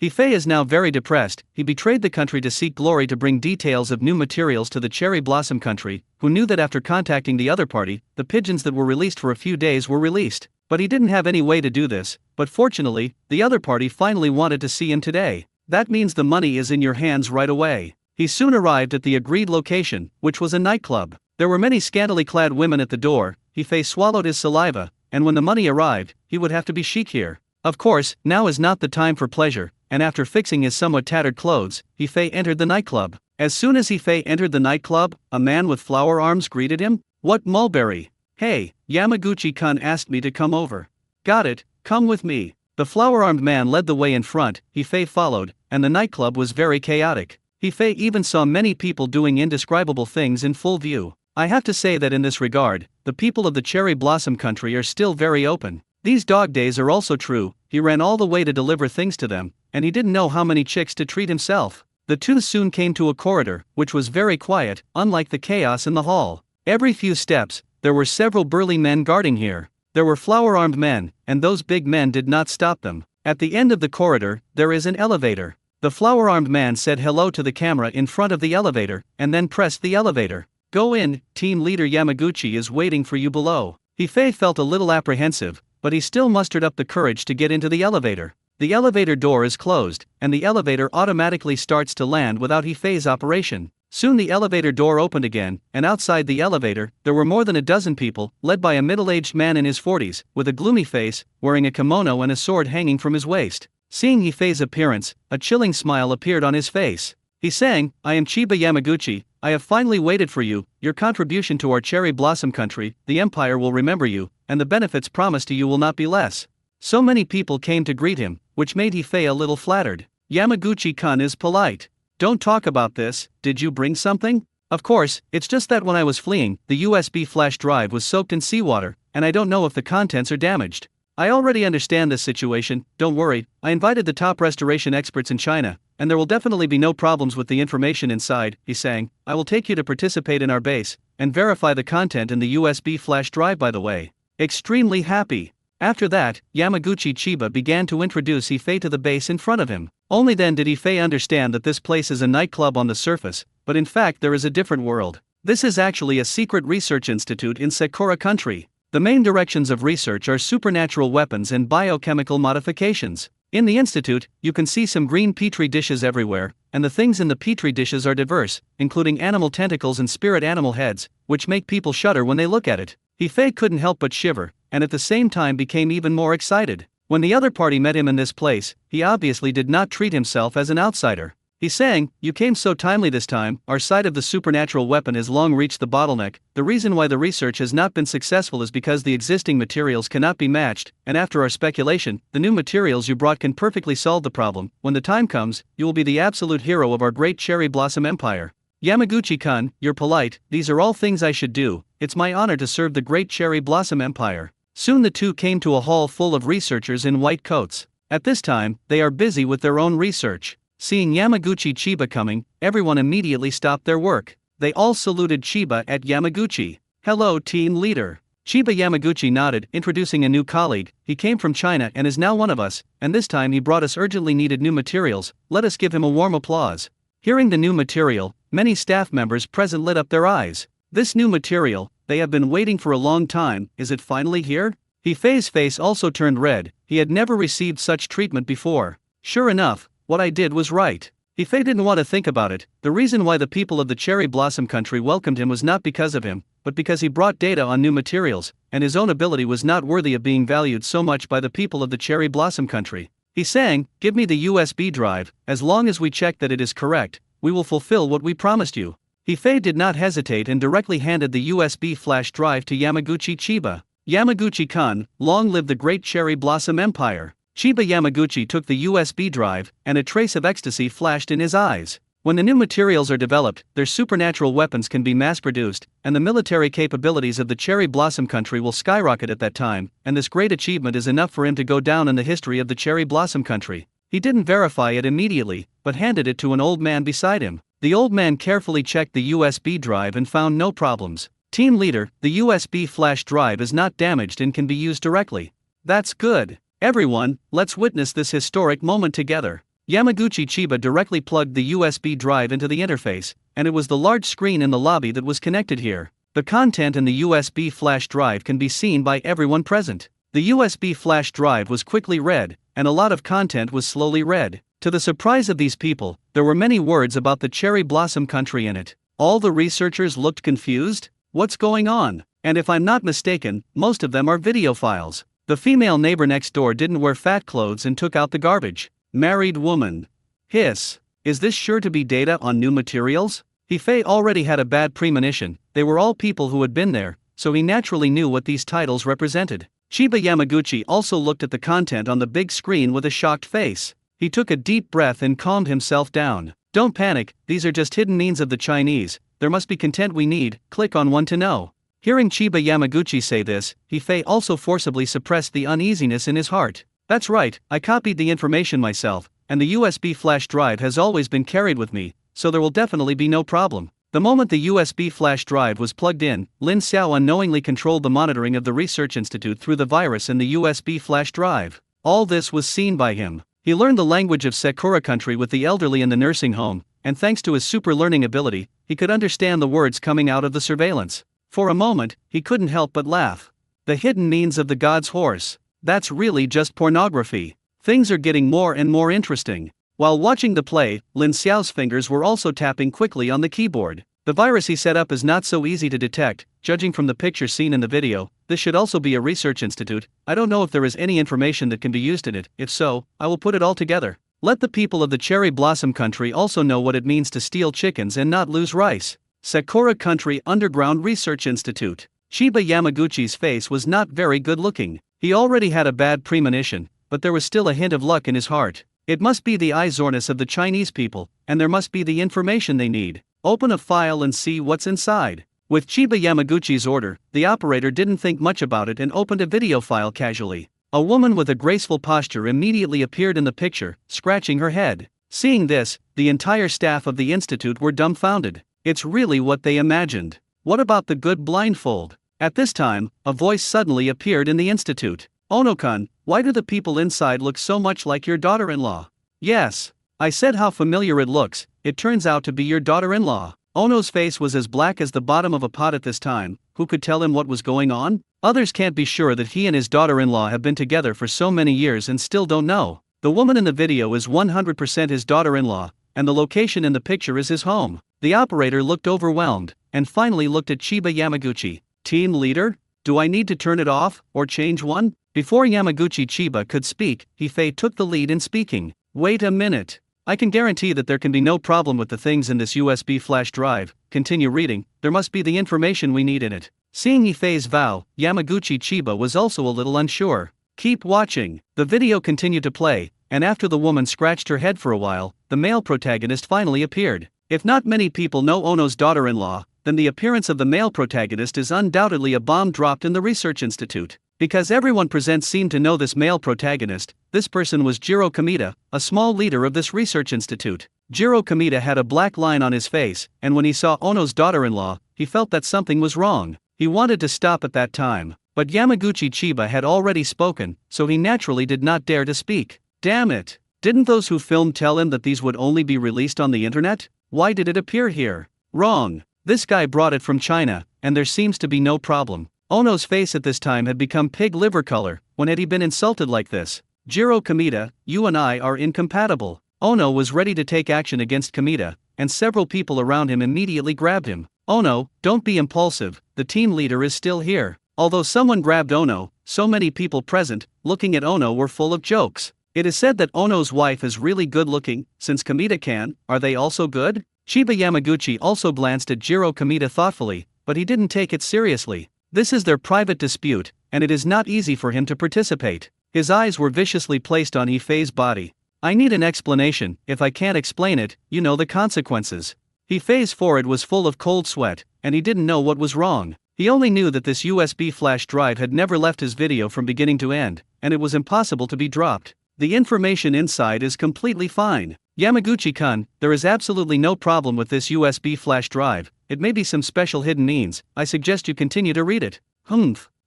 Fei is now very depressed. He betrayed the country to seek glory to bring details of new materials to the Cherry Blossom country, who knew that after contacting the other party, the pigeons that were released for a few days were released. But he didn't have any way to do this, but fortunately, the other party finally wanted to see him today. That means the money is in your hands right away. He soon arrived at the agreed location, which was a nightclub. There were many scantily clad women at the door. Fei swallowed his saliva, and when the money arrived, he would have to be chic here. Of course, now is not the time for pleasure, and after fixing his somewhat tattered clothes, Fei entered the nightclub. As soon as Fei entered the nightclub, a man with flower arms greeted him. What mulberry? Hey, Yamaguchi-kun asked me to come over. Got it, come with me. The flower-armed man led the way in front, Fei followed, and the nightclub was very chaotic. Fei even saw many people doing indescribable things in full view. I have to say that in this regard, the people of the Cherry Blossom country are still very open. These dog days are also true. He ran all the way to deliver things to them, and he didn't know how many chicks to treat himself. The two soon came to a corridor, which was very quiet, unlike the chaos in the hall. Every few steps, there were several burly men guarding here. There were flower-armed men, and those big men did not stop them. At the end of the corridor, there is an elevator. The flower-armed man said hello to the camera in front of the elevator, and then pressed the elevator. Go in, team leader Yamaguchi is waiting for you below. Fei felt a little apprehensive, but he still mustered up the courage to get into the elevator. The elevator door is closed, and the elevator automatically starts to land without Fei's operation. Soon the elevator door opened again, and outside the elevator, there were more than a dozen people, led by a middle-aged man in his 40s, with a gloomy face, wearing a kimono and a sword hanging from his waist. Seeing Fei's appearance, a chilling smile appeared on his face. He sang, I am Chiba Yamaguchi, I have finally waited for you, your contribution to our Cherry Blossom country, the Empire will remember you, and the benefits promised to you will not be less. So many people came to greet him, which made Fei a little flattered. Yamaguchi-kun is polite. Don't talk about this, did you bring something? Of course, it's just that when I was fleeing, the USB flash drive was soaked in seawater, and I don't know if the contents are damaged. I already understand this situation, don't worry, I invited the top restoration experts in China, and there will definitely be no problems with the information inside, he sang. I will take you to participate in our base, and verify the content in the USB flash drive by the way. Extremely happy. After that, Yamaguchi Chiba began to introduce Fei to the base in front of him. Only then did Fei understand that this place is a nightclub on the surface, but in fact there is a different world. This is actually a secret research institute in Sakura country. The main directions of research are supernatural weapons and biochemical modifications. In the institute, you can see some green petri dishes everywhere, and the things in the petri dishes are diverse, including animal tentacles and spirit animal heads, which make people shudder when they look at it. Fei couldn't help but shiver, and at the same time became even more excited. When the other party met him in this place, he obviously did not treat himself as an outsider. He sang, you came so timely this time, our side of the supernatural weapon has long reached the bottleneck. The reason why the research has not been successful is because the existing materials cannot be matched, and after our speculation, the new materials you brought can perfectly solve the problem. When the time comes, you will be the absolute hero of our great Cherry Blossom Empire. Yamaguchi-kun, you're polite, these are all things I should do, it's my honor to serve the great Cherry Blossom Empire. Soon the two came to a hall full of researchers in white coats. At this time, they are busy with their own research. Seeing Yamaguchi Chiba coming, everyone immediately stopped their work. They all saluted Chiba at Yamaguchi. Hello team leader. Chiba Yamaguchi nodded, introducing a new colleague. He came from China and is now one of us, and this time he brought us urgently needed new materials. Let us give him a warm applause. Hearing the new material, many staff members present lit up their eyes. This new material, they have been waiting for a long time, is it finally here? Fei's face also turned red, he had never received such treatment before. Sure enough, what I did was right. Fei didn't want to think about it. The reason why the people of the Cherry Blossom country welcomed him was not because of him, but because he brought data on new materials, and his own ability was not worthy of being valued so much by the people of the Cherry Blossom country. He sang, give me the USB drive, as long as we check that it is correct, we will fulfill what we promised you. Fei did not hesitate and directly handed the USB flash drive to Yamaguchi Chiba. Yamaguchi-kun, long live the great Cherry Blossom Empire. Chiba Yamaguchi took the USB drive, and a trace of ecstasy flashed in his eyes. When the new materials are developed, their supernatural weapons can be mass-produced, and the military capabilities of the Cherry Blossom country will skyrocket at that time, and this great achievement is enough for him to go down in the history of the Cherry Blossom country. He didn't verify it immediately, but handed it to an old man beside him. The old man carefully checked the USB drive and found no problems. Team leader, the USB flash drive is not damaged and can be used directly. That's good. Everyone, let's witness this historic moment together. Yamaguchi Chiba directly plugged the USB drive into the interface, and it was the large screen in the lobby that was connected here. The content in the USB flash drive can be seen by everyone present. The USB flash drive was quickly read, and a lot of content was slowly read. To the surprise of these people, there were many words about the cherry blossom country in it. All the researchers looked confused. What's going on? And if I'm not mistaken, most of them are video files. The female neighbor next door didn't wear fat clothes and took out the garbage. Married woman. Hiss. Is this sure to be data on new materials? Hefei already had a bad premonition. They were all people who had been there, so he naturally knew what these titles represented. Chiba Yamaguchi also looked at the content on the big screen with a shocked face. He took a deep breath and calmed himself down. Don't panic, these are just hidden means of the Chinese. There must be content we need, click on one to know. Hearing Chiba Yamaguchi say this, Hefei also forcibly suppressed the uneasiness in his heart. That's right, I copied the information myself, and the USB flash drive has always been carried with me, so there will definitely be no problem. The moment the USB flash drive was plugged in, Lin Xiao unknowingly controlled the monitoring of the research institute through the virus in the USB flash drive. All this was seen by him. He learned the language of Sakura country with the elderly in the nursing home, and thanks to his super learning ability, he could understand the words coming out of the surveillance. For a moment, he couldn't help but laugh. The hidden means of the god's horse. That's really just pornography. Things are getting more and more interesting. While watching the play, Lin Xiao's fingers were also tapping quickly on the keyboard. The virus he set up is not so easy to detect, judging from the picture seen in the video. This should also be a research institute. I don't know if there is any information that can be used in it. If so, I will put it all together. Let the people of the cherry blossom country also know what it means to steal chickens and not lose rice. Sakura Country Underground Research Institute. Chiba Yamaguchi's face was not very good looking. He already had a bad premonition, but there was still a hint of luck in his heart. It must be the eyes-orness of the Chinese people, and there must be the information they need. Open a file and see what's inside. With Chiba Yamaguchi's order, the operator didn't think much about it and opened a video file casually. A woman with a graceful posture immediately appeared in the picture, scratching her head. Seeing this, the entire staff of the institute were dumbfounded. It's really what they imagined. What about the good blindfold? At this time, a voice suddenly appeared in the institute. Ono-kun, why do the people inside look so much like your daughter-in-law? Yes. I said how familiar it looks, it turns out to be your daughter-in-law. Ono's face was as black as the bottom of a pot at this time. Who could tell him what was going on? Others can't be sure that he and his daughter-in-law have been together for so many years and still don't know. The woman in the video is 100% his daughter-in-law, and the location in the picture is his home. The operator looked overwhelmed, and finally looked at Chiba Yamaguchi. Team leader? Do I need to turn it off, or change one? Before Yamaguchi Chiba could speak, Hefei took the lead in speaking. Wait a minute. I can guarantee that there can be no problem with the things in this USB flash drive. Continue reading, there must be the information we need in it. Seeing Hefei's vow, Yamaguchi Chiba was also a little unsure. Keep watching. The video continued to play, and after the woman scratched her head for a while, the male protagonist finally appeared. If not many people know Ono's daughter-in-law, then the appearance of the male protagonist is undoubtedly a bomb dropped in the research institute. Because everyone present seemed to know this male protagonist, this person was Jiro Kamita, a small leader of this research institute. Jiro Kamita had a black line on his face, and when he saw Ono's daughter-in-law, he felt that something was wrong. He wanted to stop at that time, but Yamaguchi Chiba had already spoken, so he naturally did not dare to speak. Damn it! Didn't those who filmed tell him that these would only be released on the internet? Why did it appear here? Wrong. This guy brought it from China, and there seems to be no problem. Ono's face at this time had become pig liver color. When had he been insulted like this? Jiro Kamita, you and I are incompatible. Ono was ready to take action against Kamita, and several people around him immediately grabbed him. Ono, don't be impulsive, the team leader is still here. Although someone grabbed Ono, so many people present, looking at Ono were full of jokes. It is said that Ono's wife is really good looking, since Kamita can, are they also good? Chiba Yamaguchi also glanced at Jiro Kamita thoughtfully, but he didn't take it seriously. This is their private dispute, and it is not easy for him to participate. His eyes were viciously placed on Hefei's body. I need an explanation. If I can't explain it, you know the consequences. Hefei's forehead was full of cold sweat, and he didn't know what was wrong. He only knew that this USB flash drive had never left his video from beginning to end, and it was impossible to be dropped. The information inside is completely fine. Yamaguchi-kun, there is absolutely no problem with this USB flash drive. It may be some special hidden means. I suggest you continue to read it.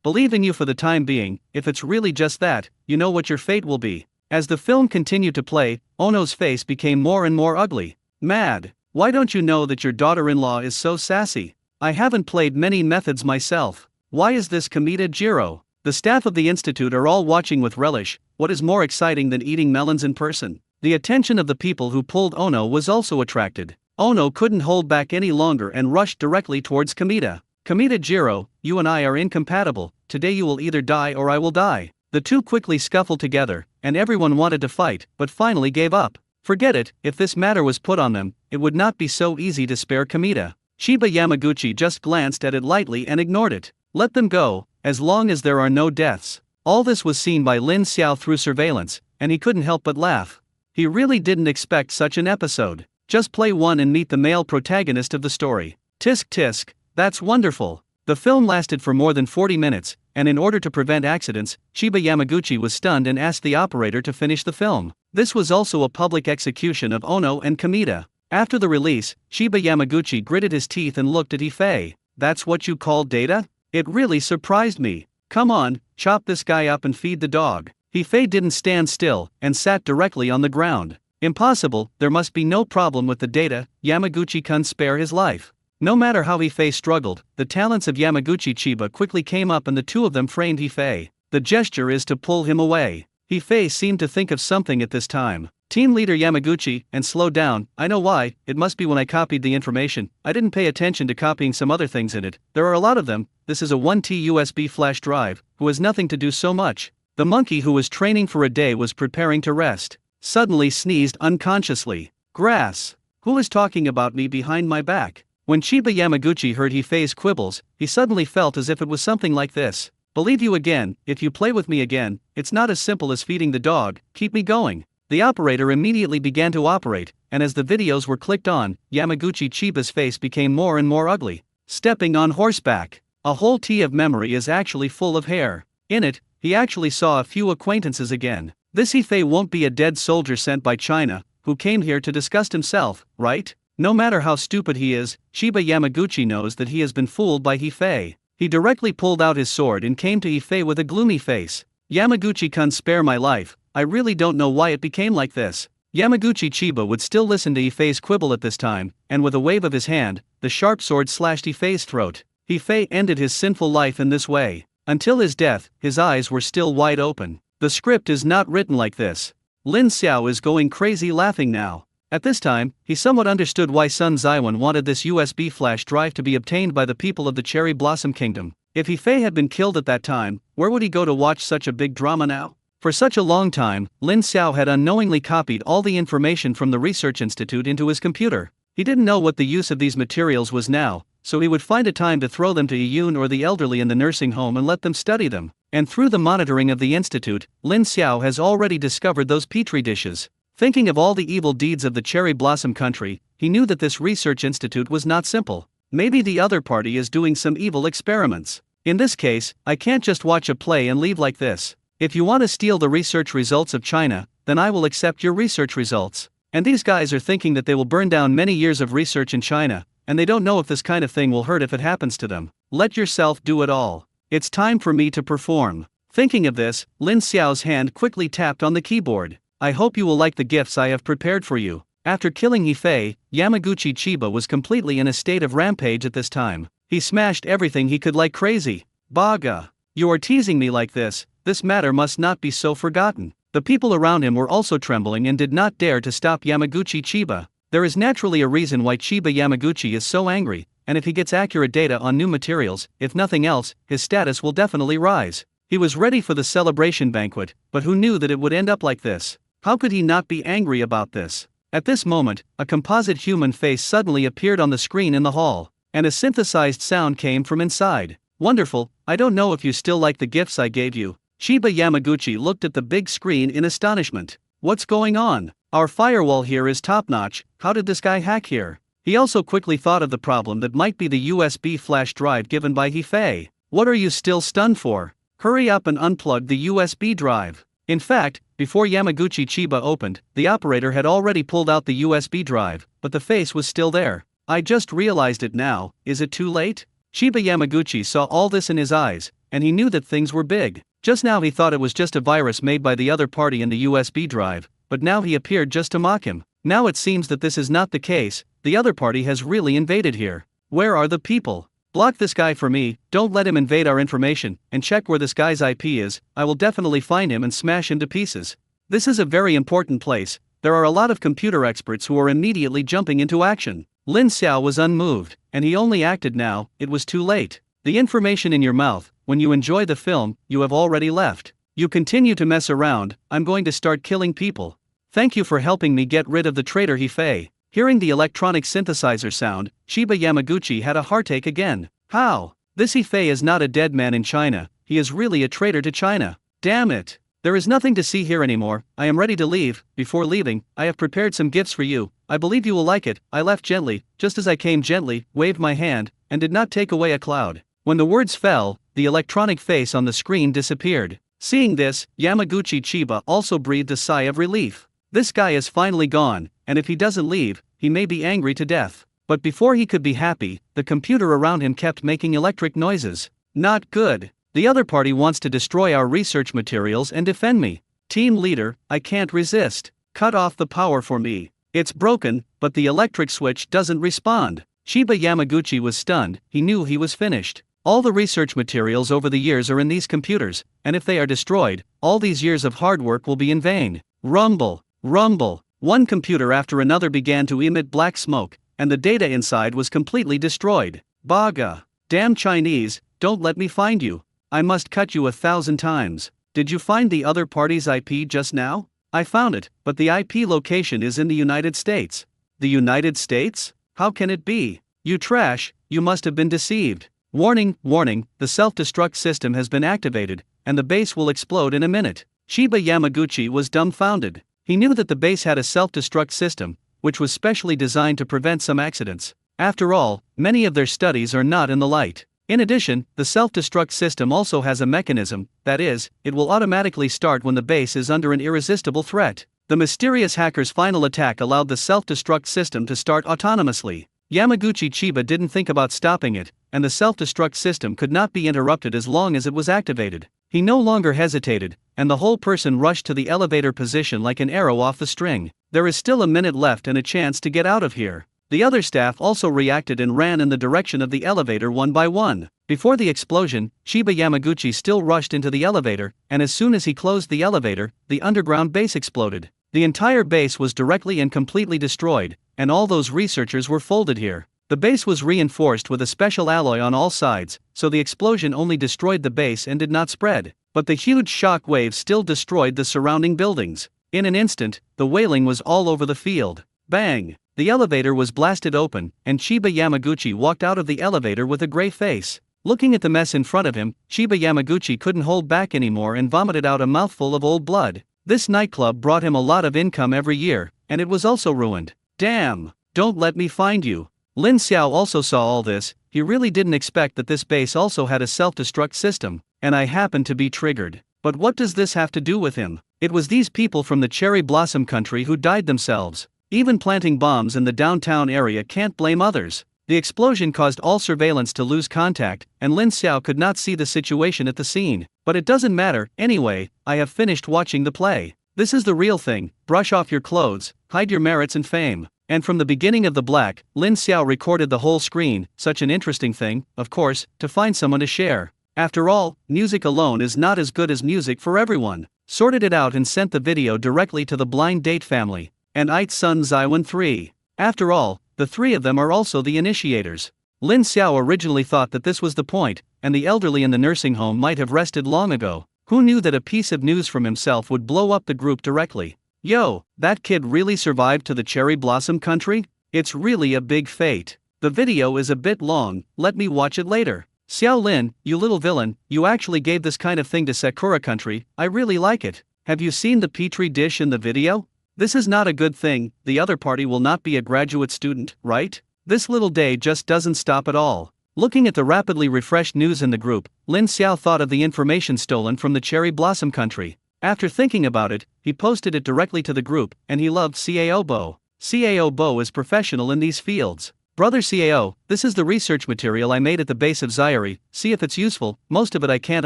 Believe in you for the time being. If it's really just that, you know what your fate will be. As the film continued to play, Ono's face became more and more ugly. Mad. Why don't you know that your daughter-in-law is so sassy? I haven't played many methods myself. Why is this Kamita Jiro? The staff of the institute are all watching with relish. What is more exciting than eating melons in person? The attention of the people who pulled Ono was also attracted. Ono couldn't hold back any longer and rushed directly towards Kamita. Kamita Jiro, you and I are incompatible. Today you will either die or I will die. The two quickly scuffled together, and everyone wanted to fight, but finally gave up. Forget it, if this matter was put on them, it would not be so easy to spare Kamita. Chiba Yamaguchi just glanced at it lightly and ignored it. Let them go, as long as there are no deaths. All this was seen by Lin Xiao through surveillance, and he couldn't help but laugh. He really didn't expect such an episode. Just play one and meet the male protagonist of the story. Tisk tisk, that's wonderful. The film lasted for more than 40 minutes, and in order to prevent accidents, Chiba Yamaguchi was stunned and asked the operator to finish the film. This was also a public execution of Ono and Kamita. After the release, Chiba Yamaguchi gritted his teeth and looked at Ifei. That's what you call data? It really surprised me. Come on, chop this guy up and feed the dog. Ifei didn't stand still, and sat directly on the ground. Impossible, there must be no problem with the data, Yamaguchi couldn't spare his life. No matter how Ifei struggled, the talents of Yamaguchi Chiba quickly came up and the two of them framed Ifei. The gesture is to pull him away. Ifei seemed to think of something at this time. Team leader Yamaguchi, and slow down, I know why, it must be when I copied the information, I didn't pay attention to copying some other things in it, there are a lot of them, this is a 1T USB flash drive, who has nothing to do so much. The monkey who was training for a day was preparing to rest. Suddenly sneezed unconsciously. Grass. Who is talking about me behind my back? When Chiba Yamaguchi heard Ifei's quibbles, he suddenly felt as if it was something like this. Believe you again, if you play with me again, it's not as simple as feeding the dog, keep me going. The operator immediately began to operate, and as the videos were clicked on, Yamaguchi Chiba's face became more and more ugly. Stepping on horseback. A whole tea of memory is actually full of hair. In it, he actually saw a few acquaintances again. This Ifei won't be a dead soldier sent by China, who came here to disgust himself, right? No matter how stupid he is, Chiba Yamaguchi knows that he has been fooled by Ifei. He directly pulled out his sword and came to Ifei with a gloomy face. Yamaguchi can spare my life, I really don't know why it became like this. Yamaguchi Chiba would still listen to Ifei's quibble at this time, and with a wave of his hand, the sharp sword slashed Ifei's throat. Ifei ended his sinful life in this way. Until his death, his eyes were still wide open. The script is not written like this. Lin Xiao is going crazy laughing now. At this time, he somewhat understood why Sun Zaiwan wanted this USB flash drive to be obtained by the people of the Cherry Blossom Kingdom. If Ifei had been killed at that time, where would he go to watch such a big drama now? For such a long time, Lin Xiao had unknowingly copied all the information from the Research Institute into his computer. He didn't know what the use of these materials was now, so he would find a time to throw them to Iyun or the elderly in the nursing home and let them study them. And through the monitoring of the institute, Lin Xiao has already discovered those petri dishes. Thinking of all the evil deeds of the Cherry Blossom Country, he knew that this research institute was not simple. Maybe the other party is doing some evil experiments. In this case, I can't just watch a play and leave like this. If you want to steal the research results of China, then I will accept your research results. And these guys are thinking that they will burn down many years of research in China, and they don't know if this kind of thing will hurt if it happens to them. Let yourself do it all. It's time for me to perform. Thinking of this, Lin Xiao's hand quickly tapped on the keyboard. I hope you will like the gifts I have prepared for you. After killing Ifei, Yamaguchi Chiba was completely in a state of rampage at this time. He smashed everything he could like crazy. Baga. You are teasing me like this matter must not be so forgotten. The people around him were also trembling and did not dare to stop Yamaguchi Chiba. There is naturally a reason why Chiba Yamaguchi is so angry, and if he gets accurate data on new materials, if nothing else, his status will definitely rise. He was ready for the celebration banquet, but who knew that it would end up like this? How could he not be angry about this? At this moment, a composite human face suddenly appeared on the screen in the hall, and a synthesized sound came from inside. Wonderful, I don't know if you still like the gifts I gave you. Chiba Yamaguchi looked at the big screen in astonishment. What's going on? Our firewall here is top-notch, how did this guy hack here? He also quickly thought of the problem that might be the USB flash drive given by Ifei. What are you still stunned for? Hurry up and unplug the USB drive. In fact, before Yamaguchi Chiba opened, the operator had already pulled out the USB drive, but the face was still there. I just realized it now, is it too late? Chiba Yamaguchi saw all this in his eyes, and he knew that things were big. Just now he thought it was just a virus made by the other party in the USB drive, but now he appeared just to mock him. Now it seems that this is not the case, the other party has really invaded here. Where are the people? Block this guy for me, don't let him invade our information, and check where this guy's IP is, I will definitely find him and smash him to pieces. This is a very important place, there are a lot of computer experts who are immediately jumping into action. Lin Xiao was unmoved, and he only acted now, it was too late. The information in your mouth, when you enjoy the film, you have already left. You continue to mess around, I'm going to start killing people. Thank you for helping me get rid of the traitor He-Fei. Hearing the electronic synthesizer sound, Shiba Yamaguchi had a heartache again. How? This He-Fei is not a dead man in China, he is really a traitor to China. Damn it. There is nothing to see here anymore, I am ready to leave. Before leaving, I have prepared some gifts for you, I believe you will like it. I left gently, just as I came gently, waved my hand, and did not take away a cloud. When the words fell, the electronic face on the screen disappeared. Seeing this, Yamaguchi Chiba also breathed a sigh of relief. This guy is finally gone, and if he doesn't leave, he may be angry to death. But before he could be happy, the computer around him kept making electric noises. Not good. The other party wants to destroy our research materials and defend me. Team leader, I can't resist. Cut off the power for me. It's broken, but the electric switch doesn't respond. Shiba Yamaguchi was stunned, he knew he was finished. All the research materials over the years are in these computers, and if they are destroyed, all these years of hard work will be in vain. Rumble. Rumble. One computer after another began to emit black smoke, and the data inside was completely destroyed. Baga. Damn Chinese, don't let me find you. I must cut you 1,000 times. Did you find the other party's IP just now? I found it, but the IP location is in the United States. The United States? How can it be? You trash, you must have been deceived. Warning, warning, the self-destruct system has been activated, and the base will explode in a minute. Shiba Yamaguchi was dumbfounded. He knew that the base had a self-destruct system, which was specially designed to prevent some accidents. After all, many of their studies are not in the light. In addition, the self-destruct system also has a mechanism, that is, it will automatically start when the base is under an irresistible threat. The mysterious hacker's final attack allowed the self-destruct system to start autonomously. Yamaguchi Chiba didn't think about stopping it, and the self-destruct system could not be interrupted as long as it was activated. He no longer hesitated, and the whole person rushed to the elevator position like an arrow off the string. There is still a minute left and a chance to get out of here. The other staff also reacted and ran in the direction of the elevator one by one. Before the explosion, Shiba Yamaguchi still rushed into the elevator, and as soon as he closed the elevator, the underground base exploded. The entire base was directly and completely destroyed, and all those researchers were folded here. The base was reinforced with a special alloy on all sides, so the explosion only destroyed the base and did not spread. But the huge shock wave still destroyed the surrounding buildings. In an instant, the wailing was all over the field. Bang! The elevator was blasted open, and Shiba Yamaguchi walked out of the elevator with a gray face. Looking at the mess in front of him, Shiba Yamaguchi couldn't hold back anymore and vomited out a mouthful of old blood. This nightclub brought him a lot of income every year, and it was also ruined. Damn! Don't let me find you. Lin Xiao also saw all this. He really didn't expect that this base also had a self-destruct system, and I happened to be triggered. But what does this have to do with him? It was these people from the cherry blossom country who died themselves. Even planting bombs in the downtown area can't blame others. The explosion caused all surveillance to lose contact, and Lin Xiao could not see the situation at the scene. But it doesn't matter, anyway, I have finished watching the play. This is the real thing, brush off your clothes, hide your merits and fame. And from the beginning of the black, Lin Xiao recorded the whole screen, such an interesting thing, of course, to find someone to share. After all, music alone is not as good as music for everyone. Sorted it out and sent the video directly to the blind date family, and Ite's son Zaiwan 3. After all, the three of them are also the initiators. Lin Xiao originally thought that this was the point, and the elderly in the nursing home might have rested long ago. Who knew that a piece of news from himself would blow up the group directly? Yo, that kid really survived to the cherry blossom country? It's really a big fate. The video is a bit long, let me watch it later. Xiao Lin, you little villain, you actually gave this kind of thing to Sakura country, I really like it. Have you seen the petri dish in the video? This is not a good thing, the other party will not be a graduate student, right? This little day just doesn't stop at all. Looking at the rapidly refreshed news in the group, Lin Xiao thought of the information stolen from the cherry blossom country. After thinking about it, he posted it directly to the group, and he loved Cao Bo. Cao Bo is professional in these fields. Brother Cao, this is the research material I made at the base of Zairi, see if it's useful, most of it I can't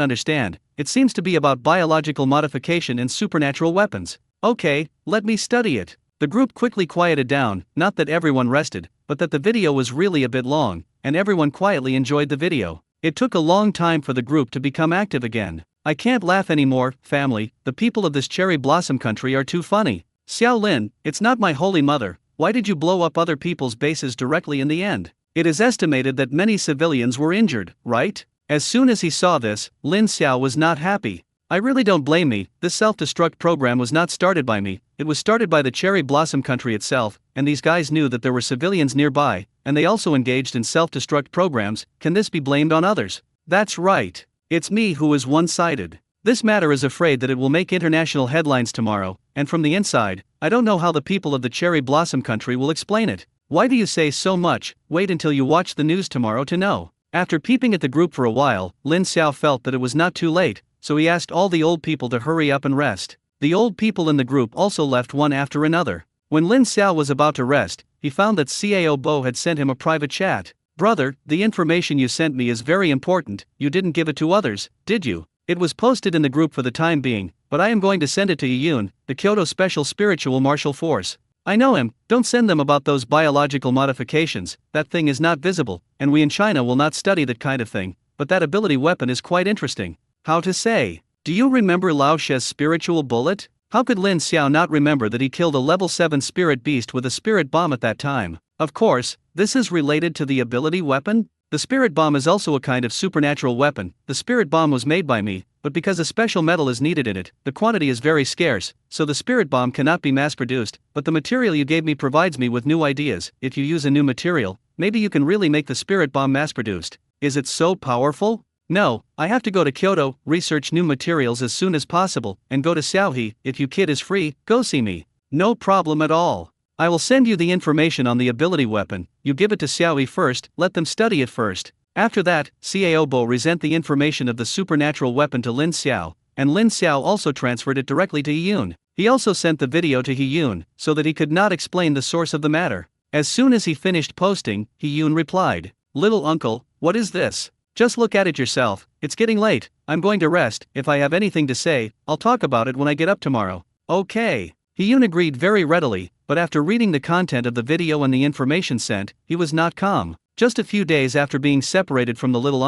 understand, It seems to be about biological modification and supernatural weapons. Okay, let me study it. The group quickly quieted down, not that everyone rested, but that the video was really a bit long, and everyone quietly enjoyed the video. It took a long time for the group to become active again. I can't laugh anymore, family, the people of this cherry blossom country are too funny. Xiao Lin, it's not my holy mother, why did you blow up other people's bases directly in the end? It is estimated that many civilians were injured, right? As soon as he saw this, Lin Xiao was not happy. I really don't blame me, this self-destruct program was not started by me, it was started by the cherry blossom country itself, and these guys knew that there were civilians nearby, and they also engaged in self-destruct programs. Can this be blamed on others? That's right. It's me who is one-sided. This matter is afraid that it will make international headlines tomorrow, and from the inside, I don't know how the people of the cherry blossom country will explain it. Why do you say so much? Wait until you watch the news tomorrow to know. After peeping at the group for a while, Lin Xiao felt that it was not too late, so he asked all the old people to hurry up and rest. The old people in the group also left one after another. When Lin Xiao was about to rest, he found that Cao Bo had sent him a private chat. Brother, the information you sent me is very important, you didn't give it to others, did you? It was posted in the group for the time being, but I am going to send it to Yiyun, the Kyoto Special Spiritual Martial Force. I know him, don't send them about those biological modifications, that thing is not visible, and we in China will not study that kind of thing, but that ability weapon is quite interesting. How to say? Do you remember Lao She's spiritual bullet? How could Lin Xiao not remember that he killed a level 7 spirit beast with a spirit bomb at that time? Of course, this is related to the ability weapon? The spirit bomb is also a kind of supernatural weapon. The spirit bomb was made by me, but because a special metal is needed in it, the quantity is very scarce, so the spirit bomb cannot be mass-produced, but the material you gave me provides me with new ideas. If you use a new material, maybe you can really make the spirit bomb mass-produced. Is it so powerful? No, I have to go to Kyoto, research new materials as soon as possible, and go to Xiaohe. If you kid is free, go see me. No problem at all. I will send you the information on the ability weapon, you give it to Xiaohe first, let them study it first. After that, Cao Bo resent the information of the supernatural weapon to Lin Xiao, and Lin Xiao also transferred it directly to Yiyun. He also sent the video to Yiyun, so that he could not explain the source of the matter. As soon as he finished posting, Yiyun replied, "Little uncle, what is this? Just look at it yourself, it's getting late, I'm going to rest, if I have anything to say, I'll talk about it when I get up tomorrow." Okay. Yiyun agreed very readily, but after reading the content of the video and the information sent, he was not calm. Just a few days after being separated from the little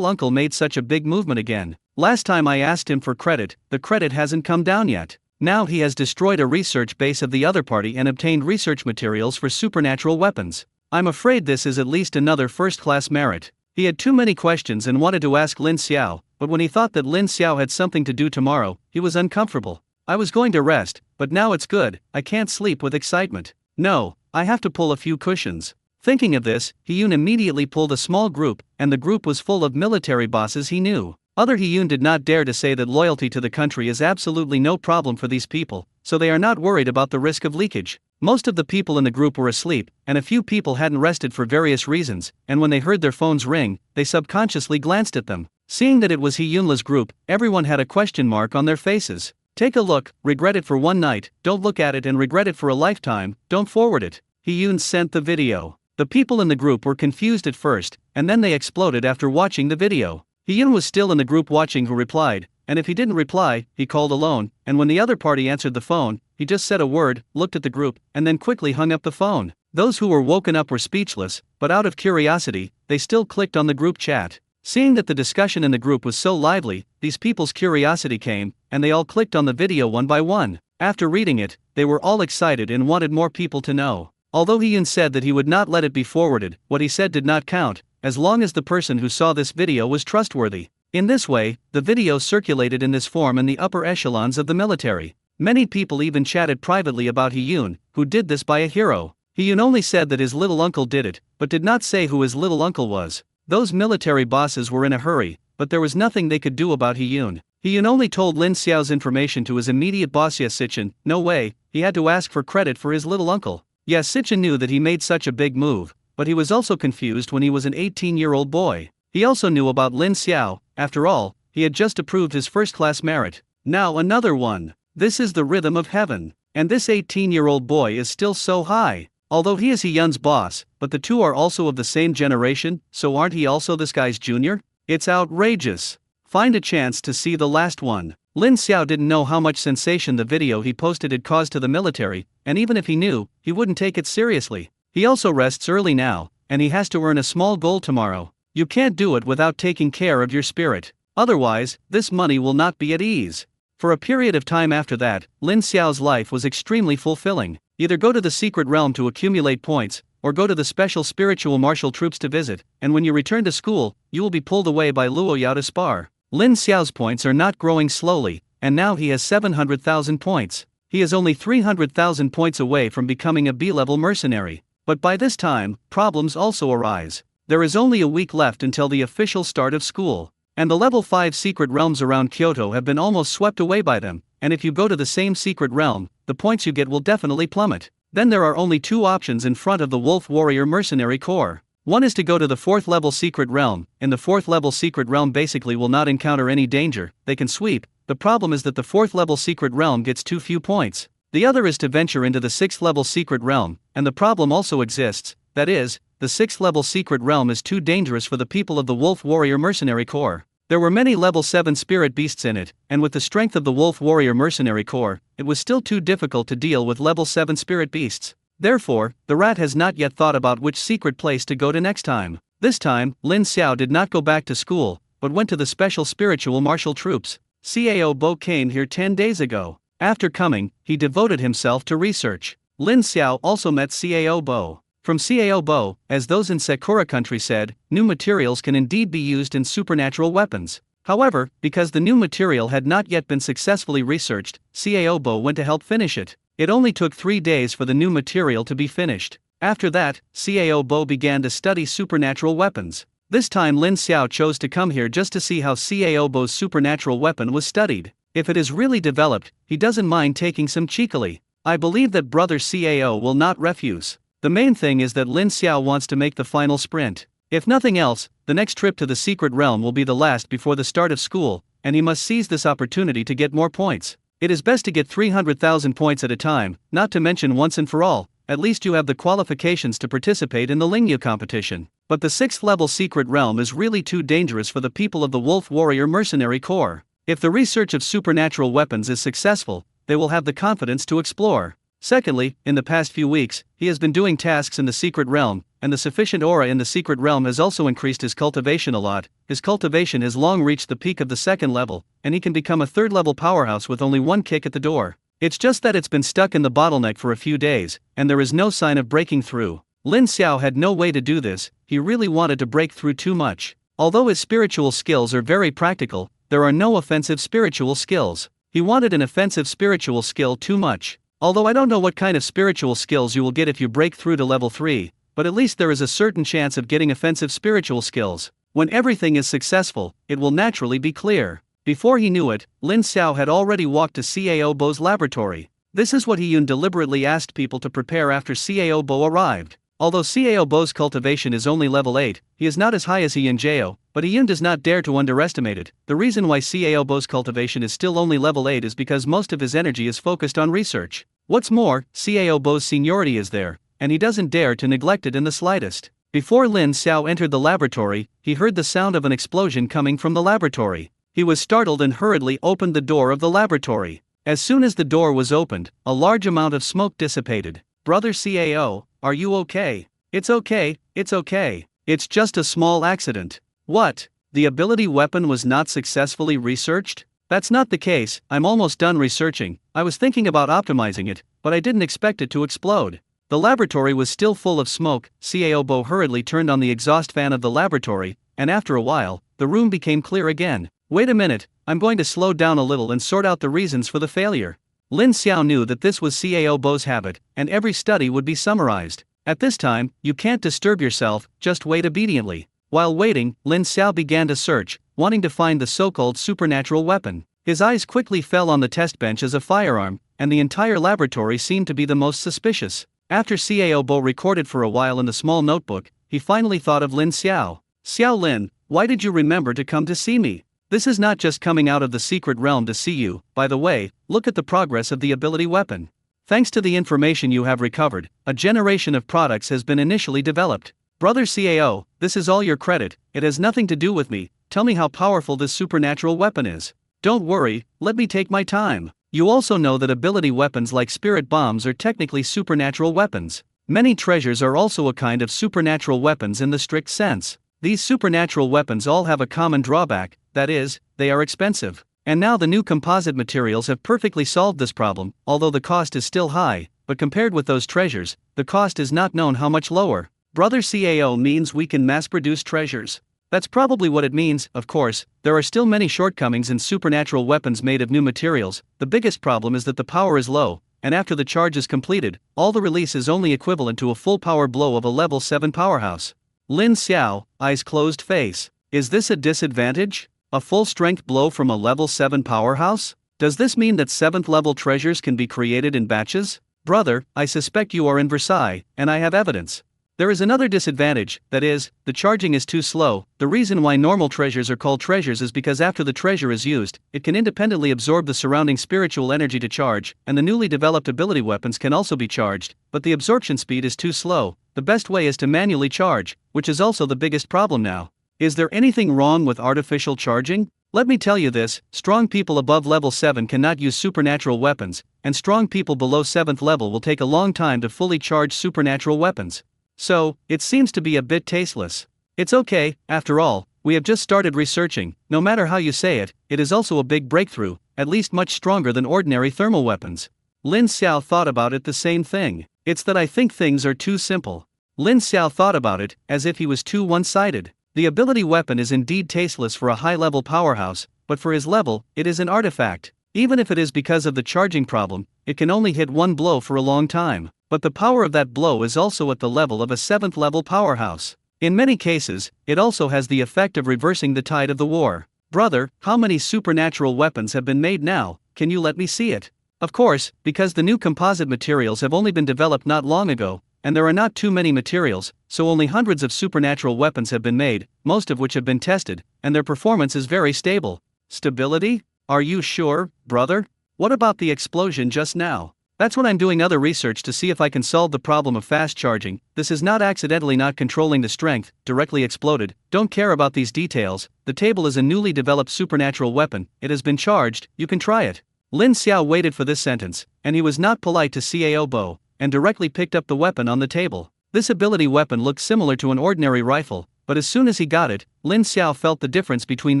uncle made such a big movement again. Last time I asked him for credit, the credit hasn't come down yet. Now he has destroyed a research base of the other party and obtained research materials for supernatural weapons. I'm afraid this is at least another first-class merit. He had too many questions and wanted to ask Lin Xiao, but when he thought that Lin Xiao had something to do tomorrow, he was uncomfortable. I was going to rest, but now it's good, I can't sleep with excitement. No, I have to pull a few cushions. Thinking of this, Hiyun immediately pulled a small group, and the group was full of military bosses he knew. Other Hiyun did not dare to say that loyalty to the country is absolutely no problem for these people, so they are not worried about the risk of leakage. Most of the people in the group were asleep, and a few people hadn't rested for various reasons, and when they heard their phones ring, they subconsciously glanced at them. Seeing that it was Hiyunla's group, everyone had a question mark on their faces. Take a look, regret it for one night, don't look at it and regret it for a lifetime, don't forward it. Hiyun sent the video. The people in the group were confused at first, and then they exploded after watching the video. Hiyun was still in the group watching who replied, and if he didn't reply, he called alone, and when the other party answered the phone, he just said a word, looked at the group, and then quickly hung up the phone. Those who were woken up were speechless, but out of curiosity, they still clicked on the group chat. Seeing that the discussion in the group was so lively, these people's curiosity came, and they all clicked on the video one by one. After reading it, they were all excited and wanted more people to know. Although Hiyun said that he would not let it be forwarded, what he said did not count, as long as the person who saw this video was trustworthy. In this way, the video circulated in this form in the upper echelons of the military. Many people even chatted privately about Hiyun, who did this by a hero. Hiyun only said that his little uncle did it, but did not say who his little uncle was. Those military bosses were in a hurry, but there was nothing they could do about Hiyun. Hiyun only told Lin Xiao's information to his immediate boss Sichin. No way, he had to ask for credit for his little uncle. Yes, Sichin knew that he made such a big move, but he was also confused when he was an 18-year-old boy. He also knew about Lin Xiao, after all, he had just approved his first-class merit. Now another one. This is the rhythm of heaven, and this 18-year-old boy is still so high. Although he is Hiyun's boss, but the two are also of the same generation, so aren't he also this guy's junior? It's outrageous. Find a chance to see the last one. Lin Xiao didn't know how much sensation the video he posted had caused to the military, and even if he knew, he wouldn't take it seriously. He also rests early now, and he has to earn a small goal tomorrow. You can't do it without taking care of your spirit. Otherwise, this money will not be at ease. For a period of time after that, Lin Xiao's life was extremely fulfilling. Either go to the secret realm to accumulate points, or go to the special spiritual martial troops to visit, and when you return to school, you will be pulled away by Luo Yao to spar. Lin Xiao's points are not growing slowly, and now he has 700,000 points. He is only 300,000 points away from becoming a B-level mercenary. But by this time, problems also arise. There is only a week left until the official start of school, and the level 5 secret realms around Kyoto have been almost swept away by them, and if you go to the same secret realm, the points you get will definitely plummet. Then there are only two options in front of the Wolf Warrior Mercenary Corps. One is to go to the 4th level secret realm. In the 4th level secret realm basically will not encounter any danger, they can sweep. The problem is that the 4th level secret realm gets too few points. The other is to venture into the 6th level secret realm, and the problem also exists, that is, the 6th level secret realm is too dangerous for the people of the Wolf Warrior Mercenary Corps. There were many level 7 spirit beasts in it, and with the strength of the Wolf Warrior Mercenary Corps, it was still too difficult to deal with level 7 spirit beasts. Therefore, the rat has not yet thought about which secret place to go to next time. This time, Lin Xiao did not go back to school, but went to the special spiritual martial troops. Cao Bo came here 10 days ago. After coming, he devoted himself to research. Lin Xiao also met Cao Bo. From Cao Bo, as those in Sakura country said, new materials can indeed be used in supernatural weapons. However, because the new material had not yet been successfully researched, Cao Bo went to help finish it. It only took 3 days for the new material to be finished. After that, Cao Bo began to study supernatural weapons. This time Lin Xiao chose to come here just to see how Cao Bo's supernatural weapon was studied. If it is really developed, he doesn't mind taking some cheekily. I believe that brother Cao will not refuse. The main thing is that Lin Xiao wants to make the final sprint. If nothing else, the next trip to the secret realm will be the last before the start of school, and he must seize this opportunity to get more points. It is best to get 300,000 points at a time, not to mention once and for all, at least you have the qualifications to participate in the Lingyu competition. But the 6th level secret realm is really too dangerous for the people of the Wolf Warrior Mercenary Corps. If the research of supernatural weapons is successful, they will have the confidence to explore. Secondly, in the past few weeks, he has been doing tasks in the secret realm, and the sufficient aura in the secret realm has also increased his cultivation a lot. His cultivation has long reached the peak of the 2nd level, and he can become a 3rd level powerhouse with only one kick at the door. It's just that it's been stuck in the bottleneck for a few days, and there is no sign of breaking through. Lin Xiao had no way to do this, he really wanted to break through too much. Although his spiritual skills are very practical, there are no offensive spiritual skills. He wanted an offensive spiritual skill too much. Although I don't know what kind of spiritual skills you will get if you break through to level 3, but at least there is a certain chance of getting offensive spiritual skills. When everything is successful, it will naturally be clear. Before he knew it, Lin Xiao had already walked to Cao Bo's laboratory. This is what He Yun deliberately asked people to prepare after Cao Bo arrived. Although Cao Bo's cultivation is only level 8, he is not as high as He Yun Jiao, but He Yun does not dare to underestimate it. The reason why Cao Bo's cultivation is still only level 8 is because most of his energy is focused on research. What's more, Cao Bo's seniority is there, and he doesn't dare to neglect it in the slightest. Before Lin Xiao entered the laboratory, he heard the sound of an explosion coming from the laboratory. He was startled and hurriedly opened the door of the laboratory. As soon as the door was opened, a large amount of smoke dissipated. Brother Cao, are you okay? It's okay, it's okay. It's just a small accident. What? The ability weapon was not successfully researched? That's not the case, I'm almost done researching. I was thinking about optimizing it, but I didn't expect it to explode. The laboratory was still full of smoke. Cao Bo hurriedly turned on the exhaust fan of the laboratory, and after a while, the room became clear again. Wait a minute, I'm going to slow down a little and sort out the reasons for the failure. Lin Xiao knew that this was Cao Bo's habit, and every study would be summarized. At this time, you can't disturb yourself, just wait obediently. While waiting, Lin Xiao began to search, wanting to find the so-called supernatural weapon. His eyes quickly fell on the test bench as a firearm, and the entire laboratory seemed to be the most suspicious. After Cao Bo recorded for a while in the small notebook, he finally thought of Lin Xiao. Xiao Lin, why did you remember to come to see me? This is not just coming out of the secret realm to see you. By the way, look at the progress of the ability weapon. Thanks to the information you have recovered, a generation of products has been initially developed. Brother Cao, this is all your credit, it has nothing to do with me. tell me how powerful this supernatural weapon is. Don't worry, let me take my time. You also know that ability weapons like spirit bombs are technically supernatural weapons. Many treasures are also a kind of supernatural weapons in the strict sense. These supernatural weapons all have a common drawback, that is, they are expensive. And now the new composite materials have perfectly solved this problem, although the cost is still high, but compared with those treasures, the cost is not known how much lower. Brother CAO means we can mass-produce treasures. That's probably what it means. Of course, there are still many shortcomings in supernatural weapons made of new materials. The biggest problem is that the power is low, and after the charge is completed, all the release is only equivalent to a full power blow of a level 7 powerhouse. Lin Xiao, eyes closed face. Is this a disadvantage? A full strength blow from a level 7 powerhouse? Does this mean that 7th level treasures can be created in batches? Brother, I suspect you are in Versailles, and I have evidence. There is another disadvantage, that is, the charging is too slow. The reason why normal treasures are called treasures is because after the treasure is used, it can independently absorb the surrounding spiritual energy to charge, and the newly developed ability weapons can also be charged, but the absorption speed is too slow. The best way is to manually charge, which is also the biggest problem now. Is there anything wrong with artificial charging? Let me tell you this, strong people above level 7 cannot use supernatural weapons, and strong people below 7th level will take a long time to fully charge supernatural weapons. So, it seems to be a bit tasteless. It's okay, after all, we have just started researching. No matter how you say it, it is also a big breakthrough, at least much stronger than ordinary thermal weapons. Lin Xiao thought about it the same thing. It's that I think things are too simple. Lin Xiao thought about it, as if he was too one-sided. The ability weapon is indeed tasteless for a high-level powerhouse, but for his level, it is an artifact. Even if it is because of the charging problem, it can only hit one blow for a long time. But the power of that blow is also at the level of a 7th level powerhouse. In many cases, it also has the effect of reversing the tide of the war. Brother, how many supernatural weapons have been made now? Can you let me see it? Of course, because the new composite materials have only been developed not long ago, and there are not too many materials, so only hundreds of supernatural weapons have been made, most of which have been tested, and their performance is very stable. Stability? Are you sure, brother? What about the explosion just now? That's what I'm doing other research to see if I can solve the problem of fast charging. This is not accidentally not controlling the strength, directly exploded. Don't care about these details. The table is a newly developed supernatural weapon. It has been charged, you can try it. Lin Xiao waited for this sentence, and he was not polite to Cao Bo, and directly picked up the weapon on the table. This ability weapon looked similar to an ordinary rifle, but as soon as he got it, Lin Xiao felt the difference between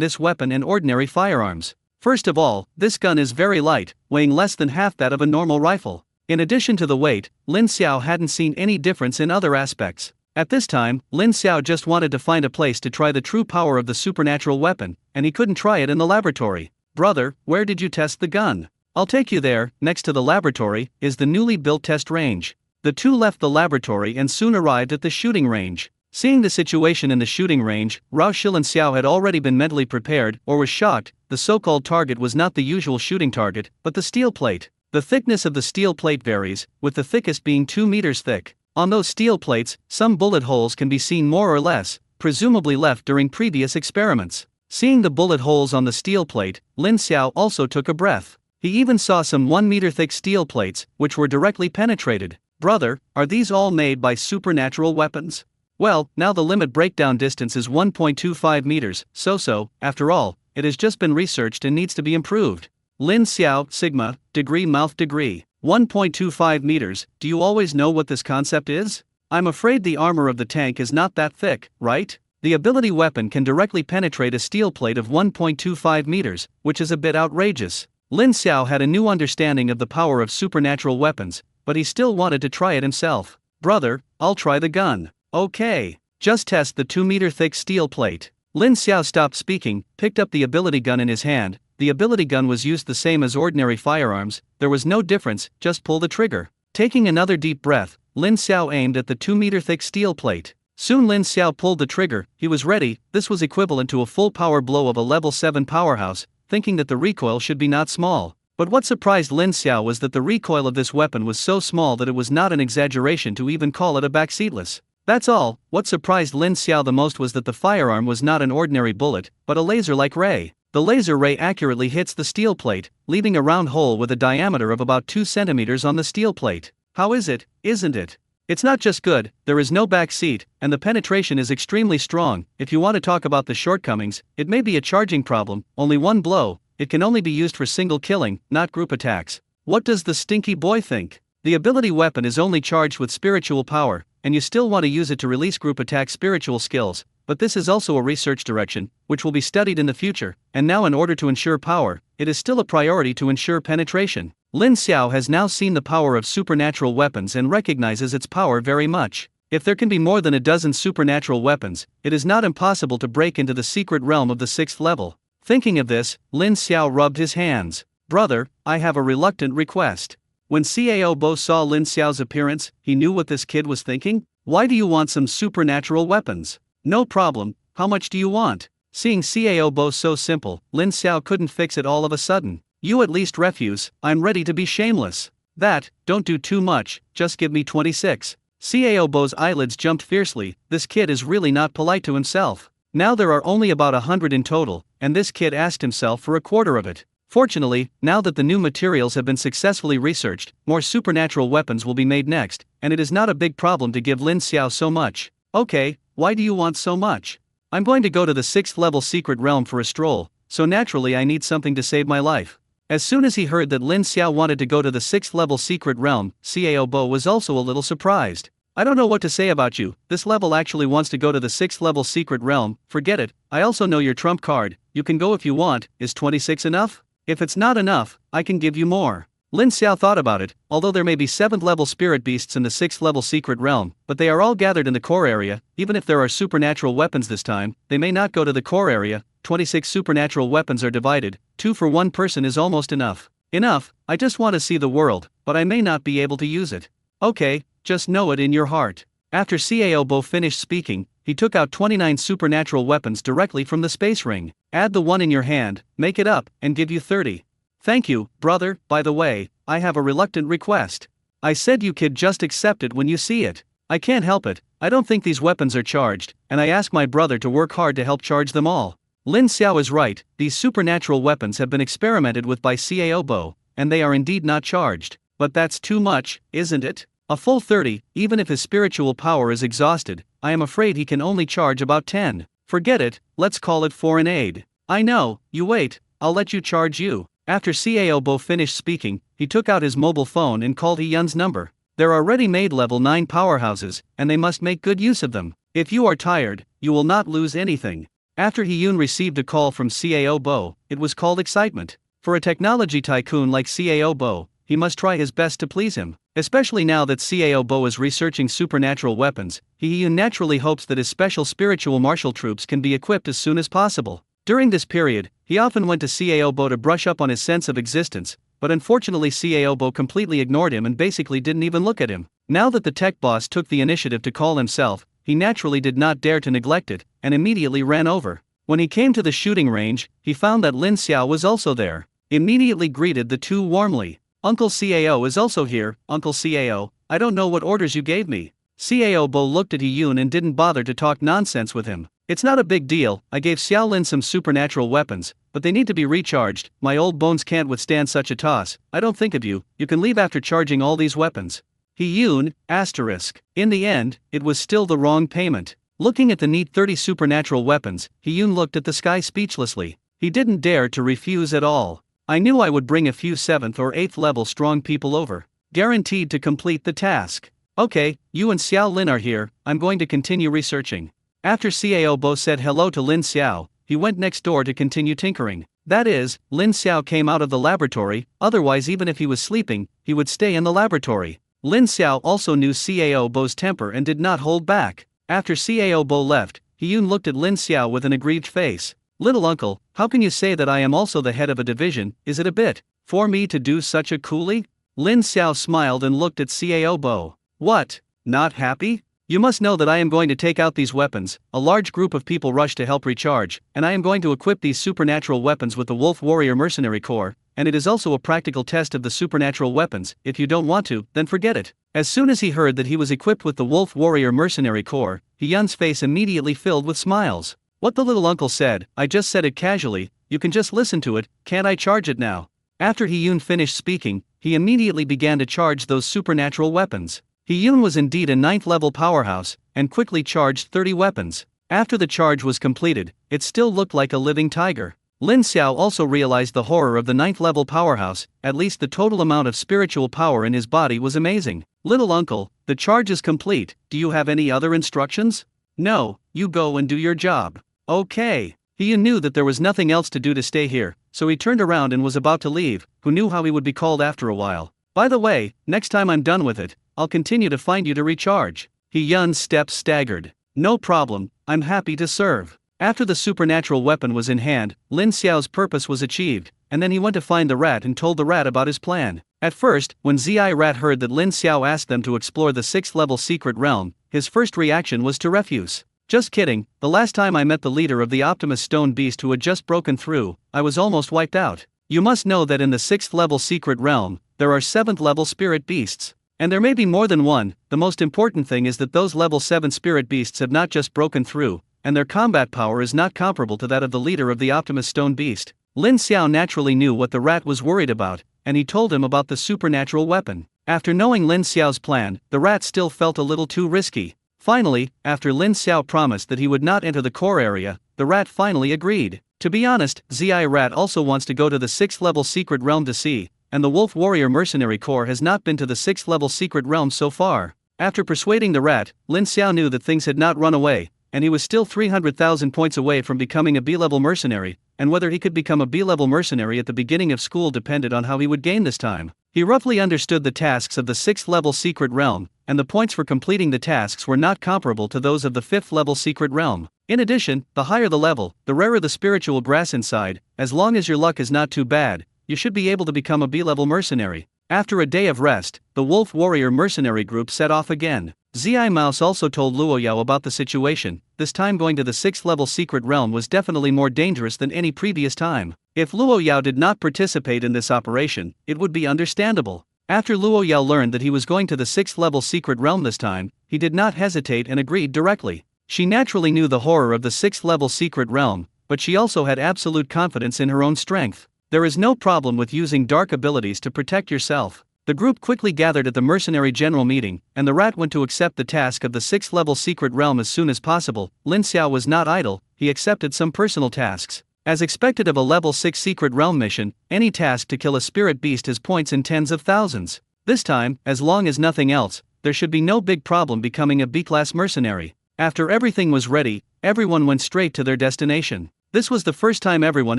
this weapon and ordinary firearms. First of all, this gun is very light, weighing less than half that of a normal rifle. In addition to the weight, Lin Xiao hadn't seen any difference in other aspects. At this time, Lin Xiao just wanted to find a place to try the true power of the supernatural weapon, and he couldn't try it in the laboratory. Brother, where did you test the gun? I'll take you there. Next to the laboratory is the newly built test range. The two left the laboratory and soon arrived at the shooting range. Seeing the situation in the shooting range, Rao Shil and Xiao had already been mentally prepared, or was shocked. The so-called target was not the usual shooting target, but the steel plate. The thickness of the steel plate varies, with the thickest being 2 meters thick. On those steel plates, some bullet holes can be seen more or less, presumably left during previous experiments. Seeing the bullet holes on the steel plate, Lin Xiao also took a breath. He even saw some 1 meter thick steel plates, which were directly penetrated. Brother, are these all made by supernatural weapons? Well, now the limit breakdown distance is 1.25 meters, so, after all, it has just been researched and needs to be improved. Lin Xiao, Sigma, degree mouth degree. 1.25 meters, do you always know what this concept is? I'm afraid the armor of the tank is not that thick, right? The ability weapon can directly penetrate a steel plate of 1.25 meters, which is a bit outrageous. Lin Xiao had a new understanding of the power of supernatural weapons, but he still wanted to try it himself. Brother, I'll try the gun. Okay. Just test the 2 meter thick steel plate. Lin Xiao stopped speaking, picked up the ability gun in his hand. The ability gun was used the same as ordinary firearms, there was no difference, just pull the trigger. Taking another deep breath, Lin Xiao aimed at the 2 meter thick steel plate. Soon Lin Xiao pulled the trigger, he was ready. This was equivalent to a full power blow of a level 7 powerhouse, thinking that the recoil should be not small. But what surprised Lin Xiao was that the recoil of this weapon was so small that it was not an exaggeration to even call it a backseatless. That's all. What surprised Lin Xiao the most was that the firearm was not an ordinary bullet, but a laser-like ray. The laser ray accurately hits the steel plate, leaving a round hole with a diameter of about 2 centimeters on the steel plate. How is it, isn't it? It's not just good, there is no back seat, and the penetration is extremely strong. If you want to talk about the shortcomings, it may be a charging problem, only one blow, it can only be used for single killing, not group attacks. What does the stinky boy think? The ability weapon is only charged with spiritual power, and you still want to use it to release group attack spiritual skills, but this is also a research direction, which will be studied in the future, and now in order to ensure power, it is still a priority to ensure penetration. Lin Xiao has now seen the power of supernatural weapons and recognizes its power very much. If there can be more than a dozen supernatural weapons, it is not impossible to break into the secret realm of the 6th level. Thinking of this, Lin Xiao rubbed his hands. Brother, I have a reluctant request. When Cao Bo saw Lin Xiao's appearance, he knew what this kid was thinking. Why do you want some supernatural weapons? No problem, how much do you want? Seeing Cao Bo so simple, Lin Xiao couldn't fix it all of a sudden. You at least refuse, I'm ready to be shameless. That, don't do too much, just give me 26. Cao Bo's eyelids jumped fiercely, this kid is really not polite to himself. Now there are only about 100 in total, and this kid asked himself for a quarter of it. Fortunately, now that the new materials have been successfully researched, more supernatural weapons will be made next, and it is not a big problem to give Lin Xiao so much. Okay, why do you want so much? I'm going to go to the 6th level secret realm for a stroll, so naturally I need something to save my life. As soon as he heard that Lin Xiao wanted to go to the 6th level secret realm, Cao Bo was also a little surprised. I don't know what to say about you, this level actually wants to go to the 6th level secret realm, forget it, I also know your trump card, you can go if you want, is 26 enough? If it's not enough, I can give you more. Lin Xiao thought about it, although there may be 7th level spirit beasts in the 6th level secret realm, but they are all gathered in the core area, even if there are supernatural weapons this time, they may not go to the core area. 26 supernatural weapons are divided, 2 for one person is almost enough. Enough, I just want to see the world, but I may not be able to use it. Okay, just know it in your heart. After Cao Bo finished speaking, he took out 29 supernatural weapons directly from the space ring. Add the one in your hand, make it up, and give you 30. Thank you, brother, by the way, I have a reluctant request. I said you kid just accept it when you see it. I can't help it, I don't think these weapons are charged, and I ask my brother to work hard to help charge them all. Lin Xiao is right, these supernatural weapons have been experimented with by Cao Bo, and they are indeed not charged. But that's too much, isn't it? A full 30, even if his spiritual power is exhausted, I am afraid he can only charge about 10. Forget it, let's call it foreign aid. I know, you wait, I'll let you charge you. After Cao Bo finished speaking, he took out his mobile phone and called Yun's number. There are ready-made level 9 powerhouses, and they must make good use of them. If you are tired, you will not lose anything. After Yun received a call from Cao Bo, it was called excitement. For a technology tycoon like Cao Bo, he must try his best to please him. Especially now that Cao Bo is researching supernatural weapons, Yun naturally hopes that his special spiritual martial troops can be equipped as soon as possible. During this period, he often went to Cao Bo to brush up on his sense of existence, but unfortunately Cao Bo completely ignored him and basically didn't even look at him. Now that the tech boss took the initiative to call himself, he naturally did not dare to neglect it, and immediately ran over. When he came to the shooting range, he found that Lin Xiao was also there. Immediately greeted the two warmly. Uncle Cao is also here, Uncle Cao, I don't know what orders you gave me. Cao Bo looked at Yun and didn't bother to talk nonsense with him. It's not a big deal, I gave Xiao Lin some supernatural weapons, but they need to be recharged, my old bones can't withstand such a toss, I don't think of you, you can leave after charging all these weapons. Yun, asterisk. In the end, it was still the wrong payment. Looking at the neat 30 supernatural weapons, Yun looked at the sky speechlessly. He didn't dare to refuse at all. I knew I would bring a few 7th or 8th level strong people over. Guaranteed to complete the task. Okay, you and Xiao Lin are here, I'm going to continue researching. After Cao Bo said hello to Lin Xiao, he went next door to continue tinkering. That is, Lin Xiao came out of the laboratory, otherwise even if he was sleeping, he would stay in the laboratory. Lin Xiao also knew Cao Bo's temper and did not hold back. After Cao Bo left, Yun looked at Lin Xiao with an aggrieved face. Little uncle, how can you say that I am also the head of a division, is it a bit for me to do such a coolie? Lin Xiao smiled and looked at Cao Bo. What, not happy? You must know that I am going to take out these weapons, a large group of people rush to help recharge, and I am going to equip these supernatural weapons with the Wolf Warrior Mercenary Corps, and it is also a practical test of the supernatural weapons, if you don't want to, then forget it. As soon as he heard that he was equipped with the Wolf Warrior Mercenary Corps, Yun's face immediately filled with smiles. What the little uncle said, I just said it casually, you can just listen to it, can't I charge it now? After Yun finished speaking, he immediately began to charge those supernatural weapons. He-Yun was indeed a 9th level powerhouse, and quickly charged 30 weapons. After the charge was completed, it still looked like a living tiger. Lin Xiao also realized the horror of the 9th level powerhouse, at least the total amount of spiritual power in his body was amazing. Little uncle, the charge is complete, do you have any other instructions? No, you go and do your job. Okay. He knew that there was nothing else to do to stay here, so he turned around and was about to leave, who knew how he would be called after a while. By the way, next time I'm done with it, I'll continue to find you to recharge. He-Yun's steps staggered. No problem, I'm happy to serve. After the supernatural weapon was in hand, Lin Xiao's purpose was achieved, and then he went to find the rat and told the rat about his plan. At first, when Zi Rat heard that Lin Xiao asked them to explore the 6th level secret realm, his first reaction was to refuse. Just kidding, the last time I met the leader of the Optimus Stone Beast who had just broken through, I was almost wiped out. You must know that in the 6th level secret realm, there are 7th level spirit beasts. And there may be more than one. The most important thing is that those level 7 spirit beasts have not just broken through, and their combat power is not comparable to that of the leader of the Optimus Stone Beast. Lin Xiao naturally knew what the rat was worried about, and he told him about the supernatural weapon. After knowing Lin Xiao's plan, the rat still felt a little too risky. Finally, after Lin Xiao promised that he would not enter the core area, the rat finally agreed. To be honest, Zi Rat also wants to go to the 6th level secret realm to see, and the Wolf Warrior Mercenary Corps has not been to the 6th level secret realm so far. After persuading the rat, Lin Xiao knew that things had not run away, and he was still 300,000 points away from becoming a B-level mercenary, and whether he could become a B-level mercenary at the beginning of school depended on how he would gain this time. He roughly understood the tasks of the 6th level secret realm, and the points for completing the tasks were not comparable to those of the 5th level secret realm. In addition, the higher the level, the rarer the spiritual grass inside. As long as your luck is not too bad, you should be able to become a B-level mercenary. After a day of rest, the Wolf Warrior Mercenary Group set off again. Zi Mouse also told Luo Yao about the situation. This time going to the 6th level secret realm was definitely more dangerous than any previous time. If Luo Yao did not participate in this operation, it would be understandable. After Luo Yao learned that he was going to the 6th level secret realm this time, he did not hesitate and agreed directly. She naturally knew the horror of the 6th level secret realm, but she also had absolute confidence in her own strength. There is no problem with using dark abilities to protect yourself. The group quickly gathered at the mercenary general meeting, and the rat went to accept the task of the 6th level secret realm as soon as possible. Lin Xiao was not idle, he accepted some personal tasks. As expected of a level 6 secret realm mission, any task to kill a spirit beast has points in tens of thousands. This time, as long as nothing else, there should be no big problem becoming a B-class mercenary. After everything was ready, everyone went straight to their destination. This was the first time everyone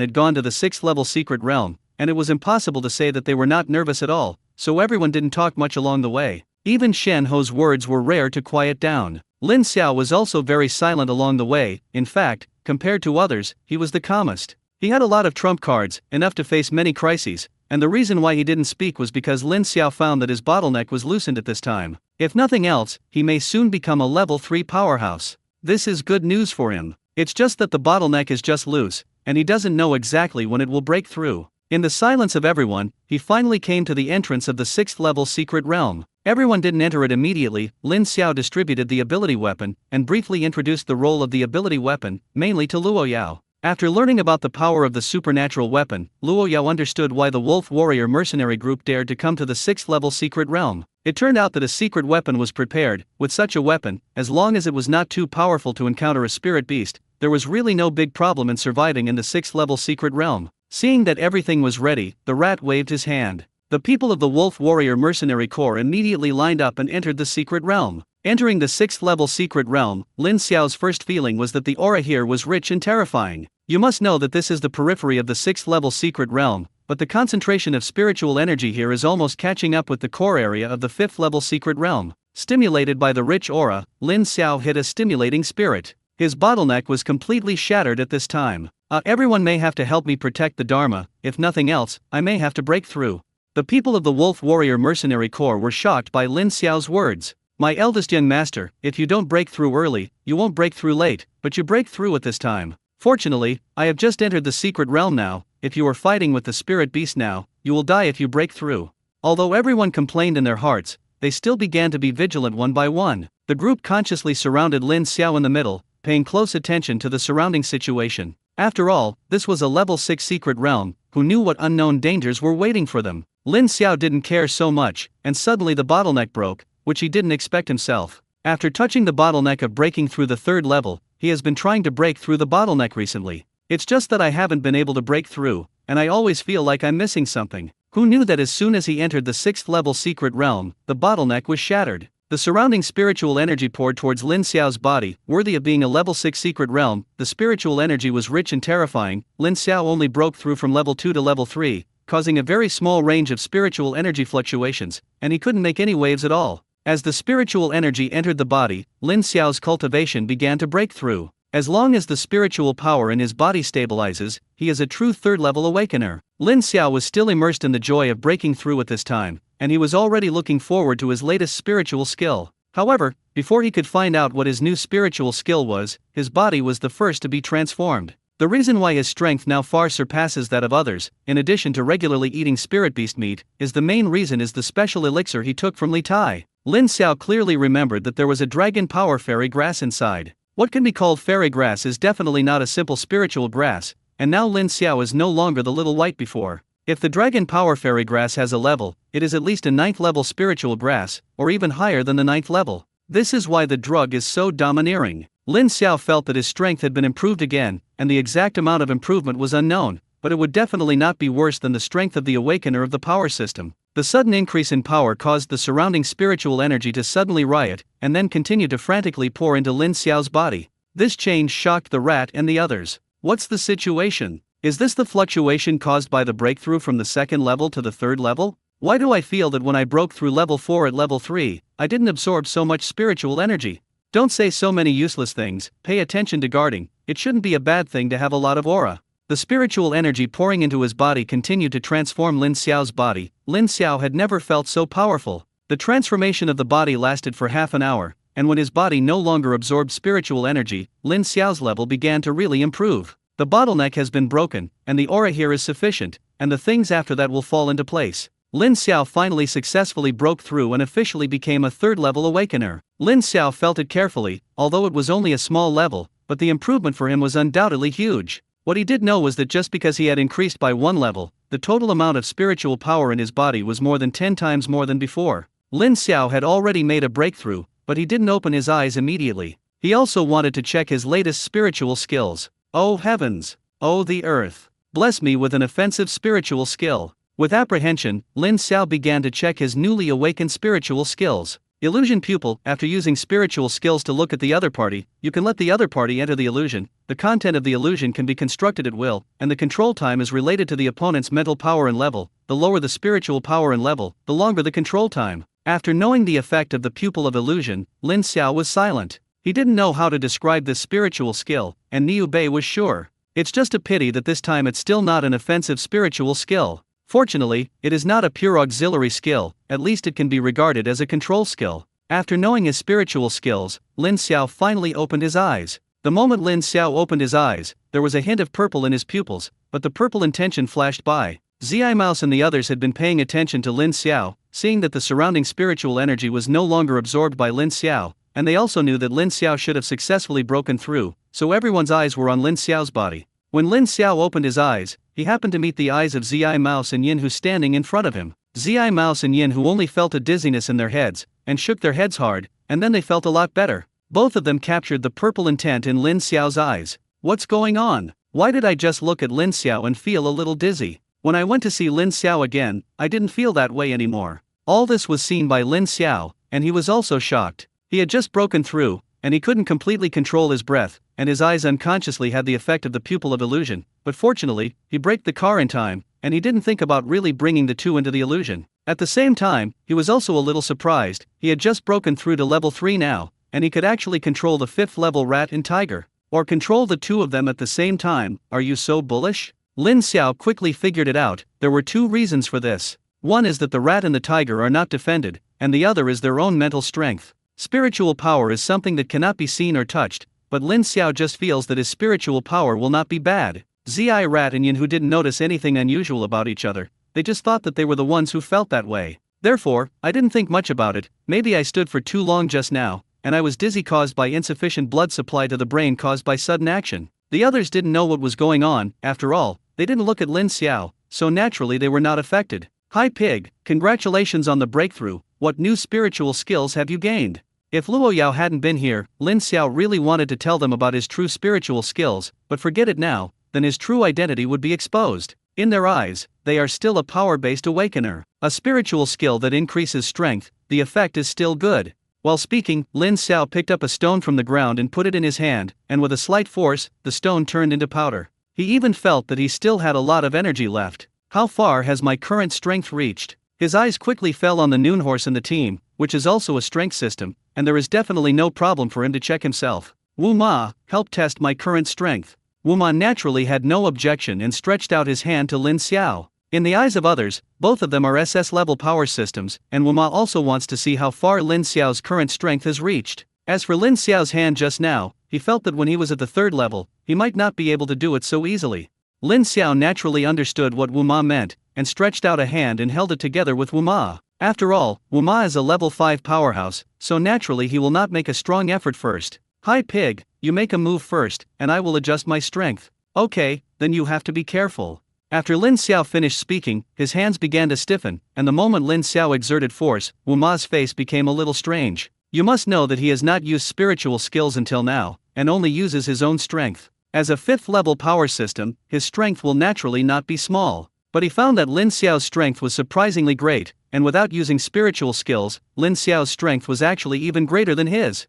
had gone to the 6th level secret realm, and it was impossible to say that they were not nervous at all, so everyone didn't talk much along the way. Even Shen Ho's words were rare to quiet down. Lin Xiao was also very silent along the way. In fact, compared to others, he was the calmest. He had a lot of trump cards, enough to face many crises, and the reason why he didn't speak was because Lin Xiao found that his bottleneck was loosened at this time. If nothing else, he may soon become a level 3 powerhouse. This is good news for him. It's just that the bottleneck is just loose, and he doesn't know exactly when it will break through. In the silence of everyone, he finally came to the entrance of the 6th level secret realm. Everyone didn't enter it immediately. Lin Xiao distributed the ability weapon, and briefly introduced the role of the ability weapon, mainly to Luo Yao. After learning about the power of the supernatural weapon, Luo Yao understood why the Wolf Warrior Mercenary Group dared to come to the 6th level secret realm. It turned out that a secret weapon was prepared. With such a weapon, as long as it was not too powerful to encounter a spirit beast, there was really no big problem in surviving in the 6th level secret realm. Seeing that everything was ready, the rat waved his hand. The people of the Wolf Warrior Mercenary Corps immediately lined up and entered the secret realm. Entering the 6th level secret realm, Lin Xiao's first feeling was that the aura here was rich and terrifying. You must know that this is the periphery of the 6th level secret realm, but the concentration of spiritual energy here is almost catching up with the core area of the 5th level secret realm. Stimulated by the rich aura, Lin Xiao hit a stimulating spirit. His bottleneck was completely shattered at this time. Everyone may have to help me protect the Dharma. If nothing else, I may have to break through. The people of the Wolf Warrior Mercenary Corps were shocked by Lin Xiao's words. My eldest young master, if you don't break through early, you won't break through late, but you break through at this time. Fortunately, I have just entered the secret realm now. If you are fighting with the spirit beast now, you will die if you break through. Although everyone complained in their hearts, they still began to be vigilant one by one. The group consciously surrounded Lin Xiao in the middle, paying close attention to the surrounding situation. After all, this was a level 6 secret realm. Who knew what unknown dangers were waiting for them? Lin Xiao didn't care so much, and suddenly the bottleneck broke, which he didn't expect himself. After touching the bottleneck of breaking through the third level, he has been trying to break through the bottleneck recently. It's just that I haven't been able to break through, and I always feel like I'm missing something. Who knew that as soon as he entered the 6th level secret realm, the bottleneck was shattered? The surrounding spiritual energy poured towards Lin Xiao's body, worthy of being a level 6 secret realm. The spiritual energy was rich and terrifying. Lin Xiao only broke through from level 2 to level 3, causing a very small range of spiritual energy fluctuations, and he couldn't make any waves at all. As the spiritual energy entered the body, Lin Xiao's cultivation began to break through. As long as the spiritual power in his body stabilizes, he is a true third-level awakener. Lin Xiao was still immersed in the joy of breaking through at this time, and he was already looking forward to his latest spiritual skill. However, before he could find out what his new spiritual skill was, his body was the first to be transformed. The reason why his strength now far surpasses that of others, in addition to regularly eating spirit beast meat, is the main reason is the special elixir he took from Li Tai. Lin Xiao clearly remembered that there was a dragon power fairy grass inside. What can be called fairy grass is definitely not a simple spiritual grass, and now Lin Xiao is no longer the little white before. If the dragon power fairy grass has a level, it is at least a 9th level spiritual grass, or even higher than the 9th level. This is why the drug is so domineering. Lin Xiao felt that his strength had been improved again, and the exact amount of improvement was unknown, but it would definitely not be worse than the strength of the awakener of the power system. The sudden increase in power caused the surrounding spiritual energy to suddenly riot, and then continue to frantically pour into Lin Xiao's body. This change shocked the rat and the others. What's the situation? Is this the fluctuation caused by the breakthrough from the 2nd level to the 3rd level? Why do I feel that when I broke through level 4 at level 3, I didn't absorb so much spiritual energy? Don't say so many useless things, pay attention to guarding. It shouldn't be a bad thing to have a lot of aura. The spiritual energy pouring into his body continued to transform Lin Xiao's body. Lin Xiao had never felt so powerful. The transformation of the body lasted for half an hour, and when his body no longer absorbed spiritual energy, Lin Xiao's level began to really improve. The bottleneck has been broken, and the aura here is sufficient, and the things after that will fall into place. Lin Xiao finally successfully broke through and officially became a 3rd-level awakener. Lin Xiao felt it carefully, although it was only a small level, but the improvement for him was undoubtedly huge. What he did know was that just because he had increased by 1 level, the total amount of spiritual power in his body was more than 10 times more than before. Lin Xiao had already made a breakthrough, but he didn't open his eyes immediately. He also wanted to check his latest spiritual skills. Oh heavens! Oh the earth! Bless me with an offensive spiritual skill. With apprehension, Lin Xiao began to check his newly awakened spiritual skills. Illusion pupil. After using spiritual skills to look at the other party, you can let the other party enter the illusion. The content of the illusion can be constructed at will, and the control time is related to the opponent's mental power and level. The lower the spiritual power and level, the longer the control time. After knowing the effect of the pupil of illusion, Lin Xiao was silent. He didn't know how to describe this spiritual skill, and Niu Bei was sure. It's just a pity that this time it's still not an offensive spiritual skill. Fortunately, it is not a pure auxiliary skill, at least it can be regarded as a control skill. After knowing his spiritual skills, Lin Xiao finally opened his eyes. The moment Lin Xiao opened his eyes, there was a hint of purple in his pupils, but the purple intention flashed by. Zi Mouse and the others had been paying attention to Lin Xiao, seeing that the surrounding spiritual energy was no longer absorbed by Lin Xiao, and they also knew that Lin Xiao should have successfully broken through, so everyone's eyes were on Lin Xiao's body. When Lin Xiao opened his eyes, he happened to meet the eyes of Zi Mouse and Yin Hu standing in front of him. Zi Mouse and Yin Hu only felt a dizziness in their heads, and shook their heads hard, and then they felt a lot better. Both of them captured the purple intent in Lin Xiao's eyes. What's going on? Why did I just look at Lin Xiao and feel a little dizzy? When I went to see Lin Xiao again, I didn't feel that way anymore. All this was seen by Lin Xiao, and he was also shocked. He had just broken through, and he couldn't completely control his breath, and his eyes unconsciously had the effect of the pupil of illusion, but fortunately, he braked the car in time, and he didn't think about really bringing the two into the illusion. At the same time, he was also a little surprised. He had just broken through to level 3 now, and he could actually control the 5th level rat and tiger. Or control the two of them at the same time. Are you so bullish? Lin Xiao quickly figured it out. There were 2 reasons for this. One is that the rat and the tiger are not defended, and the other is their own mental strength. Spiritual power is something that cannot be seen or touched, but Lin Xiao just feels that his spiritual power will not be bad. Zi Rat and Yin Hu didn't notice anything unusual about each other, they just thought that they were the ones who felt that way. Therefore, I didn't think much about it. Maybe I stood for too long just now, and I was dizzy caused by insufficient blood supply to the brain caused by sudden action. The others didn't know what was going on. After all, they didn't look at Lin Xiao, so naturally they were not affected. Hi Pig, congratulations on the breakthrough. what new spiritual skills have you gained? If Luo Yao hadn't been here, Lin Xiao really wanted to tell them about his true spiritual skills, but forget it now, then his true identity would be exposed. In their eyes, they are still a power-based awakener, a spiritual skill that increases strength. The effect is still good. While speaking, Lin Xiao picked up a stone from the ground and put it in his hand, and with a slight force, the stone turned into powder. He even felt that he still had a lot of energy left. How far has my current strength reached? His eyes quickly fell on the noon horse in the team, which is also a strength system, and there is definitely no problem for him to check himself. Wu Ma, help test my current strength. Wu Ma naturally had no objection and stretched out his hand to Lin Xiao. In the eyes of others, both of them are SS-level power systems, and Wu Ma also wants to see how far Lin Xiao's current strength has reached. As for Lin Xiao's hand just now, he felt that when he was at the third level, he might not be able to do it so easily. Lin Xiao naturally understood what Wu Ma meant, and stretched out a hand and held it together with Wu Ma. After all, Wu Ma is a level 5 powerhouse, so naturally he will not make a strong effort first. Hi pig, you make a move first, and I will adjust my strength. Okay, then you have to be careful. After Lin Xiao finished speaking, his hands began to stiffen, and the moment Lin Xiao exerted force, Wu Ma's face became a little strange. You must know that he has not used spiritual skills until now, and only uses his own strength. As a 5th level power system, his strength will naturally not be small. But he found that Lin Xiao's strength was surprisingly great, and without using spiritual skills, Lin Xiao's strength was actually even greater than his.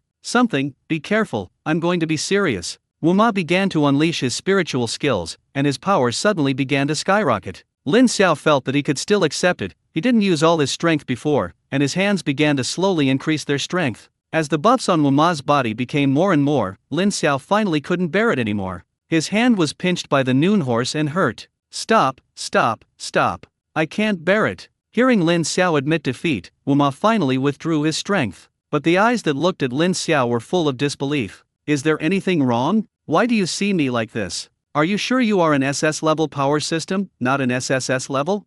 Be careful, I'm going to be serious. Wu Ma began to unleash his spiritual skills, and his power suddenly began to skyrocket. Lin Xiao felt that he could still accept it. He didn't use all his strength before, and his hands began to slowly increase their strength. As the buffs on Wu Ma's body became more and more, Lin Xiao finally couldn't bear it anymore. His hand was pinched by the noon horse and hurt. Stop, stop, stop. I can't bear it. Hearing Lin Xiao admit defeat, Wu Ma finally withdrew his strength. But the eyes that looked at Lin Xiao were full of disbelief. Is there anything wrong? Why do you see me like this? Are you sure you are an SS level power system, not an SSS level?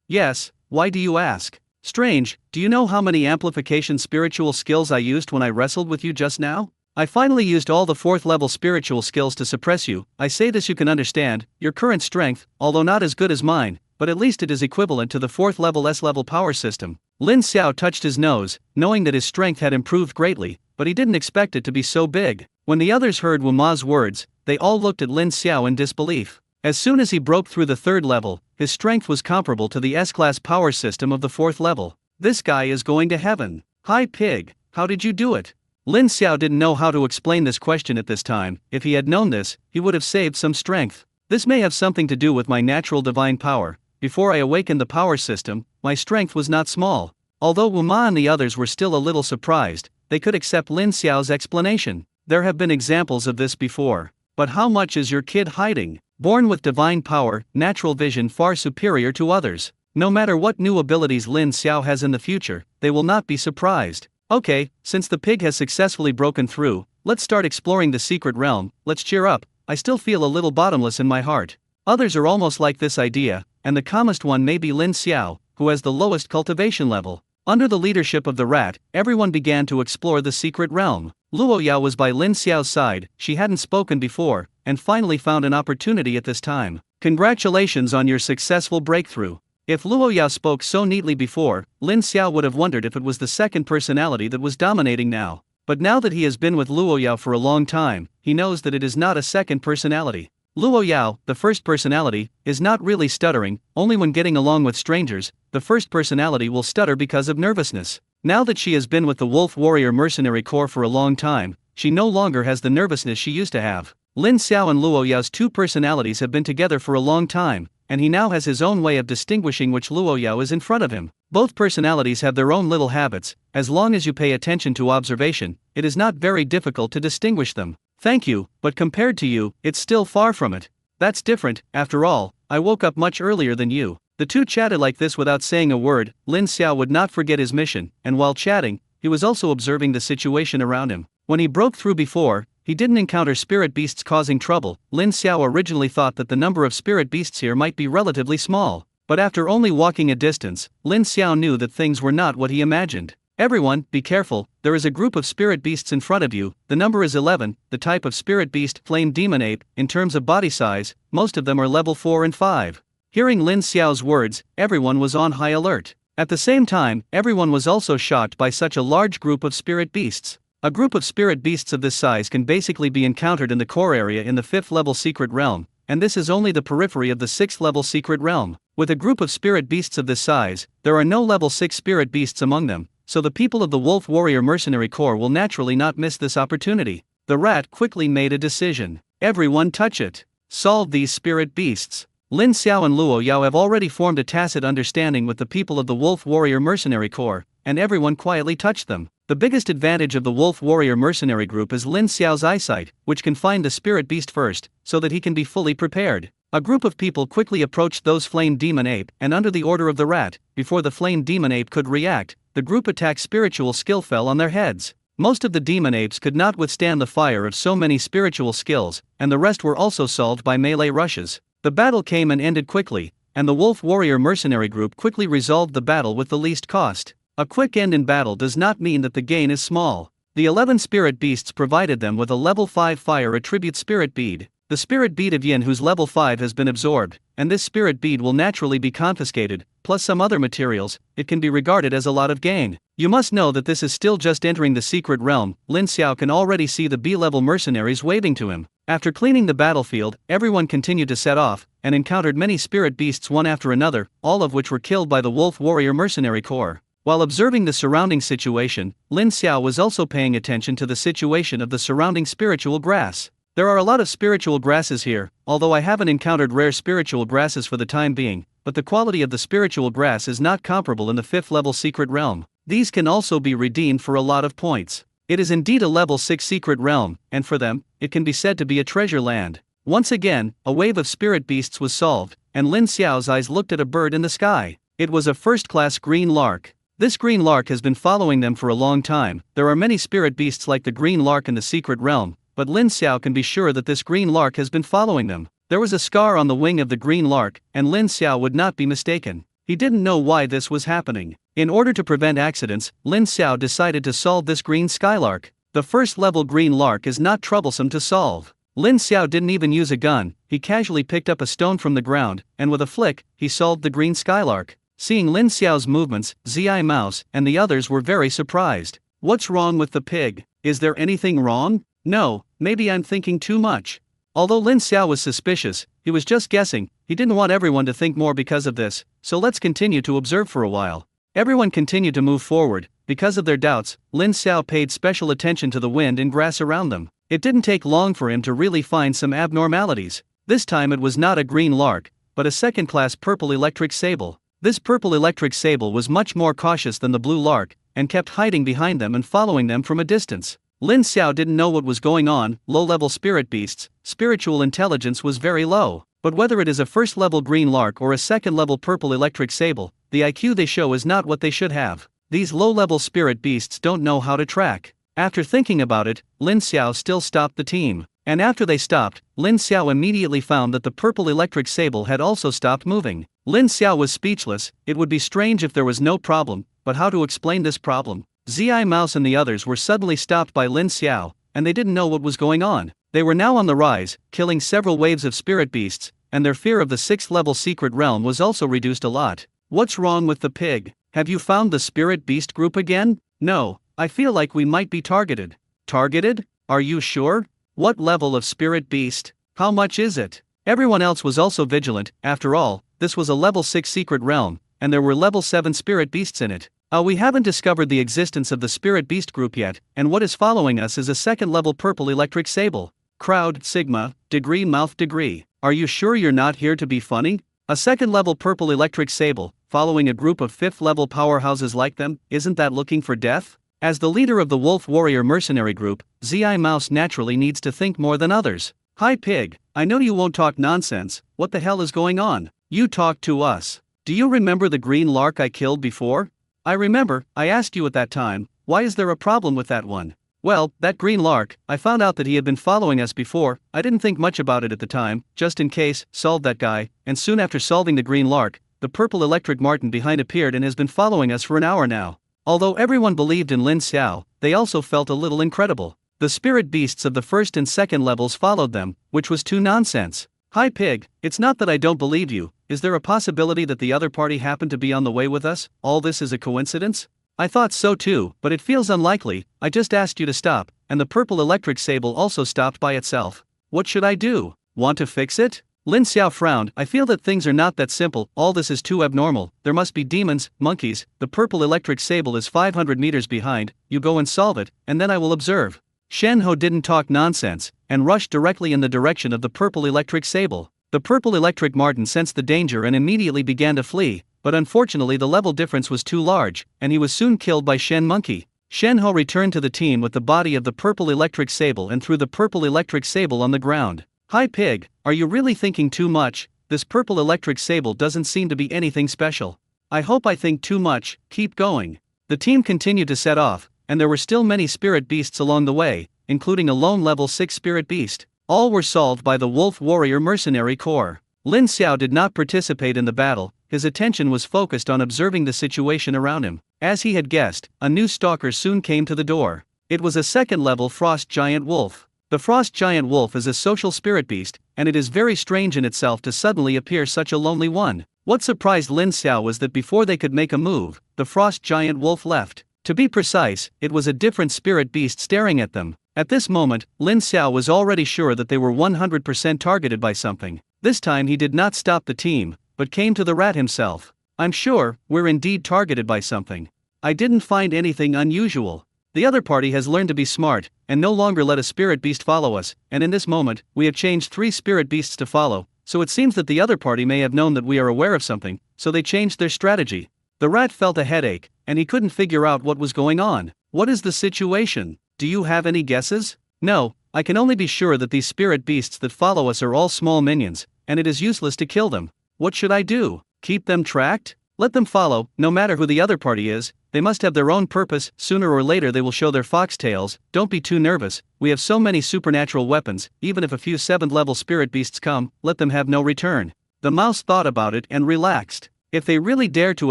Yes, why do you ask? Strange, do you know how many amplification spiritual skills I used when I wrestled with you just now? I finally used all the 4th level spiritual skills to suppress you. I say this you can understand, your current strength, although not as good as mine, but at least it is equivalent to the 4th level S-level power system. Lin Xiao touched his nose, knowing that his strength had improved greatly, but he didn't expect it to be so big. When the others heard Wu Ma's words, they all looked at Lin Xiao in disbelief. As soon as he broke through the 3rd level, his strength was comparable to the S-class power system of the 4th level. This guy is going to heaven. Hi pig, how did you do it? Lin Xiao didn't know how to explain this question at this time. If he had known this, he would have saved some strength. This may have something to do with my natural divine power. Before I awakened the power system, my strength was not small. Although Wu Ma and the others were still a little surprised, they could accept Lin Xiao's explanation. There have been examples of this before. But how much is your kid hiding? Born with divine power, natural vision far superior to others. No matter what new abilities Lin Xiao has in the future, they will not be surprised. Okay, since the pig has successfully broken through, let's start exploring the secret realm. Let's cheer up, I still feel a little bottomless in my heart. Others are almost like this idea, and the calmest one may be Lin Xiao, who has the lowest cultivation level. Under the leadership of the rat, everyone began to explore the secret realm. Luo Yao was by Lin Xiao's side. She hadn't spoken before, and finally found an opportunity at this time. Congratulations on your successful breakthrough. If Luo Yao spoke so neatly before, Lin Xiao would have wondered if it was the second personality that was dominating now. But now that he has been with Luo Yao for a long time, he knows that it is not a second personality. Luo Yao, the first personality, is not really stuttering. Only when getting along with strangers, the first personality will stutter because of nervousness. Now that she has been with the Wolf Warrior Mercenary Corps for a long time, she no longer has the nervousness she used to have. Lin Xiao and Luo Yao's 2 personalities have been together for a long time, and he now has his own way of distinguishing which Luo Yao is in front of him. Both personalities have their own little habits. As long as you pay attention to observation, it is not very difficult to distinguish them. Thank you, but compared to you, it's still far from it. That's different. After all, I woke up much earlier than you. The two chatted like this without saying a word. Lin Xiao would not forget his mission, and while chatting, he was also observing the situation around him. When he broke through before, he didn't encounter spirit beasts causing trouble. Lin Xiao originally thought that the number of spirit beasts here might be relatively small, but after only walking a distance, Lin Xiao knew that things were not what he imagined. Everyone, be careful, there is a group of spirit beasts in front of you. The number is 11, the type of spirit beast, flame demon ape. In terms of body size, most of them are level 4 and 5. Hearing Lin Xiao's words, everyone was on high alert. At the same time, everyone was also shocked by such a large group of spirit beasts. A group of spirit beasts of this size can basically be encountered in the core area in the 5th level secret realm, and this is only the periphery of the 6th level secret realm. With a group of spirit beasts of this size, there are no level 6 spirit beasts among them, so the people of the Wolf Warrior Mercenary Corps will naturally not miss this opportunity. The rat quickly made a decision. Everyone touch it. Solve these spirit beasts. Lin Xiao and Luo Yao have already formed a tacit understanding with the people of the Wolf Warrior Mercenary Corps, and everyone quietly touched them. The biggest advantage of the Wolf Warrior Mercenary Group is Lin Xiao's eyesight, which can find the spirit beast first, so that he can be fully prepared. A group of people quickly approached those flame demon ape, and under the order of the rat, before the flame demon ape could react, the group attack's spiritual skill fell on their heads. Most of the demon apes could not withstand the fire of so many spiritual skills, and the rest were also solved by melee rushes. The battle came and ended quickly, and the Wolf Warrior Mercenary Group quickly resolved the battle with the least cost. A quick end in battle does not mean that the gain is small. The 11 spirit beasts provided them with a level 5 fire attribute spirit bead. The spirit bead of Yin whose level 5 has been absorbed, and this spirit bead will naturally be confiscated, plus some other materials. It can be regarded as a lot of gain. You must know that this is still just entering the secret realm. Lin Xiao can already see the B-level mercenaries waving to him. After cleaning the battlefield, everyone continued to set off, and encountered many spirit beasts one after another, all of which were killed by the Wolf Warrior Mercenary Corps. While observing the surrounding situation, Lin Xiao was also paying attention to the situation of the surrounding spiritual grass. There are a lot of spiritual grasses here, although I haven't encountered rare spiritual grasses for the time being, but the quality of the spiritual grass is not comparable in the 5th level secret realm. These can also be redeemed for a lot of points. It is indeed a level 6 secret realm, and for them, it can be said to be a treasure land. Once again, a wave of spirit beasts was solved, and Lin Xiao's eyes looked at a bird in the sky. It was a first-class green lark. This green lark has been following them for a long time. There are many spirit beasts like the green lark in the secret realm, but Lin Xiao can be sure that this green lark has been following them. There was a scar on the wing of the green lark, and Lin Xiao would not be mistaken. He didn't know why this was happening. In order to prevent accidents, Lin Xiao decided to solve this green skylark. The first level green lark is not troublesome to solve. Lin Xiao didn't even use a gun. He casually picked up a stone from the ground, and with a flick, he solved the green skylark. Seeing Lin Xiao's movements, Zi Mouse and the others were very surprised. What's wrong with the pig? Is there anything wrong? No, maybe I'm thinking too much. Although Lin Xiao was suspicious, he was just guessing. He didn't want everyone to think more because of this, so let's continue to observe for a while. Everyone continued to move forward. Because of their doubts, Lin Xiao paid special attention to the wind and grass around them. It didn't take long for him to really find some abnormalities. This time it was not a green lark, but a second-class purple electric sable. This purple electric sable was much more cautious than the blue lark, and kept hiding behind them and following them from a distance. Lin Xiao didn't know what was going on. Low-level spirit beasts, spiritual intelligence was very low. But whether it is a first-level green lark or a second-level purple electric sable, the IQ they show is not what they should have. These low-level spirit beasts don't know how to track. After thinking about it, Lin Xiao still stopped the team. And after they stopped, Lin Xiao immediately found that the purple electric sable had also stopped moving. Lin Xiao was speechless. It would be strange if there was no problem, but how to explain this problem? Zi Mouse and the others were suddenly stopped by Lin Xiao, and they didn't know what was going on. They were now on the rise, killing several waves of spirit beasts, and their fear of the 6th level secret realm was also reduced a lot. What's wrong with the pig? Have you found the spirit beast group again? No, I feel like we might be targeted. Targeted? Are you sure? What level of spirit beast? How much is it? Everyone else was also vigilant. After all, this was a level 6 secret realm, and there were level 7 spirit beasts in it. We haven't discovered the existence of the spirit beast group yet, and what is following us is a second-level purple electric sable. Crowd, Sigma, degree mouth degree. Are you sure you're not here to be funny? A second-level purple electric sable, following a group of 5th-level powerhouses like them, isn't that looking for death? As the leader of the Wolf Warrior Mercenary Group, Zi Mouse naturally needs to think more than others. Hi pig, I know you won't talk nonsense. What the hell is going on? You talk to us. Do you remember the green lark I killed before? I remember, I asked you at that time, why is there a problem with that one? Well, that green lark, I found out that he had been following us before. I didn't think much about it at the time, just in case, solved that guy, and soon after solving the green lark, the purple electric marten behind appeared and has been following us for an hour now. Although everyone believed in Lin Xiao, they also felt a little incredible. The spirit beasts of the first and second levels followed them, which was too nonsense. Hi pig, it's not that I don't believe you, Is there a possibility that the other party happened to be on the way with us? All this is a coincidence? I thought so too, but it feels unlikely. I just asked you to stop, and the purple electric sable also stopped by itself. What should I do? Want to fix it? Lin Xiao frowned. I feel that things are not that simple. All this is too abnormal. There must be demons, monkeys. The purple electric sable is 500 meters behind. You go and solve it, and then I will observe. Shen Ho didn't talk nonsense, and rushed directly in the direction of the purple electric sable. The purple electric marten sensed the danger and immediately began to flee, but unfortunately the level difference was too large, and he was soon killed by Shen Monkey. Shen Ho returned to the team with the body of the purple electric sable and threw the purple electric sable on the ground. Hi Pig, are you really thinking too much? This purple electric sable doesn't seem to be anything special. I hope I think too much. Keep going. The team continued to set off, and there were still many spirit beasts along the way, including a lone level 6 spirit beast. All were solved by the Wolf Warrior Mercenary Corps. Lin Xiao did not participate in the battle. His attention was focused on observing the situation around him. As he had guessed, a new stalker soon came to the door. It was a second-level Frost Giant Wolf. The Frost Giant Wolf is a social spirit beast, and it is very strange in itself to suddenly appear such a lonely one. What surprised Lin Xiao was that before they could make a move, the Frost Giant Wolf left. To be precise, it was a different spirit beast staring at them. At this moment, Lin Xiao was already sure that they were 100% targeted by something. This time he did not stop the team, but came to the rat himself. I'm sure, we're indeed targeted by something. I didn't find anything unusual. The other party has learned to be smart, and no longer let a spirit beast follow us, and in this moment, we have changed 3 spirit beasts to follow, so it seems that the other party may have known that we are aware of something, so they changed their strategy. The rat felt a headache, and he couldn't figure out what was going on. What is the situation? Do you have any guesses? No, I can only be sure that these spirit beasts that follow us are all small minions, and it is useless to kill them. What should I do? Keep them tracked? Let them follow, no matter who the other party is. They must have their own purpose. Sooner or later they will show their foxtails. Don't be too nervous. We have so many supernatural weapons. Even if a few 7th level spirit beasts come, let them have no return. The mouse thought about it and relaxed. If they really dare to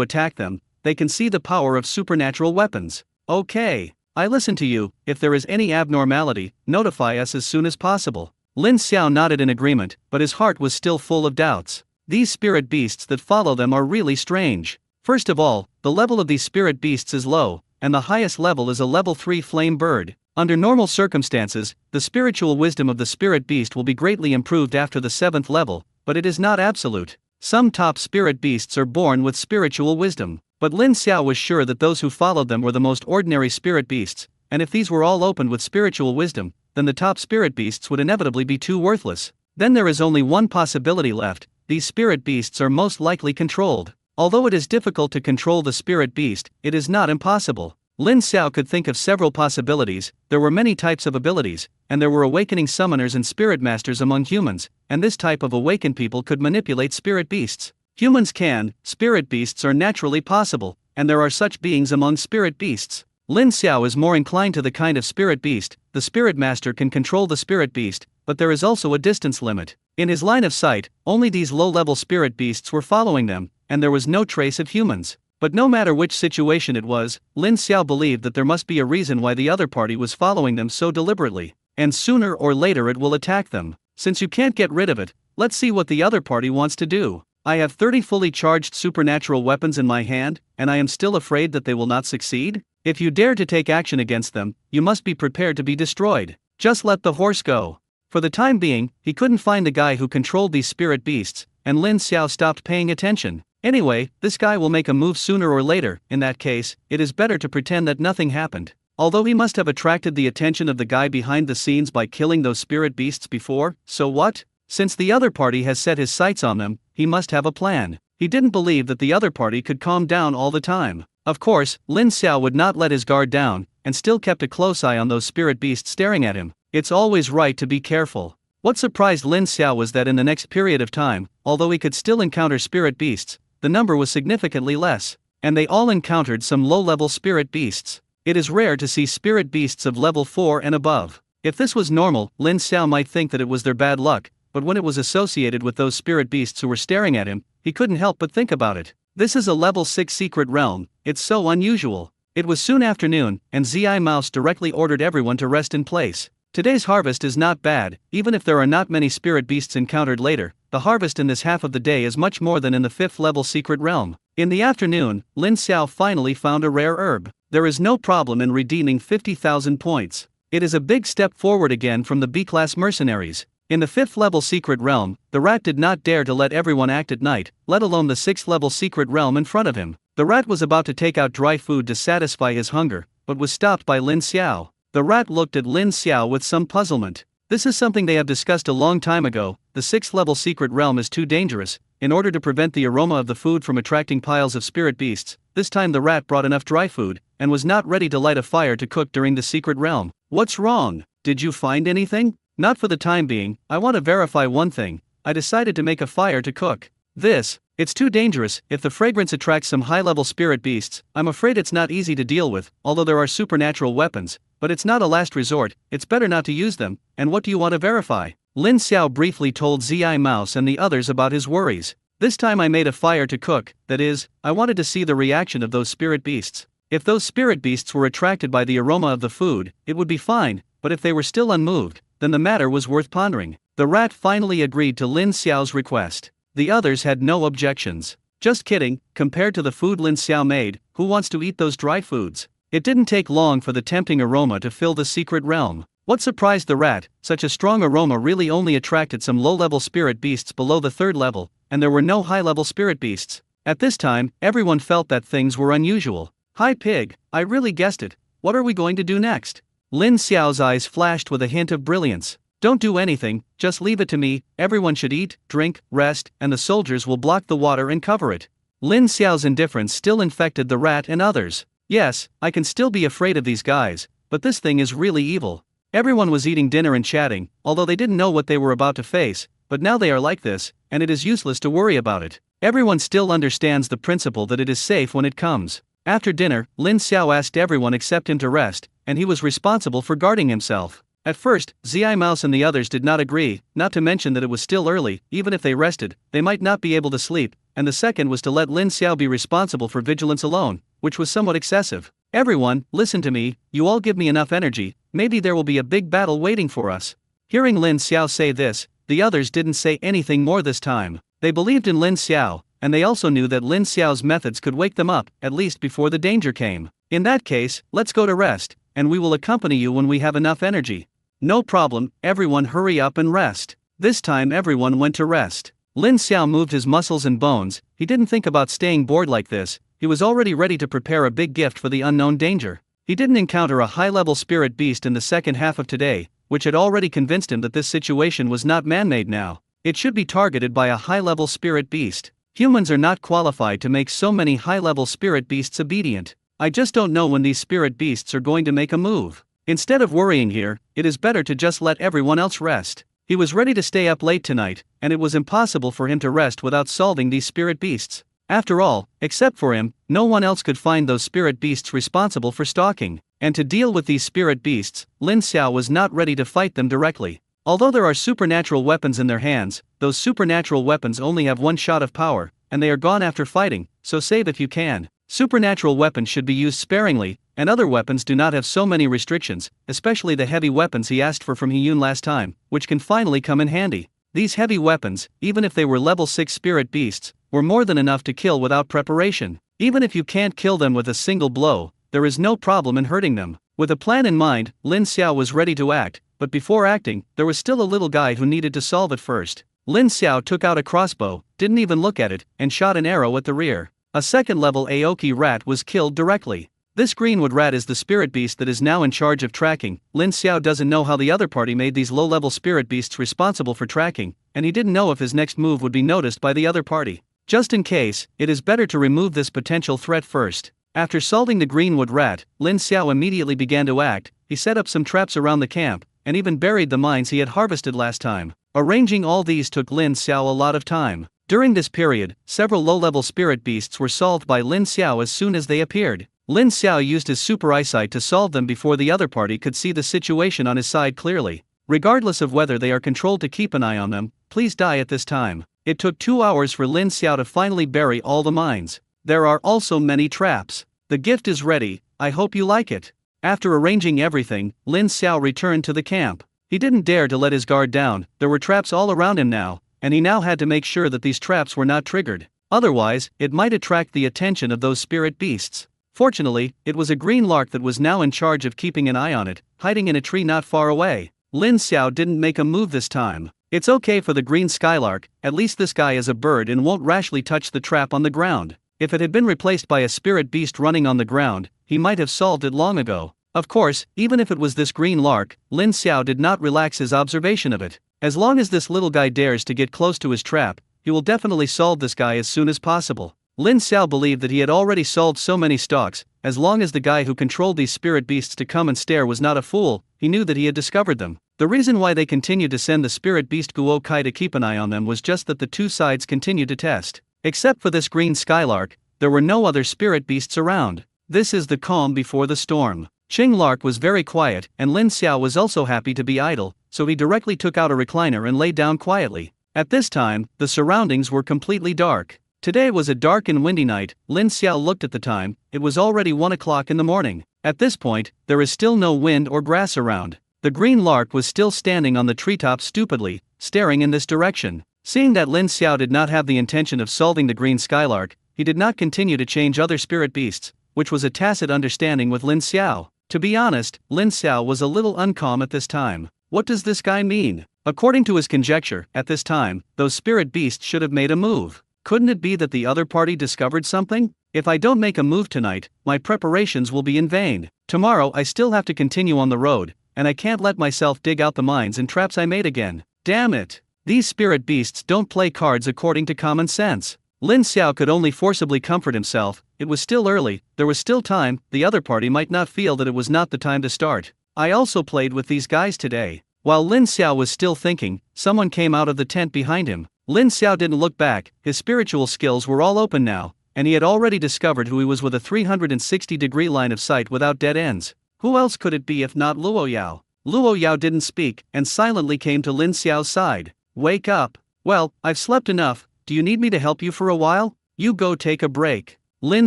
attack them, they can see the power of supernatural weapons. Okay, I listen to you. If there is any abnormality, notify us as soon as possible. Lin Xiao nodded in agreement, but his heart was still full of doubts. These spirit beasts that follow them are really strange. First of all, the level of these spirit beasts is low, and the highest level is a level 3 flame bird. Under normal circumstances, the spiritual wisdom of the spirit beast will be greatly improved after the 7th level, but it is not absolute. Some top spirit beasts are born with spiritual wisdom, but Lin Xiao was sure that those who followed them were the most ordinary spirit beasts, and if these were all opened with spiritual wisdom, then the top spirit beasts would inevitably be too worthless. Then there is only one possibility left. These spirit beasts are most likely controlled. Although it is difficult to control the spirit beast, it is not impossible. Lin Xiao could think of several possibilities. There were many types of abilities, and there were awakening summoners and spirit masters among humans, and this type of awakened people could manipulate spirit beasts. Humans can, spirit beasts are naturally possible, and there are such beings among spirit beasts. Lin Xiao is more inclined to the kind of spirit beast. The spirit master can control the spirit beast, but there is also a distance limit. In his line of sight, only these low-level spirit beasts were following them, and there was no trace of humans. But no matter which situation it was, Lin Xiao believed that there must be a reason why the other party was following them so deliberately, and sooner or later it will attack them. Since you can't get rid of it, let's see what the other party wants to do. I have 30 fully charged supernatural weapons in my hand, and I am still afraid that they will not succeed? If you dare to take action against them, you must be prepared to be destroyed. Just let the horse go. For the time being, he couldn't find the guy who controlled these spirit beasts, and Lin Xiao stopped paying attention. Anyway, this guy will make a move sooner or later. In that case, it is better to pretend that nothing happened. Although he must have attracted the attention of the guy behind the scenes by killing those spirit beasts before, so what? Since the other party has set his sights on them, he must have a plan. He didn't believe that the other party could calm down all the time. Of course, Lin Xiao would not let his guard down, and still kept a close eye on those spirit beasts staring at him. It's always right to be careful. What surprised Lin Xiao was that in the next period of time, although he could still encounter spirit beasts, the number was significantly less, and they all encountered some low-level spirit beasts. It is rare to see spirit beasts of level 4 and above. If this was normal, Lin Xiao might think that it was their bad luck, but when it was associated with those spirit beasts who were staring at him, he couldn't help but think about it. This is a level 6 secret realm. It's so unusual. It was soon afternoon, and Zi Mouse directly ordered everyone to rest in place. Today's harvest is not bad, even if there are not many spirit beasts encountered later. The harvest in this half of the day is much more than in the 5th level secret realm. In the afternoon, Lin Xiao finally found a rare herb. There is no problem in redeeming 50,000 points. It is a big step forward again from the B-class mercenaries. In the 5th level secret realm, the rat did not dare to let everyone act at night, let alone the 6th level secret realm in front of him. The rat was about to take out dry food to satisfy his hunger, but was stopped by Lin Xiao. The rat looked at Lin Xiao with some puzzlement. This is something they have discussed a long time ago. The 6th level secret realm is too dangerous. In order to prevent the aroma of the food from attracting piles of spirit beasts, this time the rat brought enough dry food, and was not ready to light a fire to cook during the secret realm. What's wrong? Did you find anything? Not for the time being. I want to verify one thing. I decided to make a fire to cook. It's too dangerous. If the fragrance attracts some high-level spirit beasts, I'm afraid it's not easy to deal with, although there are supernatural weapons, but it's not a last resort. It's better not to use them. And what do you want to verify? Lin Xiao briefly told Zi Mouse and the others about his worries. This time I made a fire to cook, that is, I wanted to see the reaction of those spirit beasts. If those spirit beasts were attracted by the aroma of the food, it would be fine, but if they were still unmoved, then the matter was worth pondering. The rat finally agreed to Lin Xiao's request. The others had no objections. Just kidding, compared to the food Lin Xiao made, who wants to eat those dry foods? It didn't take long for the tempting aroma to fill the secret realm. What surprised the rat? Such a strong aroma really only attracted some low-level spirit beasts below the 3rd level, and there were no high-level spirit beasts. At this time, everyone felt that things were unusual. Hi pig, I really guessed it. What are we going to do next? Lin Xiao's eyes flashed with a hint of brilliance. Don't do anything, just leave it to me. Everyone should eat, drink, rest, and the soldiers will block the water and cover it. Lin Xiao's indifference still infected the rat and others. Yes, I can still be afraid of these guys, but this thing is really evil. Everyone was eating dinner and chatting, although they didn't know what they were about to face, but now they are like this, and it is useless to worry about it. Everyone still understands the principle that it is safe when it comes. After dinner, Lin Xiao asked everyone except him to rest, and he was responsible for guarding himself. At first, Zi Mouse and the others did not agree, not to mention that it was still early. Even if they rested, they might not be able to sleep, and the second was to let Lin Xiao be responsible for vigilance alone, which was somewhat excessive. Everyone, listen to me, you all give me enough energy, maybe there will be a big battle waiting for us. Hearing Lin Xiao say this, the others didn't say anything more this time. They believed in Lin Xiao, and they also knew that Lin Xiao's methods could wake them up, at least before the danger came. In that case, let's go to rest, and we will accompany you when we have enough energy. No problem, everyone hurry up and rest. This time everyone went to rest. Lin Xiao moved his muscles and bones. He didn't think about staying bored like this. He was already ready to prepare a big gift for the unknown danger. He didn't encounter a high-level spirit beast in the second half of today, which had already convinced him that this situation was not man-made now. It should be targeted by a high-level spirit beast. Humans are not qualified to make so many high-level spirit beasts obedient. I just don't know when these spirit beasts are going to make a move. Instead of worrying here, it is better to just let everyone else rest. He was ready to stay up late tonight, and it was impossible for him to rest without solving these spirit beasts. After all, except for him, no one else could find those spirit beasts responsible for stalking. And to deal with these spirit beasts, Lin Xiao was not ready to fight them directly. Although there are supernatural weapons in their hands, those supernatural weapons only have one shot of power, and they are gone after fighting, so save if you can. Supernatural weapons should be used sparingly, and other weapons do not have so many restrictions, especially the heavy weapons he asked for from Hiyun last time, which can finally come in handy. These heavy weapons, even if they were level 6 spirit beasts, were more than enough to kill without preparation. Even if you can't kill them with a single blow, there is no problem in hurting them. With a plan in mind, Lin Xiao was ready to act, but before acting, there was still a little guy who needed to solve it first. Lin Xiao took out a crossbow, didn't even look at it, and shot an arrow at the rear. A second-level Aoki rat was killed directly. This greenwood rat is the spirit beast that is now in charge of tracking. Lin Xiao doesn't know how the other party made these low-level spirit beasts responsible for tracking, and he didn't know if his next move would be noticed by the other party. Just in case, it is better to remove this potential threat first. After salting the greenwood rat, Lin Xiao immediately began to act. He set up some traps around the camp, and even buried the mines he had harvested last time. Arranging all these took Lin Xiao a lot of time. During this period, several low-level spirit beasts were solved by Lin Xiao as soon as they appeared. Lin Xiao used his super eyesight to solve them before the other party could see the situation on his side clearly. Regardless of whether they are controlled to keep an eye on them, please die at this time. It took 2 hours for Lin Xiao to finally bury all the mines. There are also many traps. The gift is ready, I hope you like it. After arranging everything, Lin Xiao returned to the camp. He didn't dare to let his guard down, there were traps all around him now, and he now had to make sure that these traps were not triggered. Otherwise, it might attract the attention of those spirit beasts. Fortunately, it was a green lark that was now in charge of keeping an eye on it, hiding in a tree not far away. Lin Xiao didn't make a move this time. It's okay for the green skylark, at least this guy is a bird and won't rashly touch the trap on the ground. If it had been replaced by a spirit beast running on the ground, he might have solved it long ago. Of course, even if it was this green lark, Lin Xiao did not relax his observation of it. As long as this little guy dares to get close to his trap, he will definitely solve this guy as soon as possible. Lin Xiao believed that he had already solved so many stalks. As long as the guy who controlled these spirit beasts to come and stare was not a fool, he knew that he had discovered them. The reason why they continued to send the spirit beast Guo Kai to keep an eye on them was just that the two sides continued to test. Except for this green skylark, there were no other spirit beasts around. This is the calm before the storm. Qing Lark was very quiet, and Lin Xiao was also happy to be idle, so he directly took out a recliner and lay down quietly. At this time, the surroundings were completely dark. Today was a dark and windy night. Lin Xiao looked at the time, it was already 1 o'clock in the morning. At this point, there is still no wind or grass around. The green lark was still standing on the treetop stupidly, staring in this direction. Seeing that Lin Xiao did not have the intention of solving the green skylark, he did not continue to change other spirit beasts, which was a tacit understanding with Lin Xiao. To be honest, Lin Xiao was a little uncalm at this time. What does this guy mean? According to his conjecture, at this time, those spirit beasts should have made a move. Couldn't it be that the other party discovered something? If I don't make a move tonight, my preparations will be in vain. Tomorrow I still have to continue on the road, and I can't let myself dig out the mines and traps I made again. Damn it! These spirit beasts don't play cards according to common sense. Lin Xiao could only forcibly comfort himself. It was still early, there was still time, the other party might not feel that it was not the time to start. I also played with these guys today. While Lin Xiao was still thinking, someone came out of the tent behind him. Lin Xiao didn't look back, his spiritual skills were all open now, and he had already discovered who he was with a 360-degree line of sight without dead ends. Who else could it be if not Luo Yao? Luo Yao didn't speak, and silently came to Lin Xiao's side. Wake up. Well, I've slept enough, do you need me to help you for a while? You go take a break. Lin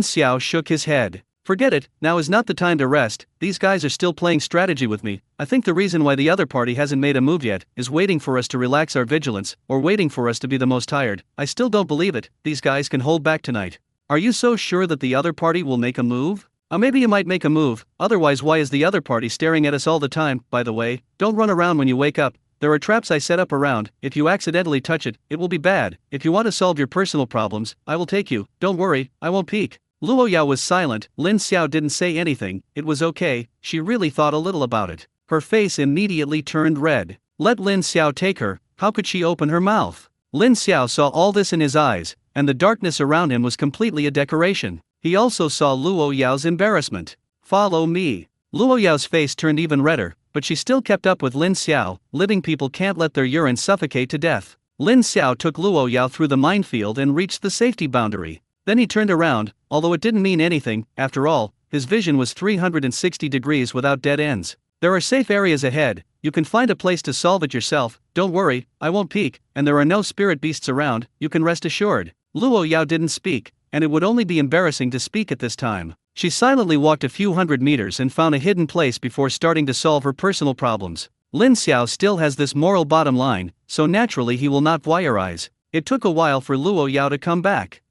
Xiao shook his head. Forget it, now is not the time to rest, these guys are still playing strategy with me. I think the reason why the other party hasn't made a move yet is waiting for us to relax our vigilance, or waiting for us to be the most tired. I still don't believe it, these guys can hold back tonight. Are you so sure that the other party will make a move? Maybe you might make a move, otherwise why is the other party staring at us all the time? By the way, don't run around when you wake up. There are traps I set up around, if you accidentally touch it, it will be bad. If you want to solve your personal problems, I will take you, don't worry, I won't peek. Luo Yao was silent, Lin Xiao didn't say anything, it was okay, she really thought a little about it. Her face immediately turned red. Let Lin Xiao take her, how could she open her mouth? Lin Xiao saw all this in his eyes, and the darkness around him was completely a decoration. He also saw Luo Yao's embarrassment. Follow me. Luo Yao's face turned even redder, but she still kept up with Lin Xiao. Living people can't let their urine suffocate to death. Lin Xiao took Luo Yao through the minefield and reached the safety boundary. Then he turned around, although it didn't mean anything, after all, his vision was 360 degrees without dead ends. There are safe areas ahead, you can find a place to solve it yourself, don't worry, I won't peek, and there are no spirit beasts around, you can rest assured. Luo Yao didn't speak, and it would only be embarrassing to speak at this time. She silently walked a few hundred meters and found a hidden place before starting to solve her personal problems. Lin Xiao still has this moral bottom line, so naturally he will not voyeurize. It took a while for Luo Yao to come back.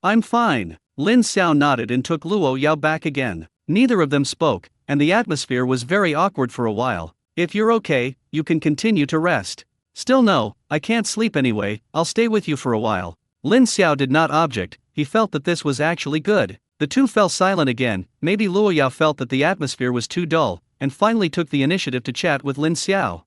I'm fine. Lin Xiao nodded and took Luo Yao back again. Neither of them spoke, and the atmosphere was very awkward for a while. If you're okay, you can continue to rest. Still no, I can't sleep anyway, I'll stay with you for a while. Lin Xiao did not object, he felt that this was actually good. The two fell silent again, maybe Luo Yao felt that the atmosphere was too dull, and finally took the initiative to chat with Lin Xiao.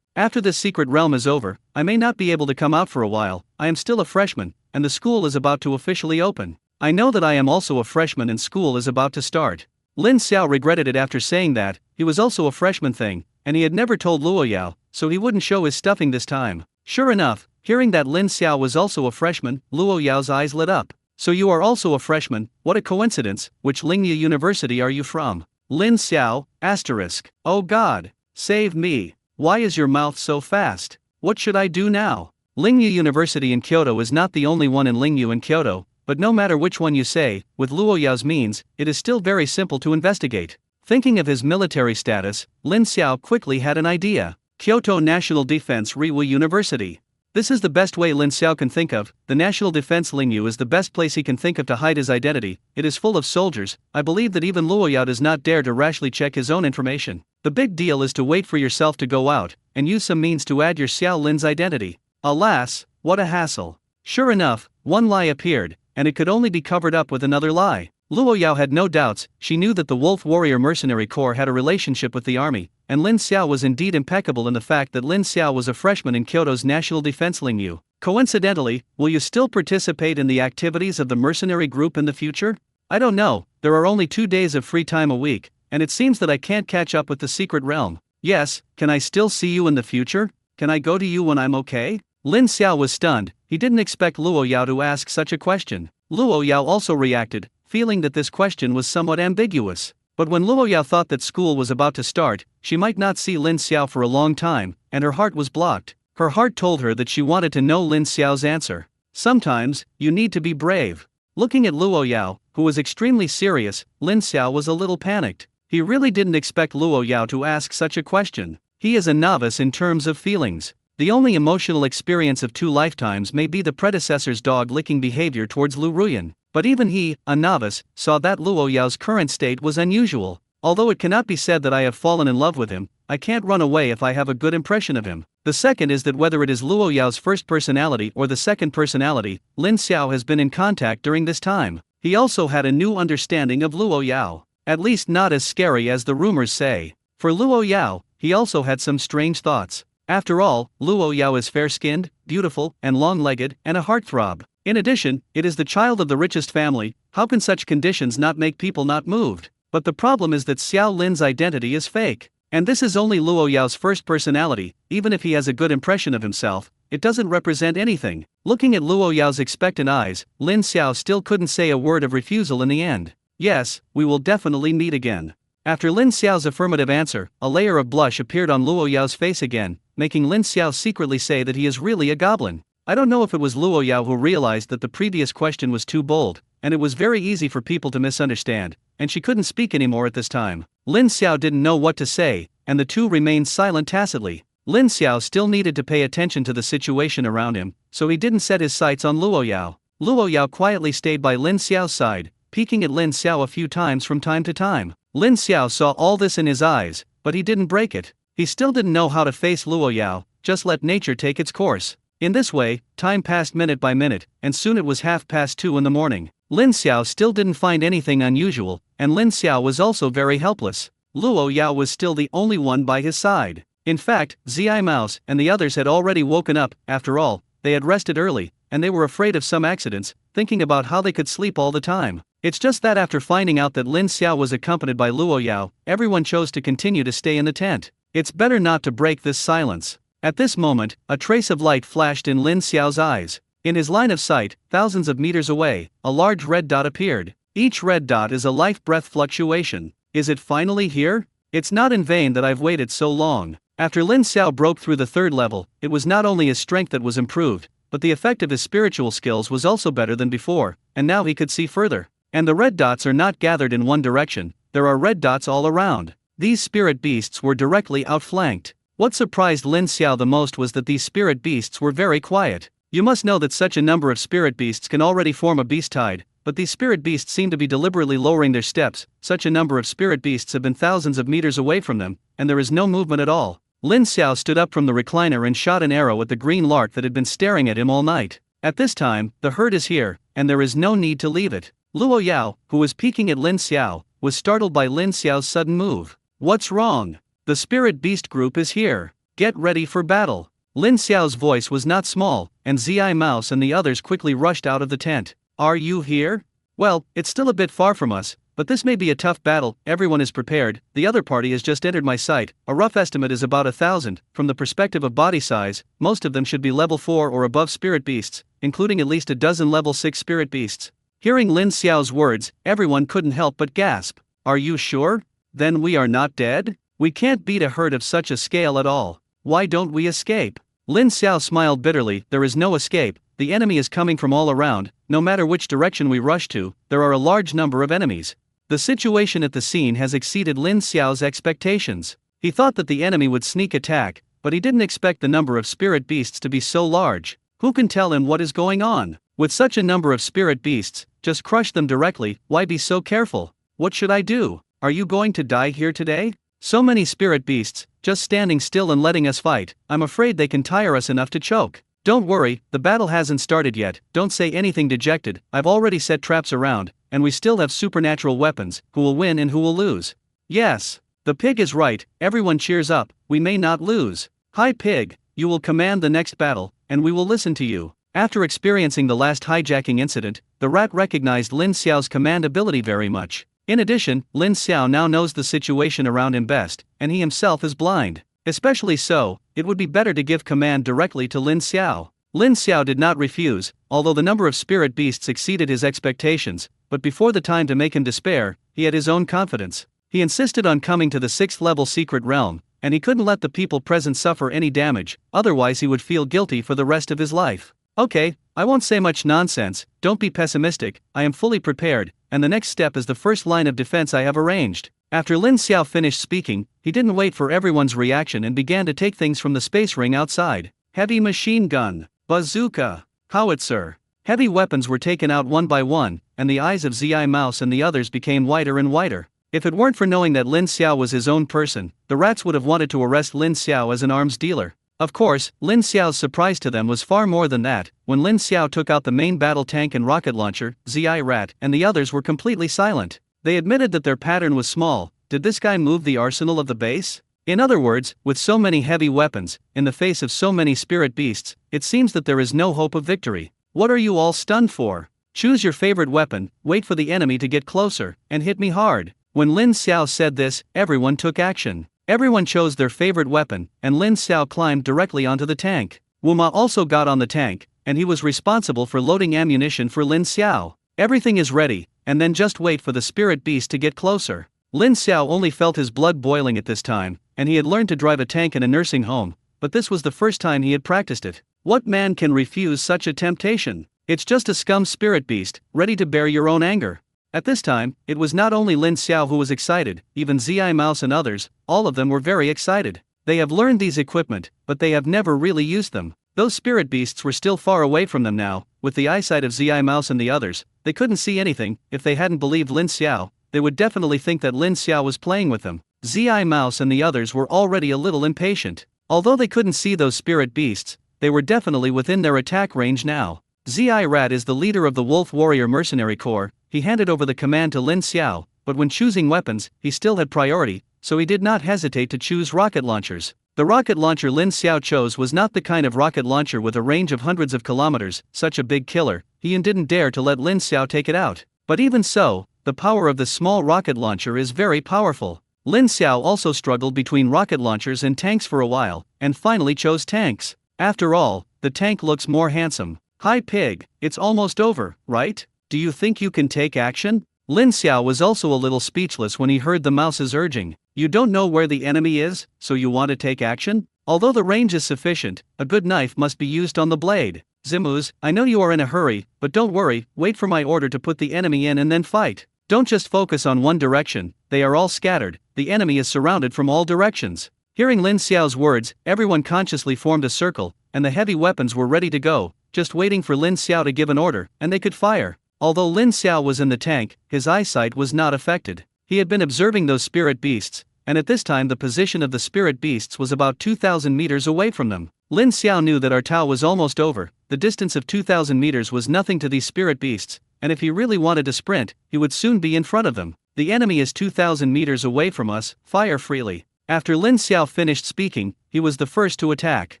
After this secret realm is over, I may not be able to come out for a while, I am still a freshman, and the school is about to officially open. I know that I am also a freshman and school is about to start. Lin Xiao regretted it after saying that, he was also a freshman thing, and he had never told Luo Yao, so he wouldn't show his stuffing this time. Sure enough, hearing that Lin Xiao was also a freshman, Luo Yao's eyes lit up. So you are also a freshman, what a coincidence, which Lingyu University are you from? Lin Xiao, asterisk. Oh God, save me. Why is your mouth so fast? What should I do now? Lingyu University in Kyoto is not the only one in Lingyu in Kyoto, but no matter which one you say, with Luo Yao's means, it is still very simple to investigate. Thinking of his military status, Lin Xiao quickly had an idea. Kyoto National Defense Reiwa University. This is the best way Lin Xiao can think of. The National Defense Lingyu is the best place he can think of to hide his identity. It is full of soldiers. I believe that even Luo Yao does not dare to rashly check his own information. The big deal is to wait for yourself to go out, and use some means to add your Xiao Lin's identity. Alas, what a hassle. Sure enough, one lie appeared, and it could only be covered up with another lie. Luo Yao had no doubts. She knew that the Wolf Warrior Mercenary Corps had a relationship with the army, and Lin Xiao was indeed impeccable in the fact that Lin Xiao was a freshman in Kyoto's National Defense Lingyu. Coincidentally, will you still participate in the activities of the mercenary group in the future? I don't know, there are only 2 days of free time a week, and it seems that I can't catch up with the secret realm. Yes, can I still see you in the future? Can I go to you when I'm okay? Lin Xiao was stunned. He didn't expect Luo Yao to ask such a question. Luo Yao also reacted, feeling that this question was somewhat ambiguous. But when Luo Yao thought that school was about to start, she might not see Lin Xiao for a long time, and her heart was blocked. Her heart told her that she wanted to know Lin Xiao's answer. Sometimes, you need to be brave. Looking at Luo Yao, who was extremely serious, Lin Xiao was a little panicked. He really didn't expect Luo Yao to ask such a question. He is a novice in terms of feelings. The only emotional experience of 2 lifetimes may be the predecessor's dog-licking behavior towards Lu Ruyan. But even he, a novice, saw that Luo Yao's current state was unusual. Although it cannot be said that I have fallen in love with him, I can't run away if I have a good impression of him. The second is that whether it is Luo Yao's first personality or the second personality, Lin Xiao has been in contact during this time. He also had a new understanding of Luo Yao. At least not as scary as the rumors say. For Luo Yao, he also had some strange thoughts. After all, Luo Yao is fair-skinned, beautiful, and long-legged, and a heartthrob. In addition, it is the child of the richest family. How can such conditions not make people not moved? But the problem is that Xiao Lin's identity is fake. And this is only Luo Yao's first personality. Even if he has a good impression of himself, it doesn't represent anything. Looking at Luo Yao's expectant eyes, Lin Xiao still couldn't say a word of refusal in the end. Yes, we will definitely meet again. After Lin Xiao's affirmative answer, a layer of blush appeared on Luo Yao's face again, making Lin Xiao secretly say that he is really a goblin. I don't know if it was Luo Yao who realized that the previous question was too bold, and it was very easy for people to misunderstand, and she couldn't speak anymore at this time. Lin Xiao didn't know what to say, and the two remained silent tacitly. Lin Xiao still needed to pay attention to the situation around him, so he didn't set his sights on Luo Yao. Luo Yao quietly stayed by Lin Xiao's side, peeking at Lin Xiao a few times from time to time. Lin Xiao saw all this in his eyes, but he didn't break it. He still didn't know how to face Luo Yao, just let nature take its course. In this way, time passed minute by minute, and soon it was 2:30 in the morning. Lin Xiao still didn't find anything unusual, and Lin Xiao was also very helpless. Luo Yao was still the only one by his side. In fact, Zi Mouse and the others had already woken up. After all, they had rested early, and they were afraid of some accidents, thinking about how they could sleep all the time. It's just that after finding out that Lin Xiao was accompanied by Luo Yao, everyone chose to continue to stay in the tent. It's better not to break this silence. At this moment, a trace of light flashed in Lin Xiao's eyes. In his line of sight, thousands of meters away, a large red dot appeared. Each red dot is a life-breath fluctuation. Is it finally here? It's not in vain that I've waited so long. After Lin Xiao broke through the 3rd level, it was not only his strength that was improved, but the effect of his spiritual skills was also better than before, and now he could see further. And the red dots are not gathered in one direction, there are red dots all around. These spirit beasts were directly outflanked. What surprised Lin Xiao the most was that these spirit beasts were very quiet. You must know that such a number of spirit beasts can already form a beast tide, but these spirit beasts seem to be deliberately lowering their steps. Such a number of spirit beasts have been thousands of meters away from them, and there is no movement at all. Lin Xiao stood up from the recliner and shot an arrow at the green lark that had been staring at him all night. At this time, the herd is here, and there is no need to leave it. Luo Yao, who was peeking at Lin Xiao, was startled by Lin Xiao's sudden move. What's wrong? The spirit beast group is here. Get ready for battle. Lin Xiao's voice was not small, and Zi Mouse and the others quickly rushed out of the tent. Are you here? Well, it's still a bit far from us, but this may be a tough battle. Everyone is prepared. The other party has just entered my sight. A rough estimate is about 1,000. From the perspective of body size, most of them should be level 4 or above spirit beasts, including at least a dozen level 6 spirit beasts. Hearing Lin Xiao's words, everyone couldn't help but gasp. Are you sure? Then we are not dead? We can't beat a herd of such a scale at all. Why don't we escape? Lin Xiao smiled bitterly. There is no escape. The enemy is coming from all around. No matter which direction we rush to, there are a large number of enemies. The situation at the scene has exceeded Lin Xiao's expectations. He thought that the enemy would sneak attack, but he didn't expect the number of spirit beasts to be so large. Who can tell him what is going on? With such a number of spirit beasts, just crush them directly. Why be so careful? What should I do? Are you going to die here today? So many spirit beasts, just standing still and letting us fight. I'm afraid they can tire us enough to choke. Don't worry, the battle hasn't started yet. Don't say anything dejected. I've already set traps around, and we still have supernatural weapons. Who will win and who will lose? Yes, the pig is right. Everyone cheers up. We may not lose. Hi pig, you will command the next battle, and we will listen to you. After experiencing the last hijacking incident, the rat recognized Lin Xiao's command ability very much. In addition, Lin Xiao now knows the situation around him best, and he himself is blind. Especially so, it would be better to give command directly to Lin Xiao. Lin Xiao did not refuse, although the number of spirit beasts exceeded his expectations, but before the time to make him despair, he had his own confidence. He insisted on coming to the 6th level secret realm, and he couldn't let the people present suffer any damage, otherwise he would feel guilty for the rest of his life. Okay, I won't say much nonsense, don't be pessimistic, I am fully prepared, and the next step is the first line of defense I have arranged. After Lin Xiao finished speaking, he didn't wait for everyone's reaction and began to take things from the space ring outside. Heavy machine gun, bazooka, howitzer. Heavy weapons were taken out one by one, and the eyes of Zi Mouse and the others became whiter and whiter. If it weren't for knowing that Lin Xiao was his own person, the rats would have wanted to arrest Lin Xiao as an arms dealer. Of course, Lin Xiao's surprise to them was far more than that. When Lin Xiao took out the main battle tank and rocket launcher, Zi Rat and the others were completely silent. They admitted that their pattern was small. Did this guy move the arsenal of the base? In other words, with so many heavy weapons, in the face of so many spirit beasts, it seems that there is no hope of victory. What are you all stunned for? Choose your favorite weapon, wait for the enemy to get closer, and hit me hard. When Lin Xiao said this, everyone took action. Everyone chose their favorite weapon, and Lin Xiao climbed directly onto the tank. Wu Ma also got on the tank, and he was responsible for loading ammunition for Lin Xiao. Everything is ready, and then just wait for the spirit beast to get closer. Lin Xiao only felt his blood boiling at this time, and he had learned to drive a tank in a nursing home, but this was the first time he had practiced it. What man can refuse such a temptation? It's just a scum spirit beast, ready to bear your own anger. At this time, it was not only Lin Xiao who was excited, even Zi Mouse and others, all of them were very excited. They have learned these equipment, but they have never really used them. Those spirit beasts were still far away from them now. With the eyesight of Zi Mouse and the others, they couldn't see anything. If they hadn't believed Lin Xiao, they would definitely think that Lin Xiao was playing with them. Zi Mouse and the others were already a little impatient. Although they couldn't see those spirit beasts, they were definitely within their attack range now. Zi Rat is the leader of the Wolf Warrior Mercenary Corps. He handed over the command to Lin Xiao, but when choosing weapons, he still had priority, so he did not hesitate to choose rocket launchers. The rocket launcher Lin Xiao chose was not the kind of rocket launcher with a range of hundreds of kilometers, such a big killer. He didn't dare to let Lin Xiao take it out. But even so, the power of the small rocket launcher is very powerful. Lin Xiao also struggled between rocket launchers and tanks for a while, and finally chose tanks. After all, the tank looks more handsome. Hi pig, it's almost over, right? Do you think you can take action? Lin Xiao was also a little speechless when he heard the mouse's urging. You don't know where the enemy is, so you want to take action? Although the range is sufficient, a good knife must be used on the blade. Zimuz, I know you are in a hurry, but don't worry, wait for my order to put the enemy in and then fight. Don't just focus on one direction, they are all scattered, the enemy is surrounded from all directions. Hearing Lin Xiao's words, everyone consciously formed a circle, and the heavy weapons were ready to go, just waiting for Lin Xiao to give an order, and they could fire. Although Lin Xiao was in the tank, his eyesight was not affected. He had been observing those spirit beasts, and at this time the position of the spirit beasts was about 2,000 meters away from them. Lin Xiao knew that our Tao was almost over. The distance of 2,000 meters was nothing to these spirit beasts, and if he really wanted to sprint, he would soon be in front of them. The enemy is 2,000 meters away from us, fire freely. After Lin Xiao finished speaking, he was the first to attack.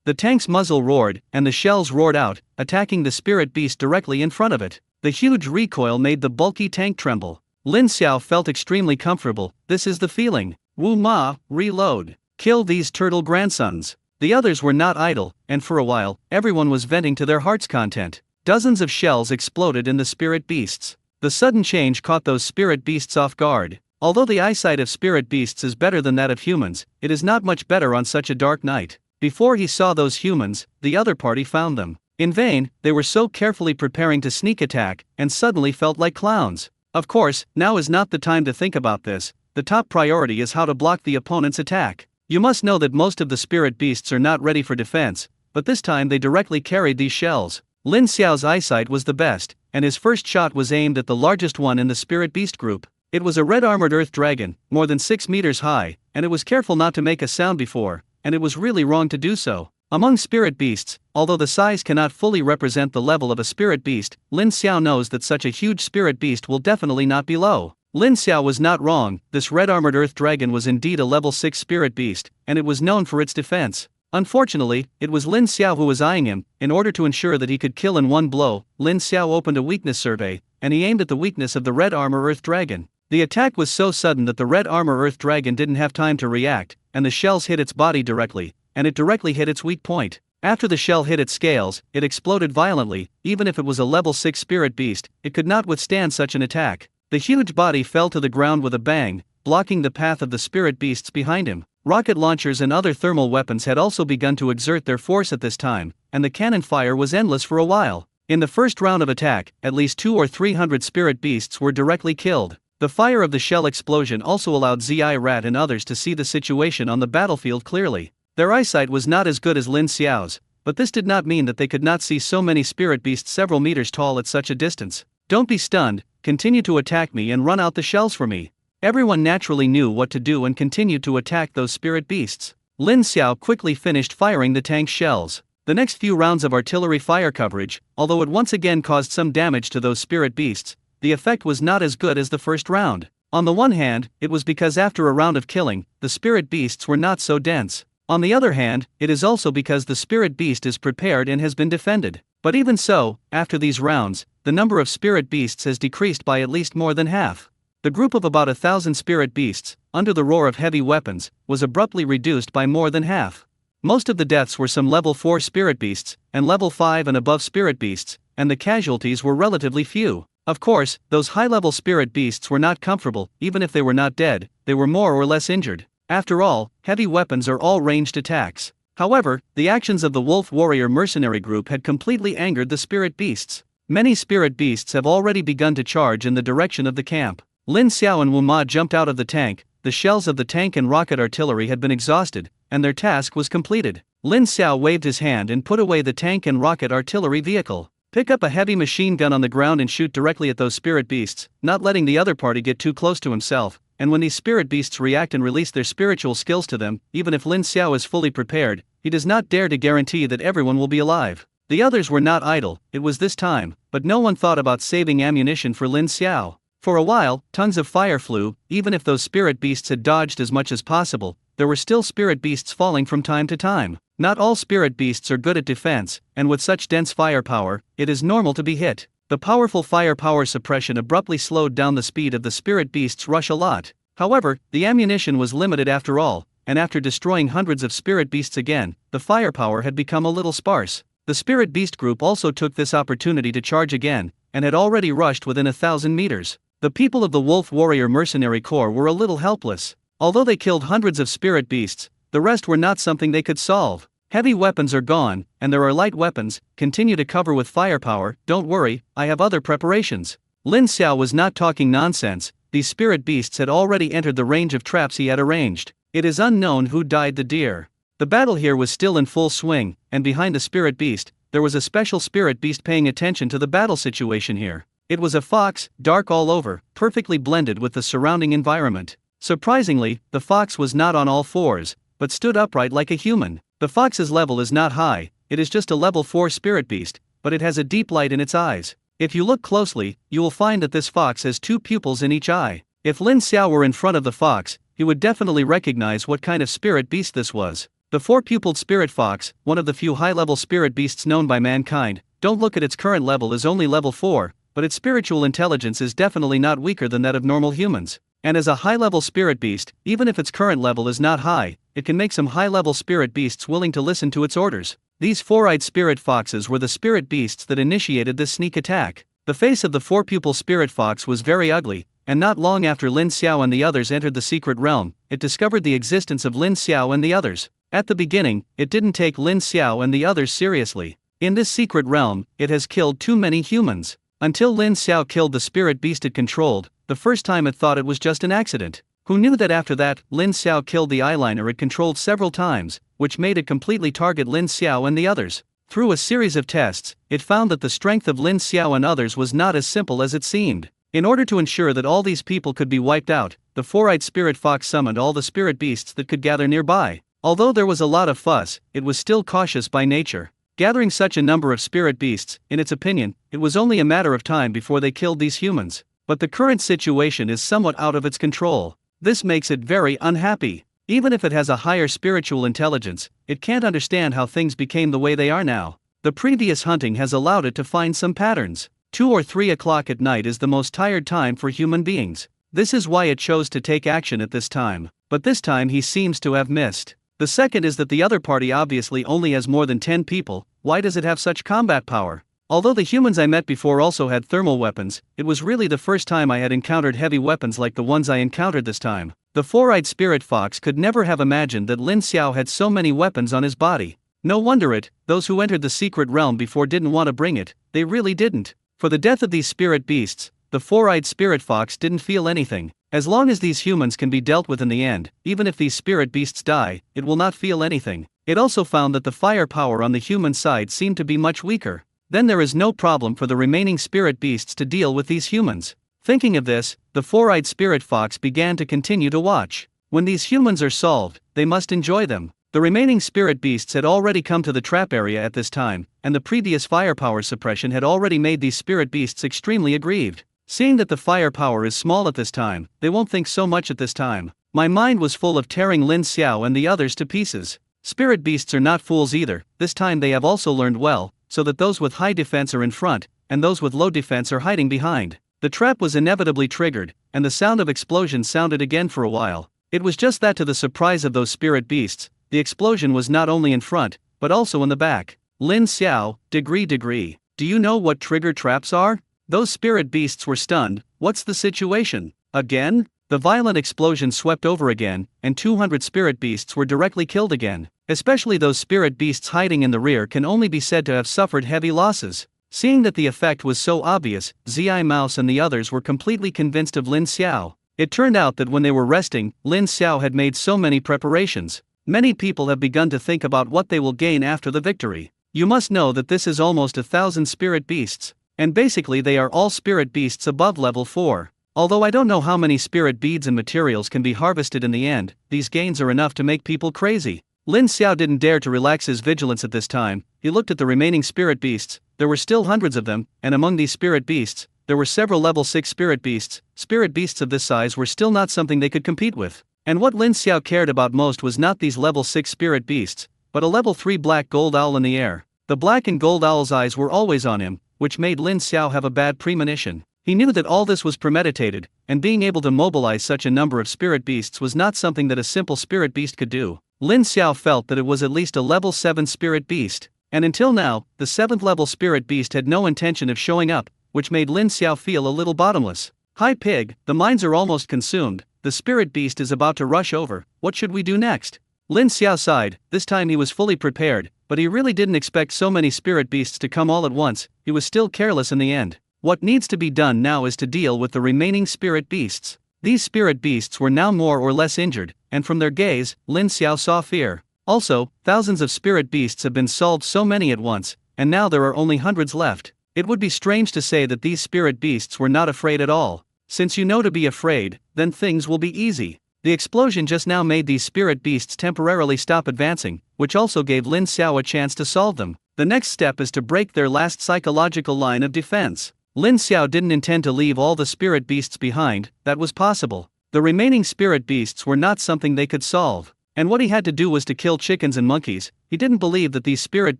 The tank's muzzle roared, and the shells roared out, attacking the spirit beast directly in front of it. The huge recoil made the bulky tank tremble. Lin Xiao felt extremely comfortable. This is the feeling. Wu Ma, reload. Kill these turtle grandsons. The others were not idle, and for a while, everyone was venting to their heart's content. Dozens of shells exploded in the spirit beasts. The sudden change caught those spirit beasts off guard. Although the eyesight of spirit beasts is better than that of humans, it is not much better on such a dark night. Before he saw those humans, the other party found them. In vain, they were so carefully preparing to sneak attack, and suddenly felt like clowns. Of course, now is not the time to think about this. The top priority is how to block the opponent's attack. You must know that most of the spirit beasts are not ready for defense, but this time they directly carried these shells. Lin Xiao's eyesight was the best, and his first shot was aimed at the largest one in the spirit beast group. It was a red-armored earth dragon, more than 6 meters high, and it was careful not to make a sound before, and it was really wrong to do so. Among spirit beasts, although the size cannot fully represent the level of a spirit beast, Lin Xiao knows that such a huge spirit beast will definitely not be low. Lin Xiao was not wrong, this red-armored earth dragon was indeed a level 6 spirit beast, and it was known for its defense. Unfortunately, it was Lin Xiao who was eyeing him. In order to ensure that he could kill in one blow, Lin Xiao opened a weakness survey, and he aimed at the weakness of the red armor earth dragon. The attack was so sudden that the red armor earth dragon didn't have time to react, and the shells hit its body directly, and it directly hit its weak point. After the shell hit its scales, it exploded violently. Even if it was a level 6 spirit beast, it could not withstand such an attack. The huge body fell to the ground with a bang, blocking the path of the spirit beasts behind him. Rocket launchers and other thermal weapons had also begun to exert their force at this time, and the cannon fire was endless for a while. In the first round of attack, at least 200 or 300 spirit beasts were directly killed. The fire of the shell explosion also allowed Zi Rat and others to see the situation on the battlefield clearly. Their eyesight was not as good as Lin Xiao's, but this did not mean that they could not see so many spirit beasts several meters tall at such a distance. Don't be stunned, continue to attack me and run out the shells for me. Everyone naturally knew what to do and continued to attack those spirit beasts. Lin Xiao quickly finished firing the tank shells. The next few rounds of artillery fire coverage, although it once again caused some damage to those spirit beasts, the effect was not as good as the first round. On the one hand, it was because after a round of killing, the spirit beasts were not so dense. On the other hand, it is also because the spirit beast is prepared and has been defended. But even so, after these rounds, the number of spirit beasts has decreased by at least more than half. The group of about 1,000 spirit beasts, under the roar of heavy weapons, was abruptly reduced by more than half. Most of the deaths were some level 4 spirit beasts, and level 5 and above spirit beasts, and the casualties were relatively few. Of course, those high-level spirit beasts were not comfortable. Even if they were not dead, they were more or less injured. After all, heavy weapons are all ranged attacks. However, the actions of the Wolf Warrior mercenary group had completely angered the spirit beasts. Many spirit beasts have already begun to charge in the direction of the camp. Lin Xiao and Wu Ma jumped out of the tank. The shells of the tank and rocket artillery had been exhausted, and their task was completed. Lin Xiao waved his hand and put away the tank and rocket artillery vehicle. Pick up a heavy machine gun on the ground and shoot directly at those spirit beasts, not letting the other party get too close to himself. And when these spirit beasts react and release their spiritual skills to them, even if Lin Xiao is fully prepared, he does not dare to guarantee that everyone will be alive. The others were not idle, it was this time, but no one thought about saving ammunition for Lin Xiao. For a while, tons of fire flew. Even if those spirit beasts had dodged as much as possible, there were still spirit beasts falling from time to time. Not all spirit beasts are good at defense, and with such dense firepower, it is normal to be hit. The powerful firepower suppression abruptly slowed down the speed of the spirit beast's rush a lot. However, the ammunition was limited after all, and after destroying hundreds of spirit beasts again, the firepower had become a little sparse. The spirit beast group also took this opportunity to charge again, and had already rushed within 1,000 meters. The people of the Wolf Warrior Mercenary Corps were a little helpless. Although they killed hundreds of spirit beasts, the rest were not something they could solve. Heavy weapons are gone, and there are light weapons. Continue to cover with firepower. Don't worry, I have other preparations. Lin Xiao was not talking nonsense. These spirit beasts had already entered the range of traps he had arranged. It is unknown who died the deer. The battle here was still in full swing, and behind the spirit beast, there was a special spirit beast paying attention to the battle situation here. It was a fox, dark all over, perfectly blended with the surrounding environment. Surprisingly, the fox was not on all fours, but stood upright like a human. The fox's level is not high, it is just a level 4 spirit beast, but it has a deep light in its eyes. If you look closely, you will find that this fox has 2 pupils in each eye. If Lin Xiao were in front of the fox, he would definitely recognize what kind of spirit beast this was. The 4-pupiled spirit fox, one of the few high-level spirit beasts known by mankind. Don't look at its current level as only level 4, but its spiritual intelligence is definitely not weaker than that of normal humans. And as a high-level spirit beast, even if its current level is not high, it can make some high-level spirit beasts willing to listen to its orders. These 4-eyed spirit foxes were the spirit beasts that initiated this sneak attack. The face of the 4-pupil spirit fox was very ugly, and not long after Lin Xiao and the others entered the secret realm, it discovered the existence of Lin Xiao and the others. At the beginning, it didn't take Lin Xiao and the others seriously. In this secret realm, it has killed too many humans. Until Lin Xiao killed the spirit beast it controlled, the first time it thought it was just an accident. Who knew that after that, Lin Xiao killed the eyeliner it controlled several times, which made it completely target Lin Xiao and the others. Through a series of tests, it found that the strength of Lin Xiao and others was not as simple as it seemed. In order to ensure that all these people could be wiped out, the four-eyed spirit fox summoned all the spirit beasts that could gather nearby. Although there was a lot of fuss, it was still cautious by nature. Gathering such a number of spirit beasts, in its opinion, it was only a matter of time before they killed these humans. But the current situation is somewhat out of its control. This makes it very unhappy. Even if it has a higher spiritual intelligence, it can't understand how things became the way they are now. The previous hunting has allowed it to find some patterns. 2 or 3 o'clock at night is the most tired time for human beings. This is why it chose to take action at this time. But this time he seems to have missed. The second is that the other party obviously only has more than 10 people. Why does it have such combat power? Although the humans I met before also had thermal weapons, it was really the first time I had encountered heavy weapons like the ones I encountered this time. The four-eyed spirit fox could never have imagined that Lin Xiao had so many weapons on his body. No wonder those who entered the secret realm before didn't want to bring it, they really didn't. For the death of these spirit beasts, the four-eyed spirit fox didn't feel anything. As long as these humans can be dealt with in the end, even if these spirit beasts die, it will not feel anything. It also found that the firepower on the human side seemed to be much weaker. Then there is no problem for the remaining spirit beasts to deal with these humans. Thinking of this, the four-eyed spirit fox began to continue to watch. When these humans are solved, they must enjoy them. The remaining spirit beasts had already come to the trap area at this time, and the previous firepower suppression had already made these spirit beasts extremely aggrieved. Seeing that the firepower is small at this time, they won't think so much at this time. My mind was full of tearing Lin Xiao and the others to pieces. Spirit beasts are not fools either. This time they have also learned well, so that those with high defense are in front, and those with low defense are hiding behind. The trap was inevitably triggered, and the sound of explosions sounded again for a while. It was just that to the surprise of those spirit beasts, the explosion was not only in front, but also in the back. Lin Xiao, degree. Do you know what trigger traps are? Those spirit beasts were stunned. What's the situation? Again? The violent explosion swept over again, and 200 spirit beasts were directly killed again. Especially those spirit beasts hiding in the rear can only be said to have suffered heavy losses. Seeing that the effect was so obvious, Zi Mouse and the others were completely convinced of Lin Xiao. It turned out that when they were resting, Lin Xiao had made so many preparations. Many people have begun to think about what they will gain after the victory. You must know that this is almost 1,000 spirit beasts. And basically they are all spirit beasts above level 4. Although I don't know how many spirit beads and materials can be harvested in the end, these gains are enough to make people crazy. Lin Xiao didn't dare to relax his vigilance at this time. He looked at the remaining spirit beasts. There were still hundreds of them, and among these spirit beasts, there were several level 6 spirit beasts. Spirit beasts of this size were still not something they could compete with. And what Lin Xiao cared about most was not these level 6 spirit beasts, but a level 3 black gold owl in the air. The black and gold owl's eyes were always on him, which made Lin Xiao have a bad premonition. He knew that all this was premeditated, and being able to mobilize such a number of spirit beasts was not something that a simple spirit beast could do. Lin Xiao felt that it was at least a level 7 spirit beast, and until now, the 7th level spirit beast had no intention of showing up, which made Lin Xiao feel a little bottomless. Hi pig, the mines are almost consumed, the spirit beast is about to rush over, what should we do next? Lin Xiao sighed. This time he was fully prepared, but he really didn't expect so many spirit beasts to come all at once. He was still careless in the end. What needs to be done now is to deal with the remaining spirit beasts. These spirit beasts were now more or less injured, and from their gaze, Lin Xiao saw fear. Also, thousands of spirit beasts have been solved, so many at once, and now there are only hundreds left. It would be strange to say that these spirit beasts were not afraid at all. Since you know to be afraid, then things will be easy. The explosion just now made these spirit beasts temporarily stop advancing, which also gave Lin Xiao a chance to solve them. The next step is to break their last psychological line of defense. Lin Xiao didn't intend to leave all the spirit beasts behind. That was possible. The remaining spirit beasts were not something they could solve. And what he had to do was to kill chickens and monkeys. He didn't believe that these spirit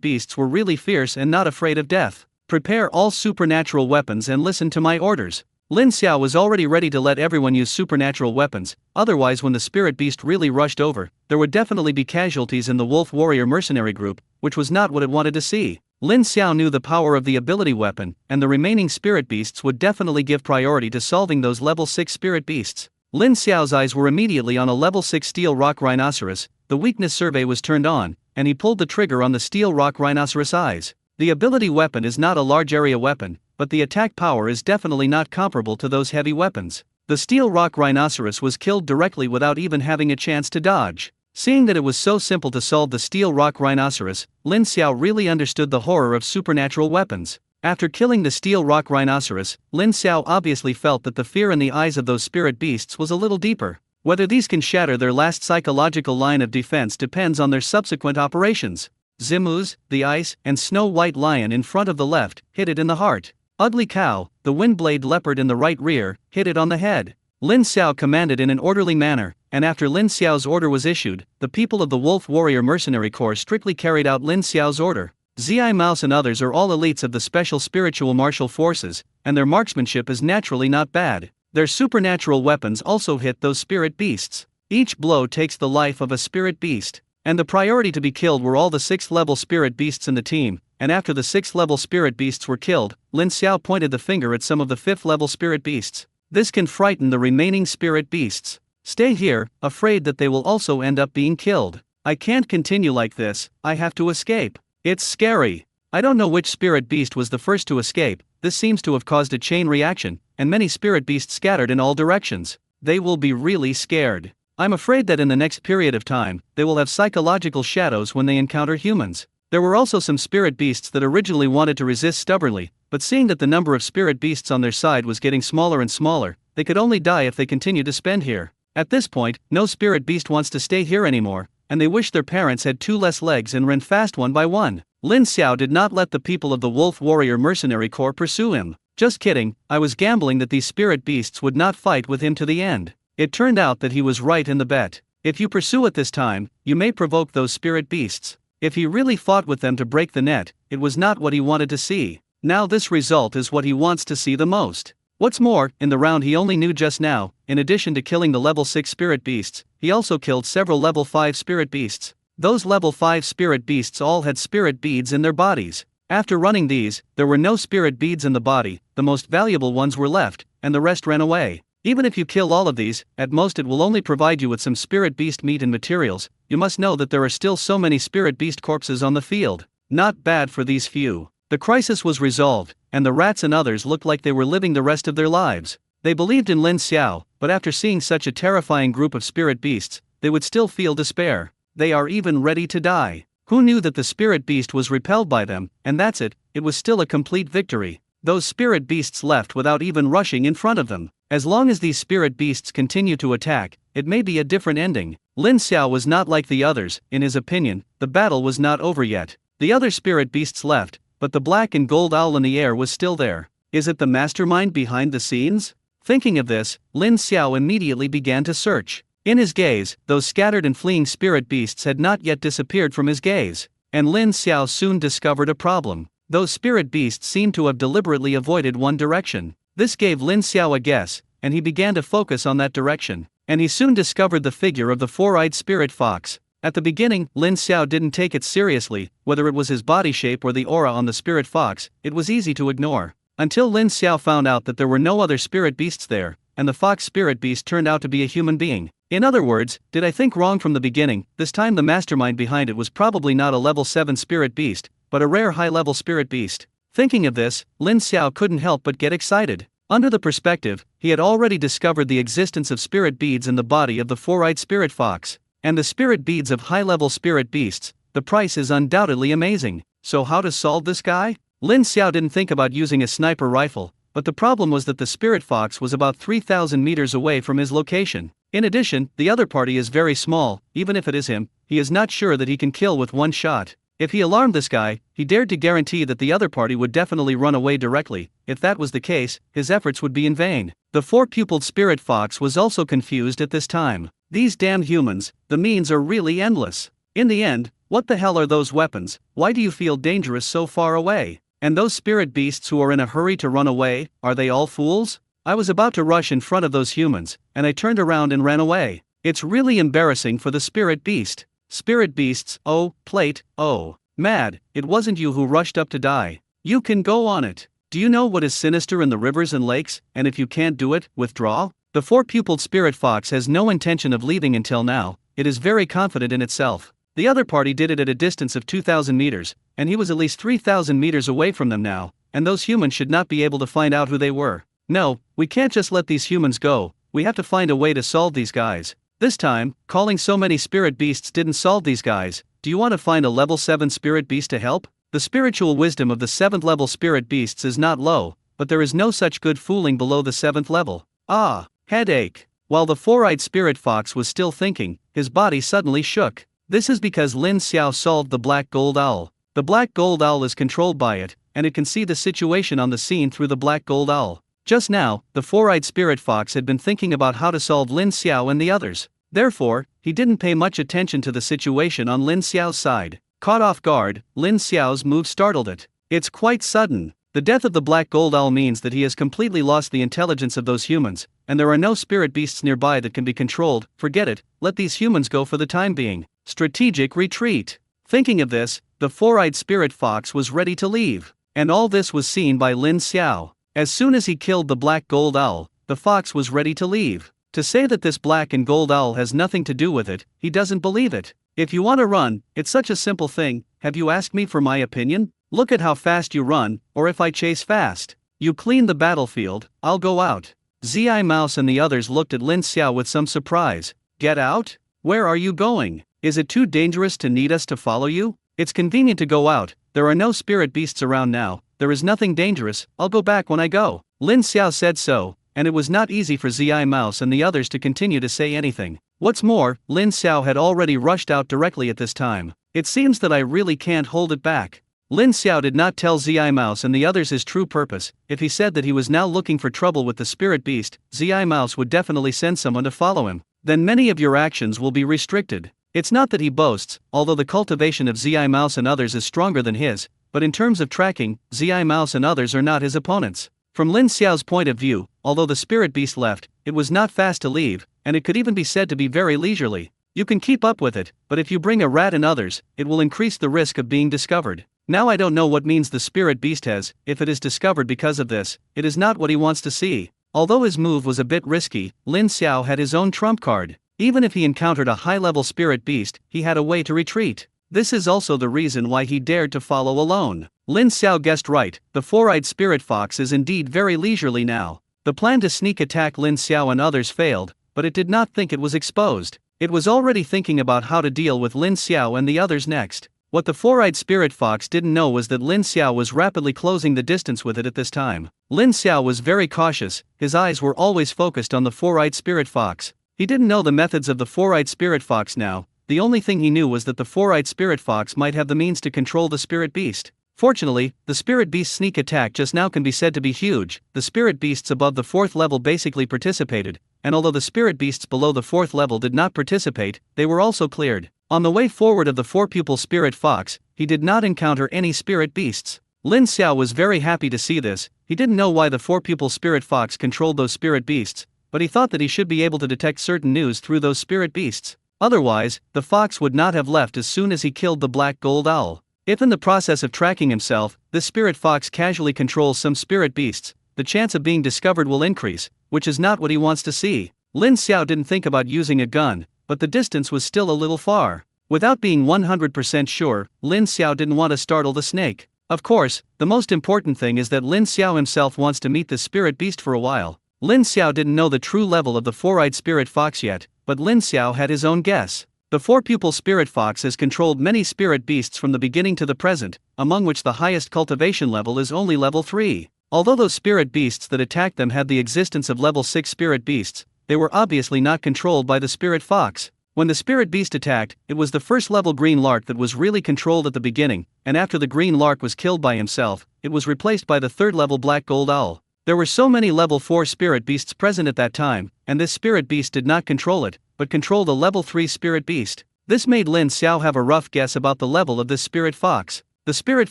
beasts were really fierce and not afraid of death. Prepare all supernatural weapons and listen to my orders. Lin Xiao was already ready to let everyone use supernatural weapons, otherwise when the spirit beast really rushed over, there would definitely be casualties in the wolf warrior mercenary group, which was not what it wanted to see. Lin Xiao knew the power of the ability weapon, and the remaining spirit beasts would definitely give priority to solving those level 6 spirit beasts. Lin Xiao's eyes were immediately on a level 6 steel rock rhinoceros. The weakness survey was turned on, and he pulled the trigger on the steel rock rhinoceros eyes. The ability weapon is not a large area weapon, but the attack power is definitely not comparable to those heavy weapons. The steel rock rhinoceros was killed directly without even having a chance to dodge. Seeing that it was so simple to solve the steel rock rhinoceros, Lin Xiao really understood the horror of supernatural weapons. After killing the steel rock rhinoceros, Lin Xiao obviously felt that the fear in the eyes of those spirit beasts was a little deeper. Whether these can shatter their last psychological line of defense depends on their subsequent operations. Zimu's, the ice and snow white lion in front of the left, hit it in the heart. Ugly cow, the windblade leopard in the right rear, hit it on the head. Lin Xiao commanded in an orderly manner, and after Lin Xiao's order was issued, the people of the Wolf Warrior Mercenary Corps strictly carried out Lin Xiao's order. Zi Mouse and others are all elites of the special spiritual martial forces, and their marksmanship is naturally not bad. Their supernatural weapons also hit those spirit beasts. Each blow takes the life of a spirit beast, and the priority to be killed were all the 6th level spirit beasts in the team, and after the 6th level spirit beasts were killed, Lin Xiao pointed the finger at some of the 5th level spirit beasts. This can frighten the remaining spirit beasts. Stay here, afraid that they will also end up being killed. I can't continue like this, I have to escape. It's scary. I don't know which spirit beast was the first to escape. This seems to have caused a chain reaction, and many spirit beasts scattered in all directions. They will be really scared. I'm afraid that in the next period of time, they will have psychological shadows when they encounter humans. There were also some spirit beasts that originally wanted to resist stubbornly, but seeing that the number of spirit beasts on their side was getting smaller and smaller, they could only die if they continued to spend here. At this point, no spirit beast wants to stay here anymore, and they wish their parents had 2 less legs and ran fast one by one. Lin Xiao did not let the people of the Wolf Warrior Mercenary Corps pursue him. Just kidding, I was gambling that these spirit beasts would not fight with him to the end. It turned out that he was right in the bet. If you pursue at this time, you may provoke those spirit beasts. If he really fought with them to break the net, it was not what he wanted to see. Now this result is what he wants to see the most. What's more, in the round he only knew just now, in addition to killing the level 6 spirit beasts, he also killed several level 5 spirit beasts. Those level 5 spirit beasts all had spirit beads in their bodies. After running these, there were no spirit beads in the body, the most valuable ones were left, and the rest ran away. Even if you kill all of these, at most it will only provide you with some spirit beast meat and materials. You must know that there are still so many spirit beast corpses on the field. Not bad for these few. The crisis was resolved, and the rats and others looked like they were living the rest of their lives. They believed in Lin Xiao, but after seeing such a terrifying group of spirit beasts, they would still feel despair. They are even ready to die. Who knew that the spirit beast was repelled by them, and that's it, it was still a complete victory. Those spirit beasts left without even rushing in front of them. As long as these spirit beasts continue to attack, it may be a different ending. Lin Xiao was not like the others. In his opinion, the battle was not over yet. The other spirit beasts left, but the black and gold owl in the air was still there. Is it the mastermind behind the scenes? Thinking of this, Lin Xiao immediately began to search. In his gaze, those scattered and fleeing spirit beasts had not yet disappeared from his gaze. And Lin Xiao soon discovered a problem. Those spirit beasts seemed to have deliberately avoided one direction. This gave Lin Xiao a guess, and he began to focus on that direction. And he soon discovered the figure of the 4-eyed spirit fox. At the beginning, Lin Xiao didn't take it seriously, whether it was his body shape or the aura on the spirit fox, it was easy to ignore. Until Lin Xiao found out that there were no other spirit beasts there, and the fox spirit beast turned out to be a human being. In other words, did I think wrong from the beginning? This time the mastermind behind it was probably not a level 7 spirit beast, but a rare high-level spirit beast. Thinking of this, Lin Xiao couldn't help but get excited. Under the perspective, he had already discovered the existence of spirit beads in the body of the 4-eyed spirit fox. And the spirit beads of high-level spirit beasts, the price is undoubtedly amazing. So how to solve this guy? Lin Xiao didn't think about using a sniper rifle, but the problem was that the spirit fox was about 3,000 meters away from his location. In addition, the other party is very small. Even if it is him, he is not sure that he can kill with one shot. If he alarmed this guy, he dared to guarantee that the other party would definitely run away directly. If that was the case, his efforts would be in vain. The 4-pupiled spirit fox was also confused at this time. These damn humans, the means are really endless. In the end, what the hell are those weapons? Why do you feel dangerous so far away? And those spirit beasts who are in a hurry to run away, are they all fools? I was about to rush in front of those humans, and I turned around and ran away. It's really embarrassing for the spirit beast. Spirit beasts, oh, plate, oh. Mad, it wasn't you who rushed up to die. You can go on it. Do you know what is sinister in the rivers and lakes, and if you can't do it, withdraw? The 4-pupiled spirit fox has no intention of leaving until now. It is very confident in itself. The other party did it at a distance of 2,000 meters, and he was at least 3,000 meters away from them now. and those humans should not be able to find out who they were. No, we can't just let these humans go, we have to find a way to solve these guys. This time, calling so many spirit beasts didn't solve these guys. Do you want to find a level 7 spirit beast to help? The spiritual wisdom of the 7th level spirit beasts is not low, but there is no such good fooling below the 7th level. Ah, headache. While the four-eyed spirit fox was still thinking, his body suddenly shook. This is because Lin Xiao solved the black gold owl. The black gold owl is controlled by it, and it can see the situation on the scene through the black gold owl. Just now, the four-eyed spirit fox had been thinking about how to solve Lin Xiao and the others. Therefore, he didn't pay much attention to the situation on Lin Xiao's side. Caught off guard, Lin Xiao's move startled it. It's quite sudden. The death of the black gold owl means that he has completely lost the intelligence of those humans, and there are no spirit beasts nearby that can be controlled. Forget it, let these humans go for the time being. Strategic retreat. Thinking of this, the four-eyed spirit fox was ready to leave. And all this was seen by Lin Xiao. As soon as he killed the black gold owl, the fox was ready to leave. To say that this black and gold owl has nothing to do with it, he doesn't believe it. If you want to run, it's such a simple thing. Have you asked me for my opinion? Look at how fast you run, or if I chase fast. You clean the battlefield, I'll go out. Zi Mouse and the others looked at Lin Xiao with some surprise. Get out? Where are you going? Is it too dangerous to need us to follow you? It's convenient to go out, there are no spirit beasts around now, there is nothing dangerous, I'll go back when I go. Lin Xiao said so, and it was not easy for Zi Mouse and the others to continue to say anything. What's more, Lin Xiao had already rushed out directly at this time. It seems that I really can't hold it back. Lin Xiao did not tell Zi Mouse and the others his true purpose. If he said that he was now looking for trouble with the spirit beast, Zi Mouse would definitely send someone to follow him. Then many of your actions will be restricted. It's not that he boasts, although the cultivation of Zi Mouse and others is stronger than his, but in terms of tracking, Zi Mouse and others are not his opponents. From Lin Xiao's point of view, although the spirit beast left, it was not fast to leave, and it could even be said to be very leisurely. You can keep up with it, but if you bring a rat and others, it will increase the risk of being discovered. Now I don't know what means the spirit beast has. If it is discovered because of this, it is not what he wants to see. Although his move was a bit risky, Lin Xiao had his own trump card. Even if he encountered a high-level spirit beast, he had a way to retreat. This is also the reason why he dared to follow alone. Lin Xiao guessed right, the four-eyed spirit fox is indeed very leisurely now. The plan to sneak attack Lin Xiao and others failed, but it did not think it was exposed. It was already thinking about how to deal with Lin Xiao and the others next. What the four-eyed spirit fox didn't know was that Lin Xiao was rapidly closing the distance with it at this time. Lin Xiao was very cautious, his eyes were always focused on the four-eyed spirit fox. He didn't know the methods of the four-eyed spirit fox now, the only thing he knew was that the four-eyed spirit fox might have the means to control the spirit beast. Fortunately, the spirit beast's sneak attack just now can be said to be huge. The spirit beasts above the 4th level basically participated, and although the spirit beasts below the 4th level did not participate, they were also cleared. On the way forward of the 4-pupil spirit fox, he did not encounter any spirit beasts. Lin Xiao was very happy to see this. He didn't know why the 4-pupil spirit fox controlled those spirit beasts, but he thought that he should be able to detect certain news through those spirit beasts. Otherwise, the fox would not have left as soon as he killed the black gold owl. If in the process of tracking himself, this spirit fox casually controls some spirit beasts, the chance of being discovered will increase, which is not what he wants to see. Lin Xiao didn't think about using a gun, but the distance was still a little far. Without being 100% sure, Lin Xiao didn't want to startle the snake. Of course, the most important thing is that Lin Xiao himself wants to meet the spirit beast for a while. Lin Xiao didn't know the true level of the four-eyed spirit fox yet, but Lin Xiao had his own guess. The 4-pupil spirit fox has controlled many spirit beasts from the beginning to the present, among which the highest cultivation level is only level 3. Although those spirit beasts that attacked them had the existence of level 6 spirit beasts, they were obviously not controlled by the spirit fox. When the spirit beast attacked, it was the first level green lark that was really controlled at the beginning, and after the green lark was killed by himself, it was replaced by the 3rd level black gold owl. There were so many level 4 spirit beasts present at that time, and this spirit beast did not control it, but controlled a level 3 spirit beast. This made Lin Xiao have a rough guess about the level of this spirit fox. The spirit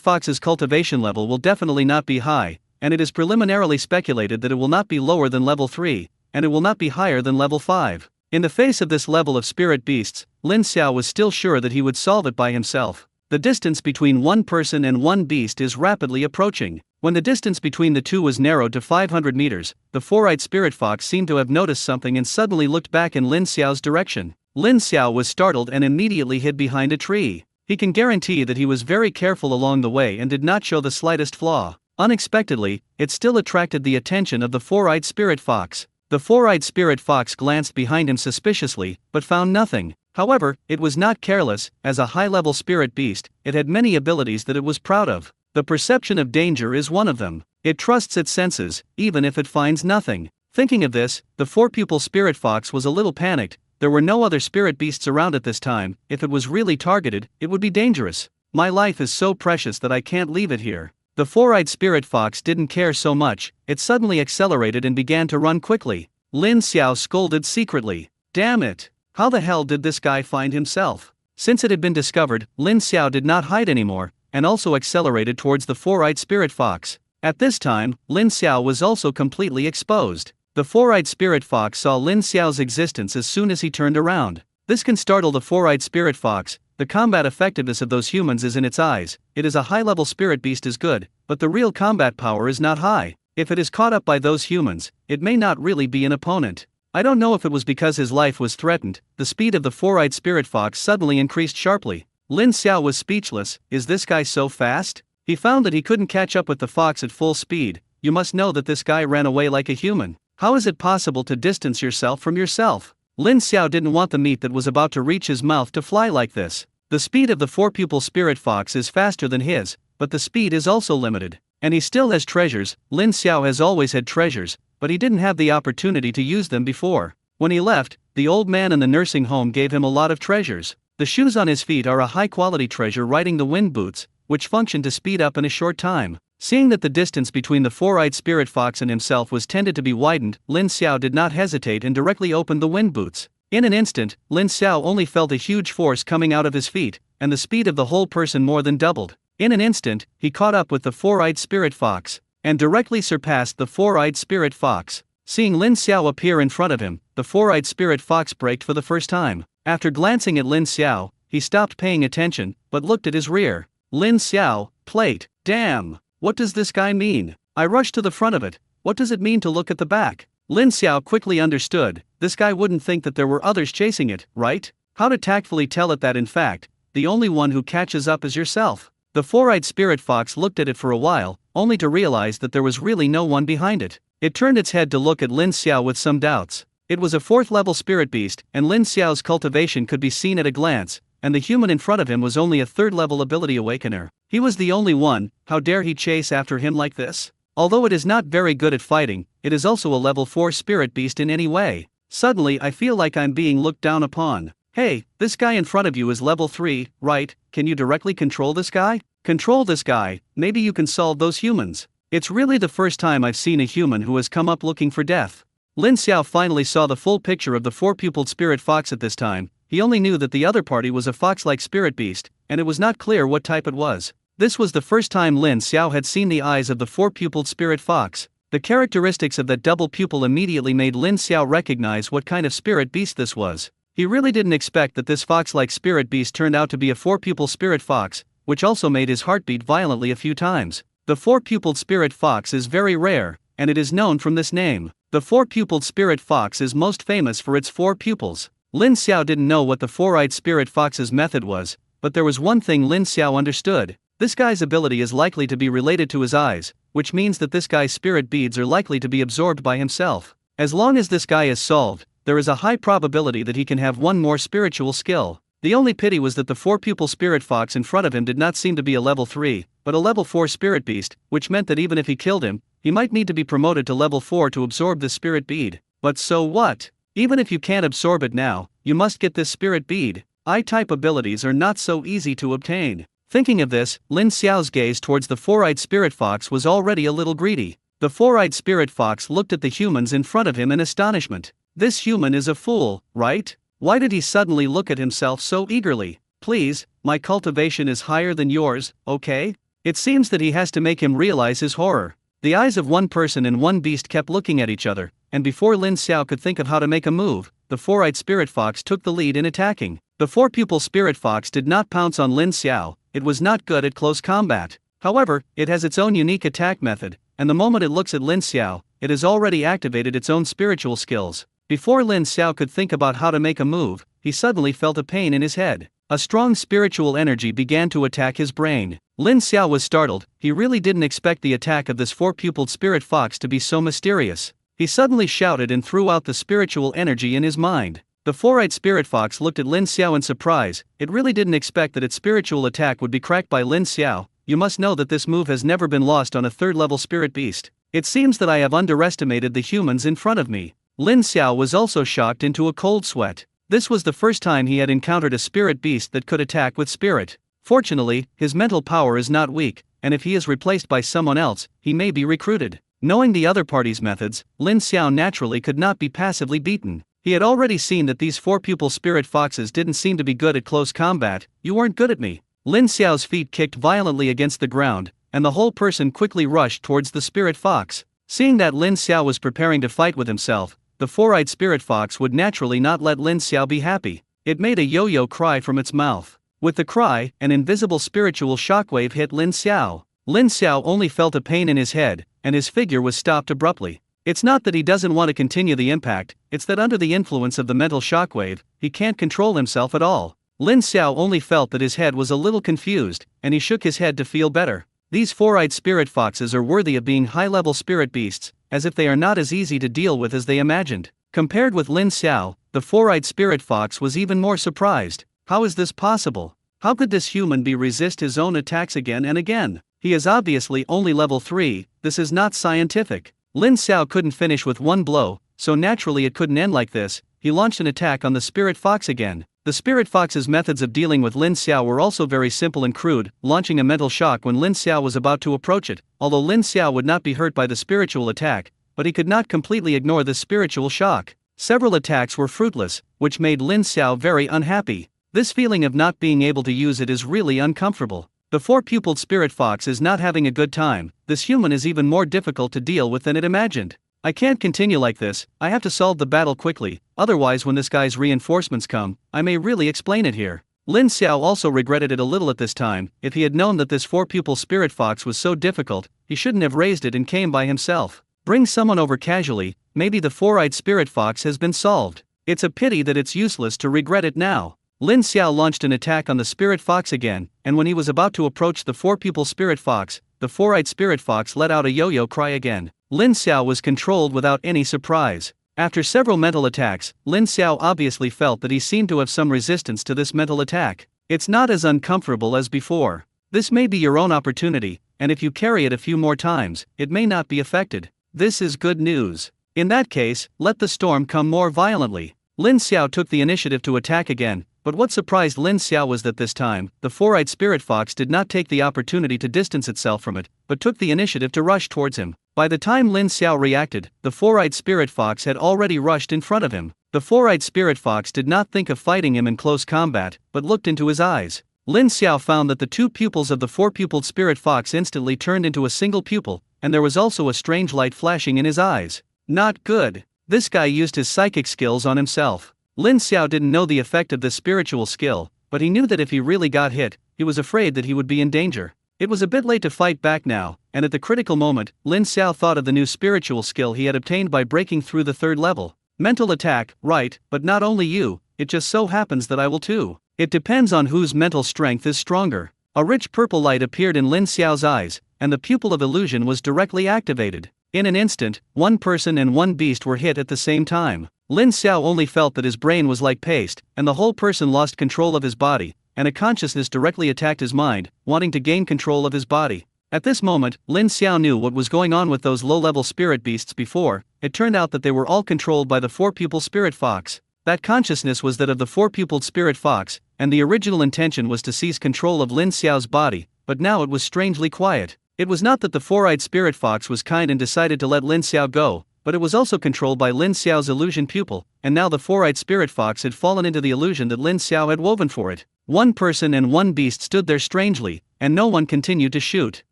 fox's cultivation level will definitely not be high, and it is preliminarily speculated that it will not be lower than level 3, and it will not be higher than level 5. In the face of this level of spirit beasts, Lin Xiao was still sure that he would solve it by himself. The distance between one person and one beast is rapidly approaching. When the distance between the two was narrowed to 500 meters, the four-eyed spirit fox seemed to have noticed something and suddenly looked back in Lin Xiao's direction. Lin Xiao was startled and immediately hid behind a tree. He can guarantee that he was very careful along the way and did not show the slightest flaw. Unexpectedly, it still attracted the attention of the four-eyed spirit fox. The four-eyed spirit fox glanced behind him suspiciously, but found nothing. However, it was not careless. As a high-level spirit beast, it had many abilities that it was proud of. The perception of danger is one of them. It trusts its senses, even if it finds nothing. Thinking of this, the four-pupil spirit fox was a little panicked. There were no other spirit beasts around at this time. If it was really targeted, it would be dangerous. My life is so precious that I can't leave it here. The four-eyed spirit fox didn't care so much. It suddenly accelerated and began to run quickly. Lin Xiao scolded secretly. Damn it! How the hell did this guy find himself? Since it had been discovered, Lin Xiao did not hide anymore, and also accelerated towards the four-eyed spirit fox. At this time, Lin Xiao was also completely exposed. The four-eyed spirit fox saw Lin Xiao's existence as soon as he turned around. This can startle the four-eyed spirit fox. The combat effectiveness of those humans is in its eyes. It is a high-level spirit beast is good, but the real combat power is not high. If it is caught up by those humans, it may not really be an opponent. I don't know if it was because his life was threatened. The speed of the four-eyed spirit fox suddenly increased sharply. Lin Xiao was speechless. Is this guy so fast? He found that he couldn't catch up with the fox at full speed. You must know that this guy ran away like a human. How is it possible to distance yourself from yourself? Lin Xiao didn't want the meat that was about to reach his mouth to fly like this. The speed of the four-pupil spirit fox is faster than his, but the speed is also limited. And he still has treasures. Lin Xiao has always had treasures, but he didn't have the opportunity to use them before. When he left, the old man in the nursing home gave him a lot of treasures. The shoes on his feet are a high-quality treasure, riding the wind boots, which function to speed up in a short time. Seeing that the distance between the four-eyed spirit fox and himself was tended to be widened, Lin Xiao did not hesitate and directly opened the wind boots. In an instant, Lin Xiao only felt a huge force coming out of his feet, and the speed of the whole person more than doubled. In an instant, he caught up with the four-eyed spirit fox, and directly surpassed the four-eyed spirit fox. Seeing Lin Xiao appear in front of him, the four-eyed spirit fox braked for the first time. After glancing at Lin Xiao, he stopped paying attention, but looked at his rear. Lin Xiao, plate, damn! What does this guy mean? I rushed to the front of it. What does it mean to look at the back? Lin Xiao quickly understood. This guy wouldn't think that there were others chasing it, right? How to tactfully tell it that in fact, the only one who catches up is yourself. The four-eyed spirit fox looked at it for a while, only to realize that there was really no one behind it. It turned its head to look at Lin Xiao with some doubts. It was a fourth-level spirit beast, and Lin Xiao's cultivation could be seen at a glance, and the human in front of him was only a third-level ability awakener. He was the only one. How dare he chase after him like this? Although it is not very good at fighting, it is also a level 4 spirit beast in any way. Suddenly I feel like I'm being looked down upon. Hey, this guy in front of you is level 3, right? Can you directly control this guy? Control this guy, maybe you can solve those humans. It's really the first time I've seen a human who has come up looking for death. Lin Xiao finally saw the full picture of the four-pupiled spirit fox at this time. He only knew that the other party was a fox-like spirit beast, and it was not clear what type it was. This was the first time Lin Xiao had seen the eyes of the four-pupiled spirit fox. The characteristics of that double pupil immediately made Lin Xiao recognize what kind of spirit beast this was. He really didn't expect that this fox-like spirit beast turned out to be a four-pupil spirit fox, which also made his heart beat violently a few times. The four-pupiled spirit fox is very rare, and it is known from this name. The four-pupiled spirit fox is most famous for its four pupils. Lin Xiao didn't know what the four-eyed spirit fox's method was, but there was one thing Lin Xiao understood. This guy's ability is likely to be related to his eyes, which means that this guy's spirit beads are likely to be absorbed by himself. As long as this guy is solved, there is a high probability that he can have one more spiritual skill. The only pity was that the four-pupil spirit fox in front of him did not seem to be a level 3, but a level 4 spirit beast, which meant that even if he killed him, he might need to be promoted to level 4 to absorb this spirit bead. But so what? Even if you can't absorb it now, you must get this spirit bead. I-type abilities are not so easy to obtain. Thinking of this, Lin Xiao's gaze towards the four-eyed spirit fox was already a little greedy. The four-eyed spirit fox looked at the humans in front of him in astonishment. This human is a fool, right? Why did he suddenly look at himself so eagerly? Please, my cultivation is higher than yours, okay? It seems that he has to make him realize his horror. The eyes of one person and one beast kept looking at each other, and before Lin Xiao could think of how to make a move, the four-eyed spirit fox took the lead in attacking. The four-pupil spirit fox did not pounce on Lin Xiao. It was not good at close combat. However, it has its own unique attack method, and the moment it looks at Lin Xiao, it has already activated its own spiritual skills. Before Lin Xiao could think about how to make a move, he suddenly felt a pain in his head. A strong spiritual energy began to attack his brain. Lin Xiao was startled. He really didn't expect the attack of this four-pupiled spirit fox to be so mysterious. He suddenly shouted and threw out the spiritual energy in his mind. The four-eyed spirit fox looked at Lin Xiao in surprise. It really didn't expect that its spiritual attack would be cracked by Lin Xiao. You must know that this move has never been lost on a third-level spirit beast. It seems that I have underestimated the humans in front of me. Lin Xiao was also shocked into a cold sweat. This was the first time he had encountered a spirit beast that could attack with spirit. Fortunately, his mental power is not weak, and if he is replaced by someone else, he may be recruited. Knowing the other party's methods, Lin Xiao naturally could not be passively beaten. He had already seen that these four-pupil spirit foxes didn't seem to be good at close combat. You weren't good at me. Lin Xiao's feet kicked violently against the ground, and the whole person quickly rushed towards the spirit fox. Seeing that Lin Xiao was preparing to fight with himself, the four-eyed spirit fox would naturally not let Lin Xiao be happy. It made a yo-yo cry from its mouth. With the cry, an invisible spiritual shockwave hit Lin Xiao. Lin Xiao only felt a pain in his head, and his figure was stopped abruptly. It's not that he doesn't want to continue the impact, it's that under the influence of the mental shockwave, he can't control himself at all. Lin Xiao only felt that his head was a little confused, and he shook his head to feel better. These four-eyed spirit foxes are worthy of being high-level spirit beasts, as if they are not as easy to deal with as they imagined. Compared with Lin Xiao, the four-eyed spirit fox was even more surprised. How is this possible? How could this human resist his own attacks again and again? He is obviously only level 3, this is not scientific. Lin Xiao couldn't finish with one blow, so naturally it couldn't end like this. He launched an attack on the spirit fox again. The spirit fox's methods of dealing with Lin Xiao were also very simple and crude, launching a mental shock when Lin Xiao was about to approach it. Although Lin Xiao would not be hurt by the spiritual attack, but he could not completely ignore the spiritual shock. Several attacks were fruitless, which made Lin Xiao very unhappy. This feeling of not being able to use it is really uncomfortable. The four-pupiled spirit fox is not having a good time. This human is even more difficult to deal with than it imagined. I can't continue like this, I have to solve the battle quickly, otherwise when this guy's reinforcements come, I may really explain it here. Lin Xiao also regretted it a little at this time. If he had known that this four-pupil spirit fox was so difficult, he shouldn't have raised it and came by himself. Bring someone over casually, maybe the four-eyed spirit fox has been solved. It's a pity that it's useless to regret it now. Lin Xiao launched an attack on the spirit fox again, and when he was about to approach the four-pupil spirit fox, the four-eyed spirit fox let out a yo-yo cry again. Lin Xiao was controlled without any surprise. After several mental attacks, Lin Xiao obviously felt that he seemed to have some resistance to this mental attack. It's not as uncomfortable as before. This may be your own opportunity, and if you carry it a few more times, it may not be affected. This is good news. In that case, let the storm come more violently. Lin Xiao took the initiative to attack again, but what surprised Lin Xiao was that this time, the four-eyed spirit fox did not take the opportunity to distance itself from it, but took the initiative to rush towards him. By the time Lin Xiao reacted, the four-eyed spirit fox had already rushed in front of him. The four-eyed spirit fox did not think of fighting him in close combat, but looked into his eyes. Lin Xiao found that the two pupils of the four-pupiled spirit fox instantly turned into a single pupil, and there was also a strange light flashing in his eyes. Not good. This guy used his psychic skills on himself. Lin Xiao didn't know the effect of this spiritual skill, but he knew that if he really got hit, he was afraid that he would be in danger. It was a bit late to fight back now, and at the critical moment, Lin Xiao thought of the new spiritual skill he had obtained by breaking through the third level. Mental attack, right, but not only you, it just so happens that I will too. It depends on whose mental strength is stronger. A rich purple light appeared in Lin Xiao's eyes, and the pupil of illusion was directly activated. In an instant, one person and one beast were hit at the same time. Lin Xiao only felt that his brain was like paste, and the whole person lost control of his body, and a consciousness directly attacked his mind, wanting to gain control of his body. At this moment, Lin Xiao knew what was going on with those low-level spirit beasts before. It turned out that they were all controlled by the four-pupil spirit fox. That consciousness was that of the four-pupiled spirit fox, and the original intention was to seize control of Lin Xiao's body, but now it was strangely quiet. It was not that the four-eyed spirit fox was kind and decided to let Lin Xiao go, but it was also controlled by Lin Xiao's illusion pupil, and now the four-eyed spirit fox had fallen into the illusion that Lin Xiao had woven for it. One person and one beast stood there strangely, and no one continued to shoot.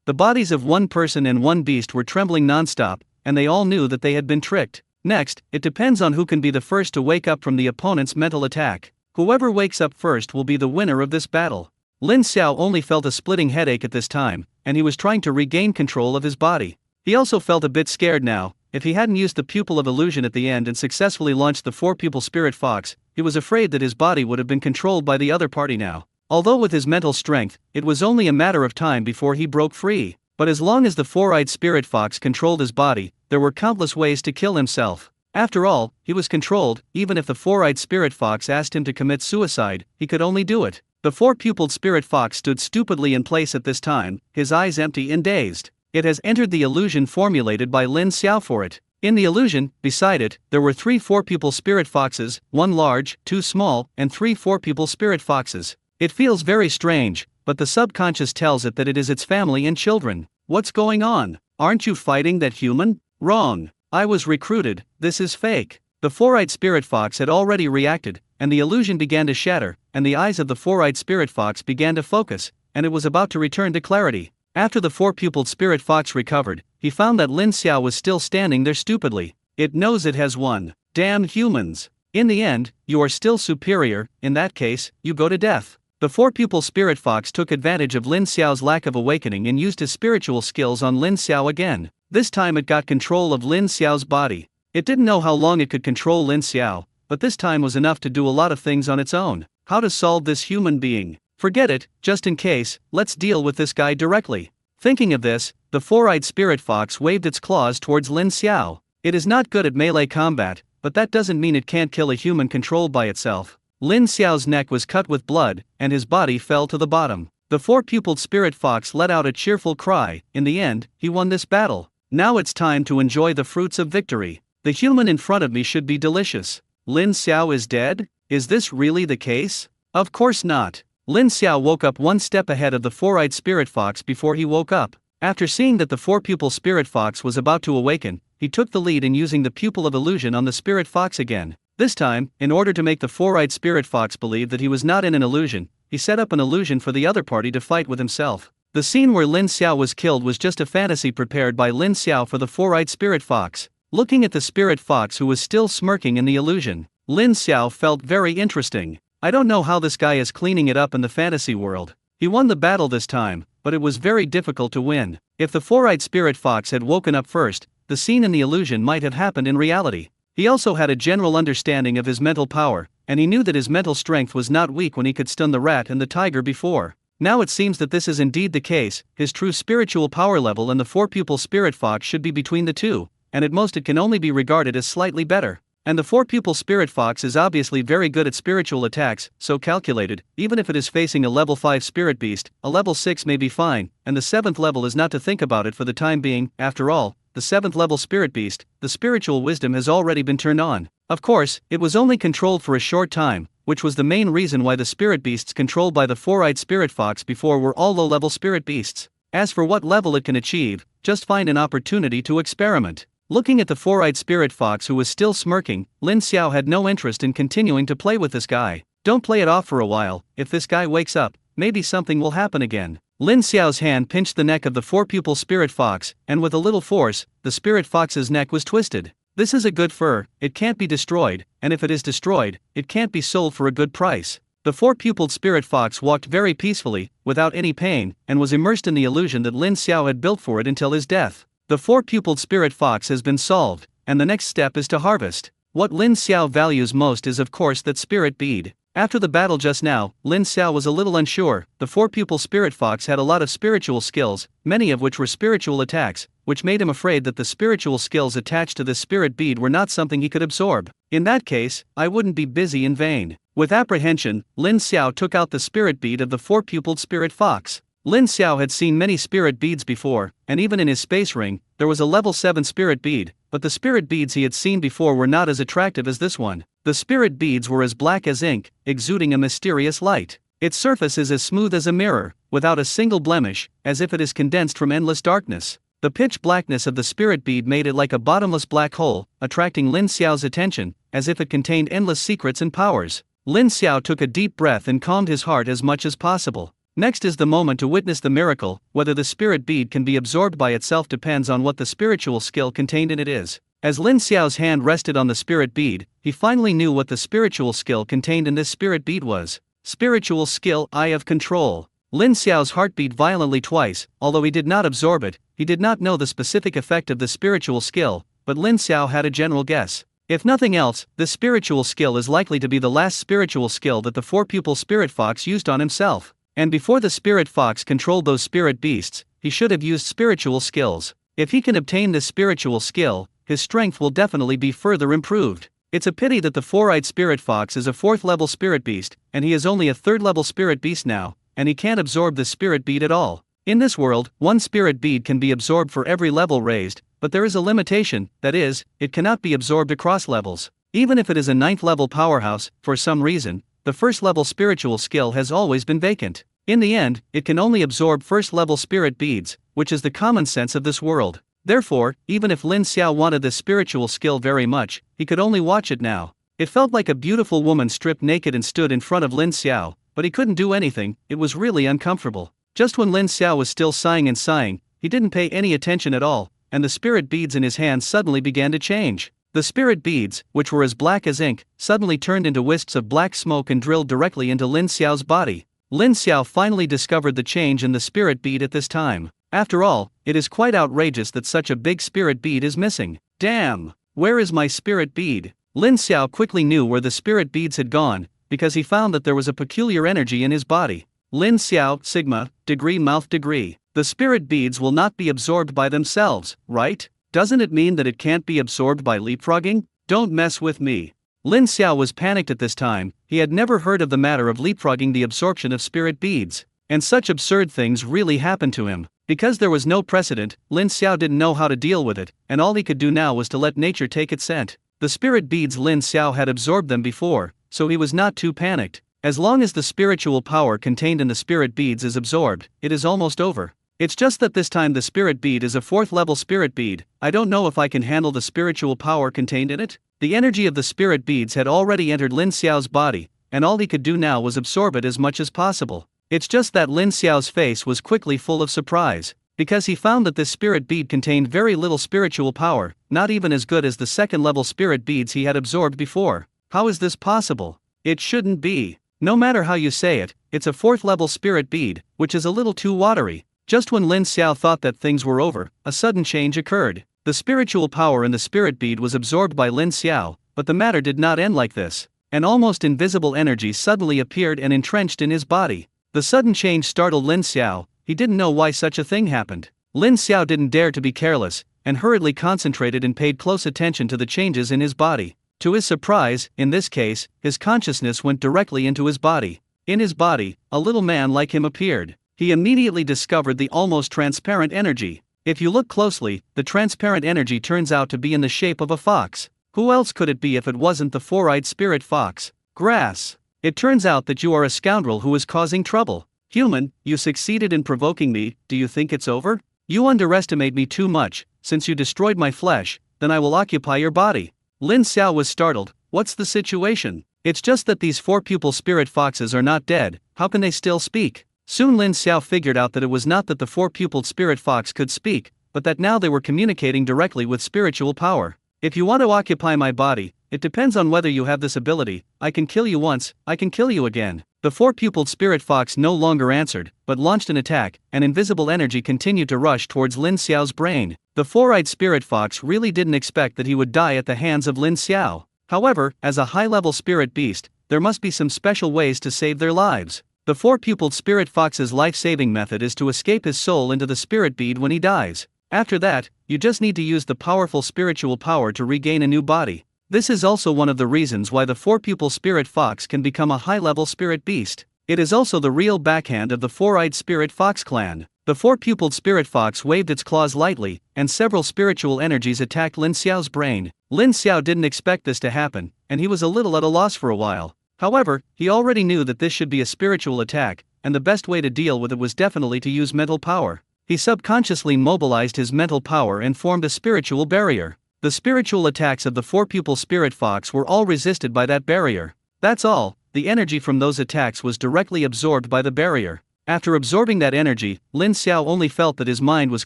The bodies of one person and one beast were trembling non-stop, and they all knew that they had been tricked. Next, it depends on who can be the first to wake up from the opponent's mental attack. Whoever wakes up first will be the winner of this battle. Lin Xiao only felt a splitting headache at this time, and he was trying to regain control of his body. He also felt a bit scared now, if he hadn't used the pupil of illusion at the end and successfully launched the four-pupil spirit fox, he was afraid that his body would have been controlled by the other party now. Although with his mental strength, it was only a matter of time before he broke free. But as long as the four-eyed spirit fox controlled his body, there were countless ways to kill himself. After all, he was controlled. Even if the four-eyed spirit fox asked him to commit suicide, he could only do it. The four-pupiled spirit fox stood stupidly in place at this time, his eyes empty and dazed. It has entered the illusion formulated by Lin Xiao for it. In the illusion, beside it, there were 3 four-pupil spirit foxes, 1 large, 2 small, and 3 four-pupil spirit foxes. It feels very strange, but the subconscious tells it that it is its family and children. What's going on? Aren't you fighting that human? Wrong. I was recruited, this is fake. The four-eyed spirit fox had already reacted, and the illusion began to shatter, and the eyes of the four-eyed spirit fox began to focus, and it was about to return to clarity. After the four-pupiled spirit fox recovered, he found that Lin Xiao was still standing there stupidly. It knows it has won. Damn humans. In the end, you are still superior. In that case, you go to death. The four-pupil spirit fox took advantage of Lin Xiao's lack of awakening and used his spiritual skills on Lin Xiao again. This time it got control of Lin Xiao's body. It didn't know how long it could control Lin Xiao, but this time was enough to do a lot of things on its own. How to solve this human being? Forget it, just in case, let's deal with this guy directly. Thinking of this, the four-eyed spirit fox waved its claws towards Lin Xiao. It is not good at melee combat, but that doesn't mean it can't kill a human controlled by itself. Lin Xiao's neck was cut with blood, and his body fell to the bottom. The four-pupiled spirit fox let out a cheerful cry. In the end, he won this battle. Now it's time to enjoy the fruits of victory. The human in front of me should be delicious. Lin Xiao is dead? Is this really the case? Of course not. Lin Xiao woke up one step ahead of the four-eyed spirit fox before he woke up. After seeing that the four-pupil spirit fox was about to awaken, he took the lead in using the pupil of illusion on the spirit fox again. This time, in order to make the four-eyed spirit fox believe that he was not in an illusion, he set up an illusion for the other party to fight with himself. The scene where Lin Xiao was killed was just a fantasy prepared by Lin Xiao for the four-eyed spirit fox. Looking at the spirit fox who was still smirking in the illusion, Lin Xiao felt very interesting. I don't know how this guy is cleaning it up in the fantasy world. He won the battle this time, but it was very difficult to win. If the four-eyed spirit fox had woken up first, the scene in the illusion might have happened in reality. He also had a general understanding of his mental power, and he knew that his mental strength was not weak when he could stun the rat and the tiger before. Now it seems that this is indeed the case. His true spiritual power level and the four-pupil spirit fox should be between the two, and at most it can only be regarded as slightly better. And the four-pupil spirit fox is obviously very good at spiritual attacks, so calculated. Even if it is facing a level 5 spirit beast, a level 6 may be fine, and the 7th level is not to think about it for the time being. After all, the 7th level spirit beast, the spiritual wisdom has already been turned on. Of course, it was only controlled for a short time, which was the main reason why the spirit beasts controlled by the four-eyed spirit fox before were all low-level spirit beasts. As for what level it can achieve, just find an opportunity to experiment. Looking at the four-eyed spirit fox who was still smirking, Lin Xiao had no interest in continuing to play with this guy. Don't play it off for a while. If this guy wakes up, maybe something will happen again. Lin Xiao's hand pinched the neck of the four-pupil spirit fox, and with a little force, the spirit fox's neck was twisted. This is a good fur, it can't be destroyed, and if it is destroyed, it can't be sold for a good price. The four-pupiled spirit fox walked very peacefully, without any pain, and was immersed in the illusion that Lin Xiao had built for it until his death. The four-pupiled spirit fox has been solved, and the next step is to harvest. What Lin Xiao values most is of course that spirit bead. After the battle just now, Lin Xiao was a little unsure. The four-pupil spirit fox had a lot of spiritual skills, many of which were spiritual attacks, which made him afraid that the spiritual skills attached to this spirit bead were not something he could absorb. In that case, I wouldn't be busy in vain. With apprehension, Lin Xiao took out the spirit bead of the four-pupiled spirit fox. Lin Xiao had seen many spirit beads before, and even in his space ring, there was a level 7 spirit bead, but the spirit beads he had seen before were not as attractive as this one. The spirit beads were as black as ink, exuding a mysterious light. Its surface is as smooth as a mirror, without a single blemish, as if it is condensed from endless darkness. The pitch blackness of the spirit bead made it like a bottomless black hole, attracting Lin Xiao's attention, as if it contained endless secrets and powers. Lin Xiao took a deep breath and calmed his heart as much as possible. Next is the moment to witness the miracle. Whether the spirit bead can be absorbed by itself depends on what the spiritual skill contained in it is. As Lin Xiao's hand rested on the spirit bead, he finally knew what the spiritual skill contained in this spirit bead was. Spiritual skill, Eye of Control. Lin Xiao's heart beat violently twice. Although he did not absorb it, he did not know the specific effect of the spiritual skill, but Lin Xiao had a general guess. If nothing else, this spiritual skill is likely to be the last spiritual skill that the four-pupil spirit fox used on himself. And before the spirit fox controlled those spirit beasts, he should have used spiritual skills. If he can obtain this spiritual skill, his strength will definitely be further improved. It's a pity that the four-eyed spirit fox is a 4th level spirit beast, and he is only a 3rd level spirit beast now, and he can't absorb the spirit bead at all. In this world, one spirit bead can be absorbed for every level raised, but there is a limitation, that is, it cannot be absorbed across levels. Even if it is a 9th level powerhouse, for some reason, the 1st level spiritual skill has always been vacant. In the end, it can only absorb 1st level spirit beads, which is the common sense of this world. Therefore, even if Lin Xiao wanted this spiritual skill very much, he could only watch it now. It felt like a beautiful woman stripped naked and stood in front of Lin Xiao, but he couldn't do anything. It was really uncomfortable. Just when Lin Xiao was still sighing and sighing, he didn't pay any attention at all, and the spirit beads in his hands suddenly began to change. The spirit beads, which were as black as ink, suddenly turned into wisps of black smoke and drilled directly into Lin Xiao's body. Lin Xiao finally discovered the change in the spirit bead at this time. After all, it is quite outrageous that such a big spirit bead is missing. Damn! Where is my spirit bead? Lin Xiao quickly knew where the spirit beads had gone, because he found that there was a peculiar energy in his body. Lin Xiao, sigma, degree mouth degree. The spirit beads will not be absorbed by themselves, right? Doesn't it mean that it can't be absorbed by leapfrogging? Don't mess with me. Lin Xiao was panicked at this time. He had never heard of the matter of leapfrogging the absorption of spirit beads. And such absurd things really happened to him. Because there was no precedent, Lin Xiao didn't know how to deal with it, and all he could do now was to let nature take its scent. The spirit beads Lin Xiao had absorbed them before, so he was not too panicked. As long as the spiritual power contained in the spirit beads is absorbed, it is almost over. It's just that this time the spirit bead is a 4th level spirit bead. I don't know if I can handle the spiritual power contained in it. The energy of the spirit beads had already entered Lin Xiao's body, and all he could do now was absorb it as much as possible. It's just that Lin Xiao's face was quickly full of surprise, because he found that this spirit bead contained very little spiritual power, not even as good as the 2nd level spirit beads he had absorbed before. How is this possible? It shouldn't be. No matter how you say it, it's a 4th level spirit bead, which is a little too watery. Just when Lin Xiao thought that things were over, a sudden change occurred. The spiritual power in the spirit bead was absorbed by Lin Xiao, but the matter did not end like this. An almost invisible energy suddenly appeared and entrenched in his body. The sudden change startled Lin Xiao. He didn't know why such a thing happened. Lin Xiao didn't dare to be careless, and hurriedly concentrated and paid close attention to the changes in his body. To his surprise, in this case, his consciousness went directly into his body. In his body, a little man like him appeared. He immediately discovered the almost transparent energy. If you look closely, the transparent energy turns out to be in the shape of a fox. Who else could it be if it wasn't the four-eyed spirit fox? Grass. It turns out that you are a scoundrel who is causing trouble. Human, you succeeded in provoking me. Do you think it's over? You underestimate me too much. Since you destroyed my flesh, then I will occupy your body. Lin Xiao was startled. What's the situation? It's just that these 4-pupil spirit foxes are not dead. How can they still speak? Soon Lin Xiao figured out that it was not that the 4-pupiled spirit fox could speak, but that now they were communicating directly with spiritual power. If you want to occupy my body, it depends on whether you have this ability. I can kill you once, I can kill you again. The 4-pupiled spirit fox no longer answered, but launched an attack, and invisible energy continued to rush towards Lin Xiao's brain. The 4-eyed spirit fox really didn't expect that he would die at the hands of Lin Xiao. However, as a high-level spirit beast, there must be some special ways to save their lives. The 4-pupiled spirit fox's life-saving method is to escape his soul into the spirit bead when he dies. After that, you just need to use the powerful spiritual power to regain a new body. This is also one of the reasons why the 4-pupil spirit fox can become a high-level spirit beast. It is also the real backhand of the 4-eyed spirit fox clan. The 4-pupiled spirit fox waved its claws lightly, and several spiritual energies attacked Lin Xiao's brain. Lin Xiao didn't expect this to happen, and he was a little at a loss for a while. However, he already knew that this should be a spiritual attack, and the best way to deal with it was definitely to use mental power. He subconsciously mobilized his mental power and formed a spiritual barrier. The spiritual attacks of the 4-pupil spirit fox were all resisted by that barrier. That's all. The energy from those attacks was directly absorbed by the barrier. After absorbing that energy, Lin Xiao only felt that his mind was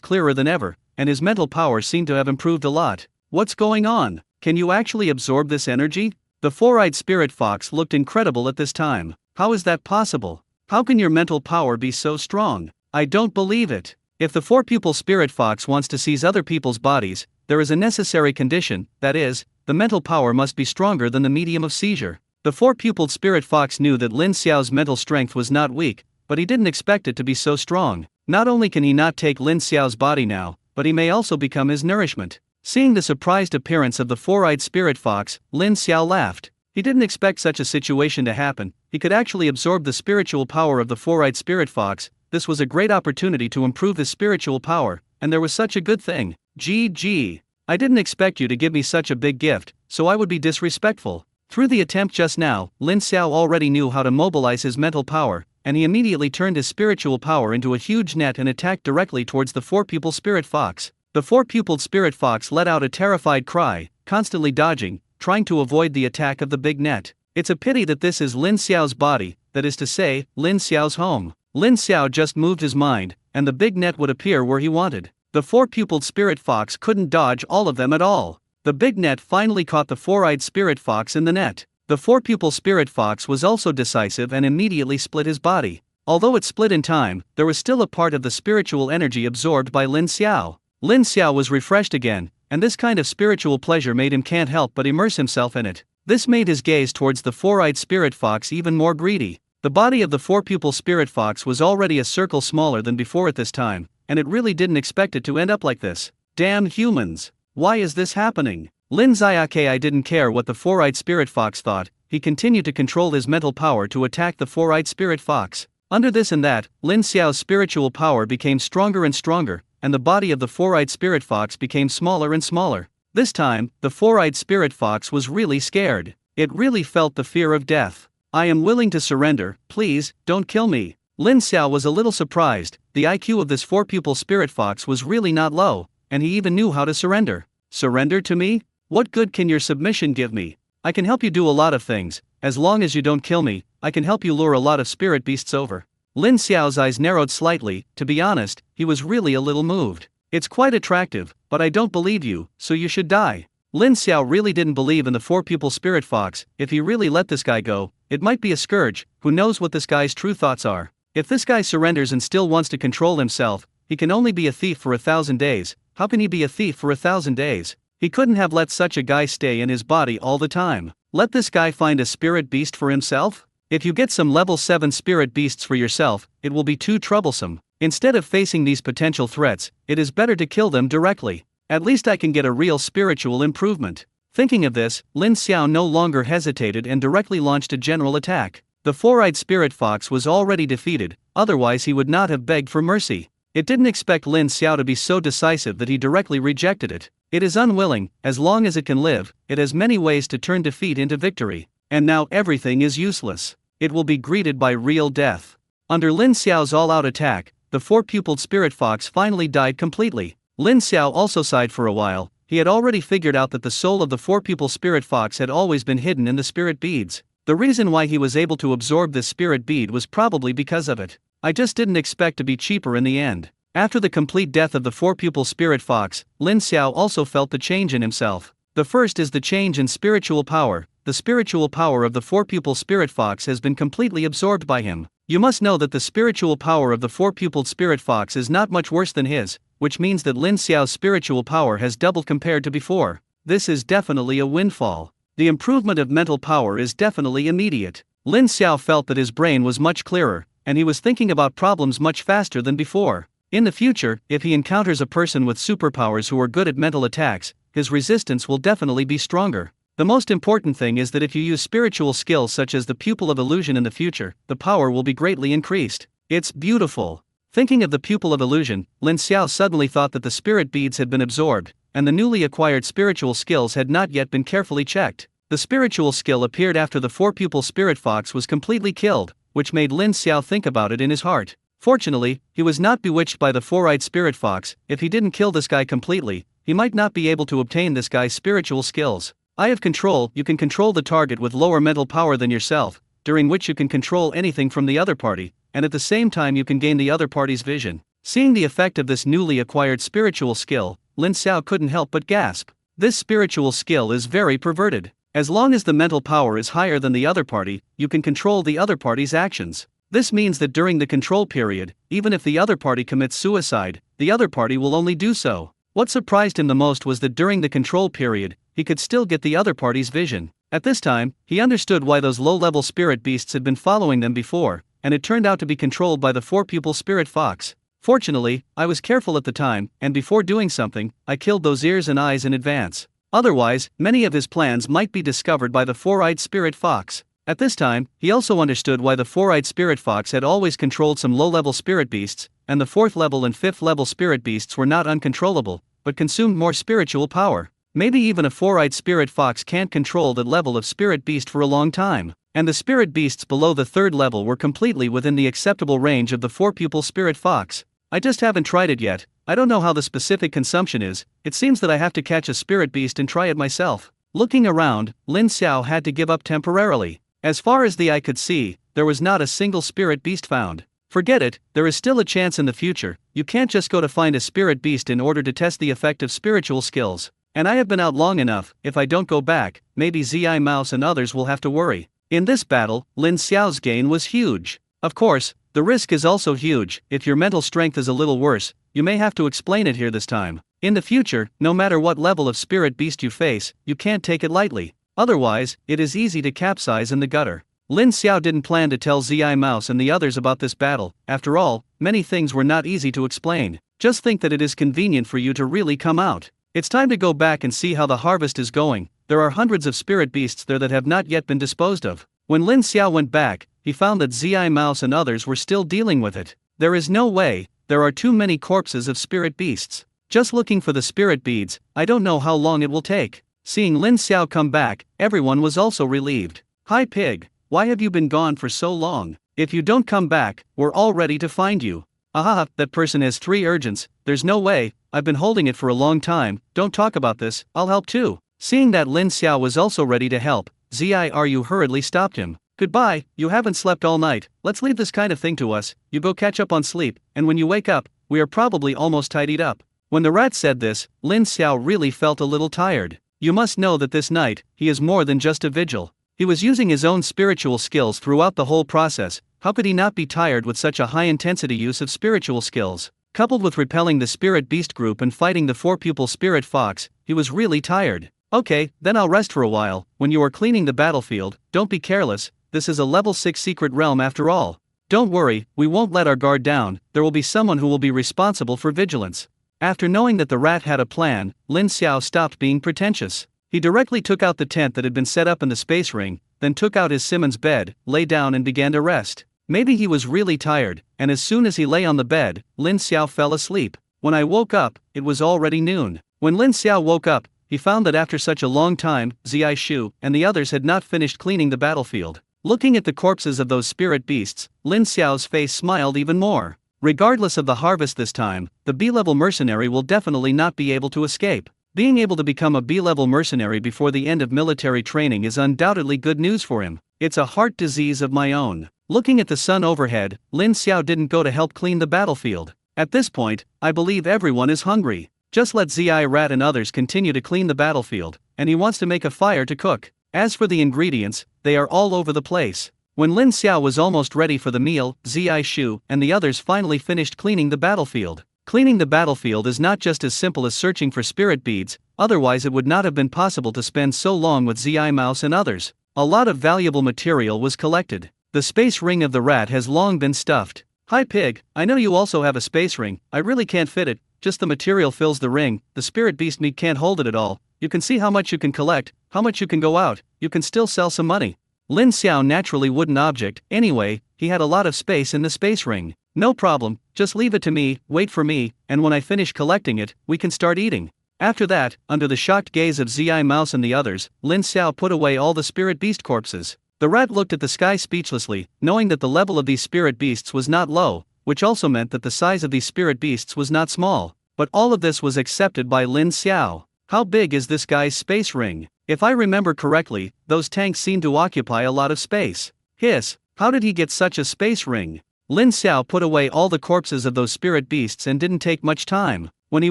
clearer than ever, and his mental power seemed to have improved a lot. What's going on? Can you actually absorb this energy? The 4-eyed spirit fox looked incredible at this time. How is that possible? How can your mental power be so strong? I don't believe it. If the 4-pupil spirit fox wants to seize other people's bodies, there is a necessary condition, that is, the mental power must be stronger than the medium of seizure. The four-pupiled spirit fox knew that Lin Xiao's mental strength was not weak, but he didn't expect it to be so strong. Not only can he not take Lin Xiao's body now, but he may also become his nourishment. Seeing the surprised appearance of the four-eyed spirit fox, Lin Xiao laughed. He didn't expect such a situation to happen. He could actually absorb the spiritual power of the four-eyed spirit fox. This was a great opportunity to improve his spiritual power, and there was such a good thing. Gee, I didn't expect you to give me such a big gift, so I would be disrespectful. Through the attempt just now, Lin Xiao already knew how to mobilize his mental power, and he immediately turned his spiritual power into a huge net and attacked directly towards the four-pupiled spirit fox. The four-pupiled spirit fox let out a terrified cry, constantly dodging, trying to avoid the attack of the big net. It's a pity that this is Lin Xiao's body, that is to say, Lin Xiao's home. Lin Xiao just moved his mind, and the big net would appear where he wanted. The four-pupiled spirit fox couldn't dodge all of them at all. The big net finally caught the four-eyed spirit fox in the net. The four-pupiled spirit fox was also decisive and immediately split his body. Although it split in time, there was still a part of the spiritual energy absorbed by Lin Xiao. Lin Xiao was refreshed again, and this kind of spiritual pleasure made him can't help but immerse himself in it. This made his gaze towards the four-eyed spirit fox even more greedy. The body of the four-pupiled spirit fox was already a circle smaller than before at this time, and it really didn't expect it to end up like this. Damn humans! Why is this happening? Lin Xiaokai didn't care what the four-eyed spirit fox thought. He continued to control his mental power to attack the four-eyed spirit fox. Under this and that, Lin Xiao's spiritual power became stronger and stronger, and the body of the four-eyed spirit fox became smaller and smaller. This time, the four-eyed spirit fox was really scared. It really felt the fear of death. I am willing to surrender, please, don't kill me. Lin Xiao was a little surprised. The IQ of this four-pupiled spirit fox was really not low, and he even knew how to surrender. Surrender to me? What good can your submission give me? I can help you do a lot of things. As long as you don't kill me, I can help you lure a lot of spirit beasts over. Lin Xiao's eyes narrowed slightly. To be honest, he was really a little moved. It's quite attractive, but I don't believe you, so you should die. Lin Xiao really didn't believe in the four-pupiled spirit fox. If he really let this guy go, it might be a scourge. Who knows what this guy's true thoughts are? If this guy surrenders and still wants to control himself, he can only be a thief for 1,000 days. How can he be a thief for 1,000 days? He couldn't have let such a guy stay in his body all the time. Let this guy find a spirit beast for himself? If you get some level 7 spirit beasts for yourself, it will be too troublesome. Instead of facing these potential threats, it is better to kill them directly. At least I can get a real spiritual improvement. Thinking of this, Lin Xiao no longer hesitated and directly launched a general attack. The four-eyed spirit fox was already defeated, otherwise he would not have begged for mercy. It didn't expect Lin Xiao to be so decisive that he directly rejected it. It is unwilling. As long as it can live, it has many ways to turn defeat into victory. And now everything is useless. It will be greeted by real death. Under Lin Xiao's all-out attack, the four-pupiled spirit fox finally died completely. Lin Xiao also sighed for a while. He had already figured out that the soul of the four-pupiled spirit fox had always been hidden in the spirit beads. The reason why he was able to absorb this spirit bead was probably because of it. I just didn't expect to be cheaper in the end. After the complete death of the four-pupiled spirit fox, Lin Xiao also felt the change in himself. The first is the change in spiritual power. The spiritual power of the four-pupiled spirit fox has been completely absorbed by him. You must know that the spiritual power of the four-pupiled spirit fox is not much worse than his, which means that Lin Xiao's spiritual power has doubled compared to before. This is definitely a windfall. The improvement of mental power is definitely immediate. Lin Xiao felt that his brain was much clearer, and he was thinking about problems much faster than before. In the future, if he encounters a person with superpowers who are good at mental attacks, his resistance will definitely be stronger. The most important thing is that if you use spiritual skills such as the pupil of illusion in the future, the power will be greatly increased. It's beautiful. Thinking of the pupil of illusion, Lin Xiao suddenly thought that the spirit beads had been absorbed, and the newly acquired spiritual skills had not yet been carefully checked. The spiritual skill appeared after the four-pupil spirit fox was completely killed, which made Lin Xiao think about it in his heart. Fortunately, he was not bewitched by the four-eyed spirit fox. If he didn't kill this guy completely, he might not be able to obtain this guy's spiritual skills. Eye of control. You can control the target with lower mental power than yourself, during which you can control anything from the other party, and at the same time you can gain the other party's vision. Seeing the effect of this newly acquired spiritual skill, Lin Xiao couldn't help but gasp. This spiritual skill is very perverted. As long as the mental power is higher than the other party, you can control the other party's actions. This means that during the control period, even if the other party commits suicide, the other party will only do so. What surprised him the most was that during the control period, he could still get the other party's vision. At this time, he understood why those low-level spirit beasts had been following them before, and it turned out to be controlled by the four-pupil spirit fox. Fortunately, I was careful at the time, and before doing something, I killed those ears and eyes in advance. Otherwise, many of his plans might be discovered by the four-eyed spirit fox. At this time, he also understood why the four-eyed spirit fox had always controlled some low-level spirit beasts, and the fourth-level and fifth-level spirit beasts were not uncontrollable, but consumed more spiritual power. Maybe even a four-eyed spirit fox can't control that level of spirit beast for a long time, and the spirit beasts below the third level were completely within the acceptable range of the four-pupil spirit fox. I just haven't tried it yet. I don't know how the specific consumption is. It seems that I have to catch a spirit beast and try it myself. Looking around, Lin Xiao had to give up temporarily. As far as the eye could see, there was not a single spirit beast found. Forget it, there is still a chance in the future. You can't just go to find a spirit beast in order to test the effect of spiritual skills. And I have been out long enough. If I don't go back, maybe Zi Mouse and others will have to worry. In this battle, Lin Xiao's gain was huge. Of course, the risk is also huge. If your mental strength is a little worse, you may have to explain it here this time. In the future, no matter what level of spirit beast you face, you can't take it lightly. Otherwise, it is easy to capsize in the gutter. Lin Xiao didn't plan to tell Zi Mouse and the others about this battle. After all, many things were not easy to explain. Just think that it is convenient for you to really come out. It's time to go back and see how the harvest is going. There are hundreds of spirit beasts there that have not yet been disposed of. When Lin Xiao went back, he found that Zi Mouse and others were still dealing with it. There is no way, there are too many corpses of spirit beasts. Just looking for the spirit beads, I don't know how long it will take. Seeing Lin Xiao come back, everyone was also relieved. Hi pig, why have you been gone for so long? If you don't come back, we're all ready to find you. Aha, that person has 3 urgents, there's no way, I've been holding it for a long time, don't talk about this, I'll help too. Seeing that Lin Xiao was also ready to help, Ziru hurriedly stopped him. Goodbye, you haven't slept all night, let's leave this kind of thing to us, you go catch up on sleep, and when you wake up, we are probably almost tidied up. When the rat said this, Lin Xiao really felt a little tired. You must know that this night, he is more than just a vigil. He was using his own spiritual skills throughout the whole process. How could he not be tired with such a high-intensity use of spiritual skills? Coupled with repelling the spirit beast group and fighting the four-pupil spirit fox, he was really tired. Okay, then I'll rest for a while. When you are cleaning the battlefield, don't be careless, this is a level 6 secret realm after all. Don't worry, we won't let our guard down, there will be someone who will be responsible for vigilance. After knowing that the rat had a plan, Lin Xiao stopped being pretentious. He directly took out the tent that had been set up in the space ring, then took out his Simmons bed, lay down and began to rest. Maybe he was really tired, and as soon as he lay on the bed, Lin Xiao fell asleep. When I woke up, it was already noon. When Lin Xiao woke up, he found that after such a long time, Zi Shu and the others had not finished cleaning the battlefield. Looking at the corpses of those spirit beasts, Lin Xiao's face smiled even more. Regardless of the harvest this time, the B-level mercenary will definitely not be able to escape. Being able to become a B-level mercenary before the end of military training is undoubtedly good news for him. It's a heart disease of my own. Looking at the sun overhead, Lin Xiao didn't go to help clean the battlefield. At this point, I believe everyone is hungry. Just let Zi Rat and others continue to clean the battlefield, and he wants to make a fire to cook. As for the ingredients, they are all over the place. When Lin Xiao was almost ready for the meal, Zi Shu and the others finally finished cleaning the battlefield. Cleaning the battlefield is not just as simple as searching for spirit beads, otherwise it would not have been possible to spend so long with Zi Mouse and others. A lot of valuable material was collected. The space ring of the rat has long been stuffed. Hi pig, I know you also have a space ring, I really can't fit it, just the material fills the ring, the spirit beast meat can't hold it at all. You can see how much you can collect, how much you can go out, you can still sell some money. Lin Xiao naturally wouldn't object, anyway, he had a lot of space in the space ring. No problem, just leave it to me, wait for me, and when I finish collecting it, we can start eating. After that, under the shocked gaze of Zi Mouse and the others, Lin Xiao put away all the spirit beast corpses. The rat looked at the sky speechlessly, knowing that the level of these spirit beasts was not low, which also meant that the size of these spirit beasts was not small. But all of this was accepted by Lin Xiao. How big is this guy's space ring? If I remember correctly, those tanks seem to occupy a lot of space. Hiss, how did he get such a space ring? Lin Xiao put away all the corpses of those spirit beasts and didn't take much time. When he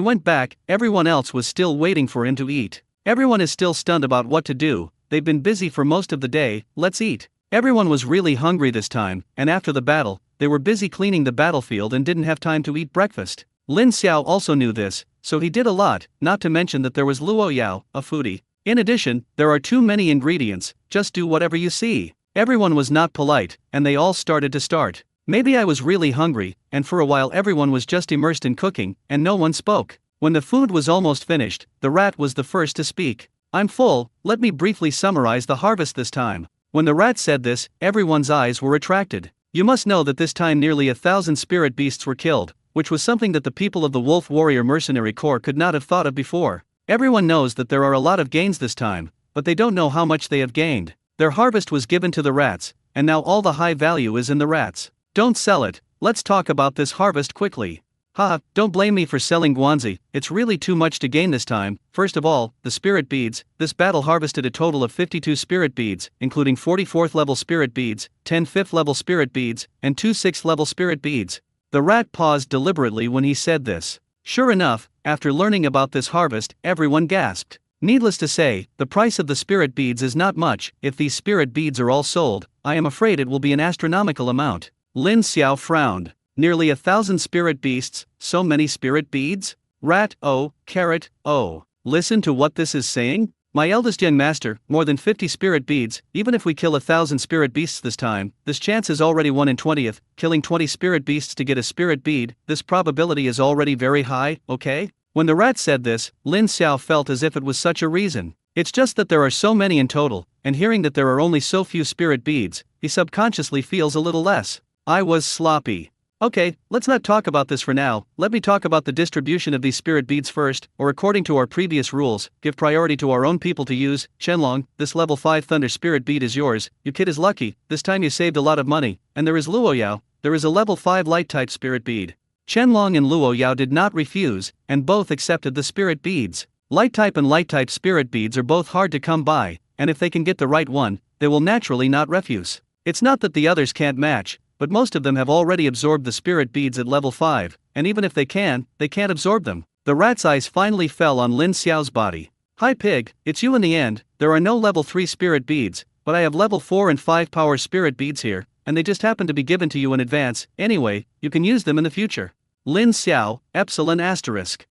went back, everyone else was still waiting for him to eat. Everyone is still stunned about what to do, they've been busy for most of the day, let's eat. Everyone was really hungry this time, and after the battle, they were busy cleaning the battlefield and didn't have time to eat breakfast. Lin Xiao also knew this, so he did a lot, not to mention that there was Luo Yao, a foodie. In addition, there are too many ingredients, just do whatever you see. Everyone was not polite, and they all started to start. Maybe I was really hungry, and for a while everyone was just immersed in cooking, and no one spoke. When the food was almost finished, the rat was the first to speak. I'm full, let me briefly summarize the harvest this time. When the rat said this, everyone's eyes were attracted. You must know that this time nearly 1,000 spirit beasts were killed, which was something that the people of the Wolf Warrior Mercenary Corps could not have thought of before. Everyone knows that there are a lot of gains this time, but they don't know how much they have gained. Their harvest was given to the rats, and now all the high value is in the rats. Don't sell it, let's talk about this harvest quickly. Haha, don't blame me for selling Guanzi, it's really too much to gain this time. First of all, the spirit beads. This battle harvested a total of 52 spirit beads, including 44th level spirit beads, 10 5th level spirit beads, and 2 6th level spirit beads. The rat paused deliberately when he said this. Sure enough, after learning about this harvest, everyone gasped. Needless to say, the price of the spirit beads is not much. If these spirit beads are all sold, I am afraid it will be an astronomical amount. Lin Xiao frowned. Nearly 1,000 spirit beasts, so many spirit beads? Rat, oh, carrot, oh. Listen to what this is saying? My eldest young master, more than 50 spirit beads. Even if we kill 1,000 spirit beasts this time, this chance is already 1 in 20th, killing 20 spirit beasts to get a spirit bead, this probability is already very high, okay? When the rat said this, Lin Xiao felt as if it was such a reason. It's just that there are so many in total, and hearing that there are only so few spirit beads, he subconsciously feels a little less. I was sloppy. Okay, let's not talk about this for now, let me talk about the distribution of these spirit beads first, or according to our previous rules, give priority to our own people to use. Shenlong, this level 5 thunder spirit bead is yours, your kid is lucky, this time you saved a lot of money, and there is Luo Yao, there is a level 5 light type spirit bead. Shenlong and Luo Yao did not refuse, and both accepted the spirit beads. Light type and light type spirit beads are both hard to come by, and if they can get the right one, they will naturally not refuse. It's not that the others can't match, but most of them have already absorbed the spirit beads at level 5, and even if they can't absorb them. The rat's eyes finally fell on Lin Xiao's body. Hi pig, it's you in the end. There are no level 3 spirit beads, but I have level 4 and 5 power spirit beads here, and they just happen to be given to you in advance. Anyway, you can use them in the future. Lin Xiao, Epsilon asterisk.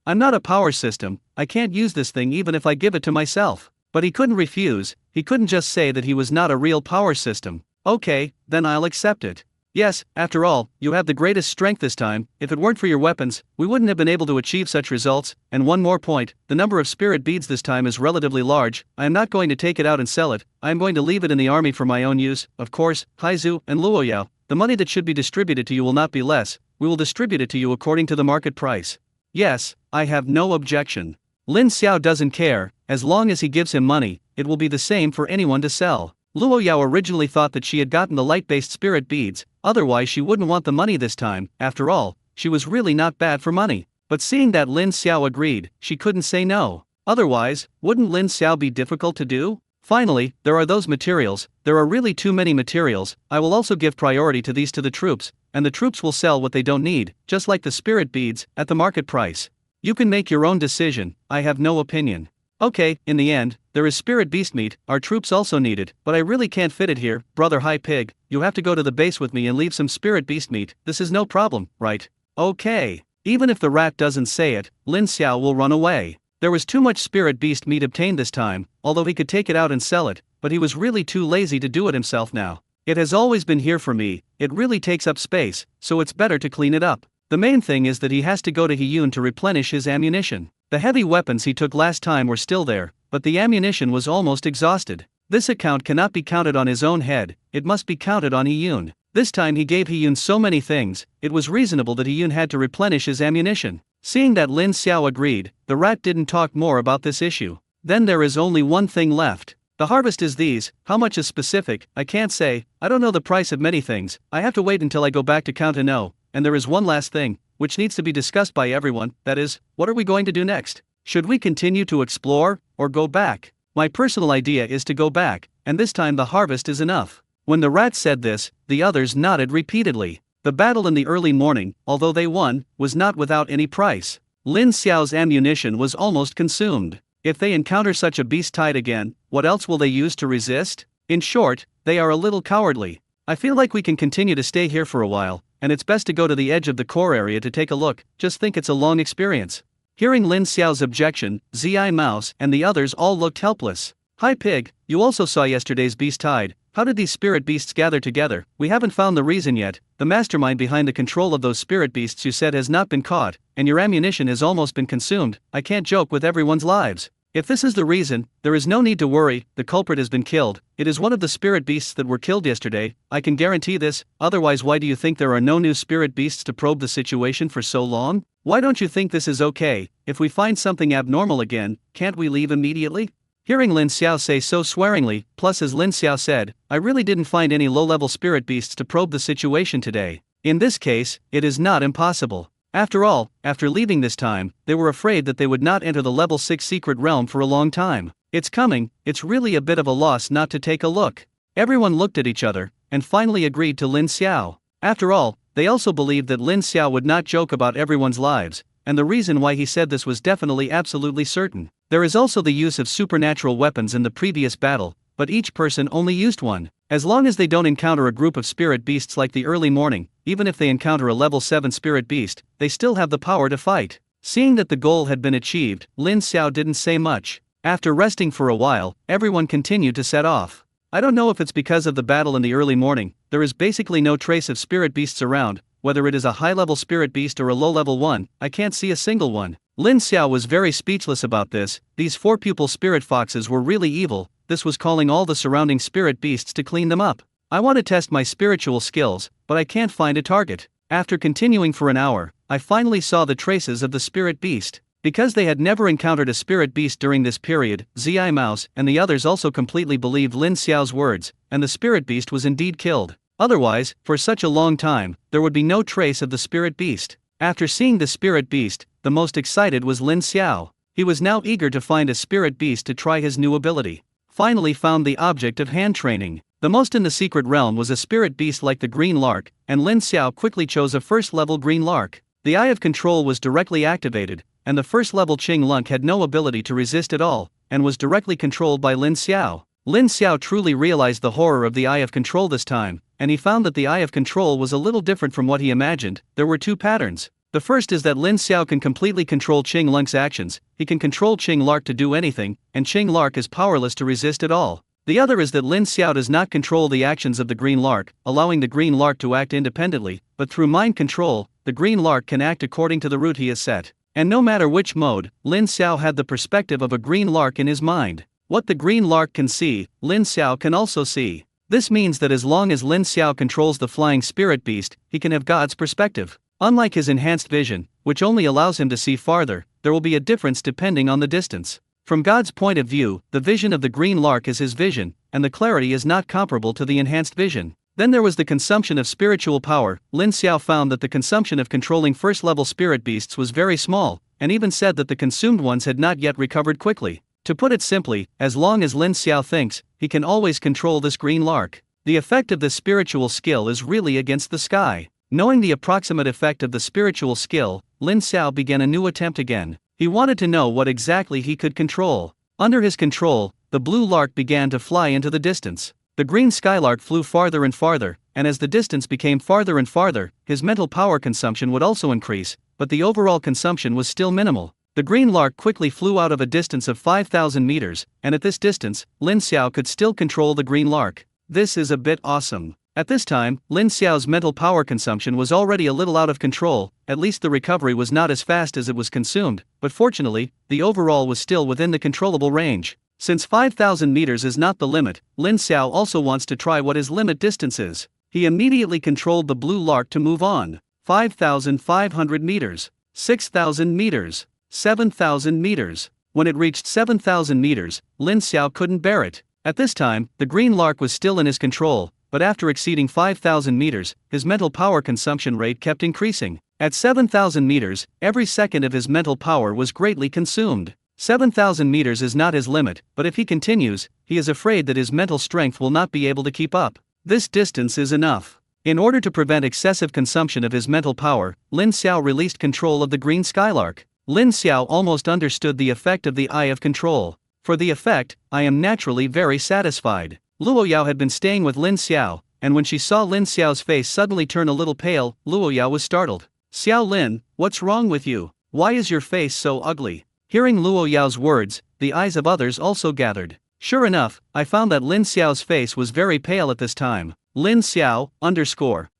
I'm not a power system, I can't use this thing even if I give it to myself. But he couldn't refuse, he couldn't just say that he was not a real power system. Okay, then I'll accept it. Yes, after all, you have the greatest strength this time. If it weren't for your weapons, we wouldn't have been able to achieve such results. And one more point, the number of spirit beads this time is relatively large. I am not going to take it out and sell it, I am going to leave it in the army for my own use. Of course, Haizu and Luoyao, the money that should be distributed to you will not be less, we will distribute it to you according to the market price. Yes, I have no objection. Lin Xiao doesn't care, as long as he gives him money, it will be the same for anyone to sell. Luo Yao originally thought that she had gotten the light-based spirit beads, otherwise she wouldn't want the money this time. After all, she was really not bad for money. But seeing that Lin Xiao agreed, she couldn't say no. Otherwise, wouldn't Lin Xiao be difficult to do? Finally, there are those materials, there are really too many materials. I will also give priority to these to the troops, and the troops will sell what they don't need, just like the spirit beads, at the market price. You can make your own decision, I have no opinion. Okay, in the end, there is spirit beast meat, our troops also need it, but I really can't fit it here. Brother High Pig, you have to go to the base with me and leave some spirit beast meat, this is no problem, right? Okay. Even if the rat doesn't say it, Lin Xiao will run away. There was too much spirit beast meat obtained this time, although he could take it out and sell it, but he was really too lazy to do it himself now. It has always been here for me, it really takes up space, so it's better to clean it up. The main thing is that he has to go to Hiyun to replenish his ammunition. The heavy weapons he took last time were still there, but the ammunition was almost exhausted. This account cannot be counted on his own head, it must be counted on Hiyun. This time he gave Hiyun so many things, it was reasonable that Hiyun had to replenish his ammunition. Seeing that Lin Xiao agreed, the rat didn't talk more about this issue. Then there is only one thing left. The harvest is these, how much is specific, I can't say, I don't know the price of many things, I have to wait until I go back to count and know. And there is one last thing, which needs to be discussed by everyone, that is, what are we going to do next? Should we continue to explore, or go back? My personal idea is to go back, and this time the harvest is enough. When the rat said this, the others nodded repeatedly. The battle in the early morning, although they won, was not without any price. Lin Xiao's ammunition was almost consumed. If they encounter such a beast tide again, what else will they use to resist? In short, they are a little cowardly. I feel like we can continue to stay here for a while, and it's best to go to the edge of the core area to take a look, just think it's a long experience. Hearing Lin Xiao's objection, Zi Mouse and the others all looked helpless. "Hi Pig, you also saw yesterday's beast tide. How did these spirit beasts gather together? We haven't found the reason yet. The mastermind behind the control of those spirit beasts you said has not been caught, and your ammunition has almost been consumed. I can't joke with everyone's lives. If this is the reason, there is no need to worry, the culprit has been killed. It is one of the spirit beasts that were killed yesterday, I can guarantee this, otherwise why do you think there are no new spirit beasts to probe the situation for so long? Why don't you think this is okay? If we find something abnormal again, can't we leave immediately?" Hearing Lin Xiao say so swearingly, plus as Lin Xiao said, "I really didn't find any low-level spirit beasts to probe the situation today. In this case, it is not impossible. After all, after leaving this time, they were afraid that they would not enter the level 6 secret realm for a long time. It's coming, it's really a bit of a loss not to take a look." Everyone looked at each other, and finally agreed to Lin Xiao. After all, they also believed that Lin Xiao would not joke about everyone's lives, and the reason why he said this was definitely absolutely certain. There is also the use of supernatural weapons in the previous battle, but each person only used one. As long as they don't encounter a group of spirit beasts like the early morning, even if they encounter a level 7 spirit beast, they still have the power to fight. Seeing that the goal had been achieved, Lin Xiao didn't say much. After resting for a while, everyone continued to set off. "I don't know if it's because of the battle in the early morning, there is basically no trace of spirit beasts around, whether it is a high-level spirit beast or a low-level one, I can't see a single one." Lin Xiao was very speechless about this. These 4 pupil spirit foxes were really evil. This was calling all the surrounding spirit beasts to clean them up. "I want to test my spiritual skills, but I can't find a target." After continuing for an hour, I finally saw the traces of the spirit beast. Because they had never encountered a spirit beast during this period, Zi Mouse and the others also completely believed Lin Xiao's words, and the spirit beast was indeed killed. Otherwise, for such a long time, there would be no trace of the spirit beast. After seeing the spirit beast, the most excited was Lin Xiao. He was now eager to find a spirit beast to try his new ability. Finally found the object of hand training. The most in the secret realm was a spirit beast like the green lark, and Lin Xiao quickly chose a first-level green lark. The Eye of Control was directly activated, and the first-level Qing Lunk had no ability to resist at all, and was directly controlled by Lin Xiao. Lin Xiao truly realized the horror of the Eye of Control this time, and he found that the Eye of Control was a little different from what he imagined. There were 2 patterns. The first is that Lin Xiao can completely control Qing Lunk's actions, he can control Qing Lark to do anything, and Qing Lark is powerless to resist at all. The other is that Lin Xiao does not control the actions of the green lark, allowing the green lark to act independently, but through mind control, the green lark can act according to the route he has set. And no matter which mode, Lin Xiao had the perspective of a green lark in his mind. What the green lark can see, Lin Xiao can also see. This means that as long as Lin Xiao controls the flying spirit beast, he can have God's perspective. Unlike his enhanced vision, which only allows him to see farther, there will be a difference depending on the distance. From God's point of view, the vision of the green lark is his vision, and the clarity is not comparable to the enhanced vision. Then there was the consumption of spiritual power. Lin Xiao found that the consumption of controlling first-level spirit beasts was very small, and even said that the consumed ones had not yet recovered quickly. To put it simply, as long as Lin Xiao thinks, he can always control this green lark. The effect of this spiritual skill is really against the sky. Knowing the approximate effect of the spiritual skill, Lin Xiao began a new attempt again. He wanted to know what exactly he could control. Under his control, the blue lark began to fly into the distance. The green skylark flew farther and farther, and as the distance became farther and farther, his mental power consumption would also increase, but the overall consumption was still minimal. The green lark quickly flew out of a distance of 5,000 meters, and at this distance, Lin Xiao could still control the green lark. This is a bit awesome. At this time, Lin Xiao's mental power consumption was already a little out of control, at least the recovery was not as fast as it was consumed, but fortunately, the overall was still within the controllable range. Since 5,000 meters is not the limit, Lin Xiao also wants to try what his limit distance is. He immediately controlled the blue lark to move on. 5,500 meters, 6,000 meters, 7,000 meters. When it reached 7,000 meters, Lin Xiao couldn't bear it. At this time, the green lark was still in his control, but after exceeding 5,000 meters, his mental power consumption rate kept increasing. At 7,000 meters, every second of his mental power was greatly consumed. 7,000 meters is not his limit, but if he continues, he is afraid that his mental strength will not be able to keep up. This distance is enough. In order to prevent excessive consumption of his mental power, Lin Xiao released control of the green skylark. Lin Xiao almost understood the effect of the Eye of Control. For the effect, I am naturally very satisfied. Luo Yao had been staying with Lin Xiao, and when she saw Lin Xiao's face suddenly turn a little pale, Luo Yao was startled. "Xiao Lin, what's wrong with you? Why is your face so ugly? Hearing Luo Yao's words, the eyes of others also gathered. Sure enough, I found that Lin Xiao's face was very pale at this time. Lin Xiao,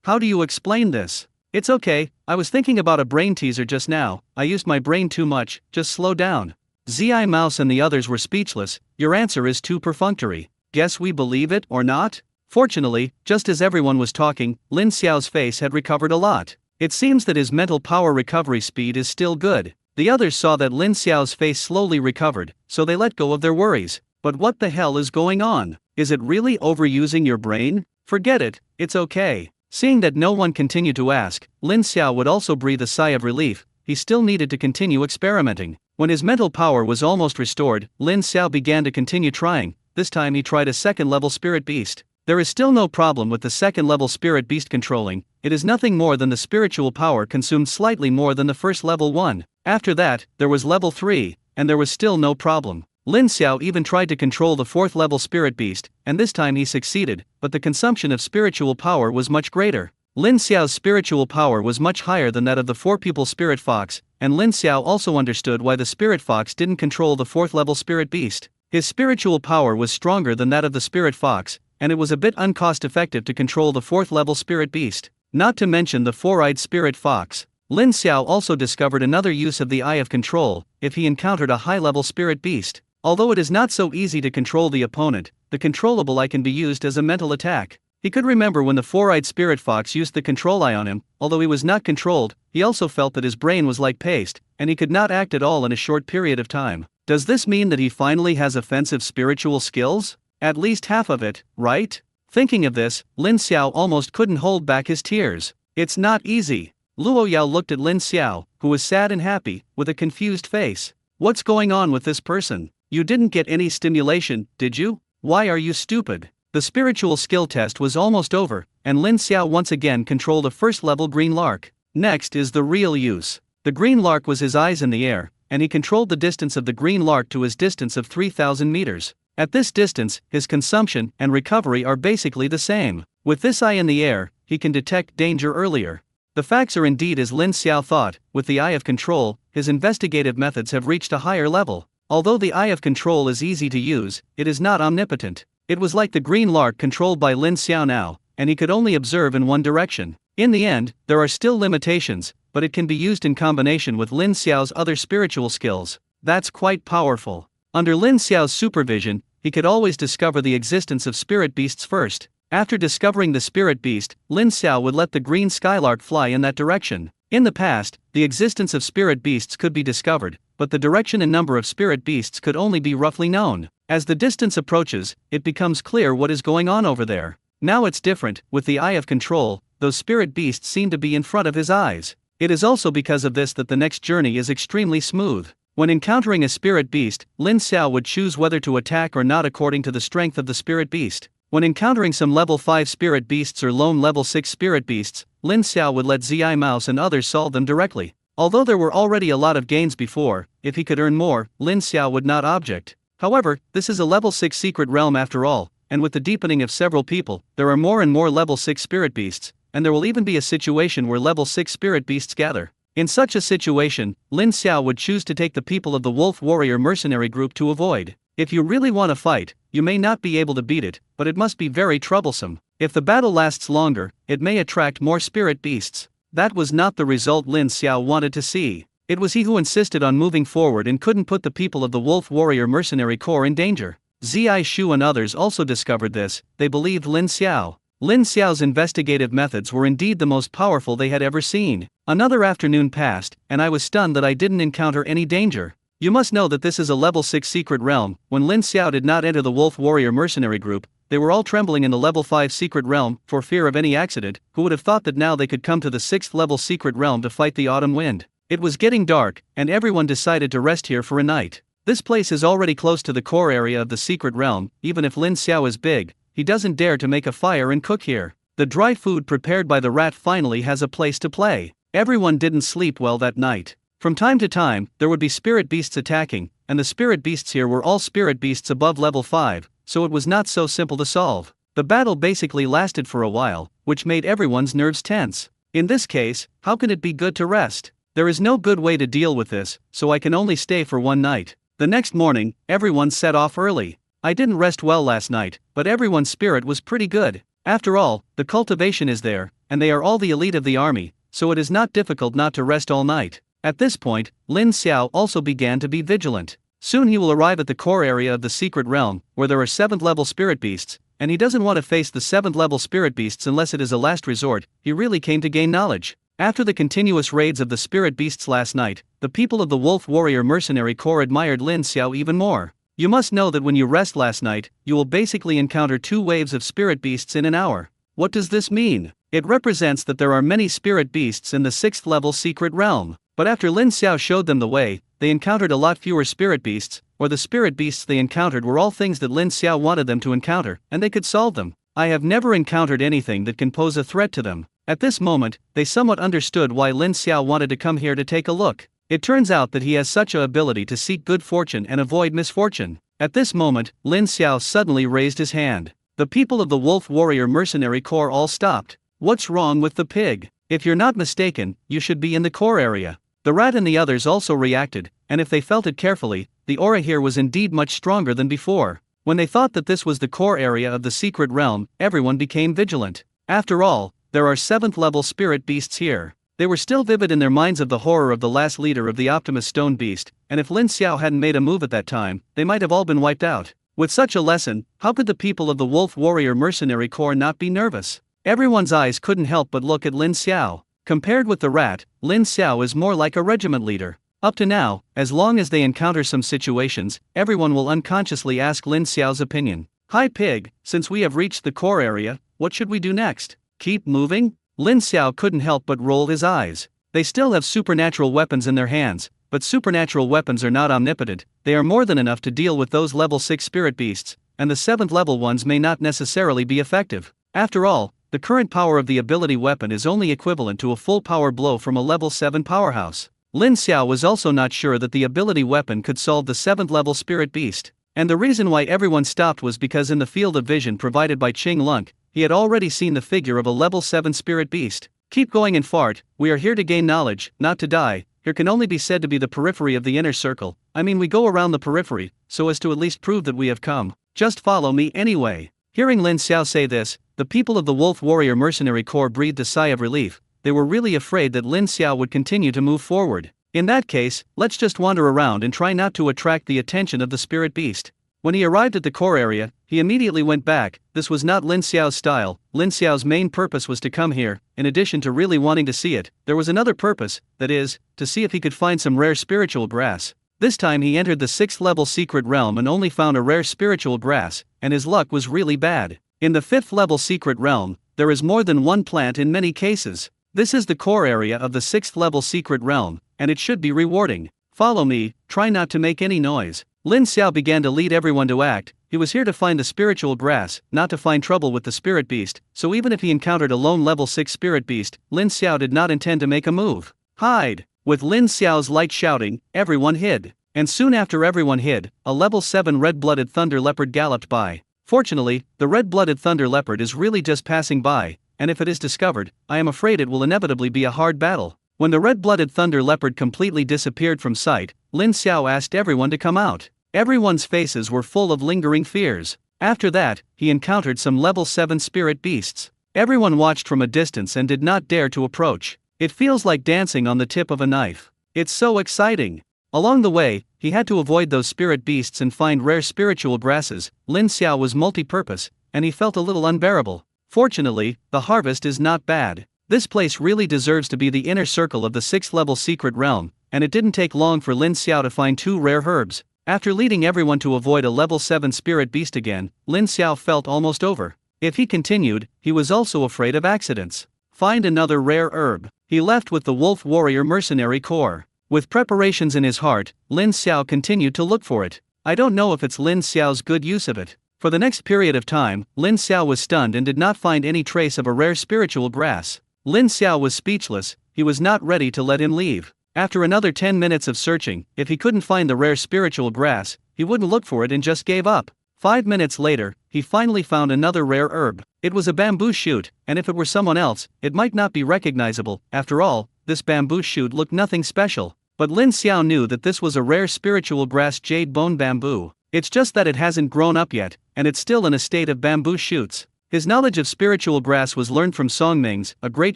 how do you explain this? It's okay, I was thinking about a brain teaser just now, I used my brain too much, just slow down. Zi Mouse and the others were speechless. Your answer is too perfunctory. Guess we believe it or not? Fortunately, just as everyone was talking, Lin Xiao's face had recovered a lot. It seems that his mental power recovery speed is still good. The others saw that Lin Xiao's face slowly recovered, so they let go of their worries. But what the hell is going on? Is it really overusing your brain? Forget it, it's okay. Seeing that no one continued to ask, Lin Xiao would also breathe a sigh of relief. He still needed to continue experimenting. When his mental power was almost restored, Lin Xiao began to continue trying. This time he tried a second-level spirit beast. There is still no problem with the second-level spirit beast controlling. It is nothing more than the spiritual power consumed slightly more than the first level one. After that, there was level 3, and there was still no problem. Lin Xiao even tried to control the 4th level spirit beast, and this time he succeeded, but the consumption of spiritual power was much greater. Lin Xiao's spiritual power was much higher than that of the 4-people spirit fox, and Lin Xiao also understood why the spirit fox didn't control the 4th level spirit beast. His spiritual power was stronger than that of the spirit fox, and it was a bit uncost-effective to control the 4th level spirit beast. Not to mention the 4-eyed spirit fox. Lin Xiao also discovered another use of the Eye of Control, if he encountered a high-level spirit beast. Although it is not so easy to control the opponent, the controllable eye can be used as a mental attack. He could remember when the 4-eyed spirit fox used the control eye on him. Although he was not controlled, he also felt that his brain was like paste, and he could not act at all in a short period of time. Does this mean that he finally has offensive spiritual skills? At least half of it, right? Thinking of this, Lin Xiao almost couldn't hold back his tears. It's not easy. Luo Yao looked at Lin Xiao, who was sad and happy, with a confused face. What's going on with this person? You didn't get any stimulation, did you? Why are you stupid? The spiritual skill test was almost over, and Lin Xiao once again controlled a 1st-level green lark. Next is the real use. The green lark was his eyes in the air, and he controlled the distance of the green lark to his distance of 3,000 meters. At this distance, his consumption and recovery are basically the same. With this eye in the air, he can detect danger earlier. The facts are indeed as Lin Xiao thought. With the Eye of Control, his investigative methods have reached a higher level. Although the Eye of Control is easy to use, it is not omnipotent. It was like the green lark controlled by Lin Xiao now, and he could only observe in one direction. In the end, there are still limitations, but it can be used in combination with Lin Xiao's other spiritual skills. That's quite powerful. Under Lin Xiao's supervision, he could always discover the existence of spirit beasts first. After discovering the spirit beast, Lin Xiao would let the green skylark fly in that direction. In the past, the existence of spirit beasts could be discovered, but the direction and number of spirit beasts could only be roughly known. As the distance approaches, it becomes clear what is going on over there. Now it's different. With the Eye of Control, those spirit beasts seem to be in front of his eyes. It is also because of this that the next journey is extremely smooth. When encountering a spirit beast, Lin Xiao would choose whether to attack or not according to the strength of the spirit beast. When encountering some level 5 spirit beasts or lone level 6 spirit beasts, Lin Xiao would let Zi Mouse and others solve them directly. Although there were already a lot of gains before, if he could earn more, Lin Xiao would not object. However, this is a level 6 secret realm after all, and with the deepening of several people, there are more and more level 6 spirit beasts, and there will even be a situation where level 6 spirit beasts gather. In such a situation, Lin Xiao would choose to take the people of the Wolf Warrior mercenary group to avoid. If you really want to fight, you may not be able to beat it, but it must be very troublesome. If the battle lasts longer, it may attract more spirit beasts. That was not the result Lin Xiao wanted to see. It was he who insisted on moving forward and couldn't put the people of the Wolf Warrior mercenary corps in danger. Zi Shu and others also discovered this. They believed Lin Xiao. Lin Xiao's investigative methods were indeed the most powerful they had ever seen. Another afternoon passed, and I was stunned that I didn't encounter any danger. You must know that this is a level 6 secret realm. When Lin Xiao did not enter the Wolf Warrior mercenary group, they were all trembling in the level 5 secret realm, for fear of any accident. Who would have thought that now they could come to the 6th level secret realm to fight the autumn wind? It was getting dark, and everyone decided to rest here for a night. This place is already close to the core area of the secret realm. Even if Lin Xiao is big, he doesn't dare to make a fire and cook here. The dry food prepared by the rat finally has a place to play. Everyone didn't sleep well that night. From time to time, there would be spirit beasts attacking, and the spirit beasts here were all spirit beasts above level 5, so it was not so simple to solve. The battle basically lasted for a while, which made everyone's nerves tense. In this case, how can it be good to rest? There is no good way to deal with this, so I can only stay for one night. The next morning, everyone set off early. I didn't rest well last night, but everyone's spirit was pretty good. After all, the cultivation is there, and they are all the elite of the army, so it is not difficult not to rest all night. At this point, Lin Xiao also began to be vigilant. Soon he will arrive at the core area of the secret realm, where there are 7th level spirit beasts, and he doesn't want to face the 7th level spirit beasts unless it is a last resort. He really came to gain knowledge. After the continuous raids of the spirit beasts last night, the people of the Wolf Warrior Mercenary Corps admired Lin Xiao even more. You must know that when you rest last night, you will basically encounter 2 waves of spirit beasts in an hour. What does this mean? It represents that there are many spirit beasts in the 6th level secret realm. But after Lin Xiao showed them the way, they encountered a lot fewer spirit beasts, or the spirit beasts they encountered were all things that Lin Xiao wanted them to encounter, and they could solve them. I have never encountered anything that can pose a threat to them. At this moment, they somewhat understood why Lin Xiao wanted to come here to take a look. It turns out that he has such an ability to seek good fortune and avoid misfortune. At this moment, Lin Xiao suddenly raised his hand. The people of the Wolf Warrior Mercenary Corps all stopped. What's wrong with the pig? If you're not mistaken, you should be in the core area. The rat and the others also reacted, and if they felt it carefully, the aura here was indeed much stronger than before. When they thought that this was the core area of the secret realm, everyone became vigilant. After all, there are 7th level spirit beasts here. They were still vivid in their minds of the horror of the last leader of the Optimus Stone Beast, and if Lin Xiao hadn't made a move at that time, they might have all been wiped out. With such a lesson, how could the people of the Wolf Warrior Mercenary Corps not be nervous? Everyone's eyes couldn't help but look at Lin Xiao. Compared with the rat, Lin Xiao is more like a regiment leader. Up to now, as long as they encounter some situations, everyone will unconsciously ask Lin Xiao's opinion. Hi pig, since we have reached the core area, what should we do next? Keep moving? Lin Xiao couldn't help but roll his eyes. They still have supernatural weapons in their hands, but supernatural weapons are not omnipotent. They are more than enough to deal with those level 6 spirit beasts, and the 7th level ones may not necessarily be effective. After all, the current power of the ability weapon is only equivalent to a full power blow from a level 7 powerhouse. Lin Xiao was also not sure that the ability weapon could solve the 7th level spirit beast. And the reason why everyone stopped was because in the field of vision provided by Qing Lunk, he had already seen the figure of a level 7 spirit beast. Keep going and fart, we are here to gain knowledge, not to die. Here can only be said to be the periphery of the inner circle. I mean, we go around the periphery, so as to at least prove that we have come. Just follow me anyway. Hearing Lin Xiao say this, the people of the Wolf Warrior Mercenary Corps breathed a sigh of relief. They were really afraid that Lin Xiao would continue to move forward. In that case, let's just wander around and try not to attract the attention of the spirit beast. When he arrived at the core area, he immediately went back. This was not Lin Xiao's style. Lin Xiao's main purpose was to come here. In addition to really wanting to see it, there was another purpose, that is, to see if he could find some rare spiritual grass. This time he entered the 6th level secret realm and only found a rare spiritual grass, and his luck was really bad. In the 5th level secret realm, there is more than one plant in many cases. This is the core area of the 6th level secret realm, and it should be rewarding. Follow me, try not to make any noise. Lin Xiao began to lead everyone to act. He was here to find the spiritual grass, not to find trouble with the spirit beast, so even if he encountered a lone level 6 spirit beast, Lin Xiao did not intend to make a move. Hide! With Lin Xiao's light shouting, everyone hid. And soon after everyone hid, a level 7 red-blooded thunder leopard galloped by. Fortunately, the red-blooded thunder leopard is really just passing by, and if it is discovered, I am afraid it will inevitably be a hard battle. When the red-blooded thunder leopard completely disappeared from sight, Lin Xiao asked everyone to come out. Everyone's faces were full of lingering fears. After that, he encountered some level 7 spirit beasts. Everyone watched from a distance and did not dare to approach. It feels like dancing on the tip of a knife. It's so exciting. Along the way, he had to avoid those spirit beasts and find rare spiritual grasses. Lin Xiao was multi-purpose, and he felt a little unbearable. Fortunately, the harvest is not bad. This place really deserves to be the inner circle of the 6th level secret realm, and it didn't take long for Lin Xiao to find 2 rare herbs. After leading everyone to avoid a level 7 spirit beast again, Lin Xiao felt almost over. If he continued, he was also afraid of accidents. Find another rare herb. He left with the Wolf Warrior Mercenary Corps. With preparations in his heart, Lin Xiao continued to look for it. I don't know if it's Lin Xiao's good use of it. For the next period of time, Lin Xiao was stunned and did not find any trace of a rare spiritual grass. Lin Xiao was speechless. He was not ready to let him leave. After another 10 minutes of searching, if he couldn't find the rare spiritual grass, he wouldn't look for it and just gave up. 5 minutes later, he finally found another rare herb. It was a bamboo shoot, and if it were someone else, it might not be recognizable. After all, this bamboo shoot looked nothing special. But Lin Xiao knew that this was a rare spiritual grass jade bone bamboo. It's just that it hasn't grown up yet, and it's still in a state of bamboo shoots. His knowledge of spiritual grass was learned from Song Ming's, a great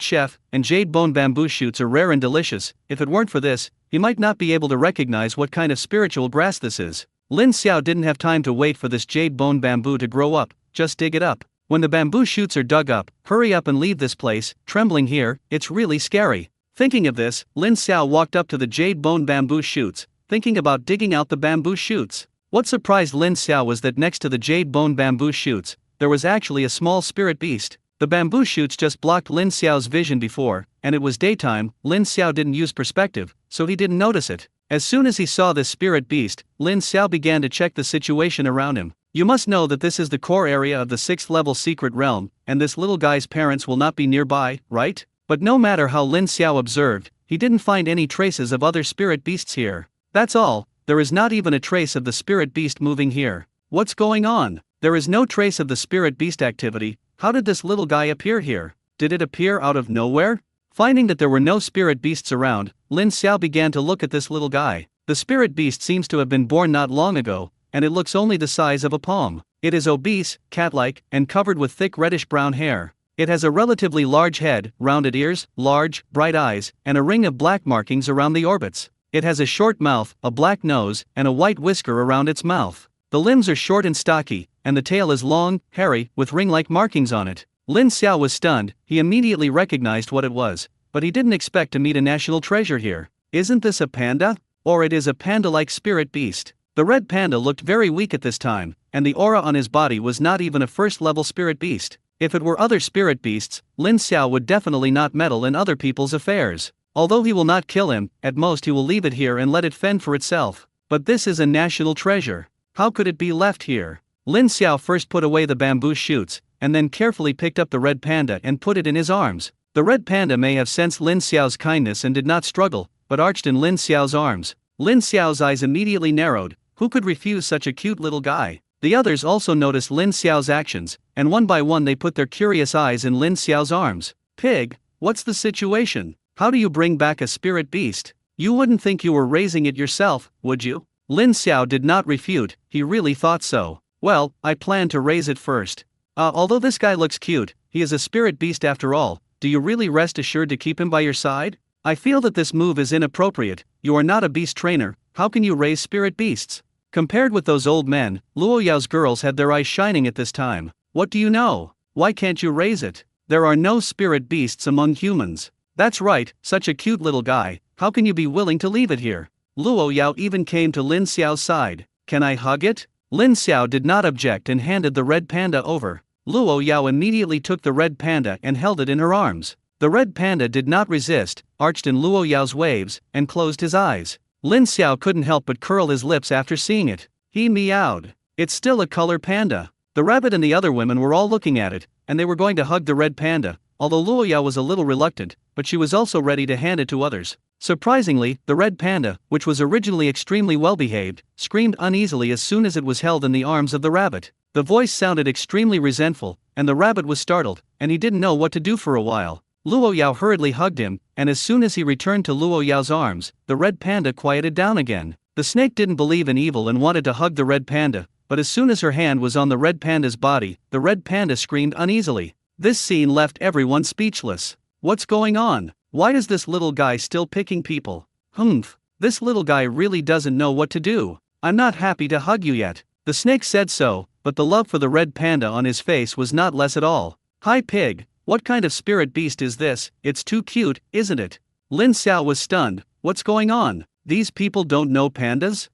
chef, and jade bone bamboo shoots are rare and delicious. If it weren't for this, he might not be able to recognize what kind of spiritual grass this is. Lin Xiao didn't have time to wait for this jade bone bamboo to grow up, just dig it up. When the bamboo shoots are dug up, hurry up and leave this place, trembling here, it's really scary. Thinking of this, Lin Xiao walked up to the jade bone bamboo shoots, thinking about digging out the bamboo shoots. What surprised Lin Xiao was that next to the jade bone bamboo shoots, there was actually a small spirit beast. The bamboo shoots just blocked Lin Xiao's vision before, and it was daytime. Lin Xiao didn't use perspective, so he didn't notice it. As soon as he saw this spirit beast, Lin Xiao began to check the situation around him. You must know that this is the core area of the 6th level secret realm, and this little guy's parents will not be nearby, right? But no matter how Lin Xiao observed, he didn't find any traces of other spirit beasts here. That's all, there is not even a trace of the spirit beast moving here. What's going on? There is no trace of the spirit beast activity. How did this little guy appear here? Did it appear out of nowhere? Finding that there were no spirit beasts around, Lin Xiao began to look at this little guy. The spirit beast seems to have been born not long ago, and it looks only the size of a palm. It is obese, cat-like, and covered with thick reddish-brown hair. It has a relatively large head, rounded ears, large, bright eyes, and a ring of black markings around the orbits. It has a short mouth, a black nose, and a white whisker around its mouth. The limbs are short and stocky, and the tail is long, hairy, with ring-like markings on it. Lin Xiao was stunned. He immediately recognized what it was, but he didn't expect to meet a national treasure here. Isn't this a panda? Or it is a panda-like spirit beast. The red panda looked very weak at this time, and the aura on his body was not even a first-level spirit beast. If it were other spirit beasts, Lin Xiao would definitely not meddle in other people's affairs. Although he will not kill him, at most he will leave it here and let it fend for itself. But this is a national treasure. How could it be left here? Lin Xiao first put away the bamboo shoots, and then carefully picked up the red panda and put it in his arms. The red panda may have sensed Lin Xiao's kindness and did not struggle, but arched in Lin Xiao's arms. Lin Xiao's eyes immediately narrowed. Who could refuse such a cute little guy? The others also noticed Lin Xiao's actions, and one by one they put their curious eyes in Lin Xiao's arms. Pig, what's the situation? How do you bring back a spirit beast? You wouldn't think you were raising it yourself, would you? Lin Xiao did not refute. He really thought so. Well, I plan to raise it first. Although this guy looks cute, he is a spirit beast after all. Do you really rest assured to keep him by your side? I feel that this move is inappropriate. You are not a beast trainer. How can you raise spirit beasts? Compared with those old men, Luo Yao's girls had their eyes shining at this time. What do you know? Why can't you raise it? There are no spirit beasts among humans. That's right, such a cute little guy. How can you be willing to leave it here? Luo Yao even came to Lin Xiao's side. Can I hug it? Lin Xiao did not object and handed the red panda over. Luo Yao immediately took the red panda and held it in her arms. The red panda did not resist, arched in Luo Yao's waves, and closed his eyes. Lin Xiao couldn't help but curl his lips after seeing it. He meowed. It's still a color panda. The rabbit and the other women were all looking at it, and they were going to hug the red panda, although Luo Yao was a little reluctant, but she was also ready to hand it to others. Surprisingly, the red panda, which was originally extremely well-behaved, screamed uneasily as soon as it was held in the arms of the rabbit. The voice sounded extremely resentful, and the rabbit was startled, and he didn't know what to do for a while. Luo Yao hurriedly hugged him, and as soon as he returned to Luo Yao's arms, the red panda quieted down again. The snake didn't believe in evil and wanted to hug the red panda, but as soon as her hand was on the red panda's body, the red panda screamed uneasily. This scene left everyone speechless. What's going on? Why is this little guy still picking people? Humph, this little guy really doesn't know what to do. I'm not happy to hug you yet. The snake said so, but the love for the red panda on his face was not less at all. Hi pig, what kind of spirit beast is this? It's too cute, isn't it? Lin Xiao was stunned. What's going on? These people don't know pandas?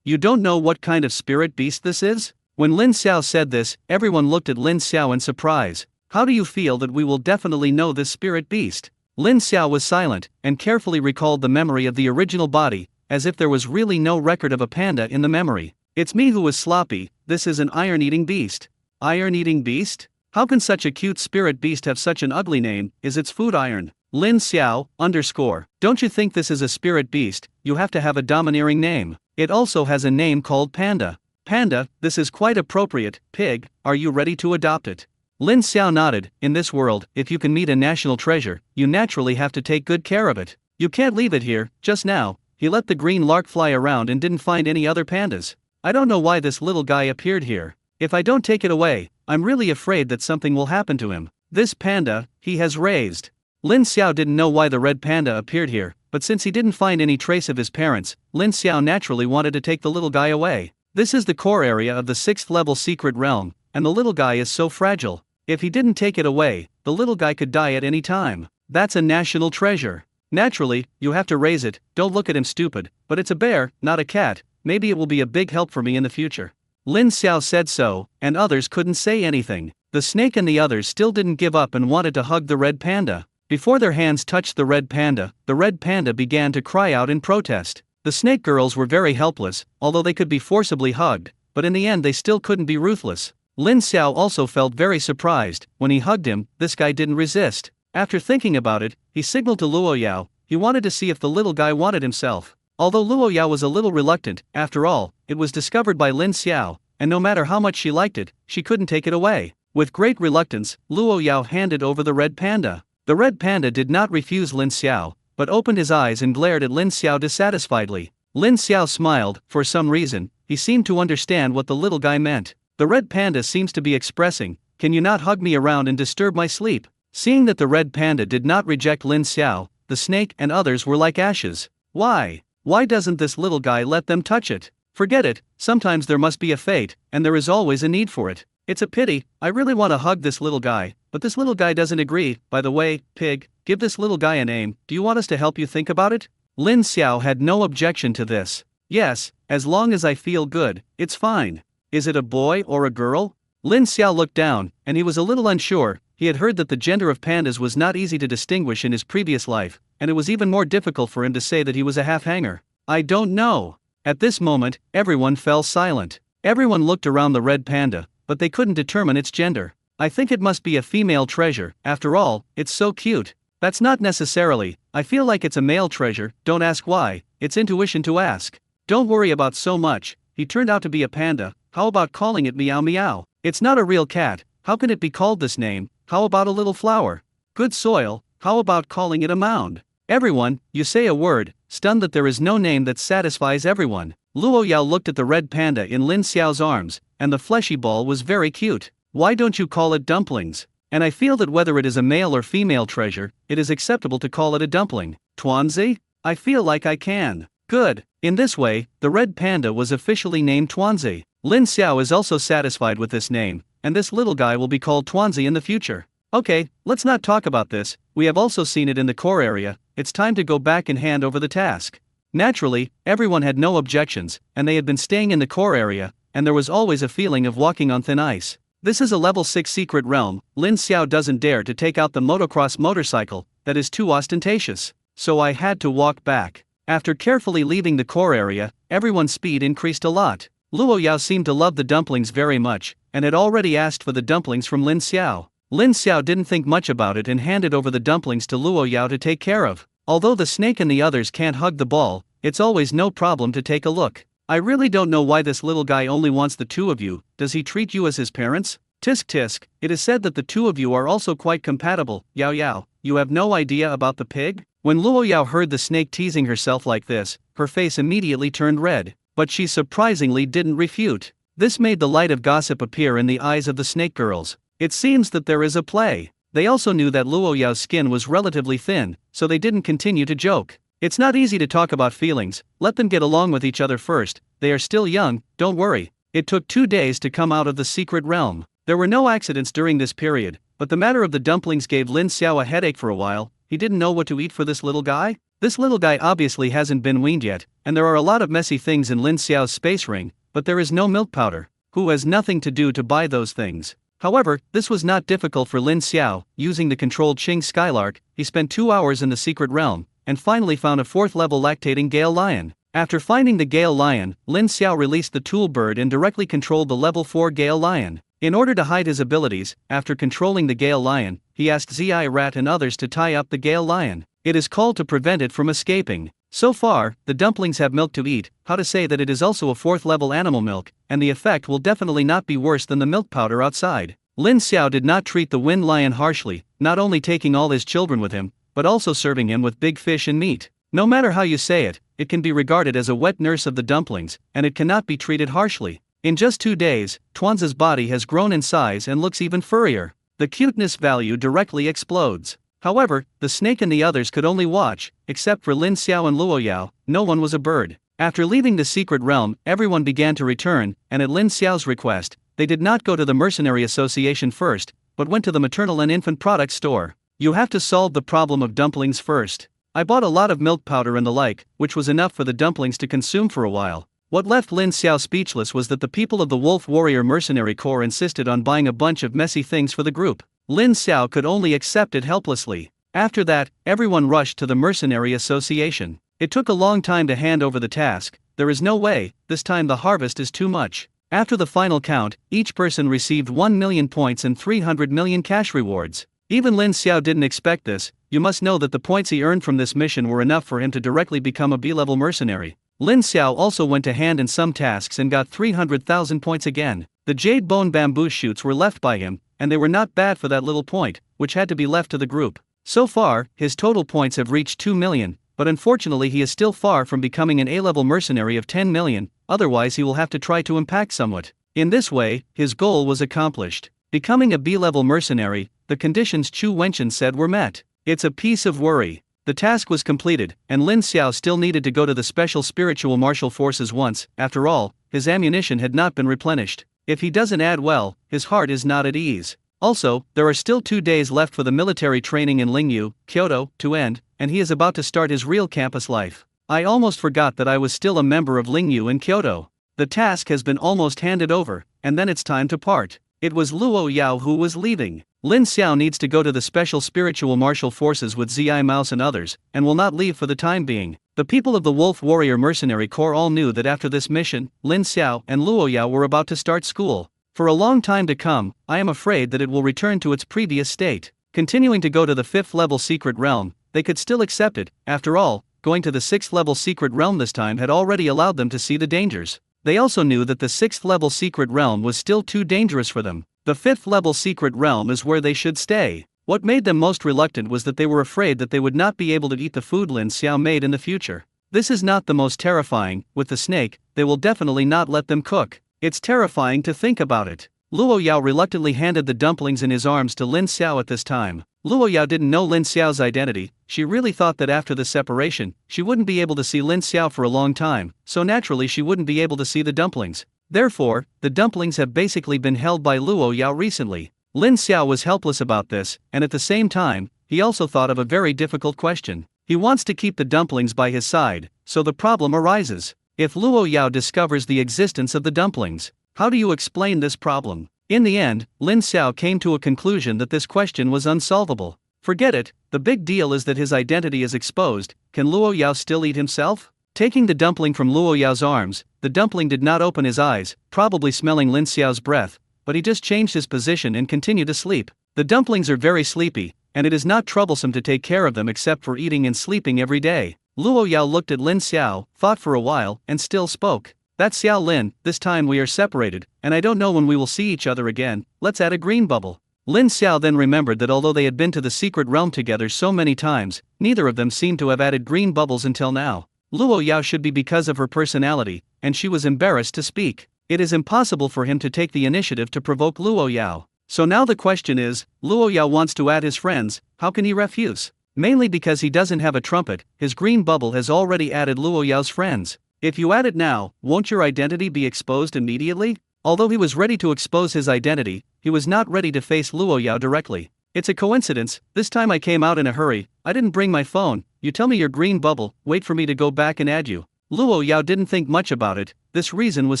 You don't know what kind of spirit beast this is? When Lin Xiao said this, everyone looked at Lin Xiao in surprise. How do you feel that we will definitely know this spirit beast? Lin Xiao was silent, and carefully recalled the memory of the original body, as if there was really no record of a panda in the memory. It's me who was sloppy. This is an iron-eating beast. Iron-eating beast? How can such a cute spirit beast have such an ugly name? Is its food iron? Lin Xiao, _ Don't you think this is a spirit beast? You have to have a domineering name. It also has a name called Panda. Panda, this is quite appropriate. Pig, are you ready to adopt it? Lin Xiao nodded. In this world, if you can meet a national treasure, you naturally have to take good care of it. You can't leave it here. Just now, he let the green lark fly around and didn't find any other pandas. I don't know why this little guy appeared here. If I don't take it away, I'm really afraid that something will happen to him. This panda, he has raised. Lin Xiao didn't know why the red panda appeared here, but since he didn't find any trace of his parents, Lin Xiao naturally wanted to take the little guy away. This is the core area of the 6th level secret realm, and the little guy is so fragile. If he didn't take it away, the little guy could die at any time. That's a national treasure. Naturally, you have to raise it. Don't look at him stupid, but it's a bear, not a cat. Maybe it will be a big help for me in the future. Lin Xiao said so, and others couldn't say anything. The snake and the others still didn't give up and wanted to hug the red panda. Before their hands touched the red panda began to cry out in protest. The snake girls were very helpless, although they could be forcibly hugged, but in the end they still couldn't be ruthless. Lin Xiao also felt very surprised. When he hugged him, this guy didn't resist. After thinking about it, he signaled to Luo Yao. He wanted to see if the little guy wanted himself. Although Luo Yao was a little reluctant, after all, it was discovered by Lin Xiao, and no matter how much she liked it, she couldn't take it away. With great reluctance, Luo Yao handed over the red panda. The red panda did not refuse Lin Xiao, but opened his eyes and glared at Lin Xiao dissatisfiedly. Lin Xiao smiled. For some reason, he seemed to understand what the little guy meant. The red panda seems to be expressing, "Can you not hug me around and disturb my sleep?" Seeing that the red panda did not reject Lin Xiao, the snake and others were like ashes. Why? Why doesn't this little guy let them touch it? Forget it, sometimes there must be a fate, and there is always a need for it. It's a pity, I really want to hug this little guy, but this little guy doesn't agree. By the way, pig, give this little guy a name. Do you want us to help you think about it? Lin Xiao had no objection to this. Yes, as long as I feel good, it's fine. Is it a boy or a girl? Lin Xiao looked down, and he was a little unsure. He had heard that the gender of pandas was not easy to distinguish in his previous life, and it was even more difficult for him to say that he was a half-hanger. I don't know. At this moment, everyone fell silent. Everyone looked around the red panda, but they couldn't determine its gender. I think it must be a female treasure. After all, it's so cute. That's not necessarily. I feel like it's a male treasure. Don't ask why. It's intuition to ask. Don't worry about so much. He turned out to be a panda. How about calling it Meow Meow? It's not a real cat. How can it be called this name? How about a little flower? Good soil. How about calling it a mound? Everyone, you say a word, stunned that there is no name that satisfies everyone. Luo Yao looked at the red panda in Lin Xiao's arms, and the fleshy ball was very cute. Why don't you call it dumplings? And I feel that whether it is a male or female treasure, it is acceptable to call it a dumpling. Tuanzi? I feel like I can. Good. In this way, the red panda was officially named Tuanzi. Lin Xiao is also satisfied with this name, and this little guy will be called Tuanzi in the future. Okay, let's not talk about this. We have also seen it in the core area. It's time to go back and hand over the task. Naturally, everyone had no objections, and they had been staying in the core area, and there was always a feeling of walking on thin ice. This is a level 6 secret realm. Lin Xiao doesn't dare to take out the motocross motorcycle, that is too ostentatious. So I had to walk back. After carefully leaving the core area, everyone's speed increased a lot. Luo Yao seemed to love the dumplings very much, and had already asked for the dumplings from Lin Xiao. Lin Xiao didn't think much about it and handed over the dumplings to Luo Yao to take care of. Although the snake and the others can't hug the ball, it's always no problem to take a look. I really don't know why this little guy only wants the two of you. Does he treat you as his parents? Tisk tisk, it is said that the two of you are also quite compatible. Yao Yao, you have no idea about the pig? When Luo Yao heard the snake teasing herself like this, her face immediately turned red, but she surprisingly didn't refute. This made the light of gossip appear in the eyes of the snake girls. It seems that there is a play. They also knew that Luo Yao's skin was relatively thin, so they didn't continue to joke. It's not easy to talk about feelings. Let them get along with each other first. They are still young, don't worry. It took 2 days to come out of the secret realm. There were no accidents during this period, but the matter of the dumplings gave Lin Xiao a headache for a while. He didn't know what to eat for this little guy. This little guy obviously hasn't been weaned yet, and there are a lot of messy things in Lin Xiao's space ring, but there is no milk powder. Who has nothing to do to buy those things? However, this was not difficult for Lin Xiao. Using the controlled Qing Skylark, he spent 2 hours in the secret realm, and finally found a 4th-level lactating Gale Lion. After finding the Gale Lion, Lin Xiao released the tool bird and directly controlled the level 4 Gale Lion. In order to hide his abilities, after controlling the Gale Lion, he asked Zi Rat and others to tie up the Gale Lion. It is called to prevent it from escaping. So far, the dumplings have milk to eat. How to say that it is also a 4th-level animal milk, and the effect will definitely not be worse than the milk powder outside. Lin Xiao did not treat the Wind Lion harshly, not only taking all his children with him, but also serving him with big fish and meat. No matter how you say it, it can be regarded as a wet nurse of the dumplings, and it cannot be treated harshly. In just 2 days, Tuanza's body has grown in size and looks even furrier. The cuteness value directly explodes. However, the snake and the others could only watch, except for Lin Xiao and Luo Yao. No one was a bird. After leaving the secret realm, everyone began to return, and at Lin Xiao's request, they did not go to the Mercenary Association first, but went to the maternal and infant products store. You have to solve the problem of dumplings first. I bought a lot of milk powder and the like, which was enough for the dumplings to consume for a while. What left Lin Xiao speechless was that the people of the Wolf Warrior Mercenary Corps insisted on buying a bunch of messy things for the group. Lin Xiao could only accept it helplessly. After that, everyone rushed to the Mercenary Association. It took a long time to hand over the task. There is no way, this time the harvest is too much. After the final count, each person received 1 million points and 300 million cash rewards. Even Lin Xiao didn't expect this. You must know that the points he earned from this mission were enough for him to directly become a B-level mercenary. Lin Xiao also went to hand in some tasks and got 300,000 points again. The jade bone bamboo shoots were left by him, and they were not bad for that little point, which had to be left to the group. So far, his total points have reached 2 million, but unfortunately he is still far from becoming an A-level mercenary of 10 million, otherwise he will have to try to impact somewhat. In this way, his goal was accomplished. Becoming a B-level mercenary, the conditions Chu Wenchen said were met. It's a piece of worry. The task was completed, and Lin Xiao still needed to go to the special spiritual martial forces once. After all, his ammunition had not been replenished. If he doesn't add well, his heart is not at ease. Also, there are still 2 days left for the military training in Lingyu, Kyoto, to end, and he is about to start his real campus life. I almost forgot that I was still a member of Lingyu in Kyoto. The task has been almost handed over, and then it's time to part. It was Luo Yao who was leaving. Lin Xiao needs to go to the special spiritual martial forces with Zi Mouse and others, and will not leave for the time being. The people of the Wolf Warrior Mercenary Corps all knew that after this mission, Lin Xiao and Luo Yao were about to start school. For a long time to come, I am afraid that it will return to its previous state. Continuing to go to the 5th level secret realm, they could still accept it. After all, going to the 6th level secret realm this time had already allowed them to see the dangers. They also knew that the 6th level secret realm was still too dangerous for them. The 5th level secret realm is where they should stay. What made them most reluctant was that they were afraid that they would not be able to eat the food Lin Xiao made in the future. This is not the most terrifying. With the snake, they will definitely not let them cook. It's terrifying to think about it. Luo Yao reluctantly handed the dumplings in his arms to Lin Xiao at this time. Luo Yao didn't know Lin Xiao's identity. She really thought that after the separation, she wouldn't be able to see Lin Xiao for a long time, so naturally she wouldn't be able to see the dumplings. Therefore, the dumplings have basically been held by Luo Yao recently. Lin Xiao was helpless about this, and at the same time, he also thought of a very difficult question. He wants to keep the dumplings by his side, so the problem arises. If Luo Yao discovers the existence of the dumplings, how do you explain this problem? In the end, Lin Xiao came to a conclusion that this question was unsolvable. Forget it, the big deal is that his identity is exposed. Can Luo Yao still eat himself? Taking the dumpling from Luo Yao's arms, the dumpling did not open his eyes, probably smelling Lin Xiao's breath, but he just changed his position and continued to sleep. The dumplings are very sleepy, and it is not troublesome to take care of them except for eating and sleeping every day. Luo Yao looked at Lin Xiao, thought for a while, and still spoke. That's Xiao Lin, this time we are separated, and I don't know when we will see each other again. Let's add a green bubble. Lin Xiao then remembered that although they had been to the secret realm together so many times, neither of them seemed to have added green bubbles until now. Luo Yao should be because of her personality, and she was embarrassed to speak. It is impossible for him to take the initiative to provoke Luo Yao. So now the question is, Luo Yao wants to add his friends, how can he refuse? Mainly because he doesn't have a trumpet, his green bubble has already added Luo Yao's friends. If you add it now, won't your identity be exposed immediately? Although he was ready to expose his identity, he was not ready to face Luo Yao directly. It's a coincidence, this time I came out in a hurry, I didn't bring my phone. You tell me your green bubble, wait for me to go back and add you. Luo Yao didn't think much about it, this reason was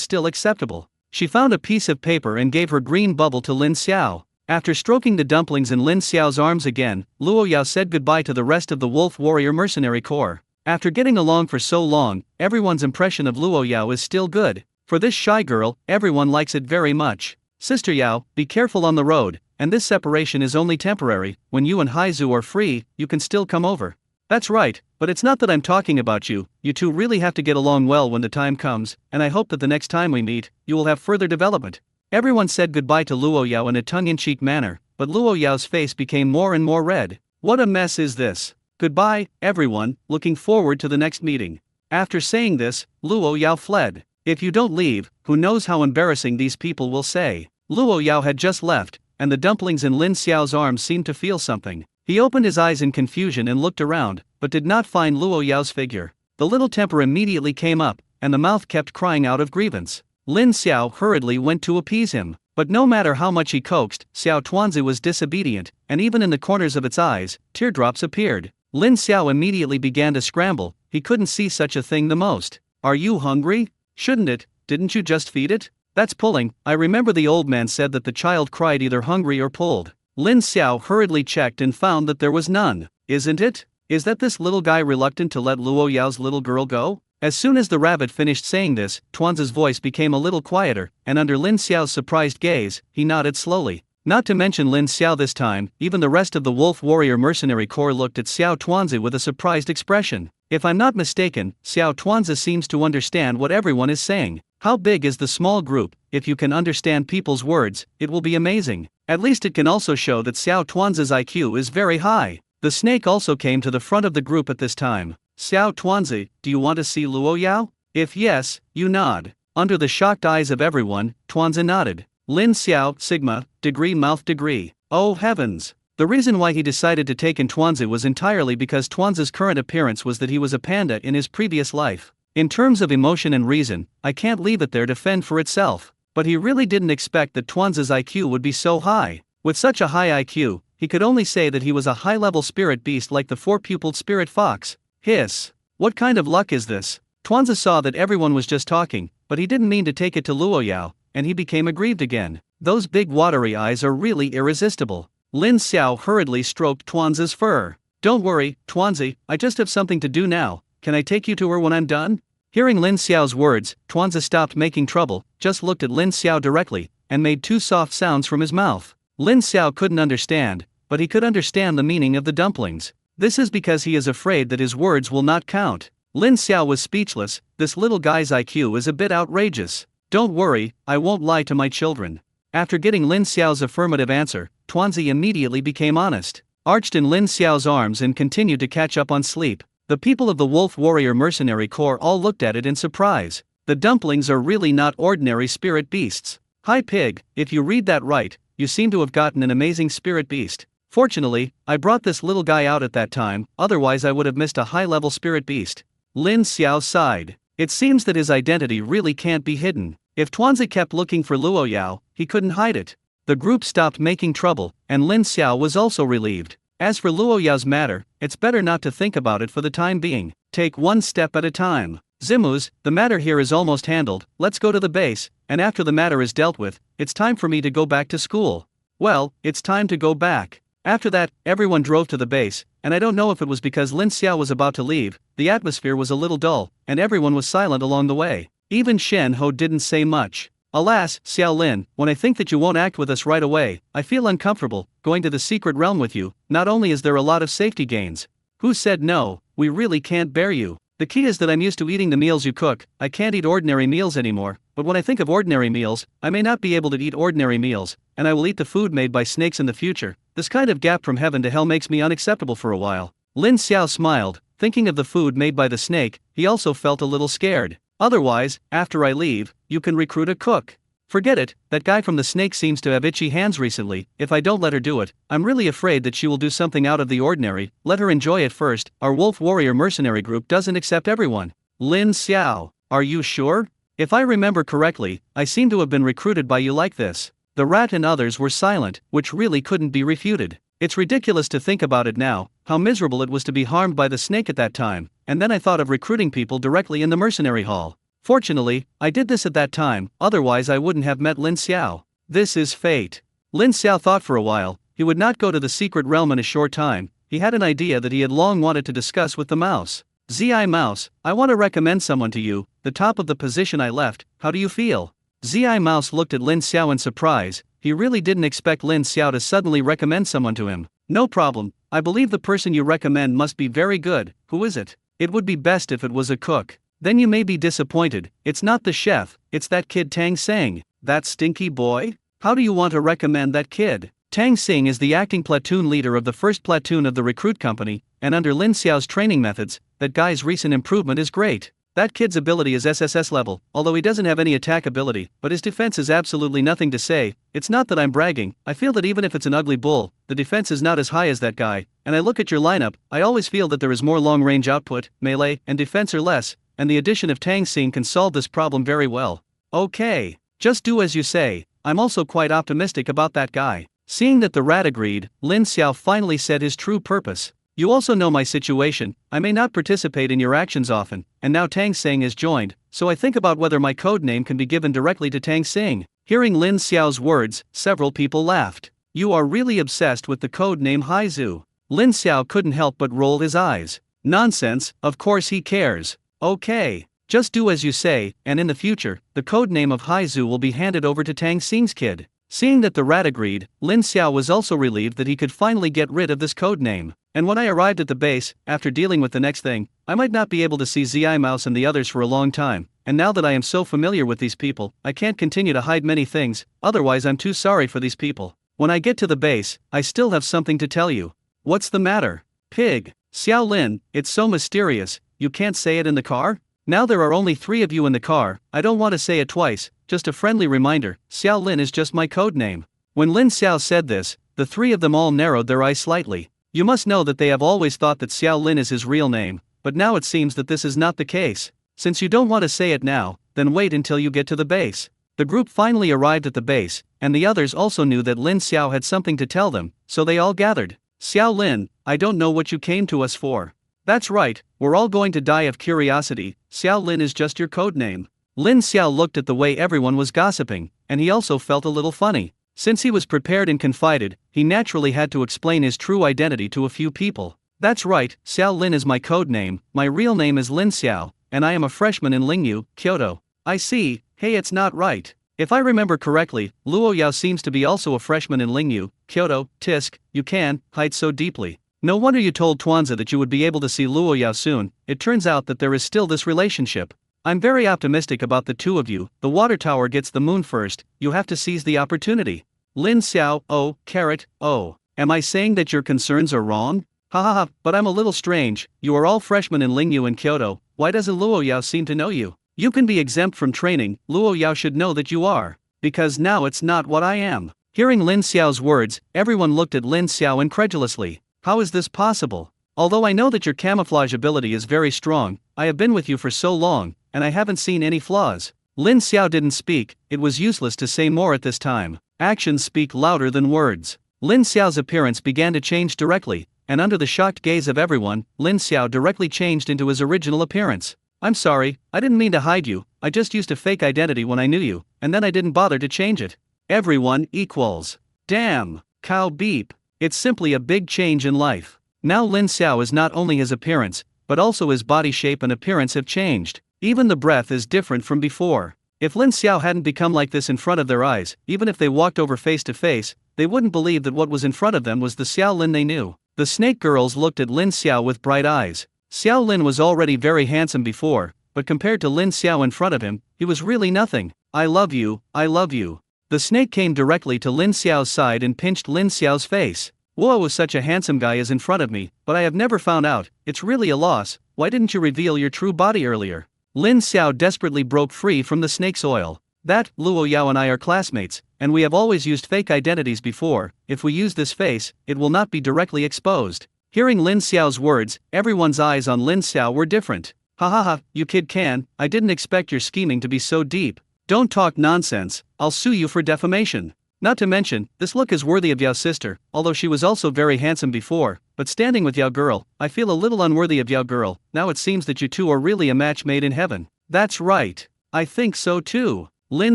still acceptable. She found a piece of paper and gave her green bubble to Lin Xiao. After stroking the dumplings in Lin Xiao's arms again, Luo Yao said goodbye to the rest of the Wolf Warrior Mercenary Corps. After getting along for so long, everyone's impression of Luo Yao is still good. For this shy girl, everyone likes it very much. Sister Yao, be careful on the road, and this separation is only temporary. When you and Haizu are free, you can still come over. That's right, but it's not that I'm talking about you. You two really have to get along well when the time comes, and I hope that the next time we meet, you will have further development. Everyone said goodbye to Luo Yao in a tongue-in-cheek manner, but Luo Yao's face became more and more red. What a mess is this? Goodbye, everyone, looking forward to the next meeting. After saying this, Luo Yao fled. If you don't leave, who knows how embarrassing these people will say. Luo Yao had just left, and the dumplings in Lin Xiao's arms seemed to feel something. He opened his eyes in confusion and looked around, but did not find Luo Yao's figure. The little temper immediately came up, and the mouth kept crying out of grievance. Lin Xiao hurriedly went to appease him, but no matter how much he coaxed, Xiao Tuanzi was disobedient, and even in the corners of its eyes, teardrops appeared. Lin Xiao immediately began to scramble. He couldn't see such a thing the most. Are you hungry? Shouldn't it? Didn't you just feed it? That's pulling. I remember the old man said that the child cried either hungry or pulled. Lin Xiao hurriedly checked and found that there was none. Isn't it? Is that this little guy reluctant to let Luo Yao's little girl go? As soon as the rabbit finished saying this, Tuanzi's voice became a little quieter, and under Lin Xiao's surprised gaze, he nodded slowly. Not to mention Lin Xiao this time, even the rest of the Wolf Warrior Mercenary Corps looked at Xiao Tuanzi with a surprised expression. If I'm not mistaken, Xiao Tuanzi seems to understand what everyone is saying. How big is the small group? If you can understand people's words, it will be amazing. At least it can also show that Xiao Tuanzi's IQ is very high. The snake also came to the front of the group at this time. Xiao Tuanzi, do you want to see Luo Yao? If yes, you nod. Under the shocked eyes of everyone, Tuanzi nodded. Lin Xiao, Sigma, degree mouth degree. Oh heavens! The reason why he decided to take in Tuanzi was entirely because Tuanzi's current appearance was that he was a panda in his previous life. In terms of emotion and reason, I can't leave it there to fend for itself. But he really didn't expect that Tuanzi's IQ would be so high. With such a high IQ, he could only say that he was a high-level spirit beast like the four-pupiled spirit fox. Hiss! What kind of luck is this? Tuanzi saw that everyone was just talking, but he didn't mean to take it to Luo Yao, and he became aggrieved again. Those big watery eyes are really irresistible. Lin Xiao hurriedly stroked Tuanzi's fur. Don't worry, Tuanzi, I just have something to do now. Can I take you to her when I'm done? Hearing Lin Xiao's words, Tuanzi stopped making trouble, just looked at Lin Xiao directly, and made two soft sounds from his mouth. Lin Xiao couldn't understand, but he could understand the meaning of the dumplings. This is because he is afraid that his words will not count. Lin Xiao was speechless. This little guy's IQ is a bit outrageous. Don't worry, I won't lie to my children. After getting Lin Xiao's affirmative answer, Tuanzi immediately became honest, arched in Lin Xiao's arms and continued to catch up on sleep. The people of the Wolf Warrior Mercenary Corps all looked at it in surprise. The dumplings are really not ordinary spirit beasts. Hi Pig, if you read that right, you seem to have gotten an amazing spirit beast. Fortunately, I brought this little guy out at that time, otherwise I would have missed a high-level spirit beast. Lin Xiao sighed. It seems that his identity really can't be hidden. If Tuanzi kept looking for Luo Yao, he couldn't hide it. The group stopped making trouble, and Lin Xiao was also relieved. As for Luo Yao's matter, it's better not to think about it for the time being. Take one step at a time. Zimus, the matter here is almost handled, let's go to the base, and after the matter is dealt with, it's time for me to go back to school. Well, it's time to go back. After that, everyone drove to the base, and I don't know if it was because Lin Xiao was about to leave, the atmosphere was a little dull, and everyone was silent along the way. Even Shen Ho didn't say much. Alas, Xiao Lin, when I think that you won't act with us right away, I feel uncomfortable, going to the secret realm with you. Not only is there a lot of safety gains. Who said no? We really can't bear you. The key is that I'm used to eating the meals you cook. I can't eat ordinary meals anymore, but when I think of ordinary meals, I may not be able to eat ordinary meals, and I will eat the food made by snakes in the future. This kind of gap from heaven to hell makes me unacceptable for a while. Lin Xiao smiled, thinking of the food made by the snake. He also felt a little scared. Otherwise, after I leave, you can recruit a cook. Forget it, that guy from the snake seems to have itchy hands recently. If I don't let her do it, I'm really afraid that she will do something out of the ordinary. Let her enjoy it first. Our Wolf Warrior Mercenary Group doesn't accept everyone. Lin Xiao, are you sure? If I remember correctly, I seem to have been recruited by you like this. The rat and others were silent, which really couldn't be refuted. It's ridiculous to think about it now, how miserable it was to be harmed by the snake at that time, and then I thought of recruiting people directly in the mercenary hall. Fortunately, I did this at that time, otherwise I wouldn't have met Lin Xiao. This is fate. Lin Xiao thought for a while. He would not go to the secret realm in a short time. He had an idea that he had long wanted to discuss with the mouse. Zi Mouse, I want to recommend someone to you, the top of the position I left. How do you feel? Zi Mouse looked at Lin Xiao in surprise. He really didn't expect Lin Xiao to suddenly recommend someone to him. No problem, I believe the person you recommend must be very good. Who is it? It would be best if it was a cook. Then you may be disappointed. It's not the chef, it's that kid Tang Sang. That stinky boy? How do you want to recommend that kid? Tang Xing is the acting platoon leader of the 1st platoon of the recruit company, and under Lin Xiao's training methods, that guy's recent improvement is great. That kid's ability is SSS level, although he doesn't have any attack ability, but his defense is absolutely nothing to say. It's not that I'm bragging, I feel that even if it's an ugly bull, the defense is not as high as that guy, and I look at your lineup, I always feel that there is more long-range output, melee, and defense are less, and the addition of Tang Xing can solve this problem very well. Okay, just do as you say. I'm also quite optimistic about that guy. Seeing that the rat agreed, Lin Xiao finally said his true purpose. You also know my situation, I may not participate in your actions often, and now Tang Xing has joined, so I think about whether my code name can be given directly to Tang Xing. Hearing Lin Xiao's words, several people laughed. You are really obsessed with the code name Haizu. Lin Xiao couldn't help but roll his eyes. Nonsense, of course he cares. Okay, just do as you say, and in the future, the code name of Haizu will be handed over to Tang Xing's kid. Seeing that the rat agreed, Lin Xiao was also relieved that he could finally get rid of this code name. And when I arrived at the base, after dealing with the next thing, I might not be able to see Zi Mouse and the others for a long time, and now that I am so familiar with these people, I can't continue to hide many things, otherwise I'm too sorry for these people. When I get to the base, I still have something to tell you. What's the matter? Pig. Xiao Lin, it's so mysterious, you can't say it in the car? Now there are only 3 of you in the car, I don't want to say it twice, just a friendly reminder, Xiao Lin is just my code name. When Lin Xiao said this, the 3 of them all narrowed their eyes slightly. You must know that they have always thought that Xiao Lin is his real name, but now it seems that this is not the case. Since you don't want to say it now, then wait until you get to the base. The group finally arrived at the base, and the others also knew that Lin Xiao had something to tell them, so they all gathered. Xiao Lin, I don't know what you came to us for. That's right, we're all going to die of curiosity, Xiao Lin is just your code name. Lin Xiao looked at the way everyone was gossiping, and he also felt a little funny. Since he was prepared and confided, he naturally had to explain his true identity to a few people. That's right, Xiao Lin is my code name, my real name is Lin Xiao, and I am a freshman in Lingyu, Kyoto. I see, hey it's not right. If I remember correctly, Luo Yao seems to be also a freshman in Lingyu, Kyoto, Tisk, you can hide so deeply. No wonder you told Tuanza that you would be able to see Luo Yao soon, it turns out that there is still this relationship. I'm very optimistic about the 2 of you, the water tower gets the moon first, you have to seize the opportunity. Lin Xiao, oh, carrot, oh. Am I saying that your concerns are wrong? Ha, but I'm a little strange, you are all freshmen in Lingyu and Kyoto, why doesn't Luo Yao seem to know you? You can be exempt from training, Luo Yao should know that you are. Because now it's not what I am. Hearing Lin Xiao's words, everyone looked at Lin Xiao incredulously. How is this possible? Although I know that your camouflage ability is very strong, I have been with you for so long, and I haven't seen any flaws. Lin Xiao didn't speak, it was useless to say more at this time. Actions speak louder than words. Lin Xiao's appearance began to change directly, and under the shocked gaze of everyone, Lin Xiao directly changed into his original appearance. I'm sorry, I didn't mean to hide you, I just used a fake identity when I knew you, and then I didn't bother to change it. Everyone equals. Damn, cow beep. It's simply a big change in life. Now Lin Xiao is not only his appearance, but also his body shape and appearance have changed. Even the breath is different from before. If Lin Xiao hadn't become like this in front of their eyes, even if they walked over face to face, they wouldn't believe that what was in front of them was the Xiao Lin they knew. The snake girls looked at Lin Xiao with bright eyes. Xiao Lin was already very handsome before, but compared to Lin Xiao in front of him, he was really nothing. I love you, I love you. The snake came directly to Lin Xiao's side and pinched Lin Xiao's face. Luo was such a handsome guy is in front of me, but I have never found out, it's really a loss, why didn't you reveal your true body earlier? Lin Xiao desperately broke free from the snake's oil. That, Luo Yao and I are classmates, and we have always used fake identities before, if we use this face, it will not be directly exposed. Hearing Lin Xiao's words, everyone's eyes on Lin Xiao were different. Ha, you kid can, I didn't expect your scheming to be so deep. Don't talk nonsense, I'll sue you for defamation. Not to mention, this look is worthy of Yao's sister, although she was also very handsome before, but standing with Yao girl, I feel a little unworthy of Yao girl, now it seems that you two are really a match made in heaven. That's right. I think so too. Lin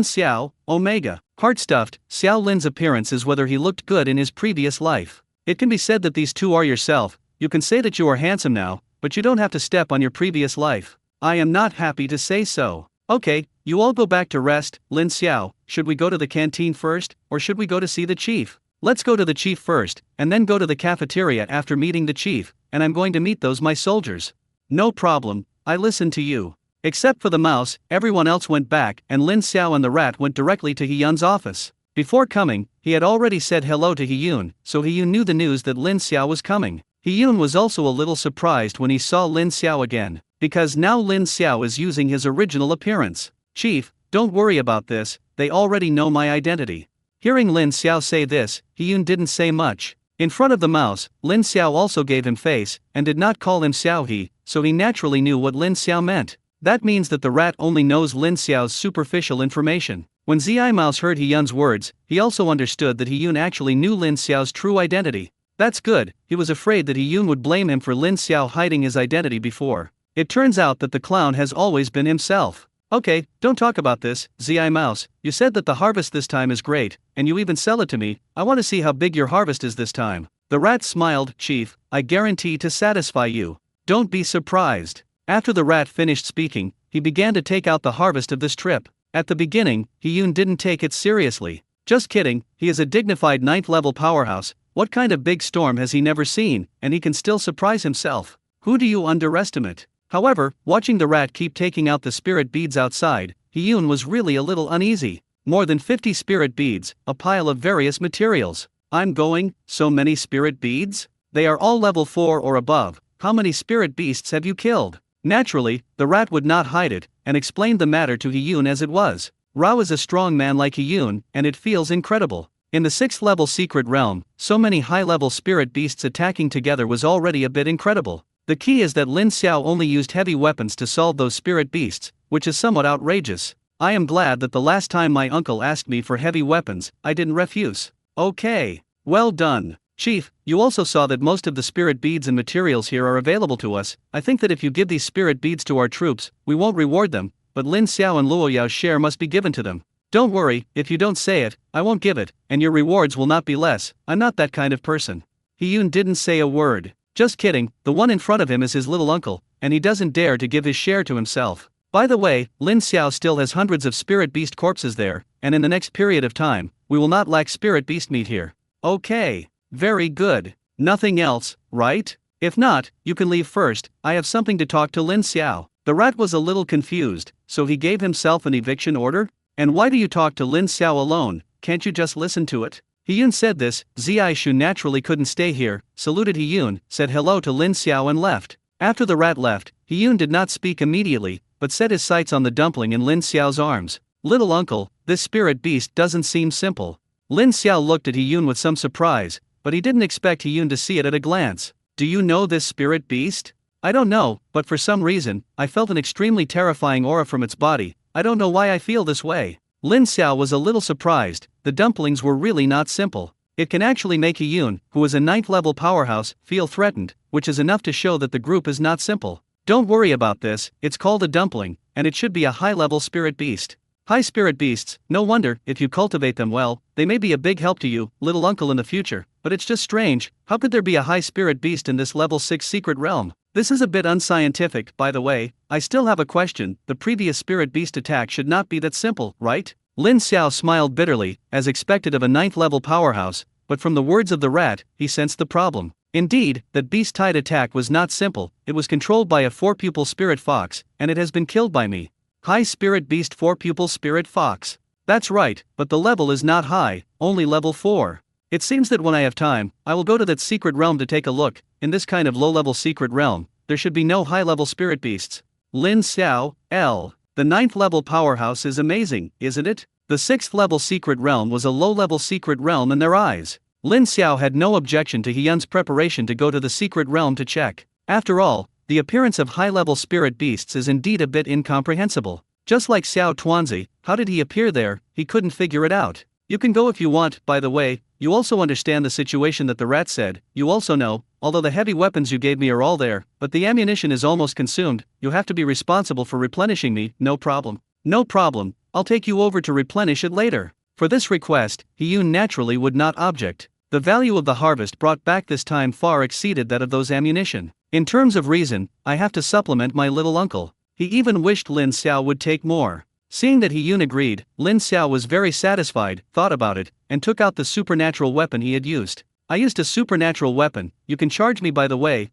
Xiao, Omega. Heart-stuffed, Xiao Lin's appearance is whether he looked good in his previous life. It can be said that these two are yourself, you can say that you are handsome now, but you don't have to step on your previous life. I am not happy to say so. Okay, you all go back to rest, Lin Xiao, should we go to the canteen first, or should we go to see the chief? Let's go to the chief first, and then go to the cafeteria after meeting the chief, and I'm going to meet those my soldiers. No problem, I listen to you. Except for the mouse, everyone else went back, and Lin Xiao and the rat went directly to Hiyun's office. Before coming, he had already said hello to Hiyun, so Hiyun knew the news that Lin Xiao was coming. Hiyun was also a little surprised when he saw Lin Xiao again, because now Lin Xiao is using his original appearance. "Chief, don't worry about this, they already know my identity." Hearing Lin Xiao say this, Hiyun didn't say much. In front of the mouse, Lin Xiao also gave him face, and did not call him Xiao He, so he naturally knew what Lin Xiao meant. That means that the rat only knows Lin Xiao's superficial information. When Zi Mouse heard Hiyun's words, he also understood that Hiyun actually knew Lin Xiao's true identity. That's good, he was afraid that Hiyun would blame him for Lin Xiao hiding his identity before. It turns out that the clown has always been himself. "Okay, don't talk about this, Zi Mouse, you said that the harvest this time is great, and you even sell it to me. I want to see how big your harvest is this time." The rat smiled. "Chief, I guarantee to satisfy you. Don't be surprised." After the rat finished speaking, he began to take out the harvest of this trip. At the beginning, Hiyun didn't take it seriously. Just kidding, he is a dignified 9th level powerhouse. What kind of big storm has he never seen, and he can still surprise himself? Who do you underestimate? However, watching the rat keep taking out the spirit beads outside, Hiyun was really a little uneasy. More than 50 spirit beads, a pile of various materials. So many spirit beads? They are all level 4 or above. How many spirit beasts have you killed? Naturally, the rat would not hide it, and explained the matter to Hiyun as it was. Rao is a strong man like Hiyun, and it feels incredible. In the 6th level secret realm, so many high-level spirit beasts attacking together was already a bit incredible. The key is that Lin Xiao only used heavy weapons to solve those spirit beasts, which is somewhat outrageous. I am glad that the last time my uncle asked me for heavy weapons, I didn't refuse. Okay. Well done. Chief, you also saw that most of the spirit beads and materials here are available to us. I think that if you give these spirit beads to our troops, we won't reward them, but Lin Xiao and Luo Yao's share must be given to them. Don't worry, if you don't say it, I won't give it, and your rewards will not be less. I'm not that kind of person. Hiyun didn't say a word. Just kidding, the one in front of him is his little uncle, and he doesn't dare to give his share to himself. By the way, Lin Xiao still has hundreds of spirit beast corpses there, and in the next period of time, we will not lack spirit beast meat here. Okay. Very good. Nothing else, right? If not, you can leave first. I have something to talk to Lin Xiao. The rat was a little confused, so he gave himself an eviction order? And why do you talk to Lin Xiao alone? Can't you just listen to it? Hiyun said this. Zi Shu naturally couldn't stay here, saluted Hiyun, said hello to Lin Xiao and left. After the rat left, Hiyun did not speak immediately, but set his sights on the dumpling in Lin Xiao's arms. Little uncle, this spirit beast doesn't seem simple. Lin Xiao looked at Hiyun with some surprise, but he didn't expect Hiyun to see it at a glance. Do you know this spirit beast? I don't know, but for some reason, I felt an extremely terrifying aura from its body. I don't know why I feel this way. Lin Xiao was a little surprised. The dumplings were really not simple. It can actually make Hiyun, who is a 9th level powerhouse, feel threatened, which is enough to show that the group is not simple. Don't worry about this, it's called a dumpling, and it should be a high-level spirit beast. High spirit beasts, no wonder, if you cultivate them well, they may be a big help to you, little uncle in the future, but it's just strange, how could there be a high spirit beast in this level 6 secret realm? This is a bit unscientific, by the way. I still have a question. The previous spirit beast attack should not be that simple, right? Lin Xiao smiled bitterly, as expected of a 9th level powerhouse, but from the words of the rat, he sensed the problem. Indeed, that beast-type attack was not simple. It was controlled by a 4-pupil spirit fox, and it has been killed by me. High spirit beast 4-pupil spirit fox. That's right, but the level is not high, only level 4. It seems that when I have time, I will go to that secret realm to take a look. In this kind of low-level secret realm, there should be no high-level spirit beasts. Lin Xiao, L. The 9th level powerhouse is amazing, isn't it? The 6th level secret realm was a low-level secret realm in their eyes. Lin Xiao had no objection to Hiyun's preparation to go to the secret realm to check. After all, the appearance of high-level spirit beasts is indeed a bit incomprehensible. Just like Xiao Tuanzi, how did he appear there? He couldn't figure it out. You can go if you want. By the way, you also understand the situation that the rat said. You also know, although the heavy weapons you gave me are all there, but the ammunition is almost consumed, you have to be responsible for replenishing me. No problem. No problem, I'll take you over to replenish it later. For this request, Hiyun naturally would not object. The value of the harvest brought back this time far exceeded that of those ammunition. In terms of reason, I have to supplement my little uncle. He even wished Lin Xiao would take more. Seeing that Hiyun agreed, Lin Xiao was very satisfied, thought about it, and took out the supernatural weapon he had used. I used a supernatural weapon. You can charge me by the way,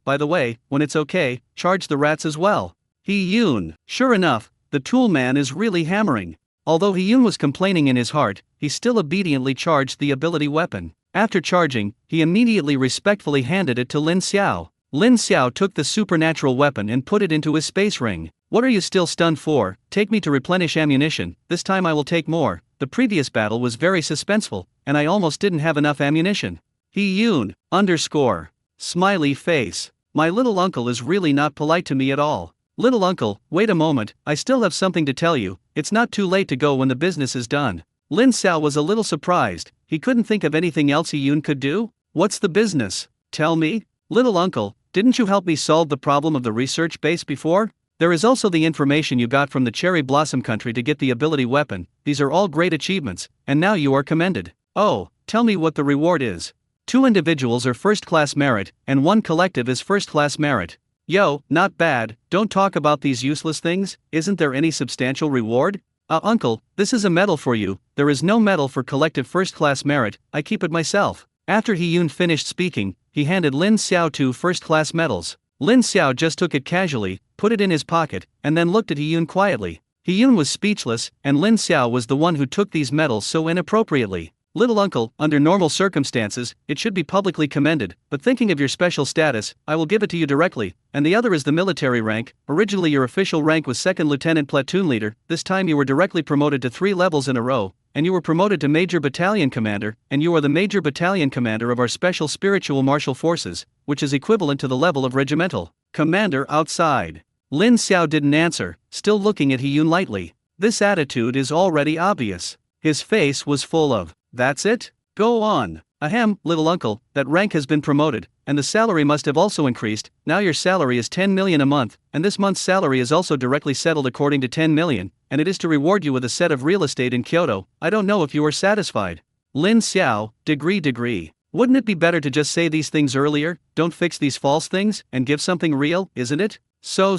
when it's okay, charge the rats as well. He-Yoon. Sure enough, the tool man is really hammering. Although He-Yoon was complaining in his heart, he still obediently charged the ability weapon. After charging, he immediately respectfully handed it to Lin Xiao. Lin Xiao took the supernatural weapon and put it into his space ring. What are you still stunned for? Take me to replenish ammunition, this time I will take more. The previous battle was very suspenseful, and I almost didn't have enough ammunition. He-Yoon, _ smiley face. My little uncle is really not polite to me at all. Little uncle, wait a moment, I still have something to tell you, it's not too late to go when the business is done. Lin Xiao was a little surprised, he couldn't think of anything else He-Yoon could do? What's the business? Tell me? Little uncle, didn't you help me solve the problem of the research base before? There is also the information you got from the Cherry Blossom Country to get the ability weapon, these are all great achievements, and now you are commended. Oh, tell me what the reward is. 2 individuals are first-class merit, and 1 collective is first-class merit. Yo, not bad, don't talk about these useless things, isn't there any substantial reward? Uncle, this is a medal for you, there is no medal for collective first-class merit, I keep it myself. After He-Yoon finished speaking, he handed Lin Xiao 2 first-class medals. Lin Xiao just took it casually, put it in his pocket, and then looked at He-Yoon quietly. He-Yoon was speechless, and Lin Xiao was the one who took these medals so inappropriately. Little uncle, under normal circumstances, it should be publicly commended, but thinking of your special status, I will give it to you directly, and the other is the military rank. Originally your official rank was 2nd Lieutenant Platoon Leader, this time you were directly promoted to 3 levels in a row, and you were promoted to Major Battalion Commander, and you are the Major Battalion Commander of our Special Spiritual Martial Forces, which is equivalent to the level of Regimental Commander outside. Lin Xiao didn't answer, still looking at He-Yoon lightly. This attitude is already obvious. His face was full of, that's it? Go on. Ahem, little uncle, that rank has been promoted, and the salary must have also increased. Now your salary is 10 million a month, and this month's salary is also directly settled according to 10 million, and it is to reward you with a set of real estate in Kyoto. I don't know if you are satisfied. Lin Xiao, degree. Wouldn't it be better to just say these things earlier, don't fix these false things, and give something real, isn't it? So.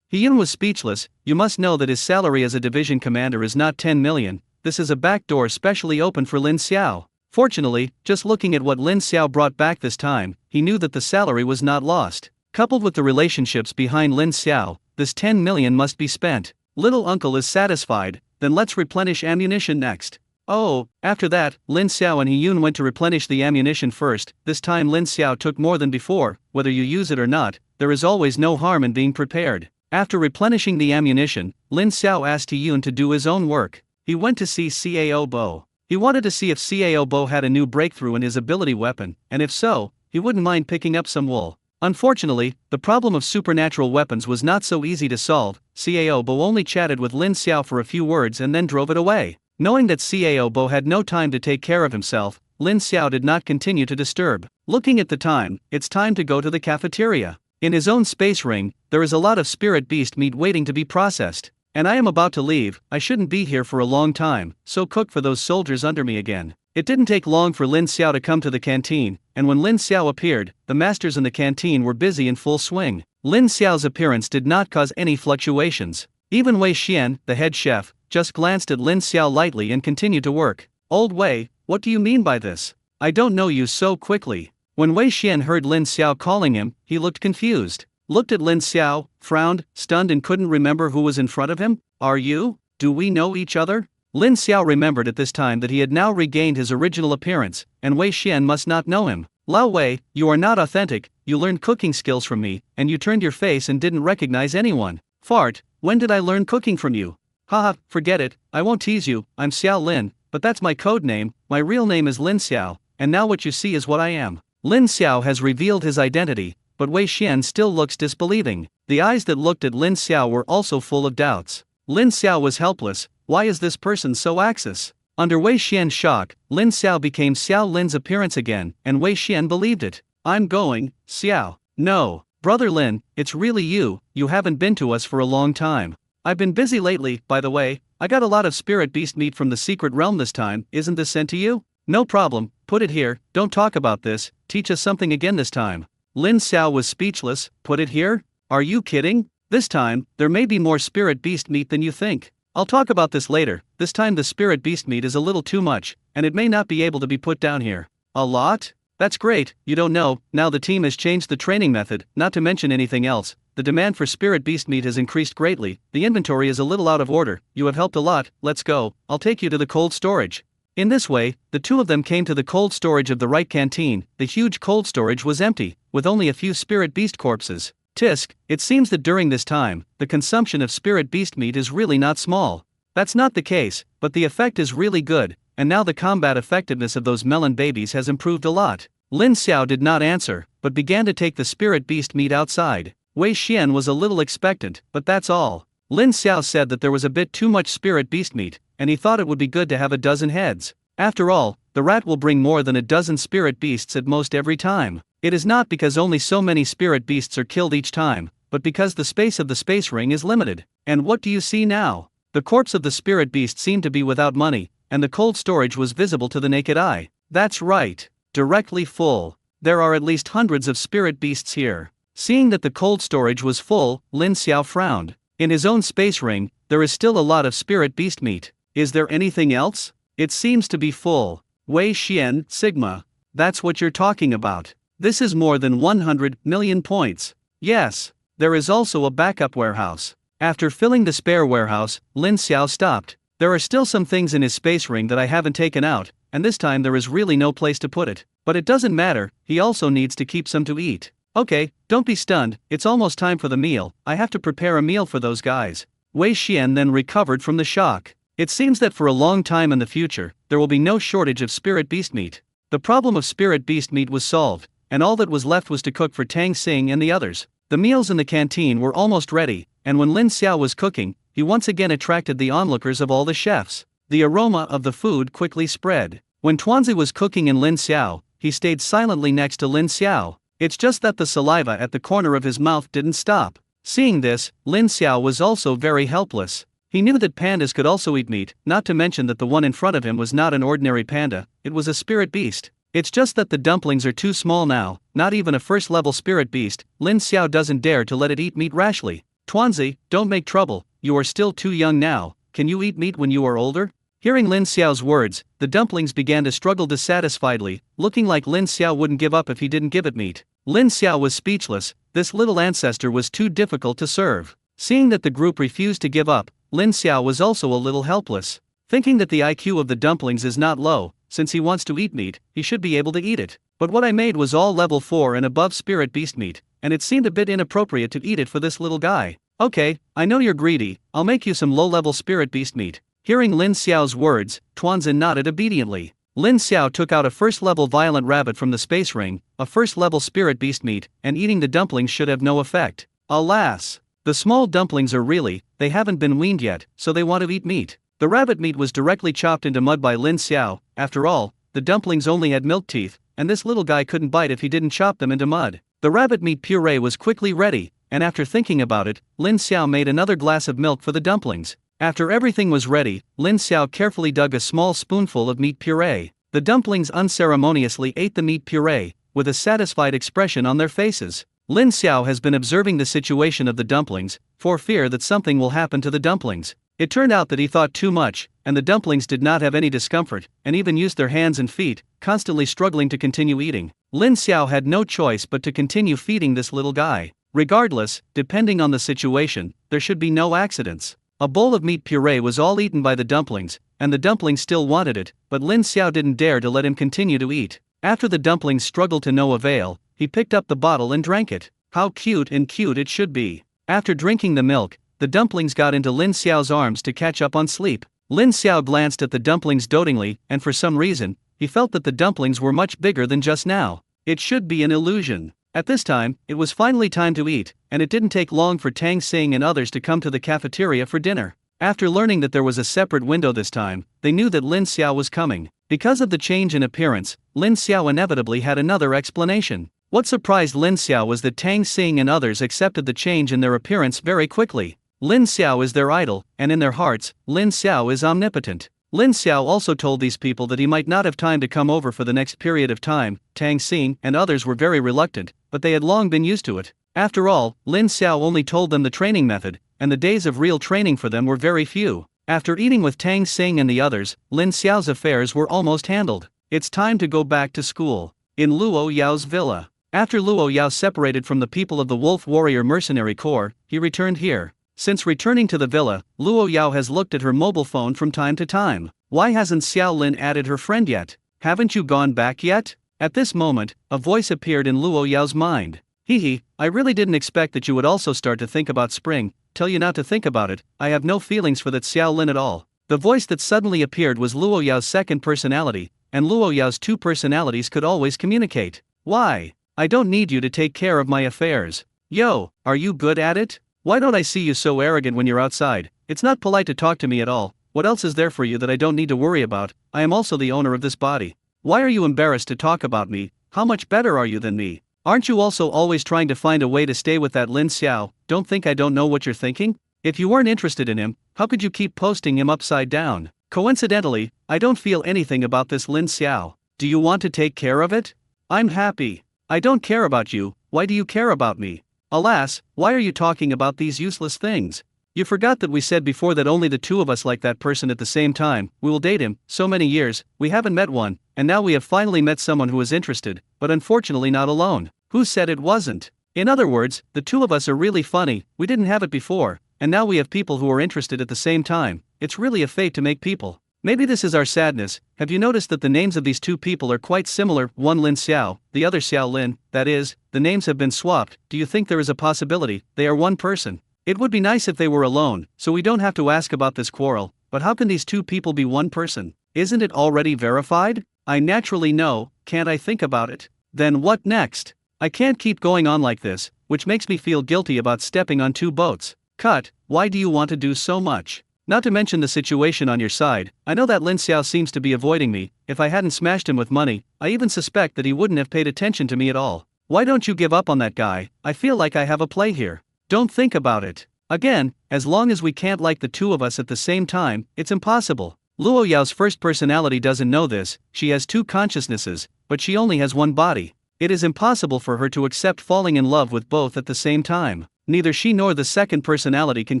He-Yoon was speechless. You must know that his salary as a division commander is not 10 million. This is a back door specially open for Lin Xiao. Fortunately, just looking at what Lin Xiao brought back this time, he knew that the salary was not lost. Coupled with the relationships behind Lin Xiao, this 10 million must be spent. Little uncle is satisfied, then let's replenish ammunition next. Oh, after that, Lin Xiao and He-Yoon went to replenish the ammunition first. This time Lin Xiao took more than before, whether you use it or not, there is always no harm in being prepared. After replenishing the ammunition, Lin Xiao asked He-Yoon to do his own work. He went to see Cao Bo. He wanted to see if Cao Bo had a new breakthrough in his ability weapon, and if so, he wouldn't mind picking up some wool. Unfortunately, the problem of supernatural weapons was not so easy to solve. Cao Bo only chatted with Lin Xiao for a few words and then drove it away. Knowing that Cao Bo had no time to take care of himself, Lin Xiao did not continue to disturb. Looking at the time, it's time to go to the cafeteria. In his own space ring, there is a lot of spirit beast meat waiting to be processed. And I am about to leave, I shouldn't be here for a long time, so cook for those soldiers under me again. It didn't take long for Lin Xiao to come to the canteen, and when Lin Xiao appeared, the masters in the canteen were busy in full swing. Lin Xiao's appearance did not cause any fluctuations. Even Wei Xian, the head chef, just glanced at Lin Xiao lightly and continued to work. Old Wei, what do you mean by this? I don't know you so quickly. When Wei Xian heard Lin Xiao calling him, he looked confused. Looked at Lin Xiao, frowned, stunned and couldn't remember who was in front of him. Do we know each other? Lin Xiao remembered at this time that he had now regained his original appearance, and Wei Xian must not know him. Lao Wei, you are not authentic, you learned cooking skills from me, and you turned your face and didn't recognize anyone. Fart, when did I learn cooking from you? Haha, forget it, I won't tease you, I'm Xiao Lin, but that's my code name, my real name is Lin Xiao, and now what you see is what I am. Lin Xiao has revealed his identity, but Wei Xian still looks disbelieving. The eyes that looked at Lin Xiao were also full of doubts. Lin Xiao was helpless. Why is this person so axis? Under Wei Xian's shock, Lin Xiao became Xiao Lin's appearance again, and Wei Xian believed it. I'm going, Xiao. No, brother Lin, it's really you haven't been to us for a long time. I've been busy lately, by the way, I got a lot of spirit beast meat from the secret realm this time, isn't this sent to you? No problem, put it here, don't talk about this, teach us something again this time. Lin Xiao was speechless. Put it here? Are you kidding? This time, there may be more spirit beast meat than you think. I'll talk about this later. This time the spirit beast meat is a little too much, and it may not be able to be put down here. A lot? That's great, you don't know, now the team has changed the training method, not to mention anything else. the demand for spirit beast meat has increased greatly, the inventory is a little out of order, you have helped a lot, let's go, I'll take you to the cold storage. In this way, the two of them came to the cold storage of the right canteen. The huge cold storage was empty, with only a few spirit beast corpses. Tisk, it seems that during this time, the consumption of spirit beast meat is really not small. That's not the case, but the effect is really good, and now the combat effectiveness of those melon babies has improved a lot. Lin Xiao did not answer, but began to take the spirit beast meat outside. Wei Xian was a little expectant, but that's all. Lin Xiao said that there was a bit too much spirit beast meat, and he thought it would be good to have a dozen heads. After all, the rat will bring more than a dozen spirit beasts at most every time. It is not because only so many spirit beasts are killed each time, but because the space of the space ring is limited. And what do you see now? The corpse of the spirit beast seemed to be without money, and the cold storage was visible to the naked eye. That's right, directly full. There are at least hundreds of spirit beasts here. Seeing that the cold storage was full, Lin Xiao frowned. In his own space ring, there is still a lot of spirit beast meat. Is there anything else? It seems to be full. Wei Xian, Sigma. That's what you're talking about. This is more than 100 million points. Yes, there is also a backup warehouse. After filling the spare warehouse, Lin Xiao stopped. There are still some things in his space ring that I haven't taken out, and this time there is really no place to put it. But it doesn't matter, he also needs to keep some to eat. Okay, don't be stunned, it's almost time for the meal, I have to prepare a meal for those guys. Wei Xian then recovered from the shock. It seems that for a long time in the future, there will be no shortage of spirit beast meat. The problem of spirit beast meat was solved, and all that was left was to cook for Tang Xing and the others. The meals in the canteen were almost ready, and when Lin Xiao was cooking, he once again attracted the onlookers of all the chefs. The aroma of the food quickly spread. When Tuanzi was cooking in Lin Xiao, he stayed silently next to Lin Xiao. It's just that the saliva at the corner of his mouth didn't stop. Seeing this, Lin Xiao was also very helpless. He knew that pandas could also eat meat, not to mention that the one in front of him was not an ordinary panda, it was a spirit beast. It's just that the dumplings are too small now, not even a first-level spirit beast. Lin Xiao doesn't dare to let it eat meat rashly. Tuanzi, don't make trouble, you are still too young now, can you eat meat when you are older? Hearing Lin Xiao's words, the dumplings began to struggle dissatisfiedly, looking like Lin Xiao wouldn't give up if he didn't give it meat. Lin Xiao was speechless, this little ancestor was too difficult to serve. Seeing that the group refused to give up, Lin Xiao was also a little helpless. Thinking that the IQ of the dumplings is not low, since he wants to eat meat, he should be able to eat it. But what I made was all level 4 and above spirit beast meat, and it seemed a bit inappropriate to eat it for this little guy. Okay, I know you're greedy, I'll make you some low-level spirit beast meat. Hearing Lin Xiao's words, Tuanzi nodded obediently. Lin Xiao took out a first-level violent rabbit from the space ring, a first-level spirit beast meat, and eating the dumplings should have no effect. Alas! The small dumplings are really, they haven't been weaned yet, so they want to eat meat. The rabbit meat was directly chopped into mud by Lin Xiao. After all, the dumplings only had milk teeth, and this little guy couldn't bite if he didn't chop them into mud. The rabbit meat puree was quickly ready, and after thinking about it, Lin Xiao made another glass of milk for the dumplings. After everything was ready, Lin Xiao carefully dug a small spoonful of meat puree. The dumplings unceremoniously ate the meat puree, with a satisfied expression on their faces. Lin Xiao has been observing the situation of the dumplings, for fear that something will happen to the dumplings. It turned out that he thought too much, and the dumplings did not have any discomfort, and even used their hands and feet, constantly struggling to continue eating. Lin Xiao had no choice but to continue feeding this little guy. Regardless, depending on the situation, there should be no accidents. A bowl of meat puree was all eaten by the dumplings, and the dumplings still wanted it, but Lin Xiao didn't dare to let him continue to eat. After the dumplings struggled to no avail, he picked up the bottle and drank it. How cute it should be. After drinking the milk, the dumplings got into Lin Xiao's arms to catch up on sleep. Lin Xiao glanced at the dumplings dotingly, and for some reason, he felt that the dumplings were much bigger than just now. It should be an illusion. At this time, it was finally time to eat, and it didn't take long for Tang Xing and others to come to the cafeteria for dinner. After learning that there was a separate window this time, they knew that Lin Xiao was coming. Because of the change in appearance, Lin Xiao inevitably had another explanation. What surprised Lin Xiao was that Tang Xing and others accepted the change in their appearance very quickly. Lin Xiao is their idol, and in their hearts, Lin Xiao is omnipotent. Lin Xiao also told these people that he might not have time to come over for the next period of time. Tang Xing and others were very reluctant, but they had long been used to it. After all, Lin Xiao only told them the training method, and the days of real training for them were very few. After eating with Tang Xing and the others, Lin Xiao's affairs were almost handled. It's time to go back to school. In Luo Yao's villa, After Luo Yao separated from the people of the Wolf Warrior Mercenary Corps, he returned here. Since returning to the villa, Luo Yao has looked at her mobile phone from time to time. Why hasn't Xiao Lin added her friend yet? Haven't you gone back yet? At this moment, a voice appeared in Luo Yao's mind. Hee, I really didn't expect that you would also start to think about spring. Tell you not to think about it, I have no feelings for that Xiao Lin at all. The voice that suddenly appeared was Luo Yao's second personality, and Luo Yao's two personalities could always communicate. Why? I don't need you to take care of my affairs. Yo, are you good at it? Why don't I see you so arrogant when you're outside? It's not polite to talk to me at all. What else is there for you that I don't need to worry about? I am also the owner of this body. Why are you embarrassed to talk about me? How much better are you than me? Aren't you also always trying to find a way to stay with that Lin Xiao? Don't think I don't know what you're thinking? If you weren't interested in him, how could you keep posting him upside down? Coincidentally, I don't feel anything about this Lin Xiao. Do you want to take care of it? I'm happy. I don't care about you, why do you care about me? Alas, why are you talking about these useless things? You forgot that we said before that only the two of us like that person at the same time. We will date him. So many years, we haven't met one, and now we have finally met someone who is interested, but unfortunately not alone. Who said it wasn't? In other words, the two of us are really funny. We didn't have it before, and now we have people who are interested at the same time. It's really a fate to make people. Maybe this is our sadness. Have you noticed that the names of these two people are quite similar? One Lin Xiao, the other Xiao Lin, that is, the names have been swapped. Do you think there is a possibility they are one person? It would be nice if they were alone, so we don't have to ask about this quarrel, but how can these two people be one person? Isn't it already verified? I naturally know, can't I think about it? Then what next? I can't keep going on like this, which makes me feel guilty about stepping on two boats. Cut, why do you want to do so much? Not to mention the situation on your side, I know that Lin Xiao seems to be avoiding me. If I hadn't smashed him with money, I even suspect that he wouldn't have paid attention to me at all. Why don't you give up on that guy? I feel like I have a play here. Don't think about it. Again, as long as we can't like the two of us at the same time, it's impossible. Luo Yao's first personality doesn't know this. She has two consciousnesses, but she only has one body. It is impossible for her to accept falling in love with both at the same time. Neither she nor the second personality can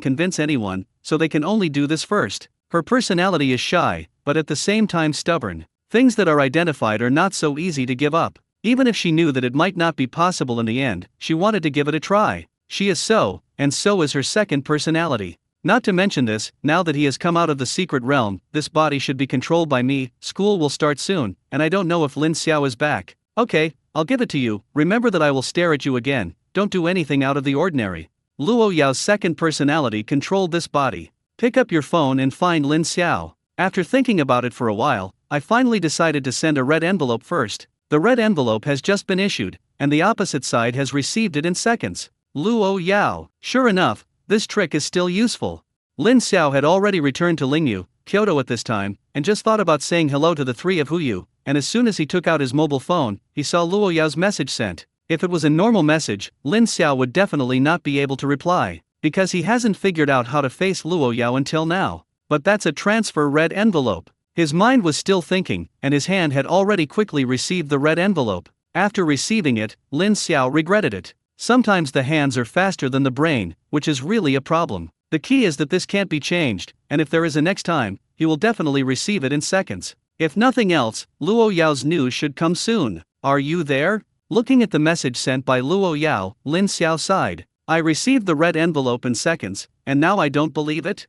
convince anyone, so they can only do this first. Her personality is shy, but at the same time stubborn. Things that are identified are not so easy to give up. Even if she knew that it might not be possible in the end, she wanted to give it a try. She is so, and so is her second personality. Not to mention this, now that he has come out of the secret realm, this body should be controlled by me. School will start soon, and I don't know if Lin Xiao is back. Okay, I'll give it to you. Remember that I will stare at you again. Don't do anything out of the ordinary. Luo Yao's second personality controlled this body. Pick up your phone and find Lin Xiao. After thinking about it for a while, I finally decided to send a red envelope first. The red envelope has just been issued, and the opposite side has received it in seconds. Luo Yao. Sure enough, this trick is still useful. Lin Xiao had already returned to Lingyu, Kyoto at this time, and just thought about saying hello to the three of Huyu, and as soon as he took out his mobile phone, he saw Luo Yao's message sent. If it was a normal message, Lin Xiao would definitely not be able to reply, because he hasn't figured out how to face Luo Yao until now. But that's a transfer red envelope. His mind was still thinking, and his hand had already quickly received the red envelope. After receiving it, Lin Xiao regretted it. Sometimes the hands are faster than the brain, which is really a problem. The key is that this can't be changed, and if there is a next time, he will definitely receive it in seconds. If nothing else, Luo Yao's news should come soon. Are you there? Looking at the message sent by Luo Yao, Lin Xiao sighed. I received the red envelope in seconds, and now I don't believe it?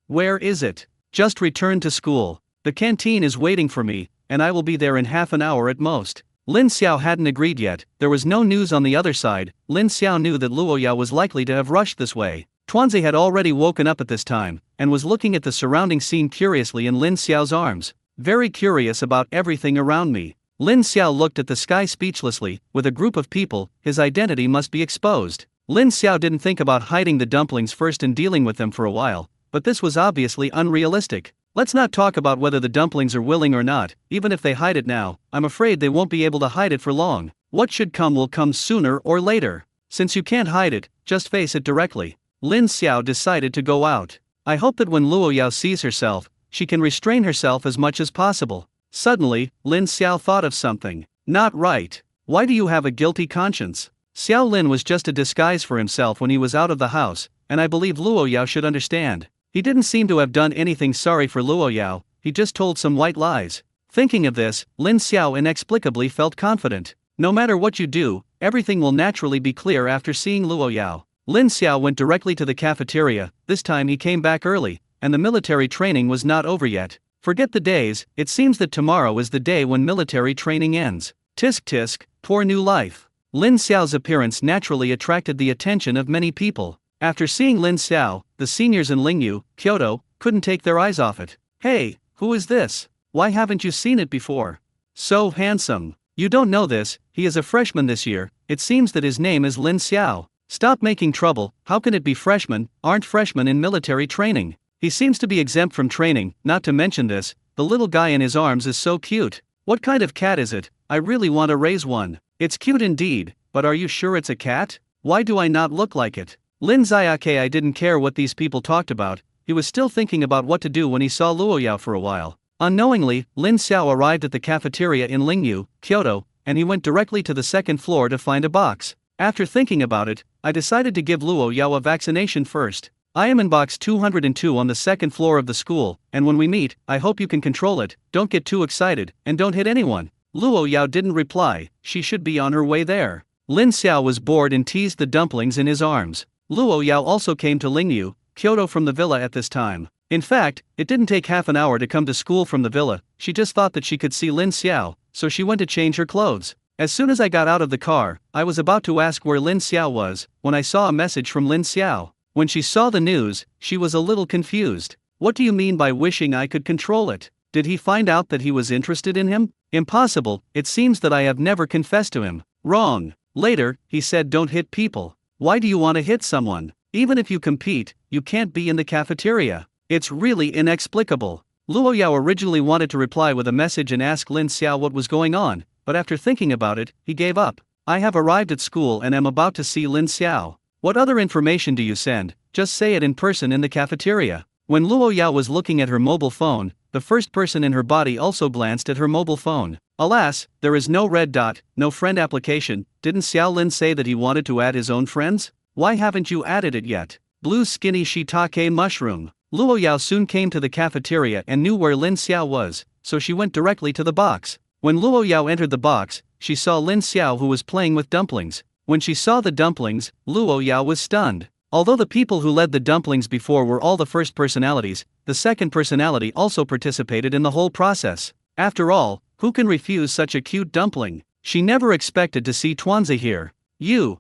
Where is it? Just returned to school. The canteen is waiting for me, and I will be there in half an hour at most. Lin Xiao hadn't agreed yet. There was no news on the other side. Lin Xiao knew that Luo Yao was likely to have rushed this way. Tuanzi had already woken up at this time, and was looking at the surrounding scene curiously in Lin Xiao's arms. Very curious about everything around me. Lin Xiao looked at the sky speechlessly. With a group of people, his identity must be exposed. Lin Xiao didn't think about hiding the dumplings first and dealing with them for a while, but this was obviously unrealistic. Let's not talk about whether the dumplings are willing or not. Even if they hide it now, I'm afraid they won't be able to hide it for long. What should come will come sooner or later. Since you can't hide it, just face it directly. Lin Xiao decided to go out. I hope that when Luo Yao sees herself, she can restrain herself as much as possible. Suddenly, Lin Xiao thought of something. Not right. Why do you have a guilty conscience? Xiao Lin was just a disguise for himself when he was out of the house, and I believe Luo Yao should understand. He didn't seem to have done anything sorry for Luo Yao, he just told some white lies. Thinking of this, Lin Xiao inexplicably felt confident. No matter what you do, everything will naturally be clear after seeing Luo Yao. Lin Xiao went directly to the cafeteria. This time he came back early, and the military training was not over yet. Forget the days, it seems that tomorrow is the day when military training ends. Tisk tisk, poor new life. Lin Xiao's appearance naturally attracted the attention of many people. After seeing Lin Xiao, the seniors in Lingyu, Kyoto, couldn't take their eyes off it. Hey, who is this? Why haven't you seen it before? So handsome. You don't know this, he is a freshman this year. It seems that his name is Lin Xiao. Stop making trouble, how can it be freshmen? Aren't freshmen in military training? He seems to be exempt from training, not to mention this, the little guy in his arms is so cute. What kind of cat is it? I really want to raise one. It's cute indeed, but are you sure it's a cat? Why do I not look like it? Lin Xiaoke didn't care what these people talked about, he was still thinking about what to do when he saw Luo Yao for a while. Unknowingly, Lin Xiao arrived at the cafeteria in Lingyu, Kyoto, and he went directly to the second floor to find a box. After thinking about it, I decided to give Luo Yao a vaccination first. I am in box 202 on the second floor of the school, and when we meet, I hope you can control it, don't get too excited, and don't hit anyone. Luo Yao didn't reply, she should be on her way there. Lin Xiao was bored and teased the dumplings in his arms. Luo Yao also came to Lingyu, Kyoto from the villa at this time. In fact, it didn't take half an hour to come to school from the villa, she just thought that she could see Lin Xiao, so she went to change her clothes. As soon as I got out of the car, I was about to ask where Lin Xiao was, when I saw a message from Lin Xiao. When she saw the news, she was a little confused. What do you mean by wishing I could control it? Did he find out that he was interested in him? Impossible, it seems that I have never confessed to him. Wrong. Later, he said don't hit people. Why do you want to hit someone? Even if you compete, you can't be in the cafeteria. It's really inexplicable. Luo Yao originally wanted to reply with a message and ask Lin Xiao what was going on, but after thinking about it, he gave up. I have arrived at school and am about to see Lin Xiao. What other information do you send? Just say it in person in the cafeteria. When Luo Yao was looking at her mobile phone, the first person in her body also glanced at her mobile phone. Alas, there is no red dot, no friend application. Didn't Xiao Lin say that he wanted to add his own friends? Why haven't you added it yet? Blue skinny shiitake mushroom. Luo Yao soon came to the cafeteria and knew where Lin Xiao was, so she went directly to the box. When Luo Yao entered the box, she saw Lin Xiao who was playing with dumplings. When she saw the dumplings, Luo Yao was stunned. Although the people who led the dumplings before were all the first personalities, the second personality also participated in the whole process. After all, who can refuse such a cute dumpling? She never expected to see Tuanzi here. You.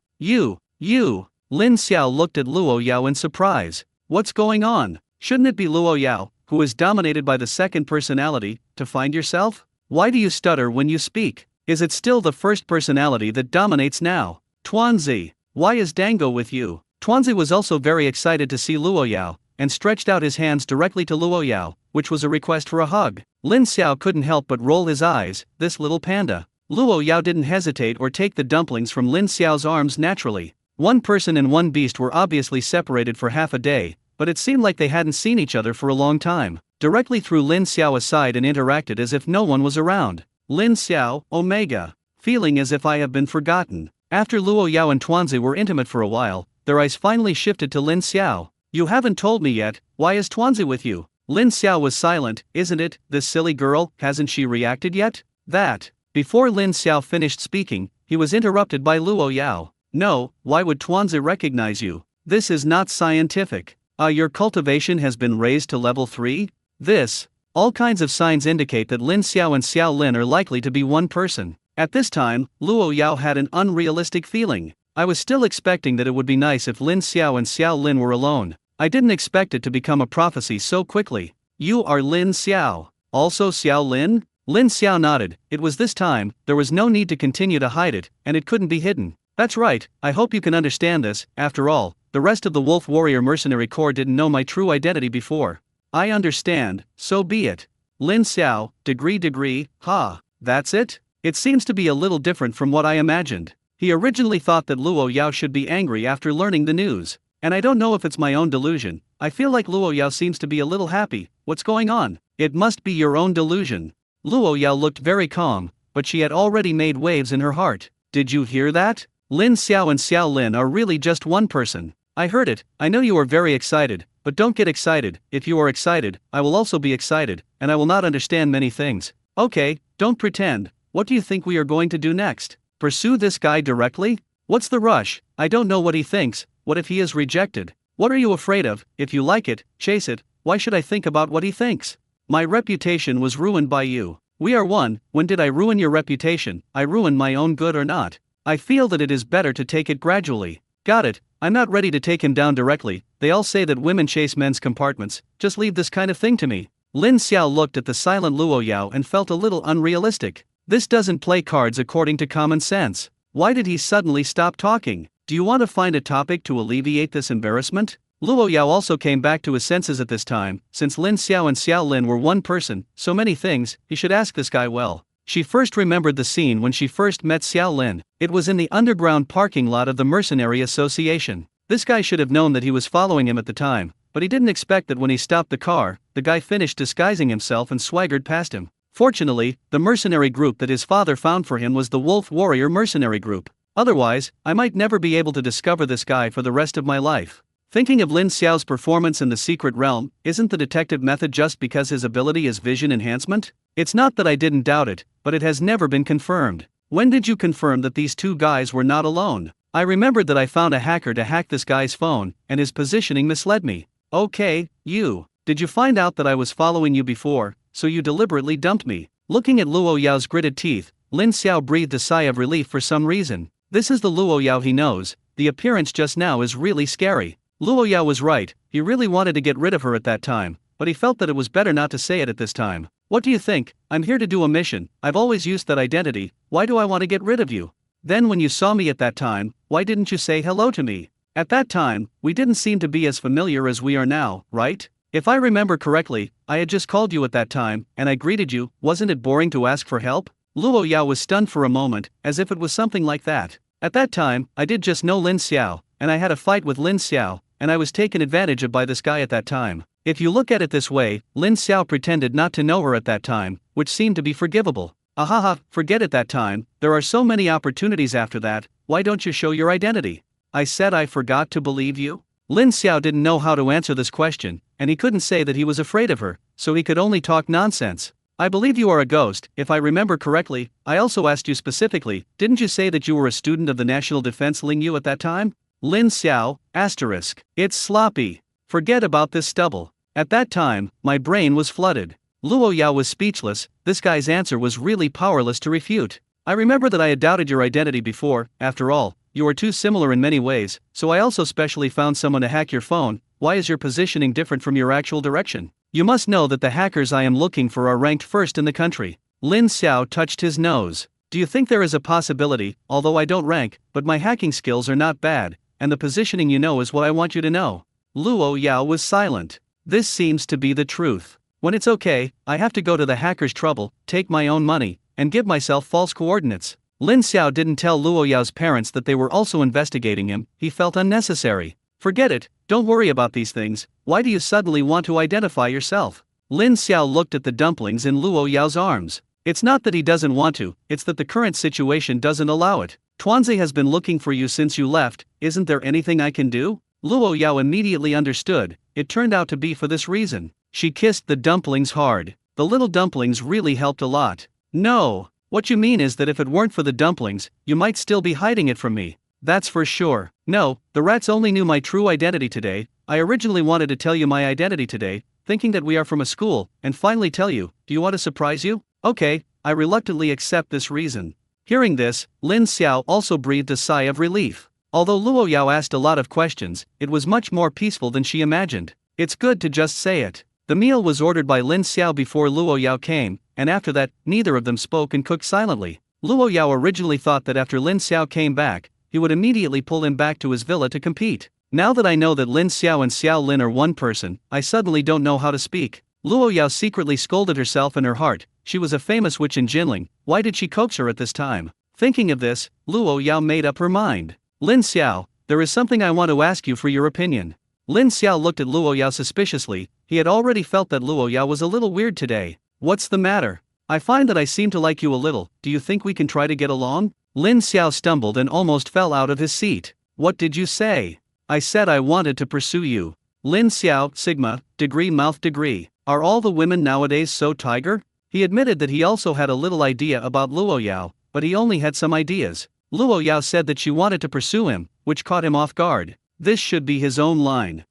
Lin Xiao looked at Luo Yao in surprise. What's going on? Shouldn't it be Luo Yao, who is dominated by the second personality, to find yourself? Why do you stutter when you speak? Is it still the first personality that dominates now? Tuanzi, why is Dango with you? Tuanzi was also very excited to see Luo Yao, and stretched out his hands directly to Luo Yao, which was a request for a hug. Lin Xiao couldn't help but roll his eyes, this little panda. Luo Yao didn't hesitate or take the dumplings from Lin Xiao's arms naturally. One person and one beast were obviously separated for half a day, but it seemed like they hadn't seen each other for a long time. Directly threw Lin Xiao aside and interacted as if no one was around. Lin Xiao, Omega. Feeling as if I have been forgotten. After Luo Yao and Tuanzi were intimate for a while, their eyes finally shifted to Lin Xiao. You haven't told me yet, why is Tuanzi with you? Lin Xiao was silent. Isn't it, this silly girl, hasn't she reacted yet? That. Before Lin Xiao finished speaking, he was interrupted by Luo Yao. No, why would Tuanzi recognize you? This is not scientific. Your cultivation has been raised to level 3? This. All kinds of signs indicate that Lin Xiao and Xiao Lin are likely to be one person. At this time, Luo Yao had an unrealistic feeling. I was still expecting that it would be nice if Lin Xiao and Xiao Lin were alone. I didn't expect it to become a prophecy so quickly. You are Lin Xiao. Also Xiao Lin? Lin Xiao nodded. It was this time, there was no need to continue to hide it, and it couldn't be hidden. That's right, I hope you can understand this. After all, the rest of the Wolf Warrior Mercenary Corps didn't know my true identity before. I understand, so be it. Lin Xiao, degree, ha, that's it? It seems to be a little different from what I imagined. He originally thought that Luo Yao should be angry after learning the news. And I don't know if it's my own delusion, I feel like Luo Yao seems to be a little happy. What's going on? It must be your own delusion. Luo Yao looked very calm, but she had already made waves in her heart. Did you hear that? Lin Xiao and Xiao Lin are really just one person. I heard it, I know you are very excited, but don't get excited. If you are excited, I will also be excited, and I will not understand many things. Okay, don't pretend. What do you think we are going to do next? Pursue this guy directly? What's the rush? I don't know what he thinks. What if he is rejected? What are you afraid of? If you like it, chase it. Why should I think about what he thinks? My reputation was ruined by you. We are one. When did I ruin your reputation? I ruined my own good or not? I feel that it is better to take it gradually. Got it. I'm not ready to take him down directly. They all say that women chase men's compartments. Just leave this kind of thing to me. Lin Xiao looked at the silent Luo Yao and felt a little unrealistic. This doesn't play cards according to common sense. Why did he suddenly stop talking? Do you want to find a topic to alleviate this embarrassment? Luo Yao also came back to his senses at this time. Since Lin Xiao and Xiao Lin were one person, so many things, he should ask this guy well. She first remembered the scene when she first met Xiao Lin. It was in the underground parking lot of the Mercenary Association. This guy should have known that he was following him at the time, but he didn't expect that when he stopped the car, the guy finished disguising himself and swaggered past him. Fortunately, the mercenary group that his father found for him was the Wolf Warrior Mercenary Group. Otherwise, I might never be able to discover this guy for the rest of my life. Thinking of Lin Xiao's performance in the secret realm, isn't the detective method just because his ability is vision enhancement? It's not that I didn't doubt it, but it has never been confirmed. When did you confirm that these two guys were not alone? I remembered that I found a hacker to hack this guy's phone, and his positioning misled me. Okay, you. Did you find out that I was following you before, so you deliberately dumped me? Looking at Luo Yao's gritted teeth, Lin Xiao breathed a sigh of relief for some reason. This is the Luo Yao he knows. The appearance just now is really scary. Luo Yao was right, he really wanted to get rid of her at that time, but he felt that it was better not to say it at this time. What do you think? I'm here to do a mission. I've always used that identity. Why do I want to get rid of you? Then when you saw me at that time, why didn't you say hello to me? At that time, we didn't seem to be as familiar as we are now, right? If I remember correctly, I had just called you at that time, and I greeted you. Wasn't it boring to ask for help? Luo Yao was stunned for a moment, as if it was something like that. At that time, I did just know Lin Xiao, and I had a fight with Lin Xiao, and I was taken advantage of by this guy at that time. If you look at it this way, Lin Xiao pretended not to know her at that time, which seemed to be forgivable. Ahaha, forget it that time, there are so many opportunities after that, why don't you show your identity? I said I forgot to believe you? Lin Xiao didn't know how to answer this question, and he couldn't say that he was afraid of her, so he could only talk nonsense. I believe you are a ghost. If I remember correctly, I also asked you specifically, didn't you say that you were a student of the National Defense Lingyu at that time? Lin Xiao, asterisk. It's sloppy. Forget about this stubble. At that time, my brain was flooded. Luo Yao was speechless. This guy's answer was really powerless to refute. I remember that I had doubted your identity before. After all, you are too similar in many ways, so I also specially found someone to hack your phone. Why is your positioning different from your actual direction? You must know that the hackers I am looking for are ranked first in the country. Lin Xiao touched his nose. Do you think there is a possibility, although I don't rank, but my hacking skills are not bad, and the positioning you know is what I want you to know? Luo Yao was silent. This seems to be the truth. When it's okay, I have to go to the hacker's trouble, take my own money, and give myself false coordinates. Lin Xiao didn't tell Luo Yao's parents that they were also investigating him. He felt unnecessary. Forget it, don't worry about these things. Why do you suddenly want to identify yourself? Lin Xiao looked at the dumplings in Luo Yao's arms. It's not that he doesn't want to, it's that the current situation doesn't allow it. Tuanzi has been looking for you since you left. Isn't there anything I can do? Luo Yao immediately understood. It turned out to be for this reason. She kissed the dumplings hard. The little dumplings really helped a lot. No, what you mean is that if it weren't for the dumplings, you might still be hiding it from me. That's for sure. No, the rats only knew my true identity today. I originally wanted to tell you my identity today, thinking that we are from a school, and finally tell you. Do you want to surprise you? Okay, I reluctantly accept this reason. Hearing this, Lin Xiao also breathed a sigh of relief. Although Luo Yao asked a lot of questions, it was much more peaceful than she imagined. It's good to just say it. The meal was ordered by Lin Xiao before Luo Yao came, and after that, neither of them spoke and cooked silently. Luo Yao originally thought that after Lin Xiao came back, he would immediately pull him back to his villa to compete. Now that I know that Lin Xiao and Xiao Lin are one person, I suddenly don't know how to speak. Luo Yao secretly scolded herself in her heart. She was a famous witch in Jinling. Why did she coax her at this time? Thinking of this, Luo Yao made up her mind. Lin Xiao, there is something I want to ask you for your opinion. Lin Xiao looked at Luo Yao suspiciously. He had already felt that Luo Yao was a little weird today. What's the matter? I find that I seem to like you a little. Do you think we can try to get along? Lin Xiao stumbled and almost fell out of his seat. What did you say? I said I wanted to pursue you. Lin Xiao, Sigma, degree mouth degree. Are all the women nowadays so tiger? He admitted that he also had a little idea about Luo Yao, but he only had some ideas. Luo Yao said that she wanted to pursue him, which caught him off guard. This should be his own line.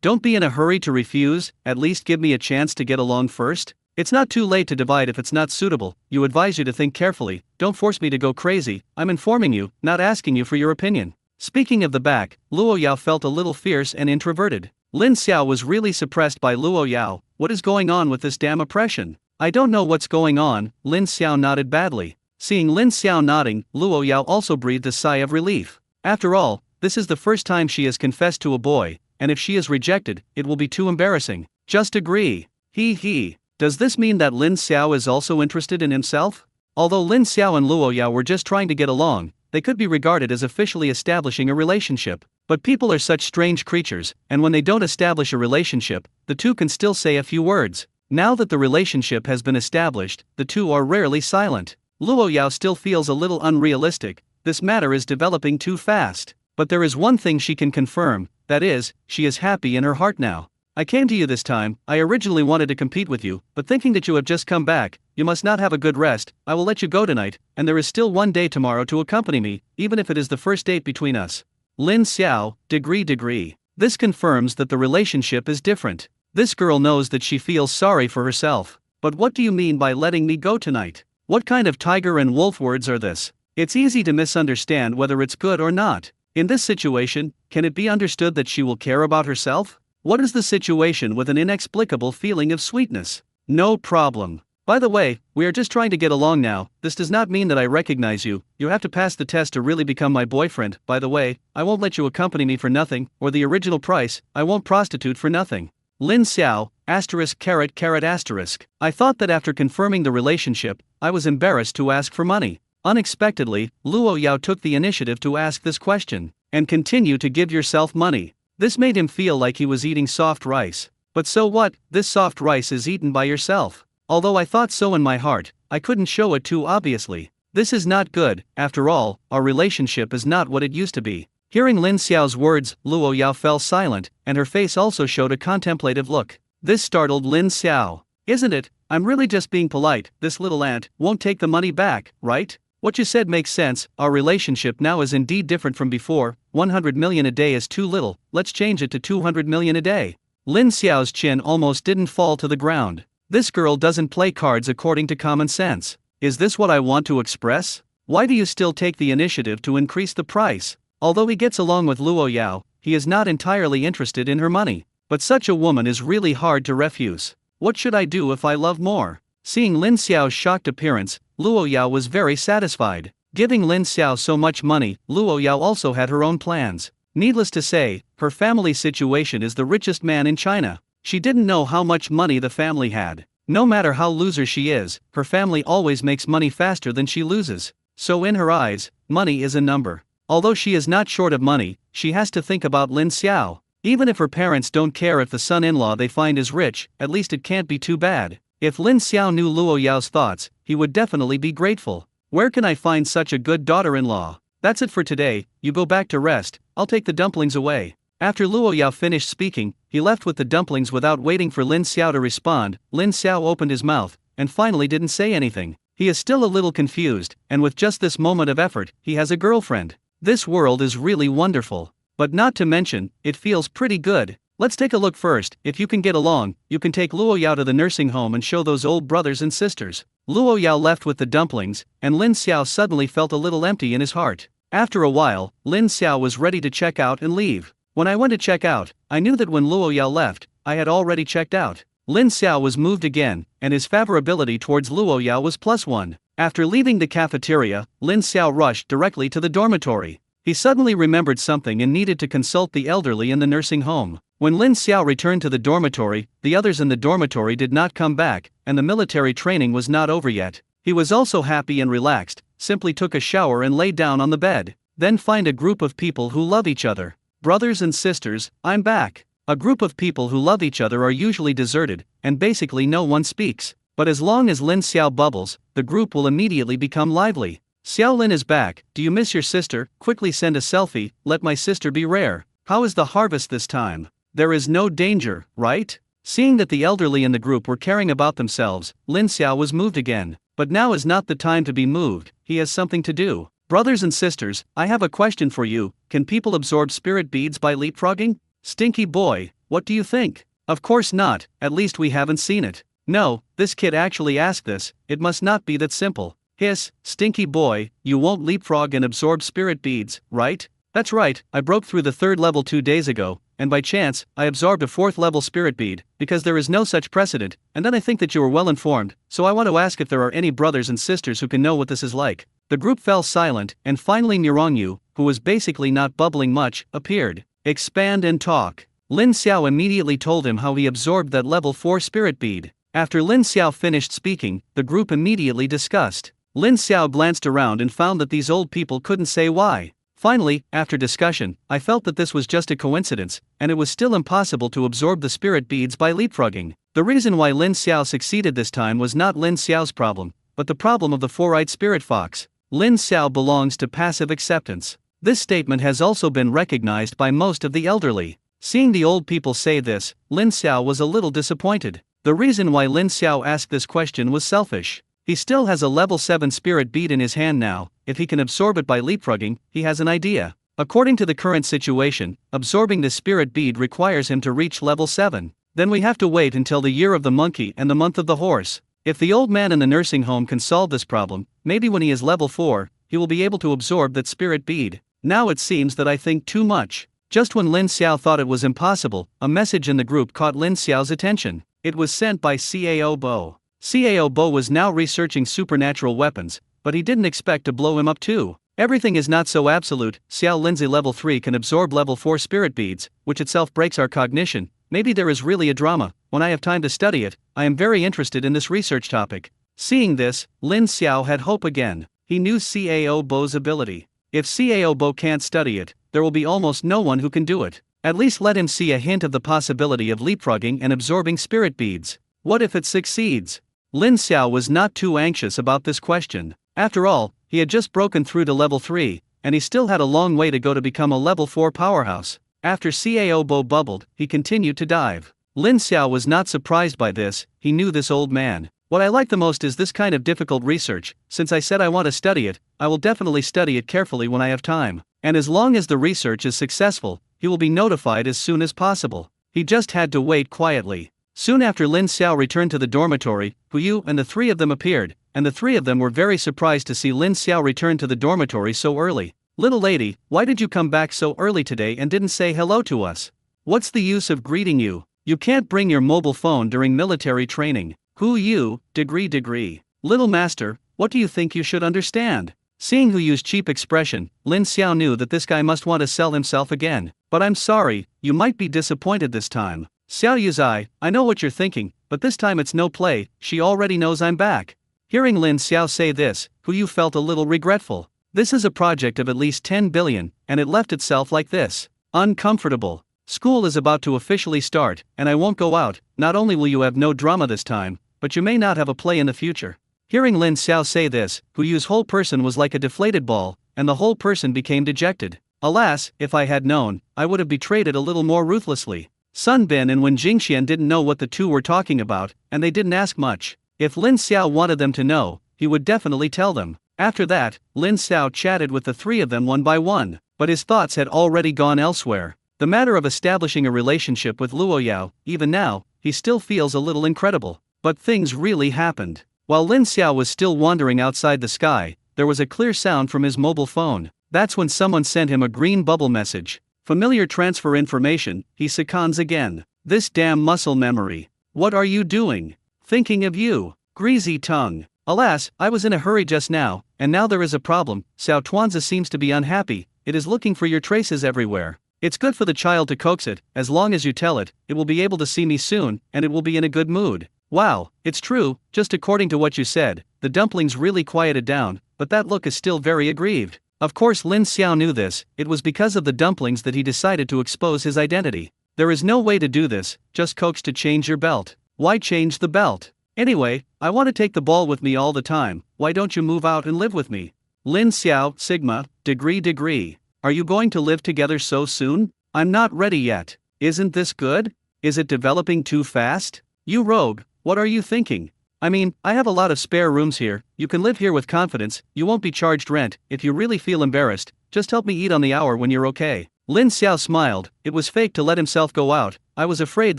Don't be in a hurry to refuse, at least give me a chance to get along first. It's not too late to divide if it's not suitable, you advise you to think carefully, don't force me to go crazy, I'm informing you, not asking you for your opinion. Speaking of the back, Luo Yao felt a little fierce and introverted. Lin Xiao was really suppressed by Luo Yao. What is going on with this damn oppression? I don't know what's going on, Lin Xiao nodded badly. Seeing Lin Xiao nodding, Luo Yao also breathed a sigh of relief. After all, this is the first time she has confessed to a boy, and if she is rejected, it will be too embarrassing. Just agree. He. Does this mean that Lin Xiao is also interested in himself? Although Lin Xiao and Luo Yao were just trying to get along, they could be regarded as officially establishing a relationship. But people are such strange creatures, and when they don't establish a relationship, the two can still say a few words. Now that the relationship has been established, the two are rarely silent. Luo Yao still feels a little unrealistic, this matter is developing too fast. But there is one thing she can confirm, that is, she is happy in her heart now. I came to you this time, I originally wanted to compete with you, but thinking that you have just come back, you must not have a good rest, I will let you go tonight, and there is still one day tomorrow to accompany me, even if it is the first date between us. Lin Xiao, degree. This confirms that the relationship is different. This girl knows that she feels sorry for herself. But what do you mean by letting me go tonight? What kind of tiger and wolf words are this? It's easy to misunderstand whether it's good or not. In this situation, can it be understood that she will care about herself? What is the situation with an inexplicable feeling of sweetness? No problem. By the way, we are just trying to get along now, this does not mean that I recognize you, you have to pass the test to really become my boyfriend. By the way, I won't let you accompany me for nothing, or the original price, I won't prostitute for nothing. Lin Xiao, ******. I thought that after confirming the relationship, I was embarrassed to ask for money. Unexpectedly, Luo Yao took the initiative to ask this question, and continue to give yourself money. This made him feel like he was eating soft rice. But so what, this soft rice is eaten by yourself. Although I thought so in my heart, I couldn't show it too obviously. This is not good, after all, our relationship is not what it used to be. Hearing Lin Xiao's words, Luo Yao fell silent, and her face also showed a contemplative look. This startled Lin Xiao. Isn't it? I'm really just being polite, this little ant won't take the money back, right? What you said makes sense, our relationship now is indeed different from before, 100 million a day is too little, let's change it to 200 million a day. Lin Xiao's chin almost didn't fall to the ground. This girl doesn't play cards according to common sense. Is this what I want to express? Why do you still take the initiative to increase the price? Although he gets along with Luo Yao, he is not entirely interested in her money. But such a woman is really hard to refuse. What should I do if I love more? Seeing Lin Xiao's shocked appearance, Luo Yao was very satisfied. Giving Lin Xiao so much money, Luo Yao also had her own plans. Needless to say, her family situation is the richest man in China. She didn't know how much money the family had. No matter how loser she is, her family always makes money faster than she loses. So in her eyes, money is a number. Although she is not short of money, she has to think about Lin Xiao. Even if her parents don't care if the son-in-law they find is rich, at least it can't be too bad. If Lin Xiao knew Luo Yao's thoughts, he would definitely be grateful. Where can I find such a good daughter-in-law? That's it for today, you go back to rest, I'll take the dumplings away. After Luo Yao finished speaking, he left with the dumplings without waiting for Lin Xiao to respond. Lin Xiao opened his mouth, and finally didn't say anything. He is still a little confused, and with just this moment of effort, he has a girlfriend. This world is really wonderful. But not to mention, it feels pretty good. Let's take a look first. If you can get along, you can take Luo Yao to the nursing home and show those old brothers and sisters. Luo Yao left with the dumplings, and Lin Xiao suddenly felt a little empty in his heart. After a while, Lin Xiao was ready to check out and leave. When I went to check out, I knew that when Luo Yao left, I had already checked out. Lin Xiao was moved again, and his favorability towards Luo Yao was +1. After leaving the cafeteria, Lin Xiao rushed directly to the dormitory. He suddenly remembered something and needed to consult the elderly in the nursing home. When Lin Xiao returned to the dormitory, the others in the dormitory did not come back, and the military training was not over yet. He was also happy and relaxed, simply took a shower and lay down on the bed. Then find a group of people who love each other. Brothers and sisters, I'm back. A group of people who love each other are usually deserted, and basically no one speaks. But as long as Lin Xiao bubbles, the group will immediately become lively. Xiaolin is back, do you miss your sister? Quickly send a selfie, let my sister be rare. How is the harvest this time? There is no danger, right? Seeing that the elderly in the group were caring about themselves, Lin Xiao was moved again. But now is not the time to be moved, he has something to do. Brothers and sisters, I have a question for you. Can people absorb spirit beads by leapfrogging? Stinky boy, what do you think? Of course not, at least we haven't seen it. No, this kid actually asked this, it must not be that simple. Hiss, stinky boy, you won't leapfrog and absorb spirit beads, right? That's right, I broke through the 3rd level 2 days ago, and by chance, I absorbed a 4th level spirit bead, because there is no such precedent, and then I think that you are well informed, so I want to ask if there are any brothers and sisters who can know what this is like. The group fell silent, and finally Nirongyu, who was basically not bubbling much, appeared. Expand and talk. Lin Xiao immediately told him how he absorbed that level 4 spirit bead. After Lin Xiao finished speaking, the group immediately discussed. Lin Xiao glanced around and found that these old people couldn't say why. Finally, after discussion, I felt that this was just a coincidence, and it was still impossible to absorb the spirit beads by leapfrogging. The reason why Lin Xiao succeeded this time was not Lin Xiao's problem, but the problem of the 4-eyed spirit fox. Lin Xiao belongs to passive acceptance. This statement has also been recognized by most of the elderly. Seeing the old people say this, Lin Xiao was a little disappointed. The reason why Lin Xiao asked this question was selfish. He still has a level 7 spirit bead in his hand now. If he can absorb it by leapfrogging, he has an idea. According to the current situation, absorbing the spirit bead requires him to reach level 7. Then we have to wait until the year of the monkey and the month of the horse. If the old man in the nursing home can solve this problem, maybe when he is level 4, he will be able to absorb that spirit bead. Now it seems that I think too much. Just when Lin Xiao thought it was impossible, a message in the group caught Lin Xiao's attention. It was sent by Cao Bo. Cao Bo was now researching supernatural weapons, but he didn't expect to blow him up too. Everything is not so absolute. Xiao Lindsay level 3 can absorb level 4 spirit beads, which itself breaks our cognition. Maybe there is really a drama. When I have time to study it, I am very interested in this research topic. Seeing this, Lin Xiao had hope again. He knew Cao Bo's ability. If Cao Bo can't study it, there will be almost no one who can do it. At least let him see a hint of the possibility of leapfrogging and absorbing spirit beads. What if it succeeds? Lin Xiao was not too anxious about this question. After all, he had just broken through to level 3, and he still had a long way to go to become a level 4 powerhouse. After Cao Bo bubbled, he continued to dive. Lin Xiao was not surprised by this, he knew this old man. What I like the most is this kind of difficult research. Since I said I want to study it, I will definitely study it carefully when I have time. And as long as the research is successful, he will be notified as soon as possible. He just had to wait quietly. Soon after Lin Xiao returned to the dormitory, Huyu and the 3 of them appeared, and the 3 of them were very surprised to see Lin Xiao return to the dormitory so early. Little lady, why did you come back so early today and didn't say hello to us? What's the use of greeting you? You can't bring your mobile phone during military training. Huyu, degree. Little master, what do you think you should understand? Seeing Huyu's cheap expression, Lin Xiao knew that this guy must want to sell himself again. But I'm sorry, you might be disappointed this time. Xiao Yuzai, I know what you're thinking, but this time it's no play, she already knows I'm back. Hearing Lin Xiao say this, Huyu felt a little regretful. This is a project of at least 10 billion, and it left itself like this. Uncomfortable. School is about to officially start, and I won't go out. Not only will you have no drama this time, but you may not have a play in the future. Hearing Lin Xiao say this, Huyu's whole person was like a deflated ball, and the whole person became dejected. Alas, if I had known, I would have betrayed it a little more ruthlessly. Sun Bin and Wen Jingxian didn't know what the two were talking about, and they didn't ask much. If Lin Xiao wanted them to know, he would definitely tell them. After that, Lin Xiao chatted with the 3 of them one by one, but his thoughts had already gone elsewhere. The matter of establishing a relationship with Luo Yao, even now, he still feels a little incredible. But things really happened. While Lin Xiao was still wandering outside the sky, there was a clear sound from his mobile phone. That's when someone sent him a green bubble message. Familiar transfer information, he seconds again. This damn muscle memory. What are you doing? Thinking of you. Greasy tongue. Alas, I was in a hurry just now, and now there is a problem. Xiao Tuanzi seems to be unhappy. It is looking for your traces everywhere. It's good for the child to coax it. As long as you tell it, it will be able to see me soon, and it will be in a good mood. Wow, it's true, just according to what you said. The dumplings really quieted down, but that look is still very aggrieved. Of course Lin Xiao knew this. It was because of the dumplings that he decided to expose his identity. There is no way to do this, just coax to change your belt. Why change the belt? Anyway, I want to take the ball with me all the time. Why don't you move out and live with me? Lin Xiao, Sigma, degree. Are you going to live together so soon? I'm not ready yet. Isn't this good? Is it developing too fast? You rogue, what are you thinking? I mean, I have a lot of spare rooms here, you can live here with confidence, you won't be charged rent. If you really feel embarrassed, just help me eat on the hour when you're okay. Lin Xiao smiled. It was fake to let himself go out. I was afraid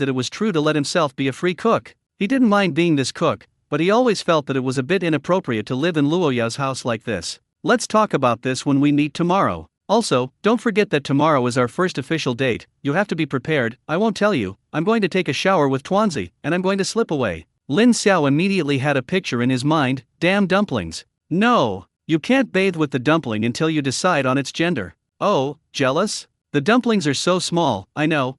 that it was true to let himself be a free cook. He didn't mind being this cook, but he always felt that it was a bit inappropriate to live in Luo Yao's house like this. Let's talk about this when we meet tomorrow. Also, don't forget that tomorrow is our first official date. You have to be prepared. I won't tell you. I'm going to take a shower with Tuanzi, and I'm going to slip away. Lin Xiao immediately had a picture in his mind. Damn dumplings. No, you can't bathe with the dumpling until you decide on its gender. Oh, jealous? The dumplings are so small. I know.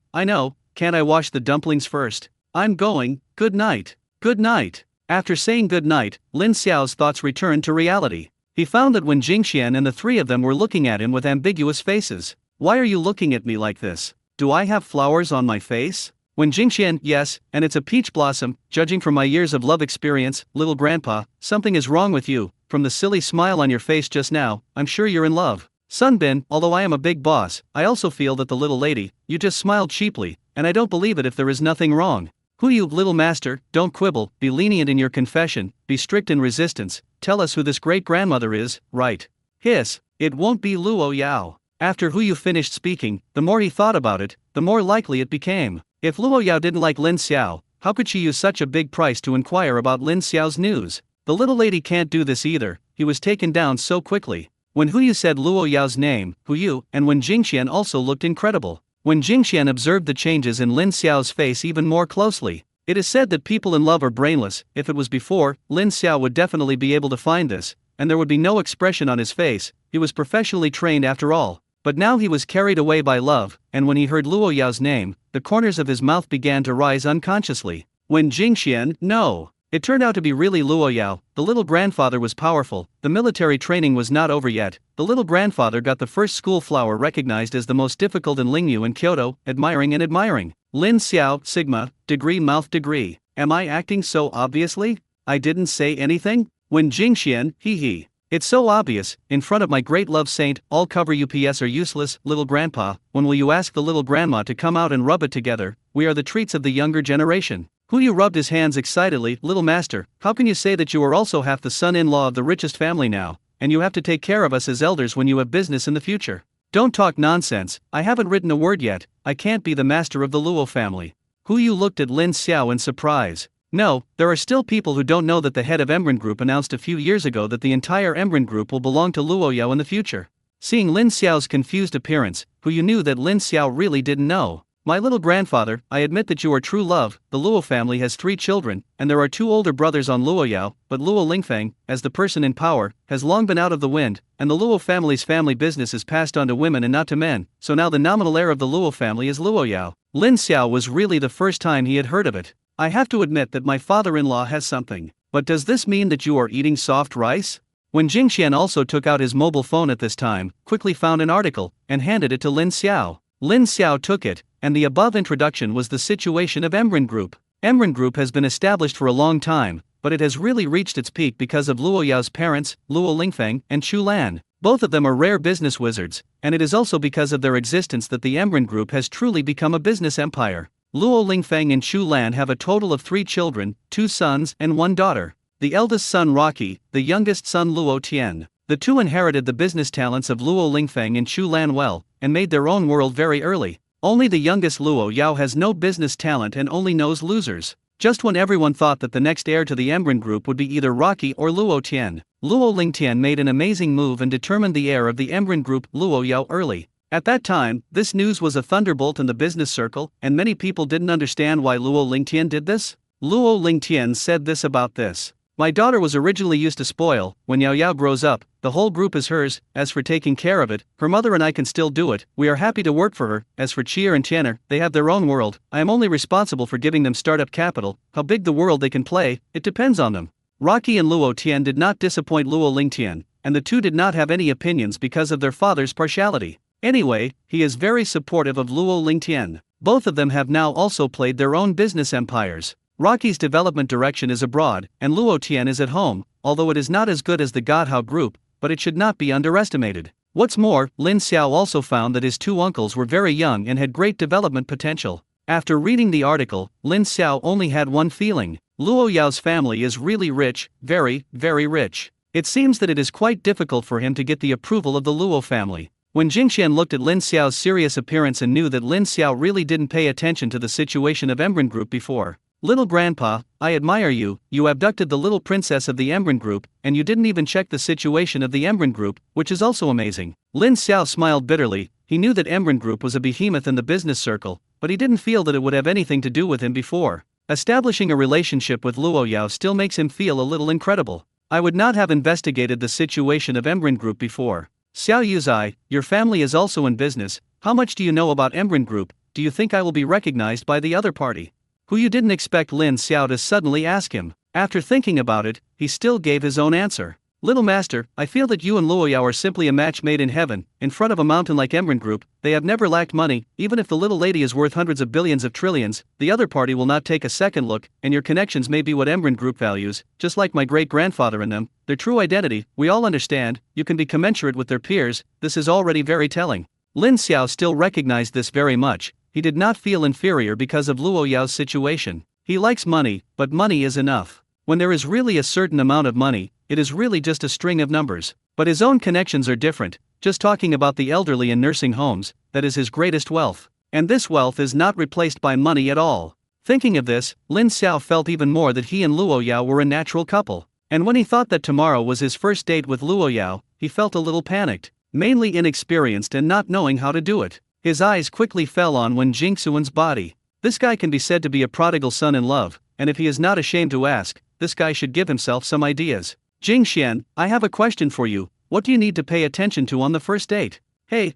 Can't I wash the dumplings first? I'm going. Good night. Good night. After saying good night, Lin Xiao's thoughts returned to reality. He found that when Jingxian and the three of them were looking at him with ambiguous faces. Why are you looking at me like this? Do I have flowers on my face? When Jingxian, yes, and it's a peach blossom, judging from my years of love experience, little grandpa, something is wrong with you. From the silly smile on your face just now, I'm sure you're in love. Sunbin, although I am a big boss, I also feel that the little lady, you just smiled cheaply, and I don't believe it if there is nothing wrong. Who you, little master, don't quibble, be lenient in your confession, be strict in resistance, tell us who this great-grandmother is, right? Hiss, it won't be Luo Yao. After Hu Yu finished speaking, the more he thought about it, the more likely it became. If Luo Yao didn't like Lin Xiao, how could she use such a big price to inquire about Lin Xiao's news? The little lady can't do this either, he was taken down so quickly. When Hu Yu said Luo Yao's name, Hu Yu, and when Jingxian also looked incredible. When Jingxian observed the changes in Lin Xiao's face even more closely. It is said that people in love are brainless. If it was before, Lin Xiao would definitely be able to find this, and there would be no expression on his face. He was professionally trained after all. But now he was carried away by love, and when he heard Luo Yao's name, the corners of his mouth began to rise unconsciously. When Jingxian, no. It turned out to be really Luo Yao. The little grandfather was powerful, the military training was not over yet. The little grandfather got the first school flower recognized as the most difficult in Lingyu and Kyoto, admiring. Lin Xiao, Sigma, degree mouth degree. Am I acting so obviously? I didn't say anything? When Jingxian, hee. It's so obvious, in front of my great love saint, all cover UPS are useless, little grandpa, when will you ask the little grandma to come out and rub it together? We are the treats of the younger generation. Hu Yu rubbed his hands excitedly. Little master, how can you say that you are also half the son-in-law of the richest family now, and you have to take care of us as elders when you have business in the future? Don't talk nonsense, I haven't written a word yet, I can't be the master of the Luo family. Hu Yu looked at Lin Xiao in surprise. No, there are still people who don't know that the head of Emran Group announced a few years ago that the entire Emran Group will belong to Luo Yao in the future. Seeing Lin Xiao's confused appearance, Hu Yu knew that Lin Xiao really didn't know. My little grandfather, I admit that you are true love. The Luo family has 3 children, and there are 2 older brothers on Luo Yao, but Luo Lingfeng, as the person in power, has long been out of the wind, and the Luo family's family business is passed on to women and not to men, so now the nominal heir of the Luo family is Luo Yao. Lin Xiao was really the first time he had heard of it. I have to admit that my father-in-law has something. But does this mean that you are eating soft rice? When Jingxian also took out his mobile phone at this time, quickly found an article, and handed it to Lin Xiao. Lin Xiao took it, and the above introduction was the situation of Emran Group. Emran Group has been established for a long time, but it has really reached its peak because of Luo Yao's parents, Luo Lingfeng and Chu Lan. Both of them are rare business wizards, and it is also because of their existence that the Emran Group has truly become a business empire. Luo Lingfeng and Chu Lan have a total of 3 children, 2 sons and 1 daughter. The eldest son Rocky, the youngest son Luo Tian. The 2 inherited the business talents of Luo Lingfeng and Chu Lan well, and made their own world very early. Only the youngest Luo Yao has no business talent and only knows losers. Just when everyone thought that the next heir to the Emran Group would be either Rocky or Luo Tian, Luo Lingtian made an amazing move and determined the heir of the Emran Group, Luo Yao, early. At that time, this news was a thunderbolt in the business circle, and many people didn't understand why Luo Lingtian did this. Luo Lingtian said this about this. My daughter was originally used to spoil. When Yao Yao grows up, the whole group is hers. As for taking care of it, her mother and I can still do it. We are happy to work for her. As for Chier and Tianer, they have their own world. I am only responsible for giving them startup capital. How big the world they can play, it depends on them. Rocky and Luo Tian did not disappoint Luo Lingtian, and the 2 did not have any opinions because of their father's partiality. Anyway, he is very supportive of Luo Lingtian. Both of them have now also played their own business empires. Rocky's development direction is abroad, and Luo Tian is at home, although it is not as good as the Godhao group, but it should not be underestimated. What's more, Lin Xiao also found that his 2 uncles were very young and had great development potential. After reading the article, Lin Xiao only had one feeling. Luo Yao's family is really rich, very, very rich. It seems that it is quite difficult for him to get the approval of the Luo family. When Jingxian looked at Lin Xiao's serious appearance and knew that Lin Xiao really didn't pay attention to the situation of Emran Group before. Little grandpa, I admire you. You abducted the little princess of the Emran Group, and you didn't even check the situation of the Emran Group, which is also amazing. Lin Xiao smiled bitterly. He knew that Emran Group was a behemoth in the business circle, but he didn't feel that it would have anything to do with him before. Establishing a relationship with Luo Yao still makes him feel a little incredible. I would not have investigated the situation of Emran Group before. Xiao Yuzai, your family is also in business. How much do you know about Emran Group? Do you think I will be recognized by the other party? Who you didn't expect Lin Xiao to suddenly ask him. After thinking about it, he still gave his own answer. Little master, I feel that you and Luo Yao are simply a match made in heaven. In front of a mountain like Emran Group, they have never lacked money. Even if the little lady is worth hundreds of billions of trillions, the other party will not take a second look, and your connections may be what Emran Group values, just like my great-grandfather and them. Their true identity, we all understand, you can be commensurate with their peers. This is already very telling. Lin Xiao still recognized this very much. He did not feel inferior because of Luo Yao's situation. He likes money, but money is enough. When there is really a certain amount of money, it is really just a string of numbers. But his own connections are different. Just talking about the elderly in nursing homes, that is his greatest wealth. And this wealth is not replaced by money at all. Thinking of this, Lin Xiao felt even more that he and Luo Yao were a natural couple. And when he thought that tomorrow was his first date with Luo Yao, he felt a little panicked, mainly inexperienced and not knowing how to do it. His eyes quickly fell on Wen Jingxuan's body. This guy can be said to be a prodigal son in love, and if he is not ashamed to ask, this guy should give himself some ideas. Jingxian, I have a question for you. What do you need to pay attention to on the first date? Hey,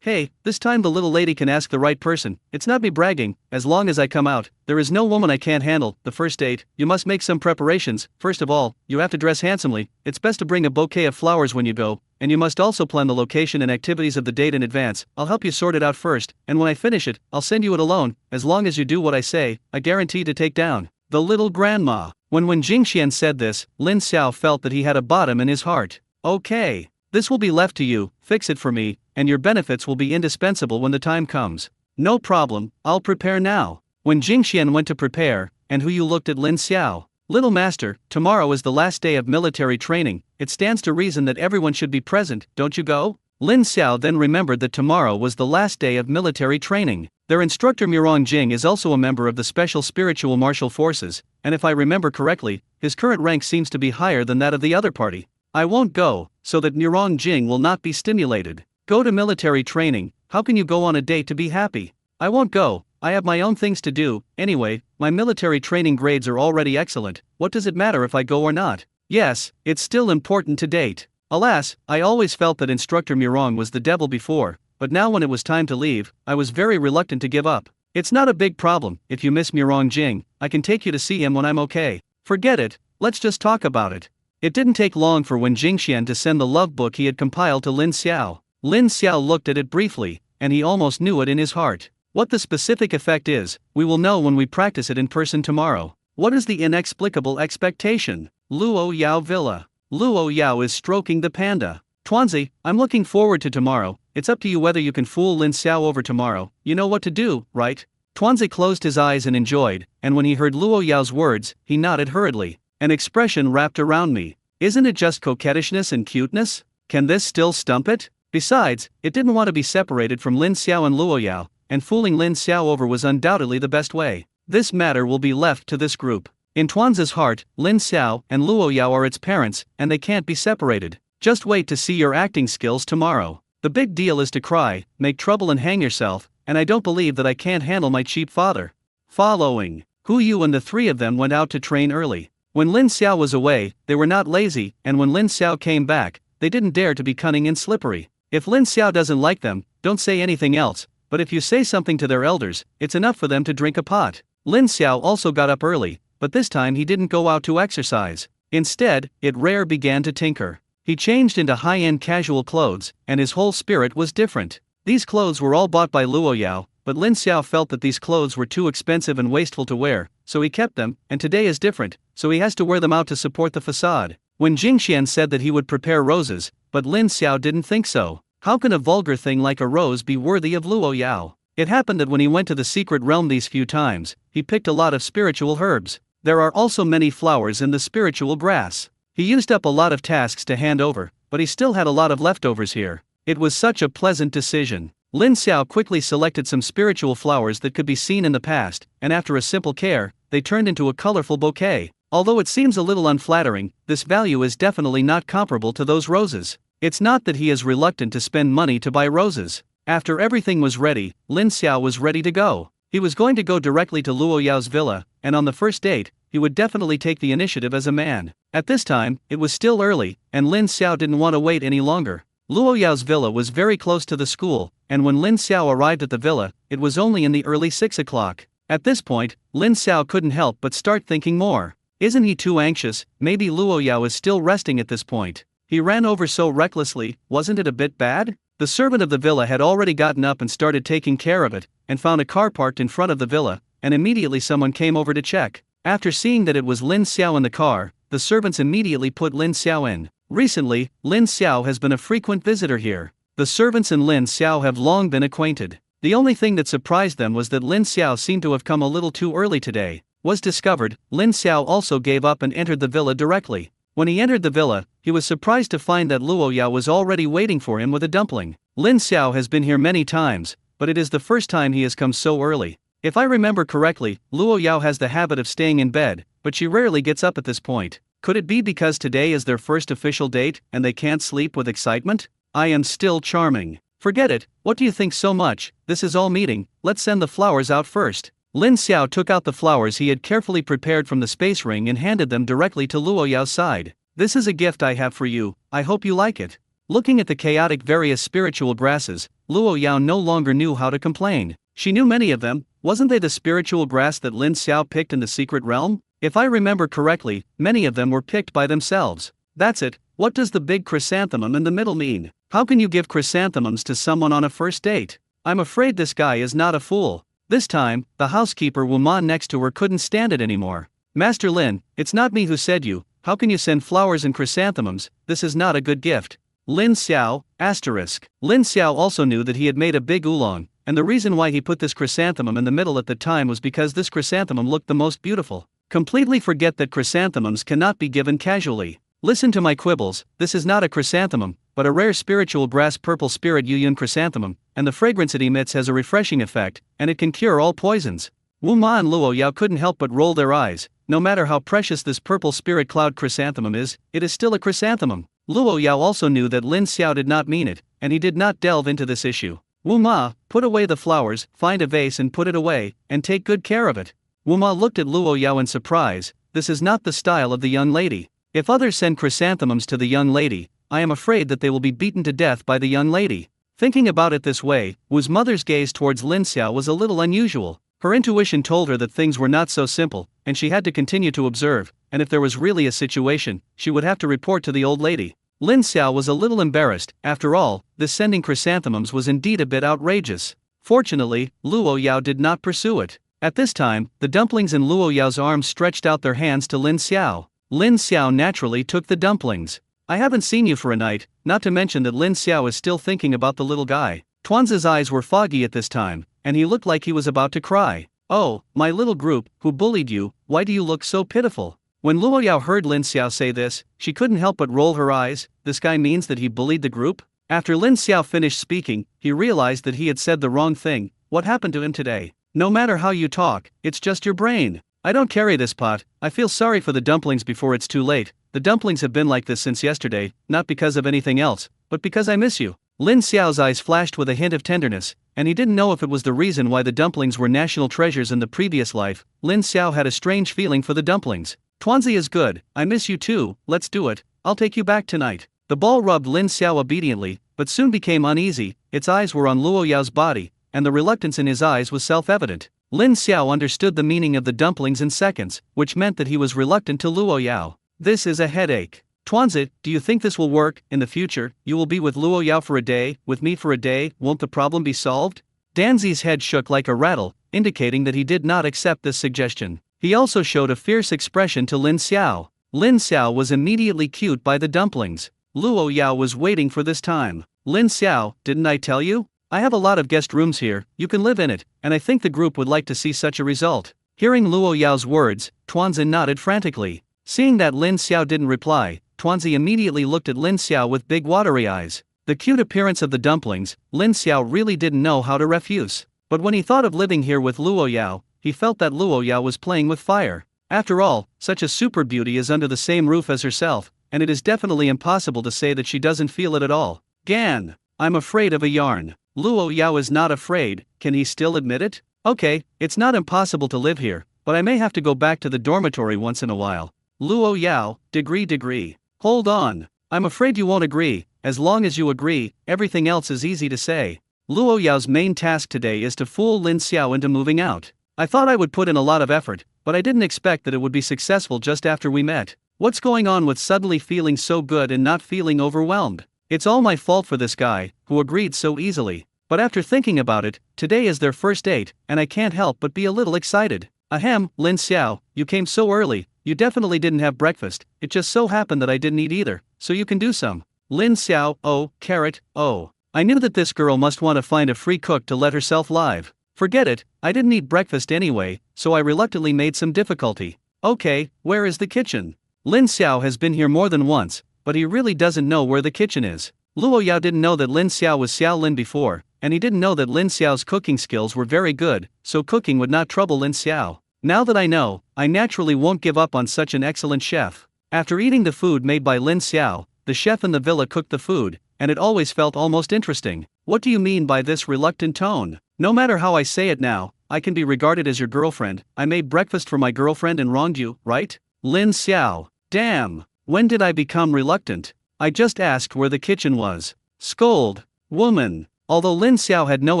this time the little lady can ask the right person. It's not me bragging. As long as I come out, there is no woman I can't handle. The first date, you must make some preparations. First of all, you have to dress handsomely. It's best to bring a bouquet of flowers when you go, and you must also plan the location and activities of the date in advance. I'll help you sort it out first, and when I finish it, I'll send you it alone. As long as you do what I say, I guarantee to take down the little grandma. When Jingxian said this, Lin Xiao felt that he had a bottom in his heart. Okay, this will be left to you. Fix it for me, and your benefits will be indispensable when the time comes. No problem, I'll prepare now. When Jingxian went to prepare, and Hu Yu looked at Lin Xiao. Little master, tomorrow is the last day of military training. It stands to reason that everyone should be present, don't you go? Lin Xiao then remembered that tomorrow was the last day of military training. Their instructor Mirong Jing is also a member of the Special Spiritual Martial Forces, and if I remember correctly, his current rank seems to be higher than that of the other party. I won't go, so that Mirong Jing will not be stimulated. Go to military training. How can you go on a date to be happy? I won't go. I have my own things to do. Anyway, my military training grades are already excellent. What does it matter if I go or not? Yes, it's still important to date. Alas, I always felt that instructor Mirong was the devil before, but now when it was time to leave, I was very reluctant to give up. It's not a big problem. If you miss Mirong Jing, I can take you to see him when I'm okay. Forget it, let's just talk about it. It didn't take long for Wen Jingxian to send the love book he had compiled to Lin Xiao. Lin Xiao looked at it briefly, and he almost knew it in his heart. What the specific effect is, we will know when we practice it in person tomorrow. What is the inexplicable expectation? Luo Yao Villa. Luo Yao is stroking the panda. Tuanzi, I'm looking forward to tomorrow. It's up to you whether you can fool Lin Xiao over tomorrow. You know what to do, right? Tuanzi closed his eyes and enjoyed, and when he heard Luo Yao's words, he nodded hurriedly. An expression wrapped around me. Isn't it just coquettishness and cuteness? Can this still stump it? Besides, it didn't want to be separated from Lin Xiao and Luo Yao, and fooling Lin Xiao over was undoubtedly the best way. This matter will be left to this group. In Tuanzi's heart, Lin Xiao and Luo Yao are its parents, and they can't be separated. Just wait to see your acting skills tomorrow. The big deal is to cry, make trouble and hang yourself, and I don't believe that I can't handle my cheap father. Following, Hu Yu and the three of them went out to train early. When Lin Xiao was away, they were not lazy, and when Lin Xiao came back, they didn't dare to be cunning and slippery. If Lin Xiao doesn't like them, don't say anything else, but if you say something to their elders, it's enough for them to drink a pot. Lin Xiao also got up early, but this time he didn't go out to exercise. Instead, it rare began to tinker. He changed into high-end casual clothes, and his whole spirit was different. These clothes were all bought by Luo Yao, but Lin Xiao felt that these clothes were too expensive and wasteful to wear, so he kept them, and today is different, so he has to wear them out to support the facade. When Jingxian said that he would prepare roses, but Lin Xiao didn't think so. How can a vulgar thing like a rose be worthy of Luo Yao? It happened that when he went to the secret realm these few times, he picked a lot of spiritual herbs. There are also many flowers in the spiritual grass. He used up a lot of tasks to hand over, but he still had a lot of leftovers here. It was such a pleasant decision. Lin Xiao quickly selected some spiritual flowers that could be seen in the past, and after a simple care, they turned into a colorful bouquet. Although it seems a little unflattering, this value is definitely not comparable to those roses. It's not that he is reluctant to spend money to buy roses. After everything was ready, Lin Xiao was ready to go. He was going to go directly to Luo Yao's villa, and on the first date, he would definitely take the initiative as a man. At this time, it was still early, and Lin Xiao didn't want to wait any longer. Luo Yao's villa was very close to the school, and when Lin Xiao arrived at the villa, it was only in the early 6 o'clock. At this point, Lin Xiao couldn't help but start thinking more. Isn't he too anxious? Maybe Luo Yao is still resting at this point. He ran over so recklessly, wasn't it a bit bad? The servant of the villa had already gotten up and started taking care of it, and found a car parked in front of the villa, and immediately someone came over to check. After seeing that it was Lin Xiao in the car, the servants immediately put Lin Xiao in. Recently, Lin Xiao has been a frequent visitor here. The servants and Lin Xiao have long been acquainted. The only thing that surprised them was that Lin Xiao seemed to have come a little too early today. Was discovered, Lin Xiao also gave up and entered the villa directly. When he entered the villa, he was surprised to find that Luo Yao was already waiting for him with a dumpling. Lin Xiao has been here many times, but it is the first time he has come so early. If I remember correctly, Luo Yao has the habit of staying in bed, but she rarely gets up at this point. Could it be because today is their first official date, and they can't sleep with excitement? I am still charming. Forget it, what do you think so much? This is all meeting, let's send the flowers out first. Lin Xiao took out the flowers he had carefully prepared from the space ring and handed them directly to Luo Yao's side. This is a gift I have for you, I hope you like it. Looking at the chaotic various spiritual grasses, Luo Yao no longer knew how to complain. She knew many of them. Wasn't they the spiritual grass that Lin Xiao picked in the secret realm? If I remember correctly, many of them were picked by themselves. That's it. What does the big chrysanthemum in the middle mean? How can you give chrysanthemums to someone on a first date? I'm afraid this guy is not a fool. This time, the housekeeper Wu Man next to her couldn't stand it anymore. Master Lin, it's not me who said you. How can you send flowers and chrysanthemums? This is not a good gift. Lin Xiao, asterisk. Lin Xiao also knew that he had made a big oolong, and the reason why he put this chrysanthemum in the middle at the time was because this chrysanthemum looked the most beautiful. Completely forget that chrysanthemums cannot be given casually. Listen to my quibbles, this is not a chrysanthemum, but a rare spiritual brass purple spirit Yuyun chrysanthemum, and the fragrance it emits has a refreshing effect, and it can cure all poisons. Wu Ma and Luo Yao couldn't help but roll their eyes. No matter how precious this purple spirit cloud chrysanthemum is, it is still a chrysanthemum. Luo Yao also knew that Lin Xiao did not mean it, and he did not delve into this issue. Wu Ma, put away the flowers, find a vase and put it away, and take good care of it. Wu Ma looked at Luo Yao in surprise. This is not the style of the young lady. If others send chrysanthemums to the young lady, I am afraid that they will be beaten to death by the young lady. Thinking about it this way, Wu's mother's gaze towards Lin Xiao was a little unusual. Her intuition told her that things were not so simple, and she had to continue to observe, and if there was really a situation, she would have to report to the old lady. Lin Xiao was a little embarrassed. After all, this sending chrysanthemums was indeed a bit outrageous. Fortunately, Luo Yao did not pursue it. At this time, the dumplings in Luo Yao's arms stretched out their hands to Lin Xiao. Lin Xiao naturally took the dumplings. I haven't seen you for a night, not to mention that Lin Xiao is still thinking about the little guy. Tuanzi's eyes were foggy at this time, and he looked like he was about to cry. Oh, my little group, who bullied you, why do you look so pitiful? When Luo Yao heard Lin Xiao say this, she couldn't help but roll her eyes. This guy means that he bullied the group? After Lin Xiao finished speaking, he realized that he had said the wrong thing. What happened to him today? No matter how you talk, it's just your brain. I don't carry this pot. I feel sorry for the dumplings before it's too late. The dumplings have been like this since yesterday, not because of anything else, but because I miss you. Lin Xiao's eyes flashed with a hint of tenderness, and he didn't know if it was the reason why the dumplings were national treasures in the previous life. Lin Xiao had a strange feeling for the dumplings. Tuanzi is good, I miss you too, let's do it, I'll take you back tonight. The ball rubbed Lin Xiao obediently, but soon became uneasy. Its eyes were on Luo Yao's body, and the reluctance in his eyes was self-evident. Lin Xiao understood the meaning of the dumplings in seconds, which meant that he was reluctant to Luo Yao. This is a headache. Tuanzi, do you think this will work? In the future, you will be with Luo Yao for a day, with me for a day, won't the problem be solved? Danzi's head shook like a rattle, indicating that he did not accept this suggestion. He also showed a fierce expression to Lin Xiao. Lin Xiao was immediately cued by the dumplings. Luo Yao was waiting for this time. Lin Xiao, didn't I tell you? I have a lot of guest rooms here, you can live in it, and I think the group would like to see such a result. Hearing Luo Yao's words, Tuanzi nodded frantically. Seeing that Lin Xiao didn't reply, Tuanzi immediately looked at Lin Xiao with big watery eyes. The cute appearance of the dumplings, Lin Xiao really didn't know how to refuse. But when he thought of living here with Luo Yao, he felt that Luo Yao was playing with fire. After all, such a super beauty is under the same roof as herself, and it is definitely impossible to say that she doesn't feel it at all. Gan, I'm afraid of a yarn. Luo Yao is not afraid, can he still admit it? Okay, it's not impossible to live here, but I may have to go back to the dormitory once in a while. Luo Yao, degree. Hold on, I'm afraid you won't agree. As long as you agree, everything else is easy to say. Luo Yao's main task today is to fool Lin Xiao into moving out. I thought I would put in a lot of effort, but I didn't expect that it would be successful just after we met. What's going on with suddenly feeling so good and not feeling overwhelmed? It's all my fault for this guy, who agreed so easily. But after thinking about it, today is their first date, and I can't help but be a little excited. Ahem, Lin Xiao, you came so early, you definitely didn't have breakfast, it just so happened that I didn't eat either, so you can do some. Lin Xiao, oh, carrot, oh. I knew that this girl must want to find a free cook to let herself live. Forget it, I didn't eat breakfast anyway, so I reluctantly made some difficulty. Okay, where is the kitchen? Lin Xiao has been here more than once, but he really doesn't know where the kitchen is. Luo Yao didn't know that Lin Xiao was Xiao Lin before, and he didn't know that Lin Xiao's cooking skills were very good, so cooking would not trouble Lin Xiao. Now that I know, I naturally won't give up on such an excellent chef. After eating the food made by Lin Xiao, the chef in the villa cooked the food, and it always felt almost interesting. What do you mean by this reluctant tone? No matter how I say it now, I can be regarded as your girlfriend. I made breakfast for my girlfriend and wronged you, right? Lin Xiao. Damn. When did I become reluctant? I just asked where the kitchen was. Scold. Woman. Although Lin Xiao had no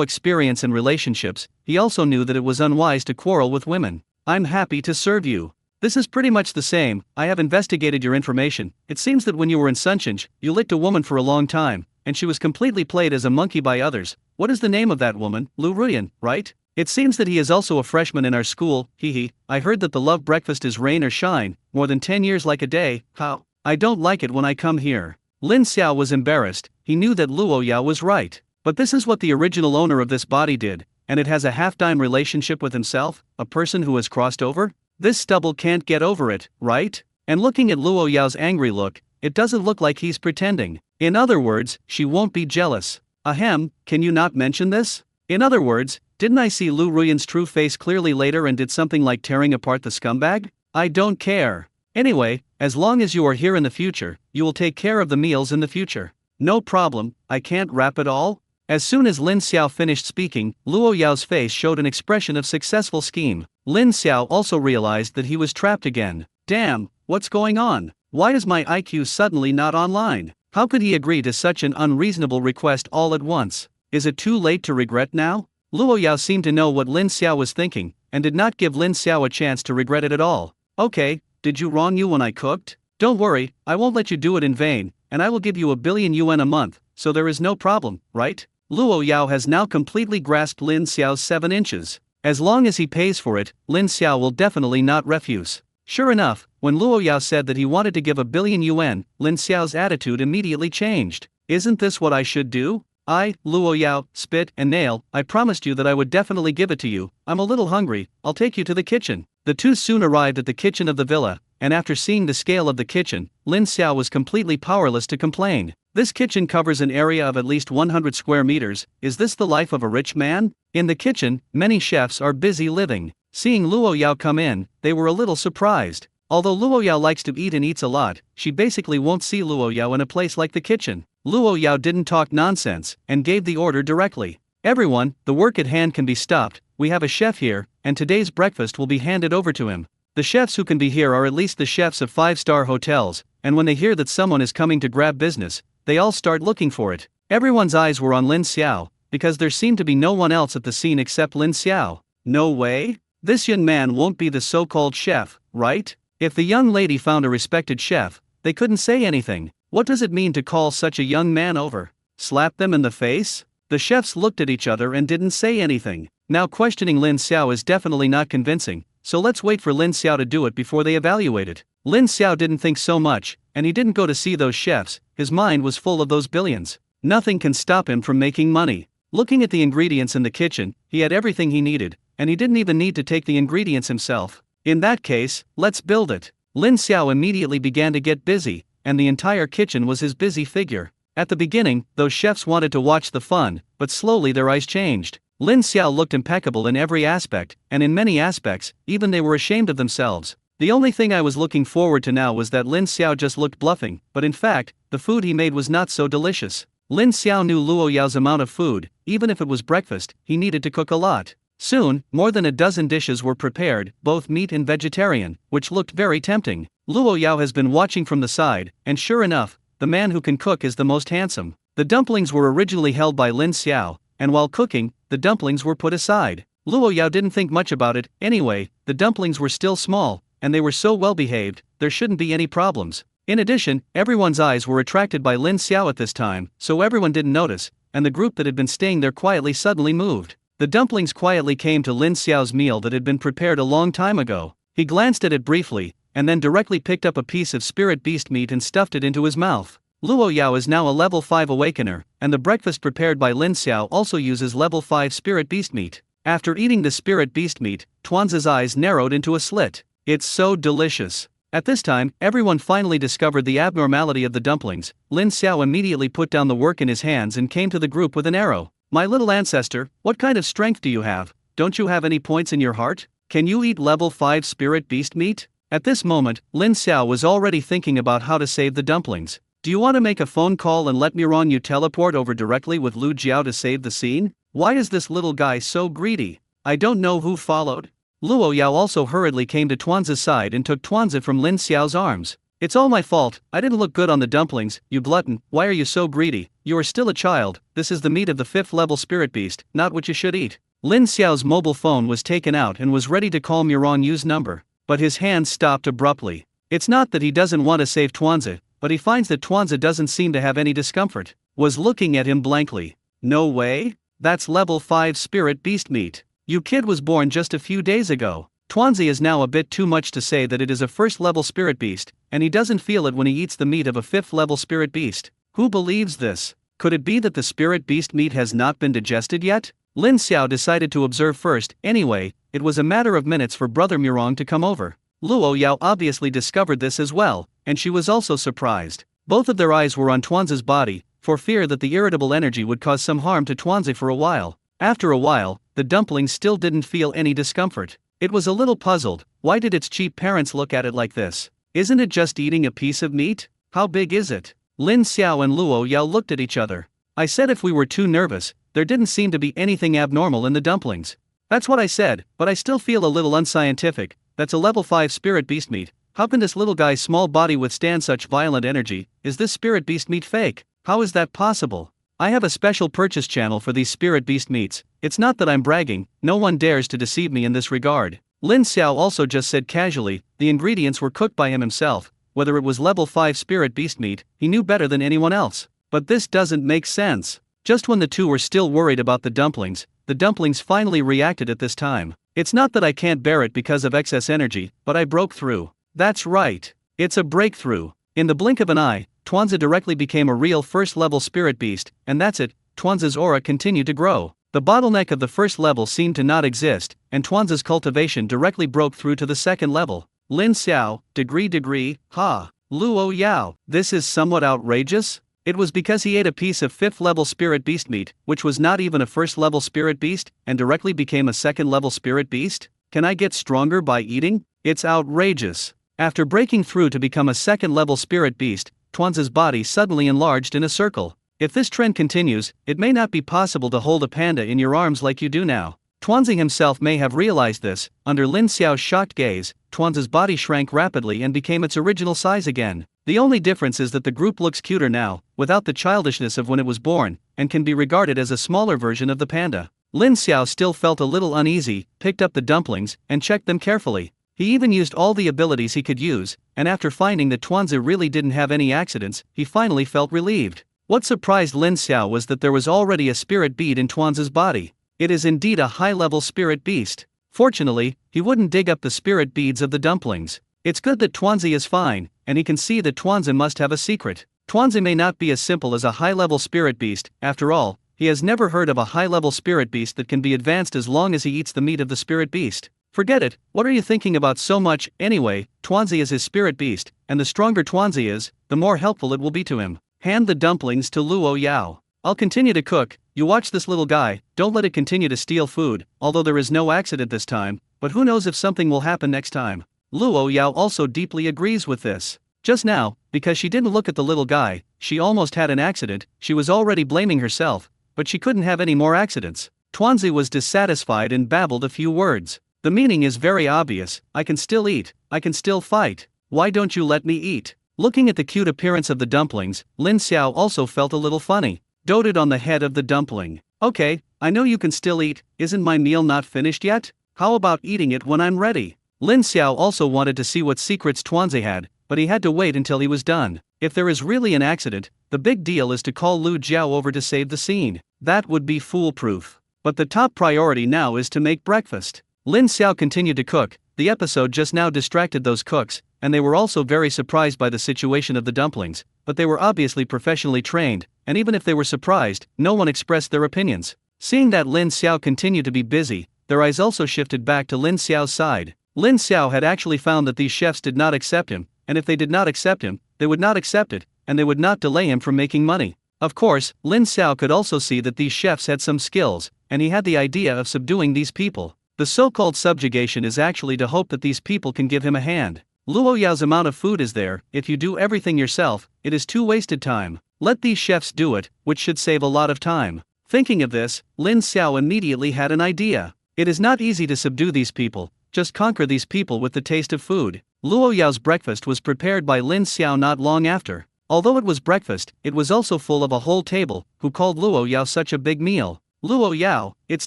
experience in relationships, he also knew that it was unwise to quarrel with women. I'm happy to serve you. This is pretty much the same. I have investigated your information. It seems that when you were in Sunchinj, you licked a woman for a long time, and she was completely played as a monkey by others. What is the name of that woman? Lu Ruyan, right? It seems that he is also a freshman in our school, hehe. I heard that the love breakfast is rain or shine, more than 10 years like a day. How? I don't like it when I come here. Lin Xiao was embarrassed. He knew that Luo Yao was right. But this is what the original owner of this body did, and it has a half-time relationship with himself, a person who has crossed over? This stubble can't get over it, right? And looking at Luo Yao's angry look, it doesn't look like he's pretending. In other words, she won't be jealous. Ahem, can you not mention this? In other words, didn't I see Lu Ruyan's true face clearly later and did something like tearing apart the scumbag? I don't care. Anyway, as long as you are here in the future, you will take care of the meals in the future. No problem, I can't wrap it all? As soon as Lin Xiao finished speaking, Luo Yao's face showed an expression of successful scheme. Lin Xiao also realized that he was trapped again. Damn, what's going on? Why is my IQ suddenly not online? How could he agree to such an unreasonable request all at once? Is it too late to regret now? Luo Yao seemed to know what Lin Xiao was thinking, and did not give Lin Xiao a chance to regret it at all. Okay, did you wrong you when I cooked? Don't worry, I won't let you do it in vain, and I will give you 1 billion yuan a month, so there is no problem, right? Luo Yao has now completely grasped Lin Xiao's 7 inches. As long as he pays for it, Lin Xiao will definitely not refuse. Sure enough, when Luo Yao said that he wanted to give 1 billion yuan, Lin Xiao's attitude immediately changed. Isn't this what I should do? Luo Yao, spit and nail, I promised you that I would definitely give it to you. I'm a little hungry, I'll take you to the kitchen. The two soon arrived at the kitchen of the villa, and after seeing the scale of the kitchen, Lin Xiao was completely powerless to complain. This kitchen covers an area of at least 100 square meters. Is this the life of a rich man? In the kitchen, many chefs are busy living. Seeing Luo Yao come in, they were a little surprised. Although Luo Yao likes to eat and eats a lot, she basically won't see Luo Yao in a place like the kitchen. Luo Yao didn't talk nonsense, and gave the order directly. Everyone, the work at hand can be stopped. We have a chef here, and today's breakfast will be handed over to him. The chefs who can be here are at least the chefs of 5-star hotels, and when they hear that someone is coming to grab business, they all start looking for it. Everyone's eyes were on Lin Xiao, because there seemed to be no one else at the scene except Lin Xiao. No way? This young man won't be the so-called chef, right? If the young lady found a respected chef, they couldn't say anything. What does it mean to call such a young man over? Slap them in the face? The chefs looked at each other and didn't say anything. Now questioning Lin Xiao is definitely not convincing, so let's wait for Lin Xiao to do it before they evaluate it. Lin Xiao didn't think so much, and he didn't go to see those chefs. His mind was full of those billions. Nothing can stop him from making money. Looking at the ingredients in the kitchen, he had everything he needed, and he didn't even need to take the ingredients himself. In that case, let's build it. Lin Xiao immediately began to get busy, and the entire kitchen was his busy figure. At the beginning, those chefs wanted to watch the fun, but slowly their eyes changed. Lin Xiao looked impeccable in every aspect, and in many aspects, even they were ashamed of themselves. The only thing I was looking forward to now was that Lin Xiao just looked bluffing, but in fact, the food he made was not so delicious. Lin Xiao knew Luo Yao's amount of food, even if it was breakfast, he needed to cook a lot. Soon, more than a dozen dishes were prepared, both meat and vegetarian, which looked very tempting. Luo Yao has been watching from the side, and sure enough, the man who can cook is the most handsome. The dumplings were originally held by Lin Xiao, and while cooking, the dumplings were put aside. Luo Yao didn't think much about it. Anyway, the dumplings were still small, and they were so well behaved, there shouldn't be any problems. In addition, everyone's eyes were attracted by Lin Xiao at this time, so everyone didn't notice, and the group that had been staying there quietly suddenly moved. The dumplings quietly came to Lin Xiao's meal that had been prepared a long time ago. He glanced at it briefly, and then directly picked up a piece of spirit beast meat and stuffed it into his mouth. Luo Yao is now a level 5 awakener, and the breakfast prepared by Lin Xiao also uses level 5 spirit beast meat. After eating the spirit beast meat, Tuanzi's eyes narrowed into a slit. It's so delicious. At this time, everyone finally discovered the abnormality of the dumplings. Lin Xiao immediately put down the work in his hands and came to the group with an arrow. My little ancestor, what kind of strength do you have? Don't you have any points in your heart? Can you eat level 5 spirit beast meat? At this moment, Lin Xiao was already thinking about how to save the dumplings. Do you want to make a phone call and let Miron you teleport over directly with Lu Jiao to save the scene? Why is this little guy so greedy? I don't know who followed. Luo Yao also hurriedly came to Tuanzi's side and took Tuanzi from Lin Xiao's arms. It's all my fault, I didn't look good on the dumplings, you glutton, why are you so greedy? You are still a child, this is the meat of the 5th level spirit beast, not what you should eat. Lin Xiao's mobile phone was taken out and was ready to call Miron Yu's number, but his hand stopped abruptly. It's not that he doesn't want to save Tuanzi, but he finds that Tuanzi doesn't seem to have any discomfort. Was looking at him blankly. No way? That's level 5 spirit beast meat. You kid was born just a few days ago. Tuanzi is now a bit too much to say that it is a 1st level spirit beast, and he doesn't feel it when he eats the meat of a 5th level spirit beast. Who believes this? Could it be that the spirit beast meat has not been digested yet? Lin Xiao decided to observe first. Anyway, it was a matter of minutes for Brother Mirong to come over. Luo Yao obviously discovered this as well, and she was also surprised. Both of their eyes were on Tuanzi's body, for fear that the irritable energy would cause some harm to Tuanzi for a while. After a while, the dumplings still didn't feel any discomfort. It was a little puzzled. Why did its cheap parents look at it like this? Isn't it just eating a piece of meat? How big is it? Lin Xiao and Luo Yao looked at each other. I said if we were too nervous, there didn't seem to be anything abnormal in the dumplings. That's what I said, but I still feel a little unscientific. That's a level 5 spirit beast meat. How can this little guy's small body withstand such violent energy? Is this spirit beast meat fake? How is that possible? I have a special purchase channel for these spirit beast meats. It's not that I'm bragging, no one dares to deceive me in this regard. Lin Xiao also just said casually, the ingredients were cooked by him himself. Whether it was level 5 spirit beast meat, he knew better than anyone else. But this doesn't make sense. Just when the two were still worried about the dumplings finally reacted at this time. It's not that I can't bear it because of excess energy, but I broke through. That's right. It's a breakthrough. In the blink of an eye, Tuanzi directly became a real 1st level spirit beast, and that's it. Tuanzi's aura continued to grow. The bottleneck of the 1st level seemed to not exist, and Tuanzi's cultivation directly broke through to the 2nd level. Lin Xiao, degree, ha. Luo Yao, this is somewhat outrageous? It was because he ate a piece of 5th level spirit beast meat, which was not even a 1st level spirit beast, and directly became a 2nd level spirit beast? Can I get stronger by eating? It's outrageous. After breaking through to become a 2nd level spirit beast, Tuanzi's body suddenly enlarged in a circle. If this trend continues, it may not be possible to hold a panda in your arms like you do now. Tuanzi himself may have realized this. Under Lin Xiao's shocked gaze, Tuanzi's body shrank rapidly and became its original size again. The only difference is that the group looks cuter now, without the childishness of when it was born, and can be regarded as a smaller version of the panda. Lin Xiao still felt a little uneasy, picked up the dumplings, and checked them carefully. He even used all the abilities he could use, and after finding that Tuanzi really didn't have any accidents, he finally felt relieved. What surprised Lin Xiao was that there was already a spirit bead in Tuanzi's body. It is indeed a high-level spirit beast. Fortunately, he wouldn't dig up the spirit beads of the dumplings. It's good that Tuanzi is fine, and he can see that Tuanzi must have a secret. Tuanzi may not be as simple as a high-level spirit beast. After all, He has never heard of a high-level spirit beast that can be advanced as long as he eats the meat of the spirit beast. Forget it, what are you thinking about so much? Anyway, Tuanzi is his spirit beast, and the stronger Tuanzi is, the more helpful it will be to him. Hand the dumplings to Luo Yao. I'll continue to cook, you watch this little guy, don't let it continue to steal food, although there is no accident this time, but who knows if something will happen next time. Luo Yao also deeply agrees with this. Just now, because she didn't look at the little guy, she almost had an accident, she was already blaming herself, but she couldn't have any more accidents. Tuanzi was dissatisfied and babbled a few words. The meaning is very obvious, I can still eat, I can still fight, why don't you let me eat? Looking at the cute appearance of the dumplings, Lin Xiao also felt a little funny. Doted on the head of the dumpling. Okay, I know you can still eat, isn't my meal not finished yet? How about eating it when I'm ready? Lin Xiao also wanted to see what secrets Tuanzi had, but he had to wait until he was done. If there is really an accident, the big deal is to call Lu Jiao over to save the scene. That would be foolproof. But the top priority now is to make breakfast. Lin Xiao continued to cook. The episode just now distracted those cooks, and they were also very surprised by the situation of the dumplings, but they were obviously professionally trained, and even if they were surprised, no one expressed their opinions. Seeing that Lin Xiao continued to be busy, their eyes also shifted back to Lin Xiao's side. Lin Xiao had actually found that these chefs did not accept him, and if they did not accept him, they would not accept it, and they would not delay him from making money. Of course, Lin Xiao could also see that these chefs had some skills, and he had the idea of subduing these people. The so-called subjugation is actually to hope that these people can give him a hand. Luo Yao's amount of food is there, if you do everything yourself, it is too wasted time. Let these chefs do it, which should save a lot of time. Thinking of this, Lin Xiao immediately had an idea. It is not easy to subdue these people, just conquer these people with the taste of food. Luo Yao's breakfast was prepared by Lin Xiao not long after. Although it was breakfast, it was also full of a whole table, who called Luo Yao such a big meal. Luo Yao, it's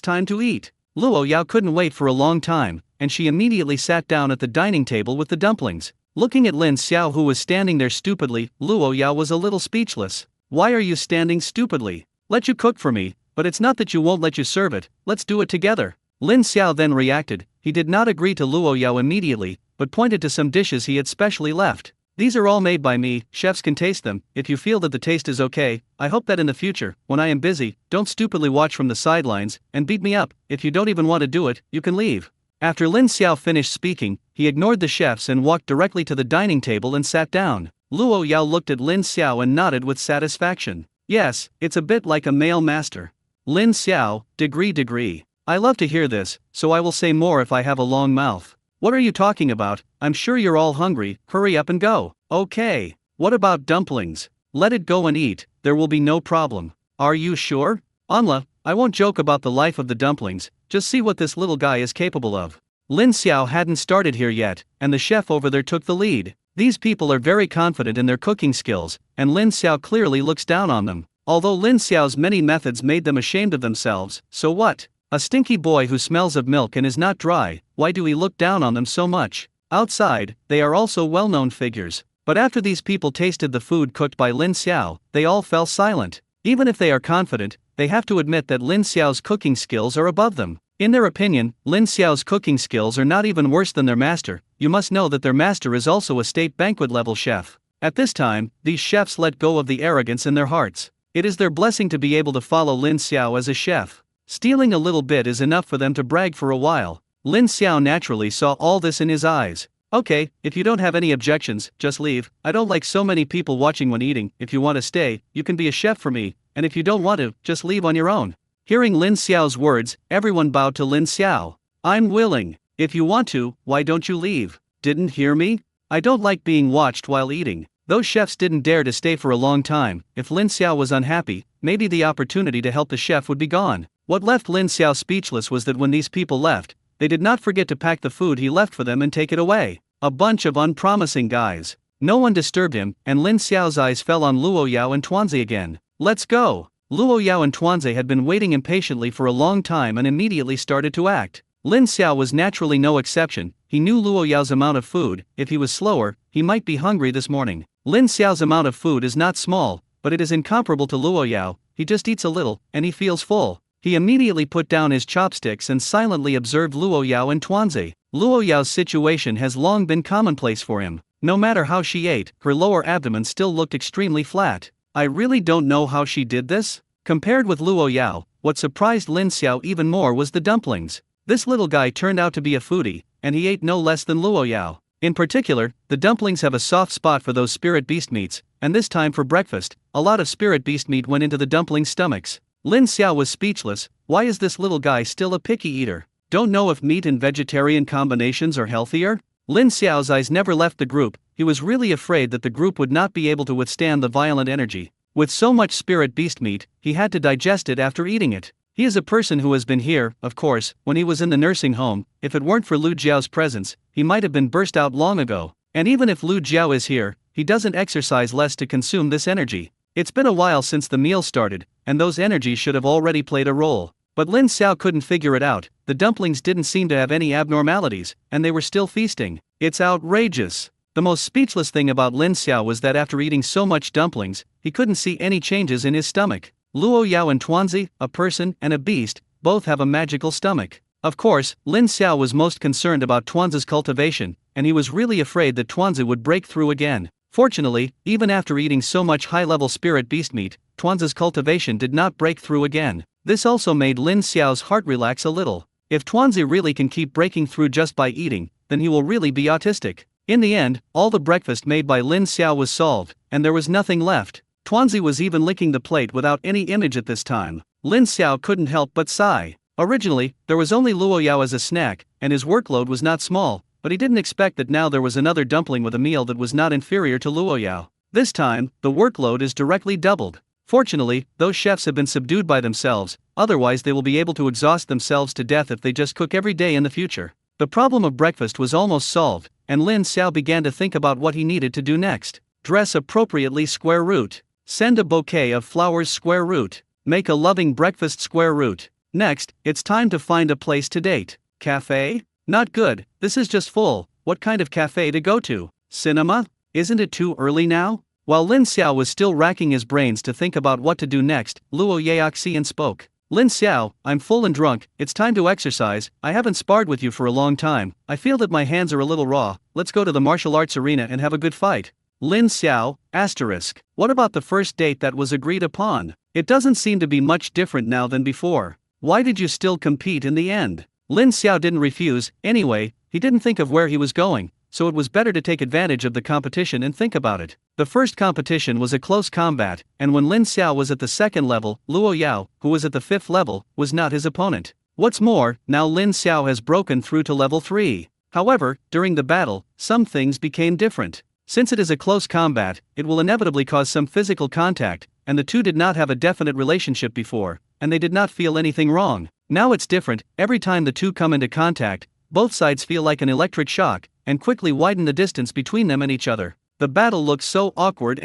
time to eat. Luo Yao couldn't wait for a long time, and she immediately sat down at the dining table with the dumplings. Looking at Lin Xiao who was standing there stupidly, Luo Yao was a little speechless. Why are you standing stupidly? Let you cook for me, but it's not that you won't let you serve it, let's do it together. Lin Xiao then reacted. He did not agree to Luo Yao immediately, but pointed to some dishes he had specially left. These are all made by me, chefs can taste them, if you feel that the taste is okay, I hope that in the future, when I am busy, don't stupidly watch from the sidelines, and beat me up, if you don't even want to do it, you can leave. After Lin Xiao finished speaking, he ignored the chefs and walked directly to the dining table and sat down. Luo Yao looked at Lin Xiao and nodded with satisfaction. Yes, it's a bit like a male master. Lin Xiao, degree. I love to hear this, so I will say more if I have a long mouth. What are you talking about? I'm sure you're all hungry, hurry up and go. Okay. What about dumplings? Let it go and eat, there will be no problem. Are you sure? Anla, I won't joke about the life of the dumplings, just see what this little guy is capable of. Lin Xiao hadn't started here yet, and the chef over there took the lead. These people are very confident in their cooking skills, and Lin Xiao clearly looks down on them. Although Lin Xiao's many methods made them ashamed of themselves, so what? A stinky boy who smells of milk and is not dry, why do we look down on them so much? Outside, they are also well-known figures. But after these people tasted the food cooked by Lin Xiao, they all fell silent. Even if they are confident, they have to admit that Lin Xiao's cooking skills are above them. In their opinion, Lin Xiao's cooking skills are not even worse than their master. You must know that their master is also a state banquet-level chef. At this time, these chefs let go of the arrogance in their hearts. It is their blessing to be able to follow Lin Xiao as a chef. Stealing a little bit is enough for them to brag for a while. Lin Xiao naturally saw all this in his eyes. Okay, if you don't have any objections, just leave. I don't like so many people watching when eating. If you want to stay, you can be a chef for me, and if you don't want to, just leave on your own. Hearing Lin Xiao's words, everyone bowed to Lin Xiao. I'm willing. If you want to, why don't you leave? Didn't hear me? I don't like being watched while eating. Those chefs didn't dare to stay for a long time. If Lin Xiao was unhappy, maybe the opportunity to help the chef would be gone. What left Lin Xiao speechless was that when these people left, they did not forget to pack the food he left for them and take it away. A bunch of unpromising guys. No one disturbed him, and Lin Xiao's eyes fell on Luo Yao and Tuanzi again. Let's go! Luo Yao and Tuanzi had been waiting impatiently for a long time and immediately started to act. Lin Xiao was naturally no exception. He knew Luo Yao's amount of food. If he was slower, he might be hungry this morning. Lin Xiao's amount of food is not small, but it is incomparable to Luo Yao. He just eats a little, and he feels full. He immediately put down his chopsticks and silently observed Luo Yao and Tuanzi. Luo Yao's situation has long been commonplace for him. No matter how she ate, her lower abdomen still looked extremely flat. I really don't know how she did this. Compared with Luo Yao, what surprised Lin Xiao even more was the dumplings. This little guy turned out to be a foodie, and he ate no less than Luo Yao. In particular, the dumplings have a soft spot for those spirit beast meats, and this time for breakfast, a lot of spirit beast meat went into the dumplings' stomachs. Lin Xiao was speechless. Why is this little guy still a picky eater? Don't know if meat and vegetarian combinations are healthier? Lin Xiao's eyes never left the group. He was really afraid that the group would not be able to withstand the violent energy. With so much spirit beast meat, he had to digest it after eating it. He is a person who has been here, of course, when he was in the nursing home. If it weren't for Lu Jiao's presence, he might have been burst out long ago. And even if Lu Jiao is here, he doesn't exercise less to consume this energy. It's been a while since the meal started, and those energies should have already played a role. But Lin Xiao couldn't figure it out. The dumplings didn't seem to have any abnormalities, and they were still feasting. It's outrageous. The most speechless thing about Lin Xiao was that after eating so much dumplings, he couldn't see any changes in his stomach. Luo Yao and Tuanzi, a person and a beast, both have a magical stomach. Of course, Lin Xiao was most concerned about Tuanzi's cultivation, and he was really afraid that Tuanzi would break through again. Fortunately, even after eating so much high-level spirit beast meat, Tuanzi's cultivation did not break through again. This also made Lin Xiao's heart relax a little. If Tuanzi really can keep breaking through just by eating, then he will really be autistic. In the end, all the breakfast made by Lin Xiao was solved, and there was nothing left. Tuanzi was even licking the plate without any image at this time. Lin Xiao couldn't help but sigh. Originally, there was only Luo Yao as a snack, and his workload was not small, but he didn't expect that now there was another dumpling with a meal that was not inferior to Luo Yao. This time, the workload is directly doubled. Fortunately, those chefs have been subdued by themselves, otherwise they will be able to exhaust themselves to death if they just cook every day in the future. The problem of breakfast was almost solved, and Lin Xiao began to think about what he needed to do next. Dress appropriately square root. Send a bouquet of flowers square root. Make a loving breakfast square root. Next, it's time to find a place to date. Cafe? Not good, this is just full. What kind of cafe to go to? Cinema? Isn't it too early now? While Lin Xiao was still racking his brains to think about what to do next, Luo Yaoxian spoke. Lin Xiao, I'm full and drunk, it's time to exercise. I haven't sparred with you for a long time. I feel that my hands are a little raw. Let's go to the martial arts arena and have a good fight. Lin Xiao, asterisk. What about the first date that was agreed upon? It doesn't seem to be much different now than before. Why did you still compete in the end? Lin Xiao didn't refuse. Anyway, he didn't think of where he was going, so it was better to take advantage of the competition and think about it. The first competition was a close combat, and when Lin Xiao was at the second level, Luo Yao, who was at the fifth level, was not his opponent. What's more, now Lin Xiao has broken through to level 3. However, during the battle, some things became different. Since it is a close combat, it will inevitably cause some physical contact, and the two did not have a definite relationship before, and they did not feel anything wrong. Now it's different. Every time the two come into contact, both sides feel like an electric shock, and quickly widen the distance between them and each other. The battle looks so awkward.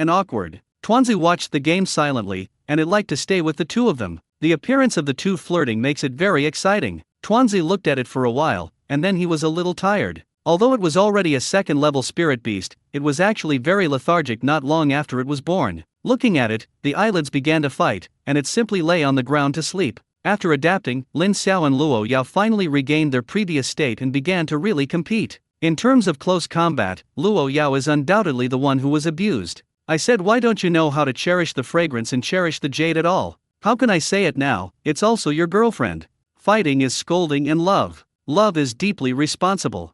Tuanzi watched the game silently, and it liked to stay with the two of them. The appearance of the two flirting makes it very exciting. Tuanzi looked at it for a while, and then he was a little tired. Although it was already a second-level spirit beast, it was actually very lethargic not long after it was born. Looking at it, the eyelids began to fight, and it simply lay on the ground to sleep. After adapting, Lin Xiao and Luo Yao finally regained their previous state and began to really compete. In terms of close combat, Luo Yao is undoubtedly the one who was abused. I said, why don't you know how to cherish the fragrance and cherish the jade at all? How can I say it now? It's also your girlfriend. Fighting is scolding in love. Love is deeply responsible.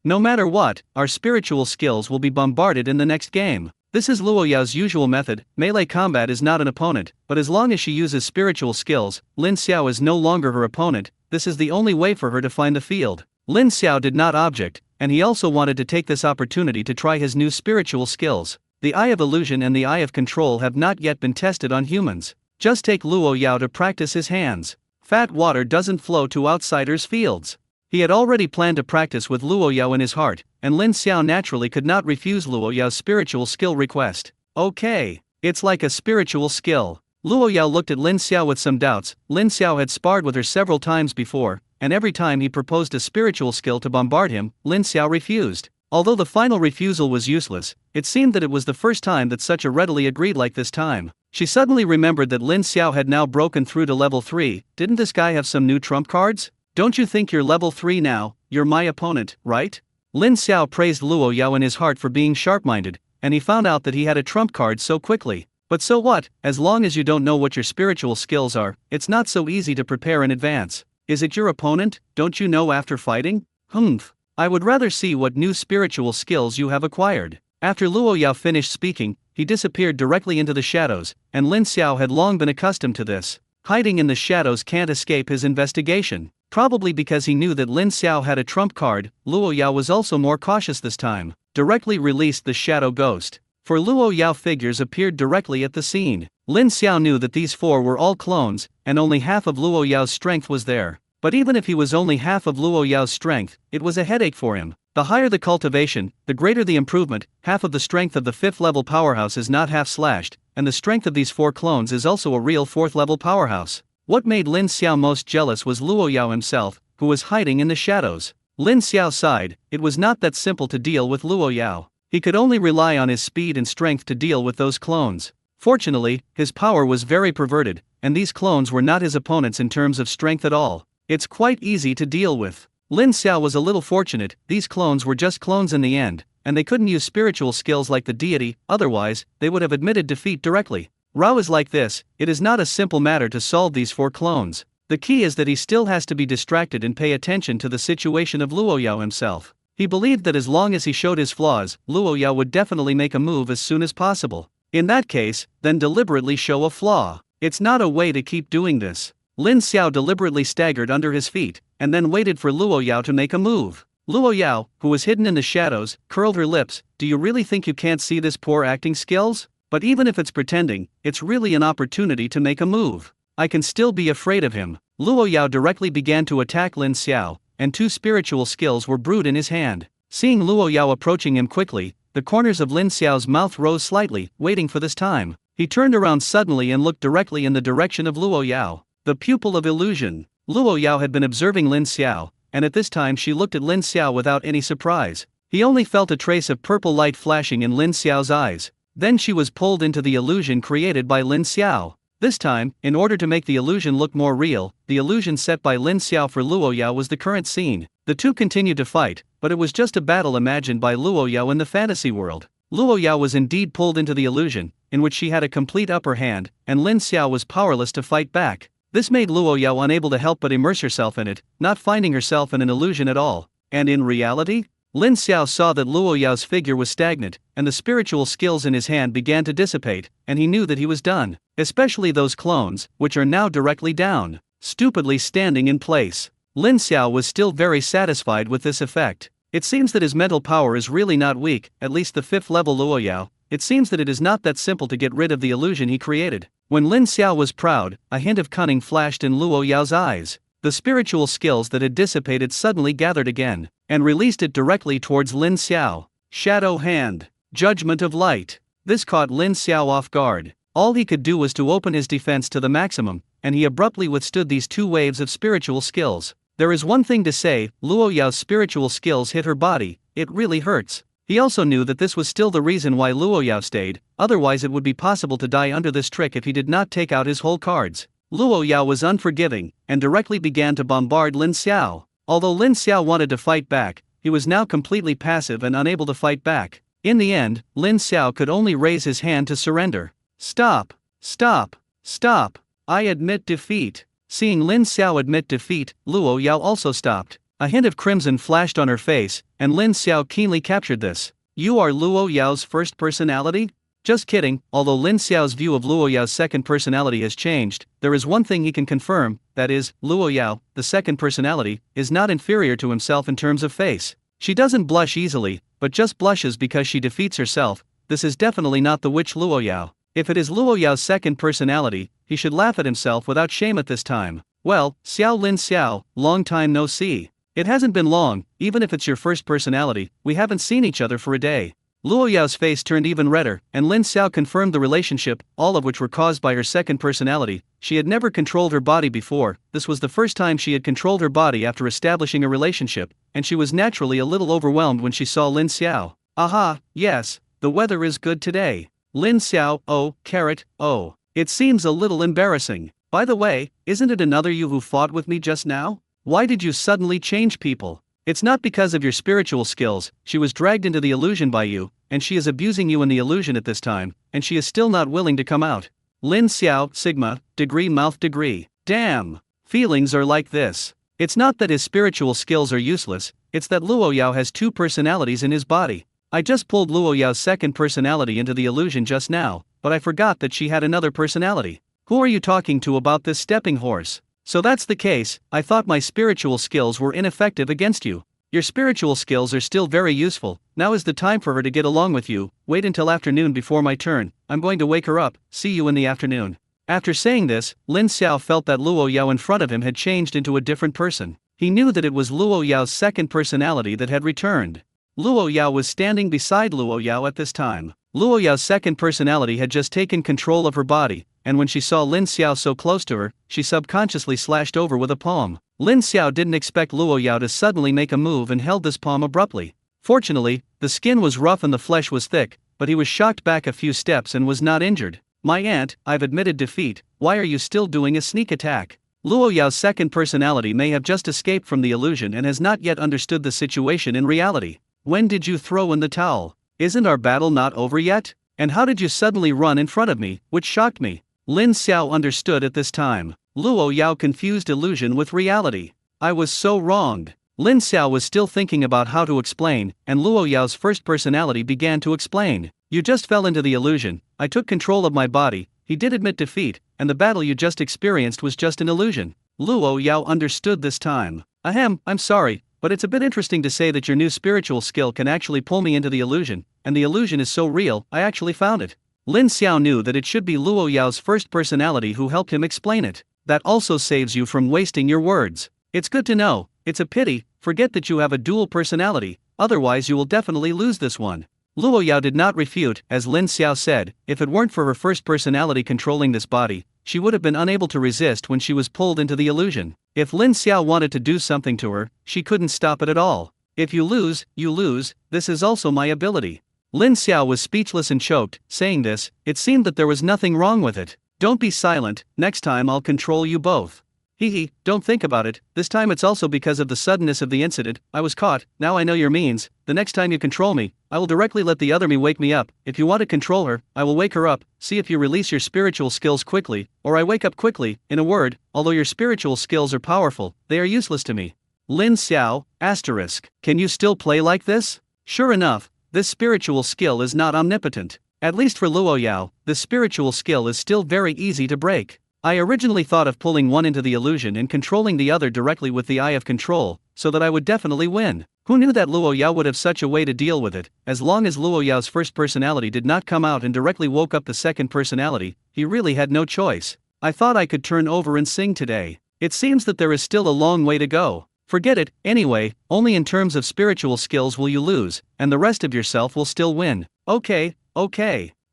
No matter what, our spiritual skills will be bombarded in the next game. This is Luo Yao's usual method. Melee combat is not an opponent, but as long as she uses spiritual skills, Lin Xiao is no longer her opponent. This is the only way for her to find the field. Lin Xiao did not object, and he also wanted to take this opportunity to try his new spiritual skills. The Eye of Illusion and the Eye of Control have not yet been tested on humans. Just take Luo Yao to practice his hands. Fat water doesn't flow to outsiders' fields. He had already planned to practice with Luo Yao in his heart, and Lin Xiao naturally could not refuse Luo Yao's spiritual skill request. Okay, it's like a spiritual skill. Luo Yao looked at Lin Xiao with some doubts. Lin Xiao had sparred with her several times before, and every time he proposed a spiritual skill to bombard him, Lin Xiao refused. Although the final refusal was useless, it seemed that it was the first time that such a readily agreed like this time. She suddenly remembered that Lin Xiao had now broken through to level 3. Didn't this guy have some new trump cards? Don't you think you're level 3 now? You're my opponent, right? Lin Xiao praised Luo Yao in his heart for being sharp-minded, and he found out that he had a trump card so quickly. But so what, as long as you don't know what your spiritual skills are, it's not so easy to prepare in advance. Is it your opponent? Don't you know after fighting? Humph. I would rather see what new spiritual skills you have acquired. After Luo Yao finished speaking, he disappeared directly into the shadows, and Lin Xiao had long been accustomed to this. Hiding in the shadows can't escape his investigation. Probably because he knew that Lin Xiao had a trump card, Luo Yao was also more cautious this time. Directly released the shadow ghost. For Luo Yao figures appeared directly at the scene. Lin Xiao knew that these four were all clones, and only half of Luo Yao's strength was there. But even if he was only half of Luo Yao's strength, it was a headache for him. The higher the cultivation, the greater the improvement. Half of the strength of the 5th level powerhouse is not half slashed, and the strength of these 4 clones is also a real 4th level powerhouse. What made Lin Xiao most jealous was Luo Yao himself, who was hiding in the shadows. Lin Xiao sighed. It was not that simple to deal with Luo Yao. He could only rely on his speed and strength to deal with those clones. Fortunately, his power was very perverted, and these clones were not his opponents in terms of strength at all. It's quite easy to deal with. Lin Xiao was a little fortunate. These clones were just clones in the end, and they couldn't use spiritual skills like the deity, otherwise, they would have admitted defeat directly. Rao is like this. It is not a simple matter to solve these 4 clones. The key is that he still has to be distracted and pay attention to the situation of Luo Yao himself. He believed that as long as he showed his flaws, Luo Yao would definitely make a move as soon as possible. In that case, then deliberately show a flaw. It's not a way to keep doing this. Lin Xiao deliberately staggered under his feet, and then waited for Luo Yao to make a move. Luo Yao, who was hidden in the shadows, curled her lips. Do you really think you can't see this poor acting skills? But even if it's pretending, it's really an opportunity to make a move. I can still be afraid of him. Luo Yao directly began to attack Lin Xiao, and 2 spiritual skills were brewed in his hand. Seeing Luo Yao approaching him quickly, the corners of Lin Xiao's mouth rose slightly, waiting for this time. He turned around suddenly and looked directly in the direction of Luo Yao. The pupil of illusion. Luo Yao had been observing Lin Xiao, and at this time she looked at Lin Xiao without any surprise. He only felt a trace of purple light flashing in Lin Xiao's eyes. Then she was pulled into the illusion created by Lin Xiao. This time, in order to make the illusion look more real, the illusion set by Lin Xiao for Luo Yao was the current scene. The two continued to fight, but it was just a battle imagined by Luo Yao in the fantasy world. Luo Yao was indeed pulled into the illusion, in which she had a complete upper hand, and Lin Xiao was powerless to fight back. This made Luo Yao unable to help but immerse herself in it, not finding herself in an illusion at all. And in reality? Lin Xiao saw that Luo Yao's figure was stagnant, and the spiritual skills in his hand began to dissipate, and he knew that he was done. Especially those clones, which are now directly down, stupidly standing in place. Lin Xiao was still very satisfied with this effect. It seems that his mental power is really not weak, at least the 5th level Luo Yao. It seems that it is not that simple to get rid of the illusion he created. When Lin Xiao was proud, a hint of cunning flashed in Luo Yao's eyes. The spiritual skills that had dissipated suddenly gathered again, and released it directly towards Lin Xiao. Shadow Hand. Judgment of Light. This caught Lin Xiao off guard. All he could do was to open his defense to the maximum, and he abruptly withstood these 2 waves of spiritual skills. There is one thing to say, Luo Yao's spiritual skills hit her body. It really hurts. He also knew that this was still the reason why Luo Yao stayed, otherwise it would be possible to die under this trick if he did not take out his whole cards. Luo Yao was unforgiving, and directly began to bombard Lin Xiao. Although Lin Xiao wanted to fight back, he was now completely passive and unable to fight back. In the end, Lin Xiao could only raise his hand to surrender. Stop! Stop! Stop! I admit defeat. Seeing Lin Xiao admit defeat, Luo Yao also stopped. A hint of crimson flashed on her face, and Lin Xiao keenly captured this. You are Luo Yao's first personality? Just kidding. Although Lin Xiao's view of Luo Yao's second personality has changed, there is one thing he can confirm, that is, Luo Yao, the second personality, is not inferior to himself in terms of face. She doesn't blush easily, but just blushes because she defeats herself. This is definitely not the witch Luo Yao. If it is Luo Yao's second personality, he should laugh at himself without shame at this time. Well, Xiao Lin Xiao, long time no see. It hasn't been long, even if it's your first personality, we haven't seen each other for a day. Luo Yao's face turned even redder, and Lin Xiao confirmed the relationship, all of which were caused by her second personality. She had never controlled her body before. This was the first time she had controlled her body after establishing a relationship, and she was naturally a little overwhelmed when she saw Lin Xiao. Aha, yes, the weather is good today. Lin Xiao, oh, carrot, oh. It seems a little embarrassing. By the way, isn't it another you who fought with me just now? Why did you suddenly change people? It's not because of your spiritual skills, she was dragged into the illusion by you, and she is abusing you in the illusion at this time, and she is still not willing to come out. Lin Xiao, Sigma, degree mouth degree. Damn. Feelings are like this. It's not that his spiritual skills are useless, it's that Luo Yao has two personalities in his body. I just pulled Luo Yao's second personality into the illusion just now, but I forgot that she had another personality. Who are you talking to about this stepping horse? So that's the case, I thought my spiritual skills were ineffective against you. Your spiritual skills are still very useful, now is the time for her to get along with you, wait until afternoon before my turn, I'm going to wake her up, see you in the afternoon. After saying this, Lin Xiao felt that Luo Yao in front of him had changed into a different person. He knew that it was Luo Yao's second personality that had returned. Luo Yao was standing beside Luo Yao at this time. Luo Yao's second personality had just taken control of her body, and when she saw Lin Xiao so close to her, she subconsciously slashed over with a palm. Lin Xiao didn't expect Luo Yao to suddenly make a move and held this palm abruptly. Fortunately, the skin was rough and the flesh was thick, but he was shocked back a few steps and was not injured. My aunt, I've admitted defeat, why are you still doing a sneak attack? Luo Yao's second personality may have just escaped from the illusion and has not yet understood the situation in reality. When did you throw in the towel? Isn't our battle not over yet? And how did you suddenly run in front of me, which shocked me? Lin Xiao understood at this time. Luo Yao confused illusion with reality. I was so wronged. Lin Xiao was still thinking about how to explain, and Luo Yao's first personality began to explain. You just fell into the illusion, I took control of my body, he did admit defeat, and the battle you just experienced was just an illusion. Luo Yao understood this time. Ahem, I'm sorry, but it's a bit interesting to say that your new spiritual skill can actually pull me into the illusion, and the illusion is so real, I actually found it. Lin Xiao knew that it should be Luo Yao's first personality who helped him explain it. That also saves you from wasting your words. It's good to know, it's a pity, forget that you have a dual personality, otherwise you will definitely lose this one. Luo Yao did not refute, as Lin Xiao said, if it weren't for her first personality controlling this body, she would have been unable to resist when she was pulled into the illusion. If Lin Xiao wanted to do something to her, she couldn't stop it at all. If you lose, this is also my ability. Lin Xiao was speechless and choked, saying this, it seemed that there was nothing wrong with it. Don't be silent, next time I'll control you both. Hee, don't think about it, this time it's also because of the suddenness of the incident, I was caught, now I know your means, the next time you control me, I will directly let the other me wake me up, if you want to control her, I will wake her up, see if you release your spiritual skills quickly, or I wake up quickly, in a word, although your spiritual skills are powerful, they are useless to me. Lin Xiao, asterisk, can you still play like this? Sure enough, this spiritual skill is not omnipotent. At least for Luo Yao, the spiritual skill is still very easy to break. I originally thought of pulling one into the illusion and controlling the other directly with the eye of control, so that I would definitely win. Who knew that Luo Yao would have such a way to deal with it? As long as Luo Yao's first personality did not come out and directly woke up the second personality, he really had no choice. I thought I could turn over and sing today. It seems that there is still a long way to go. Forget it, anyway, only in terms of spiritual skills will you lose, and the rest of yourself will still win. Okay,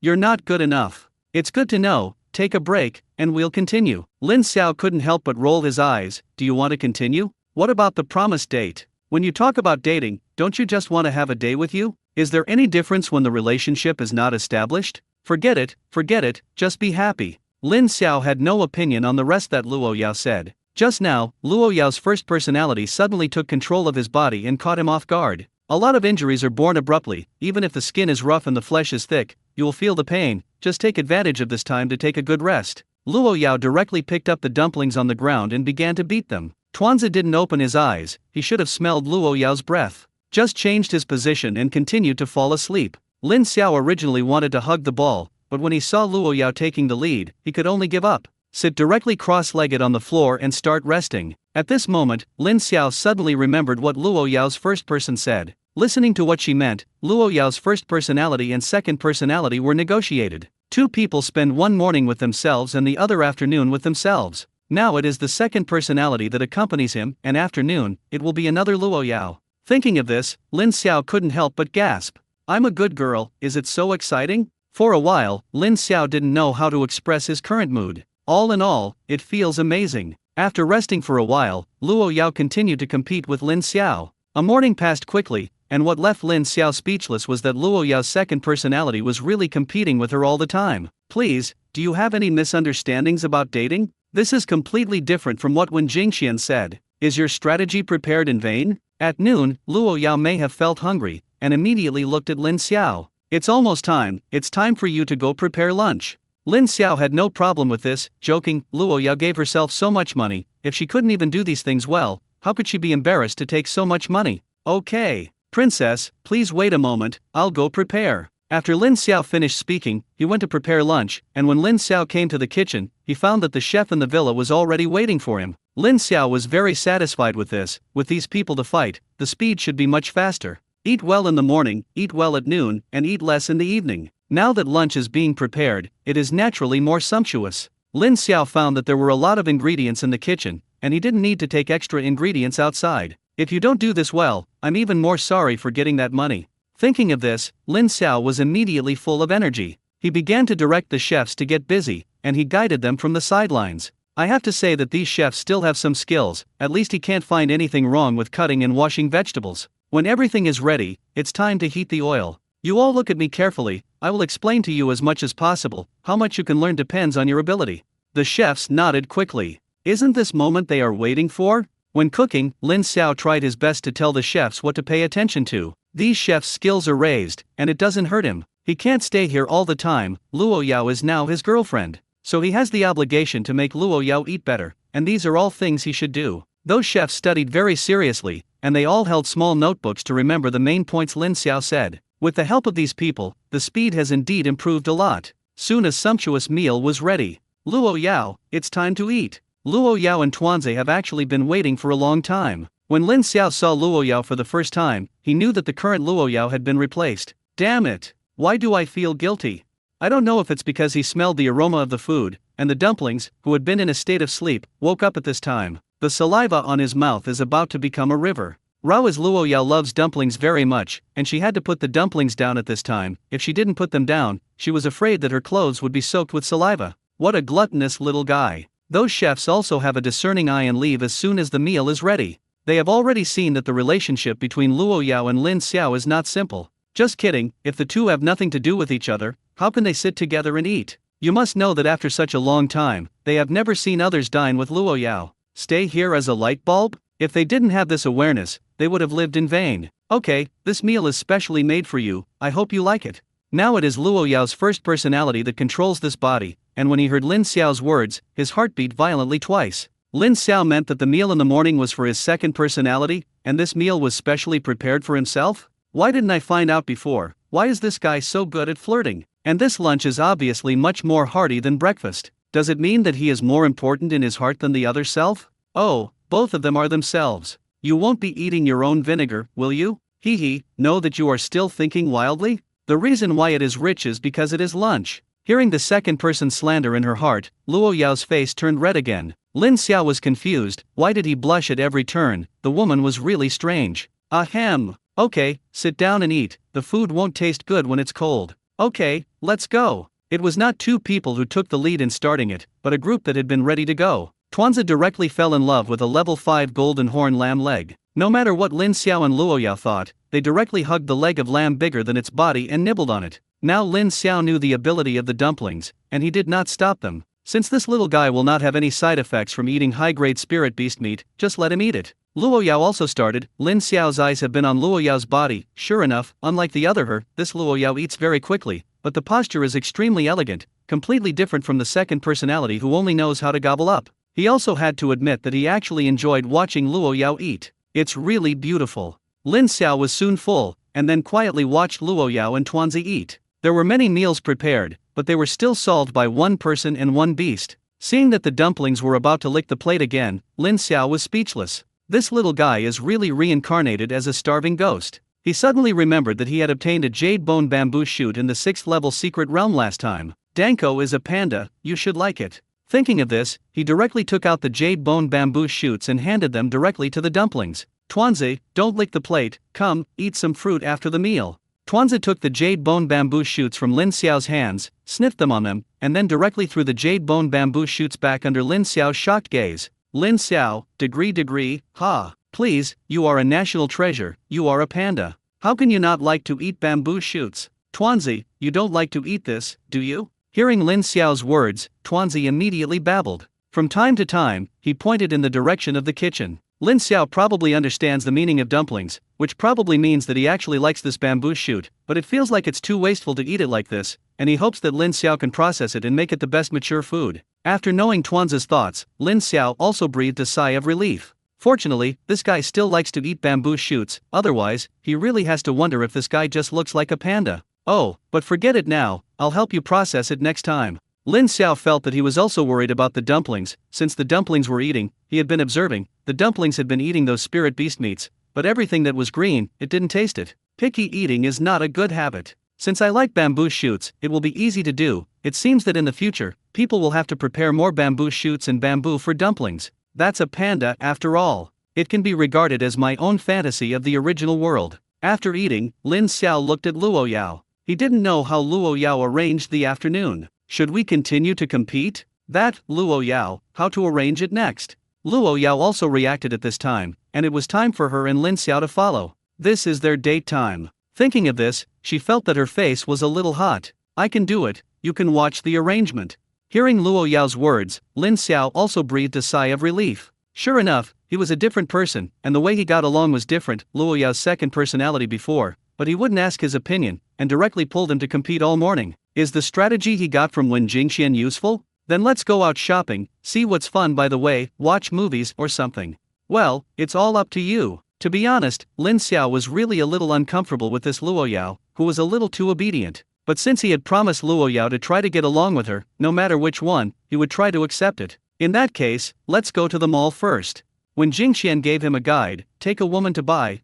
you're not good enough. It's good to know, take a break, and we'll continue. Lin Xiao couldn't help but roll his eyes. Do you want to continue? What about the promised date? When you talk about dating, don't you just want to have a day with you? Is there any difference when the relationship is not established? Forget it, just be happy. Lin Xiao had no opinion on the rest that Luo Yao said. Just now, Luo Yao's first personality suddenly took control of his body and caught him off guard. A lot of injuries are born abruptly, even if the skin is rough and the flesh is thick, you will feel the pain, just take advantage of this time to take a good rest. Luo Yao directly picked up the dumplings on the ground and began to beat them. Tuanzi didn't open his eyes, he should have smelled Luo Yao's breath. Just changed his position and continued to fall asleep. Lin Xiao originally wanted to hug the ball, but when he saw Luo Yao taking the lead, he could only give up. Sit directly cross-legged on the floor and start resting. At this moment, Lin Xiao suddenly remembered what Luo Yao's first person said. Listening to what she meant, Luo Yao's first personality and second personality were negotiated. Two people spend one morning with themselves and the other afternoon with themselves. Now it is the second personality that accompanies him, and afternoon, it will be another Luo Yao. Thinking of this, Lin Xiao couldn't help but gasp. I'm a good girl, is it so exciting? For a while, Lin Xiao didn't know how to express his current mood. All in all, it feels amazing. After resting for a while, Luo Yao continued to compete with Lin Xiao. A morning passed quickly, and what left Lin Xiao speechless was that Luo Yao's second personality was really competing with her all the time. Please, do you have any misunderstandings about dating? This is completely different from what Wen Jingxian said. Is your strategy prepared in vain? At noon, Luo Yao may have felt hungry, and immediately looked at Lin Xiao. It's almost time, it's time for you to go prepare lunch. Lin Xiao had no problem with this, joking. Luo Yao gave herself so much money, if she couldn't even do these things well, how could she be embarrassed to take so much money? Okay, princess, please wait a moment, I'll go prepare. After Lin Xiao finished speaking, he went to prepare lunch, and when Lin Xiao came to the kitchen, he found that the chef in the villa was already waiting for him. Lin Xiao was very satisfied with this. With these people to fight, the speed should be much faster. Eat well in the morning, eat well at noon, and eat less in the evening. Now that lunch is being prepared, it is naturally more sumptuous. Lin Xiao found that there were a lot of ingredients in the kitchen, and he didn't need to take extra ingredients outside. If you don't do this well, I'm even more sorry for getting that money. Thinking of this, Lin Xiao was immediately full of energy. He began to direct the chefs to get busy, and he guided them from the sidelines. I have to say that these chefs still have some skills, at least he can't find anything wrong with cutting and washing vegetables. When everything is ready, it's time to heat the oil. You all look at me carefully, I will explain to you as much as possible. How much you can learn depends on your ability. The chefs nodded quickly. Isn't this moment they are waiting for? When cooking, Lin Xiao tried his best to tell the chefs what to pay attention to. These chefs' skills are raised, and it doesn't hurt him. He can't stay here all the time. Luo Yao is now his girlfriend, so he has the obligation to make Luo Yao eat better, and these are all things he should do. Those chefs studied very seriously, and they all held small notebooks to remember the main points Lin Xiao said. With the help of these people, the speed has indeed improved a lot. Soon a sumptuous meal was ready. Luo Yao, it's time to eat. Luo Yao and Tuanze have actually been waiting for a long time. When Lin Xiao saw Luo Yao for the first time, he knew that the current Luo Yao had been replaced. Damn it! Why do I feel guilty? I don't know if it's because he smelled the aroma of the food, and the dumplings, who had been in a state of sleep, woke up at this time. The saliva on his mouth is about to become a river. Rao's Luo Yao loves dumplings very much, and she had to put the dumplings down at this time. If she didn't put them down, she was afraid that her clothes would be soaked with saliva. What a gluttonous little guy. Those chefs also have a discerning eye and leave as soon as the meal is ready. They have already seen that the relationship between Luo Yao and Lin Xiao is not simple. Just kidding, if the two have nothing to do with each other, how can they sit together and eat? You must know that after such a long time, they have never seen others dine with Luo Yao. Stay here as a light bulb? If they didn't have this awareness, they would have lived in vain. Okay, this meal is specially made for you, I hope you like it. Now it is Luo Yao's first personality that controls this body, and when he heard Lin Xiao's words, his heart beat violently twice. Lin Xiao meant that the meal in the morning was for his second personality, and this meal was specially prepared for himself? Why didn't I find out before? Why is this guy so good at flirting? And this lunch is obviously much more hearty than breakfast. Does it mean that he is more important in his heart than the other self? Oh, both of them are themselves. You won't be eating your own vinegar, will you? Hee hee, know that you are still thinking wildly? The reason why it is rich is because it is lunch. Hearing the second person slander in her heart, Luo Yao's face turned red again. Lin Xiao was confused. Why did he blush at every turn? The woman was really strange. Ahem. Okay, sit down and eat. The food won't taste good when it's cold. Okay, let's go. It was not two people who took the lead in starting it, but a group that had been ready to go. Tuanze directly fell in love with a level 5 golden horn lamb leg. No matter what Lin Xiao and Luo Yao thought, they directly hugged the leg of lamb bigger than its body and nibbled on it. Now Lin Xiao knew the ability of the dumplings, and he did not stop them. Since this little guy will not have any side effects from eating high-grade spirit beast meat, just let him eat it. Luo Yao also started. Lin Xiao's eyes have been on Luo Yao's body. Sure enough, unlike the other her, this Luo Yao eats very quickly, but the posture is extremely elegant, completely different from the second personality who only knows how to gobble up. He also had to admit that he actually enjoyed watching Luo Yao eat. It's really beautiful. Lin Xiao was soon full, and then quietly watched Luo Yao and Tuanze eat. There were many meals prepared, but they were still solved by one person and one beast. Seeing that the dumplings were about to lick the plate again, Lin Xiao was speechless. This little guy is really reincarnated as a starving ghost. He suddenly remembered that he had obtained a jade bone bamboo shoot in the 6th level secret realm last time. Danko is a panda, you should like it. Thinking of this, he directly took out the jade bone bamboo shoots and handed them directly to the dumplings. Tuanze, don't lick the plate, come, eat some fruit after the meal. Tuanze took the jade bone bamboo shoots from Lin Xiao's hands, sniffed them on them, and then directly threw the jade bone bamboo shoots back under Lin Xiao's shocked gaze. Lin Xiao, degree, ha, please, you are a national treasure, you are a panda. How can you not like to eat bamboo shoots? Tuanze, you don't like to eat this, do you? Hearing Lin Xiao's words, Tuanze immediately babbled. From time to time, he pointed in the direction of the kitchen. Lin Xiao probably understands the meaning of dumplings, which probably means that he actually likes this bamboo shoot, but it feels like it's too wasteful to eat it like this, and he hopes that Lin Xiao can process it and make it the best mature food. After knowing Tuanzi's thoughts, Lin Xiao also breathed a sigh of relief. Fortunately, this guy still likes to eat bamboo shoots, otherwise, he really has to wonder if this guy just looks like a panda. Oh, but forget it now, I'll help you process it next time. Lin Xiao felt that he was also worried about the dumplings, since the dumplings were eating, he had been observing, the dumplings had been eating those spirit beast meats, but everything that was green, it didn't taste it. Picky eating is not a good habit. Since I like bamboo shoots, it will be easy to do. It seems that in the future, people will have to prepare more bamboo shoots and bamboo for dumplings. That's a panda after all. It can be regarded as my own fantasy of the original world. After eating, Lin Xiao looked at Luo Yao. He didn't know how Luo Yao arranged the afternoon. Should we continue to compete? That, Luo Yao, how to arrange it next. Luo Yao also reacted at this time, and it was time for her and Lin Xiao to follow. This is their date time. Thinking of this, she felt that her face was a little hot. I can do it, you can watch the arrangement. Hearing Luo Yao's words, Lin Xiao also breathed a sigh of relief. Sure enough, he was a different person, and the way he got along was different, Luo Yao's second personality before, but he wouldn't ask his opinion, and directly pulled him to compete all morning. Is the strategy he got from Wen Jingxian useful? Then let's go out shopping, see what's fun by the way, watch movies or something. Well, it's all up to you. To be honest, Lin Xiao was really a little uncomfortable with this Luo Yao, who was a little too obedient. But since he had promised Luo Yao to try to get along with her, no matter which one, he would try to accept it. In that case, let's go to the mall first. When Jingxian gave him a guide, take a woman to buy.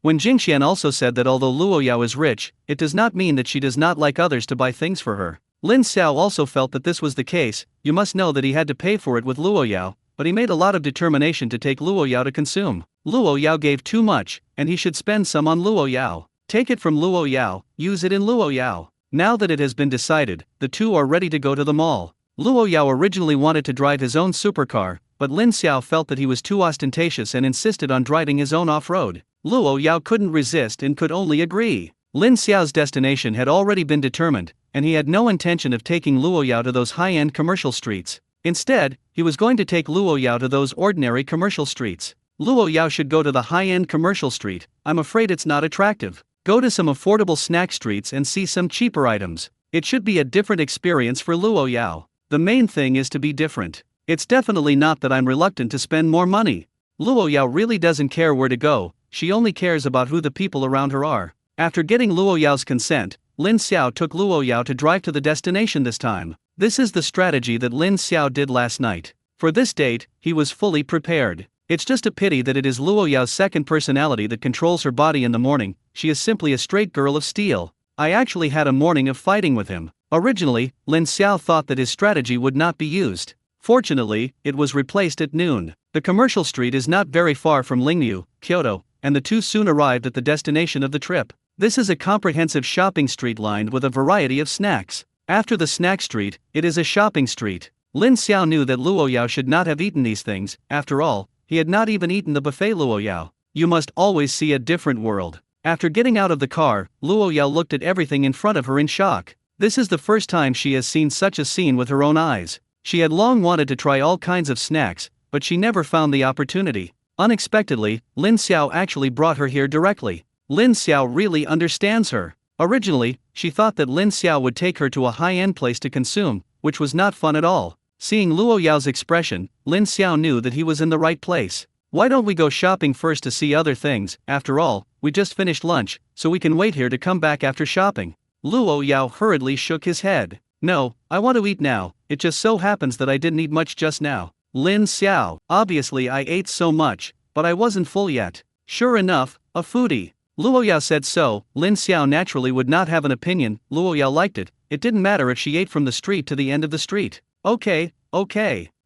When Jingxian also said that although Luo Yao is rich, it does not mean that she does not like others to buy things for her. Lin Xiao also felt that this was the case. You must know that he had to pay for it with Luo Yao, but he made a lot of determination to take Luo Yao to consume. Luo Yao gave too much, and he should spend some on Luo Yao. Take it from Luo Yao, use it in Luo Yao. Now that it has been decided, the two are ready to go to the mall. Luo Yao originally wanted to drive his own supercar, but Lin Xiao felt that he was too ostentatious and insisted on driving his own off-road. Luo Yao couldn't resist and could only agree. Lin Xiao's destination had already been determined, and he had no intention of taking Luo Yao to those high-end commercial streets. Instead, he was going to take Luo Yao to those ordinary commercial streets. Luo Yao should go to the high-end commercial street. I'm afraid it's not attractive. Go to some affordable snack streets and see some cheaper items. It should be a different experience for Luo Yao. The main thing is to be different. It's definitely not that I'm reluctant to spend more money. Luo Yao really doesn't care where to go, she only cares about who the people around her are. After getting Luo Yao's consent, Lin Xiao took Luo Yao to drive to the destination this time. This is the strategy that Lin Xiao did last night. For this date, he was fully prepared. It's just a pity that it is Luo Yao's second personality that controls her body in the morning. She is simply a straight girl of steel. I actually had a morning of fighting with him. Originally, Lin Xiao thought that his strategy would not be used. Fortunately, it was replaced at noon. The commercial street is not very far from Lingyu, Kyoto, and the two soon arrived at the destination of the trip. This is a comprehensive shopping street lined with a variety of snacks. After the snack street, it is a shopping street. Lin Xiao knew that Luo Yao should not have eaten these things. After all, he had not even eaten the buffet Luo Yao. You must always see a different world. After getting out of the car, Luo Yao looked at everything in front of her in shock. This is the first time she has seen such a scene with her own eyes. She had long wanted to try all kinds of snacks, but she never found the opportunity. Unexpectedly, Lin Xiao actually brought her here directly. Lin Xiao really understands her. Originally, she thought that Lin Xiao would take her to a high-end place to consume, which was not fun at all. Seeing Luo Yao's expression, Lin Xiao knew that he was in the right place. Why don't we go shopping first to see other things? After all, we just finished lunch, so we can wait here to come back after shopping. Luo Yao hurriedly shook his head. No, I want to eat now. It just so happens that I didn't eat much just now. Lin Xiao, obviously I ate so much, but I wasn't full yet. Sure enough, a foodie. Luo Yao said so. Lin Xiao naturally would not have an opinion. Luo Yao liked it. It didn't matter if she ate from the street to the end of the street. Okay.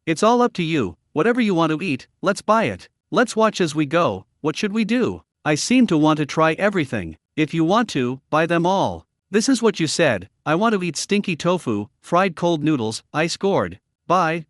It's all up to you. Whatever you want to eat, let's buy it. Let's watch as we go. What should we do? I seem to want to try everything. If you want to, buy them all. This is what you said. I want to eat stinky tofu, fried cold noodles, I scored. Buy.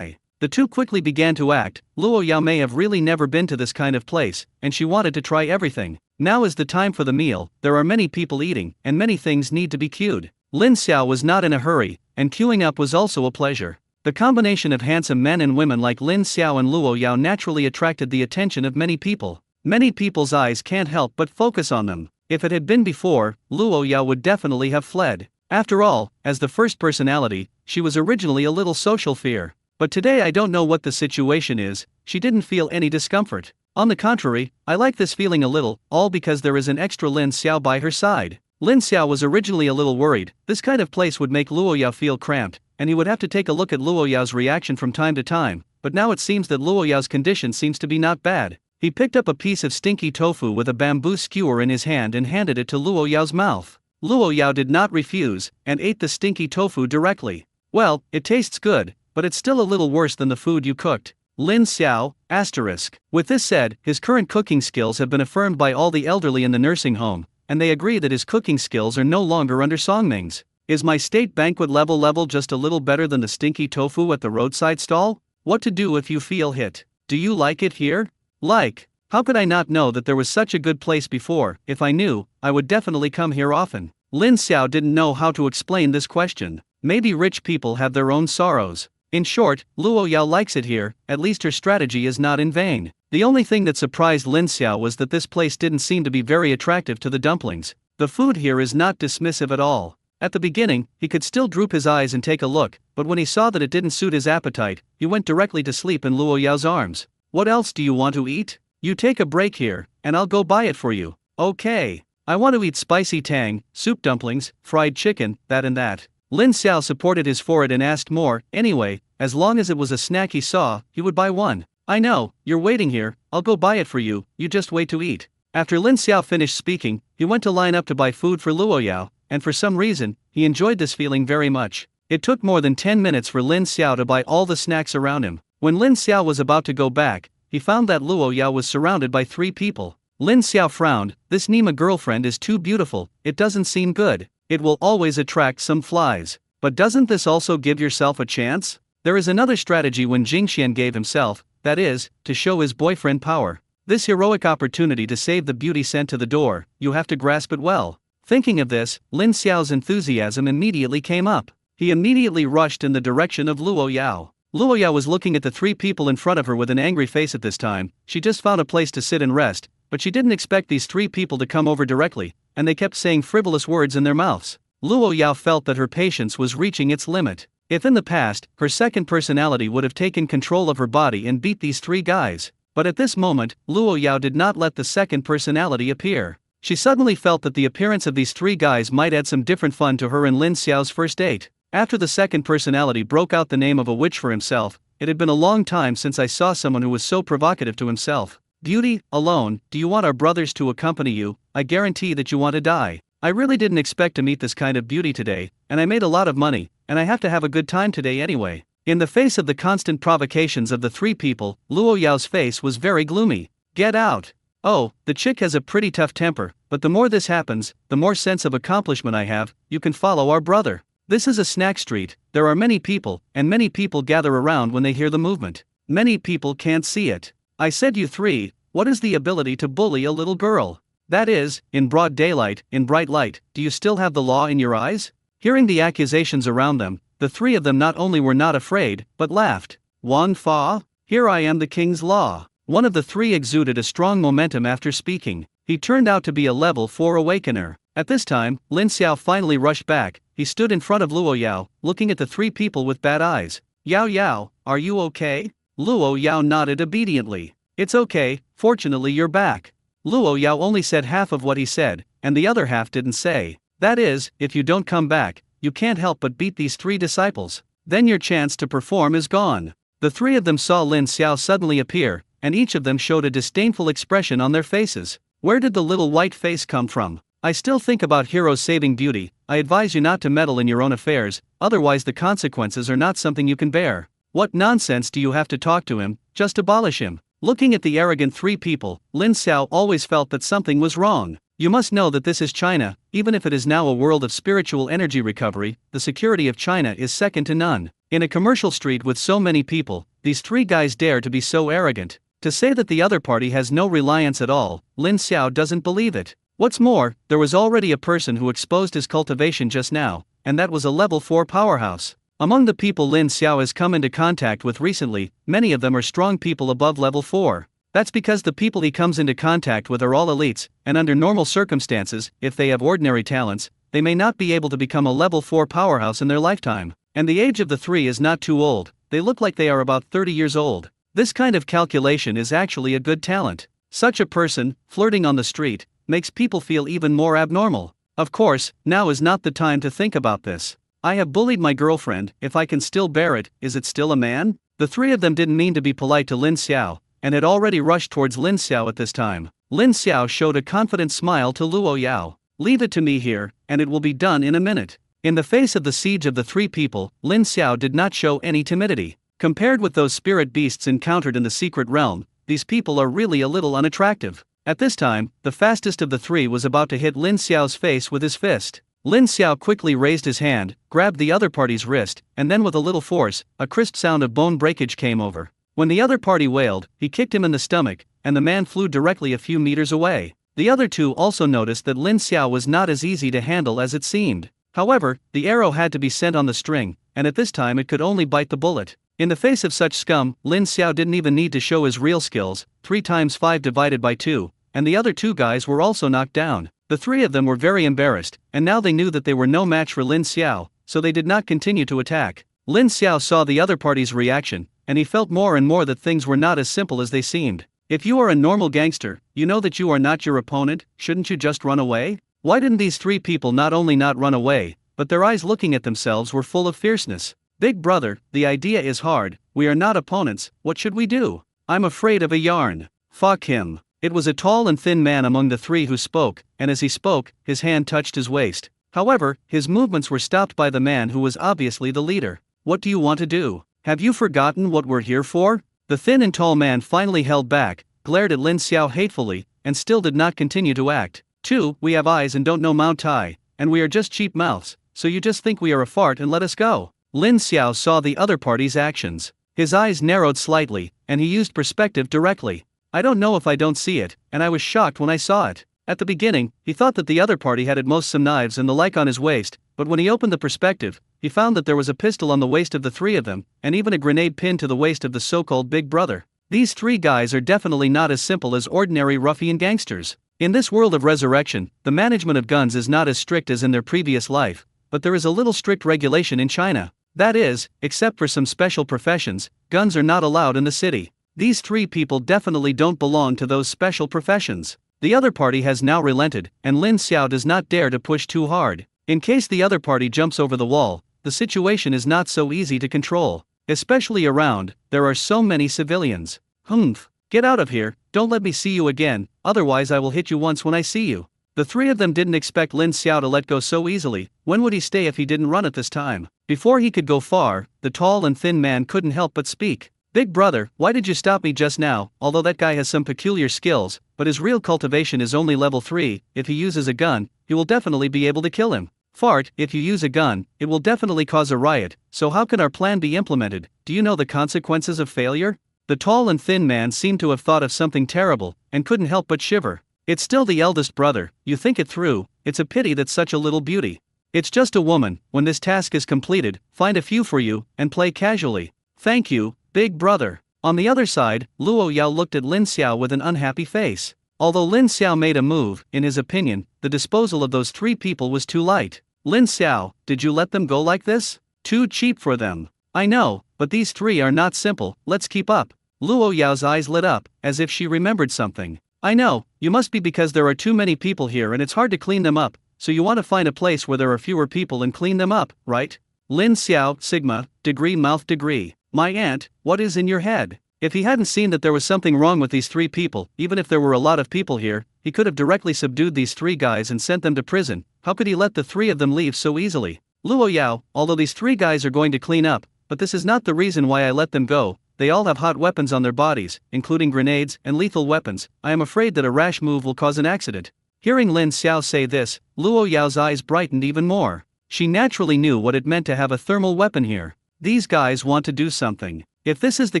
The two quickly began to act. Luo Yao may have really never been to this kind of place, and she wanted to try everything. Now is the time for the meal. There are many people eating, and many things need to be queued. Lin Xiao was not in a hurry, and queuing up was also a pleasure. The combination of handsome men and women like Lin Xiao and Luo Yao naturally attracted the attention of many people. Many people's eyes can't help but focus on them. If it had been before, Luo Yao would definitely have fled. After all, as the first personality, she was originally a little social fear. But today I don't know what the situation is, she didn't feel any discomfort. On the contrary, I like this feeling a little, all because there is an extra Lin Xiao by her side. Lin Xiao was originally a little worried. This kind of place would make Luo Yao feel cramped, and he would have to take a look at Luo Yao's reaction from time to time, but now it seems that Luo Yao's condition seems to be not bad. He picked up a piece of stinky tofu with a bamboo skewer in his hand and handed it to Luo Yao's mouth. Luo Yao did not refuse, and ate the stinky tofu directly. Well, it tastes good, but it's still a little worse than the food you cooked. Lin Xiao, asterisk. With this said, his current cooking skills have been affirmed by all the elderly in the nursing home, and they agree that his cooking skills are no longer under Songming's. Is my state banquet level just a little better than the stinky tofu at the roadside stall? What to do if you feel hit? Do you like it here? Like, how could I not know that there was such a good place before? If I knew, I would definitely come here often. Lin Xiao didn't know how to explain this question. Maybe rich people have their own sorrows. In short, Luo Yao likes it here, at least her strategy is not in vain. The only thing that surprised Lin Xiao was that this place didn't seem to be very attractive to the dumplings. The food here is not dismissive at all. At the beginning, he could still droop his eyes and take a look, but when he saw that it didn't suit his appetite, he went directly to sleep in Luo Yao's arms. What else do you want to eat? You take a break here, and I'll go buy it for you. Okay. I want to eat spicy tang, soup dumplings, fried chicken, that and that. Lin Xiao supported his forehead and asked more. Anyway, as long as it was a snack he saw, he would buy one. I know, you're waiting here, I'll go buy it for you, you just wait to eat. After Lin Xiao finished speaking, he went to line up to buy food for Luo Yao, and for some reason, he enjoyed this feeling very much. It took more than 10 minutes for Lin Xiao to buy all the snacks around him. When Lin Xiao was about to go back, he found that Luo Yao was surrounded by 3 people. Lin Xiao frowned. This Nima girlfriend is too beautiful, it doesn't seem good. It will always attract some flies. But doesn't this also give yourself a chance? There is another strategy when Jingxian gave himself, that is, to show his boyfriend power. This heroic opportunity to save the beauty sent to the door, you have to grasp it well. Thinking of this, Lin Xiao's enthusiasm immediately came up. He immediately rushed in the direction of Luo Yao. Luo Yao was looking at the 3 people in front of her with an angry face at this time. She just found a place to sit and rest, but she didn't expect these 3 people to come over directly, and they kept saying frivolous words in their mouths. Luo Yao felt that her patience was reaching its limit. If in the past, her second personality would have taken control of her body and beat these 3 guys, but at this moment, Luo Yao did not let the second personality appear. She suddenly felt that the appearance of these 3 guys might add some different fun to her and Lin Xiao's first date. After the second personality broke out the name of a witch for himself, it had been a long time since I saw someone who was so provocative to himself. Beauty, alone, do you want our brothers to accompany you? I guarantee that you want to die. I really didn't expect to meet this kind of beauty today, and I made a lot of money, and I have to have a good time today anyway. In the face of the constant provocations of the 3 people, Luo Yao's face was very gloomy. Get out. Oh, the chick has a pretty tough temper, but the more this happens, the more sense of accomplishment I have. You can follow our brother. This is a snack street, there are many people, and many people gather around when they hear the movement. Many people can't see it. I said you 3, what is the ability to bully a little girl? That is, in broad daylight, in bright light, do you still have the law in your eyes? Hearing the accusations around them, the 3 of them not only were not afraid, but laughed. Wan Fa? Here I am, the king's law. One of the 3 exuded a strong momentum after speaking. He turned out to be a level 4 awakener. At this time, Lin Xiao finally rushed back. He stood in front of Luo Yao, looking at the 3 people with bad eyes. Yao Yao, are you okay? Luo Yao nodded obediently. It's okay, fortunately you're back. Luo Yao only said half of what he said, and the other half didn't say. That is, if you don't come back, you can't help but beat these 3 disciples. Then your chance to perform is gone. The 3 of them saw Lin Xiao suddenly appear, and each of them showed a disdainful expression on their faces. Where did the little white face come from? I still think about heroes saving beauty. I advise you not to meddle in your own affairs, otherwise the consequences are not something you can bear. What nonsense do you have to talk to him? Just abolish him. Looking at the arrogant 3 people, Lin Xiao always felt that something was wrong. You must know that this is China, even if it is now a world of spiritual energy recovery, the security of China is second to none. In a commercial street with so many people, these 3 guys dare to be so arrogant. To say that the other party has no reliance at all, Lin Xiao doesn't believe it. What's more, there was already a person who exposed his cultivation just now, and that was a level 4 powerhouse. Among the people Lin Xiao has come into contact with recently, many of them are strong people above level 4. That's because the people he comes into contact with are all elites, and under normal circumstances, if they have ordinary talents, they may not be able to become a level 4 powerhouse in their lifetime. And the age of the three is not too old, they look like they are about 30 years old. This kind of calculation is actually a good talent. Such a person, flirting on the street, makes people feel even more abnormal. Of course, now is not the time to think about this. I have bullied my girlfriend, if I can still bear it, is it still a man? The three of them didn't mean to be polite to Lin Xiao, and had already rushed towards Lin Xiao at this time. Lin Xiao showed a confident smile to Luo Yao. Leave it to me here, and it will be done in a minute. In the face of the siege of the three people, Lin Xiao did not show any timidity. Compared with those spirit beasts encountered in the secret realm, these people are really a little unattractive. At this time, the fastest of the three was about to hit Lin Xiao's face with his fist. Lin Xiao quickly raised his hand, grabbed the other party's wrist, and then with a little force, a crisp sound of bone breakage came over. When the other party wailed, he kicked him in the stomach, and the man flew directly a few meters away. The other two also noticed that Lin Xiao was not as easy to handle as it seemed. However, the arrow had to be sent on the string, and at this time it could only bite the bullet. In the face of such scum, Lin Xiao didn't even need to show his real skills, 3 times 5 divided by 2, and the other two guys were also knocked down. The three of them were very embarrassed, and now they knew that they were no match for Lin Xiao, so they did not continue to attack. Lin Xiao saw the other party's reaction, and he felt more and more that things were not as simple as they seemed. If you are a normal gangster, you know that you are not your opponent, shouldn't you just run away? Why didn't these three people not only not run away, but their eyes looking at themselves were full of fierceness? Big brother, the idea is hard, we are not opponents, what should we do? I'm afraid of a yarn. Fuck him. It was a tall and thin man among the three who spoke, and as he spoke, his hand touched his waist. However, his movements were stopped by the man who was obviously the leader. What do you want to do? Have you forgotten what we're here for? The thin and tall man finally held back, glared at Lin Xiao hatefully, and still did not continue to act. 2. We have eyes and don't know Mount Tai, and we are just cheap mouths, so you just think we are a fart and let us go. Lin Xiao saw the other party's actions. His eyes narrowed slightly, and he used perspective directly. I don't know if I don't see it, and I was shocked when I saw it. At the beginning, he thought that the other party had at most some knives and the like on his waist, but when he opened the perspective, he found that there was a pistol on the waist of the three of them, and even a grenade pinned to the waist of the so-called big brother. These three guys are definitely not as simple as ordinary ruffian gangsters. In this world of resurrection, the management of guns is not as strict as in their previous life, but there is a little strict regulation in China. That is, except for some special professions, guns are not allowed in the city. These three people definitely don't belong to those special professions. The other party has now relented, and Lin Xiao does not dare to push too hard. In case the other party jumps over the wall, the situation is not so easy to control. Especially around, there are so many civilians. Humph, get out of here, don't let me see you again, otherwise I will hit you once when I see you. The three of them didn't expect Lin Xiao to let go so easily. When would he stay if he didn't run at this time? Before he could go far, the tall and thin man couldn't help but speak. Big brother, why did you stop me just now? Although that guy has some peculiar skills, but his real cultivation is only level 3, if he uses a gun, he will definitely be able to kill him. Fart, if you use a gun, it will definitely cause a riot, so how can our plan be implemented? Do you know the consequences of failure? The tall and thin man seemed to have thought of something terrible, and couldn't help but shiver. It's still the eldest brother, you think it through, it's a pity that such a little beauty. It's just a woman, when this task is completed, find a few for you, and play casually. Thank you, big brother. On the other side, Luo Yao looked at Lin Xiao with an unhappy face. Although Lin Xiao made a move, in his opinion, the disposal of those three people was too light. Lin Xiao, did you let them go like this? Too cheap for them. I know, but these three are not simple, let's keep up. Luo Yao's eyes lit up, as if she remembered something. I know, you must be because there are too many people here and it's hard to clean them up, so you want to find a place where there are fewer people and clean them up, right? Lin Xiao, Sigma, degree mouth degree. My aunt, what is in your head? If he hadn't seen that there was something wrong with these three people, even if there were a lot of people here, he could have directly subdued these three guys and sent them to prison. How could he let the three of them leave so easily? Luo Yao, although these three guys are going to clean up, but this is not the reason why I let them go. They all have hot weapons on their bodies, including grenades and lethal weapons. I am afraid that a rash move will cause an accident. Hearing Lin Xiao say this, Luo Yao's eyes brightened even more. She naturally knew what it meant to have a thermal weapon here. These guys want to do something. If this is the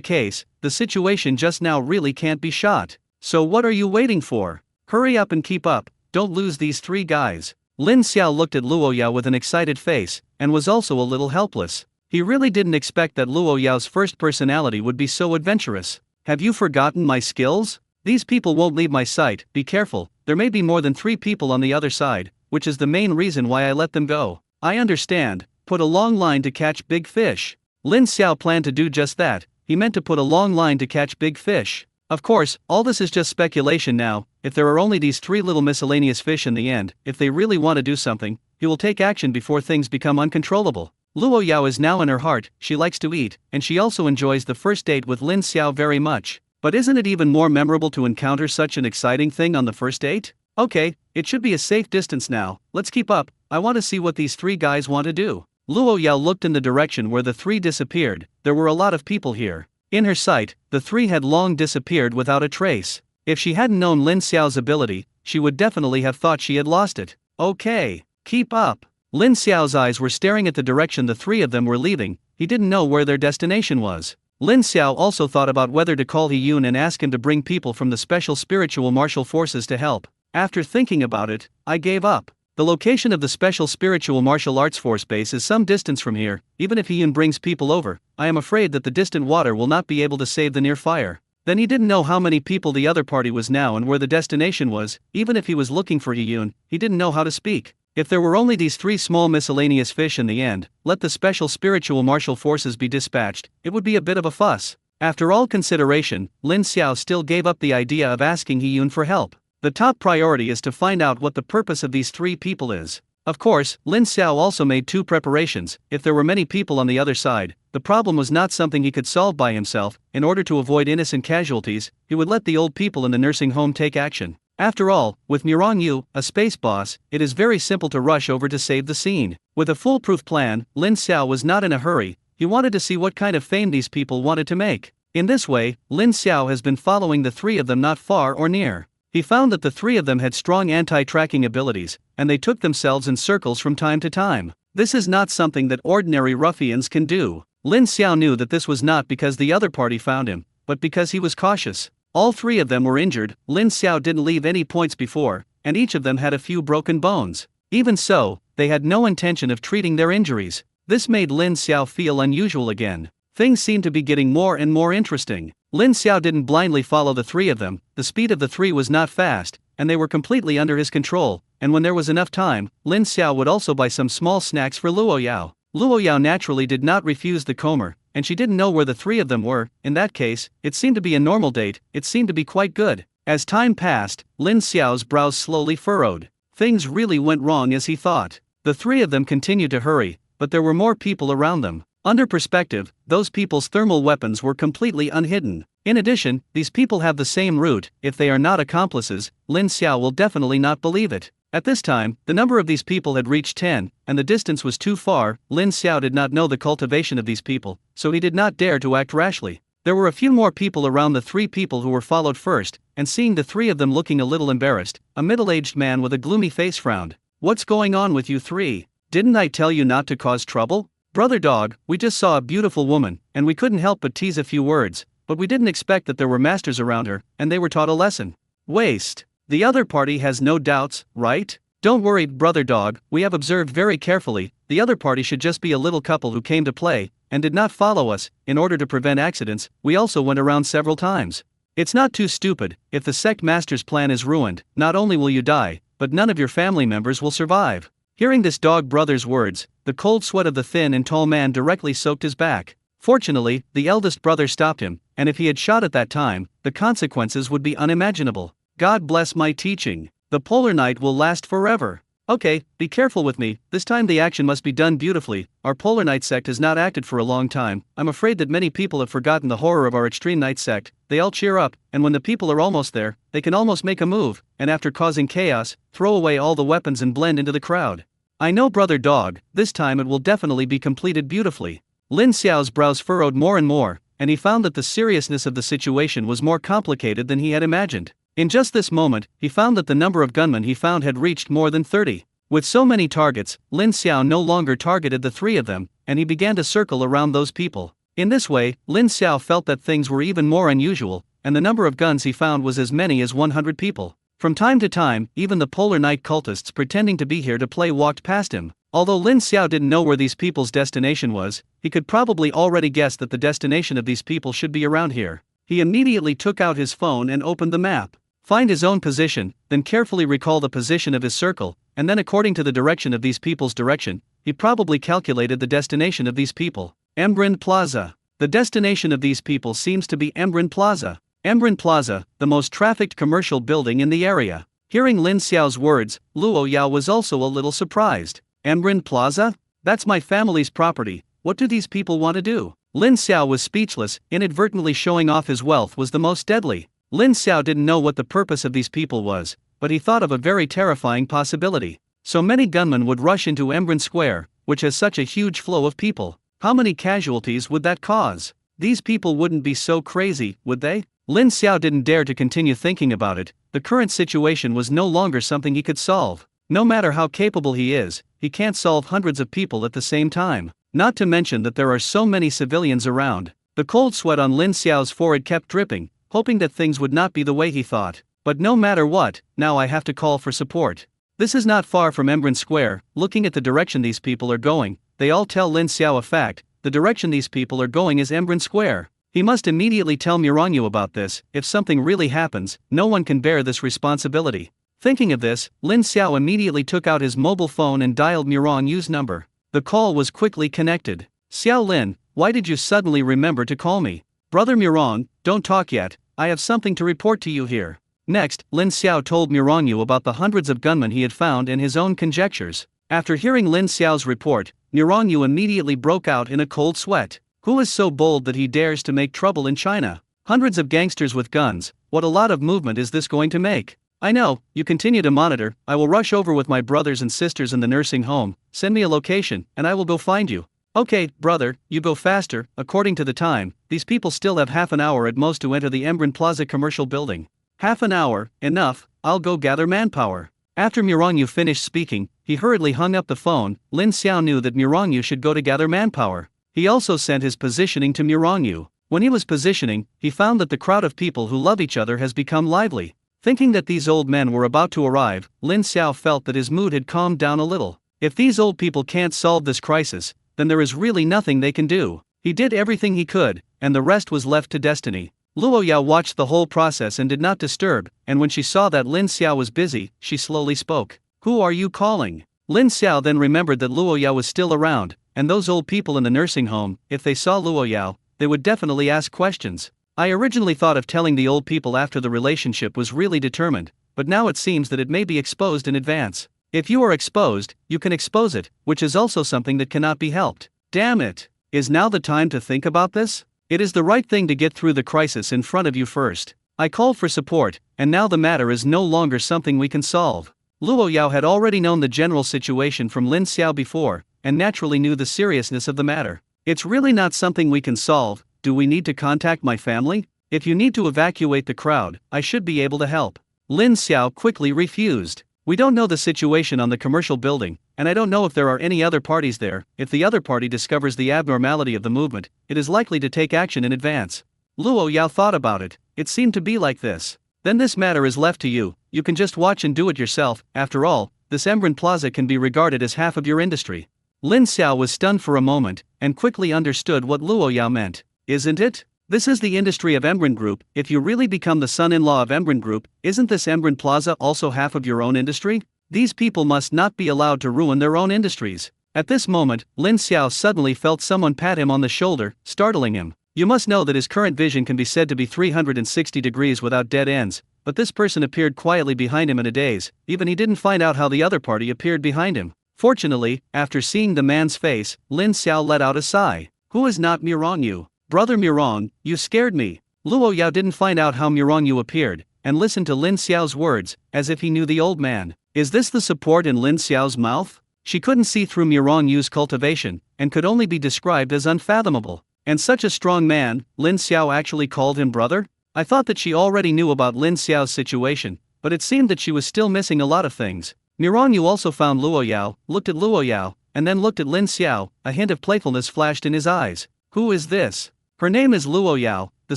case, the situation just now really can't be shot. So what are you waiting for? Hurry up and keep up, don't lose these three guys. Lin Xiao looked at Luo Yao with an excited face, and was also a little helpless. He really didn't expect that Luo Yao's first personality would be so adventurous. Have you forgotten my skills? These people won't leave my sight, be careful, there may be more than 3 people on the other side, which is the main reason why I let them go. I understand, put a long line to catch big fish. Lin Xiao planned to do just that, he meant to put a long line to catch big fish. Of course, all this is just speculation now. If there are only these 3 little miscellaneous fish in the end, if they really want to do something, he will take action before things become uncontrollable. Luo Yao is now in her heart, she likes to eat, and she also enjoys the first date with Lin Xiao very much. But isn't it even more memorable to encounter such an exciting thing on the first date? Okay, it should be a safe distance now, let's keep up, I want to see what these 3 guys want to do. Luo Yao looked in the direction where the 3 disappeared, there were a lot of people here. In her sight, the 3 had long disappeared without a trace. If she hadn't known Lin Xiao's ability, she would definitely have thought she had lost it. Okay, keep up. Lin Xiao's eyes were staring at the direction the 3 of them were leaving, he didn't know where their destination was. Lin Xiao also thought about whether to call He Yun and ask him to bring people from the special spiritual martial forces to help. After thinking about it, I gave up. The location of the special spiritual martial arts force base is some distance from here, even if He Yun brings people over, I am afraid that the distant water will not be able to save the near fire. Then he didn't know how many people the other party was now and where the destination was, even if he was looking for He Yun, he didn't know how to speak. If there were only these 3 small miscellaneous fish in the end, let the special spiritual martial forces be dispatched, it would be a bit of a fuss. After all consideration, Lin Xiao still gave up the idea of asking He Yun for help. The top priority is to find out what the purpose of these 3 people is. Of course, Lin Xiao also made 2 preparations. If there were many people on the other side, the problem was not something he could solve by himself. In order to avoid innocent casualties, he would let the old people in the nursing home take action. After all, with Murong Yu, a space boss, it is very simple to rush over to save the scene. With a foolproof plan, Lin Xiao was not in a hurry, he wanted to see what kind of fame these people wanted to make. In this way, Lin Xiao has been following the 3 of them not far or near. He found that the 3 of them had strong anti-tracking abilities, and they took themselves in circles from time to time. This is not something that ordinary ruffians can do. Lin Xiao knew that this was not because the other party found him, but because he was cautious. All 3 of them were injured, Lin Xiao didn't leave any points before, and each of them had a few broken bones. Even so, they had no intention of treating their injuries. This made Lin Xiao feel unusual again. Things seemed to be getting more and more interesting. Lin Xiao didn't blindly follow the 3 of them, the speed of the 3 was not fast, and they were completely under his control, and when there was enough time, Lin Xiao would also buy some small snacks for Luo Yao. Luo Yao naturally did not refuse the comber, and she didn't know where the 3 of them were. In that case, it seemed to be a normal date, it seemed to be quite good. As time passed, Lin Xiao's brows slowly furrowed. Things really went wrong as he thought. The 3 of them continued to hurry, but there were more people around them. Under perspective, those people's thermal weapons were completely unhidden. In addition, these people have the same route. If they are not accomplices, Lin Xiao will definitely not believe it. At this time, the number of these people had reached 10, and the distance was too far. Lin Xiao did not know the cultivation of these people, so he did not dare to act rashly. There were a few more people around the 3 people who were followed first, and seeing the 3 of them looking a little embarrassed, a middle-aged man with a gloomy face frowned. "What's going on with you 3? Didn't I tell you not to cause trouble? Brother dog, we just saw a beautiful woman, and we couldn't help but tease a few words, but we didn't expect that there were masters around her, and they were taught a lesson." Waste. The other party has no doubts, right? Don't worry, brother dog, we have observed very carefully, the other party should just be a little couple who came to play, and did not follow us. In order to prevent accidents, we also went around several times. It's not too stupid. If the sect master's plan is ruined, not only will you die, but none of your family members will survive. Hearing this dog brother's words, the cold sweat of the thin and tall man directly soaked his back. Fortunately, the eldest brother stopped him, and if he had shot at that time, the consequences would be unimaginable. God bless my teaching. The polar night will last forever. Okay, be careful with me, this time the action must be done beautifully. Our polar night sect has not acted for a long time. I'm afraid that many people have forgotten the horror of our extreme night sect. They all cheer up, and when the people are almost there, they can almost make a move, and after causing chaos, throw away all the weapons and blend into the crowd. I know, brother dog, this time it will definitely be completed beautifully. Lin Xiao's brows furrowed more and more, and he found that the seriousness of the situation was more complicated than he had imagined. In just this moment, he found that the number of gunmen he found had reached more than 30. With so many targets, Lin Xiao no longer targeted the 3 of them, and he began to circle around those people. In this way, Lin Xiao felt that things were even more unusual, and the number of guns he found was as many as 100 people. From time to time, even the polar night cultists pretending to be here to play walked past him. Although Lin Xiao didn't know where these people's destination was, he could probably already guess that the destination of these people should be around here. He immediately took out his phone and opened the map. Find his own position, then carefully recall the position of his circle, and then according to the direction of these people's direction, he probably calculated the destination of these people. Embrand Plaza. The destination of these people seems to be Embrand Plaza. Embrand Plaza, the most trafficked commercial building in the area. Hearing Lin Xiao's words, Luo Yao was also a little surprised. Embrand Plaza? That's my family's property, what do these people want to do? Lin Xiao was speechless, inadvertently showing off his wealth was the most deadly. Lin Xiao didn't know what the purpose of these people was, but he thought of a very terrifying possibility. So many gunmen would rush into Embrand Square, which has such a huge flow of people. How many casualties would that cause? These people wouldn't be so crazy, would they? Lin Xiao didn't dare to continue thinking about it. The current situation was no longer something he could solve. No matter how capable he is, he can't solve hundreds of people at the same time. Not to mention that there are so many civilians around. The cold sweat on Lin Xiao's forehead kept dripping, hoping that things would not be the way he thought. But no matter what, now I have to call for support. This is not far from Embrand Square. Looking at the direction these people are going, they all tell Lin Xiao a fact. The direction these people are going is Embrand Square. He must immediately tell Miranyu about this. If something really happens, no one can bear this responsibility. Thinking of this, Lin Xiao immediately took out his mobile phone and dialed Miranyu's number. The call was quickly connected. Xiao Lin, why did you suddenly remember to call me? Brother Mirang, don't talk yet, I have something to report to you here. Next, Lin Xiao told Miranyu about the hundreds of gunmen he had found and his own conjectures. After hearing Lin Xiao's report, Miranyu immediately broke out in a cold sweat. Who is so bold that he dares to make trouble in China? Hundreds of gangsters with guns, what a lot of movement is this going to make? I know, you continue to monitor, I will rush over with my brothers and sisters in the nursing home, send me a location, and I will go find you. Okay, brother, you go faster. According to the time, these people still have half an hour at most to enter the Embrand Plaza commercial building. Half an hour, enough, I'll go gather manpower. After Miranyu finished speaking, he hurriedly hung up the phone. Lin Xiao knew that Miranyu should go to gather manpower. He also sent his positioning to Miranyu. When he was positioning, he found that the crowd of people who love each other has become lively. Thinking that these old men were about to arrive, Lin Xiao felt that his mood had calmed down a little. If these old people can't solve this crisis, then there is really nothing they can do. He did everything he could, and the rest was left to destiny. Luo Yao watched the whole process and did not disturb, and when she saw that Lin Xiao was busy, she slowly spoke. Who are you calling? Lin Xiao then remembered that Luo Yao was still around, and those old people in the nursing home, if they saw Luo Yao, they would definitely ask questions. I originally thought of telling the old people after the relationship was really determined, but now it seems that it may be exposed in advance. If you are exposed, you can expose it, which is also something that cannot be helped. Damn it! Is now the time to think about this? It is the right thing to get through the crisis in front of you first. I called for support, and now the matter is no longer something we can solve. Luo Yao had already known the general situation from Lin Xiao before, and naturally knew the seriousness of the matter. It's really not something we can solve. Do we need to contact my family? If you need to evacuate the crowd, I should be able to help. Lin Xiao quickly refused. We don't know the situation on the commercial building, and I don't know if there are any other parties there. If the other party discovers the abnormality of the movement, it is likely to take action in advance. Luo Yao thought about it. It seemed to be like this. Then this matter is left to you. You can just watch and do it yourself. After all, this Embrand Plaza can be regarded as half of your industry. Lin Xiao was stunned for a moment, and quickly understood what Luo Yao meant. Isn't it? This is the industry of Embrand Group. If you really become the son-in-law of Embrand Group, isn't this Embrand Plaza also half of your own industry? These people must not be allowed to ruin their own industries. At this moment, Lin Xiao suddenly felt someone pat him on the shoulder, startling him. You must know that his current vision can be said to be 360 degrees without dead ends, but this person appeared quietly behind him in a daze. Even he didn't find out how the other party appeared behind him. Fortunately, after seeing the man's face, Lin Xiao let out a sigh. Who is not Miranyu? Brother Mirang, you scared me. Luo Yao didn't find out how Miranyu appeared, and listened to Lin Xiao's words, as if he knew the old man. Is this the support in Lin Xiao's mouth? She couldn't see through Miranyu's cultivation, and could only be described as unfathomable. And such a strong man, Lin Xiao actually called him brother? I thought that she already knew about Lin Xiao's situation, but it seemed that she was still missing a lot of things. Miranyu also found Luo Yao, looked at Luo Yao, and then looked at Lin Xiao. A hint of playfulness flashed in his eyes. Who is this? Her name is Luo Yao. The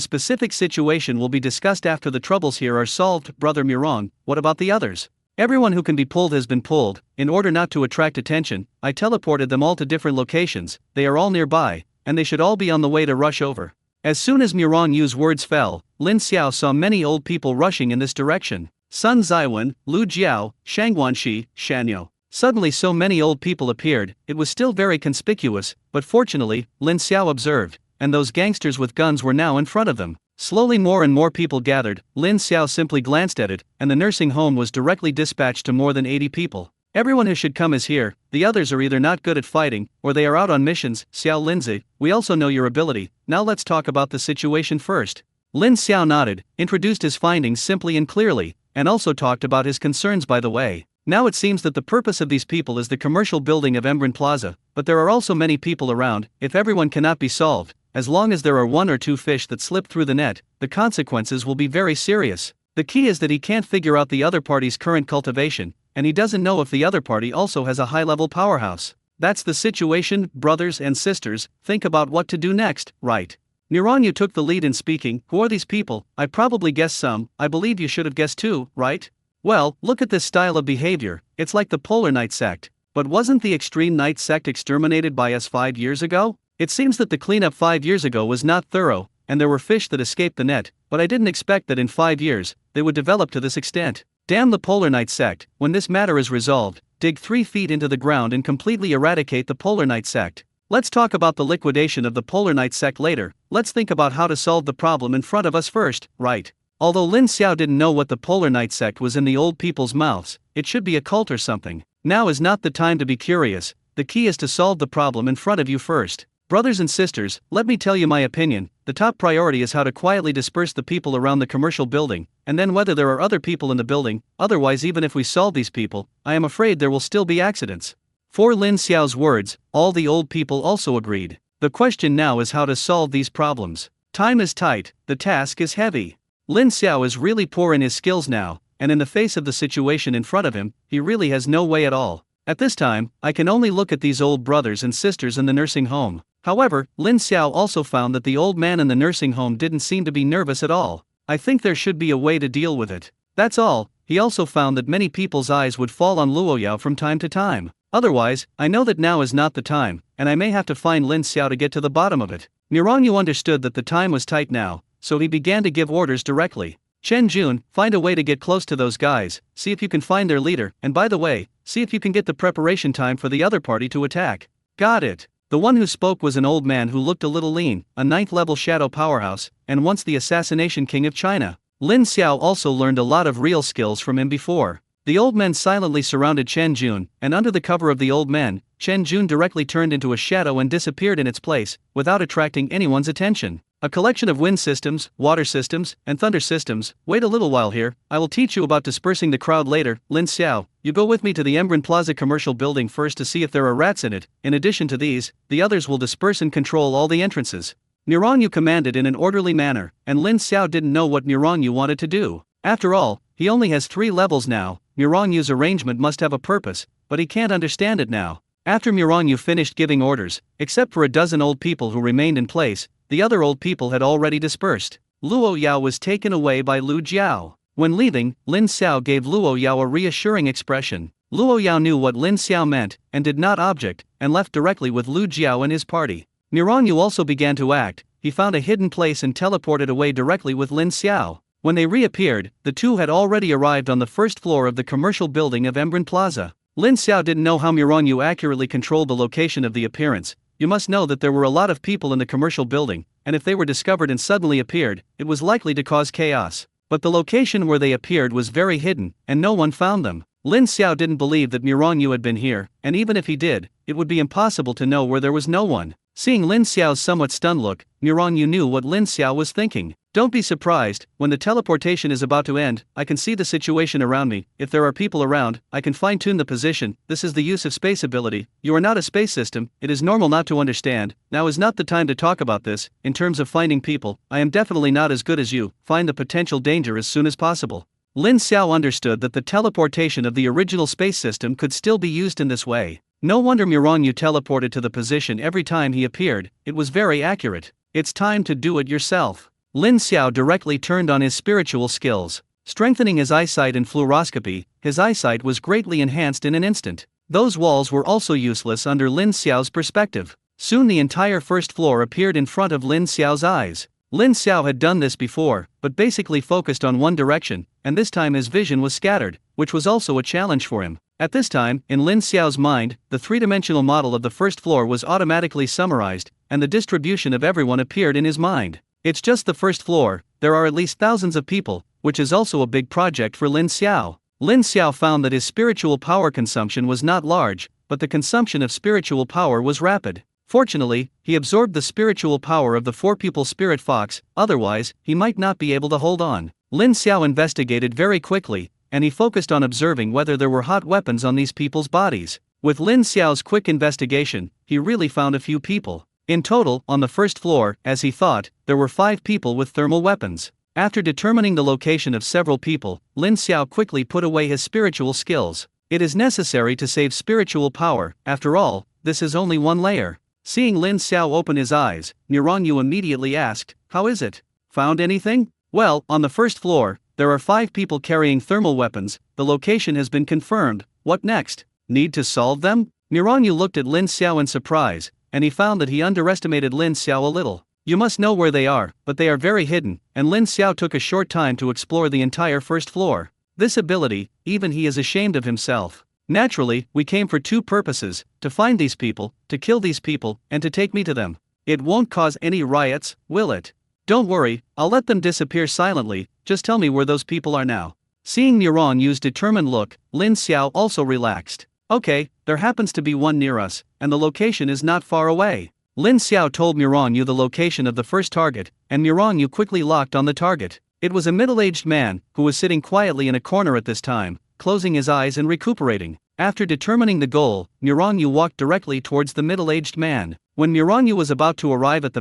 specific situation will be discussed after the troubles here are solved. Brother Mirang, what about the others? Everyone who can be pulled has been pulled. In order not to attract attention, I teleported them all to different locations. They are all nearby, and they should all be on the way to rush over. As soon as Miran Yu's words fell, Lin Xiao saw many old people rushing in this direction. Sun Zaiwen, Lu Jiao, Shangguanxi, Shanyo. Suddenly so many old people appeared. It was still very conspicuous, but fortunately, Lin Xiao observed, and those gangsters with guns were now in front of them. Slowly more and more people gathered. Lin Xiao simply glanced at it, and the nursing home was directly dispatched to more than 80 people. Everyone who should come is here. The others are either not good at fighting, or they are out on missions. Xiao Linzi, we also know your ability. Now let's talk about the situation first. Lin Xiao nodded, introduced his findings simply and clearly, and also talked about his concerns by the way. Now it seems that the purpose of these people is the commercial building of Embran Plaza, but there are also many people around. If everyone cannot be solved, as long as there are 1 or 2 fish that slip through the net, the consequences will be very serious. The key is that he can't figure out the other party's current cultivation, and he doesn't know if the other party also has a high-level powerhouse. That's the situation, brothers and sisters. Think about what to do next, right? Miranyu took the lead in speaking. Who are these people? I probably guessed some. I believe you should have guessed too, right? Well, look at this style of behavior. It's like the Polar Night sect. But wasn't the Extreme Night sect exterminated by us 5 years ago? It seems that the cleanup 5 years ago was not thorough, and there were fish that escaped the net, but I didn't expect that in 5 years, they would develop to this extent. Damn the Polar Night sect. When this matter is resolved, dig 3 feet into the ground and completely eradicate the Polar Night sect. Let's talk about the liquidation of the Polar Night sect later. Let's think about how to solve the problem in front of us first, right? Although Lin Xiao didn't know what the Polar Night sect was in the old people's mouths, it should be a cult or something. Now is not the time to be curious. The key is to solve the problem in front of you first. Brothers and sisters, let me tell you my opinion. The top priority is how to quietly disperse the people around the commercial building, and then whether there are other people in the building. Otherwise, even if we solve these people, I am afraid there will still be accidents. For Lin Xiao's words, all the old people also agreed. The question now is how to solve these problems. Time is tight, the task is heavy. Lin Xiao is really poor in his skills now, and in the face of the situation in front of him, he really has no way at all. At this time, I can only look at these old brothers and sisters in the nursing home. However, Lin Xiao also found that the old man in the nursing home didn't seem to be nervous at all. I think there should be a way to deal with it. That's all. He also found that many people's eyes would fall on Luoyao from time to time. Otherwise, I know that now is not the time, and I may have to find Lin Xiao to get to the bottom of it. Miranyu understood that the time was tight now, so he began to give orders directly. Chen Jun, find a way to get close to those guys, see if you can find their leader, and by the way, see if you can get the preparation time for the other party to attack. Got it. The one who spoke was an old man who looked a little lean, a 9th-level shadow powerhouse, and once the assassination king of China. Lin Xiao also learned a lot of real skills from him before. The old men silently surrounded Chen Jun, and under the cover of the old men, Chen Jun directly turned into a shadow and disappeared in its place, without attracting anyone's attention. A collection of wind systems, water systems, and thunder systems. Wait a little while here, I will teach you about dispersing the crowd later. Lin Xiao, you go with me to the Embran Plaza commercial building first to see if there are rats in it. In addition to these, the others will disperse and control all the entrances. Miranyu commanded in an orderly manner, and Lin Xiao didn't know what Miranyu wanted to do. After all, he only has 3 levels now. Miranyu's arrangement must have a purpose, but he can't understand it now. After Miranyu finished giving orders, except for a dozen old people who remained in place, the other old people had already dispersed. Luo Yao was taken away by Lu Jiao. When leaving, Lin Xiao gave Luo Yao a reassuring expression. Luo Yao knew what Lin Xiao meant, and did not object, and left directly with Lu Jiao and his party. Miranyu also began to act. He found a hidden place and teleported away directly with Lin Xiao. When they reappeared, the two had already arrived on the first floor of the commercial building of Embran Plaza. Lin Xiao didn't know how Miranyu accurately controlled the location of the appearance. You must know that there were a lot of people in the commercial building, and if they were discovered and suddenly appeared, it was likely to cause chaos. But the location where they appeared was very hidden, and no one found them. Lin Xiao didn't believe that Miranyu had been here, and even if he did, it would be impossible to know where there was no one. Seeing Lin Xiao's somewhat stunned look, Miranyu knew what Lin Xiao was thinking. Don't be surprised, when the teleportation is about to end, I can see the situation around me. If there are people around, I can fine-tune the position. This is the use of space ability. You are not a space system, it is normal not to understand. Now is not the time to talk about this. In terms of finding people, I am definitely not as good as you. Find the potential danger as soon as possible. Lin Xiao understood that the teleportation of the original space system could still be used in this way. No wonder Miranyu teleported to the position every time he appeared, it was very accurate. It's time to do it yourself. Lin Xiao directly turned on his spiritual skills. Strengthening his eyesight in fluoroscopy, his eyesight was greatly enhanced in an instant. Those walls were also useless under Lin Xiao's perspective. Soon the entire first floor appeared in front of Lin Xiao's eyes. Lin Xiao had done this before, but basically focused on one direction, and this time his vision was scattered, which was also a challenge for him. At this time, in Lin Xiao's mind, the three-dimensional model of the first floor was automatically summarized, and the distribution of everyone appeared in his mind. It's just the first floor, there are at least thousands of people, which is also a big project for Lin Xiao. Lin Xiao found that his spiritual power consumption was not large, but the consumption of spiritual power was rapid. Fortunately, he absorbed the spiritual power of the four-pupil spirit fox, otherwise, he might not be able to hold on. Lin Xiao investigated very quickly, and he focused on observing whether there were hot weapons on these people's bodies. With Lin Xiao's quick investigation, he really found a few people. In total, on the first floor, as he thought, there were 5 people with thermal weapons. After determining the location of several people, Lin Xiao quickly put away his spiritual skills. It is necessary to save spiritual power, after all, this is only one layer. Seeing Lin Xiao open his eyes, Yu immediately asked, "How is it? Found anything?" "Well, on the first floor, there are 5 people carrying thermal weapons, the location has been confirmed, what next? Need to solve them?" Yu looked at Lin Xiao in surprise, and he found that he underestimated Lin Xiao a little. "You must know where they are, but they are very hidden," and Lin Xiao took a short time to explore the entire first floor. This ability, even he is ashamed of himself. "Naturally, we came for 2 purposes, to find these people, to kill these people, and to take me to them. It won't cause any riots, will it? Don't worry, I'll let them disappear silently, just tell me where those people are now." Seeing Yu's determined look, Lin Xiao also relaxed. "Okay, there happens to be one near us, and the location is not far away." Lin Xiao told Yu the location of the first target, and Yu quickly locked on the target. It was a middle-aged man, who was sitting quietly in a corner at this time, closing his eyes and recuperating. After determining the goal, Yu walked directly towards the middle-aged man. When Yu was about to arrive at the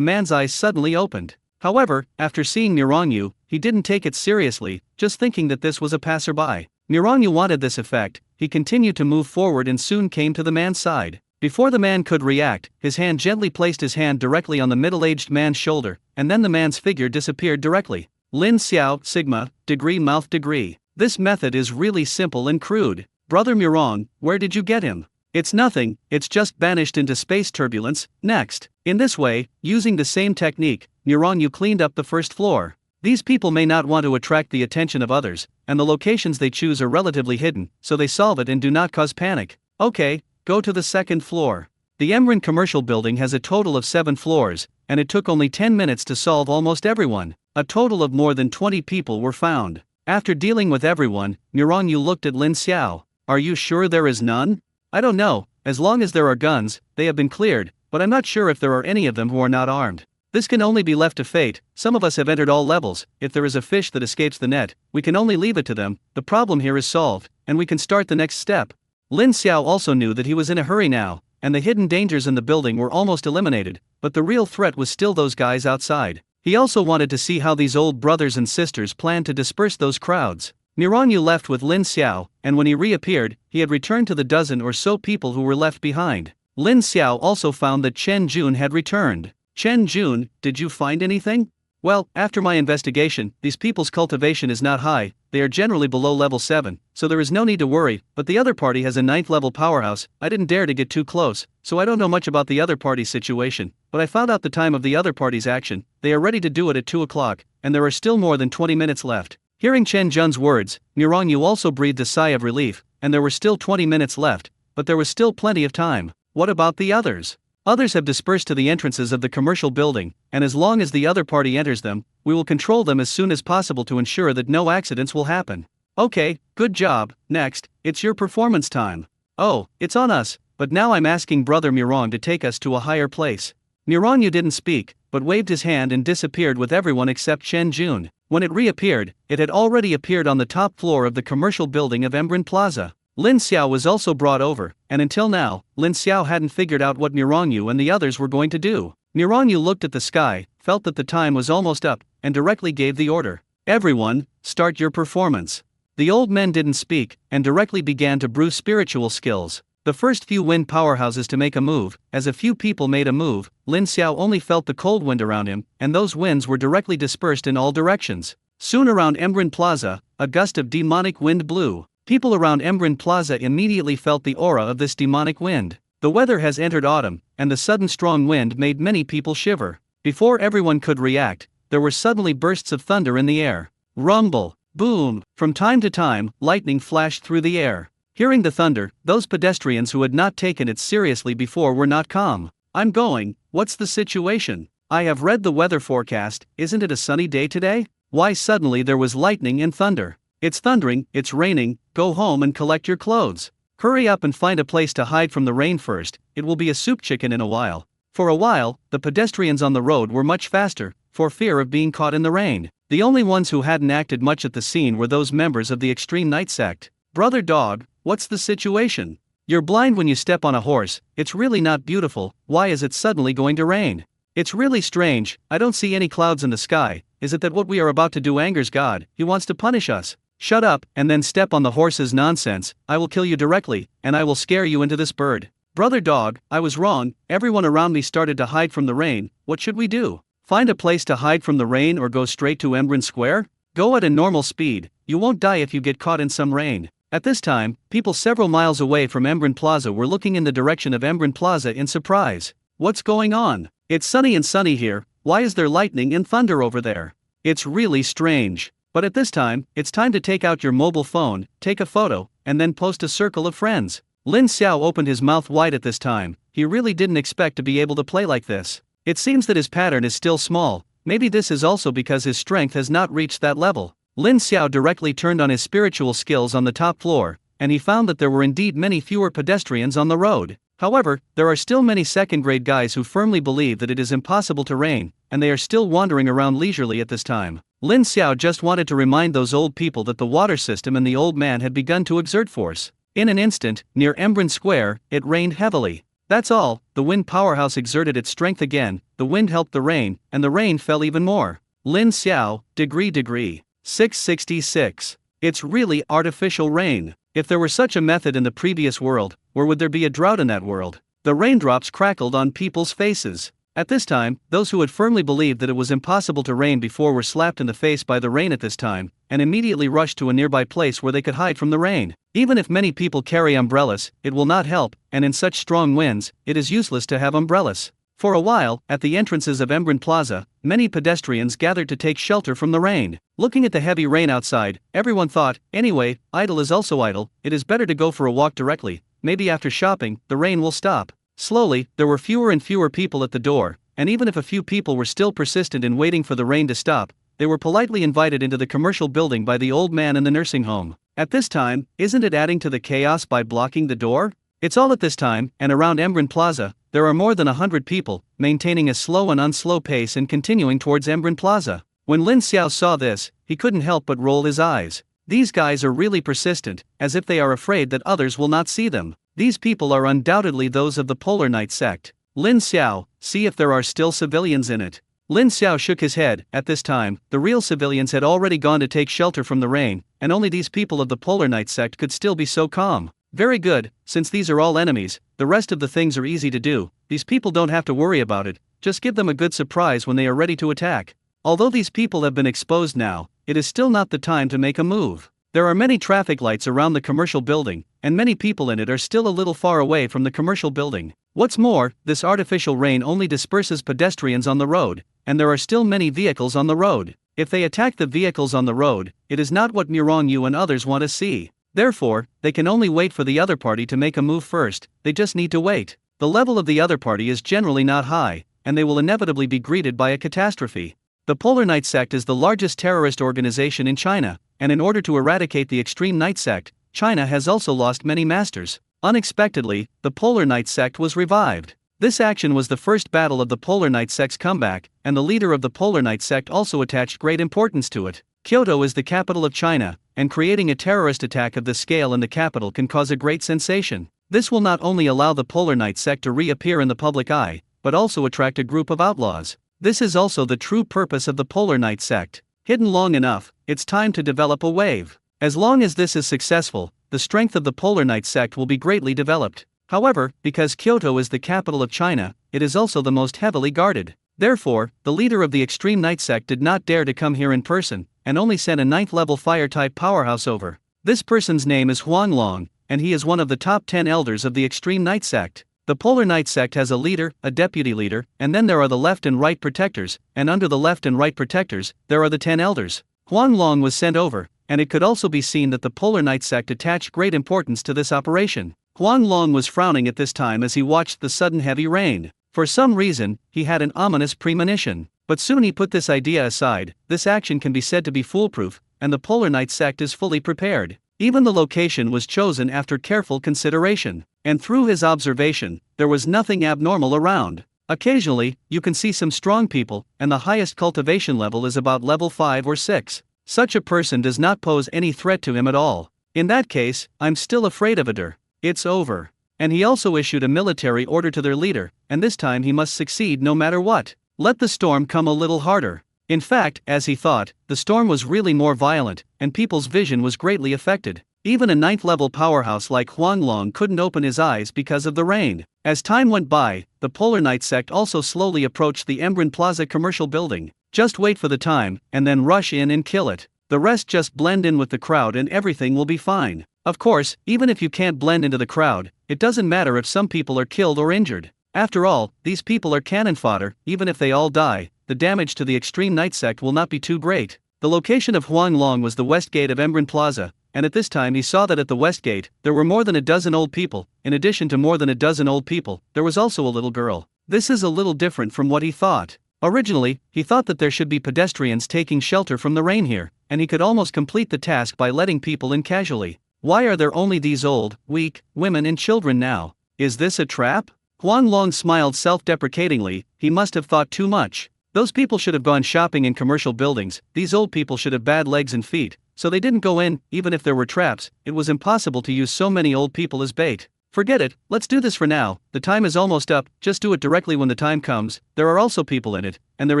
man's eyes suddenly opened. However, after seeing Yu, he didn't take it seriously, just thinking that this was a passerby. Yu wanted this effect, he continued to move forward and soon came to the man's side. Before the man could react, his hand gently placed his hand directly on the middle-aged man's shoulder, and then the man's figure disappeared directly. Lin Xiao, sigma, degree mouth degree. This method is really simple and crude. Brother Murong, where did you get him? It's nothing, it's just banished into space turbulence. Next. In this way, using the same technique, Yu cleaned up the first floor. These people may not want to attract the attention of others, and the locations they choose are relatively hidden, so they solve it and do not cause panic. Okay, go to the second floor. The Emrin commercial building has a total of 7 floors, and it took only 10 minutes to solve almost everyone. A total of more than 20 people were found. After dealing with everyone, Yu looked at Lin Xiao. "Are you sure there is none?" "I don't know, as long as there are guns, they have been cleared, but I'm not sure if there are any of them who are not armed. This can only be left to fate, some of us have entered all levels, if there is a fish that escapes the net, we can only leave it to them, the problem here is solved, and we can start the next step." Lin Xiao also knew that he was in a hurry now, and the hidden dangers in the building were almost eliminated, but the real threat was still those guys outside. He also wanted to see how these old brothers and sisters planned to disperse those crowds. Yu left with Lin Xiao, and when he reappeared, he had returned to the dozen or so people who were left behind. Lin Xiao also found that Chen Jun had returned. "Chen Jun, did you find anything?" "Well, after my investigation, these people's cultivation is not high, they are generally below level 7, so there is no need to worry, but the other party has a 9th level powerhouse, I didn't dare to get too close, so I don't know much about the other party's situation, but I found out the time of the other party's action, they are ready to do it at 2 o'clock, and there are still more than 20 minutes left." Hearing Chen Jun's words, Yu also breathed a sigh of relief, and there were still 20 minutes left, but there was still plenty of time. What about the others? Others have dispersed to the entrances of the commercial building, and as long as the other party enters them, we will control them as soon as possible to ensure that no accidents will happen. Okay, good job. Next, it's your performance time. Oh, it's on us, but now I'm asking Brother Murong to take us to a higher place. Yu didn't speak, but waved his hand and disappeared with everyone except Chen Jun. When it reappeared, it had already appeared on the top floor of the commercial building of Emrin Plaza. Lin Xiao was also brought over, and until now, Lin Xiao hadn't figured out what Yu and the others were going to do. Yu looked at the sky, felt that the time was almost up, and directly gave the order. "Everyone, start your performance." The old men didn't speak, and directly began to brew spiritual skills. The first few wind powerhouses to make a move, as a few people made a move, Lin Xiao only felt the cold wind around him, and those winds were directly dispersed in all directions. Soon around Embrun Plaza, a gust of demonic wind blew. People around Embrun Plaza immediately felt the aura of this demonic wind. The weather has entered autumn, and the sudden strong wind made many people shiver. Before everyone could react, there were suddenly bursts of thunder in the air. Rumble, boom, from time to time, lightning flashed through the air. Hearing the thunder, those pedestrians who had not taken it seriously before were not calm. I'm going, what's the situation? I have read the weather forecast, isn't it a sunny day today? Why suddenly there was lightning and thunder? It's thundering, it's raining, go home and collect your clothes. Hurry up and find a place to hide from the rain first, it will be a soup chicken in a while. For a while, the pedestrians on the road were much faster, for fear of being caught in the rain. The only ones who hadn't acted much at the scene were those members of the extreme night sect. Brother Dog, what's the situation? You're blind when you step on a horse, it's really not beautiful, why is it suddenly going to rain? It's really strange, I don't see any clouds in the sky, is it that what we are about to do angers God, he wants to punish us? Shut up, and then step on the horse's nonsense, I will kill you directly, and I will scare you into this bird. Brother Dog, I was wrong, everyone around me started to hide from the rain, what should we do? Find a place to hide from the rain or go straight to Embrun Square? Go at a normal speed, you won't die if you get caught in some rain. At this time, people several miles away from Embrun Plaza were looking in the direction of Embrun Plaza in surprise. What's going on? It's sunny and sunny here, why is there lightning and thunder over there? It's really strange. But at this time, it's time to take out your mobile phone, take a photo, and then post a circle of friends. Lin Xiao opened his mouth wide at this time, he really didn't expect to be able to play like this. It seems that his pattern is still small, maybe this is also because his strength has not reached that level. Lin Xiao directly turned on his spiritual skills on the top floor, and he found that there were indeed many fewer pedestrians on the road. However, there are still many second-grade guys who firmly believe that it is impossible to rain, and they are still wandering around leisurely at this time. Lin Xiao just wanted to remind those old people that the water system and the old man had begun to exert force. In an instant, near Embrun Square, it rained heavily. That's all, the wind powerhouse exerted its strength again, the wind helped the rain, and the rain fell even more. Lin Xiao, degree. 666. It's really artificial rain. If there were such a method in the previous world, or would there be a drought in that world? The raindrops crackled on people's faces. At this time, those who had firmly believed that it was impossible to rain before were slapped in the face by the rain at this time, and immediately rushed to a nearby place where they could hide from the rain. Even if many people carry umbrellas, it will not help, and in such strong winds, it is useless to have umbrellas. For a while, at the entrances of Embrun Plaza, many pedestrians gathered to take shelter from the rain. Looking at the heavy rain outside, everyone thought, anyway, idle is also idle, it is better to go for a walk directly, maybe after shopping, the rain will stop. Slowly, there were fewer and fewer people at the door, and even if a few people were still persistent in waiting for the rain to stop, they were politely invited into the commercial building by the old man in the nursing home. At this time, isn't it adding to the chaos by blocking the door? It's all at this time, and around Embrun Plaza, there are more than 100 people, maintaining a slow and unslow pace and continuing towards Embrun Plaza. When Lin Xiao saw this, he couldn't help but roll his eyes. These guys are really persistent, as if they are afraid that others will not see them. These people are undoubtedly those of the Polar Night sect. Lin Xiao, see if there are still civilians in it. Lin Xiao shook his head. At this time, the real civilians had already gone to take shelter from the rain, and only these people of the Polar Night sect could still be so calm. Very good, since these are all enemies, the rest of the things are easy to do, these people don't have to worry about it, just give them a good surprise when they are ready to attack. Although these people have been exposed now, it is still not the time to make a move. There are many traffic lights around the commercial building, and many people in it are still a little far away from the commercial building. What's more, this artificial rain only disperses pedestrians on the road, and there are still many vehicles on the road. If they attack the vehicles on the road, it is not what Murong Yu and others want to see. Therefore, they can only wait for the other party to make a move first, they just need to wait. The level of the other party is generally not high, and they will inevitably be greeted by a catastrophe. The Polar Night Sect is the largest terrorist organization in China, and in order to eradicate the extreme Night Sect, China has also lost many masters. Unexpectedly, the Polar Night Sect was revived. This action was the first battle of the Polar Night Sect's comeback, and the leader of the Polar Night Sect also attached great importance to it. Kyoto is the capital of China, and creating a terrorist attack of this scale in the capital can cause a great sensation. This will not only allow the Polar Night Sect to reappear in the public eye, but also attract a group of outlaws. This is also the true purpose of the Polar Night Sect. Hidden long enough, it's time to develop a wave. As long as this is successful, the strength of the Polar Night Sect will be greatly developed. However, because Kyoto is the capital of China, it is also the most heavily guarded. Therefore, the leader of the extreme night sect did not dare to come here in person, and only sent a 9th level fire-type powerhouse over. This person's name is Huang Long, and he is one of the top 10 elders of the extreme night sect. The Polar Night sect has a leader, a deputy leader, and then there are the left and right protectors, and under the left and right protectors, there are the 10 elders. Huang Long was sent over, and it could also be seen that the Polar Night sect attached great importance to this operation. Huang Long was frowning at this time as he watched the sudden heavy rain. For some reason, he had an ominous premonition. But soon he put this idea aside. This action can be said to be foolproof, and the Polar Night sect is fully prepared. Even the location was chosen after careful consideration, and through his observation, there was nothing abnormal around. Occasionally, you can see some strong people, and the highest cultivation level is about level 5 or 6. Such a person does not pose any threat to him at all. In that case, I'm still afraid of Ader. It's over. And he also issued a military order to their leader, and this time he must succeed no matter what. Let the storm come a little harder. In fact, as he thought, the storm was really more violent, and people's vision was greatly affected. Even a 9th level powerhouse like Huang Long couldn't open his eyes because of the rain. As time went by, the Polar Night sect also slowly approached the Embrun Plaza commercial building. Just wait for the time, and then rush in and kill it. The rest just blend in with the crowd and everything will be fine. Of course, even if you can't blend into the crowd, it doesn't matter if some people are killed or injured. After all, these people are cannon fodder. Even if they all die, the damage to the extreme night sect will not be too great. The location of Huang Long was the west gate of Embrun Plaza, and at this time he saw that at the west gate, there were more than a dozen old people. In addition to more than a dozen old people, there was also a little girl. This is a little different from what he thought. Originally, he thought that there should be pedestrians taking shelter from the rain here, and he could almost complete the task by letting people in casually. Why are there only these old, weak, women and children now? Is this a trap? Huang Long smiled self-deprecatingly. He must have thought too much. Those people should have gone shopping in commercial buildings. These old people should have bad legs and feet, so they didn't go in. Even if there were traps, it was impossible to use so many old people as bait. Forget it, let's do this for now. The time is almost up, just do it directly when the time comes. There are also people in it, and there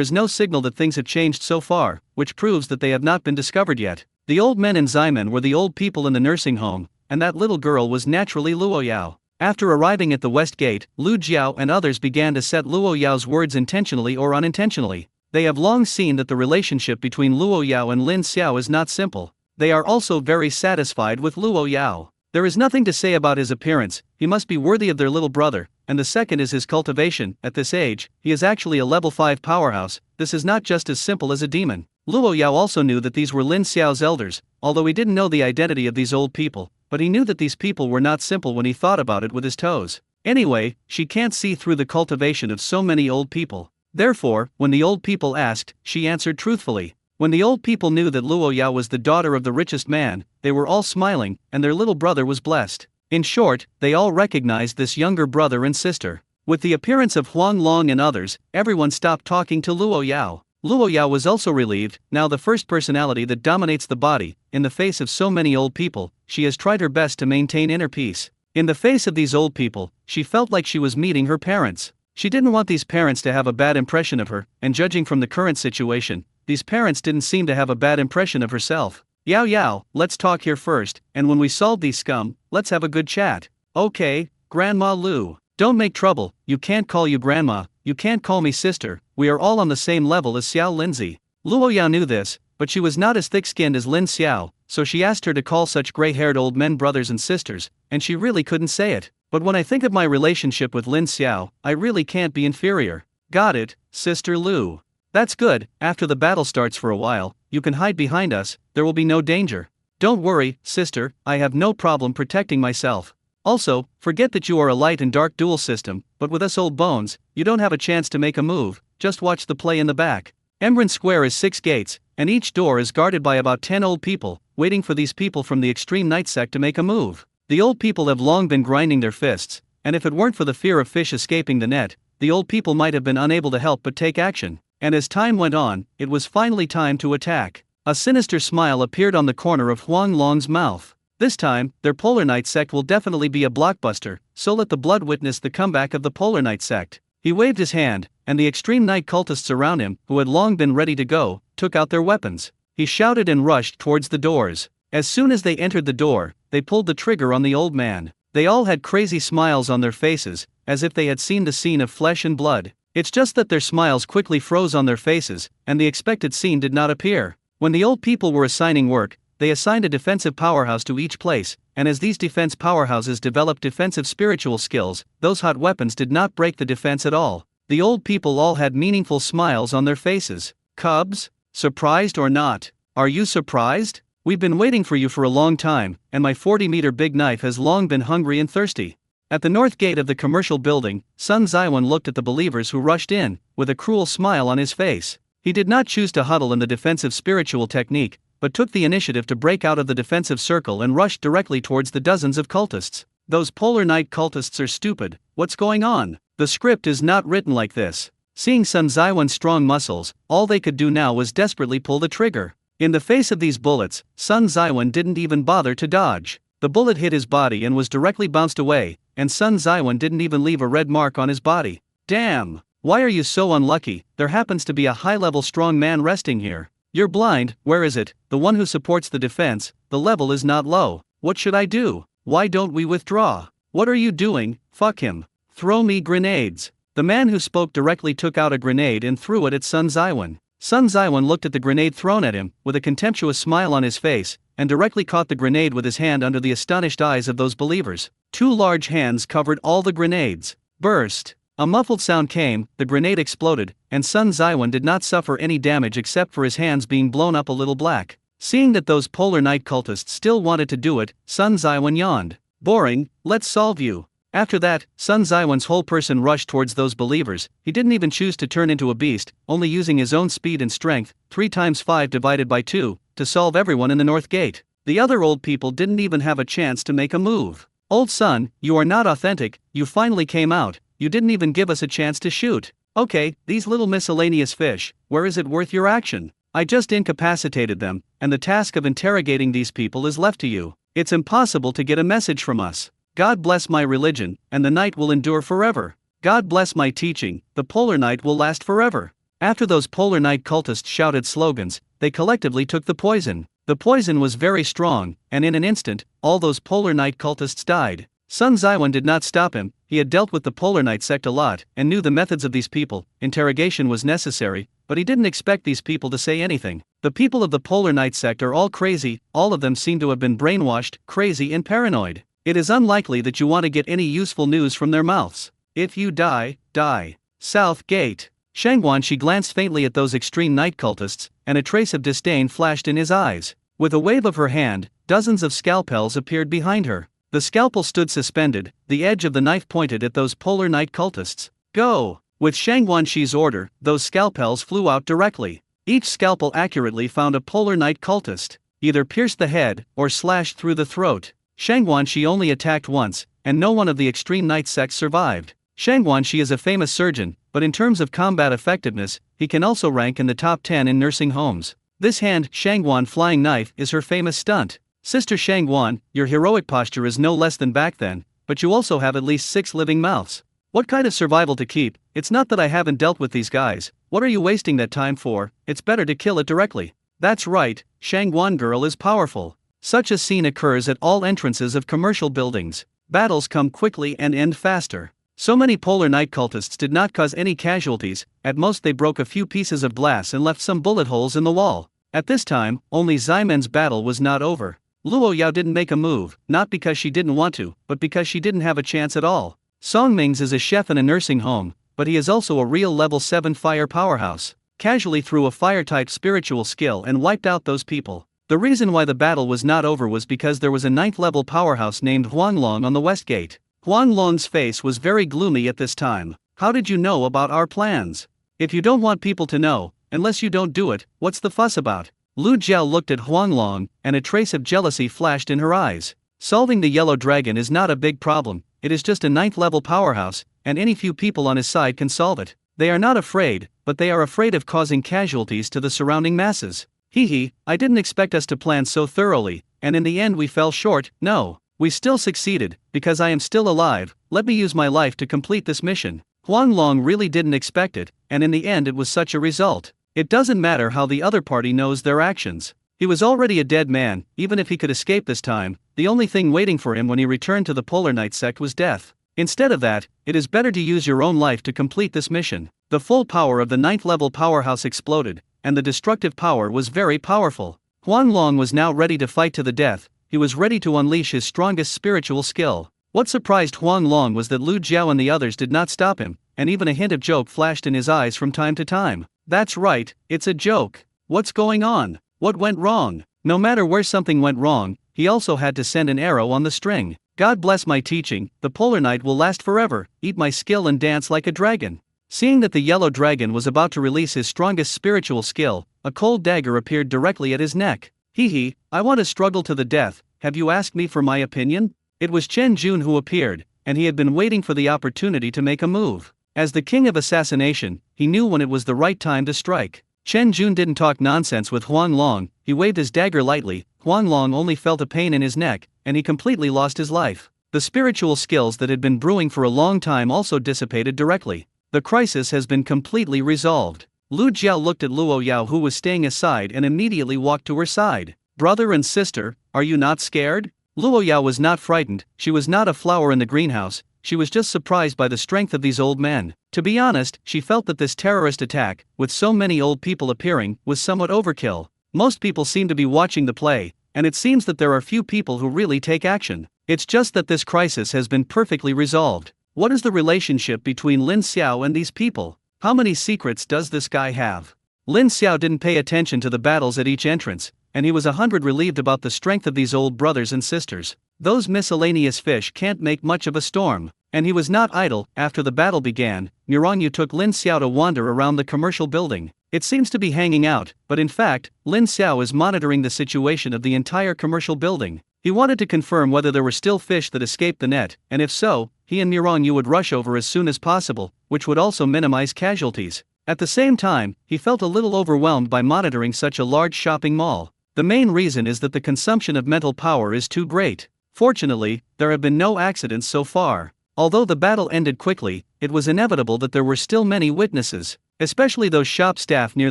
is no signal that things have changed so far, which proves that they have not been discovered yet. The old men in Ximen were the old people in the nursing home, and that little girl was naturally Luo Yao. After arriving at the west gate, Lu Jiao and others began to set Luo Yao's words intentionally or unintentionally. They have long seen that the relationship between Luo Yao and Lin Xiao is not simple. They are also very satisfied with Luo Yao. There is nothing to say about his appearance. He must be worthy of their little brother, and the second is his cultivation. At this age, he is actually a level 5 powerhouse. This is not just as simple as a demon. Luo Yao also knew that these were Lin Xiao's elders, although he didn't know the identity of these old people, but he knew that these people were not simple when he thought about it with his toes. Anyway, she can't see through the cultivation of so many old people. Therefore, when the old people asked, she answered truthfully. When the old people knew that Luo Yao was the daughter of the richest man, they were all smiling, and their little brother was blessed. In short, they all recognized this younger brother and sister. With the appearance of Huang Long and others, everyone stopped talking to Luo Yao. Luo Yao was also relieved. Now the first personality that dominates the body, in the face of so many old people, she has tried her best to maintain inner peace. In the face of these old people, she felt like she was meeting her parents. She didn't want these parents to have a bad impression of her, and judging from the current situation, these parents didn't seem to have a bad impression of herself. Yao Yao, let's talk here first, and when we solve these scum, let's have a good chat. Okay, Grandma Lu. Don't make trouble. You can't call you grandma, you can't call me sister. We are all on the same level as Xiao Lindsay. Luo Yao knew this, but she was not as thick-skinned as Lin Xiao, so she asked her to call such gray-haired old men brothers and sisters, and she really couldn't say it. But when I think of my relationship with Lin Xiao, I really can't be inferior. Got it, Sister Lu. That's good. After the battle starts for a while, you can hide behind us, there will be no danger. Don't worry, sister, I have no problem protecting myself. Also, forget that you are a light and dark dual system, but with us old bones, you don't have a chance to make a move. Just watch the play in the back. Embrun Square is 6 gates, and each door is guarded by about 10 old people, waiting for these people from the extreme night sect to make a move. The old people have long been grinding their fists, and if it weren't for the fear of fish escaping the net, the old people might have been unable to help but take action. And as time went on, it was finally time to attack. A sinister smile appeared on the corner of Huang Long's mouth. This time, their Polar Night sect will definitely be a blockbuster, so let the blood witness the comeback of the Polar Night sect. He waved his hand, and the extreme night cultists around him, who had long been ready to go, took out their weapons. He shouted and rushed towards the doors. As soon as they entered the door, they pulled the trigger on the old man. They all had crazy smiles on their faces, as if they had seen the scene of flesh and blood. It's just that their smiles quickly froze on their faces, and the expected scene did not appear. When the old people were assigning work, they assigned a defensive powerhouse to each place, and as these defense powerhouses developed defensive spiritual skills, those hot weapons did not break the defense at all. The old people all had meaningful smiles on their faces. Cubs? Surprised or not? Are you surprised? We've been waiting for you for a long time, and my 40-meter big knife has long been hungry and thirsty. At the north gate of the commercial building, Sun Zaiwan looked at the believers who rushed in, with a cruel smile on his face. He did not choose to huddle in the defensive spiritual technique, but took the initiative to break out of the defensive circle and rushed directly towards the dozens of cultists. Those Polar Night cultists are stupid. What's going on? The script is not written like this. Seeing Sun Zaiwan's strong muscles, all they could do now was desperately pull the trigger. In the face of these bullets, Sun Zaiwan didn't even bother to dodge. The bullet hit his body and was directly bounced away, and Sun Zaiwan didn't even leave a red mark on his body. Damn! Why are you so unlucky? There happens to be a high-level strong man resting here. You're blind. Where is it? The one who supports the defense. The level is not low. What should I do? Why don't we withdraw? What are you doing? Fuck him. Throw me grenades. The man who spoke directly took out a grenade and threw it at Sun Zaiwan. Sun Zaiwan looked at the grenade thrown at him, with a contemptuous smile on his face, and directly caught the grenade with his hand under the astonished eyes of those believers. Two large hands covered all the grenades. Burst. A muffled sound came, the grenade exploded, and Sun Zaiwan did not suffer any damage except for his hands being blown up a little black. Seeing that those Polar Night cultists still wanted to do it, Sun Zaiwan yawned. Boring, let's solve you. After that, Sun Zaiwan's whole person rushed towards those believers. He didn't even choose to turn into a beast, only using his own speed and strength, 3 times 5 divided by 2, to solve everyone in the north gate. The other old people didn't even have a chance to make a move. Old Sun, you are not authentic, you finally came out. You didn't even give us a chance to shoot. Okay, these little miscellaneous fish, where is it worth your action? I just incapacitated them, and the task of interrogating these people is left to you. It's impossible to get a message from us. God bless my religion, and the night will endure forever. God bless my teaching, the Polar Night will last forever. After those Polar Night cultists shouted slogans, they collectively took the poison. The poison was very strong, and in an instant, all those Polar Night cultists died. Sun Zaiwan did not stop him. He had dealt with the Polar Night sect a lot, and knew the methods of these people. Interrogation was necessary, but he didn't expect these people to say anything. The people of the Polar Night sect are all crazy, all of them seem to have been brainwashed, crazy and paranoid. It is unlikely that you want to get any useful news from their mouths. If you die, die. South Gate. Shangguan she glanced faintly at those extreme night cultists, and a trace of disdain flashed in his eyes. With a wave of her hand, dozens of scalpels appeared behind her. The scalpel stood suspended, the edge of the knife pointed at those Polar Night cultists. Go! With Shangguan Shi's order, those scalpels flew out directly. Each scalpel accurately found a Polar Night cultist, either pierced the head or slashed through the throat. Shangguan Shi only attacked once, and no one of the extreme night sects survived. Shangguan Shi is a famous surgeon, but in terms of combat effectiveness, he can also rank in the top 10 in nursing homes. This hand, Shangguan flying knife, is her famous stunt. Sister Shangguan, your heroic posture is no less than back then, but you also have at least 6 living mouths. What kind of survival to keep? It's not that I haven't dealt with these guys. What are you wasting that time for? It's better to kill it directly. That's right, Shangguan girl is powerful. Such a scene occurs at all entrances of commercial buildings. Battles come quickly and end faster. So many Polar Night cultists did not cause any casualties, at most they broke a few pieces of glass and left some bullet holes in the wall. At this time, only Ximen's battle was not over. Luo Yao didn't make a move, not because she didn't want to, but because she didn't have a chance at all. Song Mings is a chef in a nursing home, but he is also a real level 7 fire powerhouse. Casually threw a fire-type spiritual skill and wiped out those people. The reason why the battle was not over was because there was a 9th level powerhouse named Huanglong on the west gate. Huanglong's face was very gloomy at this time. How did you know about our plans? If you don't want people to know, unless you don't do it, what's the fuss about? Lu Jiao looked at Huanglong, and a trace of jealousy flashed in her eyes. Solving the yellow dragon is not a big problem, it is just a 9th level powerhouse, and any few people on his side can solve it. They are not afraid, but they are afraid of causing casualties to the surrounding masses. I didn't expect us to plan so thoroughly, and in the end we fell short. No, we still succeeded, because I am still alive. Let me use my life to complete this mission. Huanglong really didn't expect it, and in the end it was such a result. It doesn't matter how the other party knows their actions. He was already a dead man. Even if he could escape this time, the only thing waiting for him when he returned to the Polar Night sect was death. Instead of that, it is better to use your own life to complete this mission. The full power of the 9th level powerhouse exploded, and the destructive power was very powerful. Huang Long was now ready to fight to the death. He was ready to unleash his strongest spiritual skill. What surprised Huang Long was that Lu Jiao and the others did not stop him, and even a hint of joke flashed in his eyes from time to time. That's right, it's a joke. What's going on? What went wrong? No matter where something went wrong, he also had to send an arrow on the string. God bless my teaching, the Polar Night will last forever, eat my skill and dance like a dragon. Seeing that the yellow dragon was about to release his strongest spiritual skill, a cold dagger appeared directly at his neck. Hee, I want to struggle to the death, have you asked me for my opinion? It was Chen Jun who appeared, and he had been waiting for the opportunity to make a move. As the king of assassination, he knew when it was the right time to strike. Chen Jun didn't talk nonsense with Huang Long, he waved his dagger lightly. Huang Long only felt a pain in his neck, and he completely lost his life. The spiritual skills that had been brewing for a long time also dissipated directly. The crisis has been completely resolved. Lu Jiao looked at Luo Yao, who was staying aside, and immediately walked to her side. Brother and sister, are you not scared? Luo Yao was not frightened, she was not a flower in the greenhouse, she was just surprised by the strength of these old men. To be honest, she felt that this terrorist attack, with so many old people appearing, was somewhat overkill. Most people seem to be watching the play, and it seems that there are few people who really take action. It's just that this crisis has been perfectly resolved. What is the relationship between Lin Xiao and these people? How many secrets does this guy have? Lin Xiao didn't pay attention to the battles at each entrance, and he was 100 relieved about the strength of these old brothers and sisters. Those miscellaneous fish can't make much of a storm. And he was not idle. After the battle began, Miranyu took Lin Xiao to wander around the commercial building. It seems to be hanging out, but in fact, Lin Xiao is monitoring the situation of the entire commercial building. He wanted to confirm whether there were still fish that escaped the net, and if so, he and Miranyu would rush over as soon as possible, which would also minimize casualties. At the same time, he felt a little overwhelmed by monitoring such a large shopping mall. The main reason is that the consumption of mental power is too great. Fortunately, there have been no accidents so far. Although the battle ended quickly, it was inevitable that there were still many witnesses. Especially those shop staff near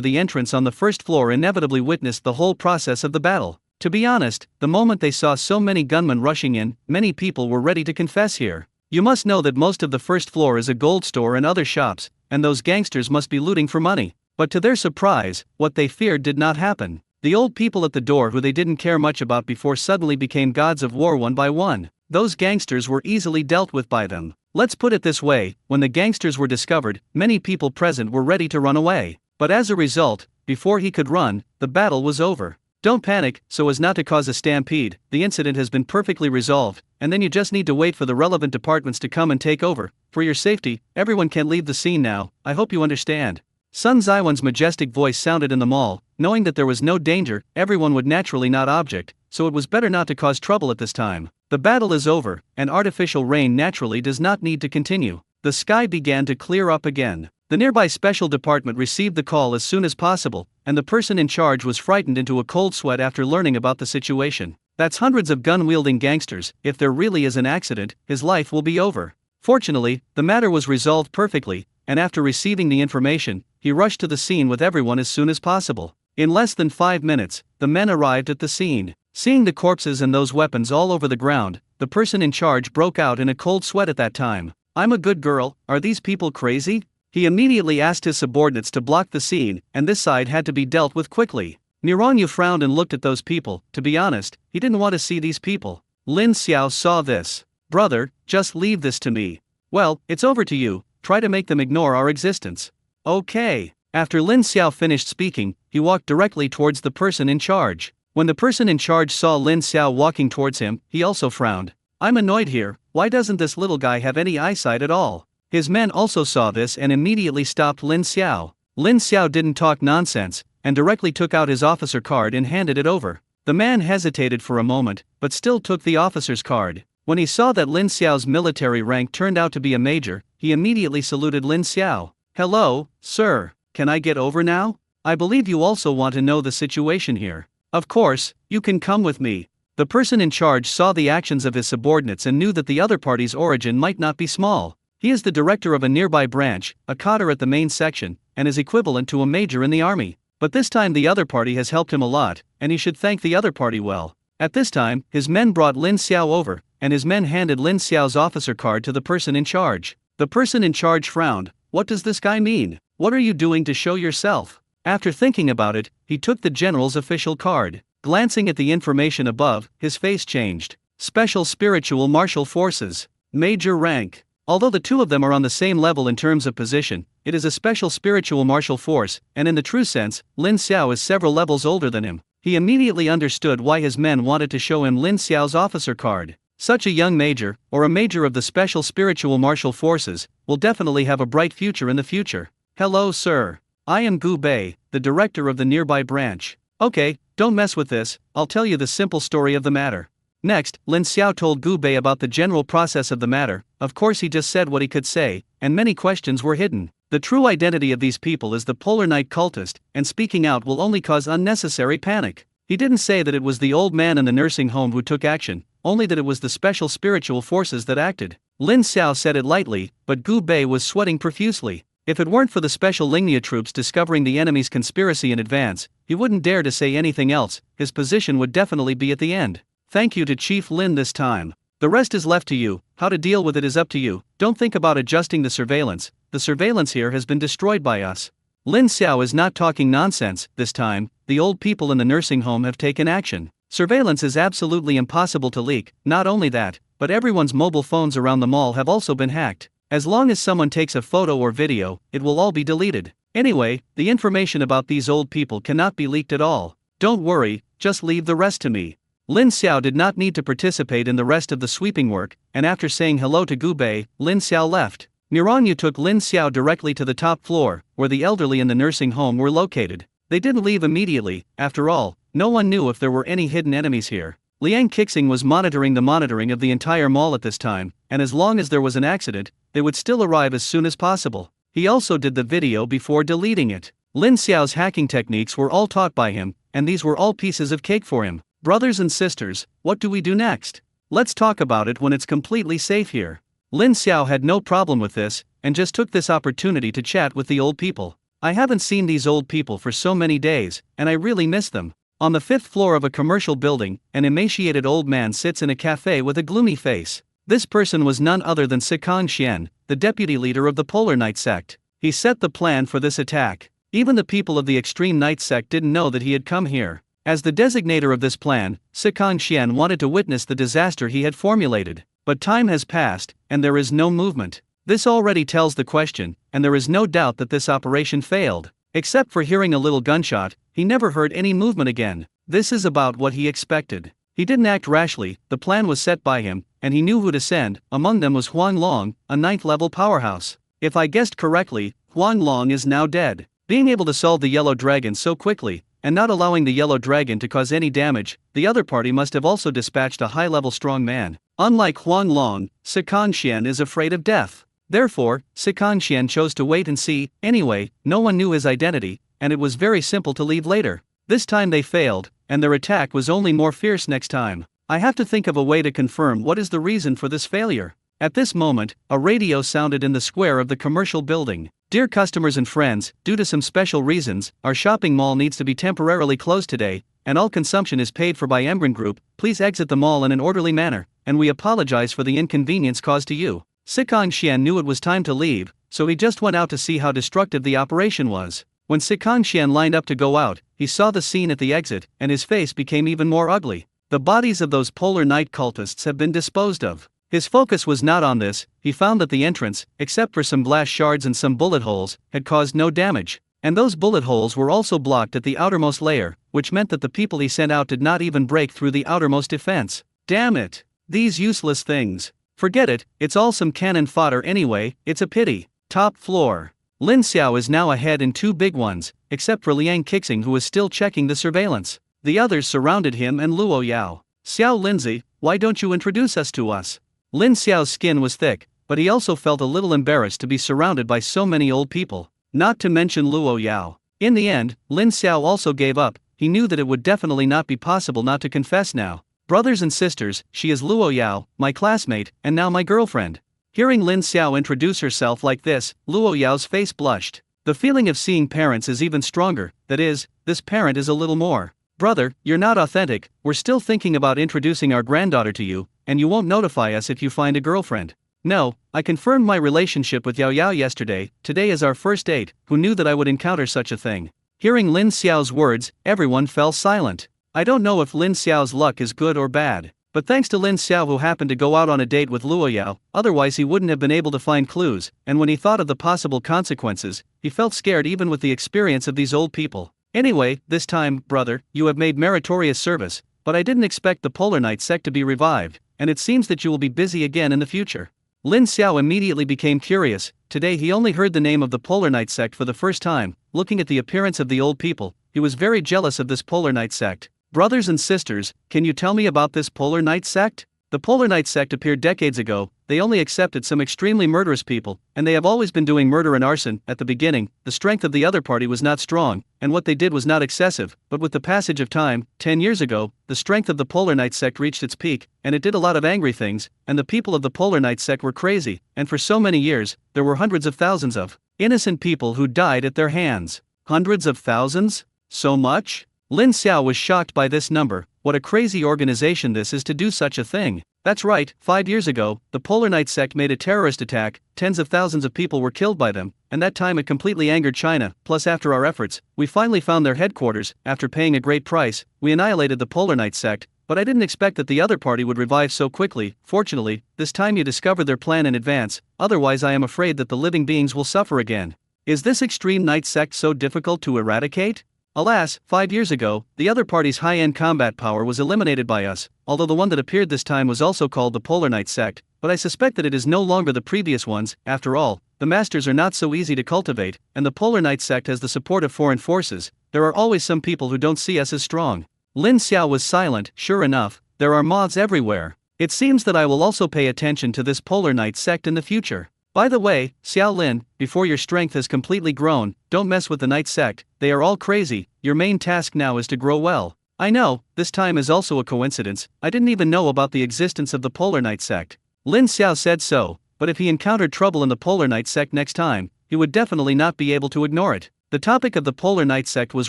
the entrance on the first floor inevitably witnessed the whole process of the battle. To be honest, the moment they saw so many gunmen rushing in, many people were ready to confess here. You must know that most of the first floor is a gold store and other shops, and those gangsters must be looting for money. But to their surprise, what they feared did not happen. The old people at the door who they didn't care much about before suddenly became gods of war one by one. Those gangsters were easily dealt with by them. Let's put it this way, when the gangsters were discovered, many people present were ready to run away. But as a result, before he could run, the battle was over. Don't panic, so as not to cause a stampede, the incident has been perfectly resolved, and then you just need to wait for the relevant departments to come and take over. For your safety, everyone can leave the scene now, I hope you understand. Sun Zaiwan's majestic voice sounded in the mall. Knowing that there was no danger, everyone would naturally not object, so it was better not to cause trouble at this time. The battle is over, and artificial rain naturally does not need to continue. The sky began to clear up again. The nearby special department received the call as soon as possible, and the person in charge was frightened into a cold sweat after learning about the situation. That's hundreds of gun-wielding gangsters. If there really is an accident, his life will be over. Fortunately, the matter was resolved perfectly, and after receiving the information, he rushed to the scene with everyone as soon as possible. In less than 5 minutes, the men arrived at the scene. Seeing the corpses and those weapons all over the ground, the person in charge broke out in a cold sweat at that time. I'm a good girl, are these people crazy? He immediately asked his subordinates to block the scene, and this side had to be dealt with quickly. Miranyu frowned and looked at those people. To be honest, he didn't want to see these people. Lin Xiao saw this. Brother, just leave this to me. Well, it's over to you, try to make them ignore our existence. Okay. After Lin Xiao finished speaking, he walked directly towards the person in charge. When the person in charge saw Lin Xiao walking towards him, he also frowned. I'm annoyed here, why doesn't this little guy have any eyesight at all? His men also saw this and immediately stopped Lin Xiao. Lin Xiao didn't talk nonsense, and directly took out his officer card and handed it over. The man hesitated for a moment, but still took the officer's card. When he saw that Lin Xiao's military rank turned out to be a major, he immediately saluted Lin Xiao. Hello, sir. Can I get over now? I believe you also want to know the situation here. Of course, you can come with me. The person in charge saw the actions of his subordinates and knew that the other party's origin might not be small. He is the director of a nearby branch, a cadre at the main section, and is equivalent to a major in the army. But this time the other party has helped him a lot, and he should thank the other party well. At this time, his men brought Lin Xiao over, and his men handed Lin Xiao's officer card to the person in charge. The person in charge frowned. What does this guy mean? What are you doing to show yourself? After thinking about it, he took the general's official card. Glancing at the information above, his face changed. Special Spiritual Martial Forces. Major rank. Although the two of them are on the same level in terms of position, it is a special spiritual martial force, and in the true sense, Lin Xiao is several levels older than him. He immediately understood why his men wanted to show him Lin Xiao's officer card. Such a young major, or a major of the special spiritual martial forces, will definitely have a bright future in the future. Hello, sir. I am Gu Bei, the director of the nearby branch. Okay, don't mess with this, I'll tell you the simple story of the matter. Next, Lin Xiao told Gu Bei about the general process of the matter. Of course he just said what he could say, and many questions were hidden. The true identity of these people is the Polar Night cultist, and speaking out will only cause unnecessary panic. He didn't say that it was the old man in the nursing home who took action, only that it was the special spiritual forces that acted. Lin Xiao said it lightly, but Gu Bei was sweating profusely. If it weren't for the special Lingnia troops discovering the enemy's conspiracy in advance, he wouldn't dare to say anything else. His position would definitely be at the end. Thank you to Chief Lin this time. The rest is left to you, how to deal with it is up to you, don't think about adjusting the surveillance here has been destroyed by us. Lin Xiao is not talking nonsense, this time, the old people in the nursing home have taken action. Surveillance is absolutely impossible to leak, not only that, but everyone's mobile phones around the mall have also been hacked. As long as someone takes a photo or video, it will all be deleted. Anyway, the information about these old people cannot be leaked at all. Don't worry, just leave the rest to me. Lin Xiao did not need to participate in the rest of the sweeping work, and after saying hello to Gu Bei, Lin Xiao left. Miranyu took Lin Xiao directly to the top floor, where the elderly in the nursing home were located. They didn't leave immediately, after all, no one knew if there were any hidden enemies here. Liang Qixing was monitoring of the entire mall at this time, and as long as there was an accident, they would still arrive as soon as possible. He also did the video before deleting it. Lin Xiao's hacking techniques were all taught by him, and these were all pieces of cake for him. Brothers and sisters, what do we do next? Let's talk about it when it's completely safe here. Lin Xiao had no problem with this, and just took this opportunity to chat with the old people. I haven't seen these old people for so many days, and I really miss them. On the 5th floor of a commercial building, an emaciated old man sits in a cafe with a gloomy face. This person was none other than Sikang Xian, the deputy leader of the Polar Night sect. He set the plan for this attack. Even the people of the Extreme Night sect didn't know that he had come here. As the designator of this plan, Sikang Xian wanted to witness the disaster he had formulated. But time has passed, and there is no movement. This already tells the question, and there is no doubt that this operation failed. Except for hearing a little gunshot, he never heard any movement again. This is about what he expected. He didn't act rashly, the plan was set by him, and he knew who to send. Among them was Huang Long, a 9th-level powerhouse. If I guessed correctly, Huang Long is now dead. Being able to solve the Yellow Dragon so quickly, and not allowing the Yellow Dragon to cause any damage, the other party must have also dispatched a high-level strong man. Unlike Huang Long, Sikang Xian is afraid of death. Therefore, Sikang Xian chose to wait and see. Anyway, no one knew his identity, and it was very simple to leave later. This time they failed, and their attack was only more fierce next time. I have to think of a way to confirm what is the reason for this failure. At this moment, a radio sounded in the square of the commercial building. Dear customers and friends, due to some special reasons, our shopping mall needs to be temporarily closed today, and all consumption is paid for by Emgren Group. Please exit the mall in an orderly manner, and we apologize for the inconvenience caused to you. Sikang Xian knew it was time to leave, so he just went out to see how destructive the operation was. When Sikang Xian lined up to go out, he saw the scene at the exit, and his face became even more ugly. The bodies of those Polar Night cultists have been disposed of. His focus was not on this. He found that the entrance, except for some glass shards and some bullet holes, had caused no damage. And those bullet holes were also blocked at the outermost layer, which meant that the people he sent out did not even break through the outermost defense. Damn it! These useless things. Forget it, it's all some cannon fodder anyway, it's a pity. Top floor. Lin Xiao is now ahead in 2 big ones, except for Liang Qixing who is still checking the surveillance. The others surrounded him and Luo Yao. Xiao Lindsay, why don't you introduce us to us? Lin Xiao's skin was thick, but he also felt a little embarrassed to be surrounded by so many old people, not to mention Luo Yao. In the end, Lin Xiao also gave up. He knew that it would definitely not be possible not to confess now. Brothers and sisters, she is Luo Yao, my classmate, and now my girlfriend. Hearing Lin Xiao introduce herself like this, Luo Yao's face blushed. The feeling of seeing parents is even stronger, that is, this parent is a little more. Brother, you're not authentic, we're still thinking about introducing our granddaughter to you, and you won't notify us if you find a girlfriend. No, I confirmed my relationship with Yao Yao yesterday. Today is our first date. Who knew that I would encounter such a thing? Hearing Lin Xiao's words, everyone fell silent. I don't know if Lin Xiao's luck is good or bad, but thanks to Lin Xiao who happened to go out on a date with Luo Yao, otherwise he wouldn't have been able to find clues, and when he thought of the possible consequences, he felt scared even with the experience of these old people. Anyway, this time, brother, you have made meritorious service, but I didn't expect the Polar Night sect to be revived, and it seems that you will be busy again in the future. Lin Xiao immediately became curious. Today he only heard the name of the Polar Night sect for the first time. Looking at the appearance of the old people, he was very jealous of this Polar Night sect. Brothers and sisters, can you tell me about this Polar Night sect? The Polar Night sect appeared decades ago. They only accepted some extremely murderous people, and they have always been doing murder and arson. At the beginning, the strength of the other party was not strong, and what they did was not excessive, but with the passage of time, 10 years ago, the strength of the Polar Night sect reached its peak, and it did a lot of angry things, and the people of the Polar Night sect were crazy, and for so many years, there were hundreds of thousands of innocent people who died at their hands. Hundreds of thousands? So much? Lin Xiao was shocked by this number. What a crazy organization this is to do such a thing. That's right, 5 years ago, the Polar Night sect made a terrorist attack, tens of thousands of people were killed by them, and that time it completely angered China. Plus after our efforts, we finally found their headquarters. After paying a great price, we annihilated the Polar Night sect, but I didn't expect that the other party would revive so quickly. Fortunately, this time you discovered their plan in advance, otherwise I am afraid that the living beings will suffer again. Is this extreme night sect so difficult to eradicate? Alas, 5 years ago, the other party's high-end combat power was eliminated by us, although the one that appeared this time was also called the Polar Night sect, but I suspect that it is no longer the previous ones. After all, the masters are not so easy to cultivate, and the Polar Night sect has the support of foreign forces. There are always some people who don't see us as strong. Lin Xiao was silent. Sure enough, there are moths everywhere. It seems that I will also pay attention to this Polar Night sect in the future. By the way, Xiao Lin, before your strength has completely grown, don't mess with the Night sect. They are all crazy. Your main task now is to grow well. I know, this time is also a coincidence. I didn't even know about the existence of the Polar Night sect. Lin Xiao said so, but if he encountered trouble in the Polar Night sect next time, he would definitely not be able to ignore it. The topic of the Polar Night sect was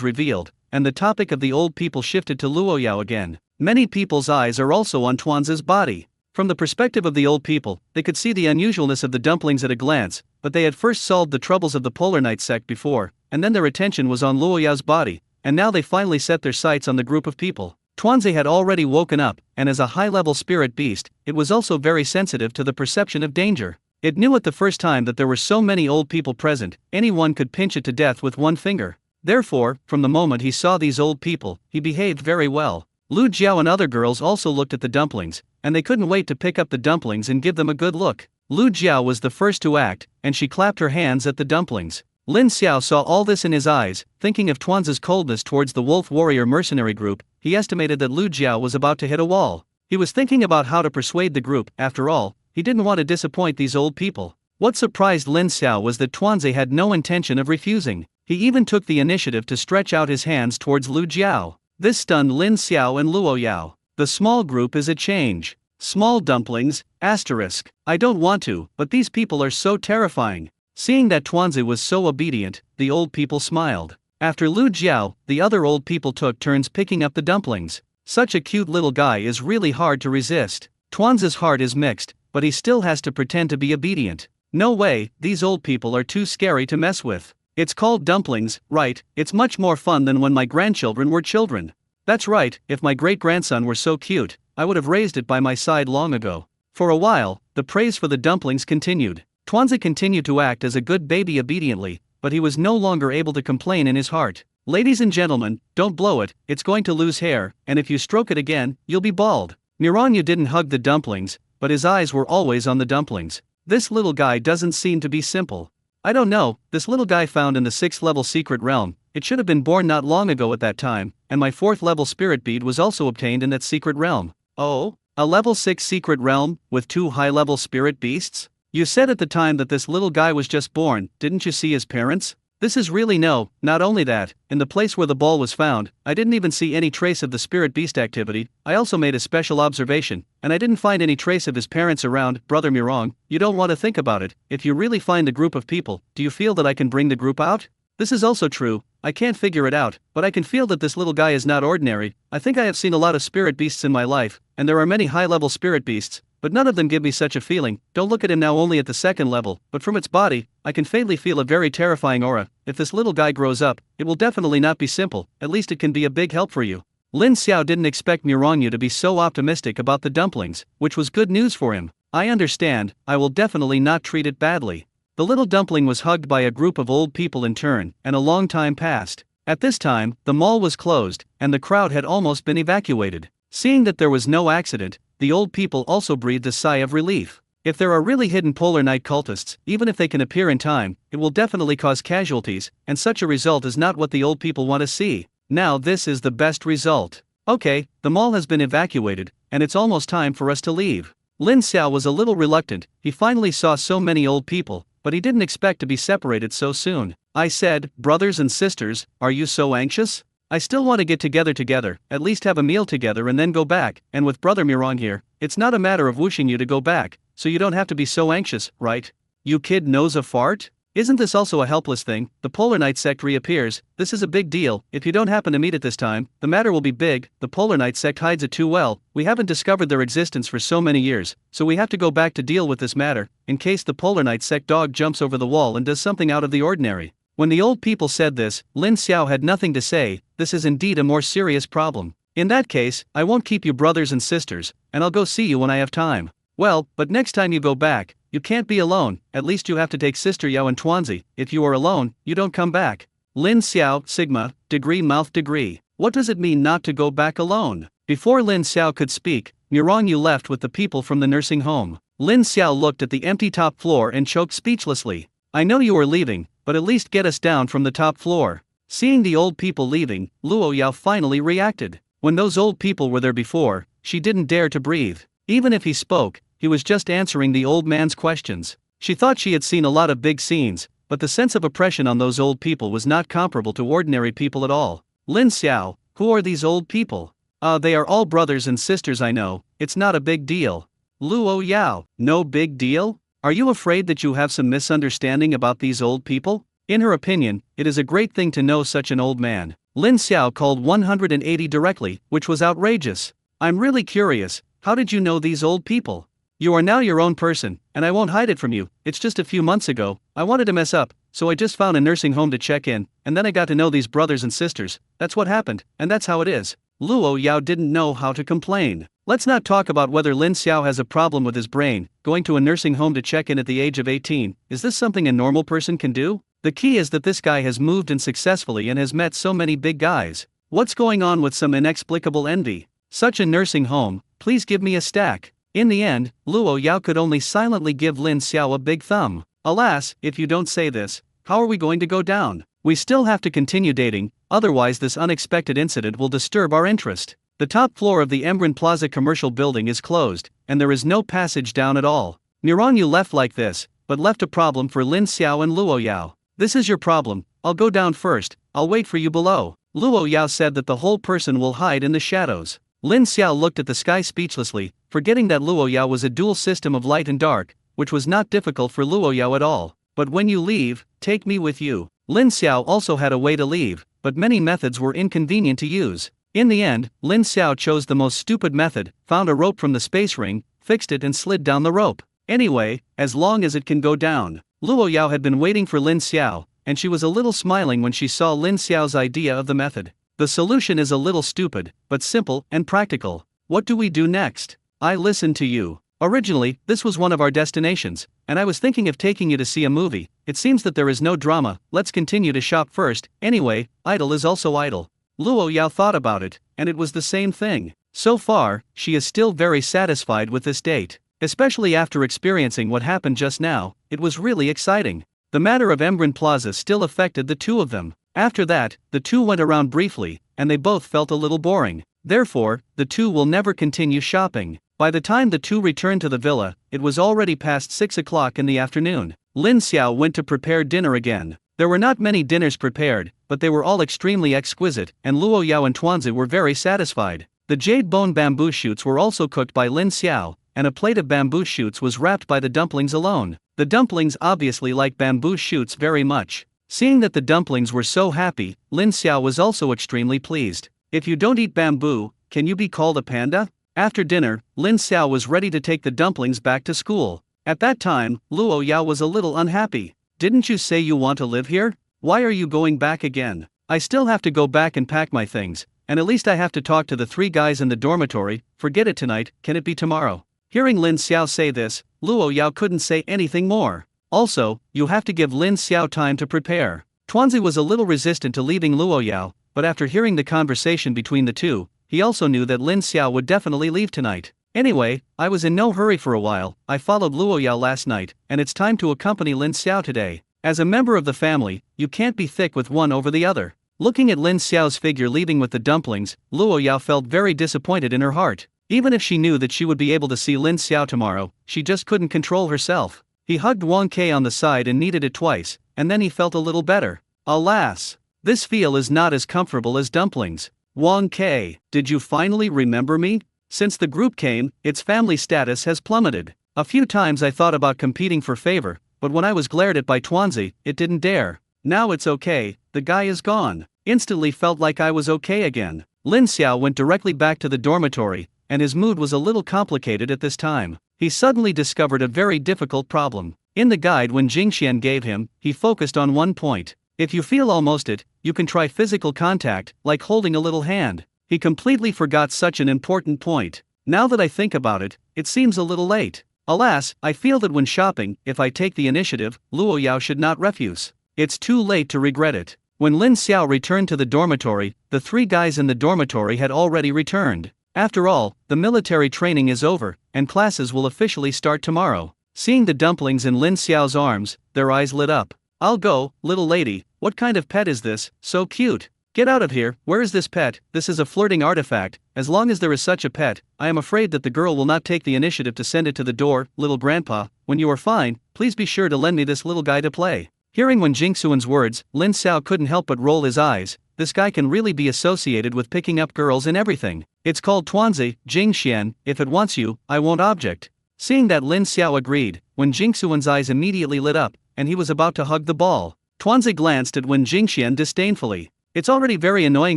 revealed, and the topic of the old people shifted to Luo Yao again. Many people's eyes are also on Tuanzi's body. From the perspective of the old people, they could see the unusualness of the dumplings at a glance, but they had first solved the troubles of the Polar Night sect before, and then their attention was on Luo Yao's body, and now they finally set their sights on the group of people. Tuanzi had already woken up, and as a high-level spirit beast, it was also very sensitive to the perception of danger. It knew at the first time that there were so many old people present, anyone could pinch it to death with one finger. Therefore, from the moment he saw these old people, he behaved very well. Lu Jiao and other girls also looked at the dumplings, and they couldn't wait to pick up the dumplings and give them a good look. Lu Jiao was the first to act, and she clapped her hands at the dumplings. Lin Xiao saw all this in his eyes. Thinking of Tuanzi's coldness towards the wolf warrior mercenary group, he estimated that Lu Jiao was about to hit a wall. He was thinking about how to persuade the group. After all, he didn't want to disappoint these old people. What surprised Lin Xiao was that Tuanzi had no intention of refusing. He even took the initiative to stretch out his hands towards Lu Jiao. This stunned Lin Xiao and Luo Yao. The small group is a change. Small dumplings, asterisk. I don't want to, but these people are so terrifying. Seeing that Tuanzi was so obedient, the old people smiled. After Lu Jiao, the other old people took turns picking up the dumplings. Such a cute little guy is really hard to resist. Tuanzi's heart is mixed, but he still has to pretend to be obedient. No way, these old people are too scary to mess with. It's called dumplings, right? It's much more fun than when my grandchildren were children. That's right, if my great-grandson were so cute, I would have raised it by my side long ago. For a while, the praise for the dumplings continued. Tuanzi continued to act as a good baby obediently, but he was no longer able to complain in his heart. Ladies and gentlemen, don't blow it, it's going to lose hair, and if you stroke it again, you'll be bald. Miranyu didn't hug the dumplings, but his eyes were always on the dumplings. This little guy doesn't seem to be simple. I don't know, this little guy found in the 6th level secret realm, it should have been born not long ago at that time, and my 4th level spirit bead was also obtained in that secret realm. Oh? A level 6 secret realm, with 2 high-level spirit beasts? You said at the time that this little guy was just born, didn't you see his parents? This is really no, not only that, in the place where the ball was found, I didn't even see any trace of the spirit beast activity. I also made a special observation, and I didn't find any trace of his parents around. Brother Mirong, you don't want to think about it. If you really find a group of people, do you feel that I can bring the group out? This is also true, I can't figure it out, but I can feel that this little guy is not ordinary. I think I have seen a lot of spirit beasts in my life, and there are many high-level spirit beasts, but none of them give me such a feeling. Don't look at him now only at the second level, but from its body, I can faintly feel a very terrifying aura. If this little guy grows up, it will definitely not be simple, at least it can be a big help for you. Lin Xiao didn't expect Miranyu to be so optimistic about the dumplings, which was good news for him. I understand, I will definitely not treat it badly. The little dumpling was hugged by a group of old people in turn, and a long time passed. At this time, the mall was closed, and the crowd had almost been evacuated. Seeing that there was no accident, the old people also breathed a sigh of relief. If there are really hidden Polar Night cultists, even if they can appear in time, it will definitely cause casualties, and such a result is not what the old people want to see. Now this is the best result. Okay, the mall has been evacuated, and it's almost time for us to leave. Lin Xiao was a little reluctant. He finally saw so many old people, but he didn't expect to be separated so soon. I said, brothers and sisters, are you so anxious? I still want to get together, at least have a meal together and then go back, and with Brother Mirong here, it's not a matter of wishing you to go back, so you don't have to be so anxious, right? You kid knows a fart? Isn't this also a helpless thing? The Polar Night sect reappears. This is a big deal. If you don't happen to meet it this time, the matter will be big. The Polar Night sect hides it too well. We haven't discovered their existence for so many years, so we have to go back to deal with this matter, in case the Polar Night sect dog jumps over the wall and does something out of the ordinary. When the old people said this, Lin Xiao had nothing to say. This is indeed a more serious problem. In that case, I won't keep you brothers and sisters, and I'll go see you when I have time. Well, but next time you go back, you can't be alone. At least you have to take Sister Yao and Tuanzi. If you are alone, you don't come back. Lin Xiao, Sigma, degree mouth degree. What does it mean not to go back alone? Before Lin Xiao could speak, Mirongyu left with the people from the nursing home. Lin Xiao looked at the empty top floor and choked speechlessly. I know you are leaving, but at least get us down from the top floor. Seeing the old people leaving, Luo Yao finally reacted. When those old people were there before, she didn't dare to breathe. Even if he spoke, he was just answering the old man's questions. She thought she had seen a lot of big scenes, but the sense of oppression on those old people was not comparable to ordinary people at all. Lin Xiao, who are these old people? They are all brothers and sisters I know, it's not a big deal. Luo Yao, no big deal? Are you afraid that you have some misunderstanding about these old people? In her opinion, it is a great thing to know such an old man. Lin Xiao called 180 directly, which was outrageous. I'm really curious, how did you know these old people? You are now your own person, and I won't hide it from you. It's just a few months ago, I wanted to mess up, so I just found a nursing home to check in, and then I got to know these brothers and sisters. That's what happened, and that's how it is. Luo Yao didn't know how to complain. Let's not talk about whether Lin Xiao has a problem with his brain. Going to a nursing home to check in at the age of 18, is this something a normal person can do? The key is that this guy has moved in successfully and has met so many big guys. What's going on with some inexplicable envy? Such a nursing home, please give me a stack. In the end, Luo Yao could only silently give Lin Xiao a big thumb. Alas, if you don't say this, how are we going to go down? We still have to continue dating, otherwise this unexpected incident will disturb our interest. The top floor of the Embrun Plaza commercial building is closed, and there is no passage down at all. Mirongyu left like this, but left a problem for Lin Xiao and Luo Yao. This is your problem, I'll go down first, I'll wait for you below. Luo Yao said that the whole person will hide in the shadows. Lin Xiao looked at the sky speechlessly, forgetting that Luo Yao was a dual system of light and dark, which was not difficult for Luo Yao at all. But when you leave, take me with you. Lin Xiao also had a way to leave, but many methods were inconvenient to use. In the end, Lin Xiao chose the most stupid method, found a rope from the space ring, fixed it and slid down the rope. Anyway, as long as it can go down. Luo Yao had been waiting for Lin Xiao, and she was a little smiling when she saw Lin Xiao's idea of the method. The solution is a little stupid, but simple and practical. What do we do next? I listen to you. Originally, this was one of our destinations, and I was thinking of taking you to see a movie. It seems that there is no drama, let's continue to shop first. Anyway, idle is also idle. Luo Yao thought about it, and it was the same thing. So far, she is still very satisfied with this date. Especially after experiencing what happened just now, it was really exciting. The matter of Embrun Plaza still affected the two of them. After that, the two went around briefly, and they both felt a little boring. Therefore, the two will never continue shopping. By the time the two returned to the villa, it was already past 6 o'clock in the afternoon. Lin Xiao went to prepare dinner again. There were not many dinners prepared, but they were all extremely exquisite, and Luo Yao and Tuanzi were very satisfied. The jade bone bamboo shoots were also cooked by Lin Xiao, and a plate of bamboo shoots was wrapped by the dumplings alone. The dumplings obviously like bamboo shoots very much. Seeing that the dumplings were so happy, Lin Xiao was also extremely pleased. If you don't eat bamboo, can you be called a panda? After dinner, Lin Xiao was ready to take the dumplings back to school. At that time, Luo Yao was a little unhappy. Didn't you say you want to live here? Why are you going back again? I still have to go back and pack my things, and at least I have to talk to the 3 guys in the dormitory. Forget it tonight, can it be tomorrow? Hearing Lin Xiao say this, Luo Yao couldn't say anything more. Also, you have to give Lin Xiao time to prepare. Tuanzi was a little resistant to leaving Luo Yao, but after hearing the conversation between the two, he also knew that Lin Xiao would definitely leave tonight. Anyway, I was in no hurry for a while. I followed Luo Yao last night, and it's time to accompany Lin Xiao today. As a member of the family, you can't be thick with one over the other. Looking at Lin Xiao's figure leaving with the dumplings, Luo Yao felt very disappointed in her heart. Even if she knew that she would be able to see Lin Xiao tomorrow, she just couldn't control herself. He hugged Wang Kei on the side and kneaded it twice, and then he felt a little better. Alas! This feel is not as comfortable as dumplings. Wang Kei, did you finally remember me? Since the group came, its family status has plummeted. A few times I thought about competing for favor, but when I was glared at by Tuanzi, it didn't dare. Now it's okay, the guy is gone. Instantly felt like I was okay again. Lin Xiao went directly back to the dormitory, and his mood was a little complicated at this time. He suddenly discovered a very difficult problem. In the guide Wen Jingxian gave him, he focused on one point. If you feel almost it, you can try physical contact, like holding a little hand. He completely forgot such an important point. Now that I think about it, it seems a little late. Alas, I feel that when shopping, if I take the initiative, Luo Yao should not refuse. It's too late to regret it. When Lin Xiao returned to the dormitory, the 3 guys in the dormitory had already returned. After all, the military training is over, and classes will officially start tomorrow. Seeing the dumplings in Lin Xiao's arms, their eyes lit up. I'll go, little lady, what kind of pet is this, so cute? Get out of here, where is this pet? This is a flirting artifact. As long as there is such a pet, I am afraid that the girl will not take the initiative to send it to the door. Little grandpa, when you are fine, please be sure to lend me this little guy to play. Hearing Wen Jingxuan's words, Lin Xiao couldn't help but roll his eyes. This guy can really be associated with picking up girls and everything. It's called Tuanzi, Jingxian, if it wants you, I won't object. Seeing that Lin Xiao agreed, Wen Jingxuan's eyes immediately lit up, and he was about to hug the ball. Tuanzi glanced at Wen Jingxian disdainfully. It's already very annoying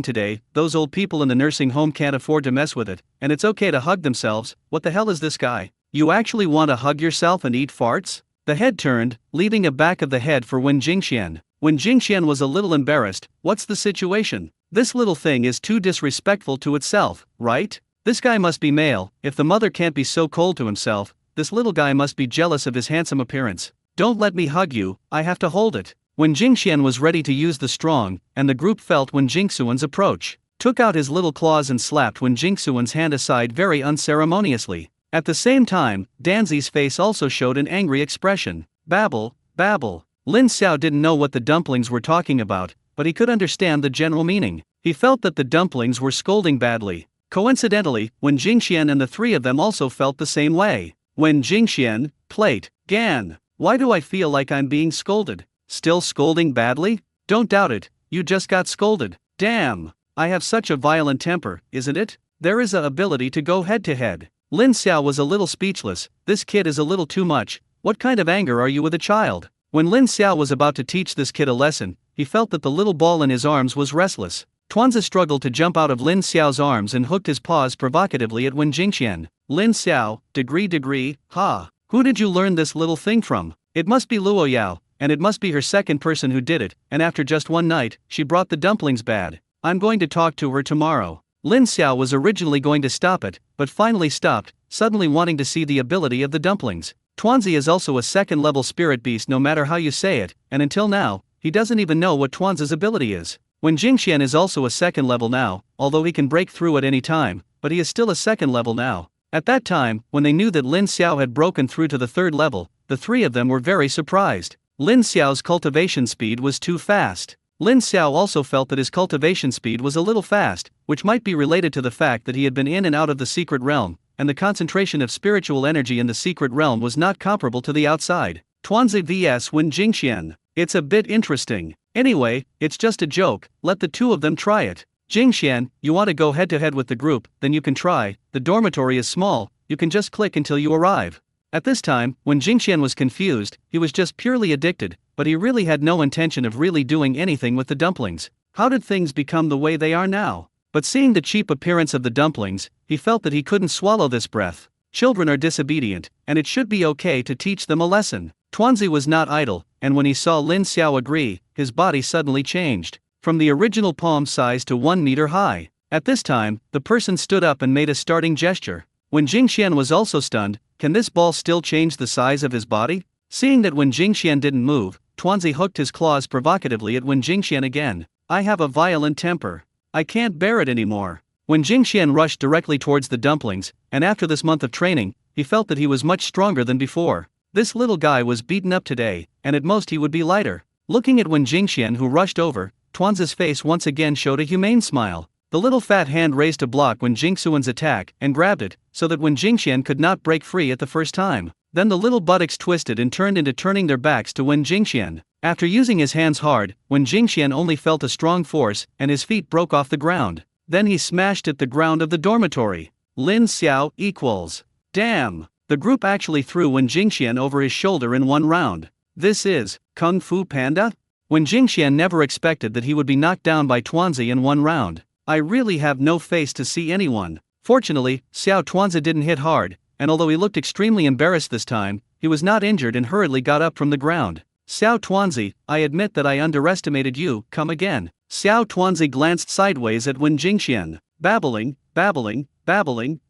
today, those old people in the nursing home can't afford to mess with it, and it's okay to hug themselves. What the hell is this guy? You actually want to hug yourself and eat farts? The head turned, leaving a back of the head for Wen Jingxian. Wen Jingxian was a little embarrassed. What's the situation? This little thing is too disrespectful to itself, right? This guy must be male. If the mother can't be so cold to himself, this little guy must be jealous of his handsome appearance. Don't let me hug you, I have to hold it. Wen Jingxian was ready to use the strong, and the group felt Wen Jingxuan's approach. Took out his little claws and slapped Wen Jingxuan's hand aside very unceremoniously. At the same time, Danzi's face also showed an angry expression. Babble, babble. Lin Xiao didn't know what the dumplings were talking about, but he could understand the general meaning. He felt that the dumplings were scolding badly. Coincidentally, Wen Jingxian and the 3 of them also felt the same way. Wen Jingxian, plate, Gan. Why do I feel like I'm being scolded? Still scolding badly? Don't doubt it, you just got scolded. Damn, I have such a violent temper, isn't it? There is a ability to go head to head. Lin Xiao was a little speechless. This kid is a little too much. What kind of anger are you with a child? When Lin Xiao was about to teach this kid a lesson, he felt that the little ball in his arms was restless. Tuanzi struggled to jump out of Lin Xiao's arms and hooked his paws provocatively at Wen Jingxian. Lin Xiao, degree, ha. Who did you learn this little thing from? It must be Luo Yao, and it must be her second person who did it, and after just one night, she brought the dumplings bad. I'm going to talk to her tomorrow. Lin Xiao was originally going to stop it, but finally stopped, suddenly wanting to see the ability of the dumplings. Tuanzi is also a second-level spirit beast no matter how you say it, and until now, he doesn't even know what Tuanzi's ability is. Wen Jingxian is also a second level now, although he can break through at any time, but he is still a second level now. At that time, when they knew that Lin Xiao had broken through to the 3rd level, the 3 of them were very surprised. Lin Xiao's cultivation speed was too fast. Lin Xiao also felt that his cultivation speed was a little fast, which might be related to the fact that he had been in and out of the secret realm, and the concentration of spiritual energy in the secret realm was not comparable to the outside. Tuanzi vs Wen Jingxian. It's a bit interesting. Anyway, it's just a joke, let the 2 of them try it. Jingxian, you want to go head to head with the group, then you can try. The dormitory is small, you can just click until you arrive. At this time, when Jingxian was confused, he was just purely addicted, but he really had no intention of really doing anything with the dumplings. How did things become the way they are now? But seeing the cheap appearance of the dumplings, he felt that he couldn't swallow this breath. Children are disobedient, and it should be okay to teach them a lesson. Tuanzi was not idle, and when he saw Lin Xiao agree, his body suddenly changed, from the original palm size to 1 meter high. At this time, the person stood up and made a starting gesture. When Jingxian was also stunned, can this ball still change the size of his body? Seeing that when Jingxian didn't move, Tuanzi hooked his claws provocatively at Wen Jingxian again. I have a violent temper. I can't bear it anymore. When Jingxian rushed directly towards the dumplings, and after this month of training, he felt that he was much stronger than before. This little guy was beaten up today, and at most he would be lighter. Looking at Wen Jingxian who rushed over, Tuanzi's face once again showed a humane smile. The little fat hand raised to block Wen Jingxuan's attack and grabbed it, so that Wen Jingxian could not break free at the first time. Then the little buttocks twisted and turned into turning their backs to Wen Jingxian. After using his hands hard, Wen Jingxian only felt a strong force, and his feet broke off the ground. Then he smashed at the ground of the dormitory. Lin Xiao equals. Damn! The group actually threw Wen Jingxian over his shoulder in one round. This is Kung Fu Panda? Wen Jingxian never expected that he would be knocked down by Tuanzi in one round. I really have no face to see anyone. Fortunately, Xiao Tuanzi didn't hit hard, and although he looked extremely embarrassed this time, he was not injured and hurriedly got up from the ground. Xiao Tuanzi, I admit that I underestimated you, come again. Xiao Tuanzi glanced sideways at Wen Jingxian. Babbling,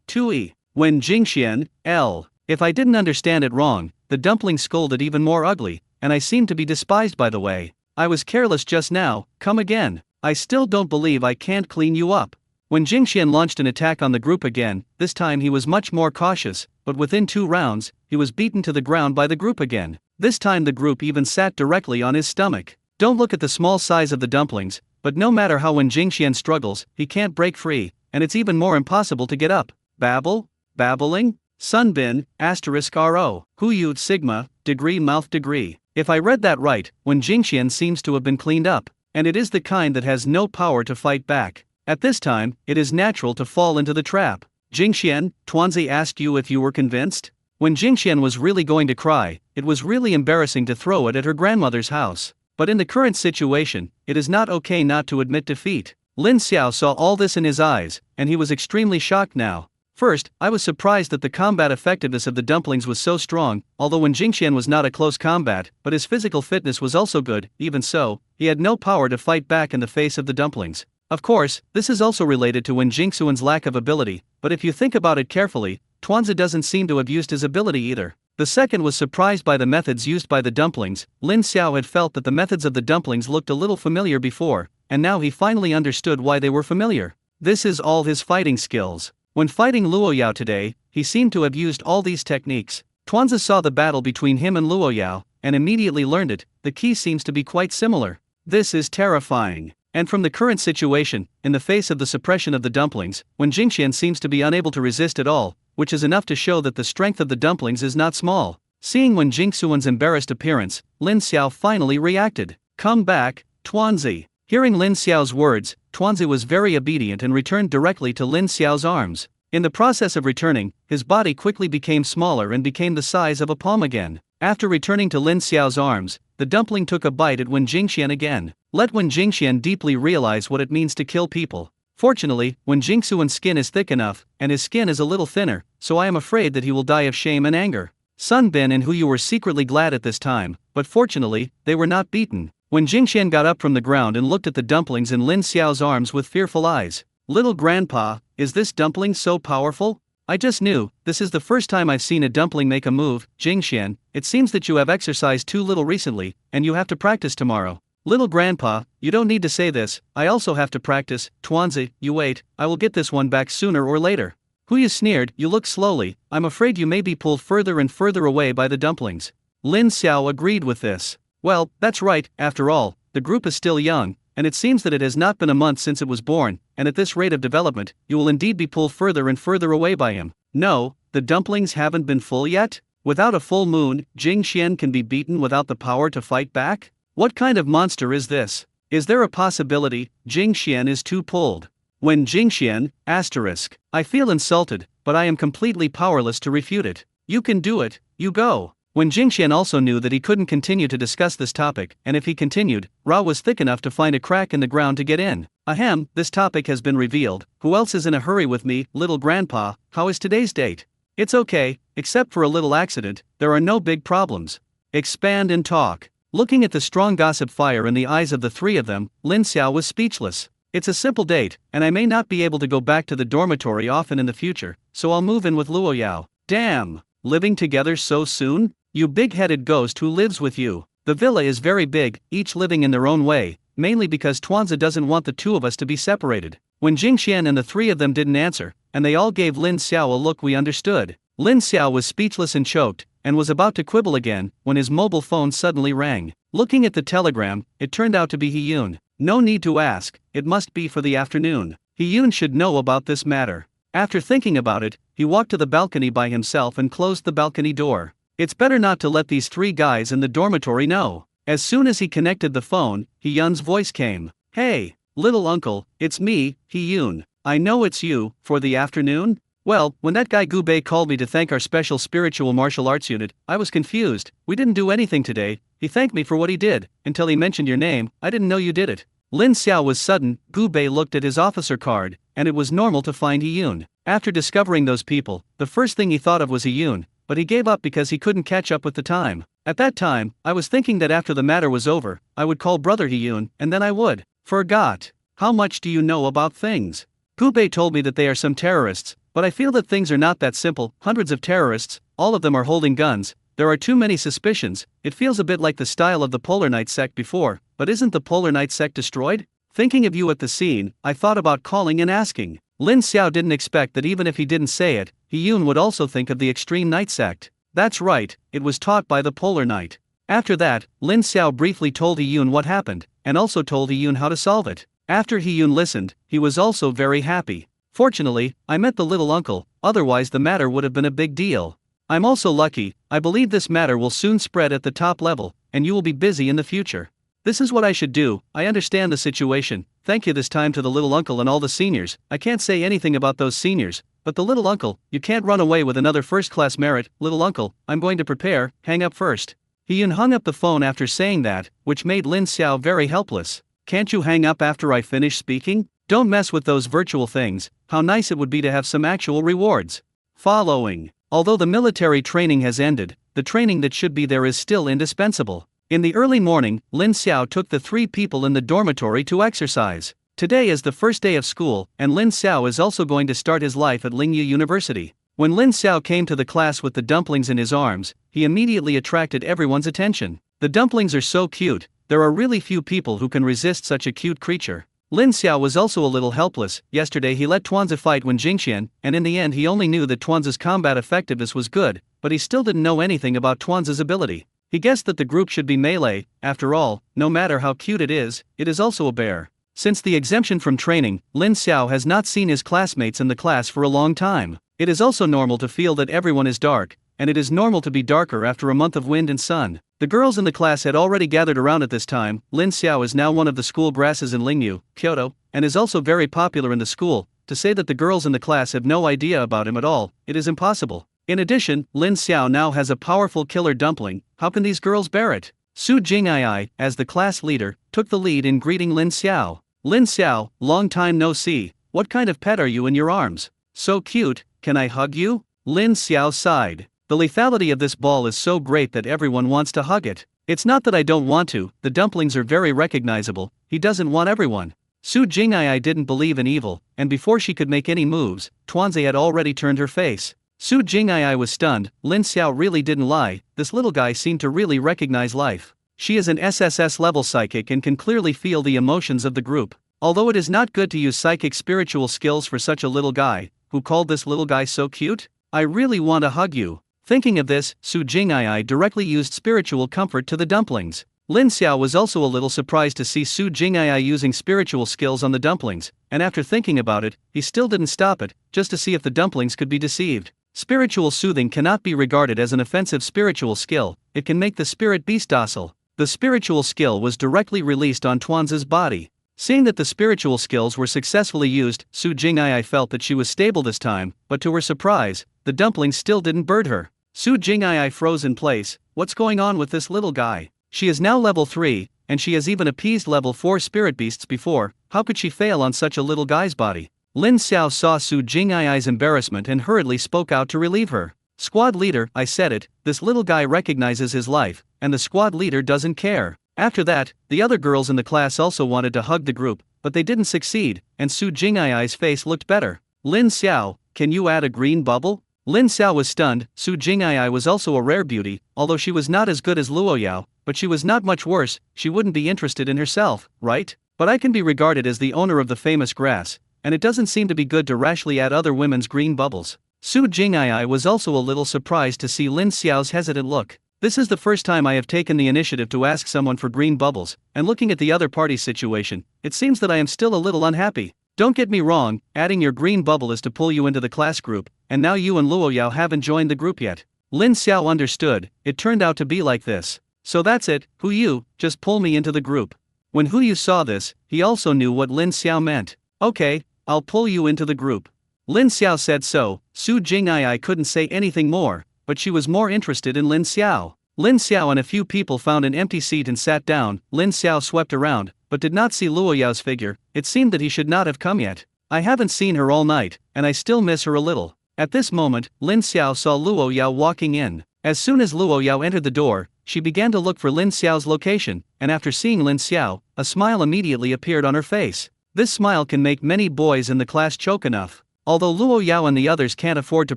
Tui. Wen Jingxian, L. If I didn't understand it wrong, the dumpling scolded even more ugly, and I seemed to be despised by the way. I was careless just now, come again. I still don't believe I can't clean you up. When Jingxian launched an attack on the group again, this time he was much more cautious, but within 2 rounds, he was beaten to the ground by the group again. This time the group even sat directly on his stomach. Don't look at the small size of the dumplings, but no matter how Wen Jingxian struggles, he can't break free, and it's even more impossible to get up. Babbling? Sunbin, *ro, Huyu Sigma, degree mouth degree. If I read that right, Wen Jingxian seems to have been cleaned up, and it is the kind that has no power to fight back. At this time, it is natural to fall into the trap. Jingxian, Tuanzi asked you if you were convinced? When Jingxian was really going to cry, it was really embarrassing to throw it at her grandmother's house. But in the current situation, it is not okay not to admit defeat. Lin Xiao saw all this in his eyes, and he was extremely shocked now. First, I was surprised that the combat effectiveness of the dumplings was so strong, although Wen Jingxian was not a close combat, but his physical fitness was also good. Even so, he had no power to fight back in the face of the dumplings. Of course, this is also related to Wen Jingxuan's lack of ability, but if you think about it carefully, Tuanzi doesn't seem to have used his ability either. The second was surprised by the methods used by the dumplings. Lin Xiao had felt that the methods of the dumplings looked a little familiar before, and now he finally understood why they were familiar. This is all his fighting skills. When fighting Luoyao today, he seemed to have used all these techniques. Tuanzi saw the battle between him and Luoyao, and immediately learned it. The key seems to be quite similar. This is terrifying. And from the current situation, in the face of the suppression of the dumplings, Wen Jingxian seems to be unable to resist at all, which is enough to show that the strength of the dumplings is not small. Seeing Wen Jingxuan's embarrassed appearance, Lin Xiao finally reacted. Come back, Tuanzi. Hearing Lin Xiao's words, Tuanzi was very obedient and returned directly to Lin Xiao's arms. In the process of returning, his body quickly became smaller and became the size of a palm again. After returning to Lin Xiao's arms, the dumpling took a bite at Wen Jingxian again. Let Wen Jingxian deeply realize what it means to kill people. Fortunately, Wen Jingxuan's skin is thick enough, and his skin is a little thinner, so I am afraid that he will die of shame and anger. Sun Bin and Huyu were secretly glad at this time, but fortunately, they were not beaten. When Jingxian got up from the ground and looked at the dumplings in Lin Xiao's arms with fearful eyes. Little grandpa, is this dumpling so powerful? I just knew, this is the first time I've seen a dumpling make a move. Jingxian, it seems that you have exercised too little recently, and you have to practice tomorrow. Little grandpa, you don't need to say this, I also have to practice. Tuanzi, you wait, I will get this one back sooner or later. Huyu sneered, you look slowly, I'm afraid you may be pulled further and further away by the dumplings. Lin Xiao agreed with this. Well, that's right, after all, the group is still young, and it seems that it has not been a month since it was born, and at this rate of development, you will indeed be pulled further and further away by him. No, the dumplings haven't been full yet? Without a full moon, Jingxian can be beaten without the power to fight back? What kind of monster is this? Is there a possibility Jingxian is too pulled? When Jingxian, I feel insulted, but I am completely powerless to refute it. You can do it, you go. When Jingxian also knew that he couldn't continue to discuss this topic, and if he continued, Ra was thick enough to find a crack in the ground to get in. Ahem, this topic has been revealed. Who else is in a hurry with me, little grandpa? How is today's date? It's okay, except for a little accident, there are no big problems. Expand and talk. Looking at the strong gossip fire in the eyes of the three of them, Lin Xiao was speechless. It's a simple date, and I may not be able to go back to the dormitory often in the future, so I'll move in with Luo Yao. Damn! Living together so soon? You big-headed ghost who lives with you. The villa is very big, each living in their own way, mainly because Tuanzi doesn't want the two of us to be separated. When Jingxian and the three of them didn't answer, and they all gave Lin Xiao a look, we understood. Lin Xiao was speechless and choked, and was about to quibble again, when his mobile phone suddenly rang. Looking at the telegram, it turned out to be Hiyun. No need to ask, it must be for the afternoon. Hiyun should know about this matter. After thinking about it, he walked to the balcony by himself and closed the balcony door. It's better not to let these three guys in the dormitory know. As soon as he connected the phone, Hiyun's voice came. Hey, little uncle, it's me, Hiyun. I know it's you, for the afternoon? Well, when that guy Gubei called me to thank our special spiritual martial arts unit, I was confused. We didn't do anything today. He thanked me for what he did, until he mentioned your name. I didn't know you did it. Lin Xiao was sudden. Gubei looked at his officer card, and it was normal to find Hiyun. After discovering those people, the first thing he thought of was Hiyun, but he gave up because he couldn't catch up with the time. At that time, I was thinking that after the matter was over, I would call brother Hiyun, and then I would. Forgot. How much do you know about things? Gubei told me that they are some terrorists, but I feel that things are not that simple. Hundreds of terrorists, all of them are holding guns. There are too many suspicions. It feels a bit like the style of the Polar Night sect before, but isn't the Polar Night sect destroyed? Thinking of you at the scene, I thought about calling and asking. Lin Xiao didn't expect that even if he didn't say it, Hiyun would also think of the Extreme Night sect. That's right, it was taught by the Polar Night. After that, Lin Xiao briefly told Hiyun what happened, and also told Hiyun how to solve it. After Hiyun listened, he was also very happy. Fortunately, I met the little uncle, otherwise the matter would have been a big deal. I'm also lucky. I believe this matter will soon spread at the top level, and you will be busy in the future. This is what I should do. I understand the situation. Thank you this time to the little uncle and all the seniors. I can't say anything about those seniors, but the little uncle, you can't run away with another first-class merit. Little uncle, I'm going to prepare. Hang up first. Hiyun hung up the phone after saying that, which made Lin Xiao very helpless. Can't you hang up after I finish speaking? Don't mess with those virtual things. How nice it would be to have some actual rewards. Following. Although the military training has ended, the training that should be there is still indispensable. In the early morning, Lin Xiao took the three people in the dormitory to exercise. Today is the first day of school, and Lin Xiao is also going to start his life at Lingyu University. When Lin Xiao came to the class with the dumplings in his arms, he immediately attracted everyone's attention. The dumplings are so cute. There are really few people who can resist such a cute creature. Lin Xiao was also a little helpless. Yesterday he let Tuanzi fight when Jingxian, and in the end he only knew that Tuanzi's combat effectiveness was good, but he still didn't know anything about Tuanzi's ability. He guessed that the group should be melee. After all, no matter how cute it is also a bear. Since the exemption from training, Lin Xiao has not seen his classmates in the class for a long time. It is also normal to feel that everyone is dark, and it is normal to be darker after a month of wind and sun. The girls in the class had already gathered around at this time. Lin Xiao is now one of the school grasses in Lingyu, Kyoto, and is also very popular in the school. To say that the girls in the class have no idea about him at all, it is impossible. In addition, Lin Xiao now has a powerful killer dumpling. How can these girls bear it? Su Jing'ai, as the class leader, took the lead in greeting Lin Xiao. Lin Xiao, long time no see. What kind of pet are you in your arms? So cute, can I hug you? Lin Xiao sighed. The lethality of this ball is so great that everyone wants to hug it. It's not that I don't want to, the dumplings are very recognizable. He doesn't want everyone. Su Jing'ai didn't believe in evil, and before she could make any moves, Tuanzi had already turned her face. Su Jing'ai was stunned. Lin Xiao really didn't lie. This little guy seemed to really recognize life. She is an SSS level psychic and can clearly feel the emotions of the group. Although it is not good to use psychic spiritual skills for such a little guy, who called this little guy so cute? I really want to hug you. Thinking of this, Su Jing'ai directly used spiritual comfort to the dumplings. Lin Xiao was also a little surprised to see Su Jing'ai using spiritual skills on the dumplings, and after thinking about it, he still didn't stop it, just to see if the dumplings could be deceived. Spiritual soothing cannot be regarded as an offensive spiritual skill. It can make the spirit beast docile. The spiritual skill was directly released on Tuanzi's body. Seeing that the spiritual skills were successfully used, Su Jing'ai felt that she was stable this time, but to her surprise, the dumplings still didn't bird her. Su Jing'ai froze in place. What's going on with this little guy? She is now level 3, and she has even appeased level 4 spirit beasts before. How could she fail on such a little guy's body? Lin Xiao saw Su Jing'ai's embarrassment and hurriedly spoke out to relieve her. Squad leader, I said it, this little guy recognizes his life, and the squad leader doesn't care. After that, the other girls in the class also wanted to hug the group, but they didn't succeed, and Su Jing'ai's face looked better. Lin Xiao, can you add a green bubble? Lin Xiao was stunned. Su Jing'ai was also a rare beauty, although she was not as good as Luo Yao, but she was not much worse. She wouldn't be interested in herself, right? But I can be regarded as the owner of the famous grass, and it doesn't seem to be good to rashly add other women's green bubbles. Su Jing'ai was also a little surprised to see Lin Xiao's hesitant look. This is the first time I have taken the initiative to ask someone for green bubbles, and looking at the other party's situation, it seems that I am still a little unhappy. Don't get me wrong, adding your green bubble is to pull you into the class group, and now you and Luo Yao haven't joined the group yet. Lin Xiao understood. It turned out to be like this. So that's it, Hu Yu, just pull me into the group. When Hu Yu saw this, he also knew what Lin Xiao meant. Okay, I'll pull you into the group. Lin Xiao said so. Su Jing'ai couldn't say anything more, but she was more interested in Lin Xiao. Lin Xiao and a few people found an empty seat and sat down. Lin Xiao swept around, but did not see Luo Yao's figure. It seemed that he should not have come yet. I haven't seen her all night, and I still miss her a little. At this moment, Lin Xiao saw Luo Yao walking in. As soon as Luo Yao entered the door, she began to look for Lin Xiao's location, and after seeing Lin Xiao, a smile immediately appeared on her face. This smile can make many boys in the class choke enough. Although Luo Yao and the others can't afford to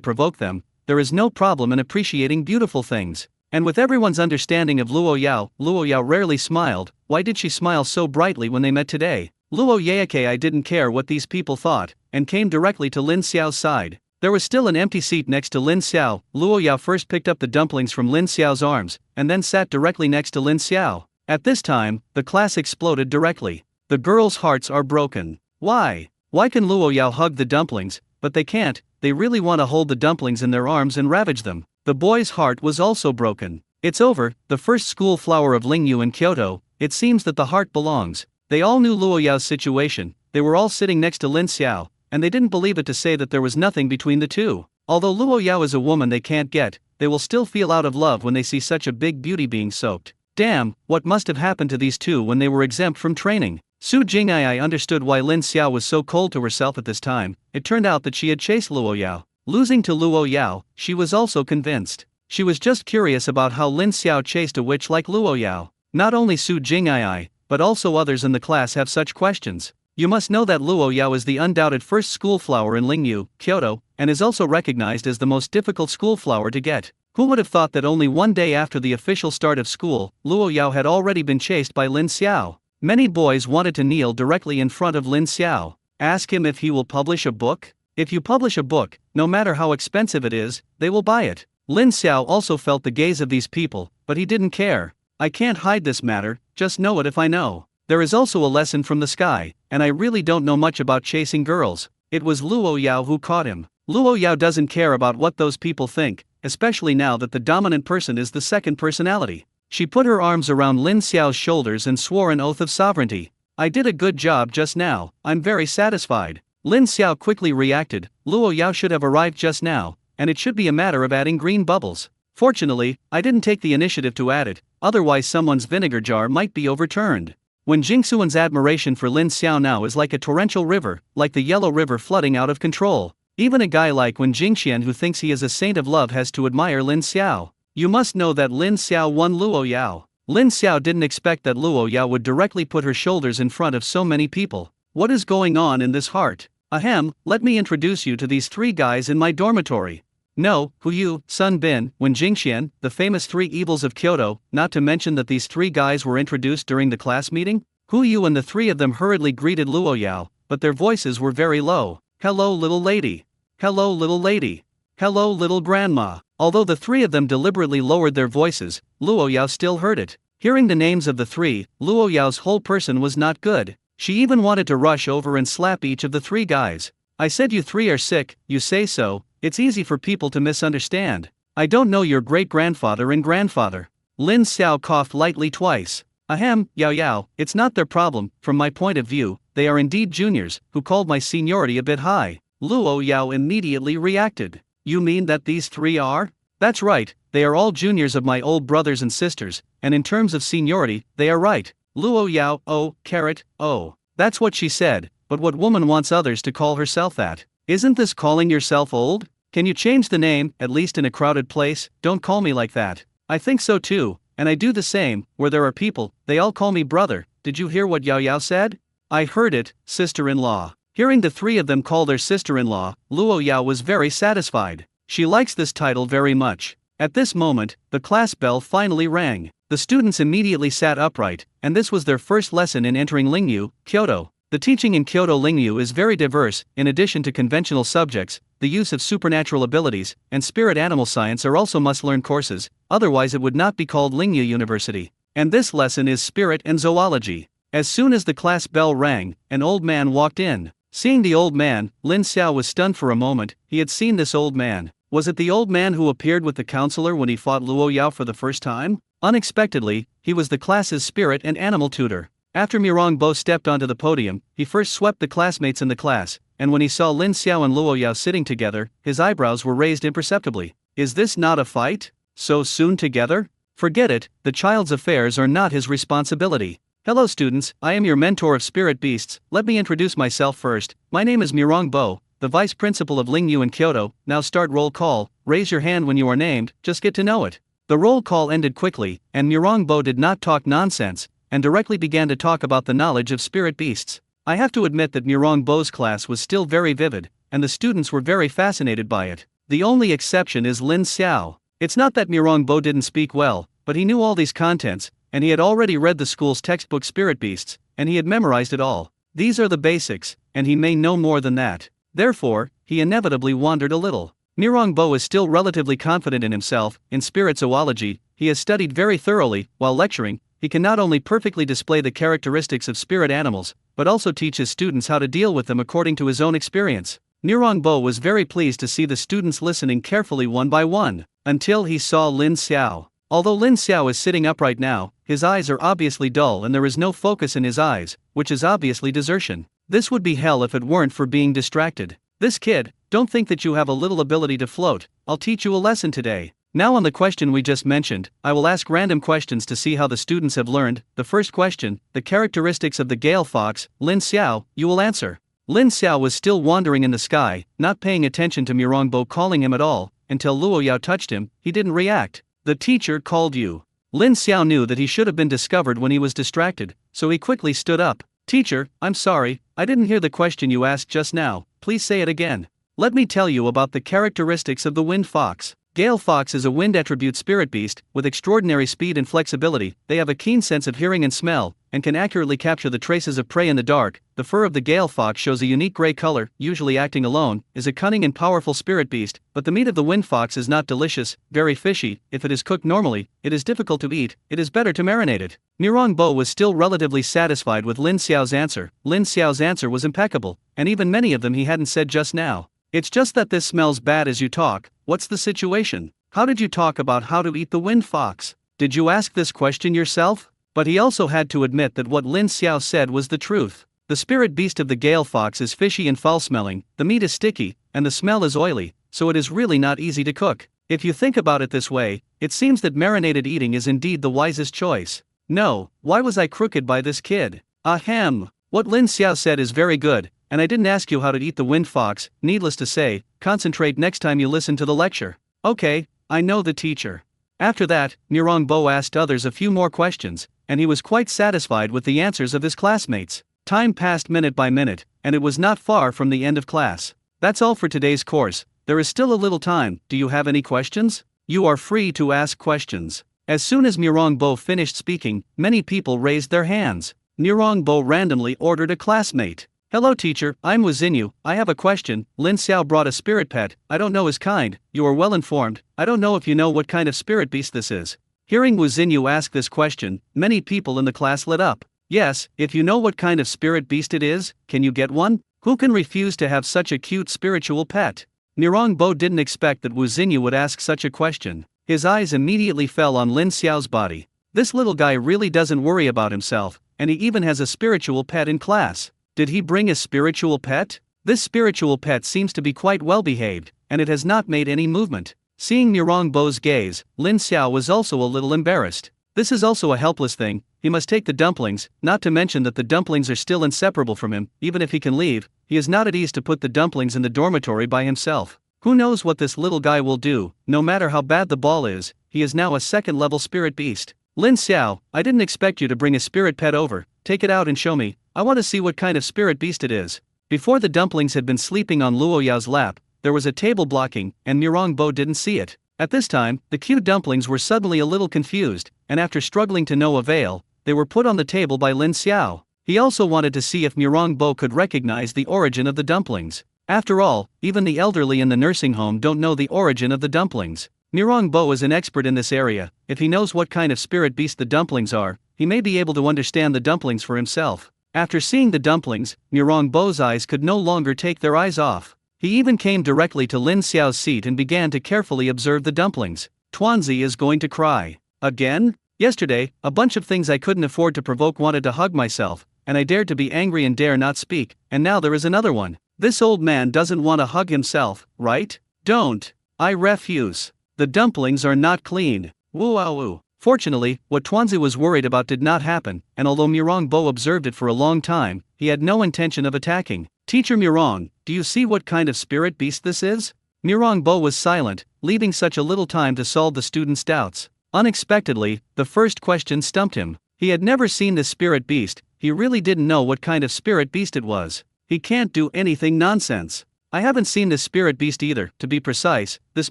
provoke them, there is no problem in appreciating beautiful things. And with everyone's understanding of Luo Yao rarely smiled. Why did she smile so brightly when they met today? Luo Yaokei didn't care what these people thought, and came directly to Lin Xiao's side. There was still an empty seat next to Lin Xiao. Luo Yao first picked up the dumplings from Lin Xiao's arms, and then sat directly next to Lin Xiao. At this time, the class exploded directly. The girls' hearts are broken. Why? Why can Luo Yao hug the dumplings, but they can't? They really want to hold the dumplings in their arms and ravage them. The boy's heart was also broken. It's over, the first school flower of Lingyu in Kyoto. It seems that the heart belongs. They all knew Luo Yao's situation. They were all sitting next to Lin Xiao, and they didn't believe it to say that there was nothing between the two. Although Luo Yao is a woman they can't get, they will still feel out of love when they see such a big beauty being soaked. Damn, what must have happened to these two when they were exempt from training? Su Jing'ai understood why Lin Xiao was so cold to herself at this time. It turned out that she had chased Luo Yao. Losing to Luo Yao, she was also convinced. She was just curious about how Lin Xiao chased a witch like Luo Yao. Not only Su Jing'ai, but also others in the class have such questions. You must know that Luo Yao is the undoubted first school flower in Lingyu, Kyoto, and is also recognized as the most difficult school flower to get. Who would have thought that only one day after the official start of school, Luo Yao had already been chased by Lin Xiao? Many boys wanted to kneel directly in front of Lin Xiao. Ask him if he will publish a book. If you publish a book, no matter how expensive it is, they will buy it. Lin Xiao also felt the gaze of these people, but he didn't care. I can't hide this matter, just know it if I know. There is also a lesson from the sky, and I really don't know much about chasing girls. It was Luo Yao who caught him. Luo Yao doesn't care about what those people think, especially now that the dominant person is the second personality. She put her arms around Lin Xiao's shoulders and swore an oath of sovereignty. I did a good job just now, I'm very satisfied. Lin Xiao quickly reacted. Luo Yao should have arrived just now, and it should be a matter of adding green bubbles. Fortunately, I didn't take the initiative to add it, otherwise someone's vinegar jar might be overturned. When Jingxuan's admiration for Lin Xiao now is like a torrential river, like the Yellow River flooding out of control. Even a guy like Wen Jingxian who thinks he is a saint of love has to admire Lin Xiao. You must know that Lin Xiao won Luo Yao. Lin Xiao didn't expect that Luo Yao would directly put her shoulders in front of so many people. What is going on in this heart? Ahem, let me introduce you to these three guys in my dormitory. No, Hu Yu, Sun Bin, Wen Jingxian, the famous three evils of Kyoto, not to mention that these three guys were introduced during the class meeting? Hu Yu and the three of them hurriedly greeted Luo Yao, but their voices were very low. Hello little lady. Hello little lady. Hello little grandma. Although the three of them deliberately lowered their voices, Luo Yao still heard it. Hearing the names of the three, Luo Yao's whole person was not good. She even wanted to rush over and slap each of the three guys. I said you three are sick, you say so, it's easy for people to misunderstand. I don't know your great-grandfather and grandfather. Lin Xiao coughed lightly twice. Ahem, Yao, it's not their problem, from my point of view, they are indeed juniors, who called my seniority a bit high. Luo Yao immediately reacted. You mean that these three are? That's right, they are all juniors of my old brothers and sisters, and in terms of seniority, they are right. Luo Yao, oh, carrot, oh. That's what she said, but what woman wants others to call herself that? Isn't this calling yourself old? Can you change the name, at least in a crowded place? Don't call me like that. I think so too, and I do the same, where there are people, they all call me brother. Did you hear what Yao Yao said? I heard it, sister-in-law. Hearing the three of them call their sister-in-law, Luo Yao was very satisfied. She likes this title very much. At this moment, the class bell finally rang. The students immediately sat upright, and this was their first lesson in entering Lingyu, Kyoto. The teaching in Kyoto Lingyu is very diverse. In addition to conventional subjects, the use of supernatural abilities and spirit animal science are also must-learn courses, otherwise it would not be called Lingyu University. And this lesson is spirit and zoology. As soon as the class bell rang, an old man walked in. Seeing the old man, Lin Xiao was stunned for a moment. He had seen this old man. Was it the old man who appeared with the counselor when he fought Luo Yao for the first time? Unexpectedly, he was the class's spirit and animal tutor. After Mirong Bo stepped onto the podium, he first swept the classmates in the class, and when he saw Lin Xiao and Luo Yao sitting together, his eyebrows were raised imperceptibly. Is this not a fight? So soon together? Forget it, the child's affairs are not his responsibility. Hello students, I am your mentor of spirit beasts. Let me introduce myself first. My name is Mirong Bo, the vice principal of Lingyu in Kyoto. Now start roll call, raise your hand when you are named, just get to know it. The roll call ended quickly, and Mirong Bo did not talk nonsense, and directly began to talk about the knowledge of spirit beasts. I have to admit that Mirong Bo's class was still very vivid, and the students were very fascinated by it. The only exception is Lin Xiao. It's not that Mirong Bo didn't speak well, but he knew all these contents, and he had already read the school's textbook Spirit Beasts, and he had memorized it all. These are the basics, and he may know more than that. Therefore, he inevitably wandered a little. Mirong Bo is still relatively confident in himself. In spirit zoology, he has studied very thoroughly. While lecturing, he can not only perfectly display the characteristics of spirit animals, but also teach his students how to deal with them according to his own experience. Mirong Bo was very pleased to see the students listening carefully one by one, until he saw Lin Xiao. Although Lin Xiao is sitting upright now, his eyes are obviously dull and there is no focus in his eyes, which is obviously desertion. This would be hell if it weren't for being distracted. This kid, don't think that you have a little ability to float. I'll teach you a lesson today. Now on the question we just mentioned, I will ask random questions to see how the students have learned. The first question, the characteristics of the Gale fox. Lin Xiao, you will answer. Lin Xiao was still wandering in the sky, not paying attention to Mirong Bo calling him at all, until Luo Yao touched him. He didn't react. The teacher called you. Lin Xiao knew that he should have been discovered when he was distracted, so he quickly stood up. Teacher, I'm sorry, I didn't hear the question you asked just now. Please say it again. Let me tell you about the characteristics of the wind fox. Gale fox is a wind attribute spirit beast, with extraordinary speed and flexibility. They have a keen sense of hearing and smell, and can accurately capture the traces of prey in the dark. The fur of the Gale fox shows a unique gray color, usually acting alone, is a cunning and powerful spirit beast, but the meat of the wind fox is not delicious, very fishy. If it is cooked normally, it is difficult to eat. It is better to marinate it. Mirong Bo was still relatively satisfied with Lin Xiao's answer. Lin Xiao's answer was impeccable, and even many of them he hadn't said just now. It's just that this smells bad as you talk. What's the situation? How did you talk about how to eat the wind fox? Did you ask this question yourself? But he also had to admit that what Lin Xiao said was the truth. The spirit beast of the Gale fox is fishy and foul-smelling, the meat is sticky, and the smell is oily, so it is really not easy to cook. If you think about it this way, it seems that marinated eating is indeed the wisest choice. No, why was I crooked by this kid? Ahem. What Lin Xiao said is very good, and I didn't ask you how to eat the wind fox. Needless to say, concentrate next time you listen to the lecture. Okay, I know the teacher. After that, Mirong Bo asked others a few more questions, and he was quite satisfied with the answers of his classmates. Time passed minute by minute, and it was not far from the end of class. That's all for today's course. There is still a little time. Do you have any questions? You are free to ask questions. As soon as Mirong Bo finished speaking, many people raised their hands. Mirong Bo randomly ordered a classmate. Hello teacher, I'm Wu Xinyu. I have a question. Lin Xiao brought a spirit pet. I don't know his kind. You are well informed. I don't know if you know what kind of spirit beast this is. Hearing Wu Xinyu ask this question, many people in the class lit up. Yes, if you know what kind of spirit beast it is, can you get one? Who can refuse to have such a cute spiritual pet? Mirong Bo didn't expect that Wu Xinyu would ask such a question. His eyes immediately fell on Lin Xiao's body. This little guy really doesn't worry about himself, and he even has a spiritual pet in class. Did he bring a spiritual pet? This spiritual pet seems to be quite well behaved, and it has not made any movement. Seeing Mirongbo's gaze, Lin Xiao was also a little embarrassed. This is also a helpless thing, he must take the dumplings, not to mention that the dumplings are still inseparable from him, even if he can leave, he is not at ease to put the dumplings in the dormitory by himself. Who knows what this little guy will do, no matter how bad the ball is, he is now a second-level spirit beast. Lin Xiao, I didn't expect you to bring a spirit pet over, take it out and show me, I want to see what kind of spirit beast it is. Before the dumplings had been sleeping on Luo Yao's lap, there was a table blocking, and Mirongbo didn't see it. At this time, the cute dumplings were suddenly a little confused, and after struggling to no avail, they were put on the table by Lin Xiao. He also wanted to see if Mirongbo could recognize the origin of the dumplings. After all, even the elderly in the nursing home don't know the origin of the dumplings. Mirongbo is an expert in this area, if he knows what kind of spirit beast the dumplings are, he may be able to understand the dumplings for himself. After seeing the dumplings, Mirongbo's eyes could no longer take their eyes off. He even came directly to Lin Xiao's seat and began to carefully observe the dumplings. Tuanzi is going to cry. Again? Yesterday, a bunch of things I couldn't afford to provoke wanted to hug myself, and I dared to be angry and dare not speak, and now there is another one. This old man doesn't want to hug himself, right? Don't. I refuse. The dumplings are not clean. Woo-ah-woo. Fortunately, what Tuanzi was worried about did not happen, and although Mirongbo observed it for a long time, he had no intention of attacking. Teacher Mirong, do you see what kind of spirit beast this is? Mirongbo was silent, leaving such a little time to solve the student's doubts. Unexpectedly, the first question stumped him. He had never seen this spirit beast, he really didn't know what kind of spirit beast it was. He can't do anything nonsense. I haven't seen this spirit beast either, to be precise, this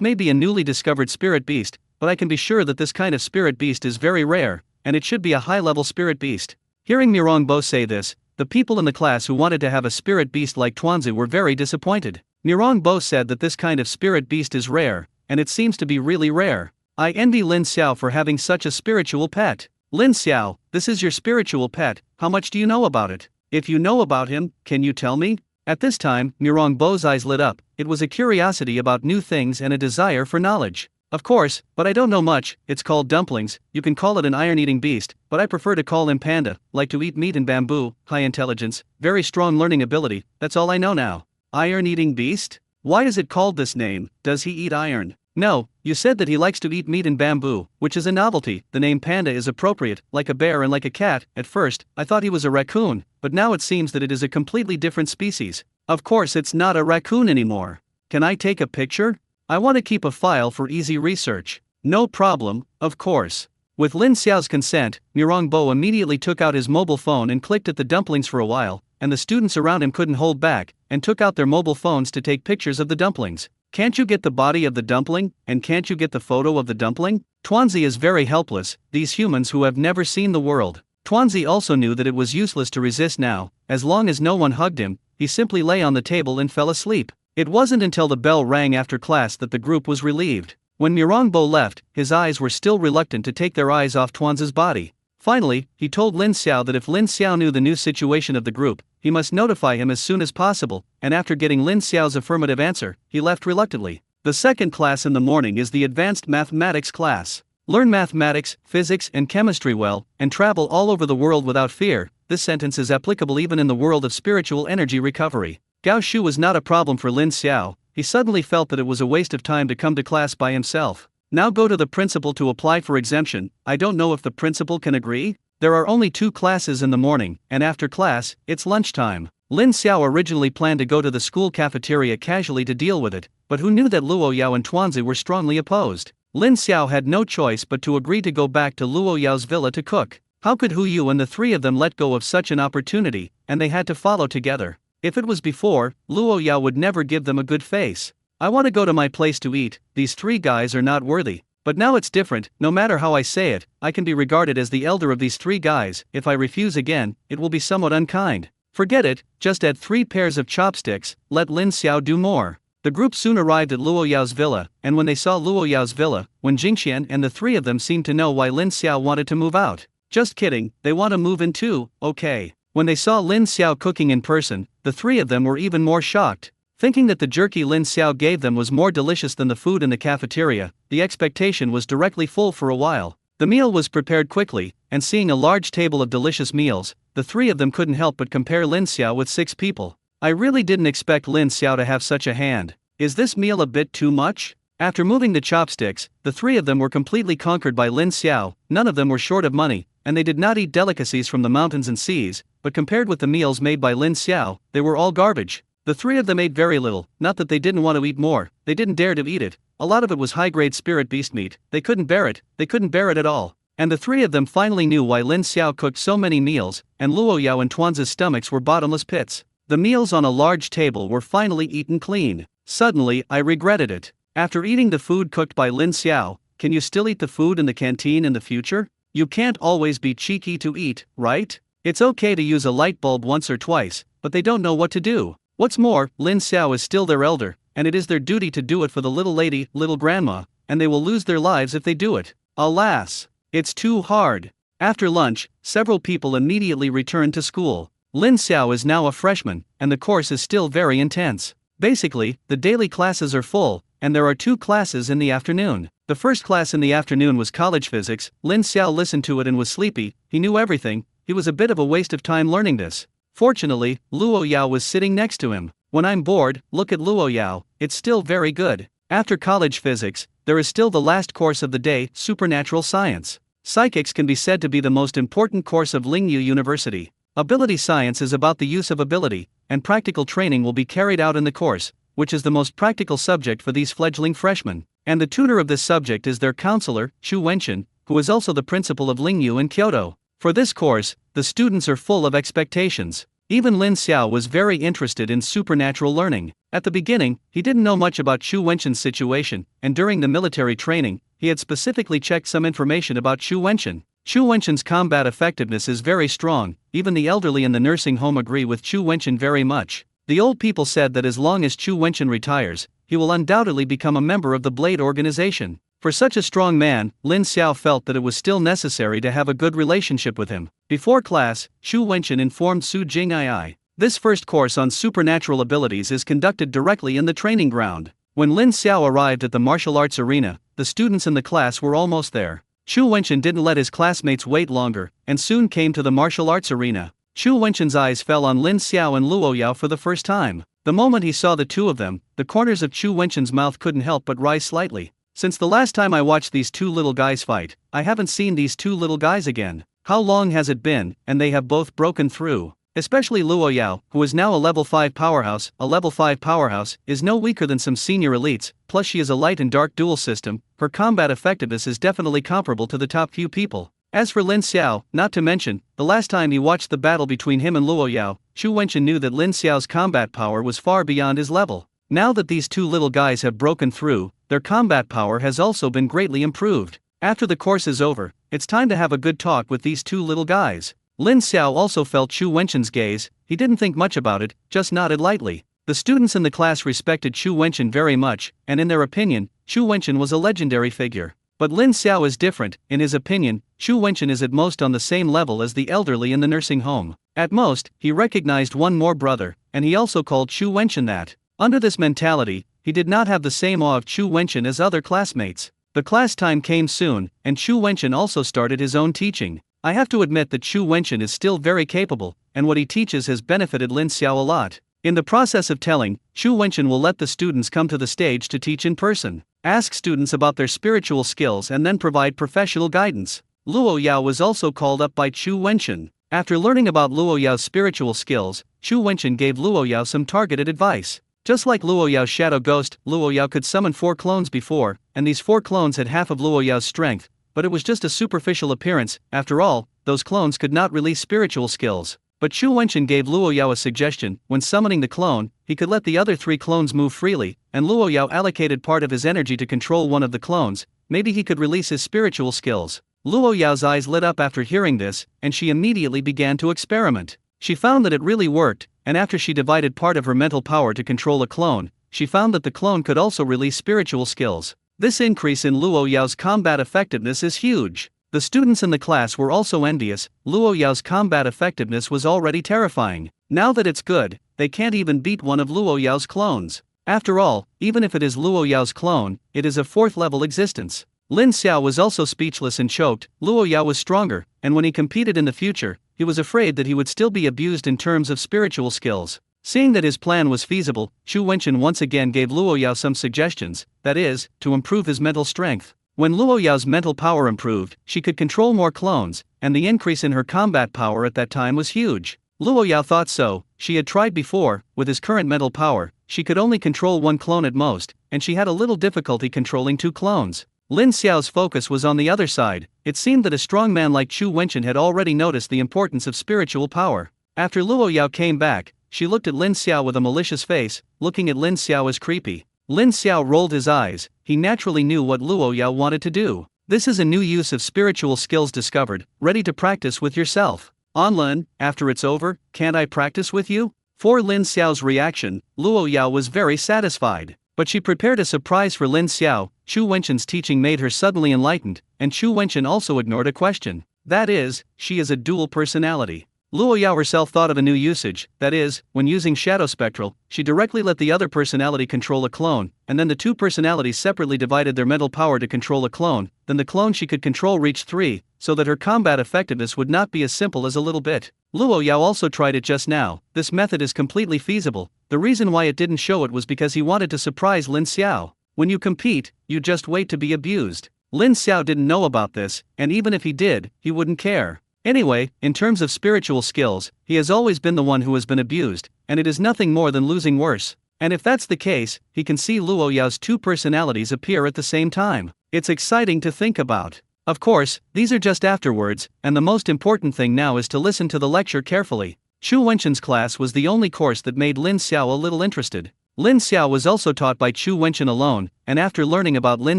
may be a newly discovered spirit beast, but I can be sure that this kind of spirit beast is very rare, and it should be a high-level spirit beast. Hearing Mirongbo say this, the people in the class who wanted to have a spirit beast like Tuanzi were very disappointed. Mirongbo said that this kind of spirit beast is rare, and it seems to be really rare. I envy Lin Xiao for having such a spiritual pet. Lin Xiao, this is your spiritual pet, how much do you know about it? If you know about him, can you tell me? At this time, Mirongbo's eyes lit up, it was a curiosity about new things and a desire for knowledge. Of course, but I don't know much, it's called dumplings, you can call it an iron-eating beast, but I prefer to call him panda, like to eat meat and bamboo, high intelligence, very strong learning ability, that's all I know now. Iron-eating beast? Why is it called this name, does he eat iron? No, you said that he likes to eat meat and bamboo, which is a novelty, the name panda is appropriate, like a bear and like a cat. At first, I thought he was a raccoon, but now it seems that it is a completely different species. Of course it's not a raccoon anymore. Can I take a picture? I want to keep a file for easy research. No problem, of course. With Lin Xiao's consent, Mirongbo immediately took out his mobile phone and clicked at the dumplings for a while, and the students around him couldn't hold back, and took out their mobile phones to take pictures of the dumplings. Can't you get the body of the dumpling, and can't you get the photo of the dumpling? Tuanzi is very helpless, these humans who have never seen the world. Tuanzi also knew that it was useless to resist now, as long as no one hugged him, he simply lay on the table and fell asleep. It wasn't until the bell rang after class that the group was relieved. When Mirongbo left, his eyes were still reluctant to take their eyes off Tuanzi's body. Finally, he told Lin Xiao that if Lin Xiao knew the new situation of the group, he must notify him as soon as possible, and after getting Lin Xiao's affirmative answer, he left reluctantly. The second class in the morning is the advanced mathematics class. Learn mathematics, physics, and chemistry well, and travel all over the world without fear. This sentence is applicable even in the world of spiritual energy recovery. Gao Shu was not a problem for Lin Xiao, he suddenly felt that it was a waste of time to come to class by himself. Now go to the principal to apply for exemption. I don't know if the principal can agree. There are only 2 classes in the morning, and after class, it's lunchtime. Lin Xiao originally planned to go to the school cafeteria casually to deal with it, but who knew that Luo Yao and Tuanzi were strongly opposed? Lin Xiao had no choice but to agree to go back to Luo Yao's villa to cook. How could Hu Yu and the 3 of them let go of such an opportunity, and they had to follow together? If it was before, Luo Yao would never give them a good face. I want to go to my place to eat, these 3 guys are not worthy. But now it's different, no matter how I say it, I can be regarded as the elder of these 3 guys, if I refuse again, it will be somewhat unkind. Forget it, just add 3 pairs of chopsticks, let Lin Xiao do more. The group soon arrived at Luo Yao's villa, and when they saw Luo Yao's villa, when Jingxian and the 3 of them seemed to know why Lin Xiao wanted to move out. Just kidding, they want to move in too, okay. When they saw Lin Xiao cooking in person, the 3 of them were even more shocked. Thinking that the jerky Lin Xiao gave them was more delicious than the food in the cafeteria, the expectation was directly full for a while. The meal was prepared quickly, and seeing a large table of delicious meals, the 3 of them couldn't help but compare Lin Xiao with 6 people. I really didn't expect Lin Xiao to have such a hand. Is this meal a bit too much? After moving the chopsticks, the three of them were completely conquered by Lin Xiao. None of them were short of money, and they did not eat delicacies from the mountains and seas, but compared with the meals made by Lin Xiao, they were all garbage. The three of them ate very little, not that they didn't want to eat more, they didn't dare to eat it. A lot of it was high-grade spirit beast meat, they couldn't bear it at all. And the three of them finally knew why Lin Xiao cooked so many meals, and Luo Yao and Tuanzi's stomachs were bottomless pits. The meals on a large table were finally eaten clean. Suddenly, I regretted it. After eating the food cooked by Lin Xiao, can you still eat the food in the canteen in the future? You can't always be cheeky to eat, right? It's okay to use a light bulb once or twice, but they don't know what to do. What's more, Lin Xiao is still their elder, and it is their duty to do it for the little lady, little grandma, and they will lose their lives if they do it. Alas, it's too hard. After lunch, several people immediately returned to school. Lin Xiao is now a freshman, and the course is still very intense. Basically, the daily classes are full, and there are 2 classes in the afternoon. The first class in the afternoon was college physics. Lin Xiao listened to it and was sleepy. He knew everything. He was a bit of a waste of time learning this. Fortunately, Luo Yao was sitting next to him. When I'm bored, look at Luo Yao, it's still very good. After college physics, there is still the last course of the day, supernatural science. Psychics can be said to be the most important course of Lingyu University. Ability science is about the use of ability, and practical training will be carried out in the course, which is the most practical subject for these fledgling freshmen. And the tutor of this subject is their counselor, Chu Wenxin, who is also the principal of Lingyu in Kyoto. For this course, the students are full of expectations. Even Lin Xiao was very interested in supernatural learning. At the beginning, he didn't know much about Chu Wenxin's situation, and during the military training, he had specifically checked some information about Chu Wenxin. Chu Wenxin's combat effectiveness is very strong. Even the elderly in the nursing home agree with Chu Wenxin very much. The old people said that as long as Chu Wenxin retires, he will undoubtedly become a member of the Blade organization. For such a strong man, Lin Xiao felt that it was still necessary to have a good relationship with him. Before class, Chu Wenxin informed Su Jingii. This first course on supernatural abilities is conducted directly in the training ground. When Lin Xiao arrived at the martial arts arena, the students in the class were almost there. Chu Wenxin didn't let his classmates wait longer, and soon came to the martial arts arena. Chu Wenxin's eyes fell on Lin Xiao and Luo Yao for the first time. The moment he saw the two of them, the corners of Chu Wenxin's mouth couldn't help but rise slightly. Since the last time I watched these two little guys fight, I haven't seen these two little guys again. How long has it been? And they have both broken through. Especially Luo Yao, who is now a level 5 powerhouse. A level 5 powerhouse is no weaker than some senior elites, plus she is a light and dark dual system. Her combat effectiveness is definitely comparable to the top few people. As for Lin Xiao, not to mention, the last time he watched the battle between him and Luo Yao, Chu Wenxin knew that Lin Xiao's combat power was far beyond his level. Now that these two little guys have broken through, their combat power has also been greatly improved. After the course is over, it's time to have a good talk with these two little guys. Lin Xiao also felt Chu Wenxin's gaze. He didn't think much about it, just nodded lightly. The students in the class respected Chu Wenxin very much, and in their opinion, Chu Wenxin was a legendary figure. But Lin Xiao is different. In his opinion, Chu Wenxin is at most on the same level as the elderly in the nursing home. At most, he recognized one more brother, and he also called Chu Wenxin that. Under this mentality, he did not have the same awe of Chu Wenxin as other classmates. The class time came soon, and Chu Wenxin also started his own teaching. I have to admit that Chu Wenxin is still very capable, and what he teaches has benefited Lin Xiao a lot. In the process of telling, Chu Wenxin will let the students come to the stage to teach in person, ask students about their spiritual skills and then provide professional guidance. Luo Yao was also called up by Chu Wenxin. After learning about Luo Yao's spiritual skills, Chu Wenxin gave Luo Yao some targeted advice. Just like Luo Yao's shadow ghost, Luo Yao could summon 4 clones before, and these 4 clones had half of Luo Yao's strength, but it was just a superficial appearance. After all, those clones could not release spiritual skills. But Chu Wenxin gave Luo Yao a suggestion. When summoning the clone, he could let the other 3 clones move freely, and Luo Yao allocated part of his energy to control one of the clones. Maybe he could release his spiritual skills. Luo Yao's eyes lit up after hearing this, and she immediately began to experiment. She found that it really worked, and after she divided part of her mental power to control a clone, she found that the clone could also release spiritual skills. This increase in Luo Yao's combat effectiveness is huge. The students in the class were also envious. Luo Yao's combat effectiveness was already terrifying. Now that it's good, they can't even beat one of Luo Yao's clones. After all, even if it is Luo Yao's clone, it is a 4th level existence. Lin Xiao was also speechless and choked. Luo Yao was stronger, and when he competed in the future, he was afraid that he would still be abused in terms of spiritual skills. Seeing that his plan was feasible, Chu Wenchen once again gave Luo Yao some suggestions, that is, to improve his mental strength. When Luo Yao's mental power improved, she could control more clones, and the increase in her combat power at that time was huge. Luo Yao thought so. She had tried before. With his current mental power, she could only control one clone at most, and she had a little difficulty controlling two clones. Lin Xiao's focus was on the other side. It seemed that a strong man like Chu Wenchen had already noticed the importance of spiritual power. After Luo Yao came back, she looked at Lin Xiao with a malicious face. Looking at Lin Xiao as creepy. Lin Xiao rolled his eyes. He naturally knew what Luo Yao wanted to do. This is a new use of spiritual skills discovered, ready to practice with yourself. Lin, after it's over, can't I practice with you? For Lin Xiao's reaction, Luo Yao was very satisfied. But she prepared a surprise for Lin Xiao. Chu Wenchen's teaching made her suddenly enlightened, and Chu Wenchen also ignored a question. That is, she is a dual personality. Luo Yao herself thought of a new usage, that is, when using Shadow Spectral, she directly let the other personality control a clone, and then the two personalities separately divided their mental power to control a clone, then the clone she could control reached 3, so that her combat effectiveness would not be as simple as a little bit. Luo Yao also tried it just now. This method is completely feasible. The reason why it didn't show it was because he wanted to surprise Lin Xiao. When you compete, you just wait to be abused. Lin Xiao didn't know about this, and even if he did, he wouldn't care. Anyway, in terms of spiritual skills, he has always been the one who has been abused, and it is nothing more than losing worse. And if that's the case, he can see Luo Yao's two personalities appear at the same time. It's exciting to think about. Of course, these are just afterwards, and the most important thing now is to listen to the lecture carefully. Chu Wenchen's class was the only course that made Lin Xiao a little interested. Lin Xiao was also taught by Chu Wenchen alone, and after learning about Lin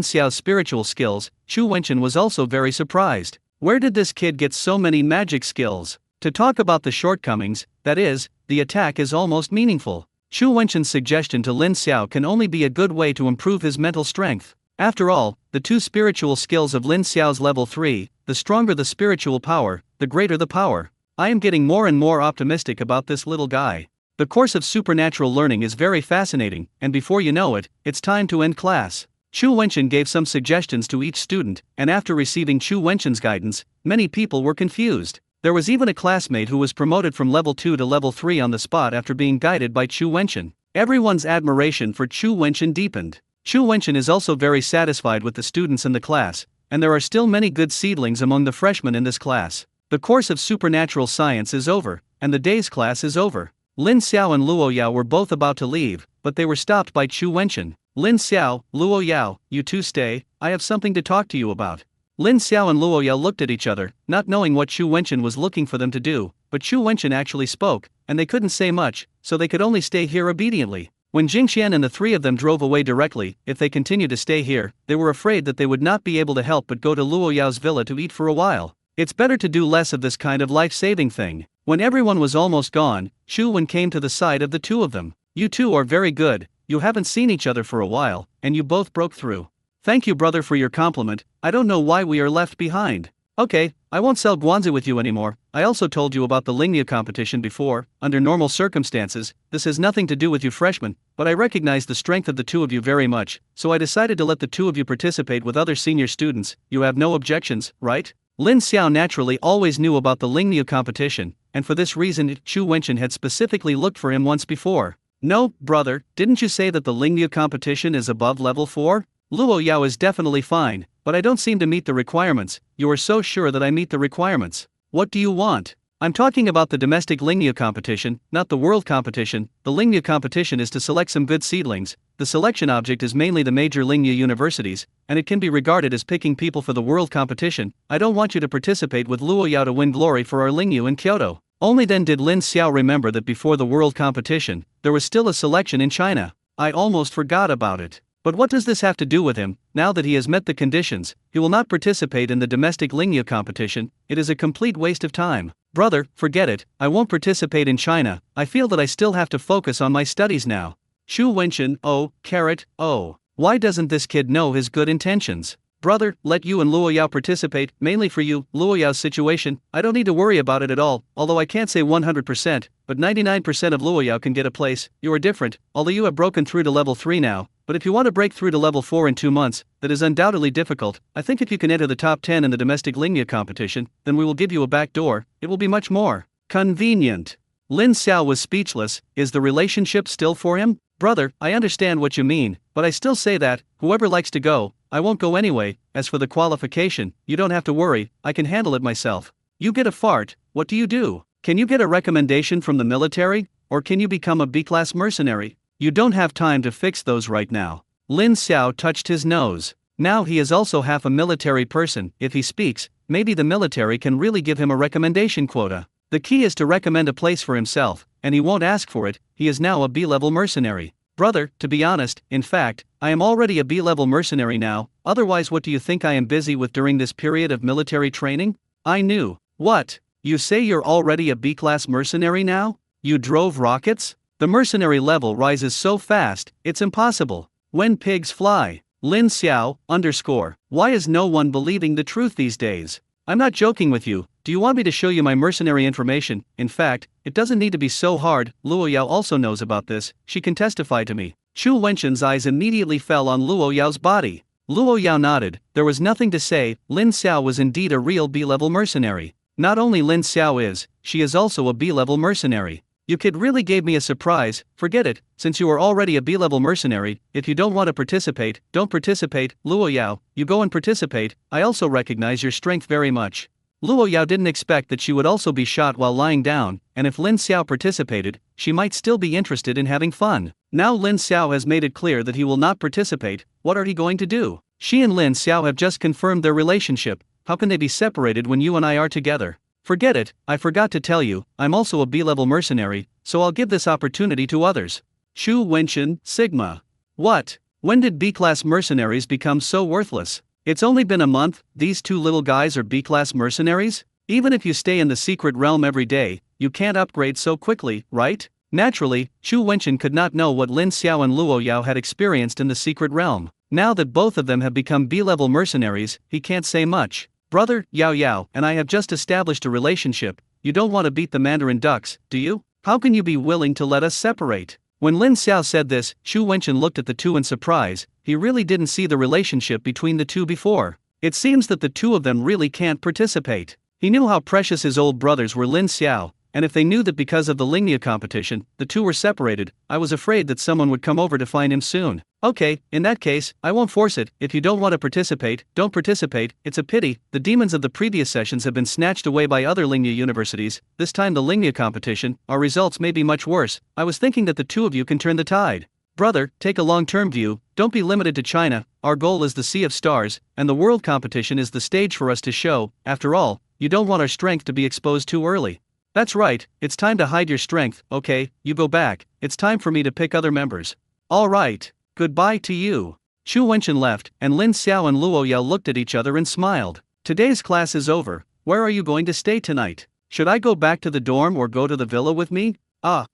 Xiao's spiritual skills, Chu Wenchen was also very surprised. Where did this kid get so many magic skills? To talk about the shortcomings, that is, the attack is almost meaningful. Chu Wenchen's suggestion to Lin Xiao can only be a good way to improve his mental strength. After all, the two spiritual skills of Lin Xiao's level 3, the stronger the spiritual power, the greater the power. I am getting more and more optimistic about this little guy. The course of supernatural learning is very fascinating, and before you know it, it's time to end class. Chu Wenchen gave some suggestions to each student, and after receiving Chu Wenchen's guidance, many people were confused. There was even a classmate who was promoted from level 2 to level 3 on the spot after being guided by Chu Wenchen. Everyone's admiration for Chu Wenchen deepened. Chu Wenchen is also very satisfied with the students in the class, and there are still many good seedlings among the freshmen in this class. The course of supernatural science is over, and the day's class is over. Lin Xiao and Luo Yao were both about to leave, but they were stopped by Chu Wenchen. Lin Xiao, Luo Yao, you two stay, I have something to talk to you about. Lin Xiao and Luo Yao looked at each other, not knowing what Chu Wenchen was looking for them to do, but Chu Wenchen actually spoke, and they couldn't say much, so they could only stay here obediently. When Jingxian and the three of them drove away directly, if they continued to stay here, they were afraid that they would not be able to help but go to Luo Yao's villa to eat for a while. It's better to do less of this kind of life-saving thing. When everyone was almost gone, Chu Wen came to the side of the two of them. You two are very good. You haven't seen each other for a while, and you both broke through. Thank you, brother, for your compliment. I don't know why we are left behind. Okay, I won't sell Guanzi with you anymore. I also told you about the Lingnia competition before. Under normal circumstances, this has nothing to do with you freshmen, but I recognize the strength of the two of you very much, so I decided to let the two of you participate with other senior students. You have no objections, right? Lin Xiao naturally always knew about the Lingnia competition, and for this reason Chu Wenchen had specifically looked for him once before. No, brother, didn't you say that the Lingnia competition is above level 4? Luo Yao is definitely fine, but I don't seem to meet the requirements. You are so sure that I meet the requirements. What do you want? I'm talking about the domestic Lingnia competition, not the world competition. The Lingnia competition is to select some good seedlings. The selection object is mainly the major Lingnia universities, and it can be regarded as picking people for the world competition. I don't want you to participate with Luo Yao to win glory for our Lingnia in Kyoto. Only then did Lin Xiao remember that before the world competition, there was still a selection in China. I almost forgot about it. But what does this have to do with him? Now that he has met the conditions, he will not participate in the domestic Lingnia competition. It is a complete waste of time. Brother, forget it, I won't participate in China. I feel that I still have to focus on my studies now. Chu Wenchen, oh, why doesn't this kid know his good intentions? Brother, let you and Luo Yao participate, mainly for you. Luo Yao's situation, I don't need to worry about it at all, although I can't say 100%, but 99% of Luo Yao can get a place. You are different, although you have broken through to level 3 now, but if you want to break through to level 4 in 2 months, that is undoubtedly difficult. I think if you can enter the top 10 in the domestic Lingnia competition, then we will give you a back door. It will be much more convenient. Lin Xiao was speechless. Is the relationship still for him? Brother, I understand what you mean, but I still say that, whoever likes to go, I won't go anyway. As for the qualification, you don't have to worry, I can handle it myself. You get a fart, what do you do? Can you get a recommendation from the military? Or can you become a B-class mercenary? You don't have time to fix those right now. Lin Xiao touched his nose. Now he is also half a military person. If he speaks, maybe the military can really give him a recommendation quota. The key is to recommend a place for himself, and he won't ask for it. He is now a B-level mercenary. Brother, to be honest, in fact, I am already a B-level mercenary now. Otherwise, what do you think I am busy with during this period of military training? I knew. What? You say you're already a B-class mercenary now? You drove rockets? The mercenary level rises so fast, it's impossible. When pigs fly. Lin Xiao, _ Why is no one believing the truth these days? I'm not joking with you. Do you want me to show you my mercenary information? In fact, it doesn't need to be so hard. Luo Yao also knows about this. She can testify to me. Chu Wenxin's eyes immediately fell on Luo Yao's body. Luo Yao nodded. There was nothing to say. Lin Xiao was indeed a real B-level mercenary. Not only Lin Xiao is, she is also a B-level mercenary. You kid really gave me a surprise. Forget it, since you are already a B-level mercenary. If you don't want to participate, don't participate. Luo Yao, you go and participate. I also recognize your strength very much. Luo Yao didn't expect that she would also be shot while lying down, and if Lin Xiao participated, she might still be interested in having fun. Now Lin Xiao has made it clear that he will not participate. What are he going to do? She and Lin Xiao have just confirmed their relationship. How can they be separated when you and I are together? Forget it, I forgot to tell you, I'm also a B-level mercenary, so I'll give this opportunity to others. Chu Wenxin, Sigma. What? When did B-class mercenaries become so worthless? It's only been a month. These two little guys are B-class mercenaries? Even if you stay in the secret realm every day, you can't upgrade so quickly, right? Naturally, Chu Wenxin could not know what Lin Xiao and Luo Yao had experienced in the secret realm. Now that both of them have become B-level mercenaries, he can't say much. Brother, Yao Yao and I have just established a relationship. You don't want to beat the Mandarin ducks, do you? How can you be willing to let us separate? When Lin Xiao said this, Chu Wenxin looked at the two in surprise. He really didn't see the relationship between the two before. It seems that the two of them really can't participate. He knew how precious his old brothers were Lin Xiao, and if they knew that because of the Lingnia competition, the two were separated, I was afraid that someone would come over to find him soon. Okay, in that case, I won't force it. If you don't want to participate, don't participate. It's a pity. The demons of the previous sessions have been snatched away by other Lingnia universities. This time the Lingnia competition, our results may be much worse. I was thinking that the two of you can turn the tide. Brother, take a long-term view. Don't be limited to China. Our goal is the Sea of Stars, and the world competition is the stage for us to show. After all, you don't want our strength to be exposed too early. That's right, it's time to hide your strength. Okay, you go back. It's time for me to pick other members. All right. Goodbye to you. Chu Wenxin left, and Lin Xiao and Luo Yao looked at each other and smiled. Today's class is over. Where are you going to stay tonight? Should I go back to the dorm or go to the villa with me?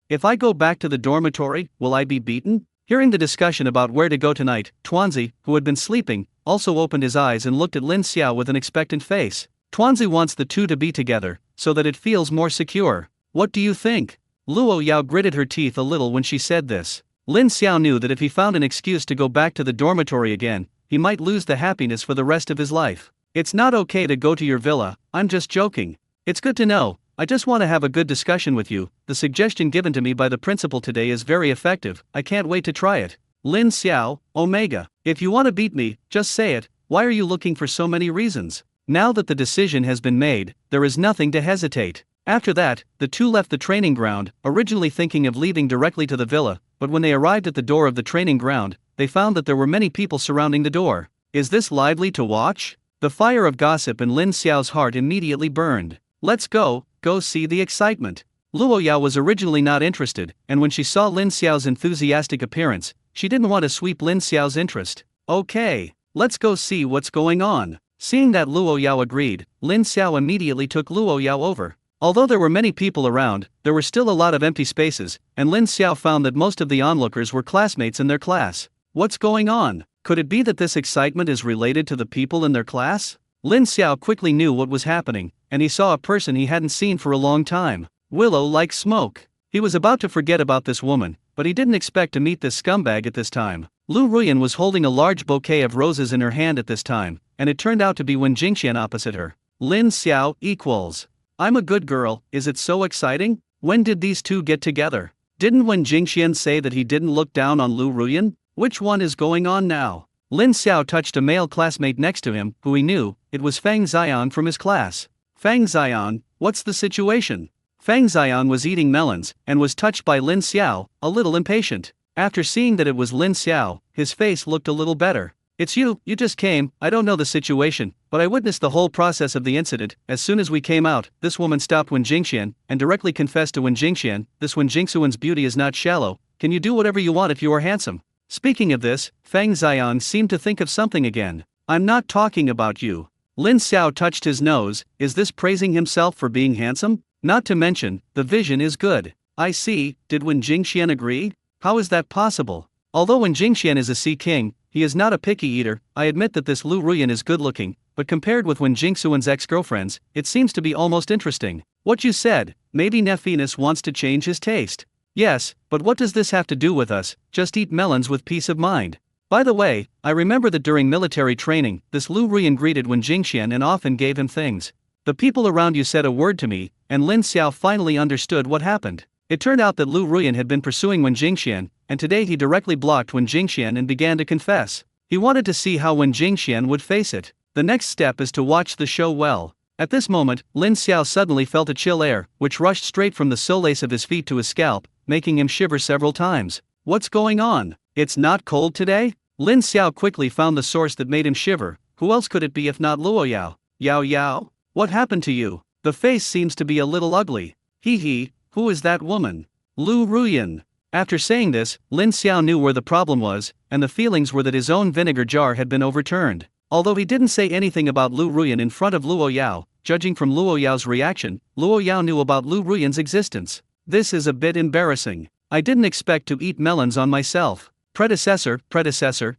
If I go back to the dormitory, will I be beaten? Hearing the discussion about where to go tonight, Tuanzi, who had been sleeping, also opened his eyes and looked at Lin Xiao with an expectant face. Tuanzi wants the two to be together, so that it feels more secure. What do you think? Luo Yao gritted her teeth a little when she said this. Lin Xiao knew that if he found an excuse to go back to the dormitory again, he might lose the happiness for the rest of his life. It's not okay to go to your villa, I'm just joking. It's good to know. I just want to have a good discussion with you. The suggestion given to me by the principal today is very effective. I can't wait to try it. Lin Xiao, Omega. If you want to beat me, just say it. Why are you looking for so many reasons? Now that the decision has been made, there is nothing to hesitate. After that, the two left the training ground, originally thinking of leaving directly to the villa, but when they arrived at the door of the training ground, they found that there were many people surrounding the door. Is this lively to watch? The fire of gossip in Lin Xiao's heart immediately burned. Let's go see the excitement. Luo Yao was originally not interested, and when she saw Lin Xiao's enthusiastic appearance, she didn't want to sweep Lin Xiao's interest. Okay, let's go see what's going on. Seeing that Luo Yao agreed, Lin Xiao immediately took Luo Yao over. Although there were many people around, there were still a lot of empty spaces, and Lin Xiao found that most of the onlookers were classmates in their class. What's going on? Could it be that this excitement is related to the people in their class? Lin Xiao quickly knew what was happening, and he saw a person he hadn't seen for a long time. Willow like smoke. He was about to forget about this woman, but he didn't expect to meet this scumbag at this time. Lu Ruyan was holding a large bouquet of roses in her hand at this time, and it turned out to be Wen Jingxian opposite her. Lin Xiao equals. I'm a good girl, is it so exciting? When did these two get together? Didn't Wen Jingxian say that he didn't look down on Lu Ruyan? Which one is going on now? Lin Xiao touched a male classmate next to him, who he knew. It was Fang Xian from his class. Fang Xian, what's the situation? Fang Xian was eating melons, and was touched by Lin Xiao, a little impatient. After seeing that it was Lin Xiao, his face looked a little better. It's you just came. I don't know the situation, but I witnessed the whole process of the incident. As soon as we came out, this woman stopped Wen Jingxian, and directly confessed to Wen Jingxian, this Wen Jingxuan's beauty is not shallow. Can you do whatever you want if you are handsome? Speaking of this, Fang Xian seemed to think of something again. I'm not talking about you. Lin Xiao touched his nose. Is this praising himself for being handsome? Not to mention, the vision is good. I see. Did Wen Jingxian agree? How is that possible? Although Wen Jingxian is a sea king, he is not a picky eater. I admit that this Lu Ruyan is good looking, but compared with Wen Jingxuan's ex-girlfriends, it seems to be almost interesting. What you said, maybe Nephinus wants to change his taste. Yes, but what does this have to do with us? Just eat melons with peace of mind. By the way, I remember that during military training, this Lu Ruyan greeted Wen Jingxian and often gave him things. The people around you said a word to me, and Lin Xiao finally understood what happened. It turned out that Lu Ruyan had been pursuing Wen Jingxian, and today he directly blocked Wen Jingxian and began to confess. He wanted to see how Wen Jingxian would face it. The next step is to watch the show well. At this moment, Lin Xiao suddenly felt a chill air, which rushed straight from the solace of his feet to his scalp, making him shiver several times. What's going on? It's not cold today? Lin Xiao quickly found the source that made him shiver. Who else could it be if not Luo Yao? Yao Yao? What happened to you? The face seems to be a little ugly. Hee, who is that woman? Lu Ruyan. After saying this, Lin Xiao knew where the problem was, and the feelings were that his own vinegar jar had been overturned. Although he didn't say anything about Lu Ruyan in front of Luo Yao, judging from Luo Yao's reaction, Luo Yao knew about Lu Ruyan's existence. This is a bit embarrassing. I didn't expect to eat melons on myself. Predecessor,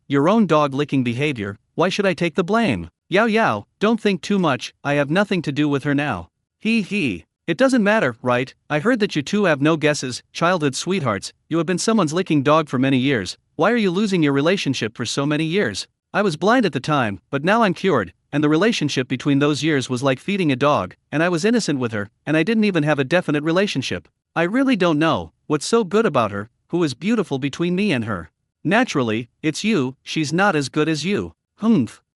your own dog-licking behavior, why should I take the blame? Yao, don't think too much, I have nothing to do with her now. Hee. It doesn't matter, right? I heard that you two have no guesses, childhood sweethearts, you have been someone's licking dog for many years. Why are you losing your relationship for so many years? I was blind at the time, but now I'm cured, and the relationship between those years was like feeding a dog, and I was innocent with her, and I didn't even have a definite relationship. I really don't know what's so good about her, who is beautiful between me and her. Naturally, it's you, she's not as good as you.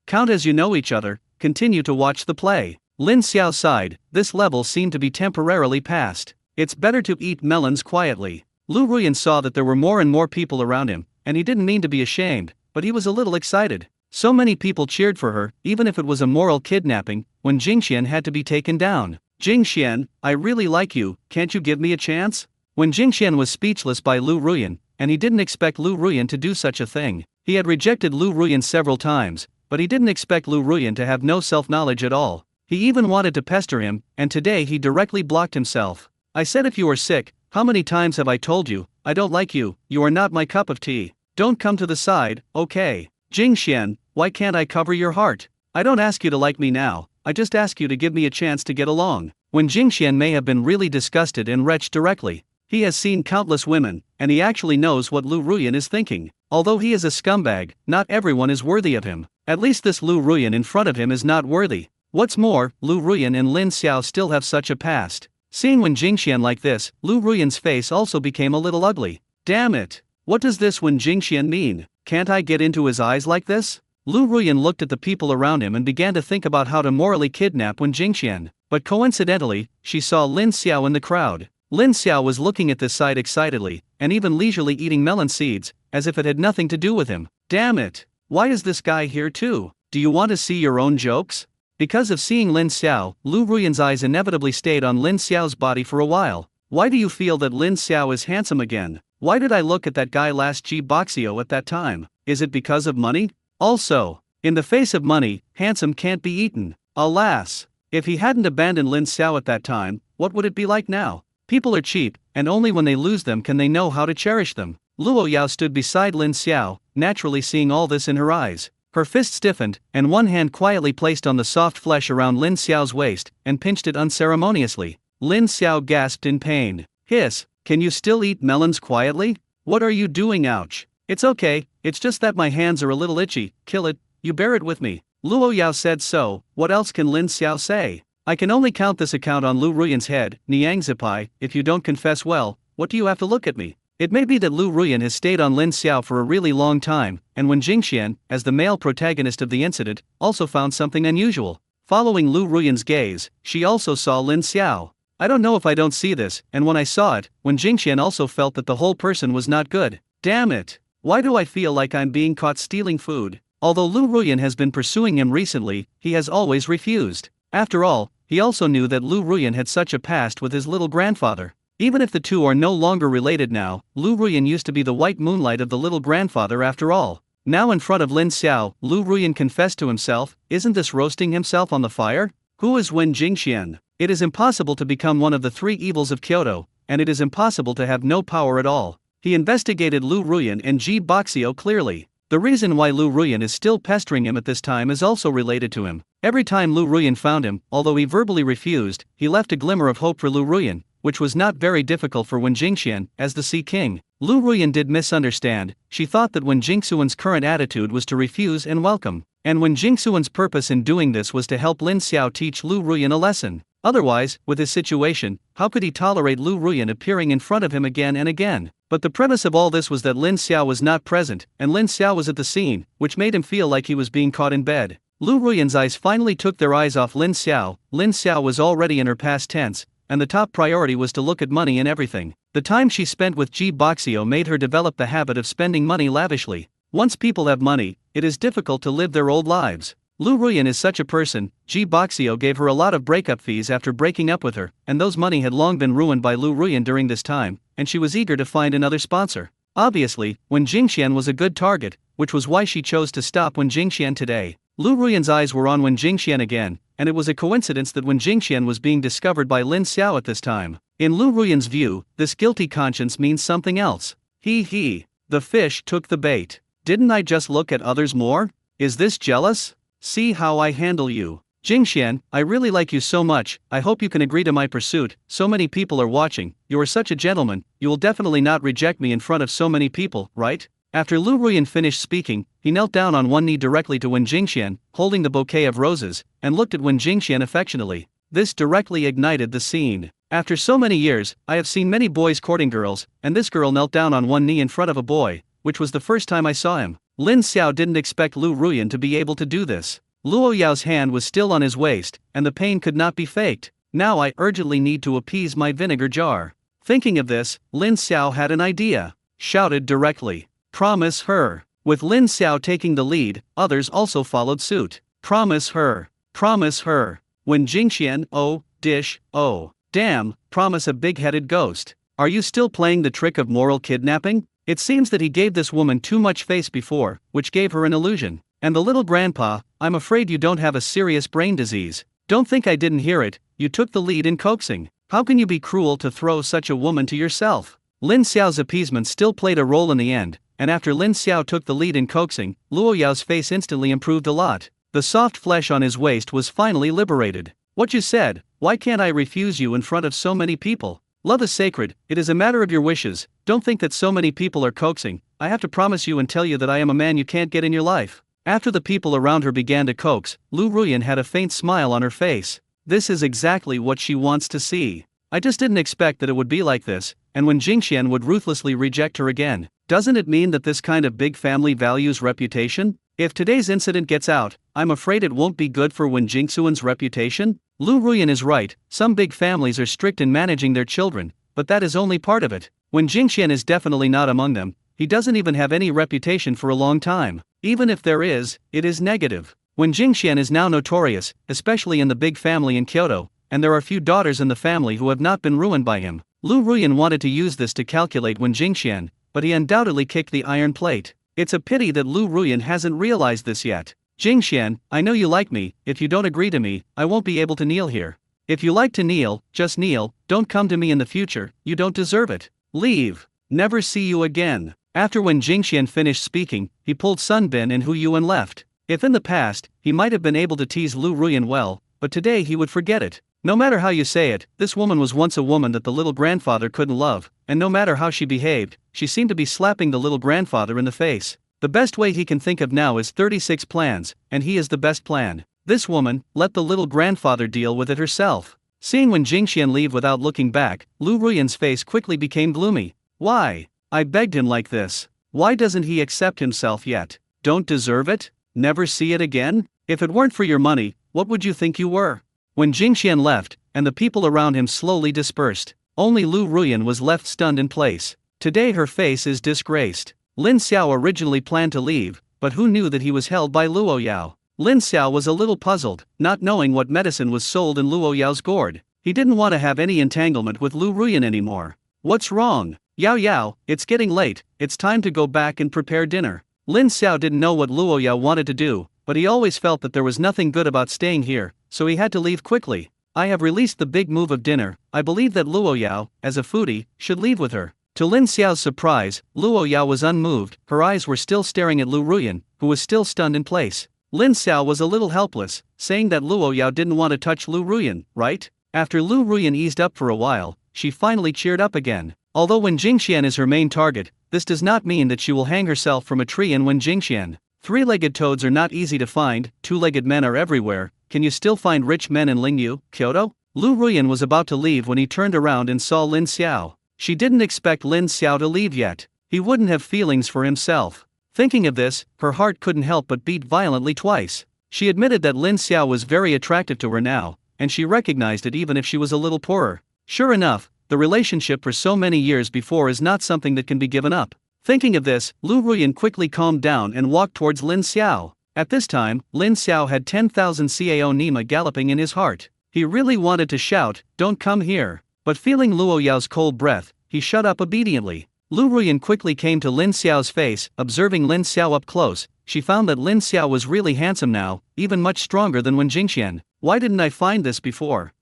Count as you know each other, continue to watch the play. Lin Xiao sighed, this level seemed to be temporarily passed. It's better to eat melons quietly. Lu Ruyan saw that there were more and more people around him, and he didn't mean to be ashamed, but he was a little excited. So many people cheered for her, even if it was a moral kidnapping, when Jingxian had to be taken down. Jingxian, I really like you, can't you give me a chance? When Jingxian was speechless by Lu Ruyan, and he didn't expect Lu Ruyan to do such a thing. He had rejected Lu Ruyan several times, but he didn't expect Lu Ruyan to have no self-knowledge at all. He even wanted to pester him, and today he directly blocked himself. I said if you are sick, how many times have I told you, I don't like you, you are not my cup of tea. Don't come to the side, okay? Jingxian, why can't I cover your heart? I don't ask you to like me now, I just ask you to give me a chance to get along. When Jingxian may have been really disgusted and wretched directly. He has seen countless women, and he actually knows what Lu Ruyan is thinking. Although he is a scumbag, not everyone is worthy of him. At least this Lu Ruyan in front of him is not worthy. What's more, Lu Ruyan and Lin Xiao still have such a past. Seeing Wen Jingxian like this, Lu Ruyan's face also became a little ugly. Damn it! What does this Wen Jingxian mean? Can't I get into his eyes like this? Lu Ruyan looked at the people around him and began to think about how to morally kidnap Wen Jingxian. But coincidentally, she saw Lin Xiao in the crowd. Lin Xiao was looking at this sight excitedly, and even leisurely eating melon seeds, as if it had nothing to do with him. Damn it! Why is this guy here too? Do you want to see your own jokes? Because of seeing Lin Xiao, Lu Ruyan's eyes inevitably stayed on Lin Xiao's body for a while. Why do you feel that Lin Xiao is handsome again? Why did I look at that guy last Boxio at that time? Is it because of money? Also, in the face of money, handsome can't be eaten. Alas! If he hadn't abandoned Lin Xiao at that time, what would it be like now? People are cheap, and only when they lose them can they know how to cherish them. Luo Yao stood beside Lin Xiao, naturally seeing all this in her eyes. Her fist stiffened, and one hand quietly placed on the soft flesh around Lin Xiao's waist, and pinched it unceremoniously. Lin Xiao gasped in pain. Hiss, can you still eat melons quietly? What are you doing? Ouch. It's okay, it's just that my hands are a little itchy, kill it, you bear it with me. Luo Yao said so, what else can Lin Xiao say? I can only count this account on Lu Ruyan's head. Niang Zipai, if you don't confess, well, what do you have to look at me? It may be that Lu Ruyan has stayed on Lin Xiao for a really long time, and when Jingxian, as the male protagonist of the incident, also found something unusual. Following Lu Ruyan's gaze, she also saw Lin Xiao. I don't know if I don't see this, and when I saw it, when Jingxian also felt that the whole person was not good. Damn it! Why do I feel like I'm being caught stealing food? Although Lu Ruyan has been pursuing him recently, he has always refused. After all, he also knew that Lu Ruyan had such a past with his little grandfather. Even if the two are no longer related now, Lu Ruyan used to be the white moonlight of the little grandfather after all. Now in front of Lin Xiao, Lu Ruyan confessed to himself, isn't this roasting himself on the fire? Who is Wen Jingxian? It is impossible to become one of the three evils of Kyoto, and it is impossible to have no power at all. He investigated Lu Ruyan and Ji Boxio clearly. The reason why Lu Ruyan is still pestering him at this time is also related to him. Every time Lu Ruyan found him, although he verbally refused, he left a glimmer of hope for Lu Ruyan, which was not very difficult for Wen Jingxian, as the Sea King. Lu Ruyan did misunderstand. She thought that Wen Jingxuan's current attitude was to refuse and welcome, and Wen Jingxuan's purpose in doing this was to help Lin Xiao teach Lu Ruyan a lesson. Otherwise, with his situation, how could he tolerate Lu Ruyan appearing in front of him again and again? But the premise of all this was that Lin Xiao was not present, and Lin Xiao was at the scene, which made him feel like he was being caught in bed. Lu Ruyan's eyes finally took their eyes off Lin Xiao. Lin Xiao was already in her past tense, and the top priority was to look at money and everything. The time she spent with Ji Boxio made her develop the habit of spending money lavishly. Once people have money, it is difficult to live their old lives. Lu Ruyan is such a person. Ji Boxio gave her a lot of breakup fees after breaking up with her, and those money had long been ruined by Lu Ruyan during this time, and she was eager to find another sponsor. Obviously, Wen Jingxian was a good target, which was why she chose to stop Wen Jingxian today. Lu Ruyan's eyes were on Wen Jingxian again, and it was a coincidence that Wen Jingxian was being discovered by Lin Xiao at this time. In Lu Ruyan's view, this guilty conscience means something else. The fish took the bait. Didn't I just look at others more? Is this jealous? See how I handle you. Jingxian, I really like you so much. I hope you can agree to my pursuit. So many people are watching. You are such a gentleman. You will definitely not reject me in front of so many people, right? After Lu Ruyan finished speaking, he knelt down on one knee directly to Wen Jingxian, holding the bouquet of roses, and looked at Wen Jingxian affectionately. This directly ignited the scene. After so many years, I have seen many boys courting girls, and this girl knelt down on one knee in front of a boy, which was the first time I saw him. Lin Xiao didn't expect Lu Ruyan to be able to do this. Luo Yao's hand was still on his waist, and the pain could not be faked. Now I urgently need to appease my vinegar jar. Thinking of this, Lin Xiao had an idea. Shouted directly. Promise her. With Lin Xiao taking the lead, others also followed suit. Promise her. Promise her. When Jingxian, oh, dish, oh, damn, promise a big-headed ghost. Are you still playing the trick of moral kidnapping? It seems that he gave this woman too much face before, which gave her an illusion. And the little grandpa, I'm afraid you don't have a serious brain disease. Don't think I didn't hear it, you took the lead in coaxing. How can you be cruel to throw such a woman to yourself? Lin Xiao's appeasement still played a role in the end, and after Lin Xiao took the lead in coaxing, Luo Yao's face instantly improved a lot. The soft flesh on his waist was finally liberated. What you said, why can't I refuse you in front of so many people? Love is sacred, it is a matter of your wishes. Don't think that so many people are coaxing. I have to promise you and tell you that I am a man you can't get in your life. After the people around her began to coax, Lu Ruyan had a faint smile on her face. This is exactly what she wants to see. I just didn't expect that it would be like this, and when Jingxian would ruthlessly reject her again. Doesn't it mean that this kind of big family values reputation? If today's incident gets out, I'm afraid it won't be good for Wen Jingxuan's reputation. Lu Ruyan is right, some big families are strict in managing their children, but that is only part of it. Wen Jingxian is definitely not among them. He doesn't even have any reputation for a long time. Even if there is, it is negative. Wen Jingxian is now notorious, especially in the big family in Kyoto, and there are few daughters in the family who have not been ruined by him. Lu Ruyan wanted to use this to calculate Wen Jingxian, but he undoubtedly kicked the iron plate. It's a pity that Lu Ruyan hasn't realized this yet. Jingxian, I know you like me. If you don't agree to me, I won't be able to kneel here. If you like to kneel, just kneel. Don't come to me in the future, you don't deserve it. Leave. Never see you again. After Wen Jingxian finished speaking, he pulled Sun Bin and Hu Yuan left. If in the past, he might have been able to tease Lu Ruyan well, but today he would forget it. No matter how you say it, this woman was once a woman that the little grandfather couldn't love, and no matter how she behaved, she seemed to be slapping the little grandfather in the face. The best way he can think of now is 36 plans, and he is the best plan. This woman, let the little grandfather deal with it herself. Seeing Wen Jingxian leave without looking back, Lu Ruyan's face quickly became gloomy. Why? I begged him like this. Why doesn't he accept himself yet? Don't deserve it? Never see it again? If it weren't for your money, what would you think you were? When Jingxian left, and the people around him slowly dispersed, only Lu Ruyan was left stunned in place. Today her face is disgraced. Lin Xiao originally planned to leave, but who knew that he was held by Luo Yao? Lin Xiao was a little puzzled, not knowing what medicine was sold in Luo Yao's gourd. He didn't want to have any entanglement with Lu Ruyan anymore. What's wrong? Yao Yao, it's getting late, it's time to go back and prepare dinner. Lin Xiao didn't know what Luo Yao wanted to do, but he always felt that there was nothing good about staying here, so he had to leave quickly. I have released the big move of dinner. I believe that Luo Yao, as a foodie, should leave with her. To Lin Xiao's surprise, Luo Yao was unmoved, her eyes were still staring at Lu Ruyan, who was still stunned in place. Lin Xiao was a little helpless, saying that Luo Yao didn't want to touch Lu Ruyan, right? After Lu Ruyan eased up for a while, she finally cheered up again. Although Wen Jingxian is her main target, this does not mean that she will hang herself from a tree in Wen Jingxian. Three-legged toads are not easy to find, two-legged men are everywhere. Can you still find rich men in Lingyu, Kyoto? Lu Ruyan was about to leave when he turned around and saw Lin Xiao. She didn't expect Lin Xiao to leave yet. He wouldn't have feelings for himself. Thinking of this, her heart couldn't help but beat violently twice. She admitted that Lin Xiao was very attractive to her now, and she recognized it even if she was a little poorer. Sure enough, the relationship for so many years before is not something that can be given up. Thinking of this, Lu Ruyan quickly calmed down and walked towards Lin Xiao. At this time, Lin Xiao had 10,000 Cao Nima galloping in his heart. He really wanted to shout, "Don't come here!" But feeling Luo Yao's cold breath, he shut up obediently. Lu Ruyan quickly came to Lin Xiao's face. Observing Lin Xiao up close, she found that Lin Xiao was really handsome now, even much stronger than Wen Jingxian. Why didn't I find this before?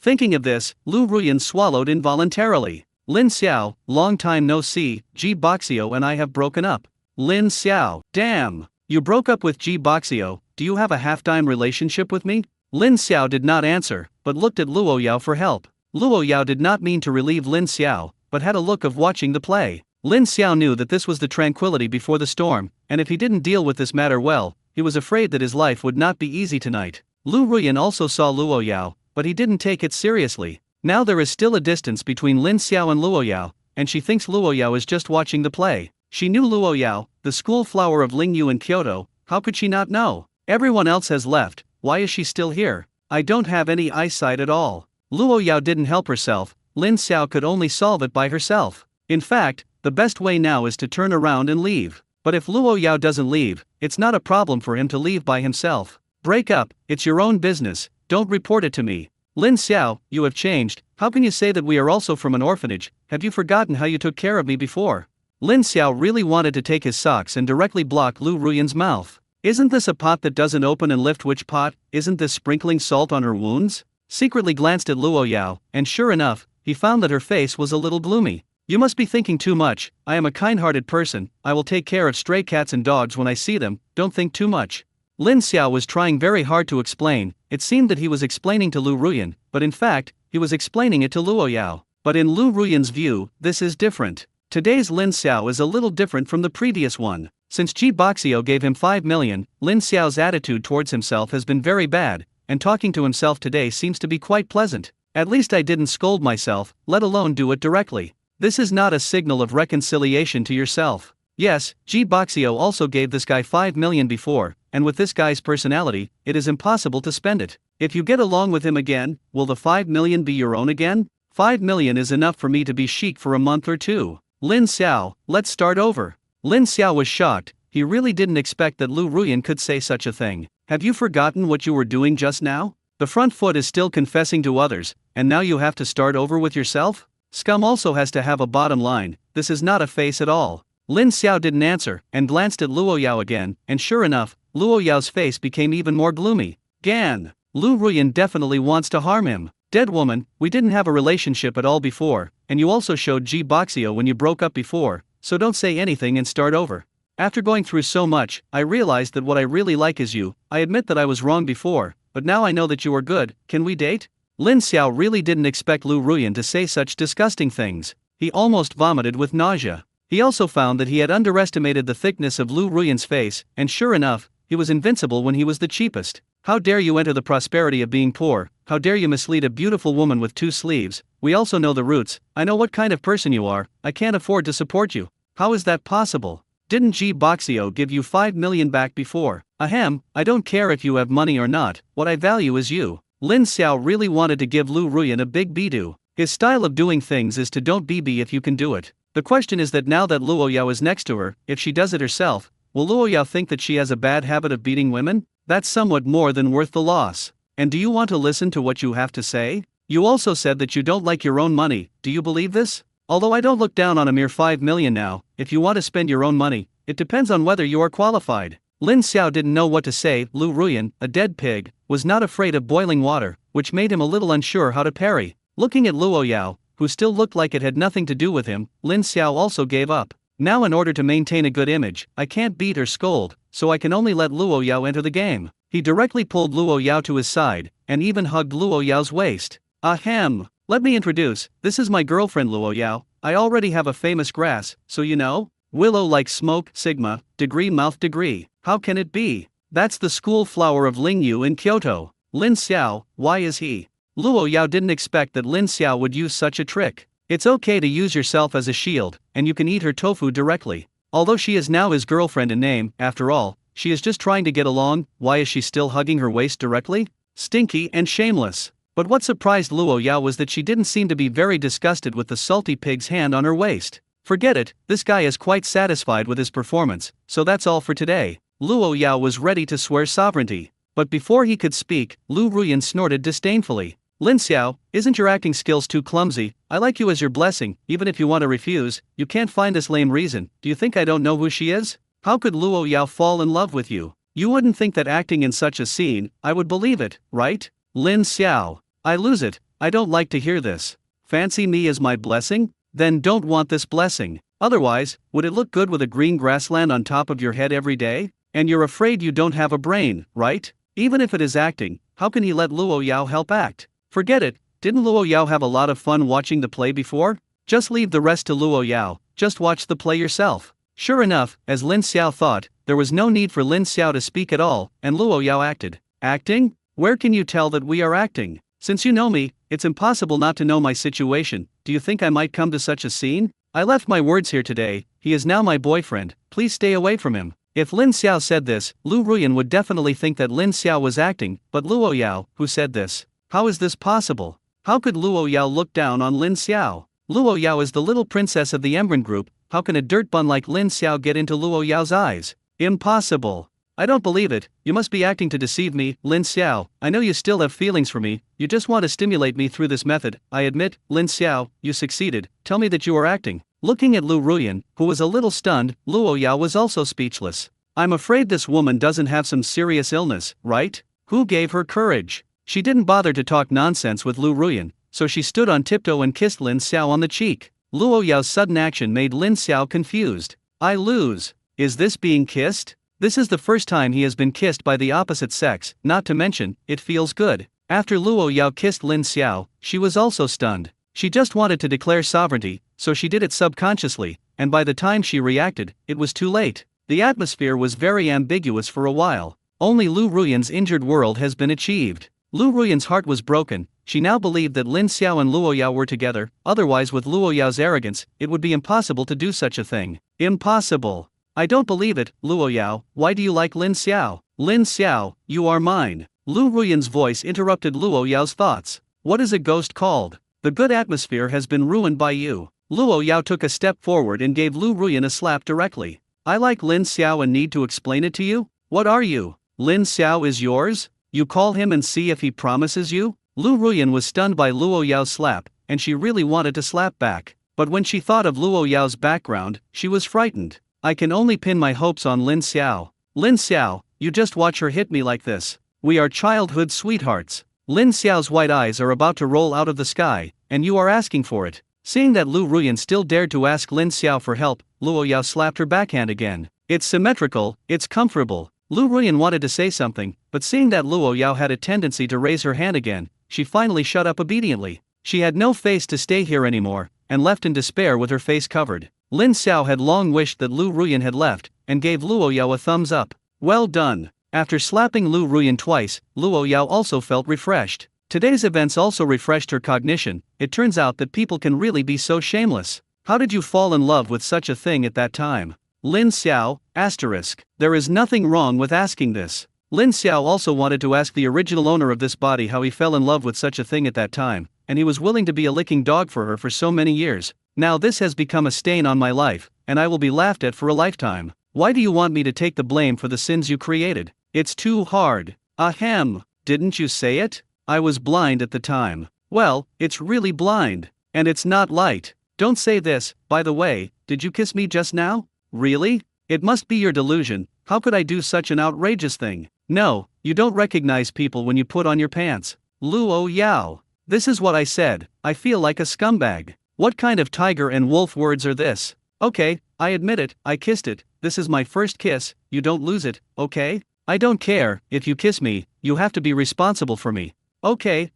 Thinking of this, Lu Ruyan swallowed involuntarily. Lin Xiao, long time no see, Ji Boxio and I have broken up. Lin Xiao, damn! You broke up with Ji Boxio, do you have a half-time relationship with me? Lin Xiao did not answer, but looked at Luo Yao for help. Luo Yao did not mean to relieve Lin Xiao, but had a look of watching the play. Lin Xiao knew that this was the tranquility before the storm, and if he didn't deal with this matter well, he was afraid that his life would not be easy tonight. Lu Ruyan also saw Luo Yao, but he didn't take it seriously. Now there is still a distance between Lin Xiao and Luo Yao, and she thinks Luo Yao is just watching the play. She knew Luo Yao, the school flower of Lingyu in Kyoto. How could she not know? Everyone else has left, why is she still here? I don't have any eyesight at all. Luo Yao didn't help herself, Lin Xiao could only solve it by herself. In fact, the best way now is to turn around and leave. But if Luo Yao doesn't leave, it's not a problem for him to leave by himself. Break up, it's your own business, don't report it to me. Lin Xiao, you have changed, how can you say that we are also from an orphanage? Have you forgotten how you took care of me before? Lin Xiao really wanted to take his socks and directly block Lu Ruyan's mouth. Isn't this a pot that doesn't open and lift? Which pot? Isn't this sprinkling salt on her wounds? Secretly glanced at Luo Yao, and sure enough, he found that her face was a little gloomy. You must be thinking too much, I am a kind-hearted person, I will take care of stray cats and dogs when I see them, don't think too much. Lin Xiao was trying very hard to explain. It seemed that he was explaining to Lu Ruyan, but in fact, he was explaining it to Luo Yao. But in Lu Ruyan's view, this is different. Today's Lin Xiao is a little different from the previous one. Since Ji Boxio gave him 5 million, Lin Xiao's attitude towards himself has been very bad, and talking to himself today seems to be quite pleasant. At least I didn't scold myself, let alone do it directly. This is not a signal of reconciliation to yourself. Yes, Ji Boxio also gave this guy 5 million before, and with this guy's personality, it is impossible to spend it. If you get along with him again, will the 5 million be your own again? 5 million is enough for me to be chic for a month or two. Lin Xiao, let's start over. Lin Xiao was shocked, he really didn't expect that Lu Ruyan could say such a thing. Have you forgotten what you were doing just now? The front foot is still confessing to others, and now you have to start over with yourself? Scum also has to have a bottom line, this is not a face at all. Lin Xiao didn't answer, and glanced at Luo Yao again, and sure enough, Luo Yao's face became even more gloomy. Gan! Lu Ruyan definitely wants to harm him. Dead woman, we didn't have a relationship at all before, and you also showed Ji Boxio when you broke up before, so don't say anything and start over. After going through so much, I realized that what I really like is you. I admit that I was wrong before, but now I know that you are good, can we date? Lin Xiao really didn't expect Lu Ruyan to say such disgusting things. He almost vomited with nausea. He also found that he had underestimated the thickness of Lu Ruyan's face, and sure enough, he was invincible when he was the cheapest. How dare you enter the prosperity of being poor, how dare you mislead a beautiful woman with 2 sleeves, we also know the roots, I know what kind of person you are, I can't afford to support you. How is that possible? Didn't G Boxio give you 5 million back before? Ahem, I don't care if you have money or not, what I value is you. Lin Xiao really wanted to give Lu Ruyan a big beato. His style of doing things is to don't be if you can do it. The question is that now that Luo Yao is next to her, if she does it herself, will Luo Yao think that she has a bad habit of beating women? That's somewhat more than worth the loss. And do you want to listen to what you have to say? You also said that you don't like your own money, do you believe this? Although I don't look down on a mere 5 million now, if you want to spend your own money, it depends on whether you are qualified. Lin Xiao didn't know what to say. Lu Ruyan, a dead pig, was not afraid of boiling water, which made him a little unsure how to parry. Looking at Luo Yao, who still looked like it had nothing to do with him, Lin Xiao also gave up. Now in order to maintain a good image, I can't beat or scold, so I can only let Luo Yao enter the game. He directly pulled Luo Yao to his side, and even hugged Luo Yao's waist. Ahem, let me introduce, this is my girlfriend Luo Yao, I already have a famous grass, so you know? Willow like smoke, sigma, degree mouth degree, how can it be? That's the school flower of Lingyu in Kyoto. Lin Xiao, why is he? Luo Yao didn't expect that Lin Xiao would use such a trick. It's okay to use yourself as a shield, and you can eat her tofu directly. Although she is now his girlfriend in name, after all, she is just trying to get along, why is she still hugging her waist directly? Stinky and shameless. But what surprised Luo Yao was that she didn't seem to be very disgusted with the salty pig's hand on her waist. Forget it, this guy is quite satisfied with his performance, so that's all for today. Luo Yao was ready to swear sovereignty. But before he could speak, Lu Ruyan snorted disdainfully. Lin Xiao, isn't your acting skills too clumsy? I like you as your blessing, even if you want to refuse, you can't find this lame reason. Do you think I don't know who she is? How could Luo Yao fall in love with you? You wouldn't think that acting in such a scene, I would believe it, right? Lin Xiao, I lose it, I don't like to hear this. Fancy me as my blessing? Then don't want this blessing. Otherwise, would it look good with a green grassland on top of your head every day? And you're afraid you don't have a brain, right? Even if it is acting, how can he let Luo Yao help act? Forget it, didn't Luo Yao have a lot of fun watching the play before? Just leave the rest to Luo Yao, just watch the play yourself. Sure enough, as Lin Xiao thought, there was no need for Lin Xiao to speak at all, and Luo Yao acted. Acting? Where can you tell that we are acting? Since you know me, it's impossible not to know my situation. Do you think I might come to such a scene? I left my words here today, he is now my boyfriend, please stay away from him. If Lin Xiao said this, Lu Ruyan would definitely think that Lin Xiao was acting, but Luo Yao, who said this? How is this possible? How could Luo Yao look down on Lin Xiao? Luo Yao is the little princess of the Emran group, how can a dirt bun like Lin Xiao get into Luo Yao's eyes? Impossible. I don't believe it, you must be acting to deceive me, Lin Xiao, I know you still have feelings for me, you just want to stimulate me through this method, I admit, Lin Xiao, you succeeded, tell me that you are acting. Looking at Lu Ruyan, who was a little stunned, Luo Yao was also speechless. I'm afraid this woman doesn't have some serious illness, right? Who gave her courage? She didn't bother to talk nonsense with Lu Ruyan, so she stood on tiptoe and kissed Lin Xiao on the cheek. Luo Yao's sudden action made Lin Xiao confused. I lose. Is this being kissed? This is the first time he has been kissed by the opposite sex, not to mention, it feels good. After Luo Yao kissed Lin Xiao, she was also stunned. She just wanted to declare sovereignty, so she did it subconsciously, and by the time she reacted, it was too late. The atmosphere was very ambiguous for a while. Only Lu Ruyan's injured world has been achieved. Lu Ruyan's heart was broken, she now believed that Lin Xiao and Luo Yao were together, otherwise with Luo Yao's arrogance, it would be impossible to do such a thing. Impossible. I don't believe it, Luo Yao, why do you like Lin Xiao? Lin Xiao, you are mine. Lu Ruyan's voice interrupted Luo Yao's thoughts. What is a ghost called? The good atmosphere has been ruined by you. Luo Yao took a step forward and gave Lu Ruyan a slap directly. I like Lin Xiao and need to explain it to you? What are you? Lin Xiao is yours? You call him and see if he promises you? Lu Ruyan was stunned by Luo Yao's slap, and she really wanted to slap back. But when she thought of Luo Yao's background, she was frightened. I can only pin my hopes on Lin Xiao. Lin Xiao, you just watch her hit me like this. We are childhood sweethearts. Lin Xiao's white eyes are about to roll out of the sky, and you are asking for it. Seeing that Lu Ruyan still dared to ask Lin Xiao for help, Luo Yao slapped her backhand again. It's symmetrical, it's comfortable. Lu Ruyan wanted to say something, but seeing that Luo Yao had a tendency to raise her hand again, she finally shut up obediently. She had no face to stay here anymore, and left in despair with her face covered. Lin Xiao had long wished that Lu Ruyan had left, and gave Luo Yao a thumbs up. Well done. After slapping Lu Ruyan twice, Luo Yao also felt refreshed. Today's events also refreshed her cognition. It turns out that people can really be so shameless. How did you fall in love with such a thing at that time? Lin Xiao, asterisk. There is nothing wrong with asking this. Lin Xiao also wanted to ask the original owner of this body how he fell in love with such a thing at that time, and he was willing to be a licking dog for her for so many years. Now this has become a stain on my life, and I will be laughed at for a lifetime. Why do you want me to take the blame for the sins you created? It's too hard. Ahem, didn't you say it? I was blind at the time. Well, it's really blind. And it's not light. Don't say this. By the way, did you kiss me just now? Really? It must be your delusion. How could I do such an outrageous thing? No, you don't recognize people when you put on your pants. Luo Yao. This is what I said. I feel like a scumbag. What kind of tiger and wolf words are this? Okay, I admit it, I kissed it. This is my first kiss. You don't lose it, okay? I don't care. If you kiss me, you have to be responsible for me. Okay.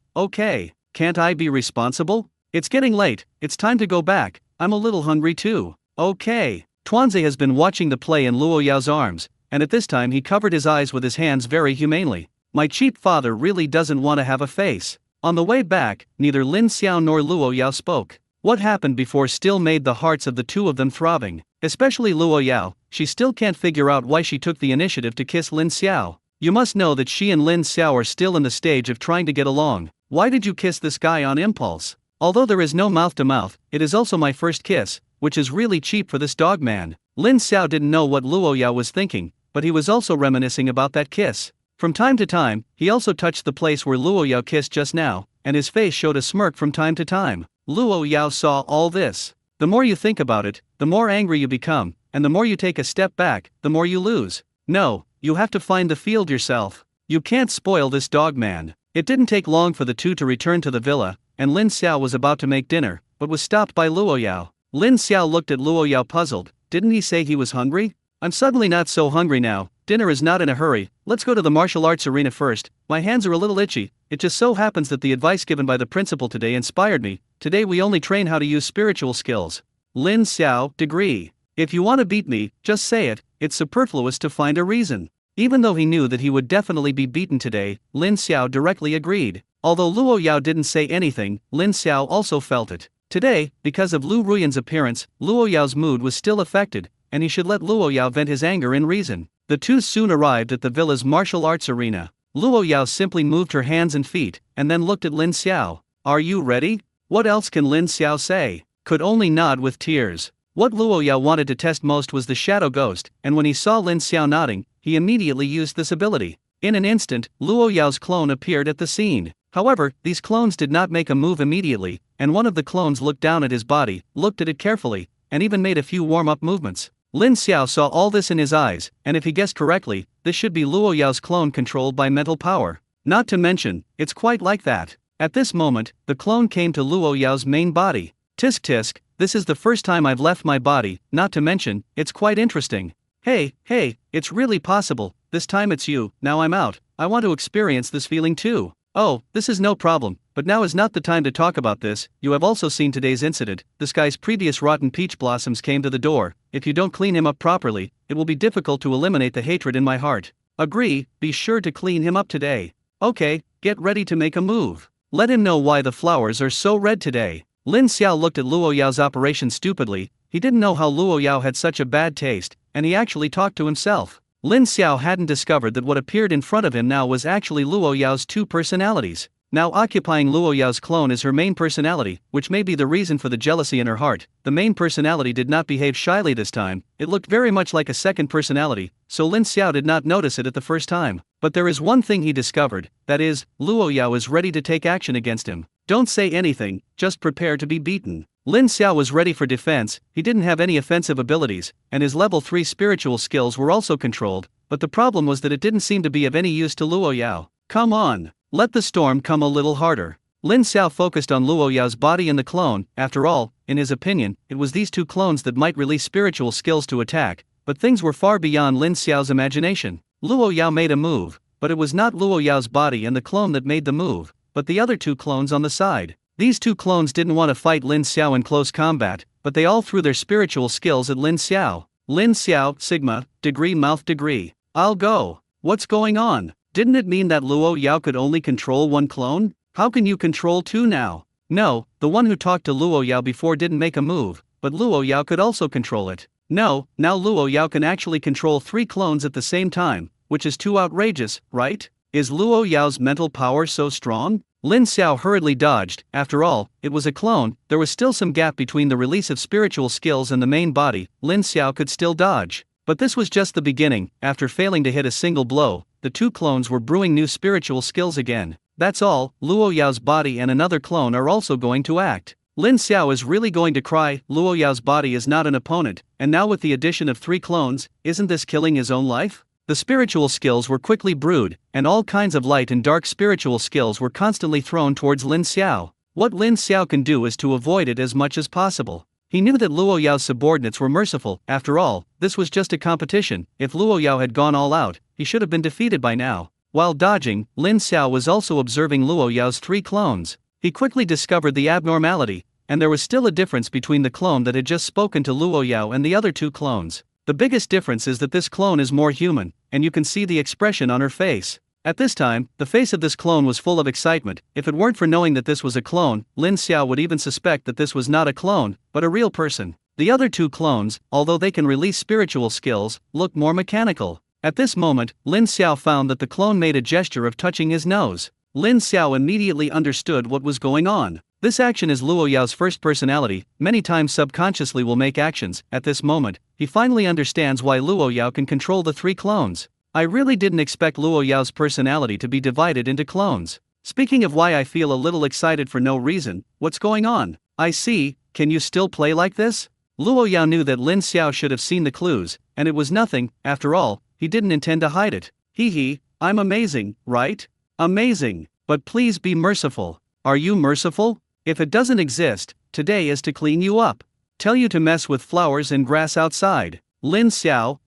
Can't I be responsible? It's getting late. It's time to go back. I'm a little hungry too. Okay. Tuanzi has been watching the play in Luo Yao's arms, and at this time he covered his eyes with his hands very humanely. My cheap father really doesn't want to have a face. On the way back, neither Lin Xiao nor Luo Yao spoke. What happened before still made the hearts of the two of them throbbing, especially Luo Yao. She still can't figure out why she took the initiative to kiss Lin Xiao. You must know that she and Lin Xiao are still in the stage of trying to get along. Why did you kiss this guy on impulse? Although there is no mouth-to-mouth, it is also my first kiss, which is really cheap for this dog man. Lin Xiao didn't know what Luo Yao was thinking, but he was also reminiscing about that kiss. From time to time, he also touched the place where Luo Yao kissed just now, and his face showed a smirk from time to time. Luo Yao saw all this. The more you think about it, the more angry you become, and the more you take a step back, the more you lose. No, you have to find the field yourself. You can't spoil this dog man. It didn't take long for the two to return to the villa, and Lin Xiao was about to make dinner, but was stopped by Luo Yao. Lin Xiao looked at Luo Yao puzzled. Didn't he say he was hungry? I'm suddenly not so hungry now. Dinner is not in a hurry. Let's go to the martial arts arena first. My hands are a little itchy. It just so happens that the advice given by the principal today inspired me. Today we only train how to use spiritual skills. Lin Xiao, degree. If you want to beat me, just say it. It's superfluous to find a reason. Even though he knew that he would definitely be beaten today, Lin Xiao directly agreed. Although Luo Yao didn't say anything, Lin Xiao also felt it. Today, because of Lu Ruyan's appearance, Luo Yao's mood was still affected, and he should let Luo Yao vent his anger in reason. The two soon arrived at the villa's martial arts arena. Luo Yao simply moved her hands and feet, and then looked at Lin Xiao. Are you ready? What else can Lin Xiao say? Could only nod with tears. What Luo Yao wanted to test most was the shadow ghost, and when he saw Lin Xiao nodding, he immediately used this ability. In an instant, Luo Yao's clone appeared at the scene. However, these clones did not make a move immediately, and one of the clones looked down at his body, looked at it carefully, and even made a few warm-up movements. Lin Xiao saw all this in his eyes, and if he guessed correctly, this should be Luo Yao's clone controlled by mental power. Not to mention, it's quite like that. At this moment, the clone came to Luo Yao's main body. Tisk tisk, this is the first time I've left my body, not to mention, it's quite interesting. Hey, it's really possible, this time it's you, now I'm out, I want to experience this feeling too. Oh, this is no problem, but now is not the time to talk about this. You have also seen today's incident. This guy's previous rotten peach blossoms came to the door. If you don't clean him up properly, it will be difficult to eliminate the hatred in my heart. Agree, be sure to clean him up today. Okay, get ready to make a move. Let him know why the flowers are so red today. Lin Xiao looked at Luo Yao's operation stupidly. He didn't know how Luo Yao had such a bad taste, and he actually talked to himself. Lin Xiao hadn't discovered that what appeared in front of him now was actually Luo Yao's two personalities. Now occupying Luo Yao's clone is her main personality, which may be the reason for the jealousy in her heart. The main personality did not behave shyly this time. It looked very much like a second personality, so Lin Xiao did not notice it at the first time. But there is one thing he discovered, that is, Luo Yao is ready to take action against him. Don't say anything, just prepare to be beaten. Lin Xiao was ready for defense. He didn't have any offensive abilities, and his level 3 spiritual skills were also controlled, but the problem was that it didn't seem to be of any use to Luo Yao. Come on, let the storm come a little harder. Lin Xiao focused on Luo Yao's body and the clone. After all, in his opinion, it was these two clones that might release spiritual skills to attack, but things were far beyond Lin Xiao's imagination. Luo Yao made a move, but it was not Luo Yao's body and the clone that made the move, but the other two clones on the side. These two clones didn't want to fight Lin Xiao in close combat, but they all threw their spiritual skills at Lin Xiao. Lin Xiao, Sigma, degree mouth degree. I'll go. What's going on? Didn't it mean that Luo Yao could only control one clone? How can you control two now? No, the one who talked to Luo Yao before didn't make a move, but Luo Yao could also control it. No, now Luo Yao can actually control 3 clones at the same time, which is too outrageous, right? Is Luo Yao's mental power so strong? Lin Xiao hurriedly dodged. After all, it was a clone, there was still some gap between the release of spiritual skills and the main body. Lin Xiao could still dodge. But this was just the beginning. After failing to hit a single blow, the 2 clones were brewing new spiritual skills again. That's all, Luo Yao's body and another clone are also going to act. Lin Xiao is really going to cry. Luo Yao's body is not an opponent, and now with the addition of 3 clones, isn't this killing his own life? The spiritual skills were quickly brewed, and all kinds of light and dark spiritual skills were constantly thrown towards Lin Xiao. What Lin Xiao can do is to avoid it as much as possible. He knew that Luo Yao's subordinates were merciful. After all, this was just a competition. If Luo Yao had gone all out, he should have been defeated by now. While dodging, Lin Xiao was also observing Luo Yao's 3 clones. He quickly discovered the abnormality, and there was still a difference between the clone that had just spoken to Luo Yao and the other 2 clones. The biggest difference is that this clone is more human, and you can see the expression on her face. At this time, the face of this clone was full of excitement. If it weren't for knowing that this was a clone, Lin Xiao would even suspect that this was not a clone, but a real person. The other 2 clones, although they can release spiritual skills, look more mechanical. At this moment, Lin Xiao found that the clone made a gesture of touching his nose. Lin Xiao immediately understood what was going on. This action is Luo Yao's first personality, many times subconsciously will make actions. At this moment, he finally understands why Luo Yao can control the 3 clones. I really didn't expect Luo Yao's personality to be divided into clones. Speaking of why I feel a little excited for no reason, what's going on? I see, can you still play like this? Luo Yao knew that Lin Xiao should have seen the clues, and it was nothing, after all, he didn't intend to hide it. Hee, I'm amazing, right? Amazing, but please be merciful. Are you merciful? If it doesn't exist, today is to clean you up. Tell you to mess with flowers and grass outside. Lin Xiao,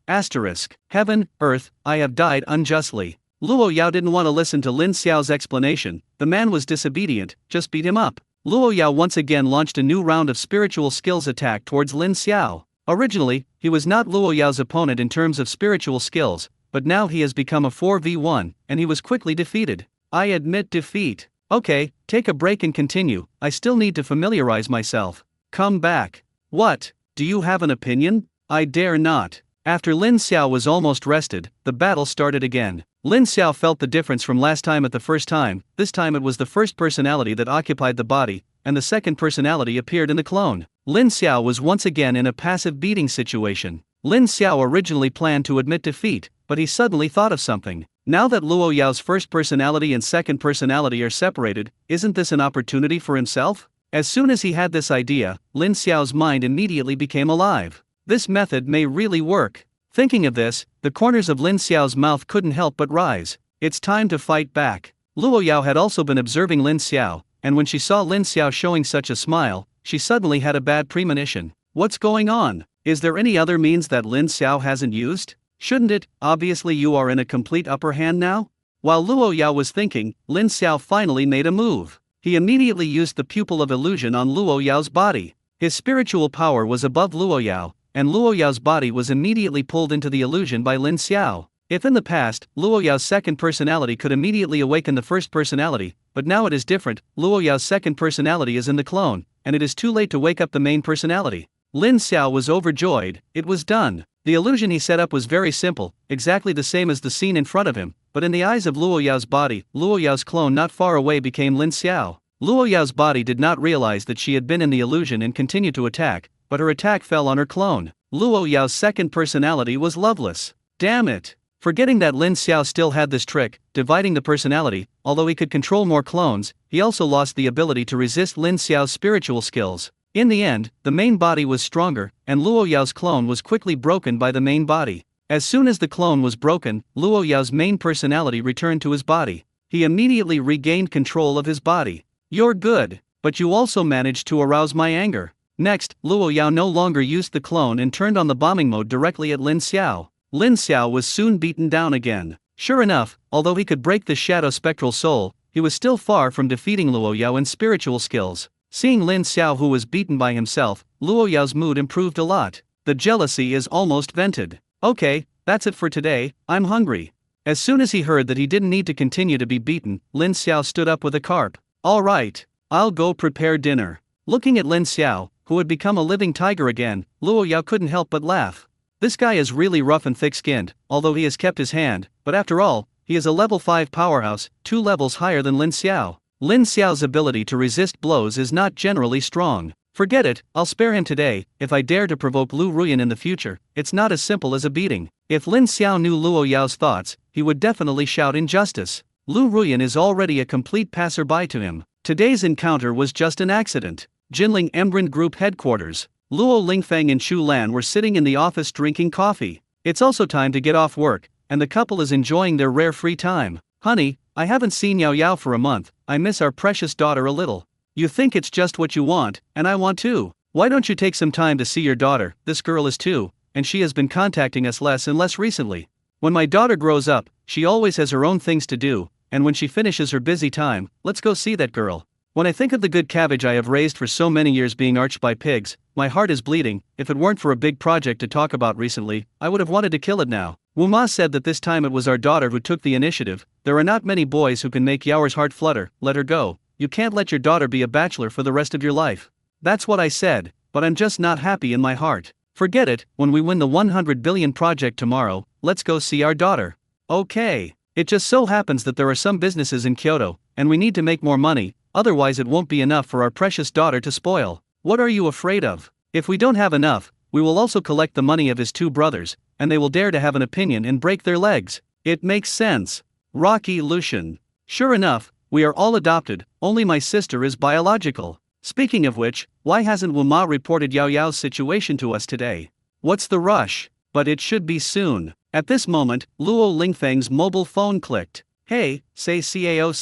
heaven, earth, I have died unjustly. Luo Yao didn't want to listen to Lin Xiao's explanation. The man was disobedient, just beat him up. Luo Yao once again launched a new round of spiritual skills attack towards Lin Xiao. Originally, he was not Luo Yao's opponent in terms of spiritual skills, but now he has become a 4v1, and he was quickly defeated. I admit defeat. Okay, take a break and continue. I still need to familiarize myself. Come back. What? Do you have an opinion? I dare not. After Lin Xiao was almost rested, the battle started again. Lin Xiao felt the difference from last time. At the first time, this time it was the first personality that occupied the body, and the second personality appeared in the clone. Lin Xiao was once again in a passive beating situation. Lin Xiao originally planned to admit defeat, but he suddenly thought of something. Now that Luo Yao's first personality and second personality are separated, isn't this an opportunity for himself? As soon as he had this idea, Lin Xiao's mind immediately became alive. This method may really work. Thinking of this, the corners of Lin Xiao's mouth couldn't help but rise. It's time to fight back. Luo Yao had also been observing Lin Xiao, and when she saw Lin Xiao showing such a smile, she suddenly had a bad premonition. What's going on? Is there any other means that Lin Xiao hasn't used? Shouldn't it? Obviously you are in a complete upper hand now? While Luo Yao was thinking, Lin Xiao finally made a move. He immediately used the pupil of illusion on Luo Yao's body. His spiritual power was above Luo Yao, and Luo Yao's body was immediately pulled into the illusion by Lin Xiao. If in the past, Luo Yao's second personality could immediately awaken the first personality, but now it is different. Luo Yao's second personality is in the clone, and it is too late to wake up the main personality. Lin Xiao was overjoyed. It was done. The illusion he set up was very simple, exactly the same as the scene in front of him, but in the eyes of Luo Yao's body, Luo Yao's clone not far away became Lin Xiao. Luo Yao's body did not realize that she had been in the illusion and continued to attack, but her attack fell on her clone. Luo Yao's second personality was loveless. Damn it! Forgetting that Lin Xiao still had this trick, dividing the personality, although he could control more clones, he also lost the ability to resist Lin Xiao's spiritual skills. In the end, the main body was stronger, and Luo Yao's clone was quickly broken by the main body. As soon as the clone was broken, Luo Yao's main personality returned to his body. He immediately regained control of his body. You're good, but you also managed to arouse my anger. Next, Luo Yao no longer used the clone and turned on the bombing mode directly at Lin Xiao. Lin Xiao was soon beaten down again. Sure enough, although he could break the shadow spectral soul, he was still far from defeating Luo Yao in spiritual skills. Seeing Lin Xiao who was beaten by himself, Luo Yao's mood improved a lot. The jealousy is almost vented. Okay, that's it for today, I'm hungry. As soon as he heard that he didn't need to continue to be beaten, Lin Xiao stood up with a carp. All right, I'll go prepare dinner. Looking at Lin Xiao, who had become a living tiger again, Luo Yao couldn't help but laugh. This guy is really rough and thick-skinned, although he has kept his hand, but after all, he is a level 5 powerhouse, 2 levels higher than Lin Xiao. Lin Xiao's ability to resist blows is not generally strong. Forget it, I'll spare him today. If I dare to provoke Lu Ruyan in the future, it's not as simple as a beating. If Lin Xiao knew Luo Yao's thoughts, he would definitely shout injustice. Lu Ruyan is already a complete passerby to him. Today's encounter was just an accident. Jinling Embrand Group headquarters. Luo Lingfeng and Chu Lan were sitting in the office drinking coffee. It's also time to get off work, and the couple is enjoying their rare free time. Honey, I haven't seen Yao Yao for a month. I miss our precious daughter a little. You think it's just what you want, and I want too. Why don't you take some time to see your daughter? This girl is 2, and she has been contacting us less and less recently. When my daughter grows up, she always has her own things to do, and when she finishes her busy time, let's go see that girl. When I think of the good cabbage I have raised for so many years being arched by pigs, my heart is bleeding. If it weren't for a big project to talk about recently, I would have wanted to kill it now. Wu Ma said that this time it was our daughter who took the initiative. There are not many boys who can make Yao's heart flutter. Let her go. You can't let your daughter be a bachelor for the rest of your life. That's what I said, but I'm just not happy in my heart. Forget it, when we win the 100 billion project tomorrow, let's go see our daughter. Okay. It just so happens that there are some businesses in Kyoto, and we need to make more money, otherwise it won't be enough for our precious daughter to spoil. What are you afraid of? If we don't have enough, we will also collect the money of his 2 brothers, and they will dare to have an opinion and break their legs. It makes sense. Rocky Lucian. Sure enough, we are all adopted, only my sister is biological. Speaking of which, why hasn't Wu Ma reported Yao Yao's situation to us today? What's the rush? But it should be soon. At this moment, Luo Lingfeng's mobile phone clicked. Hey, say CAO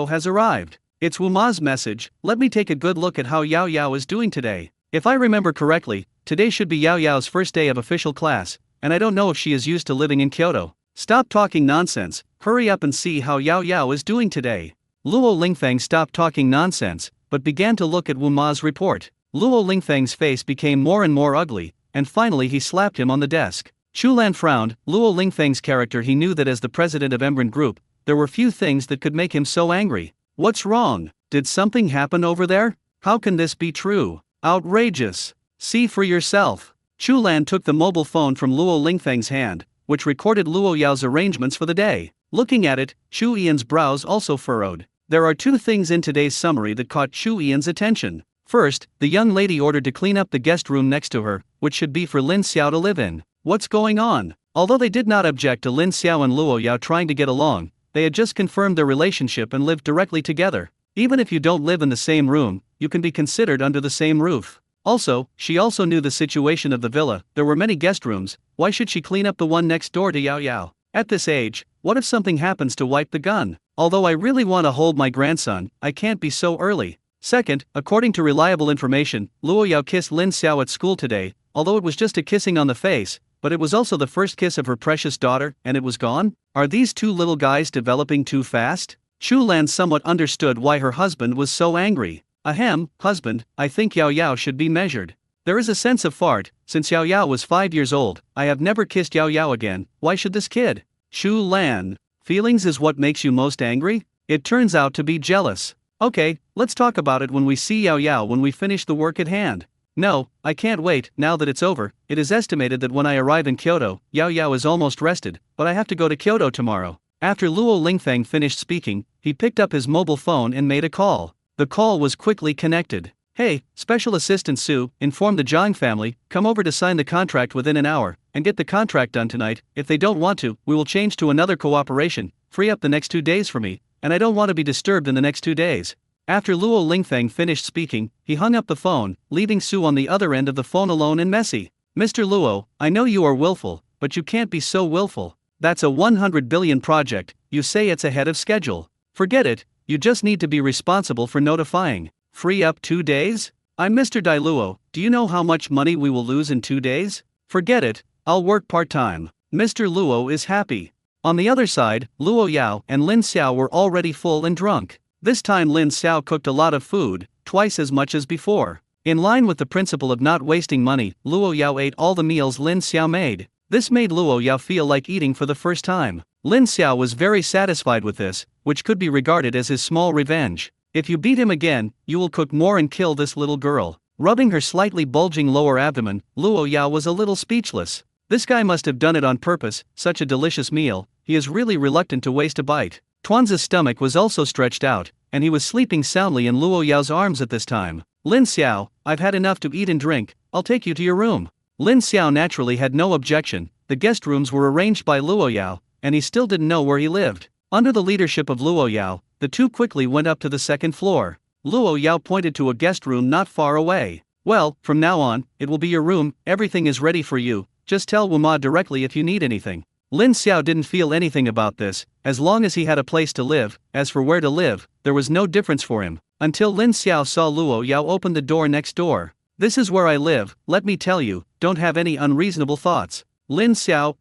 has arrived. It's Wu Ma's message. Let me take a good look at how Yao Yao is doing today. If I remember correctly, today should be Yao Yao's first day of official class, and I don't know if she is used to living in Kyoto. Stop talking nonsense, hurry up and see how Yao Yao is doing today. Luo Lingfeng stopped talking nonsense, but began to look at Wu Ma's report. Luo Lingfeng's face became more and more ugly, and finally he slapped him on the desk. Chu Lan frowned. Luo Lingfeng's character, he knew that as the president of Embrand Group, there were few things that could make him so angry. What's wrong? Did something happen over there? How can this be true? Outrageous. See for yourself. Chu Lan took the mobile phone from Luo Lingfeng's hand, which recorded Luo Yao's arrangements for the day. Looking at it, Chu Ian's brows also furrowed. There are 2 things in today's summary that caught Chu Ian's attention. First, the young lady ordered to clean up the guest room next to her, which should be for Lin Xiao to live in. What's going on? Although they did not object to Lin Xiao and Luo Yao trying to get along, they had just confirmed their relationship and lived directly together. Even if you don't live in the same room, you can be considered under the same roof. Also, she also knew the situation of the villa. There were many guest rooms. Why should she clean up the one next door to Yao Yao? At this age, what if something happens to wipe the gun? Although I really want to hold my grandson, I can't be so early. Second, according to reliable information, Luo Yao kissed Lin Xiao at school today, although it was just a kissing on the face, but it was also the first kiss of her precious daughter, and it was gone? Are these 2 little guys developing too fast? Chu Lan somewhat understood why her husband was so angry. Ahem, husband, I think Yao Yao should be measured. There is a sense of fart. Since Yao Yao was 5 years old, I have never kissed Yao Yao again. Why should this kid? Chu Lan. Feelings is what makes you most angry? It turns out to be jealous. Okay, let's talk about it when we see Yao Yao when we finish the work at hand. No, I can't wait. Now that it's over, it is estimated that when I arrive in Kyoto, Yao Yao is almost rested, but I have to go to Kyoto tomorrow. After Luo Lingfeng finished speaking, he picked up his mobile phone and made a call. The call was quickly connected. Hey, Special Assistant Su, inform the Zhang family, come over to sign the contract within an hour, and get the contract done tonight. If they don't want to, we will change to another cooperation. Free up the next 2 days for me, and I don't want to be disturbed in the next 2 days. After Luo Lingfeng finished speaking, he hung up the phone, leaving Su on the other end of the phone alone and messy. Mr. Luo, I know you are willful, but you can't be so willful. That's a 100 billion project, you say it's ahead of schedule. Forget it, you just need to be responsible for notifying. Free up 2 days? I'm Mr. Dai Luo, do you know how much money we will lose in 2 days? Forget it, I'll work part-time. Mr. Luo is happy. On the other side, Luo Yao and Lin Xiao were already full and drunk. This time Lin Xiao cooked a lot of food, twice as much as before. In line with the principle of not wasting money, Luo Yao ate all the meals Lin Xiao made. This made Luo Yao feel like eating for the first time. Lin Xiao was very satisfied with this, which could be regarded as his small revenge. If you beat him again, you will cook more and kill this little girl. Rubbing her slightly bulging lower abdomen, Luo Yao was a little speechless. This guy must have done it on purpose, such a delicious meal, he is really reluctant to waste a bite. Tuanzi's stomach was also stretched out, and he was sleeping soundly in Luo Yao's arms at this time. Lin Xiao, I've had enough to eat and drink, I'll take you to your room. Lin Xiao naturally had no objection. The guest rooms were arranged by Luo Yao, and he still didn't know where he lived. Under the leadership of Luo Yao, the two quickly went up to the second floor. Luo Yao pointed to a guest room not far away. Well, from now on, it will be your room, everything is ready for you, just tell Wuma directly if you need anything. Lin Xiao didn't feel anything about this, as long as he had a place to live. As for where to live, there was no difference for him, until Lin Xiao saw Luo Yao open the door next door. This is where I live, let me tell you, don't have any unreasonable thoughts. Lin Xiao,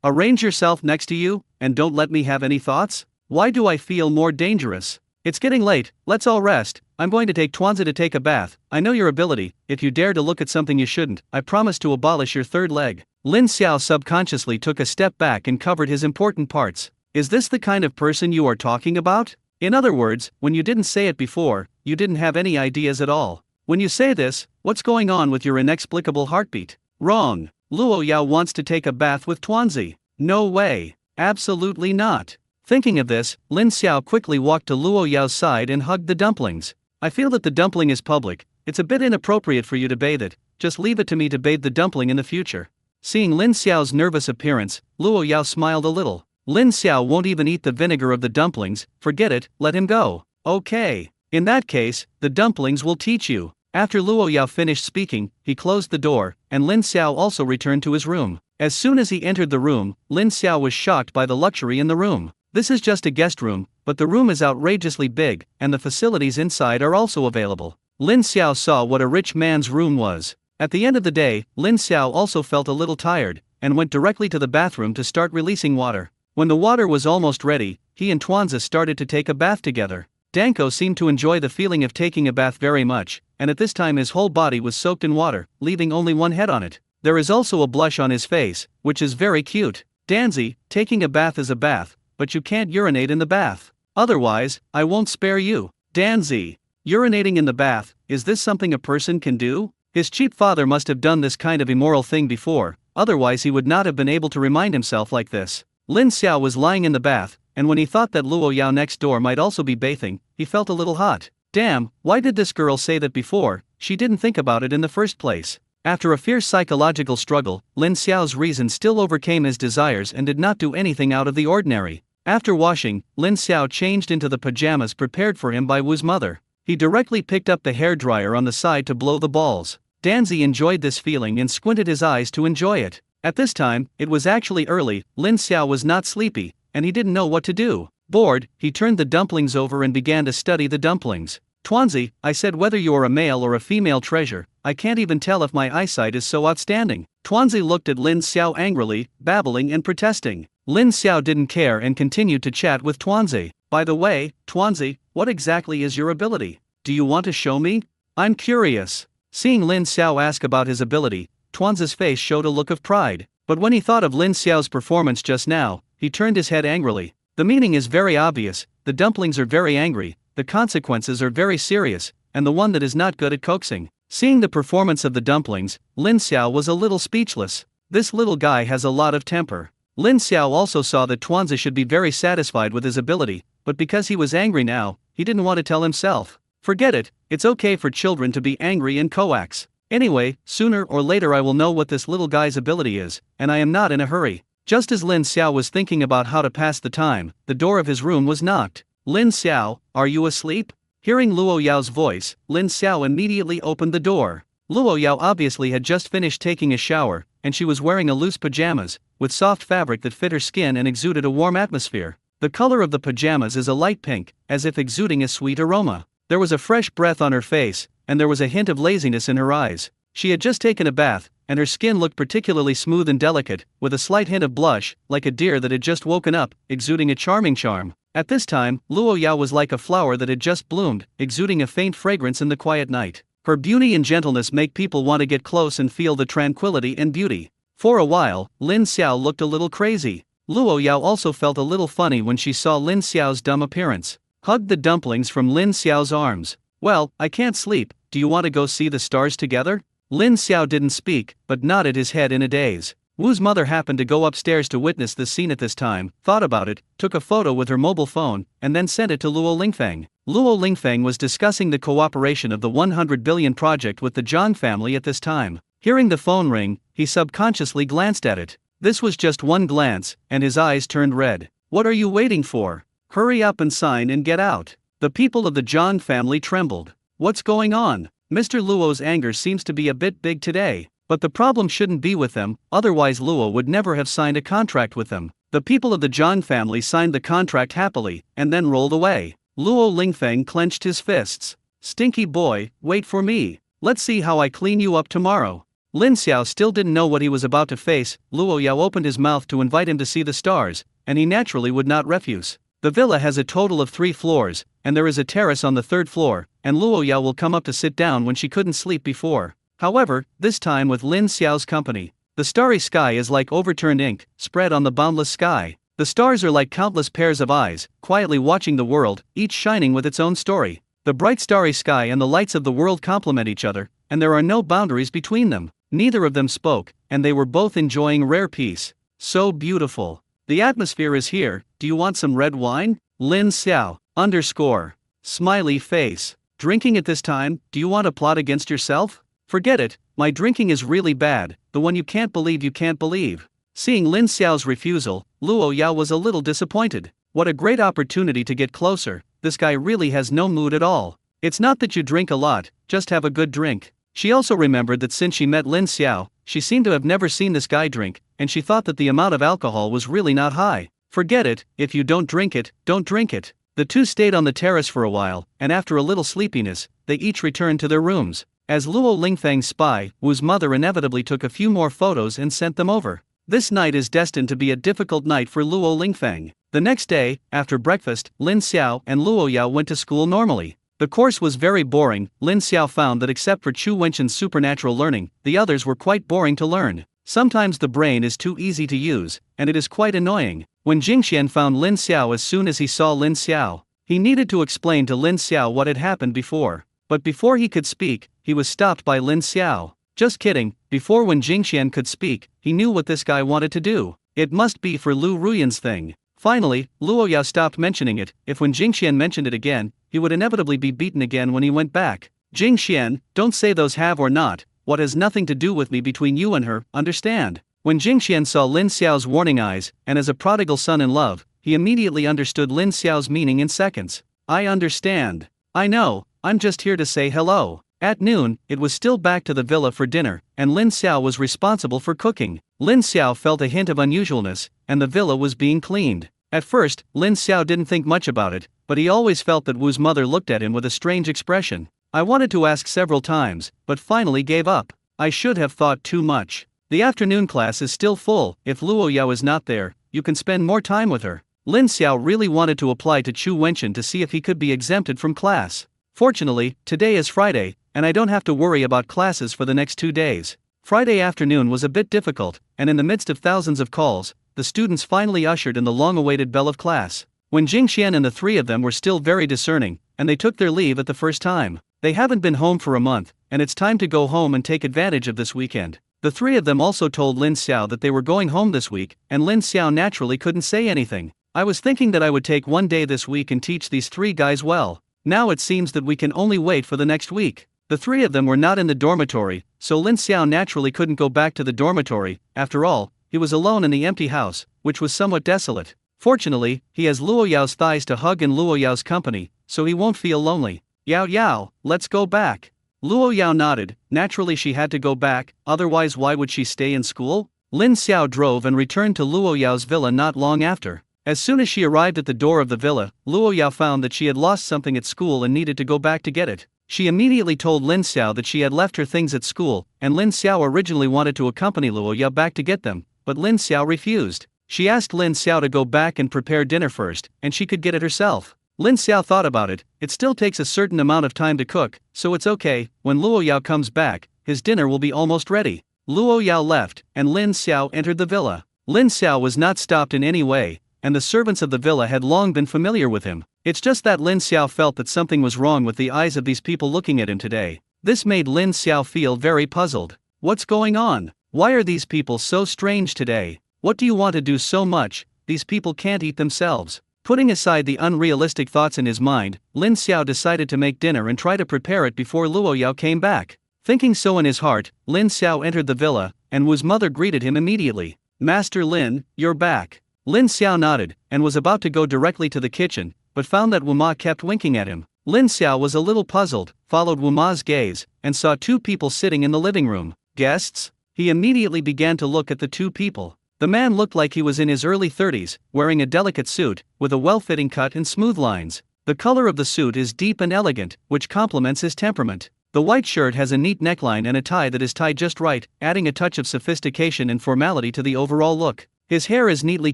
arrange yourself next to you, and don't let me have any thoughts? Why do I feel more dangerous? It's getting late, let's all rest. I'm going to take Tuanzi to take a bath. I know your ability, if you dare to look at something you shouldn't, I promise to abolish your third leg. Lin Xiao subconsciously took a step back and covered his important parts. Is this the kind of person you are talking about? In other words, when you didn't say it before, you didn't have any ideas at all. When you say this, what's going on with your inexplicable heartbeat? Wrong. Luo Yao wants to take a bath with Tuanzi. No way. Absolutely not. Thinking of this, Lin Xiao quickly walked to Luo Yao's side and hugged the dumplings. I feel that the dumpling is public, it's a bit inappropriate for you to bathe it, just leave it to me to bathe the dumpling in the future. Seeing Lin Xiao's nervous appearance, Luo Yao smiled a little. Lin Xiao won't even eat the vinegar of the dumplings, forget it, let him go. Okay. In that case, the dumplings will teach you. After Luo Yao finished speaking, he closed the door, and Lin Xiao also returned to his room. As soon as he entered the room, Lin Xiao was shocked by the luxury in the room. This is just a guest room, but the room is outrageously big, and the facilities inside are also available. Lin Xiao saw what a rich man's room was. At the end of the day, Lin Xiao also felt a little tired, and went directly to the bathroom to start releasing water. When the water was almost ready, he and Tuanzi started to take a bath together. Danko seemed to enjoy the feeling of taking a bath very much, and at this time his whole body was soaked in water, leaving only one head on it. There is also a blush on his face, which is very cute. Danzi, taking a bath is a bath, but you can't urinate in the bath. Otherwise, I won't spare you. Danzi, urinating in the bath, is this something a person can do? His cheap father must have done this kind of immoral thing before, otherwise he would not have been able to remind himself like this. Lin Xiao was lying in the bath, and when he thought that Luo Yao next door might also be bathing, he felt a little hot. Damn, why did this girl say that before? She didn't think about it in the first place. After a fierce psychological struggle, Lin Xiao's reason still overcame his desires and did not do anything out of the ordinary. After washing, Lin Xiao changed into the pajamas prepared for him by Wu's mother. He directly picked up the hairdryer on the side to blow the balls. Danzi enjoyed this feeling and squinted his eyes to enjoy it. At this time, it was actually early, Lin Xiao was not sleepy, and he didn't know what to do. Bored, he turned the dumplings over and began to study the dumplings. Tuanzi, I said whether you are a male or a female treasure, I can't even tell if my eyesight is so outstanding. Tuanzi looked at Lin Xiao angrily, babbling and protesting. Lin Xiao didn't care and continued to chat with Tuanzi. By the way, Tuanzi, what exactly is your ability? Do you want to show me? I'm curious. Seeing Lin Xiao ask about his ability, Tuanzi's face showed a look of pride. But when he thought of Lin Xiao's performance just now, he turned his head angrily. The meaning is very obvious, the dumplings are very angry, the consequences are very serious, and the one that is not good at coaxing. Seeing the performance of the dumplings, Lin Xiao was a little speechless. This little guy has a lot of temper. Lin Xiao also saw that Tuanzi should be very satisfied with his ability, but because he was angry now, he didn't want to tell himself. Forget it, it's okay for children to be angry and coax. Anyway, sooner or later I will know what this little guy's ability is, and I am not in a hurry. Just as Lin Xiao was thinking about how to pass the time, the door of his room was knocked. Lin Xiao, are you asleep? Hearing Luo Yao's voice, Lin Xiao immediately opened the door. Luo Yao obviously had just finished taking a shower, and she was wearing a loose pajamas, with soft fabric that fit her skin and exuded a warm atmosphere. The color of the pajamas is a light pink, as if exuding a sweet aroma. There was a fresh breath on her face, and there was a hint of laziness in her eyes. She had just taken a bath, and her skin looked particularly smooth and delicate, with a slight hint of blush, like a deer that had just woken up, exuding a charming charm. At this time, Luo Yao was like a flower that had just bloomed, exuding a faint fragrance in the quiet night. Her beauty and gentleness make people want to get close and feel the tranquility and beauty. For a while, Lin Xiao looked a little crazy. Luo Yao also felt a little funny when she saw Lin Xiao's dumb appearance. Hugged the dumplings from Lin Xiao's arms. Well, I can't sleep, do you want to go see the stars together? Lin Xiao didn't speak, but nodded his head in a daze. Wu's mother happened to go upstairs to witness the scene at this time, thought about it, took a photo with her mobile phone, and then sent it to Luo Lingfeng. Luo Lingfeng was discussing the cooperation of the 100 billion project with the Zhang family at this time. Hearing the phone ring, he subconsciously glanced at it. This was just one glance, and his eyes turned red. What are you waiting for? Hurry up and sign and get out. The people of the Zhang family trembled. What's going on? Mr. Luo's anger seems to be a bit big today. But the problem shouldn't be with them, otherwise Luo would never have signed a contract with them. The people of the Zhang family signed the contract happily, and then rolled away. Luo Lingfeng clenched his fists. Stinky boy, wait for me. Let's see how I clean you up tomorrow. Lin Xiao still didn't know what he was about to face. Luo Yao opened his mouth to invite him to see the stars, and he naturally would not refuse. The villa has a total of 3 floors, and there is a terrace on the 3rd floor, and Luo Yao will come up to sit down when she couldn't sleep before. However, this time with Lin Xiao's company. The starry sky is like overturned ink, spread on the boundless sky. The stars are like countless pairs of eyes, quietly watching the world, each shining with its own story. The bright starry sky and the lights of the world complement each other, and there are no boundaries between them. Neither of them spoke, and they were both enjoying rare peace. So beautiful. The atmosphere is here, do you want some red wine? Lin Xiao, _ smiley face. Drinking at this time, do you want to plot against yourself? Forget it, my drinking is really bad, the one you can't believe you can't believe. Seeing Lin Xiao's refusal, Luo Yao was a little disappointed. What a great opportunity to get closer, this guy really has no mood at all. It's not that you drink a lot, just have a good drink. She also remembered that since she met Lin Xiao, she seemed to have never seen this guy drink, and she thought that the amount of alcohol was really not high. Forget it, if you don't drink it, don't drink it. The two stayed on the terrace for a while, and after a little sleepiness, they each returned to their rooms. As Luo Lingfeng's spy, Wu's mother inevitably took a few more photos and sent them over. This night is destined to be a difficult night for Luo Lingfeng. The next day, after breakfast, Lin Xiao and Luo Yao went to school normally. The course was very boring. Lin Xiao found that except for Chu Wenchun's supernatural learning, the others were quite boring to learn. Sometimes the brain is too easy to use, and it is quite annoying. When Jingxian found Lin Xiao as soon as he saw Lin Xiao, he needed to explain to Lin Xiao what had happened before. But before he could speak, he was stopped by Lin Xiao. Just kidding, before when Jingxian could speak, he knew what this guy wanted to do. It must be for Lu Ruyan's thing. Finally, Luo Yao stopped mentioning it. If when Jingxian mentioned it again, he would inevitably be beaten again when he went back. Jingxian, don't say those have or not, what has nothing to do with me between you and her, understand? When Jingxian saw Lin Xiao's warning eyes, and as a prodigal son in love, he immediately understood Lin Xiao's meaning in seconds. I understand. I know, I'm just here to say hello. At noon, it was still back to the villa for dinner, and Lin Xiao was responsible for cooking. Lin Xiao felt a hint of unusualness, and the villa was being cleaned. At first, Lin Xiao didn't think much about it, but he always felt that Wu's mother looked at him with a strange expression. I wanted to ask several times, but finally gave up. I should have thought too much. The afternoon class is still full. If Luo Yao is not there, you can spend more time with her. Lin Xiao really wanted to apply to Chu Wenchun to see if he could be exempted from class. Fortunately, today is Friday, and I don't have to worry about classes for the next 2 days. Friday afternoon was a bit difficult, and in the midst of thousands of calls, the students finally ushered in the long-awaited bell of class. When Jingxian and the 3 of them were still very discerning, and they took their leave at the first time. They haven't been home for a month, and it's time to go home and take advantage of this weekend. The 3 of them also told Lin Xiao that they were going home this week, and Lin Xiao naturally couldn't say anything. I was thinking that I would take 1 day this week and teach these 3 guys well. Now it seems that we can only wait for the next week. The 3 of them were not in the dormitory, so Lin Xiao naturally couldn't go back to the dormitory. After all, he was alone in the empty house, which was somewhat desolate. Fortunately, he has Luo Yao's thighs to hug in Luo Yao's company, so he won't feel lonely. Yao Yao, let's go back. Luo Yao nodded. Naturally she had to go back, otherwise why would she stay in school? Lin Xiao drove and returned to Luo Yao's villa not long after. As soon as she arrived at the door of the villa, Luo Yao found that she had lost something at school and needed to go back to get it. She immediately told Lin Xiao that she had left her things at school, and Lin Xiao originally wanted to accompany Luo Yao back to get them, but Lin Xiao refused. She asked Lin Xiao to go back and prepare dinner first, and she could get it herself. Lin Xiao thought about it. It still takes a certain amount of time to cook, so it's okay. When Luo Yao comes back, his dinner will be almost ready. Luo Yao left, and Lin Xiao entered the villa. Lin Xiao was not stopped in any way, and the servants of the villa had long been familiar with him. It's just that Lin Xiao felt that something was wrong with the eyes of these people looking at him today. This made Lin Xiao feel very puzzled. What's going on? Why are these people so strange today? What do you want to do so much? These people can't eat themselves. Putting aside the unrealistic thoughts in his mind, Lin Xiao decided to make dinner and try to prepare it before Luo Yao came back. Thinking so in his heart, Lin Xiao entered the villa, and Wu's mother greeted him immediately. Master Lin, you're back. Lin Xiao nodded, and was about to go directly to the kitchen, but found that Wu Ma kept winking at him. Lin Xiao was a little puzzled, followed Wu Ma's gaze, and saw two people sitting in the living room. Guests? He immediately began to look at the two people. The man looked like he was in his early 30s, wearing a delicate suit, with a well-fitting cut and smooth lines. The color of the suit is deep and elegant, which complements his temperament. The white shirt has a neat neckline and a tie that is tied just right, adding a touch of sophistication and formality to the overall look. His hair is neatly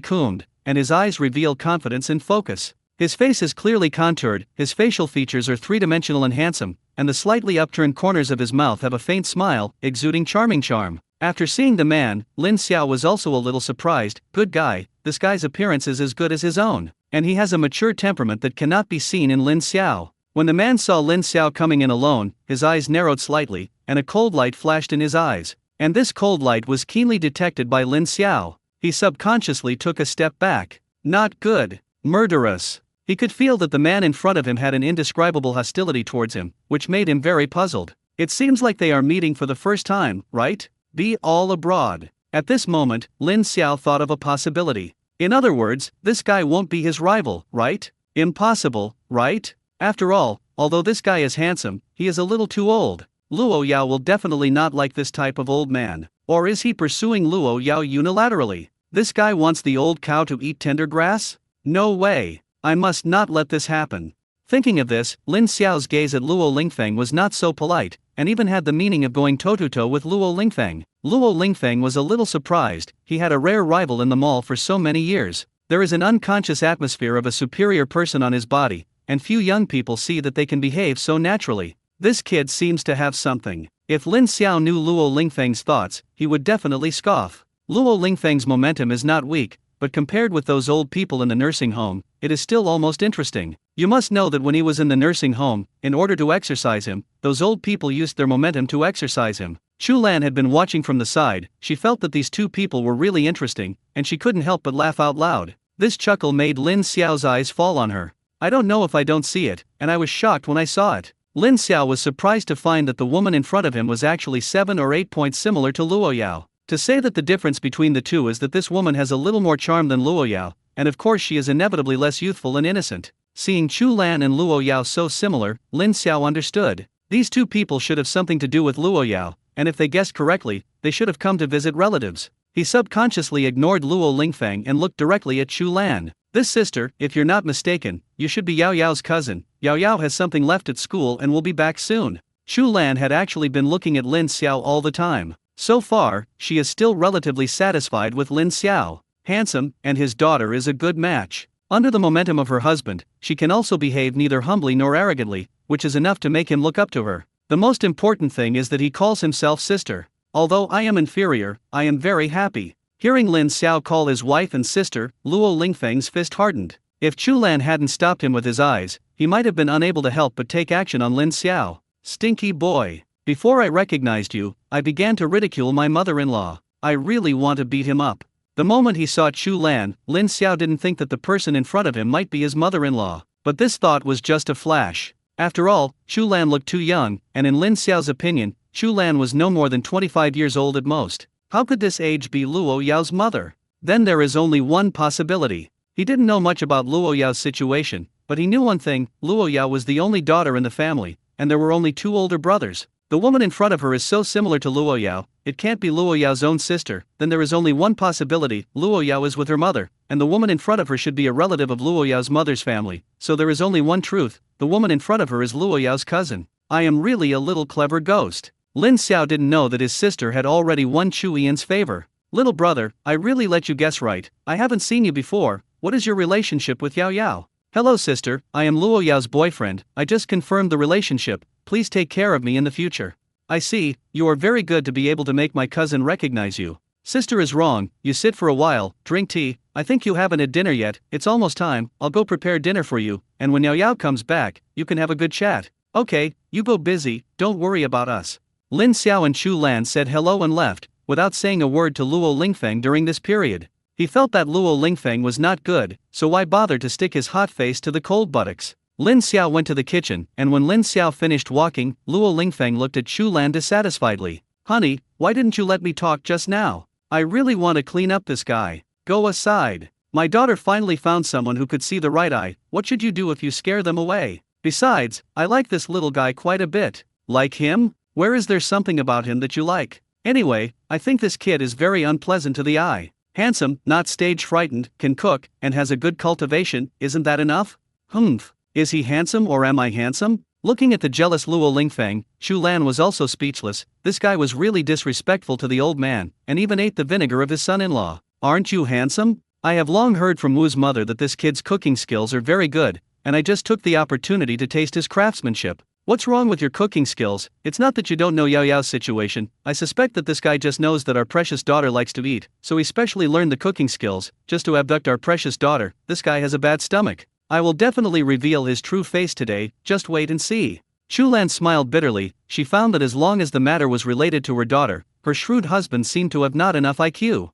combed, and his eyes reveal confidence and focus. His face is clearly contoured, his facial features are three-dimensional and handsome, and the slightly upturned corners of his mouth have a faint smile, exuding charming charm. After seeing the man, Lin Xiao was also a little surprised. Good guy, this guy's appearance is as good as his own, and he has a mature temperament that cannot be seen in Lin Xiao. When the man saw Lin Xiao coming in alone, his eyes narrowed slightly, and a cold light flashed in his eyes. And this cold light was keenly detected by Lin Xiao. He subconsciously took a step back. Not good. Murderous. He could feel that the man in front of him had an indescribable hostility towards him, which made him very puzzled. It seems like they are meeting for the first time, right? Be all abroad. At this moment, Lin Xiao thought of a possibility. In other words, this guy won't be his rival, right? Impossible, right? After all, although this guy is handsome, he is a little too old. Luo Yao will definitely not like this type of old man. Or is he pursuing Luo Yao unilaterally? This guy wants the old cow to eat tender grass? No way. I must not let this happen. Thinking of this, Lin Xiao's gaze at Luo Lingfeng was not so polite, and even had the meaning of going toe-to-toe with Luo Lingfeng. Luo Lingfeng was a little surprised. He had a rare rival in the mall for so many years. There is an unconscious atmosphere of a superior person on his body, and few young people see that they can behave so naturally. This kid seems to have something. If Lin Xiao knew Luo Lingfeng's thoughts, he would definitely scoff. Luo Lingfeng's momentum is not weak, but compared with those old people in the nursing home, it is still almost interesting. You must know that when he was in the nursing home, in order to exercise him, those old people used their momentum to exercise him. Chu Lan had been watching from the side. She felt that these two people were really interesting, and she couldn't help but laugh out loud. This chuckle made Lin Xiao's eyes fall on her. I don't know if I don't see it, and I was shocked when I saw it. Lin Xiao was surprised to find that the woman in front of him was actually 7 or 8 points similar to Luo Yao. To say that the difference between the two is that this woman has a little more charm than Luo Yao, and of course she is inevitably less youthful and innocent. Seeing Chu Lan and Luo Yao so similar, Lin Xiao understood. These two people should have something to do with Luo Yao, and if they guessed correctly, they should have come to visit relatives. He subconsciously ignored Luo Lingfeng and looked directly at Chu Lan. This sister, if you're not mistaken, you should be Yao Yao's cousin. Yao Yao has something left at school and will be back soon. Chu Lan had actually been looking at Lin Xiao all the time. So far, she is still relatively satisfied with Lin Xiao. Handsome, and his daughter is a good match. Under the momentum of her husband, she can also behave neither humbly nor arrogantly, which is enough to make him look up to her. The most important thing is that he calls himself sister. Although I am inferior, I am very happy. Hearing Lin Xiao call his wife and sister, Luo Lingfeng's fist hardened. If Chu Lan hadn't stopped him with his eyes, he might have been unable to help but take action on Lin Xiao. Stinky boy. Before I recognized you, I began to ridicule my mother-in-law. I really want to beat him up. The moment he saw Chu Lan, Lin Xiao didn't think that the person in front of him might be his mother-in-law. But this thought was just a flash. After all, Chu Lan looked too young, and in Lin Xiao's opinion, Chu Lan was no more than 25 years old at most. How could this age be Luo Yao's mother? Then there is only one possibility. He didn't know much about Luo Yao's situation, but he knew one thing: Luo Yao was the only daughter in the family, and there were only 2 older brothers. The woman in front of her is so similar to Luo Yao, it can't be Luo Yao's own sister. Then there is only one possibility: Luo Yao is with her mother, and the woman in front of her should be a relative of Luo Yao's mother's family. So there is only one truth: the woman in front of her is Luo Yao's cousin. I am really a little clever ghost. Lin Xiao didn't know that his sister had already won Chu Yan's favor. Little brother, I really let you guess right. I haven't seen you before. What is your relationship with Yao Yao? Hello sister, I am Luo Yao's boyfriend. I just confirmed the relationship. Please take care of me in the future. I see, you are very good to be able to make my cousin recognize you. Sister is wrong, you sit for a while, drink tea, I think you haven't had dinner yet, it's almost time, I'll go prepare dinner for you, and when Yao Yao comes back, you can have a good chat. Okay, you go busy, don't worry about us. Lin Xiao and Chu Lan said hello and left, without saying a word to Luo Lingfeng during this period. He felt that Luo Lingfeng was not good, so why bother to stick his hot face to the cold buttocks? Lin Xiao went to the kitchen, and when Lin Xiao finished walking, Luo Lingfeng looked at Chu Lan dissatisfiedly. Honey, why didn't you let me talk just now? I really want to clean up this guy. Go aside. My daughter finally found someone who could see the right eye, what should you do if you scare them away? Besides, I like this little guy quite a bit. Like him? Where is there something about him that you like? Anyway, I think this kid is very unpleasant to the eye. Handsome, not stage frightened, can cook, and has a good cultivation, isn't that enough? Humph. Is he handsome or am I handsome? Looking at the jealous Luo Lingfeng, Chu Lan was also speechless. This guy was really disrespectful to the old man, and even ate the vinegar of his son-in-law. Aren't you handsome? I have long heard from Wu's mother that this kid's cooking skills are very good, and I just took the opportunity to taste his craftsmanship. What's wrong with your cooking skills? It's not that you don't know Yao Yao's situation, I suspect that this guy just knows that our precious daughter likes to eat, so he specially learned the cooking skills, just to abduct our precious daughter. This guy has a bad stomach. I will definitely reveal his true face today, just wait and see. Chu Lan smiled bitterly. She found that as long as the matter was related to her daughter, her shrewd husband seemed to have not enough IQ.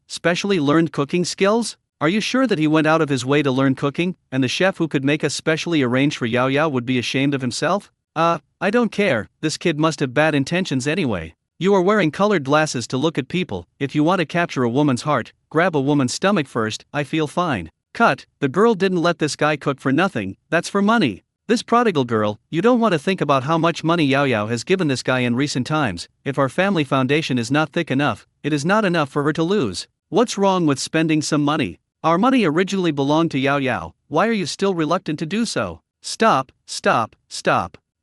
Specially learned cooking skills? Are you sure that he went out of his way to learn cooking, and the chef who could make us specially arranged for Yao Yao would be ashamed of himself? I don't care, this kid must have bad intentions anyway. You are wearing colored glasses to look at people. If you want to capture a woman's heart, grab a woman's stomach first. I feel fine. Cut, the girl didn't let this guy cook for nothing, that's for money. This prodigal girl, you don't want to think about how much money Yao Yao has given this guy in recent times. If our family foundation is not thick enough, it is not enough for her to lose. What's wrong with spending some money? Our money originally belonged to Yao Yao, why are you still reluctant to do so? Stop.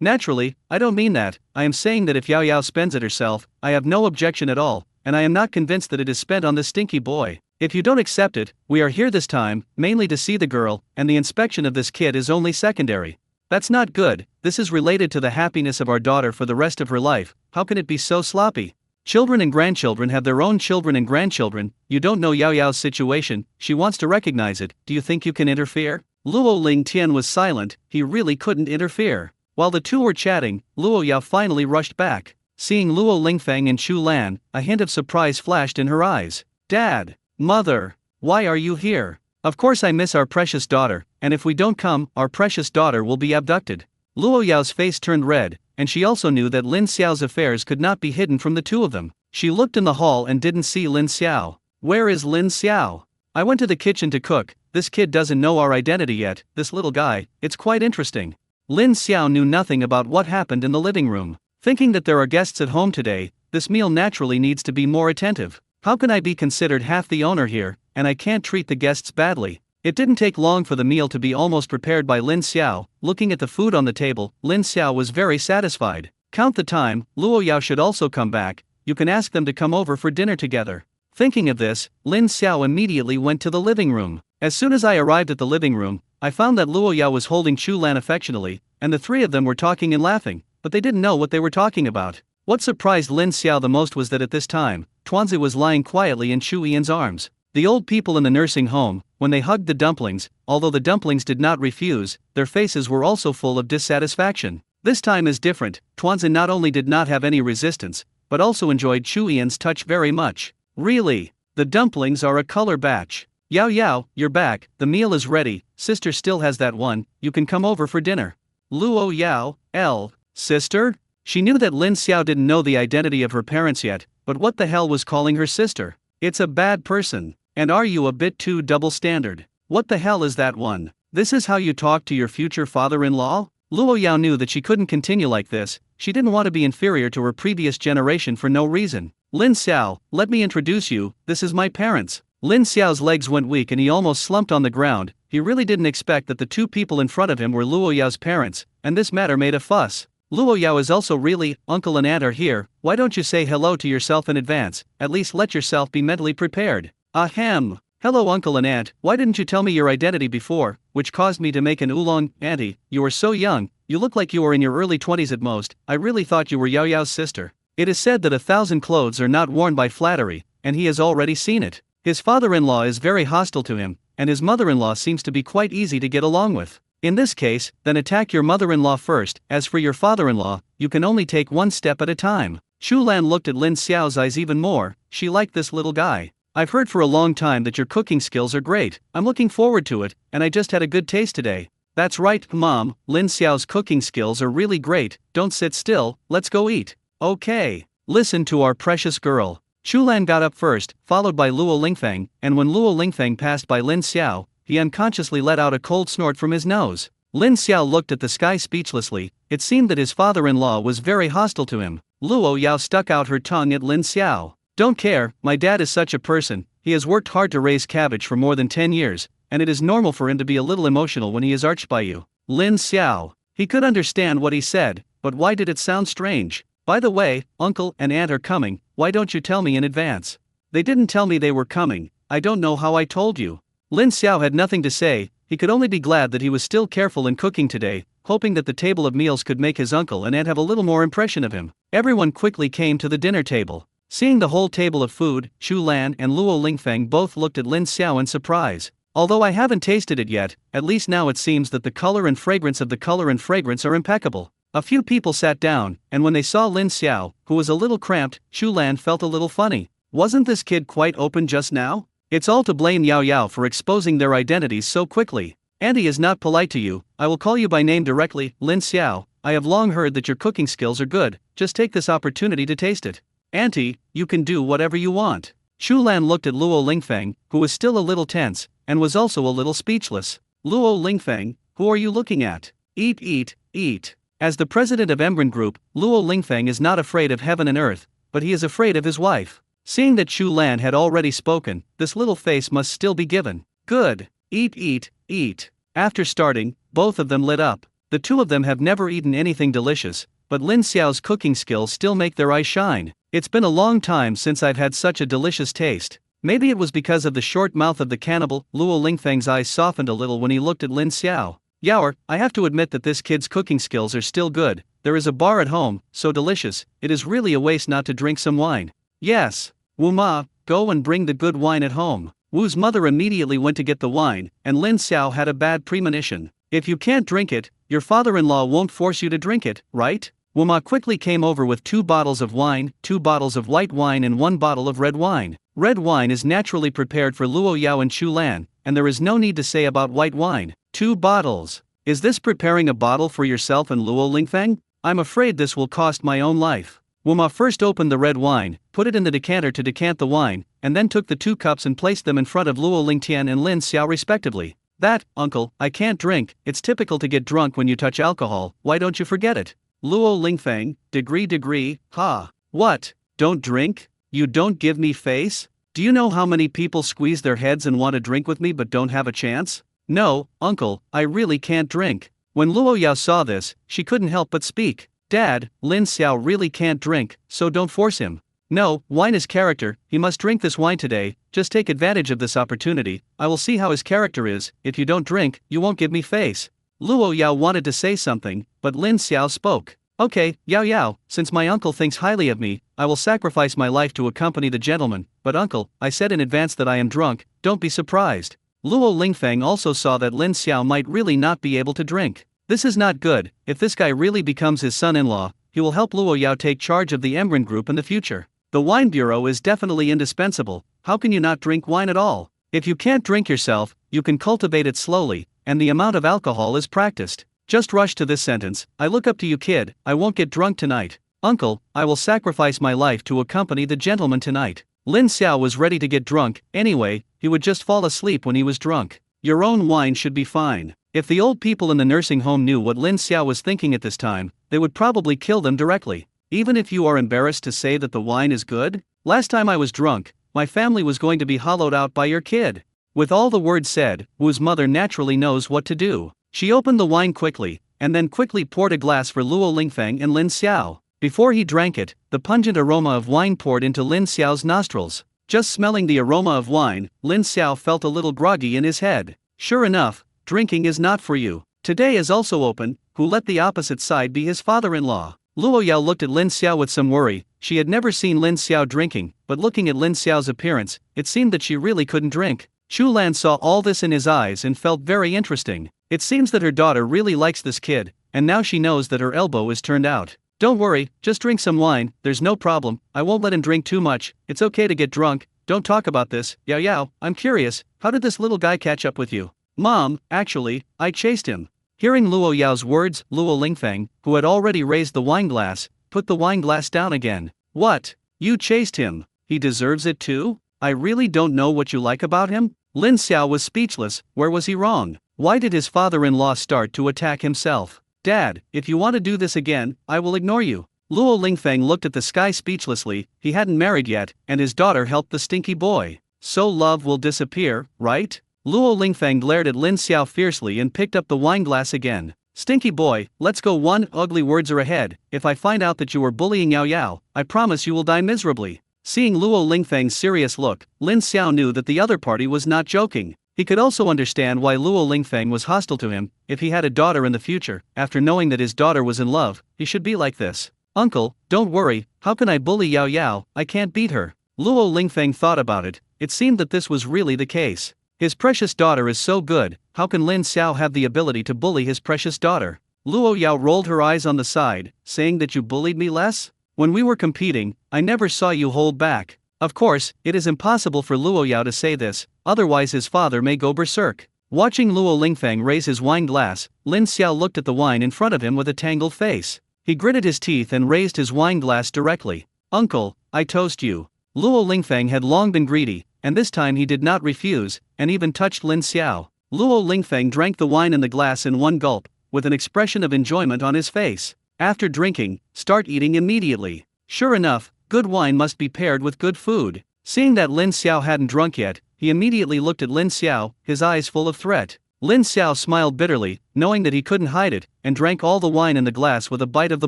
Naturally, I don't mean that, I am saying that if Yao Yao spends it herself, I have no objection at all, and I am not convinced that it is spent on this stinky boy. If you don't accept it, we are here this time, mainly to see the girl, and the inspection of this kid is only secondary. That's not good, this is related to the happiness of our daughter for the rest of her life. How can it be so sloppy? Children and grandchildren have their own children and grandchildren. You don't know Yao Yao's situation, she wants to recognize it. Do you think you can interfere? Luo Ling Tian was silent, he really couldn't interfere. While the two were chatting, Luo Yao finally rushed back. Seeing Luo Lingfeng and Chu Lan, a hint of surprise flashed in her eyes. Dad! Mother! Why are you here? Of course I miss our precious daughter, and if we don't come, our precious daughter will be abducted. Luo Yao's face turned red, and she also knew that Lin Xiao's affairs could not be hidden from the two of them. She looked in the hall and didn't see Lin Xiao. Where is Lin Xiao? I went to the kitchen to cook. This kid doesn't know our identity yet, this little guy, it's quite interesting. Lin Xiao knew nothing about what happened in the living room. Thinking that there are guests at home today, this meal naturally needs to be more attentive. How can I be considered half the owner here, and I can't treat the guests badly? It didn't take long for the meal to be almost prepared by Lin Xiao. Looking at the food on the table, Lin Xiao was very satisfied. Count the time, Luo Yao should also come back, you can ask them to come over for dinner together. Thinking of this, Lin Xiao immediately went to the living room. As soon as I arrived at the living room, I found that Luo Yao was holding Chu Lan affectionately, and the three of them were talking and laughing, but they didn't know what they were talking about. What surprised Lin Xiao the most was that at this time, Tuanzi was lying quietly in Chu Yan's arms. The old people in the nursing home, when they hugged the dumplings, although the dumplings did not refuse, their faces were also full of dissatisfaction. This time is different, Tuanzi not only did not have any resistance, but also enjoyed Chu Yan's touch very much. Really? The dumplings are a color batch. Yao Yao, you're back, the meal is ready, sister still has that one, you can come over for dinner. Luo Yao, sister? She knew that Lin Xiao didn't know the identity of her parents yet, but what the hell was calling her sister? It's a bad person. And are you a bit too double standard? What the hell is that one? This is how you talk to your future father-in-law? Luo Yao knew that she couldn't continue like this, she didn't want to be inferior to her previous generation for no reason. Lin Xiao, let me introduce you, this is my parents. Lin Xiao's legs went weak and he almost slumped on the ground. He really didn't expect that the two people in front of him were Luo Yao's parents, and this matter made a fuss. Luo Yao is also really, uncle and aunt are here, why don't you say hello to yourself in advance, at least let yourself be mentally prepared. Ahem. Hello uncle and aunt, why didn't you tell me your identity before, which caused me to make an oolong, auntie, you are so young, you look like you are in your early 20s at most. I really thought you were Yao Yao's sister. It is said that 1,000 clothes are not worn by flattery, and he has already seen it. His father-in-law is very hostile to him, and his mother-in-law seems to be quite easy to get along with. In this case, then attack your mother-in-law first. As for your father-in-law, you can only take one step at a time. Shu Lan looked at Lin Xiao's eyes even more. She liked this little guy. I've heard for a long time that your cooking skills are great. I'm looking forward to it, and I just had a good taste today. That's right, Mom, Lin Xiao's cooking skills are really great. Don't sit still, let's go eat. Okay. Listen to our precious girl. Shu Lan got up first, followed by Luo Lingfeng, and when Luo Lingfeng passed by Lin Xiao, he unconsciously let out a cold snort from his nose. Lin Xiao looked at the sky speechlessly. It seemed that his father-in-law was very hostile to him. Luo Yao stuck out her tongue at Lin Xiao. Don't care, my dad is such a person. He has worked hard to raise cabbage for more than 10 years, and it is normal for him to be a little emotional when he is arched by you. Lin Xiao. He could understand what he said, but why did it sound strange? By the way, uncle and aunt are coming, why don't you tell me in advance? They didn't tell me they were coming, I don't know how I told you. Lin Xiao had nothing to say, he could only be glad that he was still careful in cooking today, hoping that the table of meals could make his uncle and aunt have a little more impression of him. Everyone quickly came to the dinner table. Seeing the whole table of food, Shu Lan and Luo Lingfeng both looked at Lin Xiao in surprise. Although I haven't tasted it yet, at least now it seems that the color and fragrance are impeccable. A few people sat down, and when they saw Lin Xiao, who was a little cramped, Shu Lan felt a little funny. Wasn't this kid quite open just now? It's all to blame Yao Yao for exposing their identities so quickly. Auntie is not polite to you, I will call you by name directly, Lin Xiao. I have long heard that your cooking skills are good, just take this opportunity to taste it. Auntie, you can do whatever you want. Shu Lan looked at Luo Lingfeng, who was still a little tense, and was also a little speechless. Luo Lingfeng, who are you looking at? Eat, eat, eat. As the president of Embrun Group, Luo Lingfeng is not afraid of heaven and earth, but he is afraid of his wife. Seeing that Shu Lan had already spoken, this little face must still be given. Good. Eat, eat, eat. After starting, both of them lit up. The two of them have never eaten anything delicious, but Lin Xiao's cooking skills still make their eyes shine. It's been a long time since I've had such a delicious taste. Maybe it was because of the short mouth of the cannibal. Luo Lingfeng's eyes softened a little when he looked at Lin Xiao. Yaoer, I have to admit that this kid's cooking skills are still good. There is a bar at home, so delicious, it is really a waste not to drink some wine. Yes. Wu Ma, go and bring the good wine at home. Wu's mother immediately went to get the wine, and Lin Xiao had a bad premonition. If you can't drink it, your father-in-law won't force you to drink it, right? Wu Ma quickly came over with 2 bottles of wine, 2 bottles of white wine and 1 bottle of red wine. Red wine is naturally prepared for Luo Yao and Shu Lan, and there is no need to say about white wine. 2 bottles. Is this preparing a bottle for yourself and Luo Lingfeng? I'm afraid this will cost my own life. Wu Ma first opened the red wine, put it in the decanter to decant the wine, and then took the 2 cups and placed them in front of Luo Lingtian and Lin Xiao respectively. That, uncle, I can't drink, it's typical to get drunk when you touch alcohol, why don't you forget it? Luo Lingfeng, degree, ha. What? Don't drink? You don't give me face? Do you know how many people squeeze their heads and want to drink with me but don't have a chance? No, uncle, I really can't drink. When Luo Yao saw this, she couldn't help but speak. Dad, Lin Xiao really can't drink, so don't force him. No, wine is character, he must drink this wine today, just take advantage of this opportunity, I will see how his character is, if you don't drink, you won't give me face. Luo Yao wanted to say something, but Lin Xiao spoke. Okay, Yao Yao, since my uncle thinks highly of me, I will sacrifice my life to accompany the gentleman, but uncle, I said in advance that I am drunk, don't be surprised. Luo Lingfeng also saw that Lin Xiao might really not be able to drink. This is not good, if this guy really becomes his son-in-law, he will help Luo Yao take charge of the Embrun Group in the future. The wine bureau is definitely indispensable, how can you not drink wine at all? If you can't drink yourself, you can cultivate it slowly, and the amount of alcohol is practiced. Just rush to this sentence, I look up to you kid, I won't get drunk tonight. Uncle, I will sacrifice my life to accompany the gentleman tonight. Lin Xiao was ready to get drunk, anyway, he would just fall asleep when he was drunk. Your own wine should be fine. If the old people in the nursing home knew what Lin Xiao was thinking at this time, they would probably kill them directly. Even if you are embarrassed to say that the wine is good? Last time I was drunk, my family was going to be hollowed out by your kid. With all the words said, Wu's mother naturally knows what to do. She opened the wine quickly, and then quickly poured a glass for Luo Lingfeng and Lin Xiao. Before he drank it, the pungent aroma of wine poured into Lin Xiao's nostrils. Just smelling the aroma of wine, Lin Xiao felt a little groggy in his head. Sure enough, drinking is not for you. Today is also open, who let the opposite side be his father-in-law. Luo Yao looked at Lin Xiao with some worry. She had never seen Lin Xiao drinking, but looking at Lin Xiao's appearance, it seemed that she really couldn't drink. Chu Lan saw all this in his eyes and felt very interesting. It seems that her daughter really likes this kid, and now she knows that her elbow is turned out. Don't worry, just drink some wine, there's no problem, I won't let him drink too much, it's okay to get drunk, don't talk about this. Yao Yao, I'm curious, how did this little guy catch up with you? Mom, actually, I chased him. Hearing Luo Yao's words, Luo Lingfeng, who had already raised the wine glass, put the wine glass down again. What? You chased him? He deserves it too? I really don't know what you like about him? Lin Xiao was speechless. Where was he wrong? Why did his father-in-law start to attack himself? Dad, if you want to do this again, I will ignore you. Luo Lingfeng looked at the sky speechlessly. He hadn't married yet, and his daughter helped the stinky boy. So love will disappear, right? Luo Lingfeng glared at Lin Xiao fiercely and picked up the wine glass again. Stinky boy, let's go. One, ugly words are ahead. If I find out that you were bullying Yao Yao, I promise you will die miserably. Seeing Luo Lingfeng's serious look, Lin Xiao knew that the other party was not joking. He could also understand why Luo Lingfeng was hostile to him. If he had a daughter in the future, after knowing that his daughter was in love, he should be like this. Uncle, don't worry, how can I bully Yao Yao? I can't beat her. Luo Lingfeng thought about it. It seemed that this was really the case. His precious daughter is so good, how can Lin Xiao have the ability to bully his precious daughter? Luo Yao rolled her eyes on the side, saying that you bullied me less? When we were competing, I never saw you hold back. Of course, it is impossible for Luo Yao to say this, otherwise his father may go berserk. Watching Luo Lingfeng raise his wine glass, Lin Xiao looked at the wine in front of him with a tangled face. He gritted his teeth and raised his wine glass directly. Uncle, I toast you. Luo Lingfeng had long been greedy, and this time he did not refuse, and even touched Lin Xiao. Luo Lingfeng drank the wine in the glass in one gulp, with an expression of enjoyment on his face. After drinking, start eating immediately. Sure enough, good wine must be paired with good food. Seeing that Lin Xiao hadn't drunk yet, he immediately looked at Lin Xiao, his eyes full of threat. Lin Xiao smiled bitterly, knowing that he couldn't hide it, and drank all the wine in the glass with a bite of the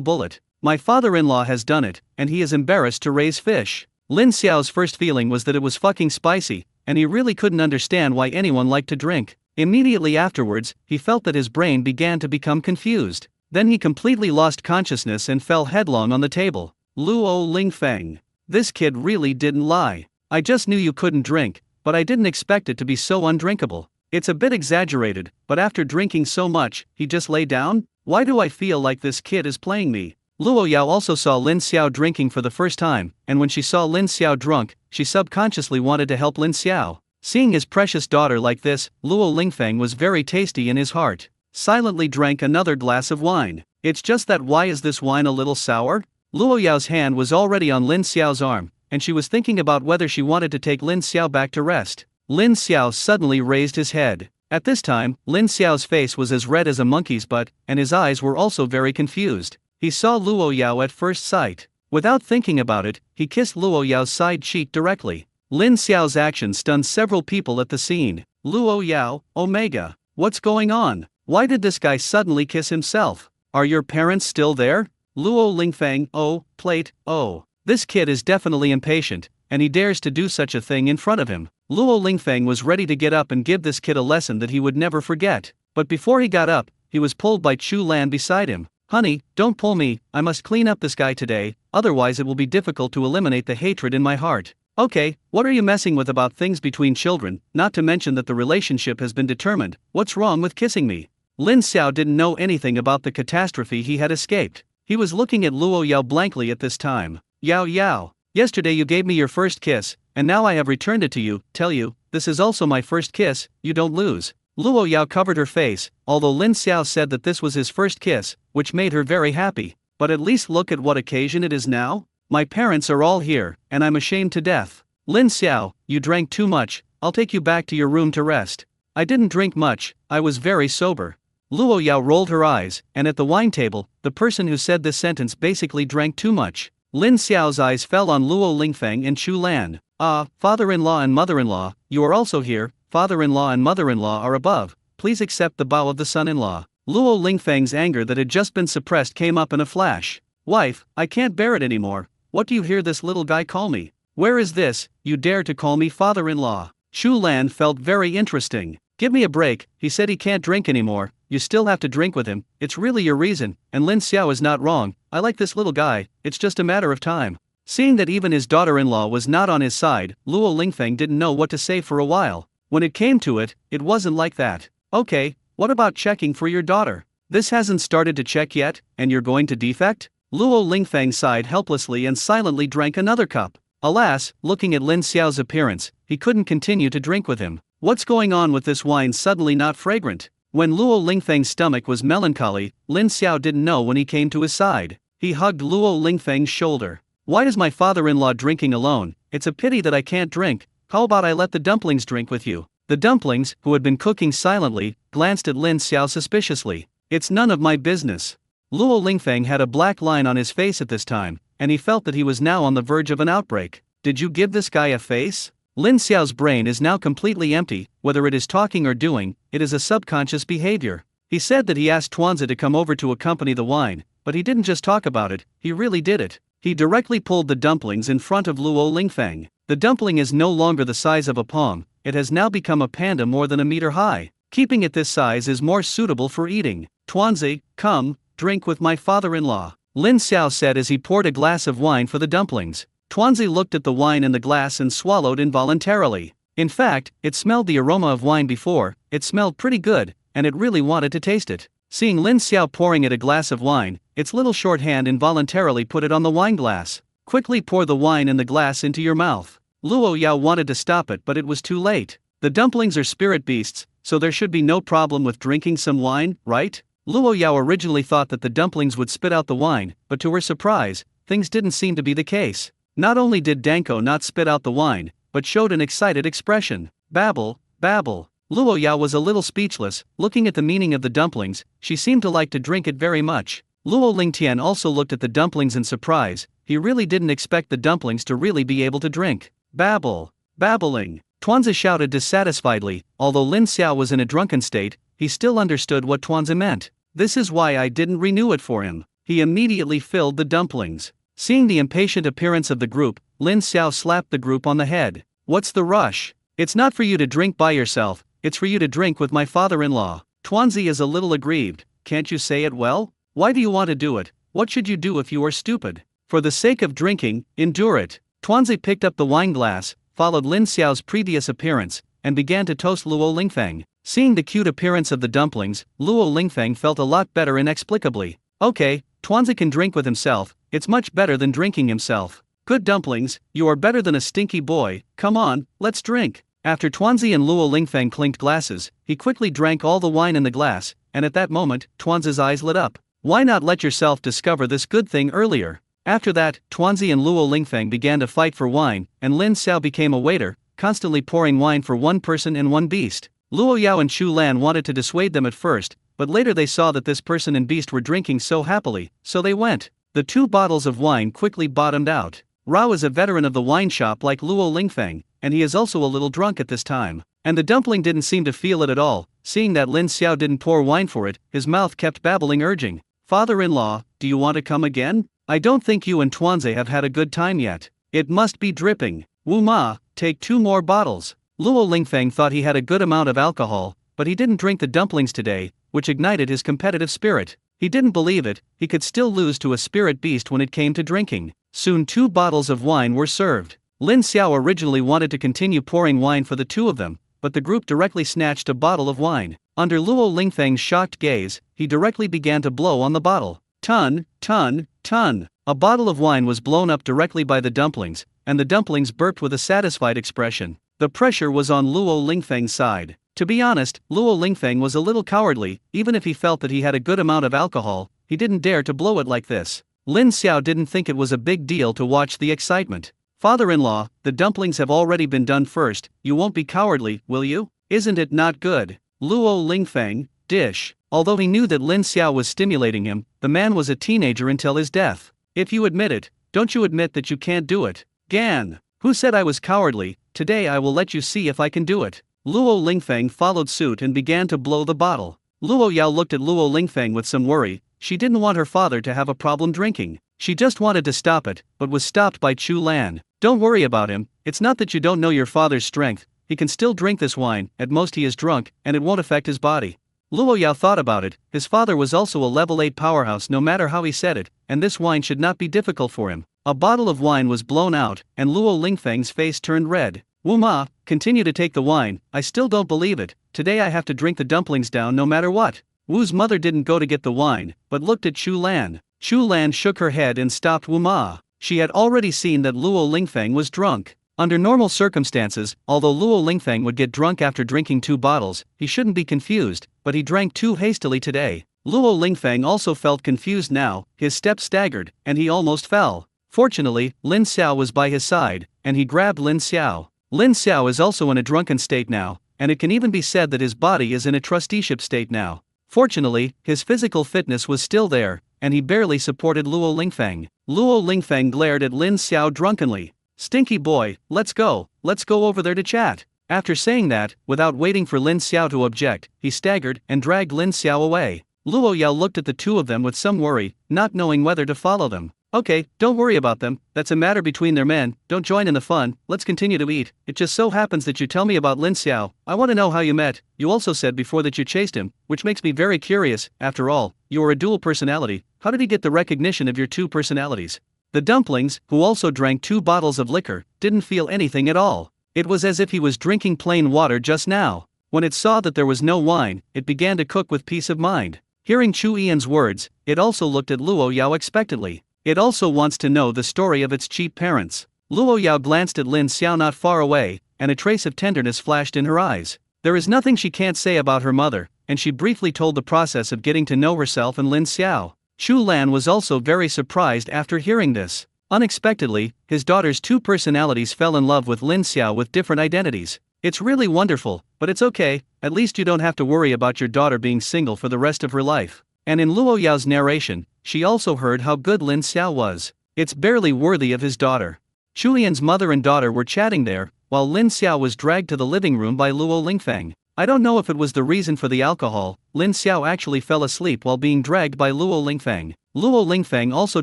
bullet. My father-in-law has done it, and he is embarrassed to raise fish. Lin Xiao's first feeling was that it was fucking spicy, and he really couldn't understand why anyone liked to drink. Immediately afterwards, he felt that his brain began to become confused. Then he completely lost consciousness and fell headlong on the table. Luo Lingfeng. This kid really didn't lie. I just knew you couldn't drink, but I didn't expect it to be so undrinkable. It's a bit exaggerated, but after drinking so much, he just lay down? Why do I feel like this kid is playing me? Luo Yao also saw Lin Xiao drinking for the first time, and when she saw Lin Xiao drunk, she subconsciously wanted to help Lin Xiao. Seeing his precious daughter like this, Luo Lingfeng was very tasty in his heart. Silently drank another glass of wine. It's just that why is this wine a little sour? Luo Yao's hand was already on Lin Xiao's arm, and she was thinking about whether she wanted to take Lin Xiao back to rest. Lin Xiao suddenly raised his head. At this time, Lin Xiao's face was as red as a monkey's butt, and his eyes were also very confused. He saw Luo Yao at first sight. Without thinking about it, he kissed Luo Yao's side cheek directly. Lin Xiao's action stunned several people at the scene. Luo Yao, Omega. What's going on? Why did this guy suddenly kiss himself? Are your parents still there? Luo Lingfeng, oh, plate, oh. This kid is definitely impatient, and he dares to do such a thing in front of him. Luo Lingfeng was ready to get up and give this kid a lesson that he would never forget. But before he got up, he was pulled by Chu Lan beside him. Honey, don't pull me, I must clean up this guy today, otherwise it will be difficult to eliminate the hatred in my heart. Okay, what are you messing with about things between children, not to mention that the relationship has been determined, what's wrong with kissing me? Lin Xiao didn't know anything about the catastrophe he had escaped. He was looking at Luo Yao blankly at this time. Yao Yao, yesterday you gave me your first kiss, and now I have returned it to you, tell you, this is also my first kiss, you don't lose. Luo Yao covered her face, although Lin Xiao said that this was his first kiss, which made her very happy. But at least look at what occasion it is now. My parents are all here, and I'm ashamed to death. Lin Xiao, you drank too much, I'll take you back to your room to rest. I didn't drink much, I was very sober. Luo Yao rolled her eyes, and at the wine table, the person who said this sentence basically drank too much. Lin Xiao's eyes fell on Luo Lingfeng and Chu Lan. Ah, father-in-law and mother-in-law, you are also here. Father-in-law and mother-in-law are above, please accept the bow of the son-in-law. Luo Lingfeng's anger that had just been suppressed came up in a flash. Wife, I can't bear it anymore. What do you hear this little guy call me? Where is this, you dare to call me father-in-law? Chu Lan felt very interesting. Give me a break, he said he can't drink anymore, you still have to drink with him, it's really your reason, and Lin Xiao is not wrong, I like this little guy, it's just a matter of time. Seeing that even his daughter-in-law was not on his side, Luo Lingfeng didn't know what to say for a while. When it came to it, it wasn't like that. Okay, what about checking for your daughter? This hasn't started to check yet, and you're going to defect? Luo Lingfeng sighed helplessly and silently drank another cup. Alas, looking at Lin Xiao's appearance, he couldn't continue to drink with him. What's going on with this wine suddenly not fragrant? When Luo Lingfeng's stomach was melancholy, Lin Xiao didn't know when he came to his side. He hugged Luo Lingfeng's shoulder. Why is my father-in-law drinking alone? It's a pity that I can't drink. How about I let the dumplings drink with you? The dumplings, who had been cooking silently, glanced at Lin Xiao suspiciously. It's none of my business. Luo Lingfeng had a black line on his face at this time, and he felt that he was now on the verge of an outbreak. Did you give this guy a face? Lin Xiao's brain is now completely empty, whether it is talking or doing, it is a subconscious behavior. He said that he asked Tuanzi to come over to accompany the wine, but he didn't just talk about it, he really did it. He directly pulled the dumplings in front of Luo Lingfeng. The dumpling is no longer the size of a palm, it has now become a panda more than a meter high. Keeping it this size is more suitable for eating. Tuanzi, come, drink with my father-in-law, Lin Xiao said as he poured a glass of wine for the dumplings. Tuanzi looked at the wine in the glass and swallowed involuntarily. In fact, it smelled the aroma of wine before, it smelled pretty good, and it really wanted to taste it. Seeing Lin Xiao pouring it a glass of wine, its little short hand involuntarily put it on the wine glass. Quickly pour the wine in the glass into your mouth. Luo Yao wanted to stop it but it was too late. The dumplings are spirit beasts, so there should be no problem with drinking some wine, right? Luo Yao originally thought that the dumplings would spit out the wine, but to her surprise, things didn't seem to be the case. Not only did Danko not spit out the wine, but showed an excited expression. Babble, babble. Luo Yao was a little speechless, looking at the meaning of the dumplings, she seemed to like to drink it very much. Luo Lingtian also looked at the dumplings in surprise, he really didn't expect the dumplings to really be able to drink. Babble, babbling. Tuanzi shouted dissatisfiedly, although Lin Xiao was in a drunken state, he still understood what Tuanzi meant. This is why I didn't renew it for him. He immediately filled the dumplings. Seeing the impatient appearance of the group, Lin Xiao slapped the group on the head. What's the rush? It's not for you to drink by yourself, it's for you to drink with my father-in-law. Tuanzi is a little aggrieved, can't you say it well? Why do you want to do it? What should you do if you are stupid? For the sake of drinking, endure it. Tuanzi picked up the wine glass, followed Lin Xiao's previous appearance, and began to toast Luo Lingfeng. Seeing the cute appearance of the dumplings, Luo Lingfeng felt a lot better inexplicably. Okay, Tuanzi can drink with himself, it's much better than drinking himself. Good dumplings, you are better than a stinky boy, come on, let's drink. After Tuanzi and Luo Lingfeng clinked glasses, he quickly drank all the wine in the glass, and at that moment, Tuanzi's eyes lit up. Why not let yourself discover this good thing earlier? After that, Tuanzi and Luo Lingfeng began to fight for wine, and Lin Xiao became a waiter, constantly pouring wine for one person and one beast. Luo Yao and Chu Lan wanted to dissuade them at first, but later they saw that this person and beast were drinking so happily, so they went. The 2 bottles of wine quickly bottomed out. Rao is a veteran of the wine shop like Luo Lingfeng, and he is also a little drunk at this time. And the dumpling didn't seem to feel it at all, seeing that Lin Xiao didn't pour wine for it, his mouth kept babbling urging. Father-in-law, do you want to come again? I don't think you and Tuanzi have had a good time yet. It must be dripping. Wu Ma, take 2 more bottles. Luo Lingfeng thought he had a good amount of alcohol, but he didn't drink the dumplings today, which ignited his competitive spirit. He didn't believe it, he could still lose to a spirit beast when it came to drinking. Soon 2 bottles of wine were served. Lin Xiao originally wanted to continue pouring wine for the 2 of them, but the group directly snatched a bottle of wine. Under Luo Lingfeng's shocked gaze, he directly began to blow on the bottle. Ton, ton, ton. A bottle of wine was blown up directly by the dumplings, and the dumplings burped with a satisfied expression. The pressure was on Luo Lingfeng's side. To be honest, Luo Lingfeng was a little cowardly, even if he felt that he had a good amount of alcohol, he didn't dare to blow it like this. Lin Xiao didn't think it was a big deal to watch the excitement. Father-in-law, the dumplings have already been done first, you won't be cowardly, will you? Isn't it not good? Luo Lingfeng, dish. Although he knew that Lin Xiao was stimulating him, the man was a teenager until his death. If you admit it, don't you admit that you can't do it? Gan. Who said I was cowardly? Today I will let you see if I can do it. Luo Lingfeng followed suit and began to blow the bottle. Luo Yao looked at Luo Lingfeng with some worry, she didn't want her father to have a problem drinking. She just wanted to stop it, but was stopped by Chu Lan. Don't worry about him, it's not that you don't know your father's strength, he can still drink this wine, at most he is drunk, and it won't affect his body. Luo Yao thought about it. His father was also a level 8 powerhouse no matter how he said it, and this wine should not be difficult for him. A bottle of wine was blown out, and Luo Lingfeng's face turned red. Wu Ma, continue to take the wine, I still don't believe it, today I have to drink the dumplings down no matter what. Wu's mother didn't go to get the wine, but looked at Chu Lan. Chu Lan shook her head and stopped Wu Ma. She had already seen that Luo Lingfeng was drunk. Under normal circumstances, although Luo Lingfeng would get drunk after drinking 2 bottles, he shouldn't be confused, but he drank too hastily today. Luo Lingfeng also felt confused now, his steps staggered, and he almost fell. Fortunately, Lin Xiao was by his side, and he grabbed Lin Xiao. Lin Xiao is also in a drunken state now, and it can even be said that his body is in a trusteeship state now. Fortunately, his physical fitness was still there, and he barely supported Luo Lingfeng. Luo Lingfeng glared at Lin Xiao drunkenly. Stinky boy, let's go over there to chat. After saying that, without waiting for Lin Xiao to object, he staggered and dragged Lin Xiao away. Luo Yao looked at the two of them with some worry, not knowing whether to follow them. Okay, don't worry about them, that's a matter between their men, don't join in the fun, let's continue to eat. It just so happens that you tell me about Lin Xiao, I want to know how you met. You also said before that you chased him, which makes me very curious. After all, you are a dual personality, how did he get the recognition of your 2 personalities? The dumplings, who also drank 2 bottles of liquor, didn't feel anything at all. It was as if he was drinking plain water just now. When it saw that there was no wine, it began to cook with peace of mind. Hearing Chu Ian's words, it also looked at Luo Yao expectantly. It also wants to know the story of its cheap parents. Luo Yao glanced at Lin Xiao not far away, and a trace of tenderness flashed in her eyes. There is nothing she can't say about her mother, and she briefly told the process of getting to know herself and Lin Xiao. Chu Lan was also very surprised after hearing this. Unexpectedly, his daughter's 2 personalities fell in love with Lin Xiao with different identities. It's really wonderful, but it's okay, at least you don't have to worry about your daughter being single for the rest of her life. And in Luo Yao's narration, she also heard how good Lin Xiao was. It's barely worthy of his daughter. Chu Lian's mother and daughter were chatting there, while Lin Xiao was dragged to the living room by Luo Lingfeng. I don't know if it was the reason for the alcohol, Lin Xiao actually fell asleep while being dragged by Luo Lingfeng. Luo Lingfeng also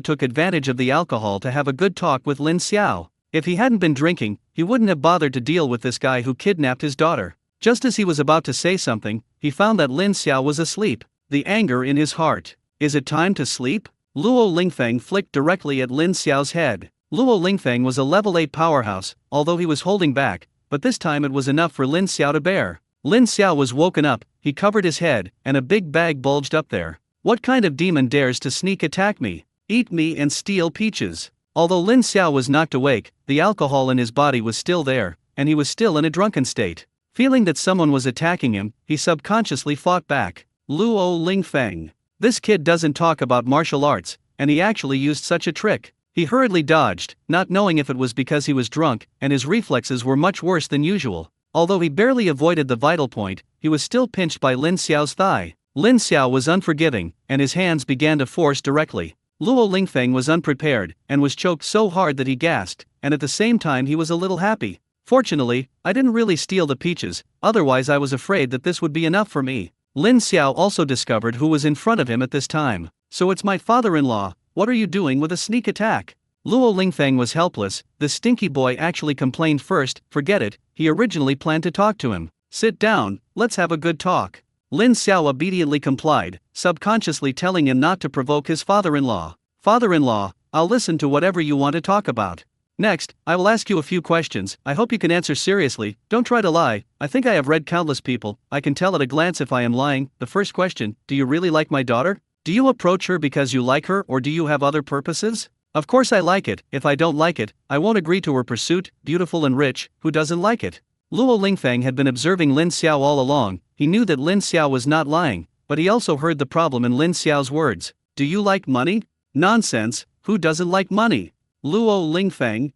took advantage of the alcohol to have a good talk with Lin Xiao. If he hadn't been drinking, he wouldn't have bothered to deal with this guy who kidnapped his daughter. Just as he was about to say something, he found that Lin Xiao was asleep. The anger in his heart. Is it time to sleep? Luo Lingfeng flicked directly at Lin Xiao's head. Luo Lingfeng was a level 8 powerhouse, although he was holding back, but this time it was enough for Lin Xiao to bear. Lin Xiao was woken up, he covered his head, and a big bag bulged up there. What kind of demon dares to sneak attack me? Eat me and steal peaches. Although Lin Xiao was knocked awake, the alcohol in his body was still there, and he was still in a drunken state. Feeling that someone was attacking him, he subconsciously fought back. Luo Lingfeng. This kid doesn't talk about martial arts, and he actually used such a trick. He hurriedly dodged, not knowing if it was because he was drunk, and his reflexes were much worse than usual. Although he barely avoided the vital point, he was still pinched by Lin Xiao's thigh. Lin Xiao was unforgiving, and his hands began to force directly. Luo Lingfeng was unprepared, and was choked so hard that he gasped, and at the same time he was a little happy. Fortunately, I didn't really steal the peaches, otherwise I was afraid that this would be enough for me. Lin Xiao also discovered who was in front of him at this time. So it's my father-in-law, what are you doing with a sneak attack? Luo Lingfeng was helpless, the stinky boy actually complained first, forget it, he originally planned to talk to him. Sit down, let's have a good talk. Lin Xiao obediently complied, subconsciously telling him not to provoke his father-in-law. Father-in-law, I'll listen to whatever you want to talk about. Next, I will ask you a few questions, I hope you can answer seriously, don't try to lie, I think I have read countless people, I can tell at a glance if I am lying. The first question, do you really like my daughter? Do you approach her because you like her or do you have other purposes? Of course I like it, if I don't like it, I won't agree to her pursuit, beautiful and rich, who doesn't like it? Luo Lingfeng had been observing Lin Xiao all along, he knew that Lin Xiao was not lying, but he also heard the problem in Lin Xiao's words. Do you like money? Nonsense, who doesn't like money? Luo Lingfeng,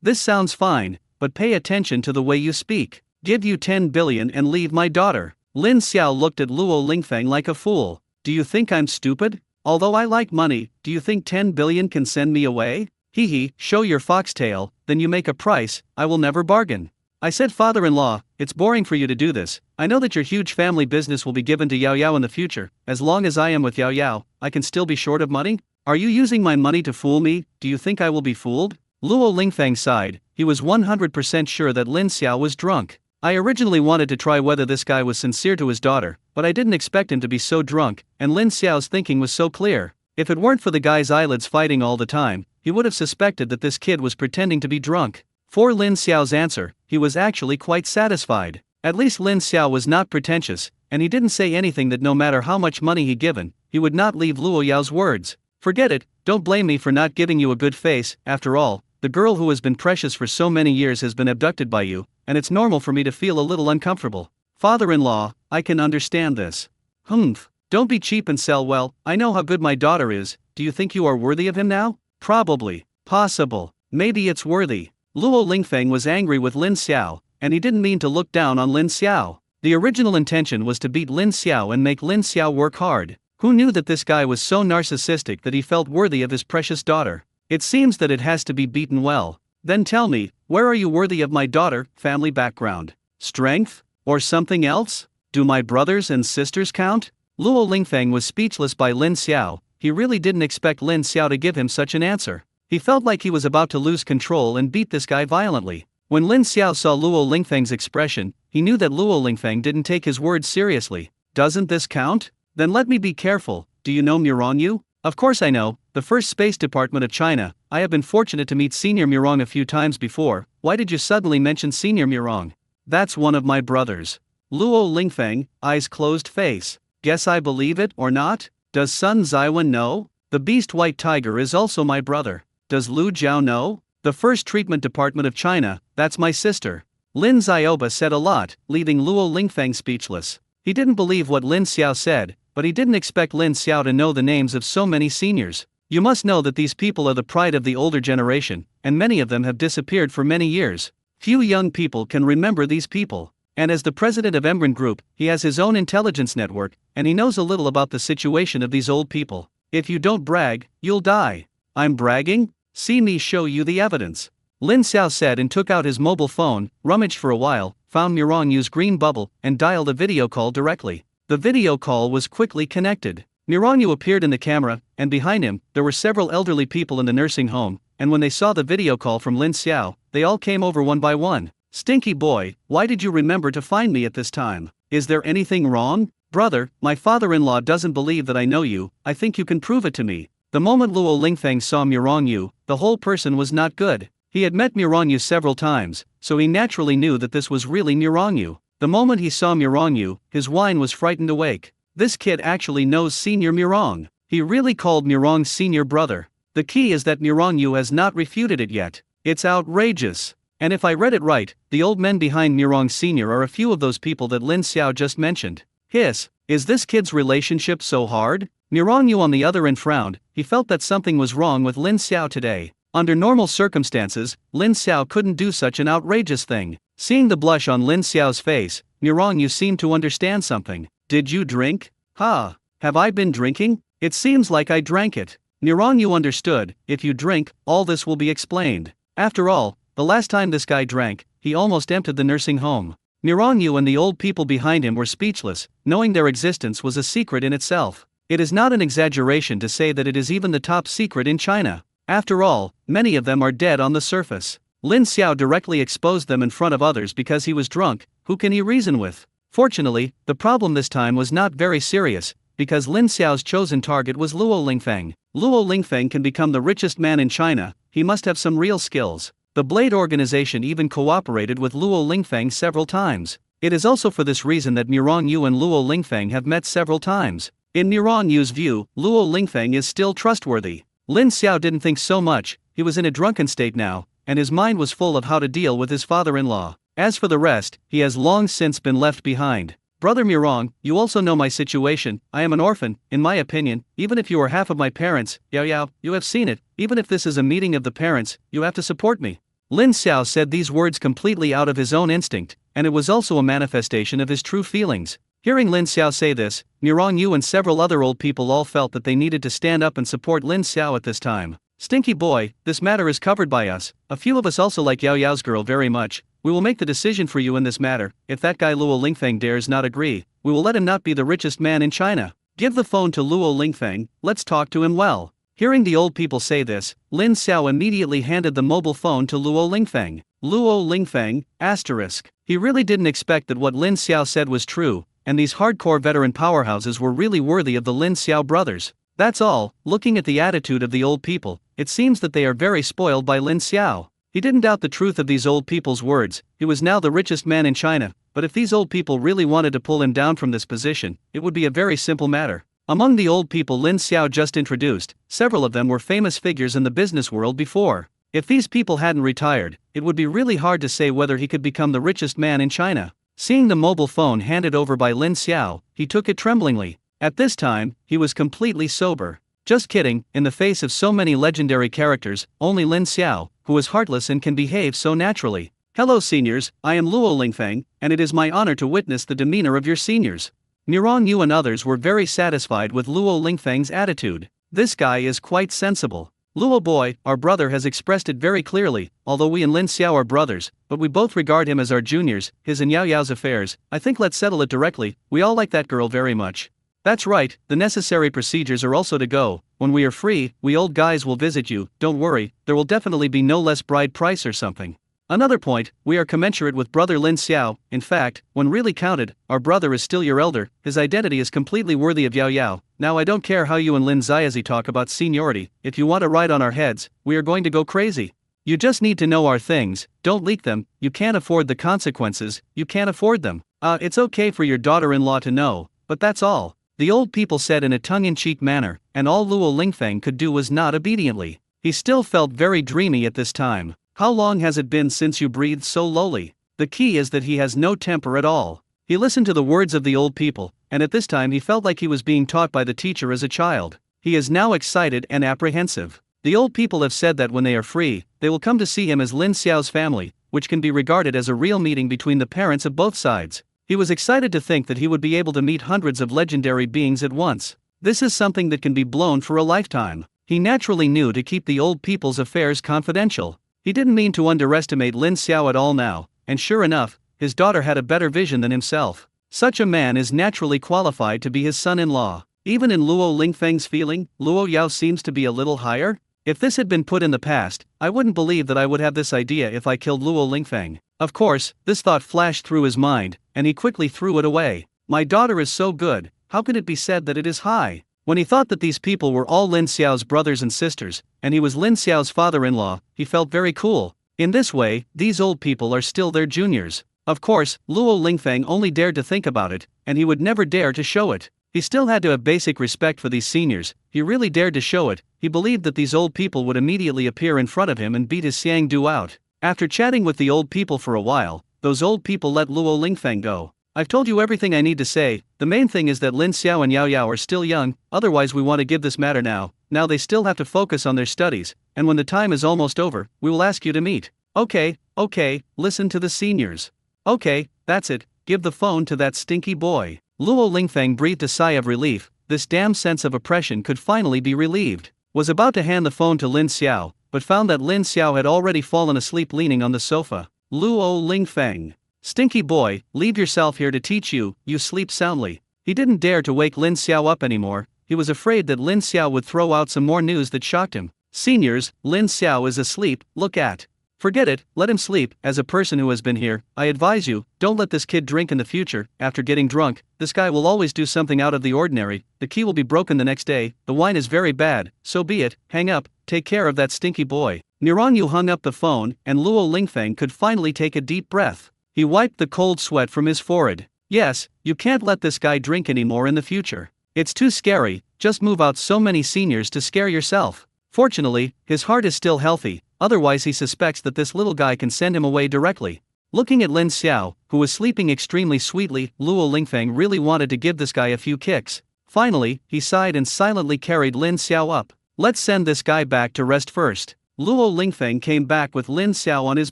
this sounds fine, but pay attention to the way you speak. Give you 10 billion and leave my daughter. Lin Xiao looked at Luo Lingfeng like a fool. Do you think I'm stupid? Although I like money, do you think 10 billion can send me away? Hee, show your foxtail, then you make a price, I will never bargain. I said father-in-law, it's boring for you to do this, I know that your huge family business will be given to Yao Yao in the future, as long as I am with Yao Yao, I can still be short of money? Are you using my money to fool me? Do you think I will be fooled? Luo Lingfeng sighed, he was 100% sure that Lin Xiao was drunk. I originally wanted to try whether this guy was sincere to his daughter, but I didn't expect him to be so drunk, and Lin Xiao's thinking was so clear. If it weren't for the guy's eyelids fighting all the time, he would have suspected that this kid was pretending to be drunk. For Lin Xiao's answer, he was actually quite satisfied. At least Lin Xiao was not pretentious, and he didn't say anything that no matter how much money he given, he would not leave Luo Yao's words. Forget it, don't blame me for not giving you a good face. After all, the girl who has been precious for so many years has been abducted by you, and it's normal for me to feel a little uncomfortable. Father-in-law, I can understand this. Don't be cheap and sell well. I know how good my daughter is. Do you think you are worthy of him now? Probably. Possible. Maybe it's worthy. Luo Lingfeng was angry with Lin Xiao, and he didn't mean to look down on Lin Xiao. The original intention was to beat Lin Xiao and make Lin Xiao work hard. Who knew that this guy was so narcissistic that he felt worthy of his precious daughter? It seems that it has to be beaten well. Then tell me, where are you worthy of my daughter? Family background? Strength? Or something else? Do my brothers and sisters count? Luo Lingfeng was speechless by Lin Xiao. He really didn't expect Lin Xiao to give him such an answer. He felt like he was about to lose control and beat this guy violently. When Lin Xiao saw Luo Lingfeng's expression, he knew that Luo Lingfeng didn't take his words seriously. Doesn't this count? Then let me be careful. Do you know Mirong? Of course I know, the first Space Department of China. I have been fortunate to meet Senior Mirong a few times before. Why did you suddenly mention Senior Mirong? That's one of my brothers. Luo Lingfeng, eyes closed face. Guess I believe it or not? Does Sun Zaiwen know? The beast white tiger is also my brother. Does Lu Jiao know? The first treatment department of China, that's my sister. Lin Zioba said a lot, leaving Luo Lingfeng speechless. He didn't believe what Lin Xiao said, but he didn't expect Lin Xiao to know the names of so many seniors. You must know that these people are the pride of the older generation, and many of them have disappeared for many years. Few young people can remember these people. And as the president of Emran Group, he has his own intelligence network, and he knows a little about the situation of these old people. If you don't brag, you'll die. I'm bragging? See me show you the evidence. Lin Xiao said and took out his mobile phone, rummaged for a while, found Mirong's green bubble, and dialed a video call directly. The video call was quickly connected. Mirong appeared in the camera, and behind him, there were several elderly people in the nursing home, and when they saw the video call from Lin Xiao, they all came over one by one. Stinky boy, why did you remember to find me at this time? Is there anything wrong? Brother, my father-in-law doesn't believe that I know you. I think you can prove it to me. The moment Luo Lingfeng saw Mirong, the whole person was not good. He had met Mirong several times, so he naturally knew that this was really Mirong. The moment he saw Mirong, his wine was frightened awake. This kid actually knows Senior Mirong. He really called Mirong senior brother. The key is that Mirong has not refuted it yet. It's outrageous. And if I read it right, the old men behind Mirong Sr. are a few of those people that Lin Xiao just mentioned. Hiss, is this kid's relationship so hard? Mirong on the other end frowned. He felt that something was wrong with Lin Xiao today. Under normal circumstances, Lin Xiao couldn't do such an outrageous thing. Seeing the blush on Lin Xiao's face, Mirong seemed to understand something. Did you drink? Ha! Have I been drinking? It seems like I drank it. Mirong understood. If you drink, all this will be explained. After all, the last time this guy drank, he almost emptied the nursing home. Mirong and the old people behind him were speechless, knowing their existence was a secret in itself. It is not an exaggeration to say that it is even the top secret in China. After all, many of them are dead on the surface. Lin Xiao directly exposed them in front of others because he was drunk. Who can he reason with? Fortunately, the problem this time was not very serious, because Lin Xiao's chosen target was Luo Lingfeng. Luo Lingfeng can become the richest man in China. He must have some real skills. The Blade organization even cooperated with Luo Lingfeng several times. It is also for this reason that Mirong and Luo Lingfeng have met several times. In Mirong's view, Luo Lingfeng is still trustworthy. Lin Xiao didn't think so much. He was in a drunken state now, and his mind was full of how to deal with his father-in-law. As for the rest, he has long since been left behind. Brother Mirong, you also know my situation. I am an orphan. In my opinion, even if you are half of my parents, Yao, you have seen it. Even if this is a meeting of the parents, you have to support me. Lin Xiao said these words completely out of his own instinct, and it was also a manifestation of his true feelings. Hearing Lin Xiao say this, Mirong and several other old people all felt that they needed to stand up and support Lin Xiao at this time. Stinky boy, this matter is covered by us. A few of us also like Yao's girl very much. We will make the decision for you in this matter. If that guy Luo Lingfeng dares not agree, we will let him not be the richest man in China. Give the phone to Luo Lingfeng, let's talk to him well. Hearing the old people say this, Lin Xiao immediately handed the mobile phone to Luo Lingfeng. Luo Lingfeng, asterisk. He really didn't expect that what Lin Xiao said was true, and these hardcore veteran powerhouses were really worthy of the Lin Xiao brothers. That's all. Looking at the attitude of the old people, it seems that they are very spoiled by Lin Xiao. He didn't doubt the truth of these old people's words. He was now the richest man in China, but if these old people really wanted to pull him down from this position, it would be a very simple matter. Among the old people Lin Xiao just introduced, several of them were famous figures in the business world before. If these people hadn't retired, it would be really hard to say whether he could become the richest man in China. Seeing the mobile phone handed over by Lin Xiao, he took it tremblingly. At this time, he was completely sober. Just kidding, in the face of so many legendary characters, only Lin Xiao, who is heartless and can behave so naturally. Hello seniors, I am Luo Lingfeng, and it is my honor to witness the demeanor of your seniors. Nirong Yu and others were very satisfied with Luo Lingfeng's attitude. This guy is quite sensible. Luo boy, our brother has expressed it very clearly, although we and Lin Xiao are brothers, but we both regard him as our juniors, his and Yao Yao's affairs, I think let's settle it directly, we all like that girl very much. That's right, the necessary procedures are also to go. When we are free, we old guys will visit you, don't worry, there will definitely be no less bride price or something. Another point, we are commensurate with brother Lin Xiao, in fact, when really counted, our brother is still your elder, his identity is completely worthy of Yao Yao. Now I don't care how you and Lin Xiaozi talk about seniority, if you want to ride on our heads, we are going to go crazy. You just need to know our things, don't leak them, you can't afford the consequences, you can't afford them. It's okay for your daughter-in-law to know, but that's all. The old people said in a tongue-in-cheek manner, and all Luo Lingfeng could do was nod obediently. He still felt very dreamy at this time. How long has it been since you breathed so lowly? The key is that he has no temper at all. He listened to the words of the old people, and at this time he felt like he was being taught by the teacher as a child. He is now excited and apprehensive. The old people have said that when they are free, they will come to see him as Lin Xiao's family, which can be regarded as a real meeting between the parents of both sides. He was excited to think that he would be able to meet hundreds of legendary beings at once. This is something that can be blown for a lifetime. He naturally knew to keep the old people's affairs confidential. He didn't mean to underestimate Lin Xiao at all now, and sure enough, his daughter had a better vision than himself. Such a man is naturally qualified to be his son-in-law. Even in Luo Lingfeng's feeling, Luo Yao seems to be a little higher. If this had been put in the past, I wouldn't believe that I would have this idea if I killed Luo Lingfeng. Of course, this thought flashed through his mind, and he quickly threw it away. My daughter is so good, how can it be said that it is high? When he thought that these people were all Lin Xiao's brothers and sisters, and he was Lin Xiao's father-in-law, he felt very cool. In this way, these old people are still their juniors. Of course, Luo Lingfeng only dared to think about it, and he would never dare to show it. He still had to have basic respect for these seniors, he really dared to show it. He believed that these old people would immediately appear in front of him and beat his Xiang Du out. After chatting with the old people for a while, those old people let Luo Lingfeng go. I've told you everything I need to say, the main thing is that Lin Xiao and Yao Yao are still young, otherwise we want to give this matter now. Now they still have to focus on their studies, and when the time is almost over, we will ask you to meet. Okay, listen to the seniors. Okay, that's it, give the phone to that stinky boy. Luo Lingfeng breathed a sigh of relief, this damn sense of oppression could finally be relieved. Was about to hand the phone to Lin Xiao, but found that Lin Xiao had already fallen asleep leaning on the sofa. Luo Lingfeng. Stinky boy, leave yourself here to teach you, you sleep soundly. He didn't dare to wake Lin Xiao up anymore, he was afraid that Lin Xiao would throw out some more news that shocked him. Seniors, Lin Xiao is asleep, look at. Forget it, let him sleep. As a person who has been here, I advise you, don't let this kid drink in the future. After getting drunk, this guy will always do something out of the ordinary, the key will be broken the next day, the wine is very bad, so be it, hang up, take care of that stinky boy. Nirong Yu hung up the phone, and Luo Lingfeng could finally take a deep breath. He wiped the cold sweat from his forehead. Yes, you can't let this guy drink anymore in the future. It's too scary, just move out so many seniors to scare yourself. Fortunately, his heart is still healthy, otherwise he suspects that this little guy can send him away directly. Looking at Lin Xiao, who was sleeping extremely sweetly, Luo Lingfeng really wanted to give this guy a few kicks. Finally, he sighed and silently carried Lin Xiao up. Let's send this guy back to rest first. Luo Lingfeng came back with Lin Xiao on his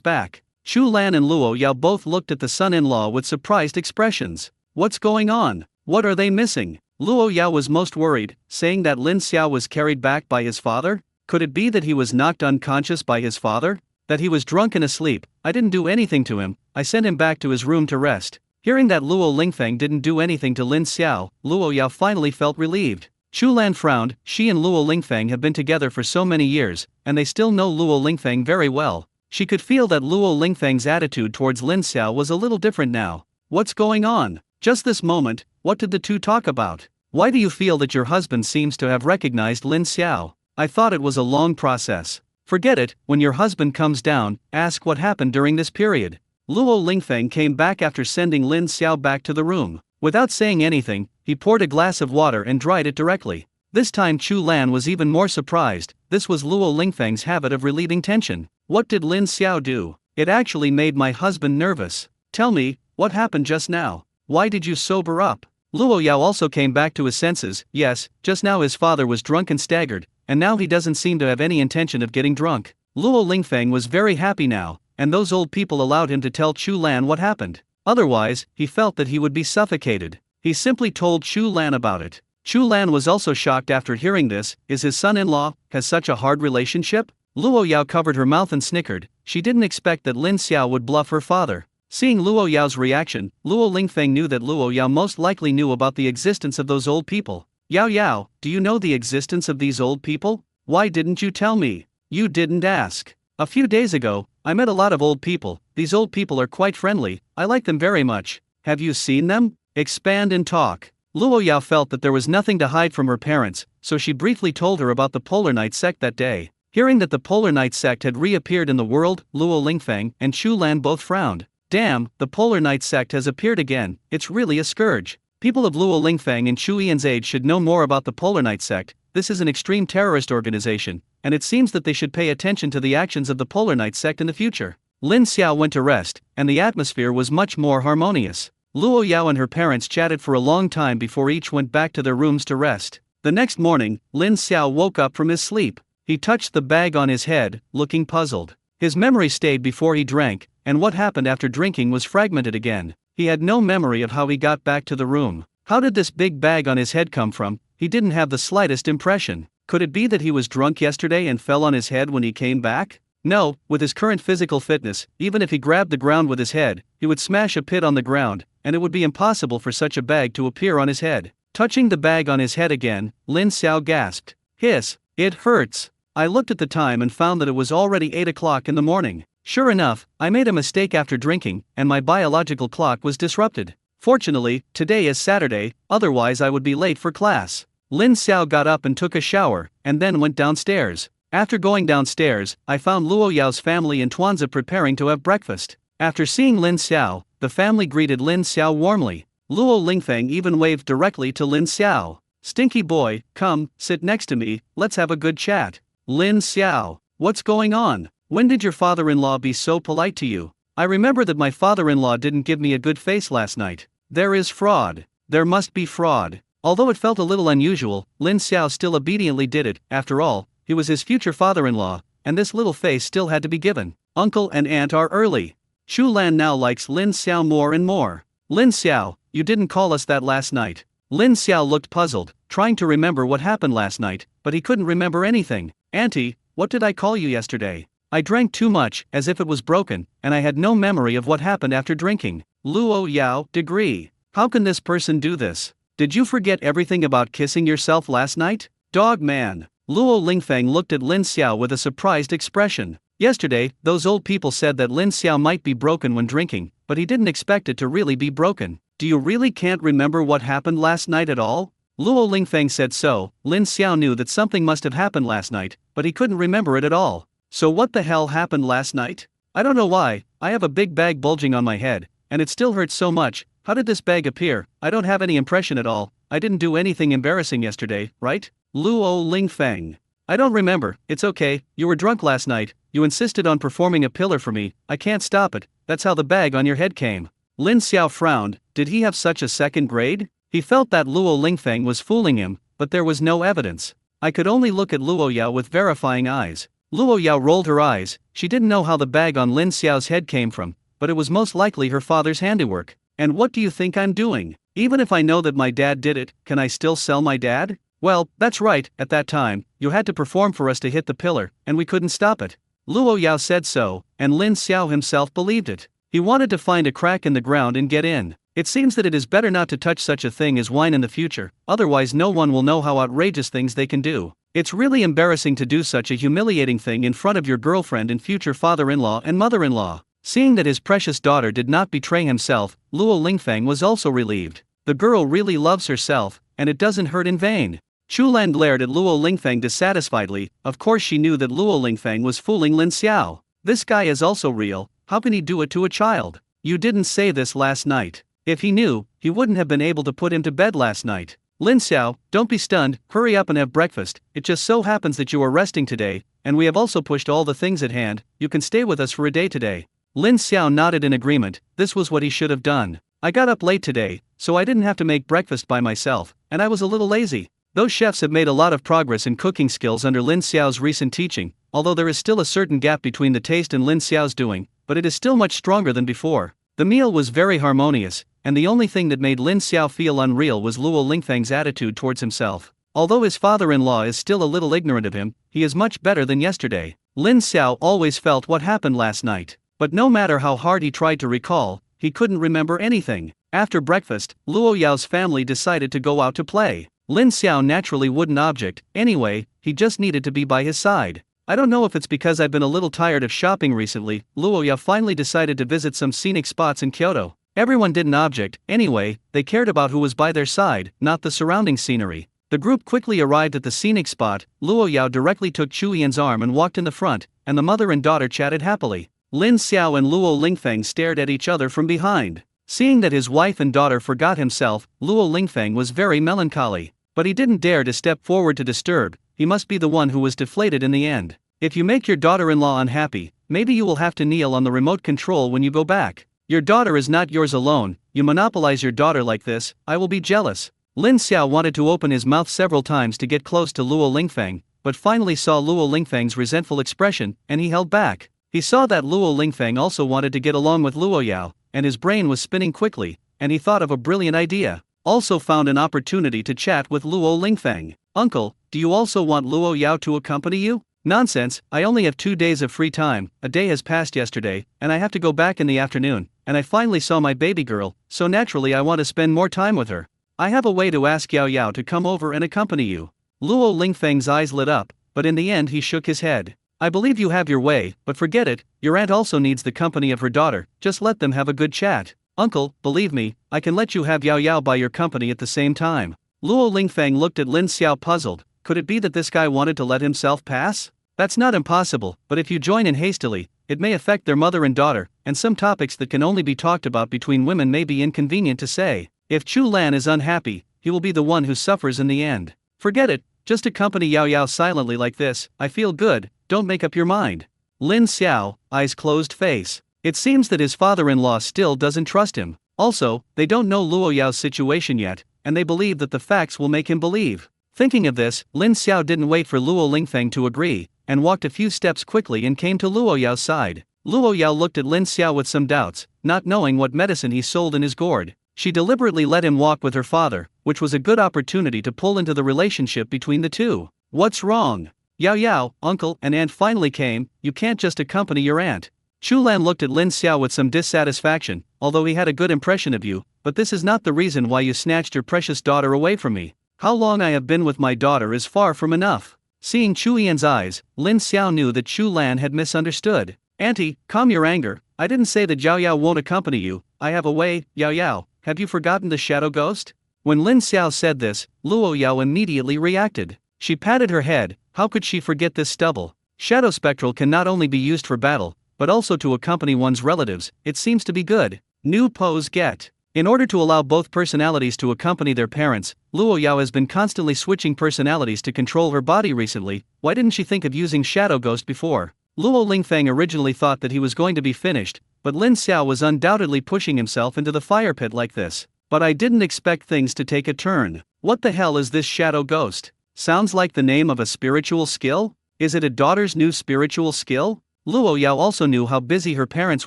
back. Chu Lan and Luo Yao both looked at the son-in-law with surprised expressions. What's going on? What are they missing? Luo Yao was most worried, saying that Lin Xiao was carried back by his father? Could it be that he was knocked unconscious by his father? That he was drunk and asleep? I didn't do anything to him, I sent him back to his room to rest. Hearing that Luo Lingfeng didn't do anything to Lin Xiao, Luo Yao finally felt relieved. Chu Lan frowned, she and Luo Lingfeng have been together for so many years, and they still know Luo Lingfeng very well. She could feel that Luo Lingfeng's attitude towards Lin Xiao was a little different now. What's going on? Just this moment, what did the two talk about? Why do you feel that your husband seems to have recognized Lin Xiao? I thought it was a long process. Forget it, when your husband comes down, ask what happened during this period. Luo Lingfeng came back after sending Lin Xiao back to the room. Without saying anything, he poured a glass of water and dried it directly. This time Chu Lan was even more surprised. This was Luo Lingfeng's habit of relieving tension. What did Lin Xiao do? It actually made my husband nervous. Tell me, what happened just now? Why did you sober up? Luo Yao also came back to his senses. Yes, just now his father was drunk and staggered, and now he doesn't seem to have any intention of getting drunk. Luo Lingfeng was very happy now, and those old people allowed him to tell Chu Lan what happened. Otherwise, he felt that he would be suffocated. He simply told Chu Lan about it. Chu Lan was also shocked after hearing this. Is his son-in-law has such a hard relationship? Luo Yao covered her mouth and snickered. She didn't expect that Lin Xiao would bluff her father. Seeing Luo Yao's reaction, Luo Lingfeng knew that Luo Yao most likely knew about the existence of those old people. Yao Yao, do you know the existence of these old people? Why didn't you tell me? You didn't ask. A few days ago, I met a lot of old people. These old people are quite friendly. I like them very much. Have you seen them? Expand and talk. Luo Yao felt that there was nothing to hide from her parents, so she briefly told her about the Polar Night sect that day. Hearing that the Polar Night sect had reappeared in the world, Luo Lingfeng and Chu Lan both frowned. Damn, the Polar Night sect has appeared again. It's really a scourge. People of Luo Lingfeng and Chu Yan's age should know more about the Polar Night sect. This is an extreme terrorist organization, and it seems that they should pay attention to the actions of the Polar Night sect in the future. Lin Xiao went to rest, and the atmosphere was much more harmonious. Luo Yao and her parents chatted for a long time before each went back to their rooms to rest. The next morning, Lin Xiao woke up from his sleep. He touched the bag on his head, looking puzzled. His memory stayed before he drank, and what happened after drinking was fragmented again. He had no memory of how he got back to the room. How did this big bag on his head come from? He didn't have the slightest impression. Could it be that he was drunk yesterday and fell on his head when he came back? No, with his current physical fitness, even if he grabbed the ground with his head, he would smash a pit on the ground, and it would be impossible for such a bag to appear on his head. Touching the bag on his head again, Lin Xiao gasped. Hiss, it hurts. I looked at the time and found that it was already 8 o'clock in the morning. Sure enough, I made a mistake after drinking, and my biological clock was disrupted. Fortunately, today is Saturday, otherwise I would be late for class. Lin Xiao got up and took a shower, and then went downstairs. After going downstairs, I found Luo Yao's family and Tuanzi preparing to have breakfast. After seeing Lin Xiao, the family greeted Lin Xiao warmly. Luo Lingfeng even waved directly to Lin Xiao. Stinky boy, come, sit next to me, let's have a good chat. Lin Xiao, what's going on? When did your father-in-law be so polite to you? I remember that my father-in-law didn't give me a good face last night. There is fraud. There must be fraud. Although it felt a little unusual, Lin Xiao still obediently did it. After all, he was his future father-in-law, and this little face still had to be given. Uncle and aunt are early. Chu Lan now likes Lin Xiao more and more. Lin Xiao, you didn't call us that last night. Lin Xiao looked puzzled, trying to remember what happened last night, but he couldn't remember anything. Auntie, what did I call you yesterday? I drank too much, as if it was broken, and I had no memory of what happened after drinking. Luo Yao, degree. How can this person do this? Did you forget everything about kissing yourself last night? Dog man. Luo Lingfeng looked at Lin Xiao with a surprised expression. Yesterday, those old people said that Lin Xiao might be broken when drinking, but he didn't expect it to really be broken. Do you really can't remember what happened last night at all? Luo Lingfeng said so. Lin Xiao knew that something must have happened last night, but he couldn't remember it at all. So what the hell happened last night? I don't know why, I have a big bag bulging on my head, and it still hurts so much. How did this bag appear? I don't have any impression at all. I didn't do anything embarrassing yesterday, right? Luo Lingfeng. I don't remember. It's okay, you were drunk last night. You insisted on performing a pillar for me. I can't stop it. That's how the bag on your head came. Lin Xiao frowned. Did he have such a second grade? He felt that Luo Lingfeng was fooling him, but there was no evidence. I could only look at Luo Yao with verifying eyes. Luo Yao rolled her eyes. She didn't know how the bag on Lin Xiao's head came from, but it was most likely her father's handiwork. And what do you think I'm doing? Even if I know that my dad did it, can I still sell my dad? Well, that's right, at that time, you had to perform for us to hit the pillar, and we couldn't stop it. Luo Yao said so, and Lin Xiao himself believed it. He wanted to find a crack in the ground and get in. It seems that it is better not to touch such a thing as wine in the future, otherwise no one will know how outrageous things they can do. It's really embarrassing to do such a humiliating thing in front of your girlfriend and future father-in-law and mother-in-law. Seeing that his precious daughter did not betray himself, Luo Lingfeng was also relieved. The girl really loves herself, and it doesn't hurt in vain. Chu Lan glared at Luo Lingfeng dissatisfiedly. Of course she knew that Luo Lingfeng was fooling Lin Xiao. This guy is also real, how can he do it to a child? You didn't say this last night. If he knew, he wouldn't have been able to put him to bed last night. Lin Xiao, don't be stunned, hurry up and have breakfast. It just so happens that you are resting today, and we have also pushed all the things at hand. You can stay with us for a day today. Lin Xiao nodded in agreement. This was what he should have done. I got up late today, so I didn't have to make breakfast by myself, and I was a little lazy. Those chefs have made a lot of progress in cooking skills under Lin Xiao's recent teaching, although there is still a certain gap between the taste and Lin Xiao's doing, but it is still much stronger than before. The meal was very harmonious, and the only thing that made Lin Xiao feel unreal was Luo Lingfeng's attitude towards himself. Although his father-in-law is still a little ignorant of him, he is much better than yesterday. Lin Xiao always felt what happened last night, but no matter how hard he tried to recall, he couldn't remember anything. After breakfast, Luo Yao's family decided to go out to play. Lin Xiao naturally wouldn't object. Anyway, he just needed to be by his side. I don't know if it's because I've been a little tired of shopping recently. Luo Yao finally decided to visit some scenic spots in Kyoto. Everyone didn't object. Anyway, they cared about who was by their side, not the surrounding scenery. The group quickly arrived at the scenic spot. Luo Yao directly took Chu Yan's arm and walked in the front, and the mother and daughter chatted happily. Lin Xiao and Luo Lingfeng stared at each other from behind. Seeing that his wife and daughter forgot himself, Luo Lingfeng was very melancholy. But he didn't dare to step forward to disturb. He must be the one who was deflated in the end. If you make your daughter-in-law unhappy, maybe you will have to kneel on the remote control when you go back. Your daughter is not yours alone. You monopolize your daughter like this, I will be jealous. Lin Xiao wanted to open his mouth several times to get close to Luo Lingfeng, but finally saw Luo Lingfeng's resentful expression, and he held back. He saw that Luo Lingfeng also wanted to get along with Luo Yao, and his brain was spinning quickly, and he thought of a brilliant idea. Also found an opportunity to chat with Luo Lingfeng. Uncle, do you also want Luo Yao to accompany you? Nonsense, I only have 2 days of free time. A day has passed yesterday, and I have to go back in the afternoon, and I finally saw my baby girl, so naturally I want to spend more time with her. I have a way to ask Yao Yao to come over and accompany you. Luo Lingfeng's eyes lit up, but in the end he shook his head. I believe you have your way, but forget it, your aunt also needs the company of her daughter, just let them have a good chat. Uncle, believe me, I can let you have Yao Yao by your company at the same time. Luo Lingfeng looked at Lin Xiao puzzled. Could it be that this guy wanted to let himself pass? That's not impossible, but if you join in hastily, it may affect their mother and daughter, and some topics that can only be talked about between women may be inconvenient to say. If Chu Lan is unhappy, he will be the one who suffers in the end. Forget it, just accompany Yao Yao silently like this. I feel good, don't make up your mind. Lin Xiao, eyes closed face. It seems that his father-in-law still doesn't trust him. Also, they don't know Luo Yao's situation yet, and they believe that the facts will make him believe. Thinking of this, Lin Xiao didn't wait for Luo Lingfeng to agree, and walked a few steps quickly and came to Luo Yao's side. Luo Yao looked at Lin Xiao with some doubts, not knowing what medicine he sold in his gourd. She deliberately let him walk with her father, which was a good opportunity to pull into the relationship between the two. What's wrong? Yao Yao, uncle and aunt finally came, you can't just accompany your aunt. Chu Lan looked at Lin Xiao with some dissatisfaction. Although he had a good impression of you, but this is not the reason why you snatched your precious daughter away from me. How long I have been with my daughter is far from enough. Seeing Chu Yan's eyes, Lin Xiao knew that Chu Lan had misunderstood. Auntie, calm your anger, I didn't say that Yao Yao won't accompany you, I have a way. Yao Yao, have you forgotten the shadow ghost? When Lin Xiao said this, Luo Yao immediately reacted. She patted her head, how could she forget this stubble? Shadow spectral can not only be used for battle, but also to accompany one's relatives. It seems to be good. New pose get. In order to allow both personalities to accompany their parents, Luo Yao has been constantly switching personalities to control her body recently. Why didn't she think of using Shadow Ghost before? Luo Lingfeng originally thought that he was going to be finished, but Lin Xiao was undoubtedly pushing himself into the fire pit like this. But I didn't expect things to take a turn. What the hell is this Shadow Ghost? Sounds like the name of a spiritual skill? Is it a daughter's new spiritual skill? Luo Yao also knew how busy her parents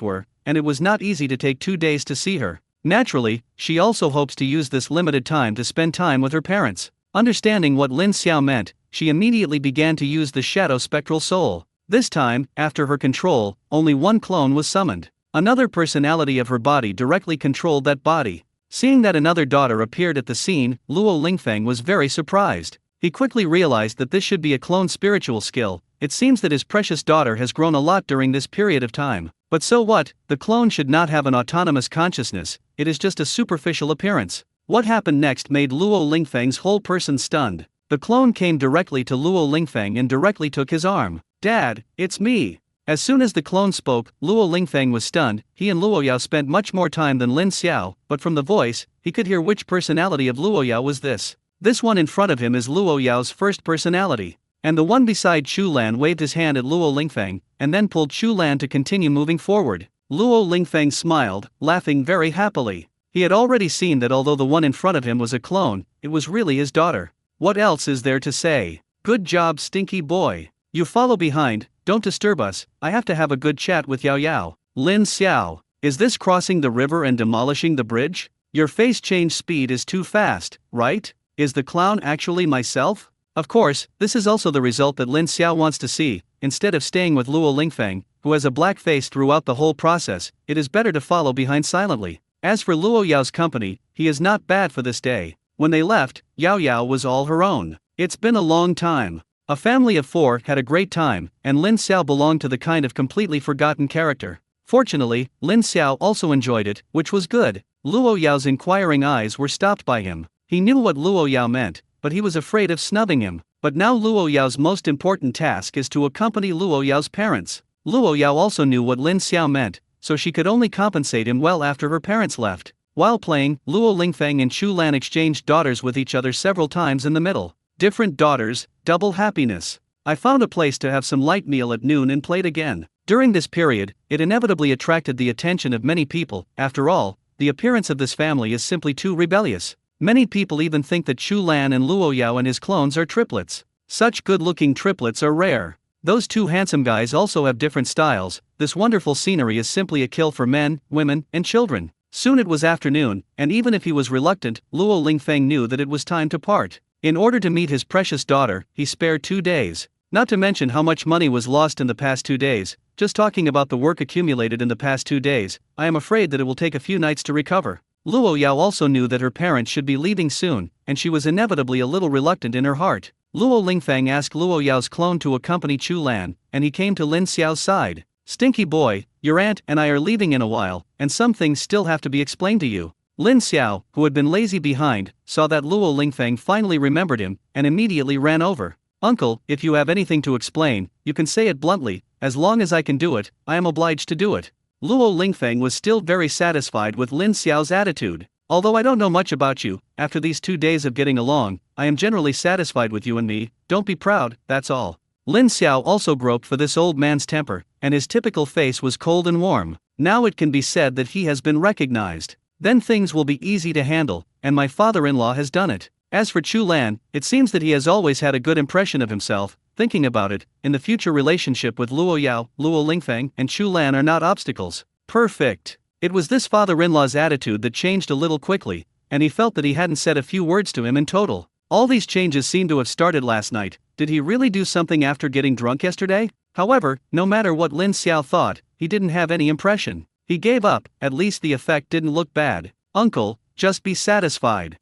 were, and it was not easy to take 2 days to see her. Naturally, she also hopes to use this limited time to spend time with her parents. Understanding what Lin Xiao meant, she immediately began to use the Shadow Spectral Soul. This time, after her control, only one clone was summoned. Another personality of her body directly controlled that body. Seeing that another daughter appeared at the scene, Luo Lingfeng was very surprised. He quickly realized that this should be a clone's spiritual skill. It seems that his precious daughter has grown a lot during this period of time. But so what? The clone should not have an autonomous consciousness, it is just a superficial appearance. What happened next made Luo Lingfeng's whole person stunned. The clone came directly to Luo Lingfeng and directly took his arm. "Dad, it's me." As soon as the clone spoke, Luo Lingfeng was stunned. He and Luo Yao spent much more time than Lin Xiao, but from the voice, he could hear which personality of Luo Yao was this. This one in front of him is Luo Yao's first personality. And the one beside Chu Lan waved his hand at Luo Lingfeng, and then pulled Chu Lan to continue moving forward. Luo Lingfeng smiled, laughing very happily. He had already seen that although the one in front of him was a clone, it was really his daughter. What else is there to say? Good job, stinky boy. You follow behind, don't disturb us, I have to have a good chat with Yao Yao. Lin Xiao, is this crossing the river and demolishing the bridge? Your face change speed is too fast, right? Is the clown actually myself? Of course, this is also the result that Lin Xiao wants to see. Instead of staying with Luo Lingfeng, who has a black face throughout the whole process, it is better to follow behind silently. As for Luo Yao's company, he is not bad for this day. When they left, Yao Yao was all her own. It's been a long time. A family of 4 had a great time, and Lin Xiao belonged to the kind of completely forgotten character. Fortunately, Lin Xiao also enjoyed it, which was good. Luo Yao's inquiring eyes were stopped by him. He knew what Luo Yao meant, but he was afraid of snubbing him. But now Luo Yao's most important task is to accompany Luo Yao's parents. Luo Yao also knew what Lin Xiao meant, so she could only compensate him well after her parents left. While playing, Luo Lingfeng and Chu Lan exchanged daughters with each other several times in the middle. Different daughters, double happiness. I found a place to have some light meal at noon and played again. During this period, it inevitably attracted the attention of many people. After all, the appearance of this family is simply too rebellious. Many people even think that Chu Lan and Luo Yao and his clones are triplets. Such good-looking triplets are rare. Those 2 handsome guys also have different styles. This wonderful scenery is simply a kill for men, women, and children. Soon it was afternoon, and even if he was reluctant, Luo Lingfeng knew that it was time to part. In order to meet his precious daughter, he spared 2 days. Not to mention how much money was lost in the past 2 days. Just talking about the work accumulated in the past 2 days, I am afraid that it will take a few nights to recover. Luo Yao also knew that her parents should be leaving soon, and she was inevitably a little reluctant in her heart. Luo Lingfeng asked Luo Yao's clone to accompany Chu Lan, and he came to Lin Xiao's side. "Stinky boy, your aunt and I are leaving in a while, and some things still have to be explained to you." Lin Xiao, who had been lazy behind, saw that Luo Lingfeng finally remembered him, and immediately ran over. "Uncle, if you have anything to explain, you can say it bluntly. As long as I can do it, I am obliged to do it." Luo Lingfeng was still very satisfied with Lin Xiao's attitude. "Although I don't know much about you, after these 2 days of getting along, I am generally satisfied with you and me. Don't be proud, that's all." Lin Xiao also groped for this old man's temper, and his typical face was cold and warm. Now it can be said that he has been recognized. Then things will be easy to handle, and my father-in-law has done it. As for Chu Lan, it seems that he has always had a good impression of himself. Thinking about it, in the future relationship with Luo Yao, Luo Lingfeng, and Chu Lan are not obstacles. Perfect. It was this father-in-law's attitude that changed a little quickly, and he felt that he hadn't said a few words to him in total. All these changes seem to have started last night. Did he really do something after getting drunk yesterday? However, no matter what Lin Xiao thought, he didn't have any impression. He gave up, at least the effect didn't look bad. "Uncle, just be satisfied.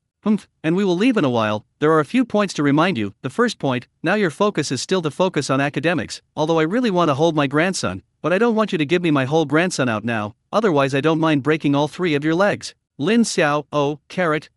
And we will leave in a while. There are a few points to remind you. The first point, now your focus is still to focus on academics, although I really want to hold my grandson, but I don't want you to give me my whole grandson out now, otherwise I don't mind breaking all 3 of your legs." Lin Xiao,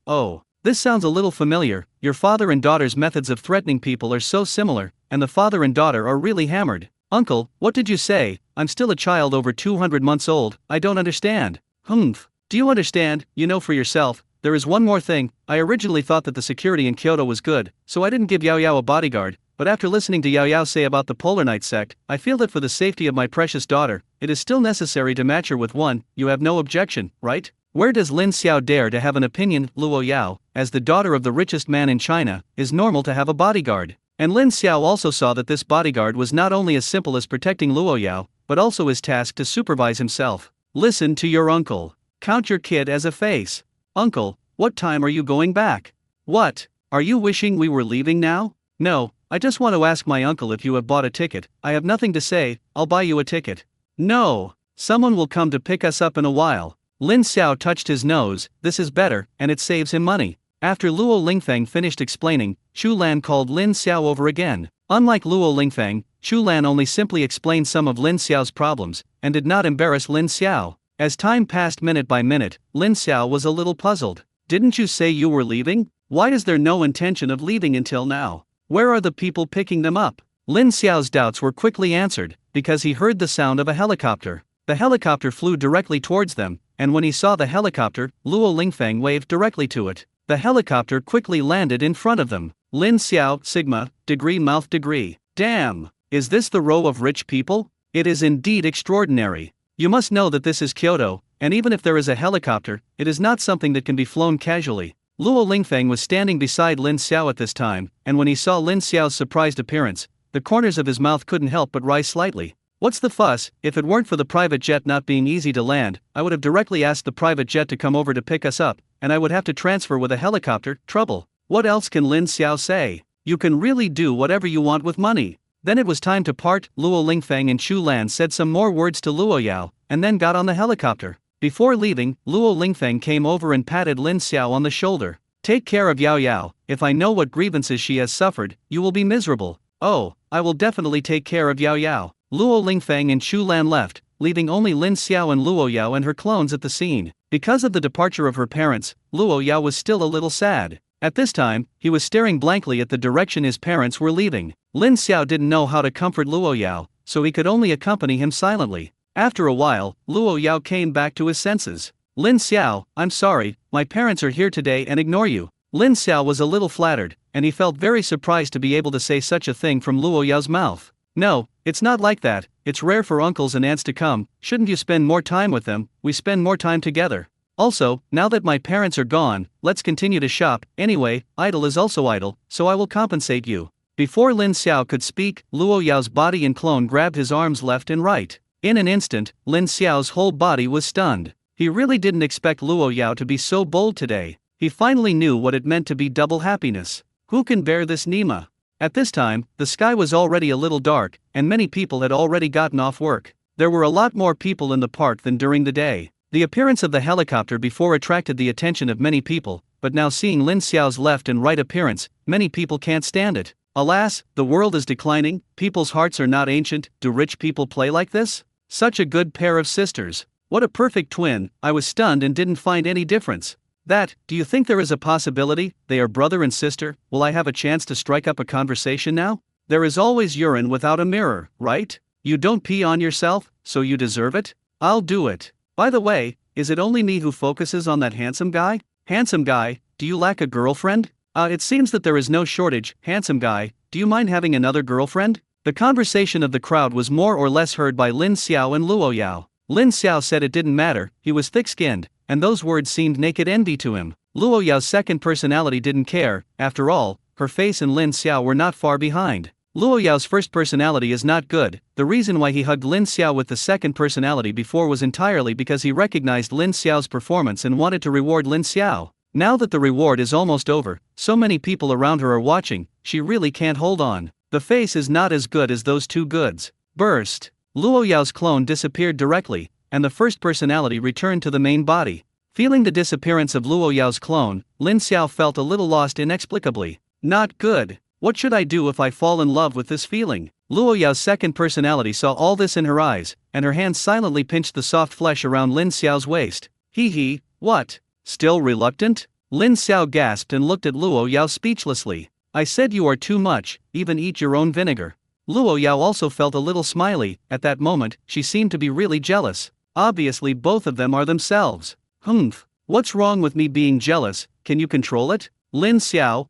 oh. This sounds a little familiar. Your father and daughter's methods of threatening people are so similar, and the father and daughter are really hammered. "Uncle, what did you say? I'm still a child over 200 months old, I don't understand." Do you understand? You know for yourself. There is one more thing. I originally thought that the security in Kyoto was good, so I didn't give Yao Yao a bodyguard, but after listening to Yao Yao say about the Polar Night sect, I feel that for the safety of my precious daughter, it is still necessary to match her with one. You have no objection, right? Where does Lin Xiao dare to have an opinion? Luo Yao, as the daughter of the richest man in China, is normal to have a bodyguard. And Lin Xiao also saw that this bodyguard was not only as simple as protecting Luo Yao, but also his task to supervise himself. Listen to your uncle. Count your kid as a face. "Uncle, what time are you going back?" "What? Are you wishing we were leaving now?" "No, I just want to ask my uncle if you have bought a ticket. I have nothing to say, I'll buy you a ticket." "No, someone will come to pick us up in a while." Lin Xiao touched his nose. This is better, and it saves him money. After Luo Lingfeng finished explaining, Chu Lan called Lin Xiao over again. Unlike Luo Lingfeng, Chu Lan only simply explained some of Lin Xiao's problems, and did not embarrass Lin Xiao. As time passed minute by minute, Lin Xiao was a little puzzled. Didn't you say you were leaving? Why is there no intention of leaving until now? Where are the people picking them up? Lin Xiao's doubts were quickly answered, because he heard the sound of a helicopter. The helicopter flew directly towards them, and when he saw the helicopter, Luo Lingfeng waved directly to it. The helicopter quickly landed in front of them. Lin Xiao, Sigma, degree mouth degree. Damn! Is this the row of rich people? It is indeed extraordinary. You must know that this is Kyoto, and even if there is a helicopter, it is not something that can be flown casually. Luo Lingfeng was standing beside Lin Xiao at this time, and when he saw Lin Xiao's surprised appearance, the corners of his mouth couldn't help but rise slightly. What's the fuss? If it weren't for the private jet not being easy to land, I would have directly asked the private jet to come over to pick us up, and I would have to transfer with a helicopter. Trouble. What else can Lin Xiao say? You can really do whatever you want with money. Then it was time to part. Luo Lingfeng and Chu Lan said some more words to Luo Yao, and then got on the helicopter. Before leaving, Luo Lingfeng came over and patted Lin Xiao on the shoulder. Take care of Yao Yao. If I know what grievances she has suffered, you will be miserable. Oh, I will definitely take care of Yao Yao. Luo Lingfeng and Chu Lan left, leaving only Lin Xiao and Luo Yao and her clones at the scene. Because of the departure of her parents, Luo Yao was still a little sad. At this time, he was staring blankly at the direction his parents were leaving. Lin Xiao didn't know how to comfort Luo Yao, so he could only accompany him silently. After a while, Luo Yao came back to his senses. Lin Xiao, I'm sorry, my parents are here today and ignore you. Lin Xiao was a little flattered, and he felt very surprised to be able to say such a thing from Luo Yao's mouth. No, it's not like that. It's rare for uncles and aunts to come. Shouldn't you spend more time with them? We spend more time together. Also, now that my parents are gone, let's continue to shop. Anyway, idle is also idle, so I will compensate you. Before Lin Xiao could speak, Luo Yao's body and clone grabbed his arms left and right. In an instant, Lin Xiao's whole body was stunned. He really didn't expect Luo Yao to be so bold today. He finally knew what it meant to be double happiness. Who can bear this Nima? At this time, the sky was already a little dark, and many people had already gotten off work. There were a lot more people in the park than during the day. The appearance of the helicopter before attracted the attention of many people, but now seeing Lin Xiao's left and right appearance, many people can't stand it. Alas, the world is declining, people's hearts are not ancient. Do rich people play like this? Such a good pair of sisters. What a perfect twin. I was stunned and didn't find any difference. Do you think there is a possibility they are brother and sister? Will I have a chance to strike up a conversation now? There is always urine without a mirror, right? You don't pee on yourself, so you deserve it? I'll do it. By the way, is it only me who focuses on that handsome guy? Handsome guy, do you lack a girlfriend? It seems that there is no shortage. Handsome guy, do you mind having another girlfriend? The conversation of the crowd was more or less heard by Lin Xiao and Luo Yao. Lin Xiao said it didn't matter, he was thick-skinned, and those words seemed naked envy to him. Luo Yao's second personality didn't care. After all, her face and Lin Xiao were not far behind. Luo Yao's first personality is not good. The reason why he hugged Lin Xiao with the second personality before was entirely because he recognized Lin Xiao's performance and wanted to reward Lin Xiao. Now that the reward is almost over, so many people around her are watching, she really can't hold on. The face is not as good as those two goods. Burst. Luo Yao's clone disappeared directly, and the first personality returned to the main body. Feeling the disappearance of Luo Yao's clone, Lin Xiao felt a little lost inexplicably. Not good. What should I do if I fall in love with this feeling? Luo Yao's second personality saw all this in her eyes, and her hands silently pinched the soft flesh around Lin Xiao's waist. Hee, what? Still reluctant? Lin Xiao gasped and looked at Luo Yao speechlessly. I said you are too much, even eat your own vinegar. Luo Yao also felt a little smiley. At that moment, she seemed to be really jealous. Obviously both of them are themselves. Humph. What's wrong with me being jealous? Can you control it? Lin Xiao,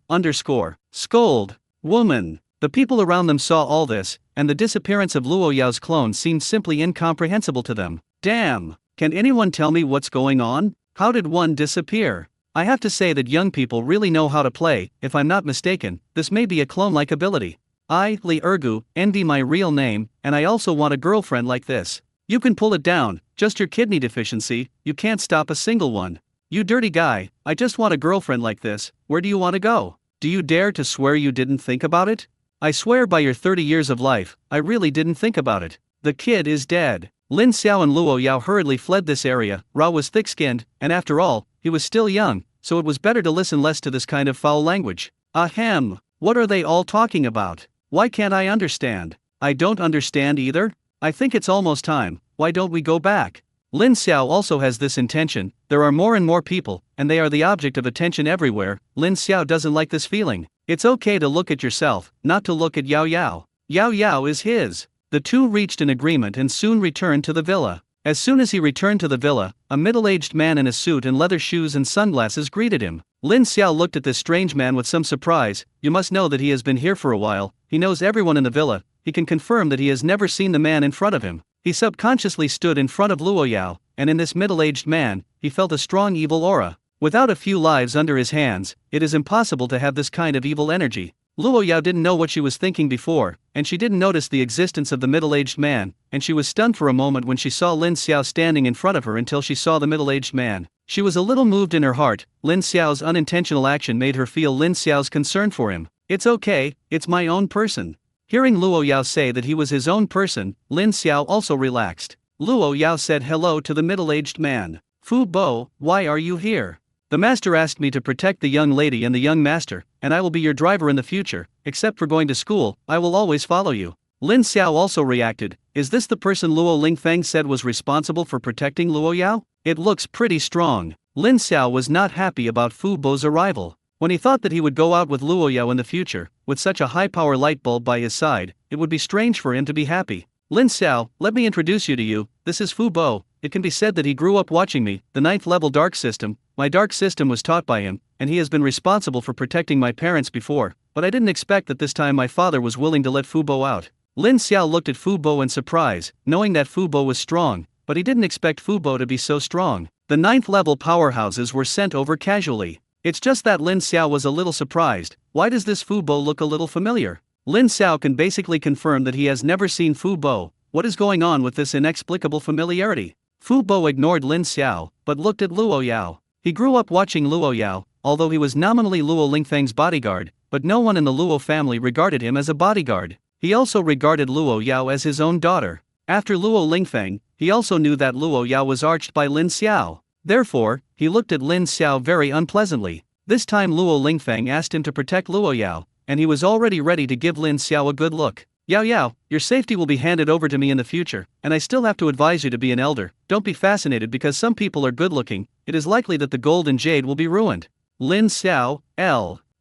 scold. Woman. The people around them saw all this, and the disappearance of Luo Yao's clone seemed simply incomprehensible to them. Damn. Can anyone tell me what's going on? How did one disappear? I have to say that young people really know how to play. If I'm not mistaken, this may be a clone-like ability. I, Li Ergu, envy my real name, and I also want a girlfriend like this. You can pull it down, just your kidney deficiency, you can't stop a single one. You dirty guy, I just want a girlfriend like this. Where do you want to go? Do you dare to swear you didn't think about it? I swear by your 30 years of life, I really didn't think about it. The kid is dead. Lin Xiao and Luo Yao hurriedly fled this area. Ra was thick-skinned, and after all, he was still young, so it was better to listen less to this kind of foul language. Ahem, what are they all talking about? Why can't I understand? I don't understand either. I think it's almost time, why don't we go back? Lin Xiao also has this intention, there are more and more people, and they are the object of attention everywhere. Lin Xiao doesn't like this feeling. It's okay to look at yourself, not to look at Yao Yao. Yao Yao is his. The two reached an agreement and soon returned to the villa. As soon as he returned to the villa, a middle-aged man in a suit and leather shoes and sunglasses greeted him. Lin Xiao looked at this strange man with some surprise. You must know that he has been here for a while, he knows everyone in the villa, he can confirm that he has never seen the man in front of him. He subconsciously stood in front of Luo Yao, and in this middle-aged man, he felt a strong evil aura. Without a few lives under his hands, it is impossible to have this kind of evil energy. Luo Yao didn't know what she was thinking before, and she didn't notice the existence of the middle-aged man, and she was stunned for a moment when she saw Lin Xiao standing in front of her until she saw the middle-aged man. She was a little moved in her heart. Lin Xiao's unintentional action made her feel Lin Xiao's concern for him. It's okay, it's my own person. Hearing Luo Yao say that he was his own person, Lin Xiao also relaxed. Luo Yao said hello to the middle-aged man. Fu Bo, why are you here? The master asked me to protect the young lady and the young master, and I will be your driver in the future. Except for going to school, I will always follow you. Lin Xiao also reacted. Is this the person Luo Lingfeng said was responsible for protecting Luo Yao? It looks pretty strong. Lin Xiao was not happy about Fu Bo's arrival. When he thought that he would go out with Luo Yao in the future, with such a high-power light bulb by his side, it would be strange for him to be happy. Lin Xiao, let me introduce you to you, this is Fu Bo. It can be said that he grew up watching me, the 9th level dark system. My dark system was taught by him, and he has been responsible for protecting my parents before, but I didn't expect that this time my father was willing to let Fu Bo out. Lin Xiao looked at Fu Bo in surprise, knowing that Fu Bo was strong, but he didn't expect Fu Bo to be so strong. The 9th level powerhouses were sent over casually. It's just that Lin Xiao was a little surprised. Why does this Fu Bo look a little familiar? Lin Xiao can basically confirm that he has never seen Fu Bo. What is going on with this inexplicable familiarity? Fu Bo ignored Lin Xiao, but looked at Luo Yao. He grew up watching Luo Yao, although he was nominally Luo Lingfeng's bodyguard, but no one in the Luo family regarded him as a bodyguard. He also regarded Luo Yao as his own daughter. After Luo Lingfeng, he also knew that Luo Yao was arched by Lin Xiao. Therefore, he looked at Lin Xiao very unpleasantly. This time Luo Lingfeng asked him to protect Luo Yao, and he was already ready to give Lin Xiao a good look. Yao Yao, your safety will be handed over to me in the future, and I still have to advise you to be an elder. Don't be fascinated because some people are good looking, it is likely that the gold and jade will be ruined. Lin Xiao,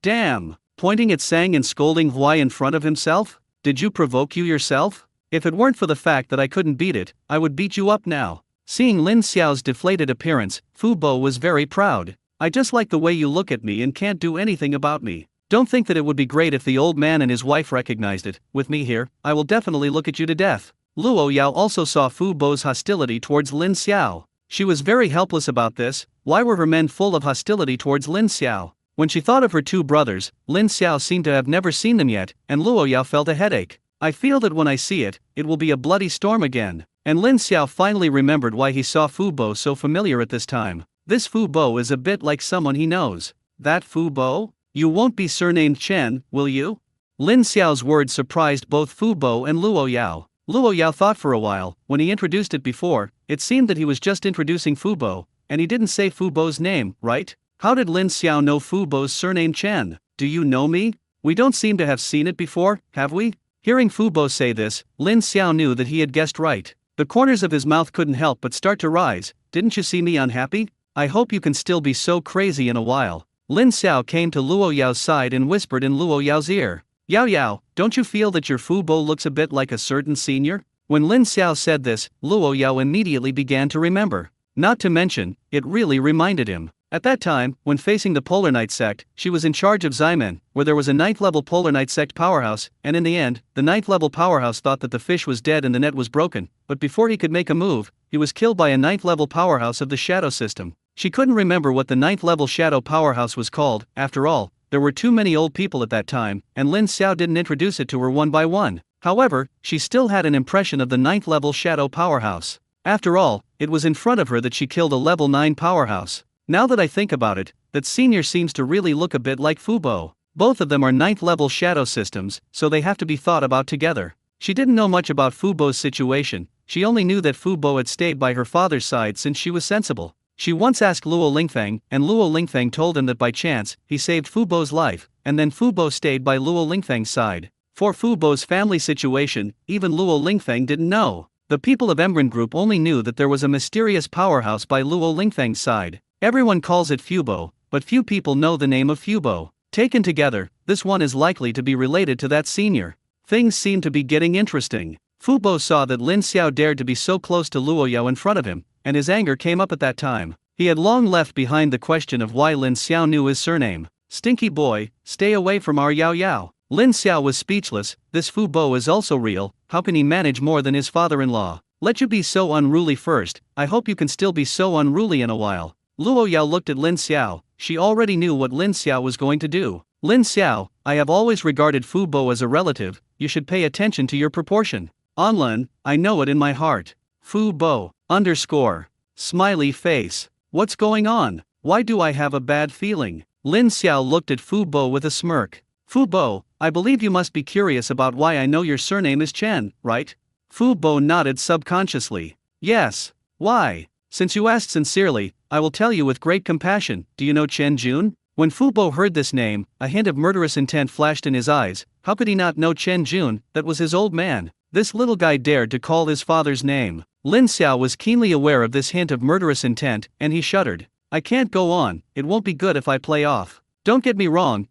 damn. Pointing at Sang and scolding Huai in front of himself? Did you provoke you yourself? If it weren't for the fact that I couldn't beat it, I would beat you up now. Seeing Lin Xiao's deflated appearance, Fu Bo was very proud. I just like the way you look at me and can't do anything about me. Don't think that it would be great if the old man and his wife recognized it. With me here, I will definitely look at you to death. Luo Yao also saw Fu Bo's hostility towards Lin Xiao. She was very helpless about this. Why were her men full of hostility towards Lin Xiao? When she thought of her two brothers, Lin Xiao seemed to have never seen them yet, and Luo Yao felt a headache. I feel that when I see it, it will be a bloody storm again. And Lin Xiao finally remembered why he saw Fu Bo so familiar at this time. This Fu Bo is a bit like someone he knows. That Fu Bo? You won't be surnamed Chen, will you? Lin Xiao's words surprised both Fu Bo and Luo Yao. Luo Yao thought for a while. When he introduced it before, it seemed that he was just introducing Fu Bo, and he didn't say Fu Bo's name, right? How did Lin Xiao know Fu Bo's surname Chen? Do you know me? We don't seem to have seen it before, have we? Hearing Fu Bo say this, Lin Xiao knew that he had guessed right. The corners of his mouth couldn't help but start to rise. Didn't you see me unhappy? I hope you can still be so crazy in a while. Lin Xiao came to Luo Yao's side and whispered in Luo Yao's ear. Yao Yao, don't you feel that your Fu Bo looks a bit like a certain senior? When Lin Xiao said this, Luo Yao immediately began to remember. Not to mention, it really reminded him. At that time, when facing the Polar Knight sect, she was in charge of Ximen, where there was a 9th level Polar Knight sect powerhouse, and in the end, the 9th level powerhouse thought that the fish was dead and the net was broken, but before he could make a move, he was killed by a 9th level powerhouse of the Shadow system. She couldn't remember what the 9th level Shadow powerhouse was called. After all, there were too many old people at that time, and Lin Xiao didn't introduce it to her one by one. However, she still had an impression of the 9th level Shadow powerhouse. After all, it was in front of her that she killed a level 9 powerhouse. Now that I think about it, that senior seems to really look a bit like Fu Bo. Both of them are 9th level shadow systems, so they have to be thought about together. She didn't know much about Fu Bo's situation, she only knew that Fu Bo had stayed by her father's side since she was sensible. She once asked Luo Lingfeng, and Luo Lingfeng told him that by chance, he saved Fu Bo's life, and then Fu Bo stayed by Luo Lingfeng's side. For Fu Bo's family situation, even Luo Lingfeng didn't know. The people of Emgren Group only knew that there was a mysterious powerhouse by Luo Lingfeng's side. Everyone calls it Fubo, but few people know the name of Fubo. Taken together, this one is likely to be related to that senior. Things seem to be getting interesting. Fu Bo saw that Lin Xiao dared to be so close to Luo Yao in front of him, and his anger came up at that time. He had long left behind the question of why Lin Xiao knew his surname. Stinky boy, stay away from our Yao Yao. Lin Xiao was speechless. This Fu Bo is also real. How can he manage more than his father-in-law? Let you be so unruly first, I hope you can still be so unruly in a while. Luo Yao looked at Lin Xiao. She already knew what Lin Xiao was going to do. Lin Xiao, I have always regarded Fu Bo as a relative. You should pay attention to your proportion. Onlin, I know it in my heart. Fu Bo, _ smiley face. What's going on? Why do I have a bad feeling? Lin Xiao looked at Fu Bo with a smirk. Fu Bo, I believe you must be curious about why I know your surname is Chen, right? Fu Bo nodded subconsciously. Yes. Why? Since you asked sincerely, I will tell you with great compassion. Do you know Chen Jun? When Fu Bo heard this name, a hint of murderous intent flashed in his eyes. How could he not know Chen Jun? That was his old man. This little guy dared to call his father's name. Lin Xiao was keenly aware of this hint of murderous intent, and he shuddered. I can't go on, it won't be good if I play off. Don't get me wrong,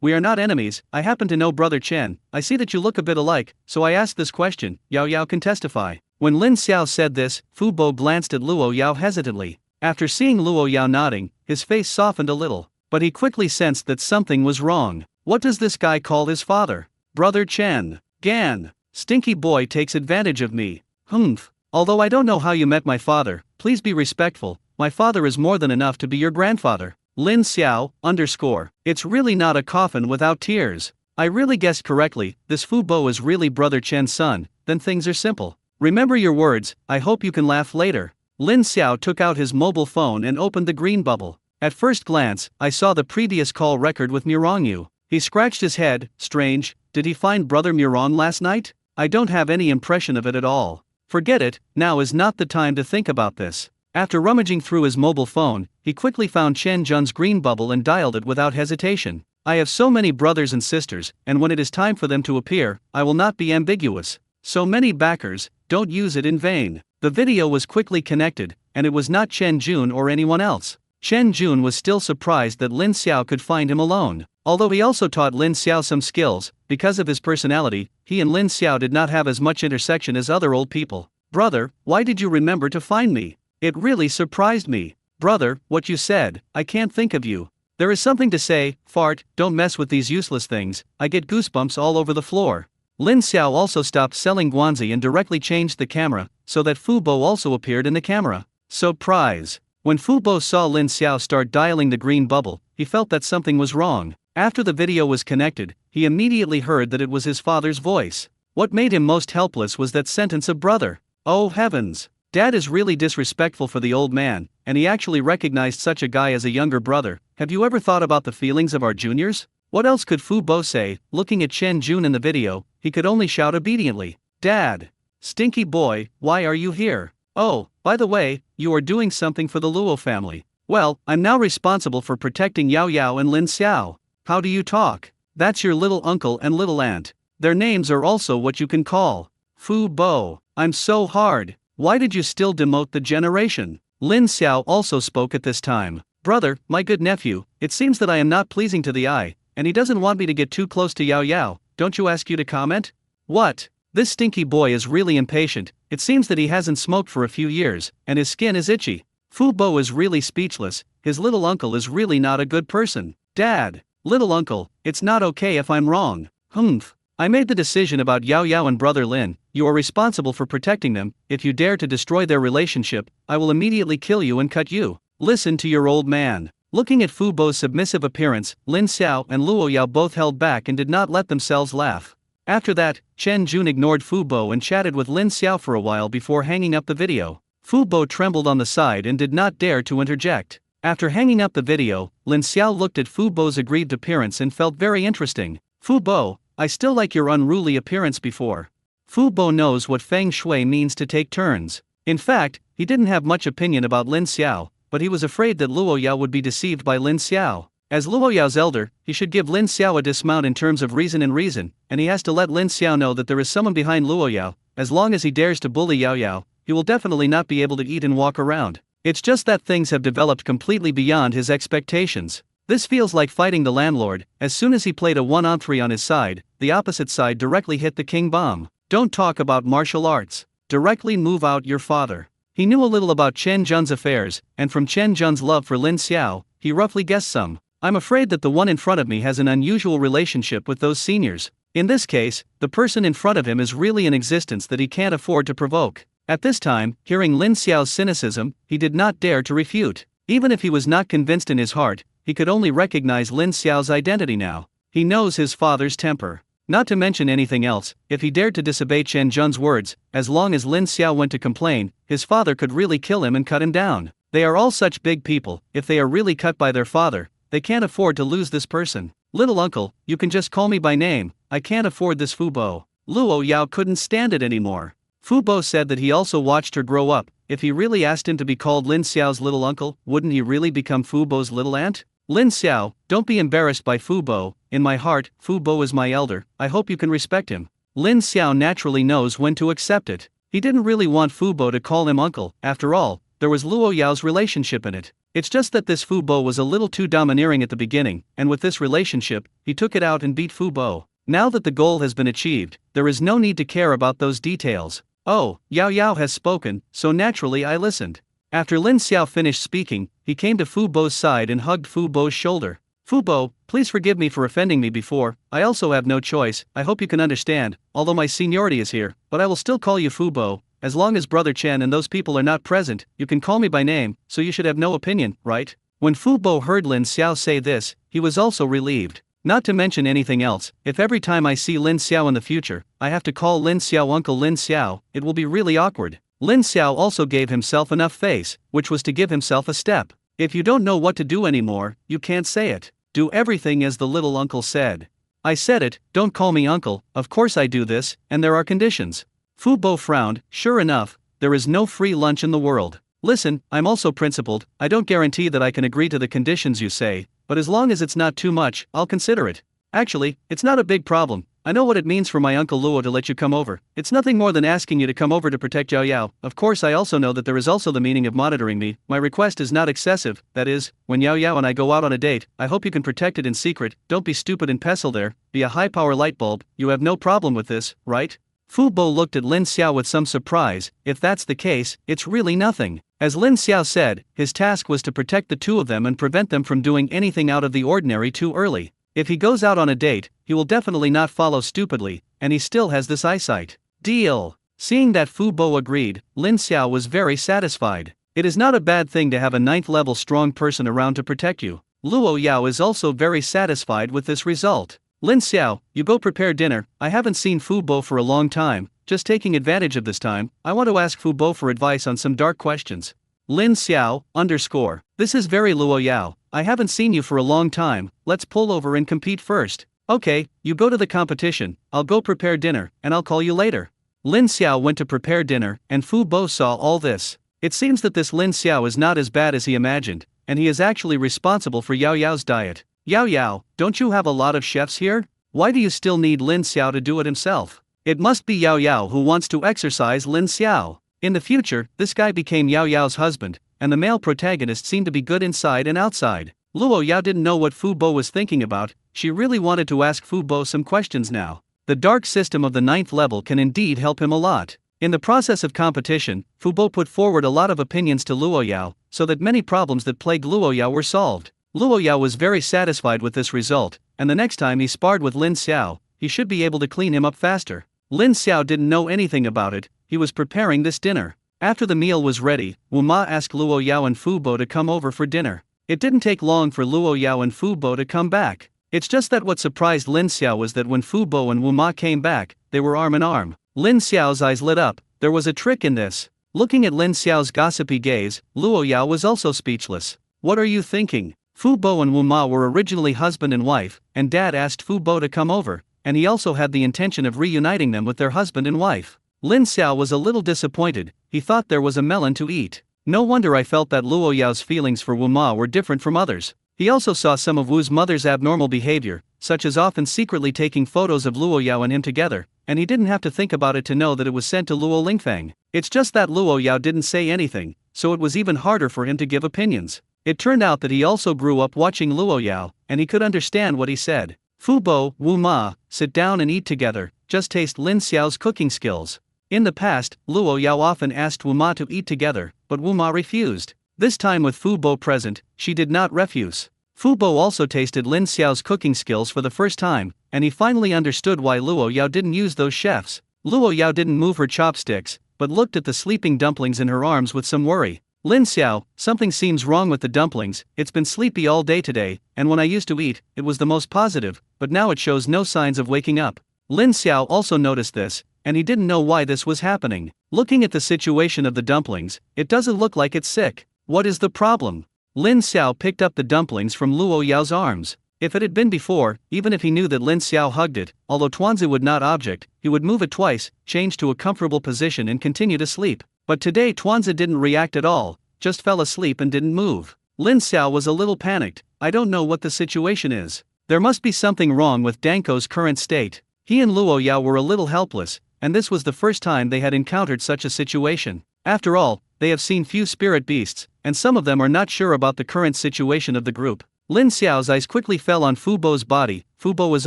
we are not enemies. I happen to know Brother Chen. I see that you look a bit alike, so I asked this question. Yao Yao can testify. When Lin Xiao said this, Fu Bo glanced at Luo Yao hesitantly. After seeing Luo Yao nodding, his face softened a little, but he quickly sensed that something was wrong. What does this guy call his father? Brother Chen. Gan. Stinky boy takes advantage of me. Humph. Although I don't know how you met my father, please be respectful. My father is more than enough to be your grandfather. Lin Xiao, _ It's really not a coffin without tears. I really guessed correctly, this Fu Bo is really Brother Chen's son, then things are simple. Remember your words, I hope you can laugh later. Lin Xiao took out his mobile phone and opened the green bubble. At first glance, I saw the previous call record with Mirongyu. He scratched his head. Strange, did he find Brother Mirong last night? I don't have any impression of it at all. Forget it, now is not the time to think about this. After rummaging through his mobile phone, he quickly found Chen Jun's green bubble and dialed it without hesitation. I have so many brothers and sisters, and when it is time for them to appear, I will not be ambiguous. So many backers, don't use it in vain. The video was quickly connected, and it was not Chen Jun or anyone else. Chen Jun was still surprised that Lin Xiao could find him alone. Although he also taught Lin Xiao some skills, because of his personality, he and Lin Xiao did not have as much intersection as other old people. Brother, why did you remember to find me? It really surprised me. Brother, what you said, I can't think of you. There is something to say, fart, don't mess with these useless things, I get goosebumps all over the floor. Lin Xiao also stopped selling guanzi and directly changed the camera, so that Fu Bo also appeared in the camera. Surprise! When Fu Bo saw Lin Xiao start dialing the green bubble, he felt that something was wrong. After the video was connected, he immediately heard that it was his father's voice. What made him most helpless was that sentence of brother. Oh heavens! Dad is really disrespectful for the old man, and he actually recognized such a guy as a younger brother. Have you ever thought about the feelings of our juniors? What else could Fu Bo say? Looking at Chen Jun in the video, he could only shout obediently. Dad! Stinky boy, why are you here? Oh, by the way, you are doing something for the Luo family. Well, I'm now responsible for protecting Yao Yao and Lin Xiao. How do you talk? That's your little uncle and little aunt. Their names are also what you can call. Fu Bo, I'm so hard. Why did you still demote the generation? Lin Xiao also spoke at this time. Brother, my good nephew, it seems that I am not pleasing to the eye, and he doesn't want me to get too close to Yao Yao. Don't you ask you to comment? What? This stinky boy is really impatient. It seems that he hasn't smoked for a few years, and his skin is itchy. Fu Bo is really speechless. His little uncle is really not a good person. Dad, little uncle, it's not okay if I'm wrong. Humph. I made the decision about Yao Yao and Brother Lin. You are responsible for protecting them. If you dare to destroy their relationship, I will immediately kill you and cut you. Listen to your old man. Looking at Fu Bo's submissive appearance, Lin Xiao and Luo Yao both held back and did not let themselves laugh. After that, Chen Jun ignored Fu Bo and chatted with Lin Xiao for a while before hanging up the video. Fu Bo trembled on the side and did not dare to interject. After hanging up the video, Lin Xiao looked at Fu Bo's aggrieved appearance and felt very interesting. Fu Bo, I still like your unruly appearance before. Fu Bo knows what feng shui means to take turns. In fact, he didn't have much opinion about Lin Xiao, but he was afraid that Luo Yao would be deceived by Lin Xiao. As Luo Yao's elder, he should give Lin Xiao a dismount in terms of reason, and he has to let Lin Xiao know that there is someone behind Luo Yao. As long as he dares to bully Yao Yao, he will definitely not be able to eat and walk around. It's just that things have developed completely beyond his expectations. This feels like fighting the landlord. As soon as he played a 1-on-3 on his side, the opposite side directly hit the king bomb. Don't talk about martial arts. Directly move out your father. He knew a little about Chen Jun's affairs, and from Chen Jun's love for Lin Xiao, he roughly guessed some. I'm afraid that the one in front of me has an unusual relationship with those seniors. In this case, the person in front of him is really an existence that he can't afford to provoke. At this time, hearing Lin Xiao's cynicism, he did not dare to refute. Even if he was not convinced in his heart, he could only recognize Lin Xiao's identity now. He knows his father's temper. Not to mention anything else, if he dared to disobey Chen Jun's words, as long as Lin Xiao went to complain, his father could really kill him and cut him down. They are all such big people. If they are really cut by their father, they can't afford to lose this person. Little uncle, you can just call me by name. I can't afford this Fu Bo. Luo Yao couldn't stand it anymore. Fu Bo said that he also watched her grow up. If he really asked him to be called Lin Xiao's little uncle, wouldn't he really become Fu Bo's little aunt? Lin Xiao, don't be embarrassed by Fu Bo. In my heart, Fu Bo is my elder. I hope you can respect him. Lin Xiao naturally knows when to accept it. He didn't really want Fu Bo to call him uncle. After all, there was Luo Yao's relationship in it. It's just that this Fu Bo was a little too domineering at the beginning, and with this relationship, he took it out and beat Fu Bo. Now that the goal has been achieved, there is no need to care about those details. Oh, Yao Yao has spoken, so naturally I listened. After Lin Xiao finished speaking, he came to Fu Bo's side and hugged Fu Bo's shoulder. Fu Bo, please forgive me for offending me before. I also have no choice. I hope you can understand, although my seniority is here, but I will still call you Fu Bo. As long as Brother Chen and those people are not present, you can call me by name, so you should have no opinion, right? When Fu Bo heard Lin Xiao say this, he was also relieved. Not to mention anything else, if every time I see Lin Xiao in the future, I have to call Lin Xiao Uncle Lin Xiao, it will be really awkward. Lin Xiao also gave himself enough face, which was to give himself a step. If you don't know what to do anymore, you can't say it. Do everything as the little uncle said. I said it, don't call me uncle, of course I do this, and there are conditions. Fu Bo frowned. Sure enough, there is no free lunch in the world. Listen, I'm also principled. I don't guarantee that I can agree to the conditions you say, but as long as it's not too much, I'll consider it. Actually, it's not a big problem. I know what it means for my uncle Luo to let you come over. It's nothing more than asking you to come over to protect Yao Yao. Of course, I also know that there is also the meaning of monitoring me. My request is not excessive. That is, when Yao Yao and I go out on a date, I hope you can protect it in secret. Don't be stupid and pestle there. Be a high-power light bulb. You have no problem with this, right? Fu Bo looked at Lin Xiao with some surprise. If that's the case, it's really nothing. As Lin Xiao said, his task was to protect the two of them and prevent them from doing anything out of the ordinary too early. If he goes out on a date, he will definitely not follow stupidly, and he still has this eyesight. Deal. Seeing that Fu Bo agreed, Lin Xiao was very satisfied. It is not a bad thing to have a 9th-level strong person around to protect you. Luo Yao is also very satisfied with this result. Lin Xiao, you go prepare dinner. I haven't seen Fu Bo for a long time. Just taking advantage of this time, I want to ask Fu Bo for advice on some dark questions. Lin Xiao, _ This is very Luo Yao. I haven't seen you for a long time. Let's pull over and compete first. Okay, you go to the competition. I'll go prepare dinner, and I'll call you later. Lin Xiao went to prepare dinner, and Fu Bo saw all this. It seems that this Lin Xiao is not as bad as he imagined, and he is actually responsible for Yao Yao's diet. Yao Yao, don't you have a lot of chefs here? Why do you still need Lin Xiao to do it himself? It must be Yao Yao who wants to exercise Lin Xiao. In the future, this guy became Yao Yao's husband, and the male protagonist seemed to be good inside and outside. Luo Yao didn't know what Fu Bo was thinking about. She really wanted to ask Fu Bo some questions now. The dark system of the 9th level can indeed help him a lot. In the process of competition, Fu Bo put forward a lot of opinions to Luo Yao, so that many problems that plagued Luo Yao were solved. Luo Yao was very satisfied with this result, and the next time he sparred with Lin Xiao, he should be able to clean him up faster. Lin Xiao didn't know anything about it. He was preparing this dinner. After the meal was ready, Wu Ma asked Luo Yao and Fu Bo to come over for dinner. It didn't take long for Luo Yao and Fu Bo to come back. It's just that what surprised Lin Xiao was that when Fu Bo and Wu Ma came back, they were arm in arm. Lin Xiao's eyes lit up. There was a trick in this. Looking at Lin Xiao's gossipy gaze, Luo Yao was also speechless. What are you thinking? Fu Bo and Wu Ma were originally husband and wife, and Dad asked Fu Bo to come over, and he also had the intention of reuniting them with their husband and wife. Lin Xiao was a little disappointed. He thought there was a melon to eat. No wonder I felt that Luo Yao's feelings for Wu Ma were different from others. He also saw some of Wu's mother's abnormal behavior, such as often secretly taking photos of Luo Yao and him together, and he didn't have to think about it to know that it was sent to Luo Lingfang. It's just that Luo Yao didn't say anything, so it was even harder for him to give opinions. It turned out that he also grew up watching Luo Yao, and he could understand what he said. Fu Bo, Wu Ma, sit down and eat together, just taste Lin Xiao's cooking skills. In the past, Luo Yao often asked Wu Ma to eat together, but Wu Ma refused. This time with Fu Bo present, she did not refuse. Fu Bo also tasted Lin Xiao's cooking skills for the first time, and he finally understood why Luo Yao didn't use those chefs. Luo Yao didn't move her chopsticks, but looked at the sleeping dumplings in her arms with some worry. Lin Xiao, something seems wrong with the dumplings, it's been sleepy all day today, and when I used to eat, it was the most positive, but now it shows no signs of waking up. Lin Xiao also noticed this, and he didn't know why this was happening. Looking at the situation of the dumplings, it doesn't look like it's sick. What is the problem? Lin Xiao picked up the dumplings from Luo Yao's arms. If it had been before, even if he knew that Lin Xiao hugged it, although Tuanzi would not object, he would move it twice, change to a comfortable position and continue to sleep. But today Tuanzi didn't react at all, just fell asleep and didn't move. Lin Xiao was a little panicked. I don't know what the situation is. There must be something wrong with Danko's current state. He and Luo Yao were a little helpless, and this was the first time they had encountered such a situation. After all, they have seen few spirit beasts, and some of them are not sure about the current situation of the group. Lin Xiao's eyes quickly fell on Fu Bo's body. Fu Bo was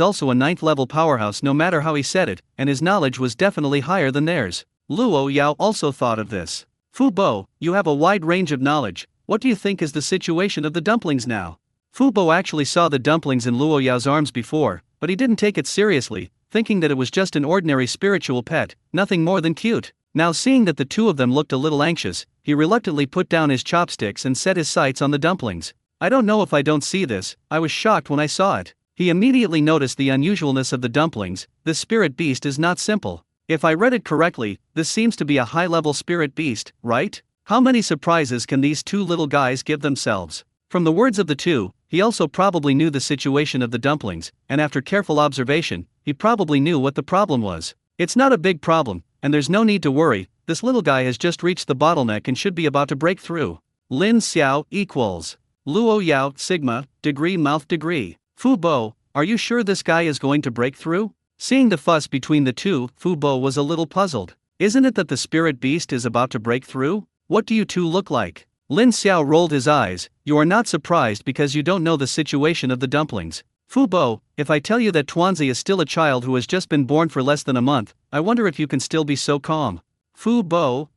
also a 9th level powerhouse no matter how he said it, and his knowledge was definitely higher than theirs. Luo Yao also thought of this. Fu Bo, you have a wide range of knowledge. What do you think is the situation of the dumplings now? Fu Bo actually saw the dumplings in Luo Yao's arms before, but he didn't take it seriously, thinking that it was just an ordinary spiritual pet, nothing more than cute. Now seeing that the two of them looked a little anxious, he reluctantly put down his chopsticks and set his sights on the dumplings. I don't know if I don't see this, I was shocked when I saw it. He immediately noticed the unusualness of the dumplings. This spirit beast is not simple. If I read it correctly, this seems to be a high-level spirit beast, right? How many surprises can these two little guys give themselves? From the words of the two, he also probably knew the situation of the dumplings, and after careful observation, he probably knew what the problem was. It's not a big problem, and there's no need to worry, this little guy has just reached the bottleneck and should be about to break through. Lin Xiao equals Luo Yao, sigma, degree mouth degree. Fu Bo, are you sure this guy is going to break through? Seeing the fuss between the two, Fu Bo was a little puzzled. Isn't it that the spirit beast is about to break through? What do you two look like? Lin Xiao rolled his eyes. You are not surprised because you don't know the situation of the dumplings. Fu Bo, if I tell you that Tuanzi is still a child who has just been born for less than a month, I wonder if you can still be so calm. Fu Bo,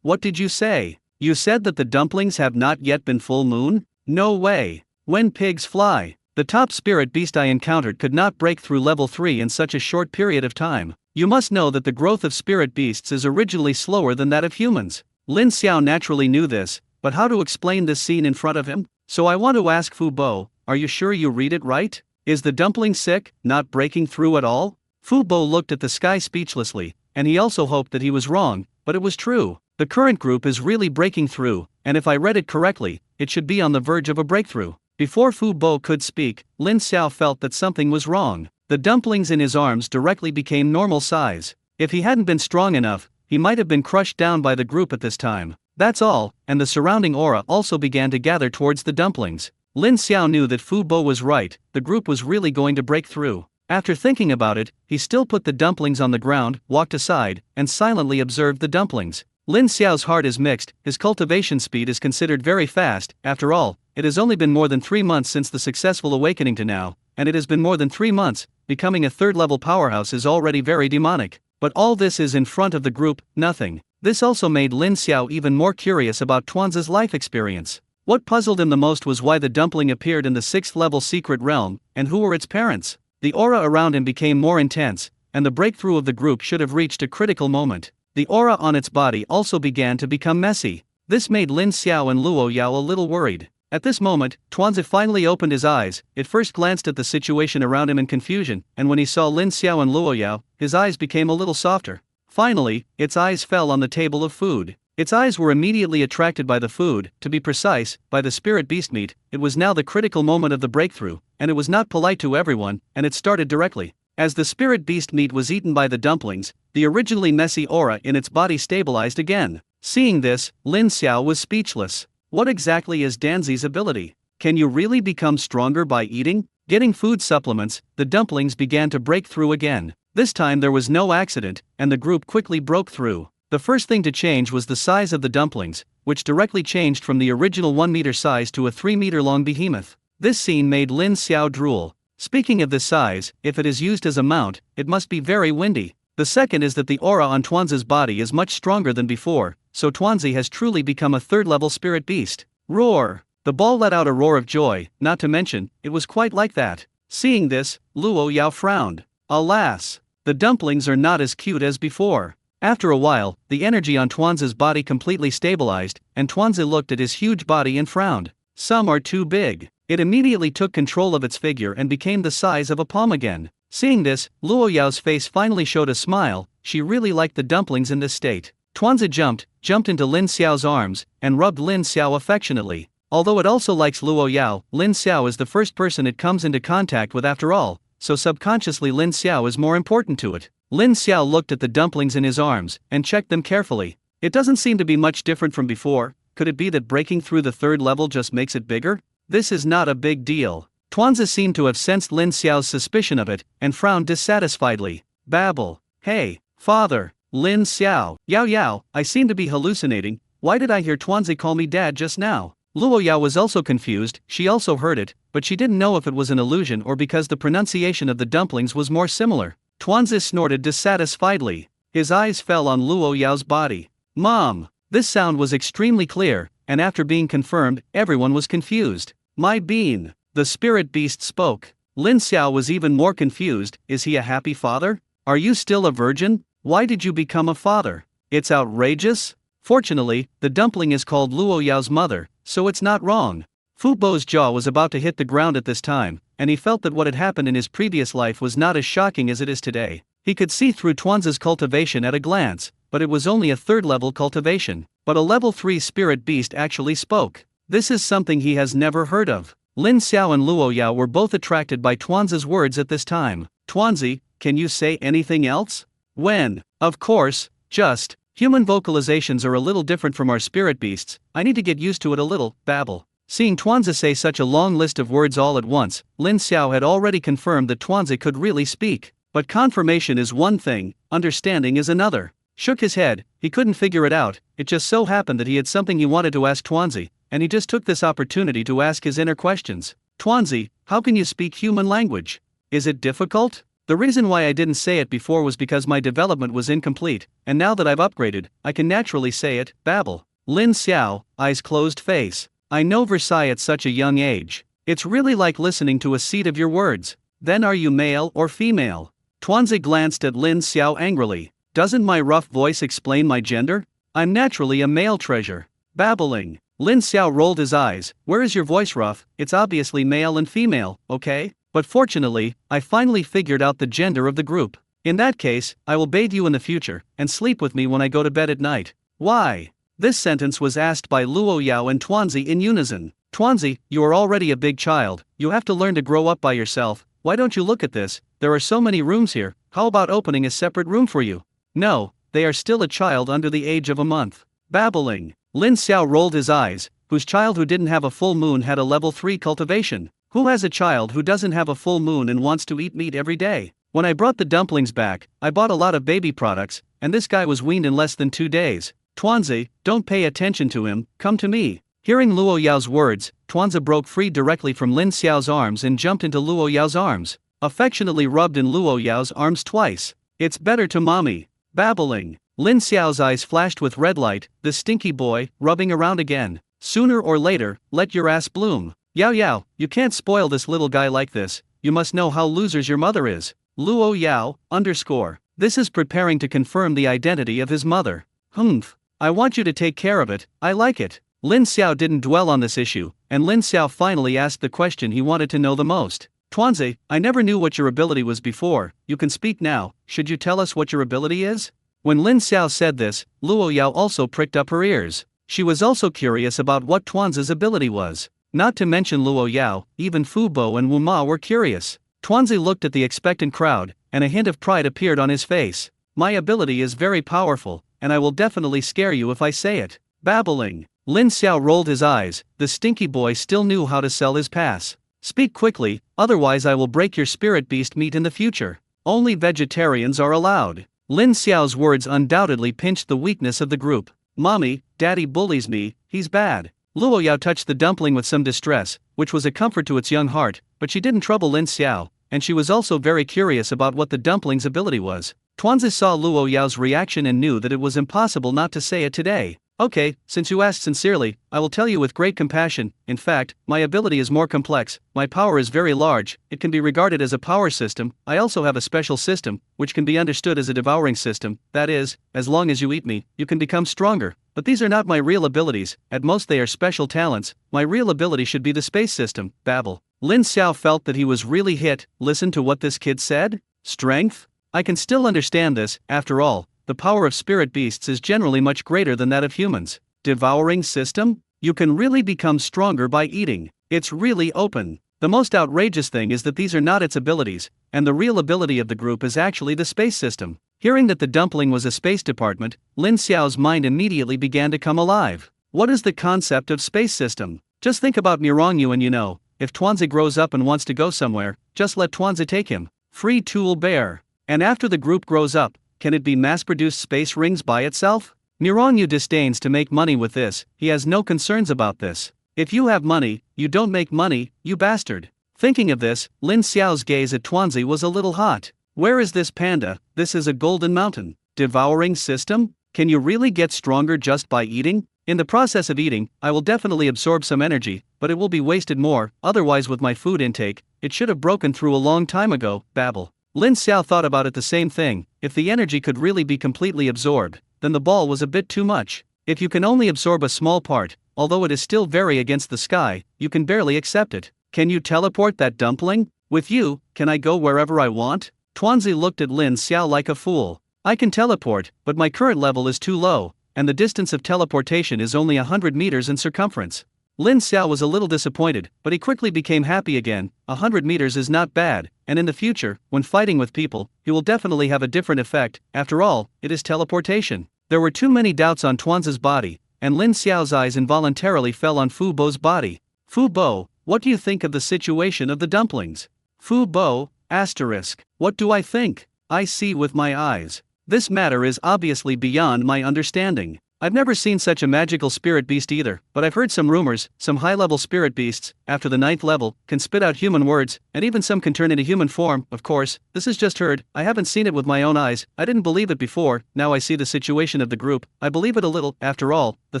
what did you say? You said that the dumplings have not yet been full moon? No way. When pigs fly. The top spirit beast I encountered could not break through level 3 in such a short period of time. You must know that the growth of spirit beasts is originally slower than that of humans. Lin Xiao naturally knew this, but how to explain this scene in front of him? So I want to ask Fu Bo, are you sure you read it right? Is the dumpling sick, not breaking through at all? Fu Bo looked at the sky speechlessly, and he also hoped that he was wrong, but it was true. The current group is really breaking through, and if I read it correctly, it should be on the verge of a breakthrough. Before Fu Bo could speak, Lin Xiao felt that something was wrong. The dumplings in his arms directly became normal size. If he hadn't been strong enough, he might have been crushed down by the group at this time. That's all, and the surrounding aura also began to gather towards the dumplings. Lin Xiao knew that Fu Bo was right, the group was really going to break through. After thinking about it, he still put the dumplings on the ground, walked aside, and silently observed the dumplings. Lin Xiao's heart is mixed, his cultivation speed is considered very fast. After all, it has only been more than 3 months since the successful awakening to now, and it has been more than 3 months, becoming a 3rd-level powerhouse is already very demonic. But all this is in front of the group, nothing. This also made Lin Xiao even more curious about Tuanzi's life experience. What puzzled him the most was why the dumpling appeared in the 6th-level secret realm, and who were its parents. The aura around him became more intense, and the breakthrough of the group should have reached a critical moment. The aura on its body also began to become messy. This made Lin Xiao and Luo Yao a little worried. At this moment, Tuanzi finally opened his eyes. It first glanced at the situation around him in confusion, and when he saw Lin Xiao and Luo Yao, his eyes became a little softer. Finally, its eyes fell on the table of food. Its eyes were immediately attracted by the food, to be precise, by the spirit beast meat. It was now the critical moment of the breakthrough, and it was not polite to everyone, and it started directly. As the spirit beast meat was eaten by the dumplings, the originally messy aura in its body stabilized again. Seeing this, Lin Xiao was speechless. What exactly is Danzi's ability? Can you really become stronger by eating? Getting food supplements, the dumplings began to break through again. This time there was no accident, and the group quickly broke through. The first thing to change was the size of the dumplings, which directly changed from the original 1-meter size to a 3-meter long behemoth. This scene made Lin Xiao drool. Speaking of this size, if it is used as a mount, it must be very windy. The second is that the aura on Tuanzi's body is much stronger than before, so Tuanzi has truly become a third-level spirit beast. Roar! The ball let out a roar of joy, not to mention, it was quite like that. Seeing this, Luo Yao frowned. Alas! The dumplings are not as cute as before. After a while, the energy on Tuanzi's body completely stabilized, and Tuanzi looked at his huge body and frowned. Some are too big. It immediately took control of its figure and became the size of a palm again. Seeing this, Luo Yao's face finally showed a smile. She really liked the dumplings in this state. Tuanzi jumped into Lin Xiao's arms, and rubbed Lin Xiao affectionately. Although it also likes Luo Yao, Lin Xiao is the first person it comes into contact with after all, so subconsciously Lin Xiao is more important to it. Lin Xiao looked at the dumplings in his arms, and checked them carefully. It doesn't seem to be much different from before. Could it be that breaking through the third level just makes it bigger? This is not a big deal. Tuanzi seemed to have sensed Lin Xiao's suspicion of it, and frowned dissatisfiedly. Babble. Hey, father, Lin Xiao. Yao, I seem to be hallucinating. Why did I hear Tuanzi call me dad just now? Luo Yao was also confused. She also heard it, but she didn't know if it was an illusion or because the pronunciation of the dumplings was more similar. Tuanzi snorted dissatisfiedly. His eyes fell on Luo Yao's body. Mom! This sound was extremely clear, and after being confirmed, everyone was confused. My bean! The spirit beast spoke. Lin Xiao was even more confused. Is he a happy father? Are you still a virgin? Why did you become a father? It's outrageous. Fortunately, the dumpling is called Luo Yao's mother, so it's not wrong. Fu Bo's jaw was about to hit the ground at this time, and he felt that what had happened in his previous life was not as shocking as it is today. He could see through Tuanzi's cultivation at a glance, but it was only a third-level cultivation. But a level 3 spirit beast actually spoke. This is something he has never heard of. Lin Xiao and Luo Yao were both attracted by Tuanzi's words at this time. Tuanzi, can you say anything else? When? Of course, just. Human vocalizations are a little different from our spirit beasts. I need to get used to it a little. Babble. Seeing Tuanzi say such a long list of words all at once, Lin Xiao had already confirmed that Tuanzi could really speak. But confirmation is one thing, understanding is another. Shook his head, he couldn't figure it out. It just so happened that he had something he wanted to ask Tuanzi, and he just took this opportunity to ask his inner questions. Tuanzi, how can you speak human language? Is it difficult? The reason why I didn't say it before was because my development was incomplete, and now that I've upgraded, I can naturally say it. Babble. Lin Xiao, eyes closed face. I know Versailles at such a young age. It's really like listening to a seed of your words. Then are you male or female? Tuanzi glanced at Lin Xiao angrily. Doesn't my rough voice explain my gender? I'm naturally a male treasure. Babbling. Lin Xiao rolled his eyes. Where is your voice rough? It's obviously male and female, okay? But fortunately, I finally figured out the gender of the group. In that case, I will bathe you in the future, and sleep with me when I go to bed at night. Why? This sentence was asked by Luo Yao and Tuanzi in unison. Tuanzi, you are already a big child. You have to learn to grow up by yourself. Why don't you look at this? There are so many rooms here. How about opening a separate room for you? No, they are still a child under the age of a month. Babbling. Lin Xiao rolled his eyes. Whose child who didn't have a full moon had a level 3 cultivation? Who has a child who doesn't have a full moon and wants to eat meat every day? When I brought the dumplings back, I bought a lot of baby products, and this guy was weaned in less than 2 days. Tuanzi, don't pay attention to him, come to me. Hearing Luo Yao's words, Tuanzi broke free directly from Lin Xiao's arms and jumped into Luo Yao's arms. Affectionately rubbed in Luo Yao's arms twice. It's better to mommy. Babbling. Lin Xiao's eyes flashed with red light. The stinky boy, rubbing around again. Sooner or later, let your ass bloom. Yao, you can't spoil this little guy like this. You must know how losers your mother is. Luo Yao, _ This is preparing to confirm the identity of his mother. Humph. I want you to take care of it, I like it. Lin Xiao didn't dwell on this issue, and Lin Xiao finally asked the question he wanted to know the most. Tuanzi, I never knew what your ability was before. You can speak now. Should you tell us what your ability is? When Lin Xiao said this, Luo Yao also pricked up her ears. She was also curious about what Tuanzi's ability was. Not to mention Luo Yao, even Fu Bo and Wu Ma were curious. Tuanzi looked at the expectant crowd, and a hint of pride appeared on his face. My ability is very powerful, and I will definitely scare you if I say it. Babbling. Lin Xiao rolled his eyes. The stinky boy still knew how to sell his pass. Speak quickly, otherwise I will break your spirit beast meat in the future. Only vegetarians are allowed. Lin Xiao's words undoubtedly pinched the weakness of the group. Mommy, Daddy bullies me, he's bad. Luo Yao touched the dumpling with some distress, which was a comfort to its young heart, but she didn't trouble Lin Xiao, and she was also very curious about what the dumpling's ability was. Tuanzi saw Luo Yao's reaction and knew that it was impossible not to say it today. Okay, since you asked sincerely, I will tell you with great compassion. In fact, my ability is more complex, my power is very large, it can be regarded as a power system. I also have a special system, which can be understood as a devouring system, that is, as long as you eat me, you can become stronger. But these are not my real abilities, at most they are special talents. My real ability should be the space system. Babble. Lin Xiao felt that he was really hit. Listen to what this kid said? Strength? I can still understand this, after all. The power of spirit beasts is generally much greater than that of humans. Devouring system? You can really become stronger by eating. It's really open. The most outrageous thing is that these are not its abilities, and the real ability of the group is actually the space system. Hearing that the dumpling was a space department, Lin Xiao's mind immediately began to come alive. What is the concept of space system? Just think about Mirongyu and you know, if Tuanzi grows up and wants to go somewhere, just let Tuanzi take him. Free tool bear. And after the group grows up, can it be mass-produced space rings by itself? Mirongyu disdains to make money with this, he has no concerns about this. If you have money, you don't make money, you bastard. Thinking of this, Lin Xiao's gaze at Tuanzi was a little hot. Where is this panda? This is a golden mountain. Devouring system? Can you really get stronger just by eating? In the process of eating, I will definitely absorb some energy, but it will be wasted more, otherwise with my food intake, it should have broken through a long time ago. Babble. Lin Xiao thought about it the same thing. If the energy could really be completely absorbed, then the ball was a bit too much. If you can only absorb a small part, although it is still very against the sky, you can barely accept it. Can you teleport that dumpling? With you, can I go wherever I want? Tuanzi looked at Lin Xiao like a fool. I can teleport, but my current level is too low, and the distance of teleportation is only 100 meters in circumference. Lin Xiao was a little disappointed, but he quickly became happy again. 100 meters is not bad, and in the future, when fighting with people, he will definitely have a different effect. After all, it is teleportation. There were too many doubts on Tuanzi's body, and Lin Xiao's eyes involuntarily fell on Fu Bo's body. Fu Bo, what do you think of the situation of the dumplings? Fu Bo, asterisk. What do I think? I see with my eyes. This matter is obviously beyond my understanding. I've never seen such a magical spirit beast either, but I've heard some rumors. Some high-level spirit beasts, after the 9th level, can spit out human words, and even some can turn into human form. Of course, this is just heard, I haven't seen it with my own eyes. I didn't believe it before, now I see the situation of the group, I believe it a little. After all, the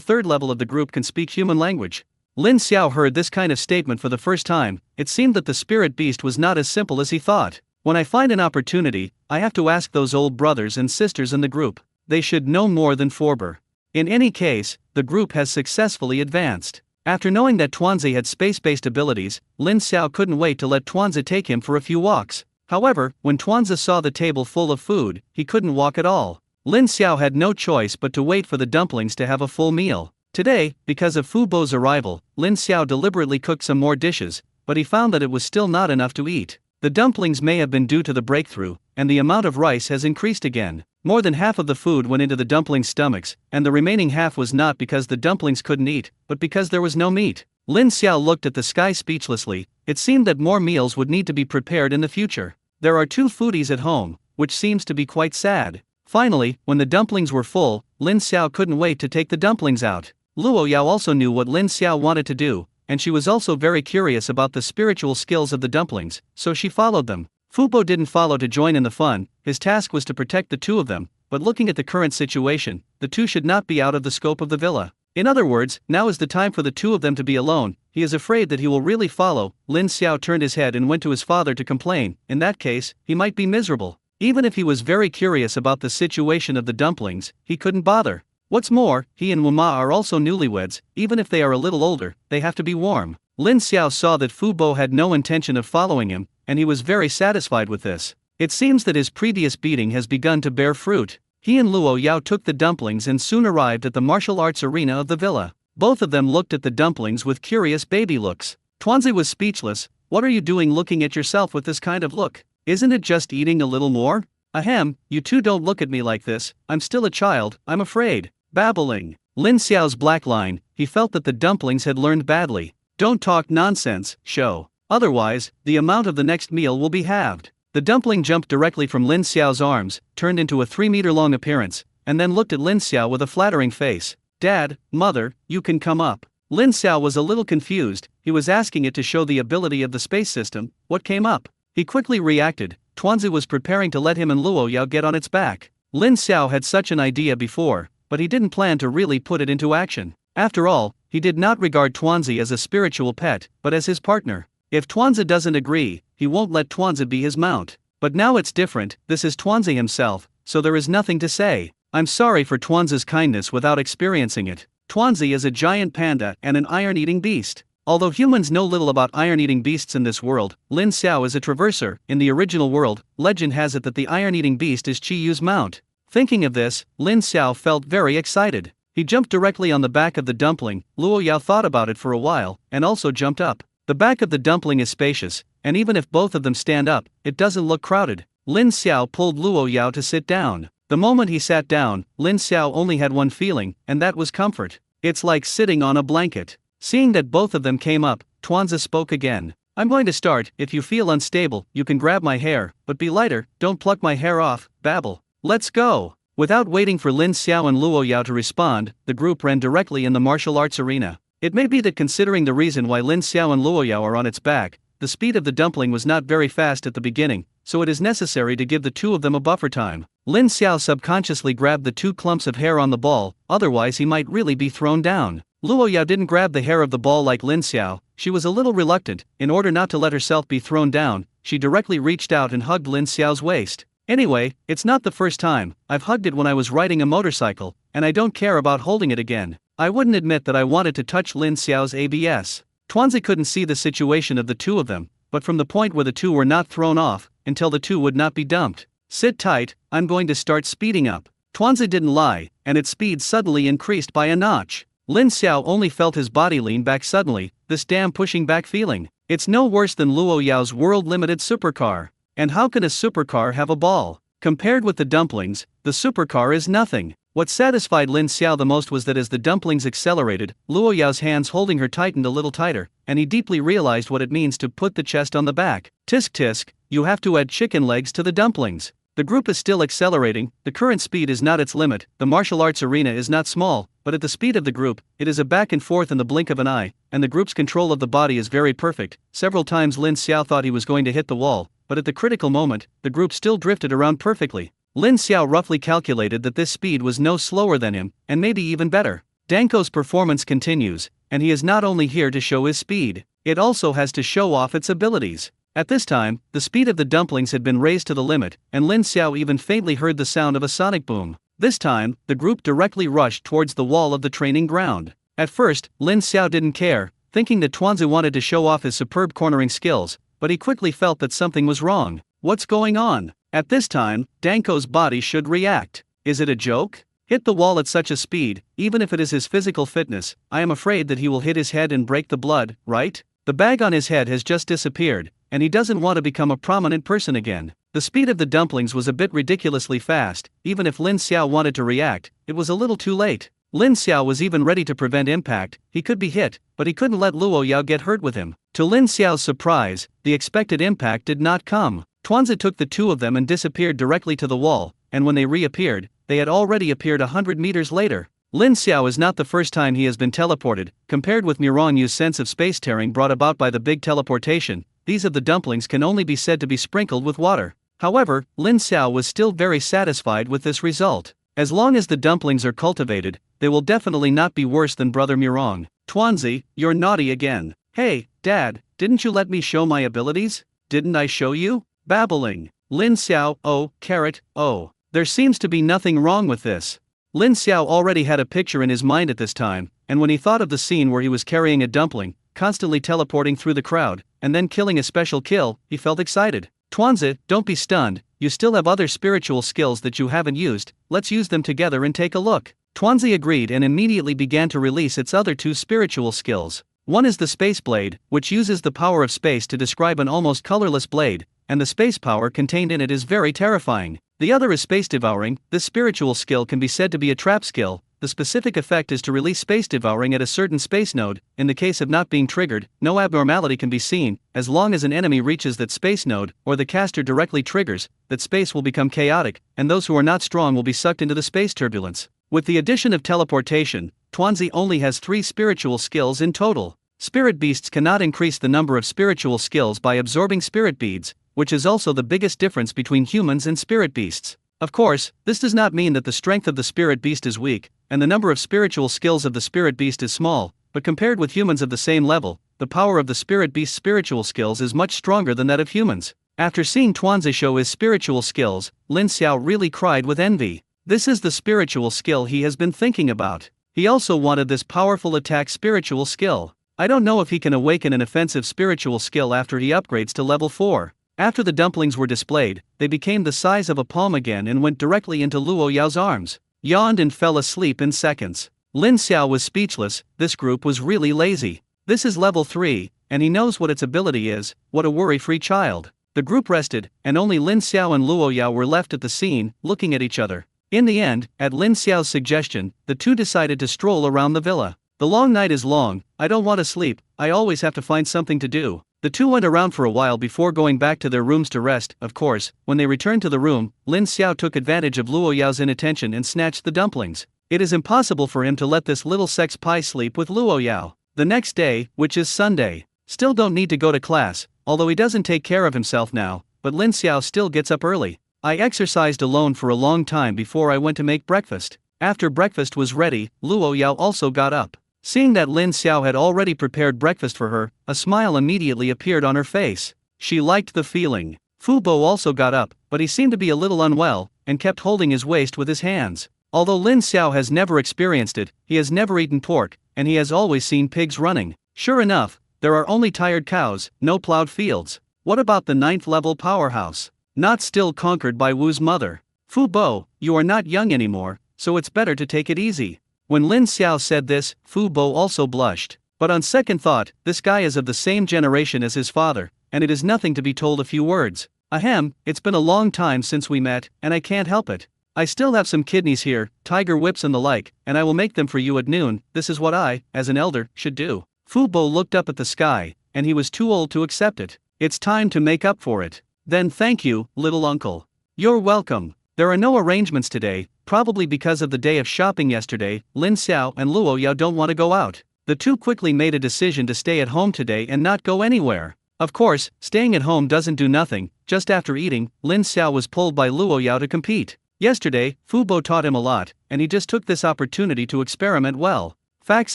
3rd level of the group can speak human language. Lin Xiao heard this kind of statement for the first time. It seemed that the spirit beast was not as simple as he thought. When I find an opportunity, I have to ask those old brothers and sisters in the group. They should know more than Forber. In any case, the group has successfully advanced. After knowing that Tuanzi had space-based abilities, Lin Xiao couldn't wait to let Tuanzi take him for a few walks. However, when Tuanzi saw the table full of food, he couldn't walk at all. Lin Xiao had no choice but to wait for the dumplings to have a full meal. Today, because of Fu Bo's arrival, Lin Xiao deliberately cooked some more dishes, but he found that it was still not enough to eat. The dumplings may have been due to the breakthrough, and the amount of rice has increased again. More than half of the food went into the dumplings' stomachs, and the remaining half was not because the dumplings couldn't eat, but because there was no meat. Lin Xiao looked at the sky speechlessly. It seemed that more meals would need to be prepared in the future. There are 2 foodies at home, which seems to be quite sad. Finally, when the dumplings were full, Lin Xiao couldn't wait to take the dumplings out. Luo Yao also knew what Lin Xiao wanted to do, and she was also very curious about the spiritual skills of the dumplings, so she followed them. Fu Bo didn't follow to join in the fun, his task was to protect the 2 of them, but looking at the current situation, the 2 should not be out of the scope of the villa. In other words, now is the time for the 2 of them to be alone. He is afraid that he will really follow. Lin Xiao turned his head and went to his father to complain. In that case, he might be miserable. Even if he was very curious about the situation of the dumplings, he couldn't bother. What's more, he and Wuma are also newlyweds. Even if they are a little older, they have to be warm. Lin Xiao saw that Fu Bo had no intention of following him, and he was very satisfied with this. It seems that his previous beating has begun to bear fruit. He and Luo Yao took the dumplings and soon arrived at the martial arts arena of the villa. Both of them looked at the dumplings with curious baby looks. Tuanzi was speechless. What are you doing looking at yourself with this kind of look? Isn't it just eating a little more? Ahem, you two don't look at me like this, I'm still a child, I'm afraid. Babbling. Lin Xiao's black line, he felt that the dumplings had learned badly. Don't talk nonsense, show. Otherwise, the amount of the next meal will be halved. The dumpling jumped directly from Lin Xiao's arms, turned into a 3-meter-long appearance, and then looked at Lin Xiao with a flattering face. Dad, Mother, you can come up. Lin Xiao was a little confused, he was asking it to show the ability of the space system. What came up? He quickly reacted. Tuanzi was preparing to let him and Luo Yao get on its back. Lin Xiao had such an idea before, but he didn't plan to really put it into action. After all, he did not regard Tuanzi as a spiritual pet, but as his partner. If Tuanzi doesn't agree, he won't let Tuanzi be his mount. But now it's different, this is Tuanzi himself, so there is nothing to say. I'm sorry for Tuanzi's kindness without experiencing it. Tuanzi is a giant panda and an iron-eating beast. Although humans know little about iron-eating beasts in this world, Lin Xiao is a traverser. In the original world, legend has it that the iron-eating beast is Qi Yu's mount. Thinking of this, Lin Xiao felt very excited. He jumped directly on the back of the dumpling. Luo Yao thought about it for a while, and also jumped up. The back of the dumpling is spacious, and even if both of them stand up, it doesn't look crowded. Lin Xiao pulled Luo Yao to sit down. The moment he sat down, Lin Xiao only had one feeling, and that was comfort. It's like sitting on a blanket. Seeing that both of them came up, Tuanzi spoke again. I'm going to start. If you feel unstable, you can grab my hair, but be lighter, don't pluck my hair off, babble. Let's go. Without waiting for Lin Xiao and Luo Yao to respond, the group ran directly in the martial arts arena. It may be that considering the reason why Lin Xiao and Luo Yao are on its back, the speed of the dumpling was not very fast at the beginning, so it is necessary to give the two of them a buffer time. Lin Xiao subconsciously grabbed the 2 clumps of hair on the ball, otherwise he might really be thrown down. Luo Yao didn't grab the hair of the ball like Lin Xiao. She was a little reluctant. In order not to let herself be thrown down, she directly reached out and hugged Lin Xiao's waist. Anyway, it's not the first time. I've hugged it when I was riding a motorcycle, and I don't care about holding it again. I wouldn't admit that I wanted to touch Lin Xiao's abs. Tuanzi couldn't see the situation of the two of them, but from the point where the two were not thrown off, until the two would not be dumped. Sit tight, I'm going to start speeding up. Tuanzi didn't lie, and its speed suddenly increased by a notch. Lin Xiao only felt his body lean back suddenly, this damn pushing back feeling. It's no worse than Luo Yao's world-limited supercar. And how can a supercar have a ball? Compared with the dumplings, the supercar is nothing. What satisfied Lin Xiao the most was that as the dumplings accelerated, Luo Yao's hands holding her tightened a little tighter, and he deeply realized what it means to put the chest on the back. Tisk tisk, you have to add chicken legs to the dumplings. The group is still accelerating, the current speed is not its limit, the martial arts arena is not small, but at the speed of the group, it is a back and forth in the blink of an eye, and the group's control of the body is very perfect. Several times Lin Xiao thought he was going to hit the wall, but at the critical moment, the group still drifted around perfectly. Lin Xiao roughly calculated that this speed was no slower than him, and maybe even better. Danko's performance continues, and he is not only here to show his speed, it also has to show off its abilities. At this time, the speed of the dumplings had been raised to the limit, and Lin Xiao even faintly heard the sound of a sonic boom. This time, the group directly rushed towards the wall of the training ground. At first, Lin Xiao didn't care, thinking that Tuanzi wanted to show off his superb cornering skills, but he quickly felt that something was wrong. What's going on? At this time, Danko's body should react. Is it a joke? Hit the wall at such a speed, even if it is his physical fitness, I am afraid that he will hit his head and break the blood, right? The bag on his head has just disappeared, and he doesn't want to become a prominent person again. The speed of the dumplings was a bit ridiculously fast. Even if Lin Xiao wanted to react, it was a little too late. Lin Xiao was even ready to prevent impact. He could be hit, but he couldn't let Luo Yao get hurt with him. To Lin Xiao's surprise, the expected impact did not come. Tuanzi took the two of them and disappeared directly to the wall, and when they reappeared, they had already appeared 100 meters later. Lin Xiao is not the first time he has been teleported. Compared with Mirong Yu's sense of space tearing brought about by the big teleportation, these of the dumplings can only be said to be sprinkled with water. However, Lin Xiao was still very satisfied with this result. As long as the dumplings are cultivated, they will definitely not be worse than Brother Mirong. Tuanzi, you're naughty again. Hey, Dad, didn't you let me show my abilities? Didn't I show you? Babbling. Lin Xiao, oh, carrot, oh. There seems to be nothing wrong with this. Lin Xiao already had a picture in his mind at this time, and when he thought of the scene where he was carrying a dumpling, constantly teleporting through the crowd, and then killing a special kill, he felt excited. Tuanzi, don't be stunned, you still have other spiritual skills that you haven't used, let's use them together and take a look. Tuanzi agreed and immediately began to release its other 2 spiritual skills. One is the space blade, which uses the power of space to describe an almost colorless blade, and the space power contained in it is very terrifying. The other is space devouring. This spiritual skill can be said to be a trap skill. The specific effect is to release space devouring at a certain space node. In the case of not being triggered, no abnormality can be seen. As long as an enemy reaches that space node, or the caster directly triggers, that space will become chaotic, and those who are not strong will be sucked into the space turbulence. With the addition of teleportation, Tuanzi only has 3 spiritual skills in total. Spirit beasts cannot increase the number of spiritual skills by absorbing spirit beads, which is also the biggest difference between humans and spirit beasts. Of course, this does not mean that the strength of the spirit beast is weak, and the number of spiritual skills of the spirit beast is small, but compared with humans of the same level, the power of the spirit beast's spiritual skills is much stronger than that of humans. After seeing Tuanzi show his spiritual skills, Lin Xiao really cried with envy. This is the spiritual skill he has been thinking about. He also wanted this powerful attack spiritual skill. I don't know if he can awaken an offensive spiritual skill after he upgrades to level 4. After the dumplings were displayed, they became the size of a palm again and went directly into Luo Yao's arms, yawned and fell asleep in seconds. Lin Xiao was speechless. This group was really lazy. This is level 3, and he knows what its ability is. What a worry-free child. The group rested, and only Lin Xiao and Luo Yao were left at the scene, looking at each other. In the end, at Lin Xiao's suggestion, the two decided to stroll around the villa. The long night is long. I don't want to sleep. I always have to find something to do. The two went around for a while before going back to their rooms to rest. Of course, when they returned to the room, Lin Xiao took advantage of Luo Yao's inattention and snatched the dumplings. It is impossible for him to let this little sex pie sleep with Luo Yao. The next day, which is Sunday, still don't need to go to class, although he doesn't take care of himself now, but Lin Xiao still gets up early. I exercised alone for a long time before I went to make breakfast. After breakfast was ready, Luo Yao also got up. Seeing that Lin Xiao had already prepared breakfast for her, a smile immediately appeared on her face. She liked the feeling. Fu Bo also got up, but he seemed to be a little unwell, and kept holding his waist with his hands. Although Lin Xiao has never experienced it, he has never eaten pork, and he has always seen pigs running. Sure enough, there are only tired cows, no plowed fields. What about the 9th level powerhouse? Not still conquered by Wu's mother. Fu Bo, you are not young anymore, so it's better to take it easy. When Lin Xiao said this, Fu Bo also blushed. But on second thought, this guy is of the same generation as his father, and it is nothing to be told a few words. Ahem, it's been a long time since we met, and I can't help it. I still have some kidneys here, tiger whips and the like, and I will make them for you at noon. This is what I, as an elder, should do. Fu Bo looked up at the sky, and he was too old to accept it. It's time to make up for it. Then thank you, little uncle. You're welcome. There are no arrangements today, probably because of the day of shopping yesterday. Lin Xiao and Luo Yao don't want to go out. The two quickly made a decision to stay at home today and not go anywhere. Of course, staying at home doesn't do nothing. Just after eating, Lin Xiao was pulled by Luo Yao to compete. Yesterday, Fu Bo taught him a lot, and he just took this opportunity to experiment well. Facts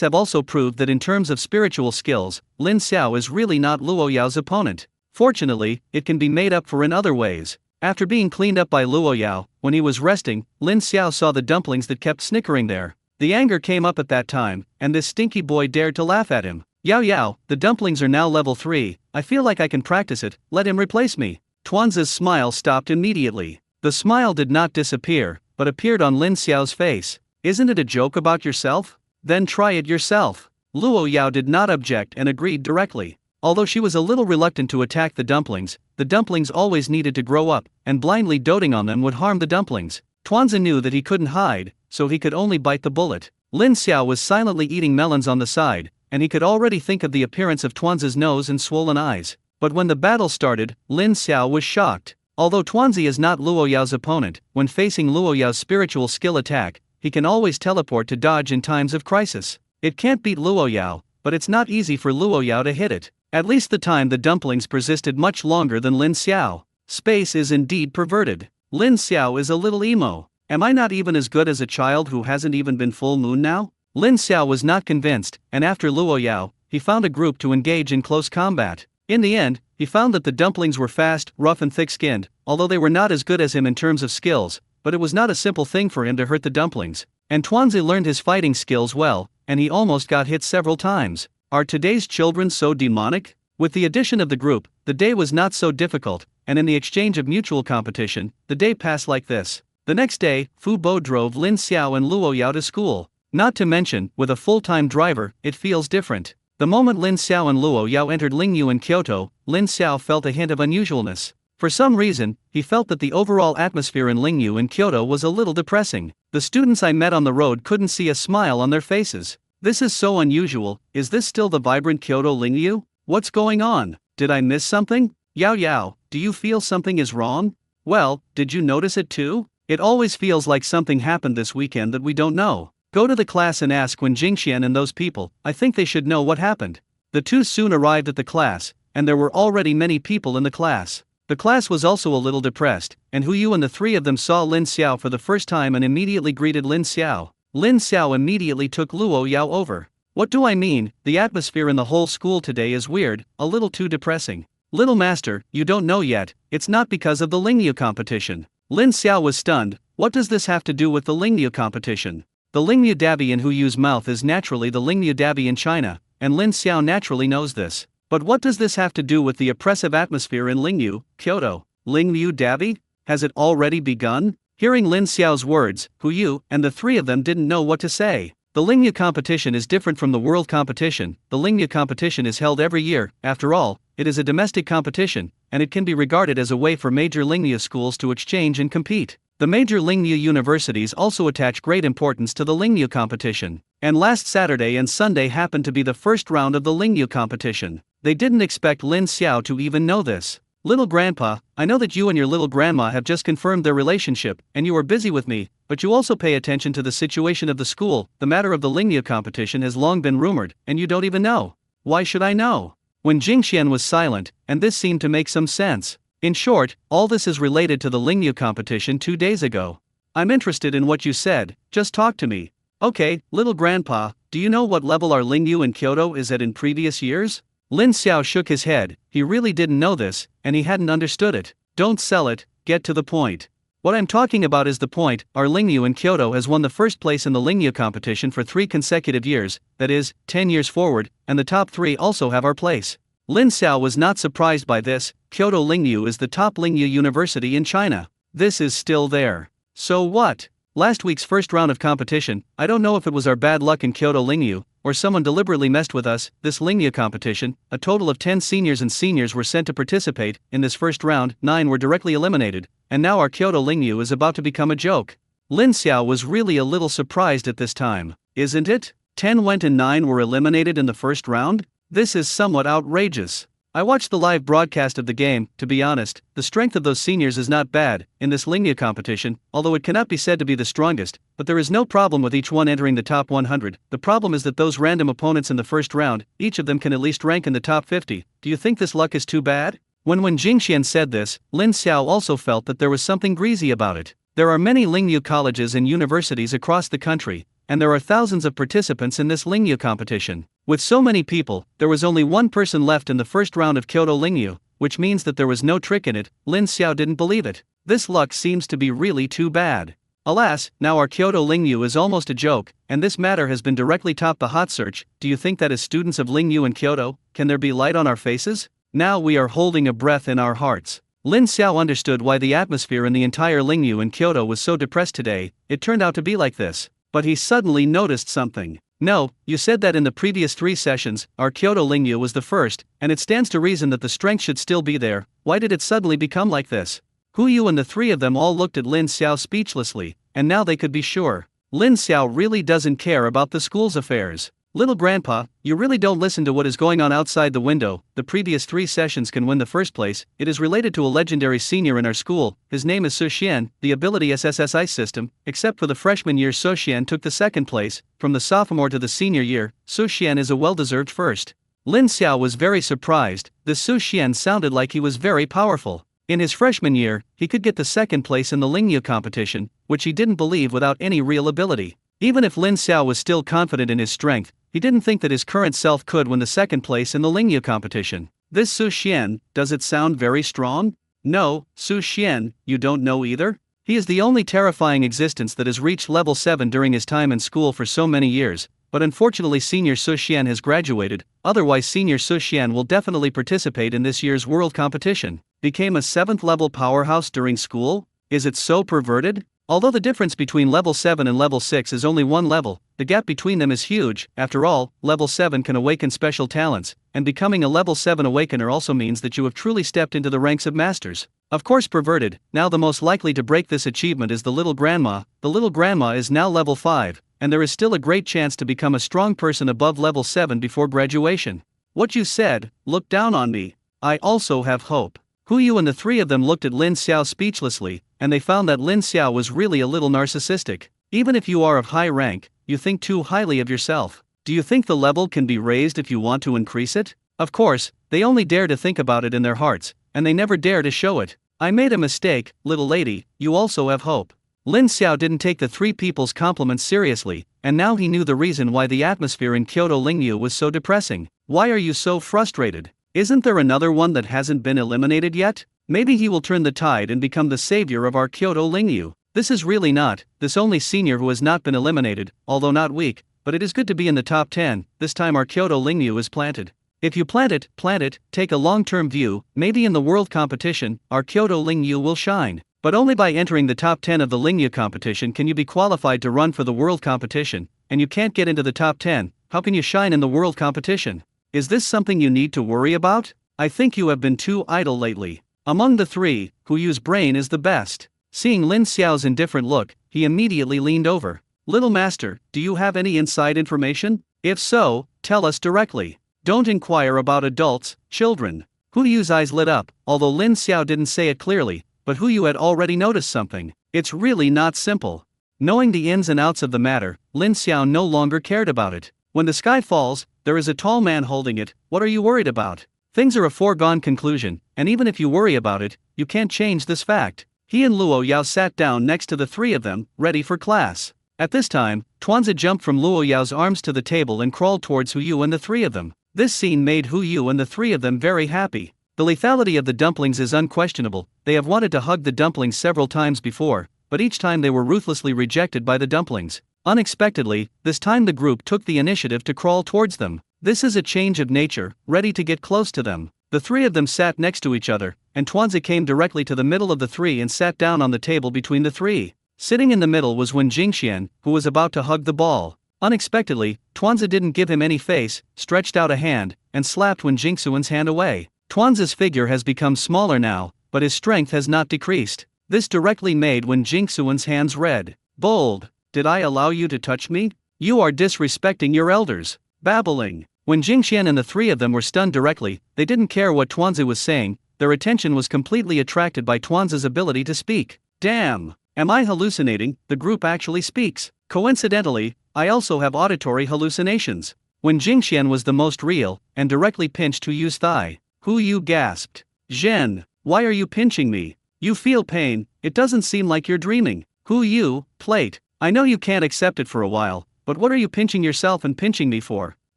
have also proved that in terms of spiritual skills, Lin Xiao is really not Luo Yao's opponent. Fortunately, it can be made up for in other ways. After being cleaned up by Luo Yao, when he was resting, Lin Xiao saw the dumplings that kept snickering there. The anger came up at that time, and this stinky boy dared to laugh at him. Yao Yao, the dumplings are now level 3, I feel like I can practice it, let him replace me. Tuanzi's smile stopped immediately. The smile did not disappear, but appeared on Lin Xiao's face. Isn't it a joke about yourself? Then try it yourself. Luo Yao did not object and agreed directly. Although she was a little reluctant to attack the dumplings always needed to grow up, and blindly doting on them would harm the dumplings. Tuanzi knew that he couldn't hide, so he could only bite the bullet. Lin Xiao was silently eating melons on the side, and he could already think of the appearance of Tuanzi's nose and swollen eyes. But when the battle started, Lin Xiao was shocked. Although Tuanzi is not Luo Yao's opponent, when facing Luo Yao's spiritual skill attack, he can always teleport to dodge in times of crisis. It can't beat Luo Yao, but it's not easy for Luo Yao to hit it. At least the time the dumplings persisted much longer than Lin Xiao. Space is indeed perverted. Lin Xiao is a little emo. Am I not even as good as a child who hasn't even been full moon now? Lin Xiao was not convinced, and after Luo Yao, he found a group to engage in close combat. In the end, he found that the dumplings were fast, rough and thick-skinned, although they were not as good as him in terms of skills, but it was not a simple thing for him to hurt the dumplings. And Tuanzi learned his fighting skills well, and he almost got hit several times. Are today's children so demonic? With the addition of the group, the day was not so difficult, and in the exchange of mutual competition, the day passed like this. The next day, Fu Bo drove Lin Xiao and Luo Yao to school. Not to mention, with a full-time driver, it feels different. The moment Lin Xiao and Luo Yao entered Lingyu in Kyoto, Lin Xiao felt a hint of unusualness. For some reason, he felt that the overall atmosphere in Lingyu in Kyoto was a little depressing. The students I met on the road couldn't see a smile on their faces. This is so unusual. Is this still the vibrant Kyoto Lingyu? What's going on? Did I miss something? Yao Yao, do you feel something is wrong? Well, did you notice it too? It always feels like something happened this weekend that we don't know. Go to the class and ask Wen Jingxian and those people. I think they should know what happened. The two soon arrived at the class, and there were already many people in the class. The class was also a little depressed, and Hu Yu and the three of them saw Lin Xiao for the first time and immediately greeted Lin Xiao. Lin Xiao immediately took Luo Yao over. What do I mean? The atmosphere in the whole school today is weird, a little too depressing. Little master, you don't know yet, it's not because of the Lingyu competition. Lin Xiao was stunned. What does this have to do with the Lingyu competition? The Lingyu Dabi in Hu Yu's mouth is naturally the Lingyu Dabi in China, and Lin Xiao naturally knows this. But what does this have to do with the oppressive atmosphere in Lingyu, Kyoto? Lingyu Dabi? Has it already begun? Hearing Lin Xiao's words, Hu Yu and the three of them didn't know what to say. The Lingyu competition is different from the world competition. The Lingyu competition is held every year. After all, it is a domestic competition, and it can be regarded as a way for major Lingyu schools to exchange and compete. The major Lingyu universities also attach great importance to the Lingyu competition. And last Saturday and Sunday happened to be the first round of the Lingyu competition. They didn't expect Lin Xiao to even know this. Little grandpa, I know that you and your little grandma have just confirmed their relationship, and you are busy with me, but you also pay attention to the situation of the school. The matter of the Lingyu competition has long been rumored, and you don't even know. Why should I know? When Jingxian was silent, and this seemed to make some sense. In short, all this is related to the Lingyu competition 2 days ago. I'm interested in what you said, just talk to me. Okay, little grandpa, do you know what level our Lingyu in Kyoto is at in previous years? Lin Xiao shook his head. He really didn't know this, and he hadn't understood it. Don't sell it, get to the point. What I'm talking about is the point. Our Lingyu in Kyoto has won the first place in the Lingyu competition for 3 consecutive years, that is, 10 years forward, and the top 3 also have our place. Lin Xiao was not surprised by this. Kyoto Lingyu is the top Lingyu university in China. This is still there. So what? Last week's first round of competition, I don't know if it was our bad luck in Kyoto Lingyu, or someone deliberately messed with us. This Lingyu competition, a total of 10 seniors and seniors were sent to participate. In this first round, 9 were directly eliminated, and now our Kyoto Lingyu is about to become a joke. Lin Xiao was really a little surprised at this time. Isn't it? 10 went and 9 were eliminated in the first round? This is somewhat outrageous. I watched the live broadcast of the game. To be honest, the strength of those seniors is not bad in this Lingyu competition, although it cannot be said to be the strongest, but there is no problem with each one entering the top 100. The problem is that those random opponents in the first round, each of them can at least rank in the top 50. Do you think this luck is too bad? When Jingxian said this, Lin Xiao also felt that there was something greasy about it. There are many Lingyu colleges and universities across the country, and there are thousands of participants in this Lingyu competition. With so many people, there was only one person left in the first round of Kyoto Lingyu, which means that there was no trick in it. Lin Xiao didn't believe it. This luck seems to be really too bad. Alas, now our Kyoto Lingyu is almost a joke, and this matter has been directly topped the hot search. Do you think that as students of Lingyu in Kyoto, can there be light on our faces? Now we are holding a breath in our hearts. Lin Xiao understood why the atmosphere in the entire Lingyu in Kyoto was so depressed today. It turned out to be like this. But he suddenly noticed something. No, you said that in the previous 3 sessions, our Kyoto Lingyu was the first, and it stands to reason that the strength should still be there. Why did it suddenly become like this? Hu Yu and the 3 of them all looked at Lin Xiao speechlessly, and now they could be sure. Lin Xiao really doesn't care about the school's affairs. Little grandpa, you really don't listen to what is going on outside the window. The previous 3 sessions can win the first place. It is related to a legendary senior in our school. His name is Su Xian, the ability SSSI system. Except for the freshman year, Su Xian took the second place. From the sophomore to the senior year, Su Xian is a well-deserved first. Lin Xiao was very surprised. This Su Xian sounded like he was very powerful. In his freshman year, he could get the second place in the Lingyu competition, which he didn't believe without any real ability. Even if Lin Xiao was still confident in his strength, he didn't think that his current self could win the second place in the Lingyu competition. This Su Xian, does it sound very strong? No, Su Xian, you don't know either? He is the only terrifying existence that has reached level 7 during his time in school for so many years, but unfortunately senior Su Xian has graduated. Otherwise senior Su Xian will definitely participate in this year's world competition. Became a 7th level powerhouse during school? Is it so perverted? Although the difference between level 7 and level 6 is only one level, the gap between them is huge. After all, level 7 can awaken special talents, and becoming a level 7 awakener also means that you have truly stepped into the ranks of masters. Of course, perverted, now the most likely to break this achievement is the little grandma. The little grandma is now level 5, and there is still a great chance to become a strong person above level 7 before graduation. What you said, look down on me. I also have hope. Yu and the three of them looked at Lin Xiao speechlessly, and they found that Lin Xiao was really a little narcissistic. Even if you are of high rank, you think too highly of yourself. Do you think the level can be raised if you want to increase it? Of course, they only dare to think about it in their hearts, and they never dare to show it. I made a mistake, little lady, you also have hope. Lin Xiao didn't take the three people's compliments seriously, and now he knew the reason why the atmosphere in Kyoto Lingyu was so depressing. Why are you so frustrated? Isn't there another one that hasn't been eliminated yet? Maybe he will turn the tide and become the savior of our Kyoto Lingyu. This is really not, this only senior who has not been eliminated, although not weak, but it is good to be in the top 10, this time our Kyoto Lingyu is planted. If you plant it, take a long-term view, maybe in the world competition, our Kyoto Lingyu will shine. But only by entering the top 10 of the Lingyu competition can you be qualified to run for the world competition, and you can't get into the top 10, how can you shine in the world competition? Is this something you need to worry about? I think you have been too idle lately. Among the three, Yu's brain is the best. Seeing Lin Xiao's indifferent look, he immediately leaned over. Little master, do you have any inside information? If so, tell us directly. Don't inquire about adults, children. Yu's eyes lit up, although Lin Xiao didn't say it clearly, but Yu had already noticed something. It's really not simple. Knowing the ins and outs of the matter, Lin Xiao no longer cared about it. When the sky falls, there is a tall man holding it. What are you worried about? Things are a foregone conclusion, and even if you worry about it, you can't change this fact. He and Luo Yao sat down next to the three of them, ready for class. At this time, Tuanzi jumped from Luo Yao's arms to the table and crawled towards Yu and the three of them. This scene made Yu and the three of them very happy. The lethality of the dumplings is unquestionable. They have wanted to hug the dumplings several times before, but each time they were ruthlessly rejected by the dumplings. Unexpectedly, this time the group took the initiative to crawl towards them. This is a change of nature, ready to get close to them. The three of them sat next to each other, and Tuanzi came directly to the middle of the three and sat down on the table between the three. Sitting in the middle was Wen Jingxian, who was about to hug the ball. Unexpectedly, Tuanzi didn't give him any face, stretched out a hand, and slapped Wen Jingxuan's hand away. Tuanzi's figure has become smaller now, but his strength has not decreased. This directly made Wen Jingxuan's hands red. Bold. Did I allow you to touch me? You are disrespecting your elders. Babbling. When Jingxian and the three of them were stunned directly, they didn't care what Tuanzi was saying, their attention was completely attracted by Tuanzi's ability to speak. Damn! Am I hallucinating? The group actually speaks. Coincidentally, I also have auditory hallucinations. When Jingxian was the most real, and directly pinched Yu's thigh. Yu gasped. Zhen, why are you pinching me? You feel pain, it doesn't seem like you're dreaming. Yu, plate. I know you can't accept it for a while, but what are you pinching yourself and pinching me for?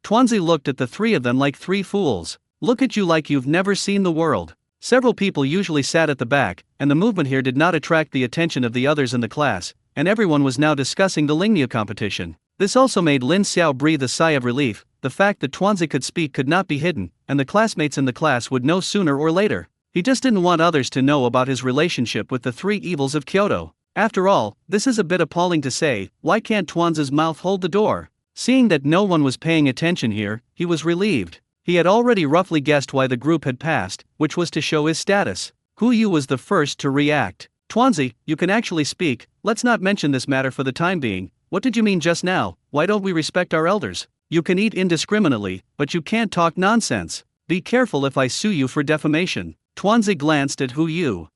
Tuanzi looked at the three of them like three fools. Look at you like you've never seen the world. Several people usually sat at the back, and the movement here did not attract the attention of the others in the class, and everyone was now discussing the Lingyu competition. This also made Lin Xiao breathe a sigh of relief. The fact that Tuanzi could speak could not be hidden, and the classmates in the class would know sooner or later. He just didn't want others to know about his relationship with the three evils of Kyoto. After all, this is a bit appalling to say, why can't Tuanzi's mouth hold the door? Seeing that no one was paying attention here, he was relieved. He had already roughly guessed why the group had passed, which was to show his status. Yu was the first to react. Tuanzi, you can actually speak, let's not mention this matter for the time being. What did you mean just now? Why don't we respect our elders? You can eat indiscriminately, but you can't talk nonsense. Be careful if I sue you for defamation. Tuanzi glanced at Yu.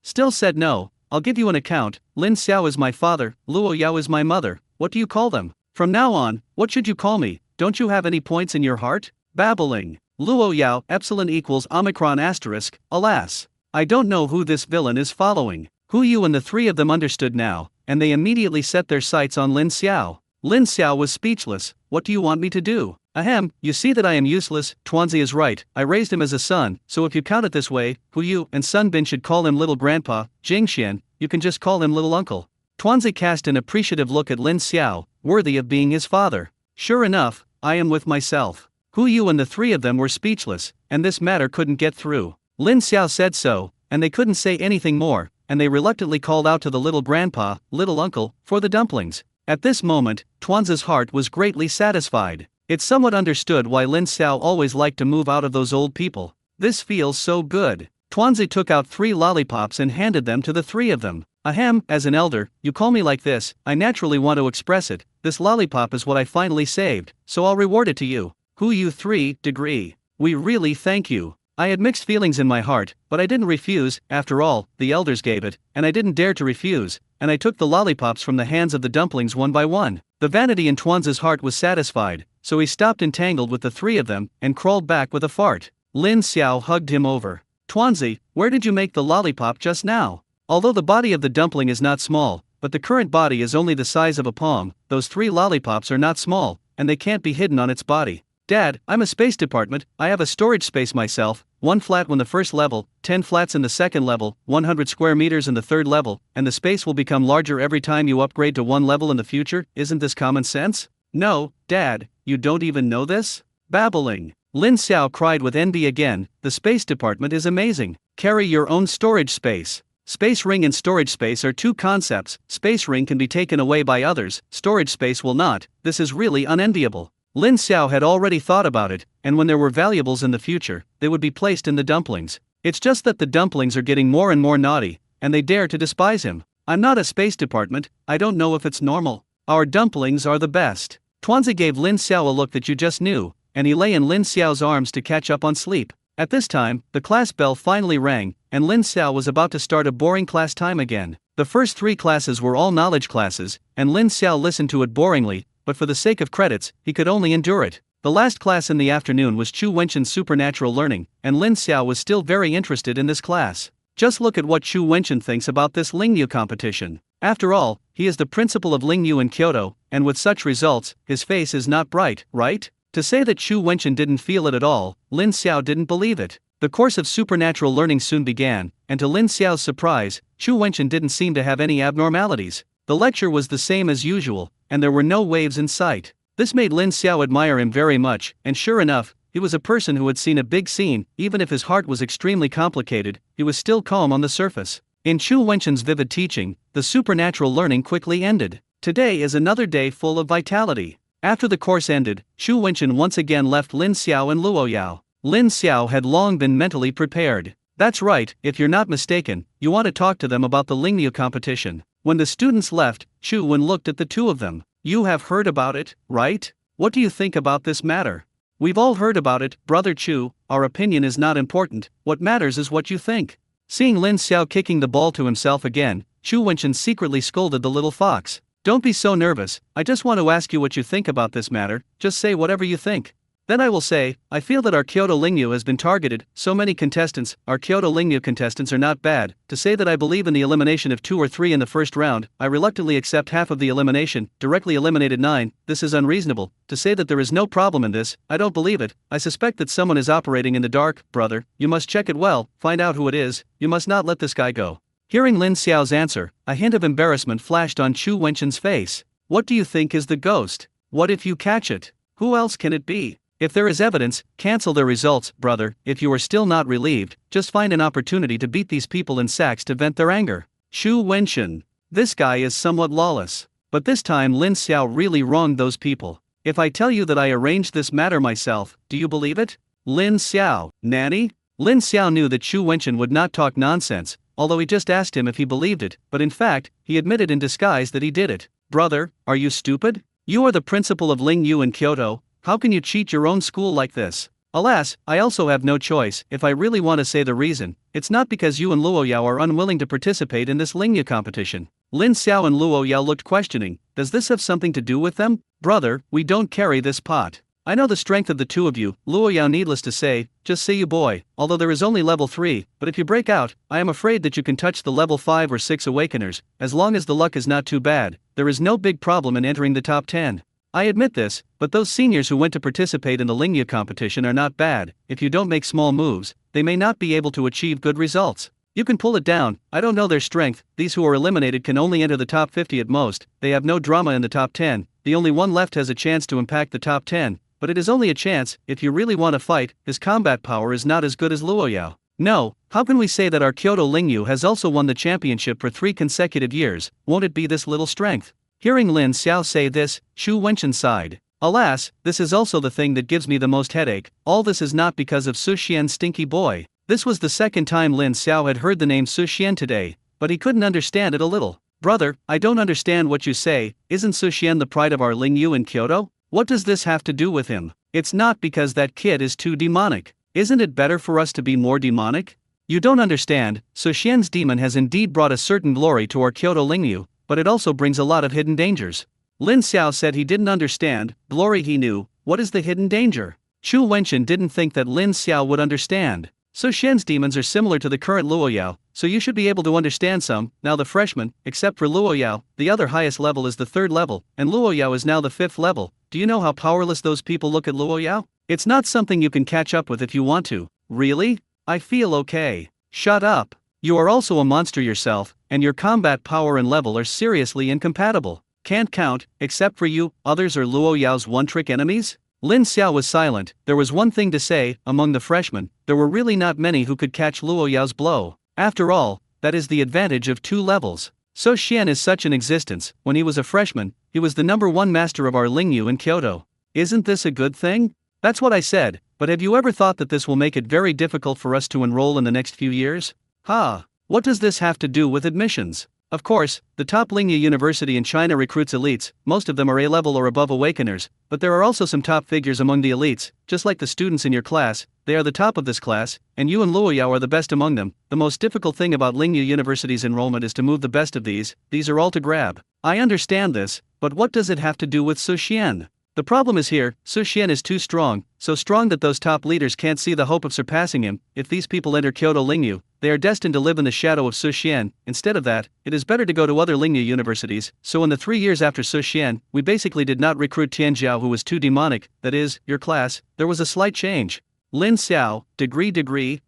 Still said no. I'll give you an account. Lin Xiao is my father, Luo Yao is my mother. What do you call them? From now on, what should you call me? Don't you have any points in your heart? Babbling. Luo Yao, epsilon equals omicron asterisk, alas. I don't know who this villain is following. Yu and the three of them understood now, and they immediately set their sights on Lin Xiao. Lin Xiao was speechless. What do you want me to do? Ahem, you see that I am useless. Tuanzi is right, I raised him as a son, so if you count it this way, Yu and Sun Bin should call him little grandpa. Jingxian, you can just call him little uncle. Tuanzi cast an appreciative look at Lin Xiao, worthy of being his father. Sure enough, I am with myself. Yu and the three of them were speechless, and this matter couldn't get through. Lin Xiao said so, and they couldn't say anything more, and they reluctantly called out to the little grandpa, "Little uncle," for the dumplings. At this moment, Tuanzi's heart was greatly satisfied. It somewhat understood why Lin Xiao always liked to move out of those old people. This feels so good. Tuanzi took out 3 lollipops and handed them to the 3 of them. Ahem, as an elder, you call me like this, I naturally want to express it. This lollipop is what I finally saved, so I'll reward it to you. Who you 3 degree. We really thank you. I had mixed feelings in my heart, but I didn't refuse. After all, the elders gave it, and I didn't dare to refuse, and I took the lollipops from the hands of the dumplings one by one. The vanity in Tuanzi's heart was satisfied, so he stopped entangled with the 3 of them, and crawled back with a fart. Lin Xiao hugged him over. Tuanzi, where did you make the lollipop just now? Although the body of the dumpling is not small, but the current body is only the size of a palm, those 3 lollipops are not small, and they can't be hidden on its body. Dad, I'm a space department, I have a storage space myself, 1 flat on the first level, 10 flats in the second level, 100 square meters in the third level, and the space will become larger every time you upgrade to 1 level in the future. Isn't this common sense? No, Dad, you don't even know this? Babbling. Lin Xiao cried with envy again, the space department is amazing. Carry your own storage space. Space ring and storage space are 2 concepts. Space ring can be taken away by others, storage space will not. This is really unenviable. Lin Xiao had already thought about it, and when there were valuables in the future, they would be placed in the dumplings. It's just that the dumplings are getting more and more naughty, and they dare to despise him. I'm not a space department, I don't know if it's normal. Our dumplings are the best. Tuanzi gave Lin Xiao a look that you just knew, and he lay in Lin Xiao's arms to catch up on sleep. At this time, the class bell finally rang, and Lin Xiao was about to start a boring class time again. The first 3 classes were all knowledge classes, and Lin Xiao listened to it boringly, but for the sake of credits, he could only endure it. The last class in the afternoon was Chu Wenqin's supernatural learning, and Lin Xiao was still very interested in this class. Just look at what Chu Wenqin thinks about this Lingyu competition. After all, he is the principal of Lingyu in Kyoto, and with such results, his face is not bright, right? To say that Chu Wenqin didn't feel it at all, Lin Xiao didn't believe it. The course of supernatural learning soon began, and to Lin Xiao's surprise, Chu Wenqin didn't seem to have any abnormalities. The lecture was the same as usual, and there were no waves in sight. This made Lin Xiao admire him very much, and sure enough, he was a person who had seen a big scene. Even if his heart was extremely complicated, he was still calm on the surface. In Chu Wenqin's vivid teaching, the supernatural learning quickly ended. Today is another day full of vitality. After the course ended, Chu Wenqin once again left Lin Xiao and Luo Yao. Lin Xiao had long been mentally prepared. That's right, if you're not mistaken, you want to talk to them about the Lingyu competition. When the students left, Chu Wen looked at the 2 of them. You have heard about it, right? What do you think about this matter? We've all heard about it, Brother Chu, our opinion is not important, what matters is what you think. Seeing Lin Xiao kicking the ball to himself again, Chu Wenqin secretly scolded the little fox. Don't be so nervous, I just want to ask you what you think about this matter, just say whatever you think. Then I will say, I feel that our Kyoto Lingyu has been targeted, so many contestants, our Kyoto Lingyu contestants are not bad. To say that I believe in the elimination of 2 or 3 in the first round, I reluctantly accept half of the elimination, directly eliminated 9, this is unreasonable. To say that there is no problem in this, I don't believe it. I suspect that someone is operating in the dark, brother, you must check it well, find out who it is, you must not let this guy go. Hearing Lin Xiao's answer, a hint of embarrassment flashed on Chu Wenqin's face. What do you think is the ghost? What if you catch it? Who else can it be? If there is evidence, cancel their results, brother. If you are still not relieved, just find an opportunity to beat these people in sacks to vent their anger. Chu Wenqin. This guy is somewhat lawless. But this time Lin Xiao really wronged those people. If I tell you that I arranged this matter myself, do you believe it? Lin Xiao, nanny? Lin Xiao knew that Chu Wenqin would not talk nonsense, although he just asked him if he believed it, but in fact, he admitted in disguise that he did it. Brother, are you stupid? You are the principal of Lingyu in Kyoto. How can you cheat your own school like this? Alas, I also have no choice. If I really want to say the reason, it's not because you and Luo Yao are unwilling to participate in this Lingyu competition. Lin Xiao and Luo Yao looked questioning. Does this have something to do with them? Brother, we don't carry this pot. I know the strength of the 2 of you, Luo Yao needless to say, just say you boy, although there is only level 3, but if you break out, I am afraid that you can touch the level 5 or 6 awakeners, as long as the luck is not too bad, there is no big problem in entering the top 10. I admit this, but those seniors who went to participate in the Lingyu competition are not bad. If you don't make small moves, they may not be able to achieve good results. You can pull it down, I don't know their strength, these who are eliminated can only enter the top 50 at most, they have no drama in the top 10, the only one left has a chance to impact the top 10, but it is only a chance. If you really want to fight, his combat power is not as good as Luo Yao. No, how can we say that our Kyoto Lingyu has also won the championship for 3 consecutive years? Won't it be this little strength? Hearing Lin Xiao say this, Shu Wenchen sighed. Alas, this is also the thing that gives me the most headache. All this is not because of Su Xian's stinky boy. This was the second time Lin Xiao had heard the name Su Xian today, but he couldn't understand it a little. Brother, I don't understand what you say. Isn't Su Xian the pride of our Lingyu in Kyoto? What does this have to do with him? It's not because that kid is too demonic. Isn't it better for us to be more demonic? You don't understand. Su Xian's demon has indeed brought a certain glory to our Kyoto Lingyu, but it also brings a lot of hidden dangers. Lin Xiao said he didn't understand. Glory he knew. What is the hidden danger? Chu Wenchen didn't think that Lin Xiao would understand. Su Xian's demons are similar to the current Luoyao, so you should be able to understand some. Now the freshman, except for Luoyao, the other highest level is the 3rd level, and Luoyao is now the 5th level. Do you know how powerless those people look at Luoyao? It's not something you can catch up with if you want to. Really? I feel okay. Shut up. You are also a monster yourself, and your combat power and level are seriously incompatible. Can't count, except for you, others are Luoyao's one-trick enemies? Lin Xiao was silent. There was one thing to say. Among the freshmen, there were really not many who could catch Luoyao's blow. After all, that is the advantage of 2 levels. So Xian is such an existence. When he was a freshman, he was the #1 master of our Lingyu in Kyoto. Isn't this a good thing? That's what I said, but have you ever thought that this will make it very difficult for us to enroll in the next few years? What does this have to do with admissions? Of course, the top Lingyu University in China recruits elites. Most of them are A-level or above awakeners, but there are also some top figures among the elites. Just like the students in your class, they are the top of this class, and you and Luoyao are the best among them. The most difficult thing about Lingyu University's enrollment is to move the best of these are all to grab. I understand this, but what does it have to do with Su Xian? The problem is here. Su Xian is too strong, so strong that those top leaders can't see the hope of surpassing him. If these people enter Kyoto Lingyu, they are destined to live in the shadow of Su Xian. Instead of that, it is better to go to other Lingyu universities. So in the 3 years after Su Xian, we basically did not recruit Tianjiao, who was too demonic. That is, your class. There was a slight change. Lin Xiao, degree,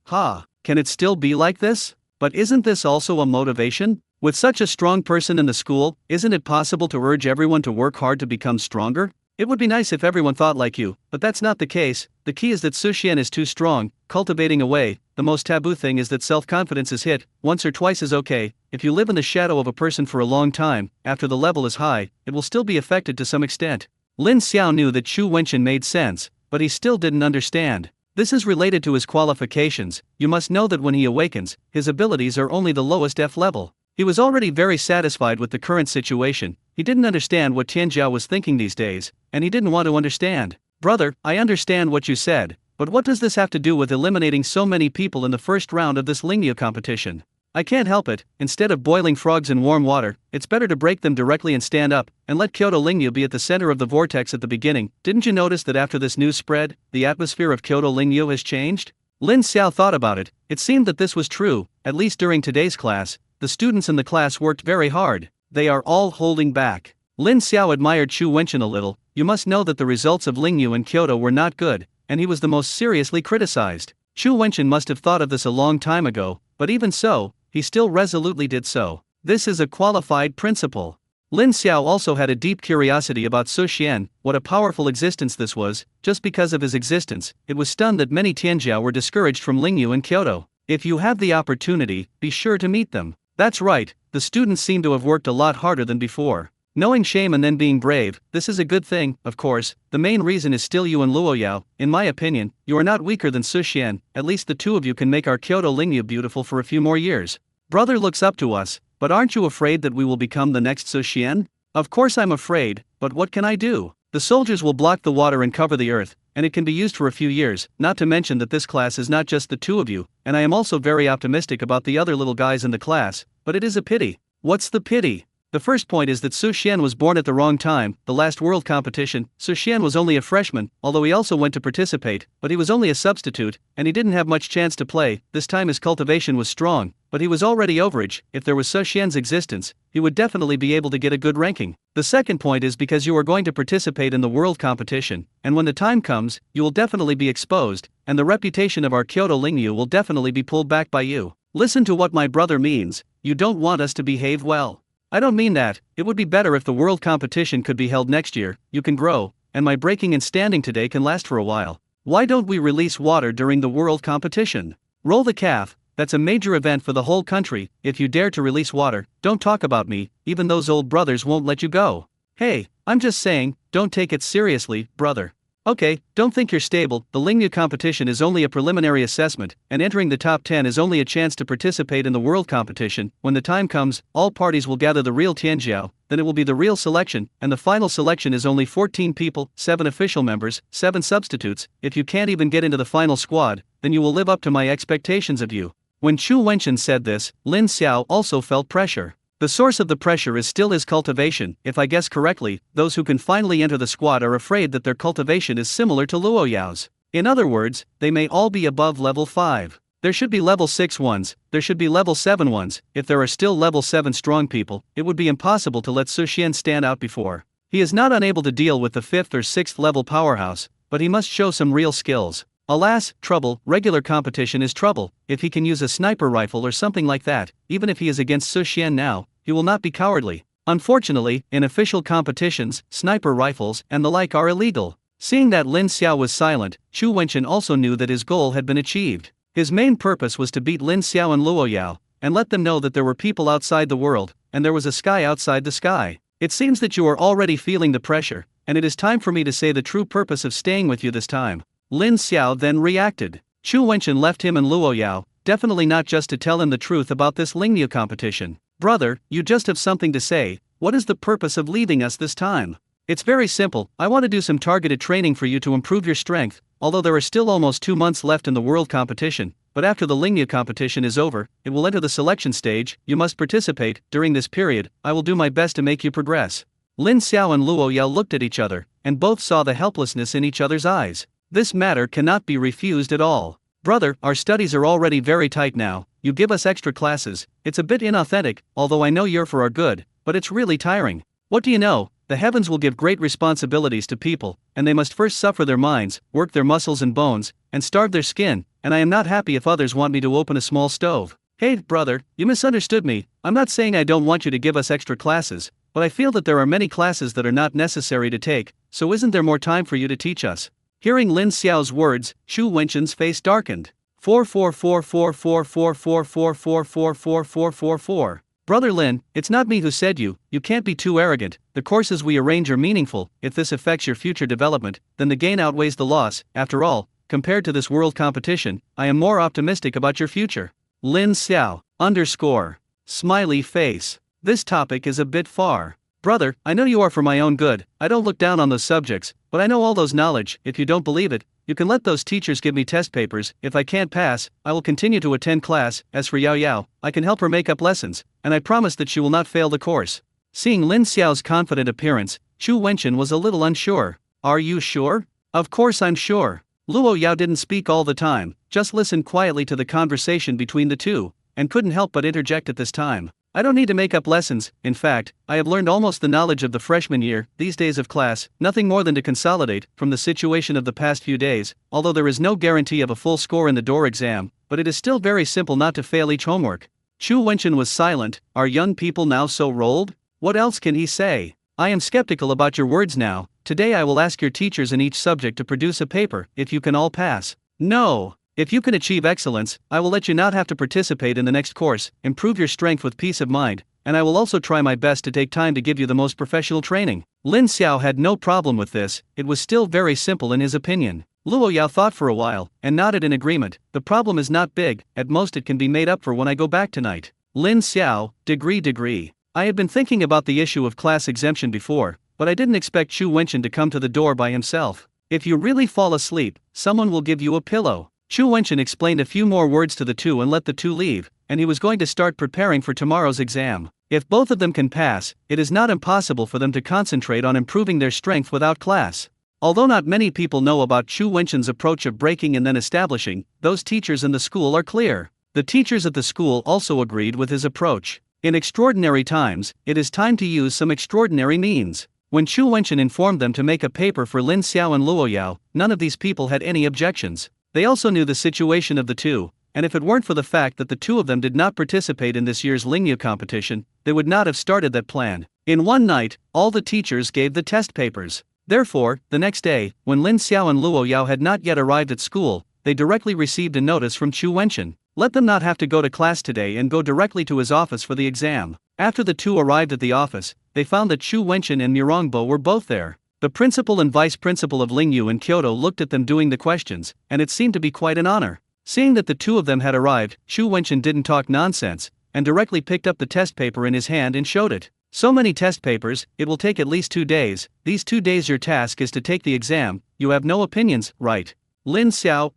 can it still be like this? But isn't this also a motivation? With such a strong person in the school, isn't it possible to urge everyone to work hard to become stronger? It would be nice if everyone thought like you, but that's not the case. The key is that Su Xian is too strong, cultivating away. The most taboo thing is that self-confidence is hit. Once or twice is okay. If you live in the shadow of a person for a long time, after the level is high, it will still be affected to some extent. Lin Xiao knew that Chu Wenchen made sense, but he still didn't understand. This is related to his qualifications. You must know that when he awakens, his abilities are only the lowest F level. He was already very satisfied with the current situation. He didn't understand what Tianjiao was thinking these days, and he didn't want to understand. Brother, I understand what you said, but what does this have to do with eliminating so many people in the first round of this Lingyu competition? I can't help it. Instead of boiling frogs in warm water, it's better to break them directly and stand up, and let Kyoto Lingyu be at the center of the vortex at the beginning. Didn't you notice that after this news spread, the atmosphere of Kyoto Lingyu has changed? Lin Xiao thought about it. It seemed that this was true, at least during today's class. The students in the class worked very hard. They are all holding back. Lin Xiao admired Chu Wenchen a little. You must know that the results of Lingyu in Kyoto were not good, and he was the most seriously criticized. Chu Wenchen must have thought of this a long time ago, but even so, he still resolutely did so. This is a qualified principle. Lin Xiao also had a deep curiosity about Su Xian. What a powerful existence this was. Just because of his existence, it was stunned that many Tianjiao were discouraged from Lingyu in Kyoto. If you have the opportunity, be sure to meet them. That's right, the students seem to have worked a lot harder than before. Knowing shame and then being brave, this is a good thing. Of course, the main reason is still you and Luoyao. In my opinion, you are not weaker than Su Xian. At least the two of you can make our Kyoto Lingyu beautiful for a few more years. Brother looks up to us, but aren't you afraid that we will become the next Su Xian? Of course I'm afraid, but what can I do? The soldiers will block the water and cover the earth, and it can be used for a few years, not to mention that this class is not just the two of you, and I am also very optimistic about the other little guys in the class, but it is a pity. What's the pity? The first point is that Su Xian was born at the wrong time. The last world competition, Su Xian was only a freshman, although he also went to participate, but he was only a substitute, and he didn't have much chance to play. This time his cultivation was strong, but he was already overage. If there was Su Xian's existence, he would definitely be able to get a good ranking. The second point is because you are going to participate in the world competition, and when the time comes, you will definitely be exposed, and the reputation of our Kyoto Lingyu will definitely be pulled back by you. Listen to what my brother means. You don't want us to behave well. I don't mean that. It would be better if the world competition could be held next year. You can grow, and my breaking and standing today can last for a while. Why don't we release water during the world competition? Roll the calf, that's a major event for the whole country. If you dare to release water, don't talk about me, even those old brothers won't let you go. Hey, I'm just saying, don't take it seriously, brother. Okay, don't think you're stable. The Lingyu competition is only a preliminary assessment, and entering the top 10 is only a chance to participate in the world competition. When the time comes, all parties will gather the real Tianjiao, then it will be the real selection, and the final selection is only 14 people, 7 official members, 7 substitutes. If you can't even get into the final squad, then you will live up to my expectations of you. When Chu Wenchen said this, Lin Xiao also felt pressure. The source of the pressure is still his cultivation. If I guess correctly, those who can finally enter the squad are afraid that their cultivation is similar to Luo Yao's. In other words, they may all be above level 5. There should be level 6 ones, there should be level 7 ones. If there are still level 7 strong people, it would be impossible to let Su Xian stand out before. He is not unable to deal with the 5th or 6th level powerhouse, but he must show some real skills. Alas, trouble, regular competition is trouble. If he can use a sniper rifle or something like that, even if he is against Su Xian now, he will not be cowardly. Unfortunately, in official competitions, sniper rifles and the like are illegal. Seeing that Lin Xiao was silent, Chu Wenchen also knew that his goal had been achieved. His main purpose was to beat Lin Xiao and Luo Yao, and let them know that there were people outside the world, and there was a sky outside the sky. It seems that you are already feeling the pressure, and it is time for me to say the true purpose of staying with you this time. Lin Xiao then reacted. Chu Wenchen left him and Luo Yao, definitely not just to tell him the truth about this Lingyu competition. Brother, you just have something to say. What is the purpose of leaving us this time? It's very simple. I want to do some targeted training for you to improve your strength, although there are still almost 2 months left in the world competition, but after the Lingyu competition is over, it will enter the selection stage. You must participate. During this period, I will do my best to make you progress. Lin Xiao and Luo Yao looked at each other, and both saw the helplessness in each other's eyes. This matter cannot be refused at all. Brother, our studies are already very tight now. You give us extra classes. It's a bit inauthentic, although I know you're for our good, but it's really tiring. What do you know? The heavens will give great responsibilities to people, and they must first suffer their minds, work their muscles and bones, and starve their skin, and I am not happy if others want me to open a small stove. Hey, brother, you misunderstood me. I'm not saying I don't want you to give us extra classes, but I feel that there are many classes that are not necessary to take, so isn't there more time for you to teach us? Hearing Lin Xiao's words, Chu Wenchen's face darkened. 444444444444444. Brother Lin, it's not me who said you can't be too arrogant. The courses we arrange are meaningful. If this affects your future development, then the gain outweighs the loss. After all, compared to this world competition, I am more optimistic about your future. Lin Xiao, _ smiley face. This topic is a bit far. Brother, I know you are for my own good. I don't look down on those subjects, but I know all those knowledge. If you don't believe it, you can let those teachers give me test papers. If I can't pass, I will continue to attend class. As for Yao Yao, I can help her make up lessons, and I promise that she will not fail the course. Seeing Lin Xiao's confident appearance, Chu Wenchen was a little unsure. Are you sure? Of course I'm sure. Luo Yao didn't speak all the time, just listened quietly to the conversation between the two, and couldn't help but interject at this time. I don't need to make up lessons. In fact, I have learned almost the knowledge of the freshman year. These days of class, nothing more than to consolidate from the situation of the past few days, although there is no guarantee of a full score in the door exam, but it is still very simple not to fail each homework. Chu Wenchen was silent. Are young people now so rolled? What else can he say? I am skeptical about your words now. Today I will ask your teachers in each subject to produce a paper, if you can all pass. No. If you can achieve excellence, I will let you not have to participate in the next course, improve your strength with peace of mind, and I will also try my best to take time to give you the most professional training. Lin Xiao had no problem with this. It was still very simple in his opinion. Luo Yao thought for a while, and nodded in agreement. The problem is not big, at most it can be made up for when I go back tonight. Lin Xiao, degree. I had been thinking about the issue of class exemption before, but I didn't expect Chu Wenchen to come to the door by himself. If you really fall asleep, someone will give you a pillow. Chu Wenchen explained a few more words to the two and let the two leave, and he was going to start preparing for tomorrow's exam. If both of them can pass, it is not impossible for them to concentrate on improving their strength without class. Although not many people know about Chu Wenchen's approach of breaking and then establishing, those teachers in the school are clear. The teachers at the school also agreed with his approach. In extraordinary times, it is time to use some extraordinary means. When Chu Wenchen informed them to make a paper for Lin Xiao and Luo Yao, none of these people had any objections. They also knew the situation of the two, and if it weren't for the fact that the two of them did not participate in this year's Lingyu competition, they would not have started that plan. In one night, all the teachers gave the test papers. Therefore, the next day, when Lin Xiao and Luo Yao had not yet arrived at school, they directly received a notice from Chu Wenchen. Let them not have to go to class today and go directly to his office for the exam. After the two arrived at the office, they found that Chu Wenchen and Mirongbo were both there. The principal and vice principal of Lingyu and Kyoto looked at them doing the questions, and it seemed to be quite an honor. Seeing that the two of them had arrived, Chu Wenchen didn't talk nonsense, and directly picked up the test paper in his hand and showed it. So many test papers, it will take at least 2 days. These 2 days your task is to take the exam. You have no opinions, right? Lin Xiao,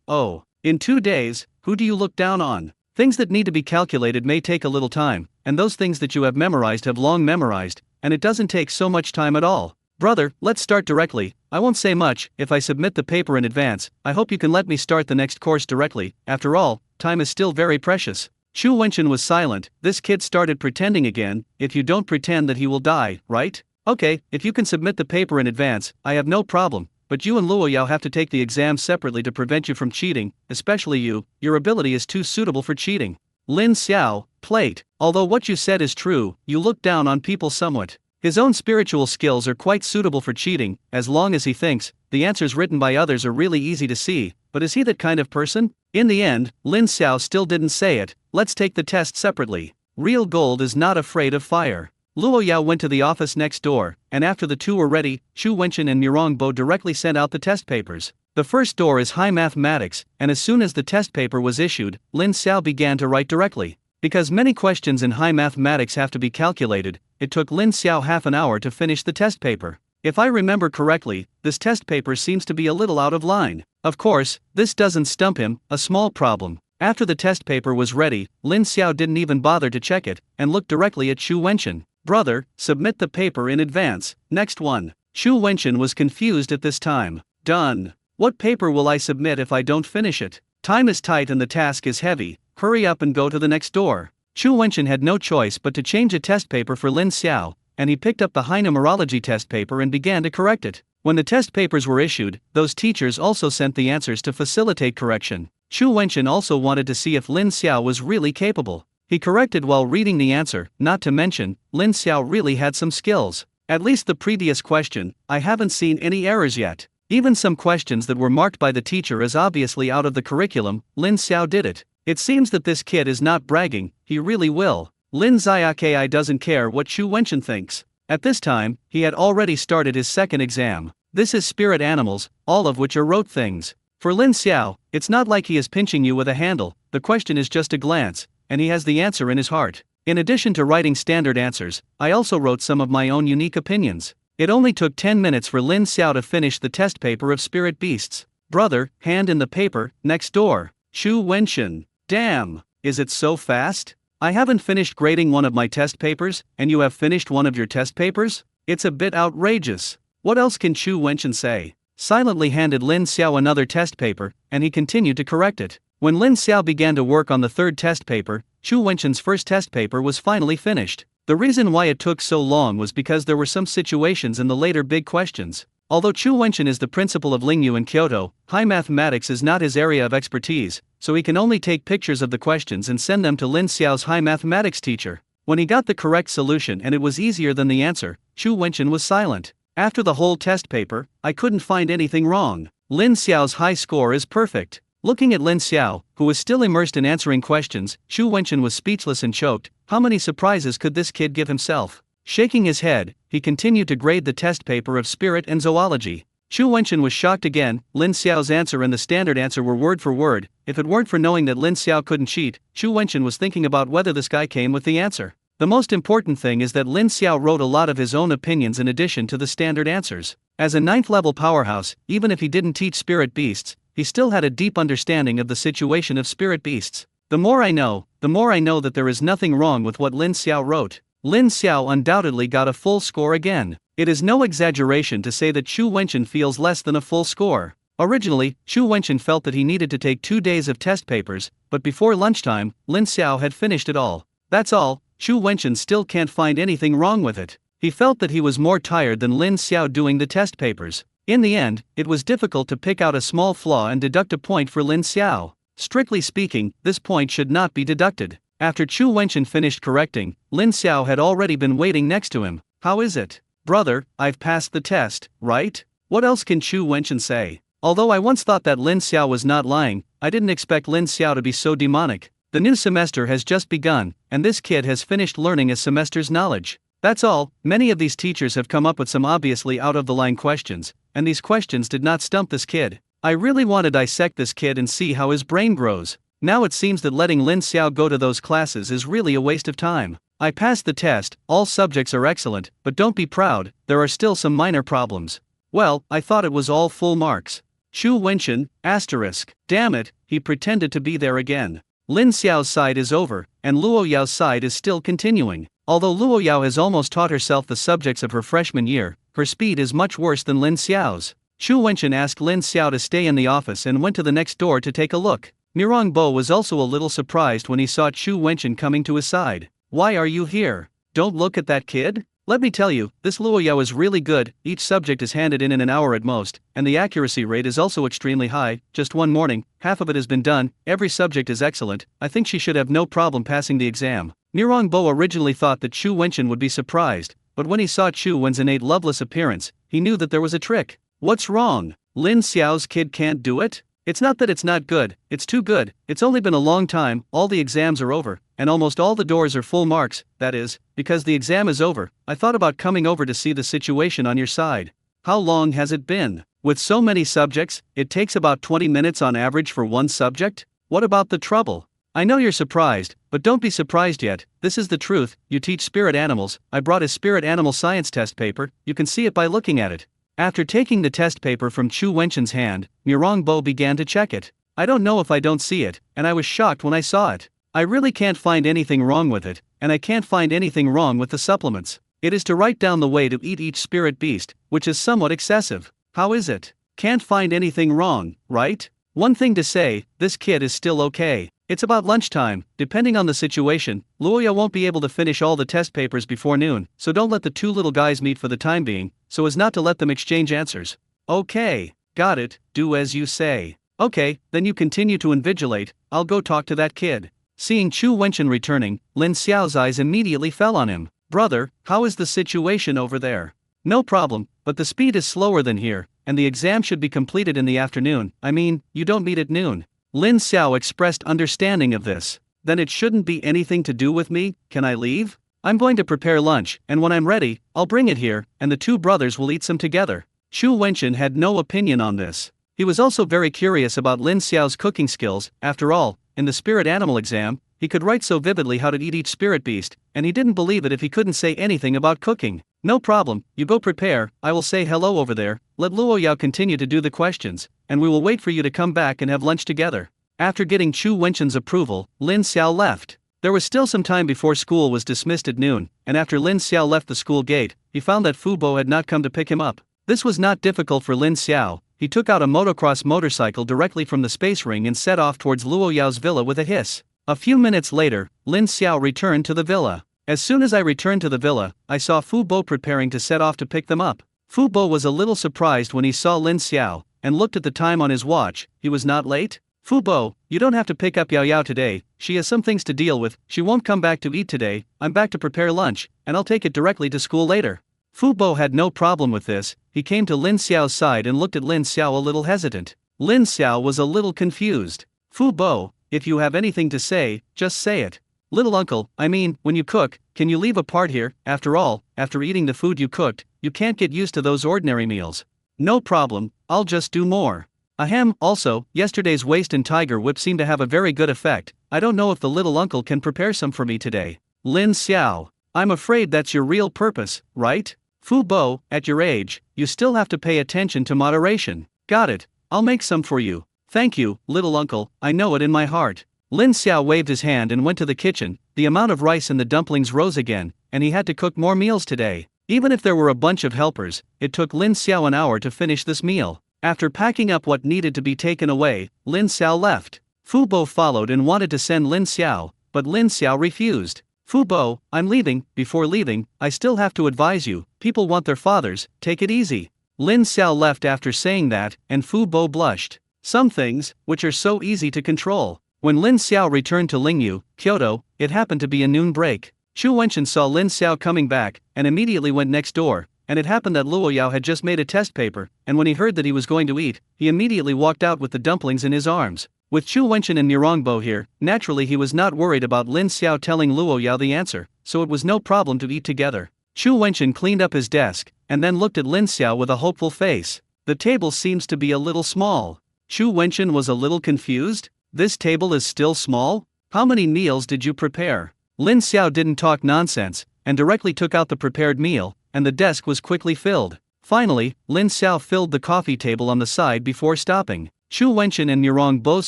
oh. In 2 days, who do you look down on? Things that need to be calculated may take a little time, and those things that you have memorized have long memorized, and it doesn't take so much time at all. Brother, let's start directly. I won't say much. If I submit the paper in advance, I hope you can let me start the next course directly. After all, time is still very precious. Chu Wenchen was silent. This kid started pretending again. If you don't pretend that he will die, right? Okay, if you can submit the paper in advance, I have no problem, but you and Luo Yao have to take the exam separately to prevent you from cheating, especially you. Your ability is too suitable for cheating. Lin Xiao, plate. Although what you said is true, you look down on people somewhat. His own spiritual skills are quite suitable for cheating, as long as he thinks. The answers written by others are really easy to see, but is he that kind of person? In the end, Lin Xiao still didn't say it. Let's take the test separately. Real gold is not afraid of fire. Luo Yao went to the office next door, and after the two were ready, Chu Wenchen and Mirongbo directly sent out the test papers. The first door is high mathematics, and as soon as the test paper was issued, Lin Xiao began to write directly. Because many questions in high mathematics have to be calculated, it took Lin Xiao half an hour to finish the test paper. If I remember correctly, this test paper seems to be a little out of line. Of course, this doesn't stump him, a small problem. After the test paper was ready, Lin Xiao didn't even bother to check it, and looked directly at Chu Wenchen. Brother, submit the paper in advance. Next one. Chu Wenchen was confused at this time. Done. What paper will I submit if I don't finish it? Time is tight and the task is heavy. Hurry up and go to the next door. Chu Wenchen had no choice but to change a test paper for Lin Xiao, and he picked up the high numerology test paper and began to correct it. When the test papers were issued, those teachers also sent the answers to facilitate correction. Chu Wenchen also wanted to see if Lin Xiao was really capable. He corrected while reading the answer, not to mention, Lin Xiao really had some skills. At least the previous question, I haven't seen any errors yet. Even some questions that were marked by the teacher as obviously out of the curriculum, Lin Xiao did it. It seems that this kid is not bragging, he really will. Lin Xiaokai doesn't care what Chu Wenchen thinks. At this time, he had already started his second exam. This is spirit animals, all of which are rote things. For Lin Xiao, it's not like he is pinching you with a handle, the question is just a glance, and he has the answer in his heart. In addition to writing standard answers, I also wrote some of my own unique opinions. It only took 10 minutes for Lin Xiao to finish the test paper of spirit beasts. Brother, hand in the paper, next door. Chu Wenchen. Damn, is it so fast? I haven't finished grading one of my test papers, and you have finished one of your test papers? It's a bit outrageous. What else can Chu Wenchen say? Silently handed Lin Xiao another test paper, and he continued to correct it. When Lin Xiao began to work on the third test paper, Chu Wenchen's first test paper was finally finished. The reason why it took so long was because there were some situations in the later big questions. Although Chu Wenchen is the principal of Lingyu in Kyoto, high mathematics is not his area of expertise, so he can only take pictures of the questions and send them to Lin Xiao's high mathematics teacher. When he got the correct solution and it was easier than the answer, Chu Wenchen was silent. After the whole test paper, I couldn't find anything wrong. Lin Xiao's high score is perfect. Looking at Lin Xiao, who was still immersed in answering questions, Chu Wenchen was speechless and choked. How many surprises could this kid give himself? Shaking his head, he continued to grade the test paper of spirit and zoology. Chu Wenchen was shocked again. Lin Xiao's answer and the standard answer were word for word. If it weren't for knowing that Lin Xiao couldn't cheat, Chu Wenchen was thinking about whether this guy came with the answer. The most important thing is that Lin Xiao wrote a lot of his own opinions in addition to the standard answers. As a 9th level powerhouse, even if he didn't teach spirit beasts, he still had a deep understanding of the situation of spirit beasts. The more I know that there is nothing wrong with what Lin Xiao wrote. Lin Xiao undoubtedly got a full score again. It is no exaggeration to say that Chu Wenchen feels less than a full score. Originally, Chu Wenchen felt that he needed to take 2 days of test papers, but before lunchtime, Lin Xiao had finished it all. That's all. Chu Wenchen still can't find anything wrong with it. He felt that he was more tired than Lin Xiao doing the test papers. In the end, it was difficult to pick out a small flaw and deduct a point for Lin Xiao. Strictly speaking, this point should not be deducted. After Chu Wenchen finished correcting, Lin Xiao had already been waiting next to him. How is it? Brother, I've passed the test, right? What else can Chu Wenchen say? Although I once thought that Lin Xiao was not lying, I didn't expect Lin Xiao to be so demonic. The new semester has just begun, and this kid has finished learning a semester's knowledge. That's all. Many of these teachers have come up with some obviously out-of-the-line questions, and these questions did not stump this kid. I really want to dissect this kid and see how his brain grows. Now it seems that letting Lin Xiao go to those classes is really a waste of time. I passed the test, all subjects are excellent, but don't be proud, there are still some minor problems. Well, I thought it was all full marks. Chu Wenchen, asterisk. Damn it, he pretended to be there again. Lin Xiao's side is over, and Luo Yao's side is still continuing. Although Luo Yao has almost taught herself the subjects of her freshman year, her speed is much worse than Lin Xiao's. Chu Wenchen asked Lin Xiao to stay in the office and went to the next door to take a look. Mirong Bo was also a little surprised when he saw Chu Wenchen coming to his side. Why are you here? Don't look at that kid? Let me tell you, this Luo Yao is really good, each subject is handed in an hour at most, and the accuracy rate is also extremely high. Just one morning, half of it has been done, every subject is excellent, I think she should have no problem passing the exam. Mirong Bo originally thought that Chu Wenchen would be surprised, but when he saw Chu Wen's innate loveless appearance, he knew that there was a trick. What's wrong? Lin Xiao's kid can't do it? It's not that it's not good, it's too good. It's only been a long time, all the exams are over, and almost all the doors are full marks, that is, because the exam is over. I thought about coming over to see the situation on your side. How long has it been? With so many subjects, it takes about 20 minutes on average for one subject? What about the trouble? I know you're surprised, but don't be surprised yet, this is the truth. You teach spirit animals. I brought a spirit animal science test paper, you can see it by looking at it. After taking the test paper from Chu Wenchen's hand, Mirong Bo began to check it. I don't know if I don't see it, and I was shocked when I saw it. I really can't find anything wrong with it, and I can't find anything wrong with the supplements. It is to write down the way to eat each spirit beast, which is somewhat excessive. How is it? Can't find anything wrong, right? One thing to say, this kid is still okay. It's about lunchtime, depending on the situation, Luoya won't be able to finish all the test papers before noon, so don't let the two little guys meet for the time being, so as not to let them exchange answers. Okay, got it, do as you say. Okay, then you continue to invigilate, I'll go talk to that kid. Seeing Chu Wenchen returning, Lin Xiao's eyes immediately fell on him. Brother, how is the situation over there? No problem, but the speed is slower than here, and the exam should be completed in the afternoon. I mean, you don't meet at noon. Lin Xiao expressed understanding of this. Then it shouldn't be anything to do with me, can I leave? I'm going to prepare lunch, and when I'm ready, I'll bring it here, and the two brothers will eat some together. Chu Wenchen had no opinion on this. He was also very curious about Lin Xiao's cooking skills. After all, in the spirit animal exam, he could write so vividly how to eat each spirit beast, and he didn't believe it if he couldn't say anything about cooking. No problem, you go prepare, I will say hello over there, let Luo Yao continue to do the questions, and we will wait for you to come back and have lunch together. After getting Chu Wenchen's approval, Lin Xiao left. There was still some time before school was dismissed at noon, and after Lin Xiao left the school gate, he found that Fu Bo had not come to pick him up. This was not difficult for Lin Xiao. He took out a motocross motorcycle directly from the space ring and set off towards Luo Yao's villa with a hiss. A few minutes later, Lin Xiao returned to the villa. As soon as I returned to the villa, I saw Fu Bo preparing to set off to pick them up. Fu Bo was a little surprised when he saw Lin Xiao, and looked at the time on his watch. He was not late? Fu Bo, you don't have to pick up Yao Yao today, she has some things to deal with, she won't come back to eat today, I'm back to prepare lunch, and I'll take it directly to school later. Fu Bo had no problem with this. He came to Lin Xiao's side and looked at Lin Xiao a little hesitant. Lin Xiao was a little confused. Fu Bo, if you have anything to say, just say it. Little uncle, I mean, when you cook, can you leave a part here? After all, after eating the food you cooked, you can't get used to those ordinary meals. No problem, I'll just do more. Ahem, also, yesterday's waist and tiger whip seemed to have a very good effect. I don't know if the little uncle can prepare some for me today. Lin Xiao, I'm afraid that's your real purpose, right? Fu Bo, at your age, you still have to pay attention to moderation. Got it, I'll make some for you. Thank you, little uncle, I know it in my heart. Lin Xiao waved his hand and went to the kitchen. The amount of rice in the dumplings rose again, and he had to cook more meals today. Even if there were a bunch of helpers, it took Lin Xiao an hour to finish this meal. After packing up what needed to be taken away, Lin Xiao left. Fu Bo followed and wanted to send Lin Xiao, but Lin Xiao refused. Fu Bo, I'm leaving. Before leaving, I still have to advise you, people want their fathers, take it easy. Lin Xiao left after saying that, and Fu Bo blushed. Some things, which are so easy to control. When Lin Xiao returned to Lingyu, Kyoto, it happened to be a noon break. Chu Wenchen saw Lin Xiao coming back, and immediately went next door. and it happened that Luo Yao had just made a test paper, and when he heard that he was going to eat, he immediately walked out with the dumplings in his arms. With Chu Wenchen and Nirongbo here, naturally he was not worried about Lin Xiao telling Luo Yao the answer, so it was no problem to eat together. Chu Wenchen cleaned up his desk, and then looked at Lin Xiao with a hopeful face. The table seems to be a little small. Chu Wenchen was a little confused. This table is still small? How many meals did you prepare? Lin Xiao didn't talk nonsense, and directly took out the prepared meal, and the desk was quickly filled. Finally, Lin Xiao filled the coffee table on the side before stopping. Chu Wenchen and Nirongbo's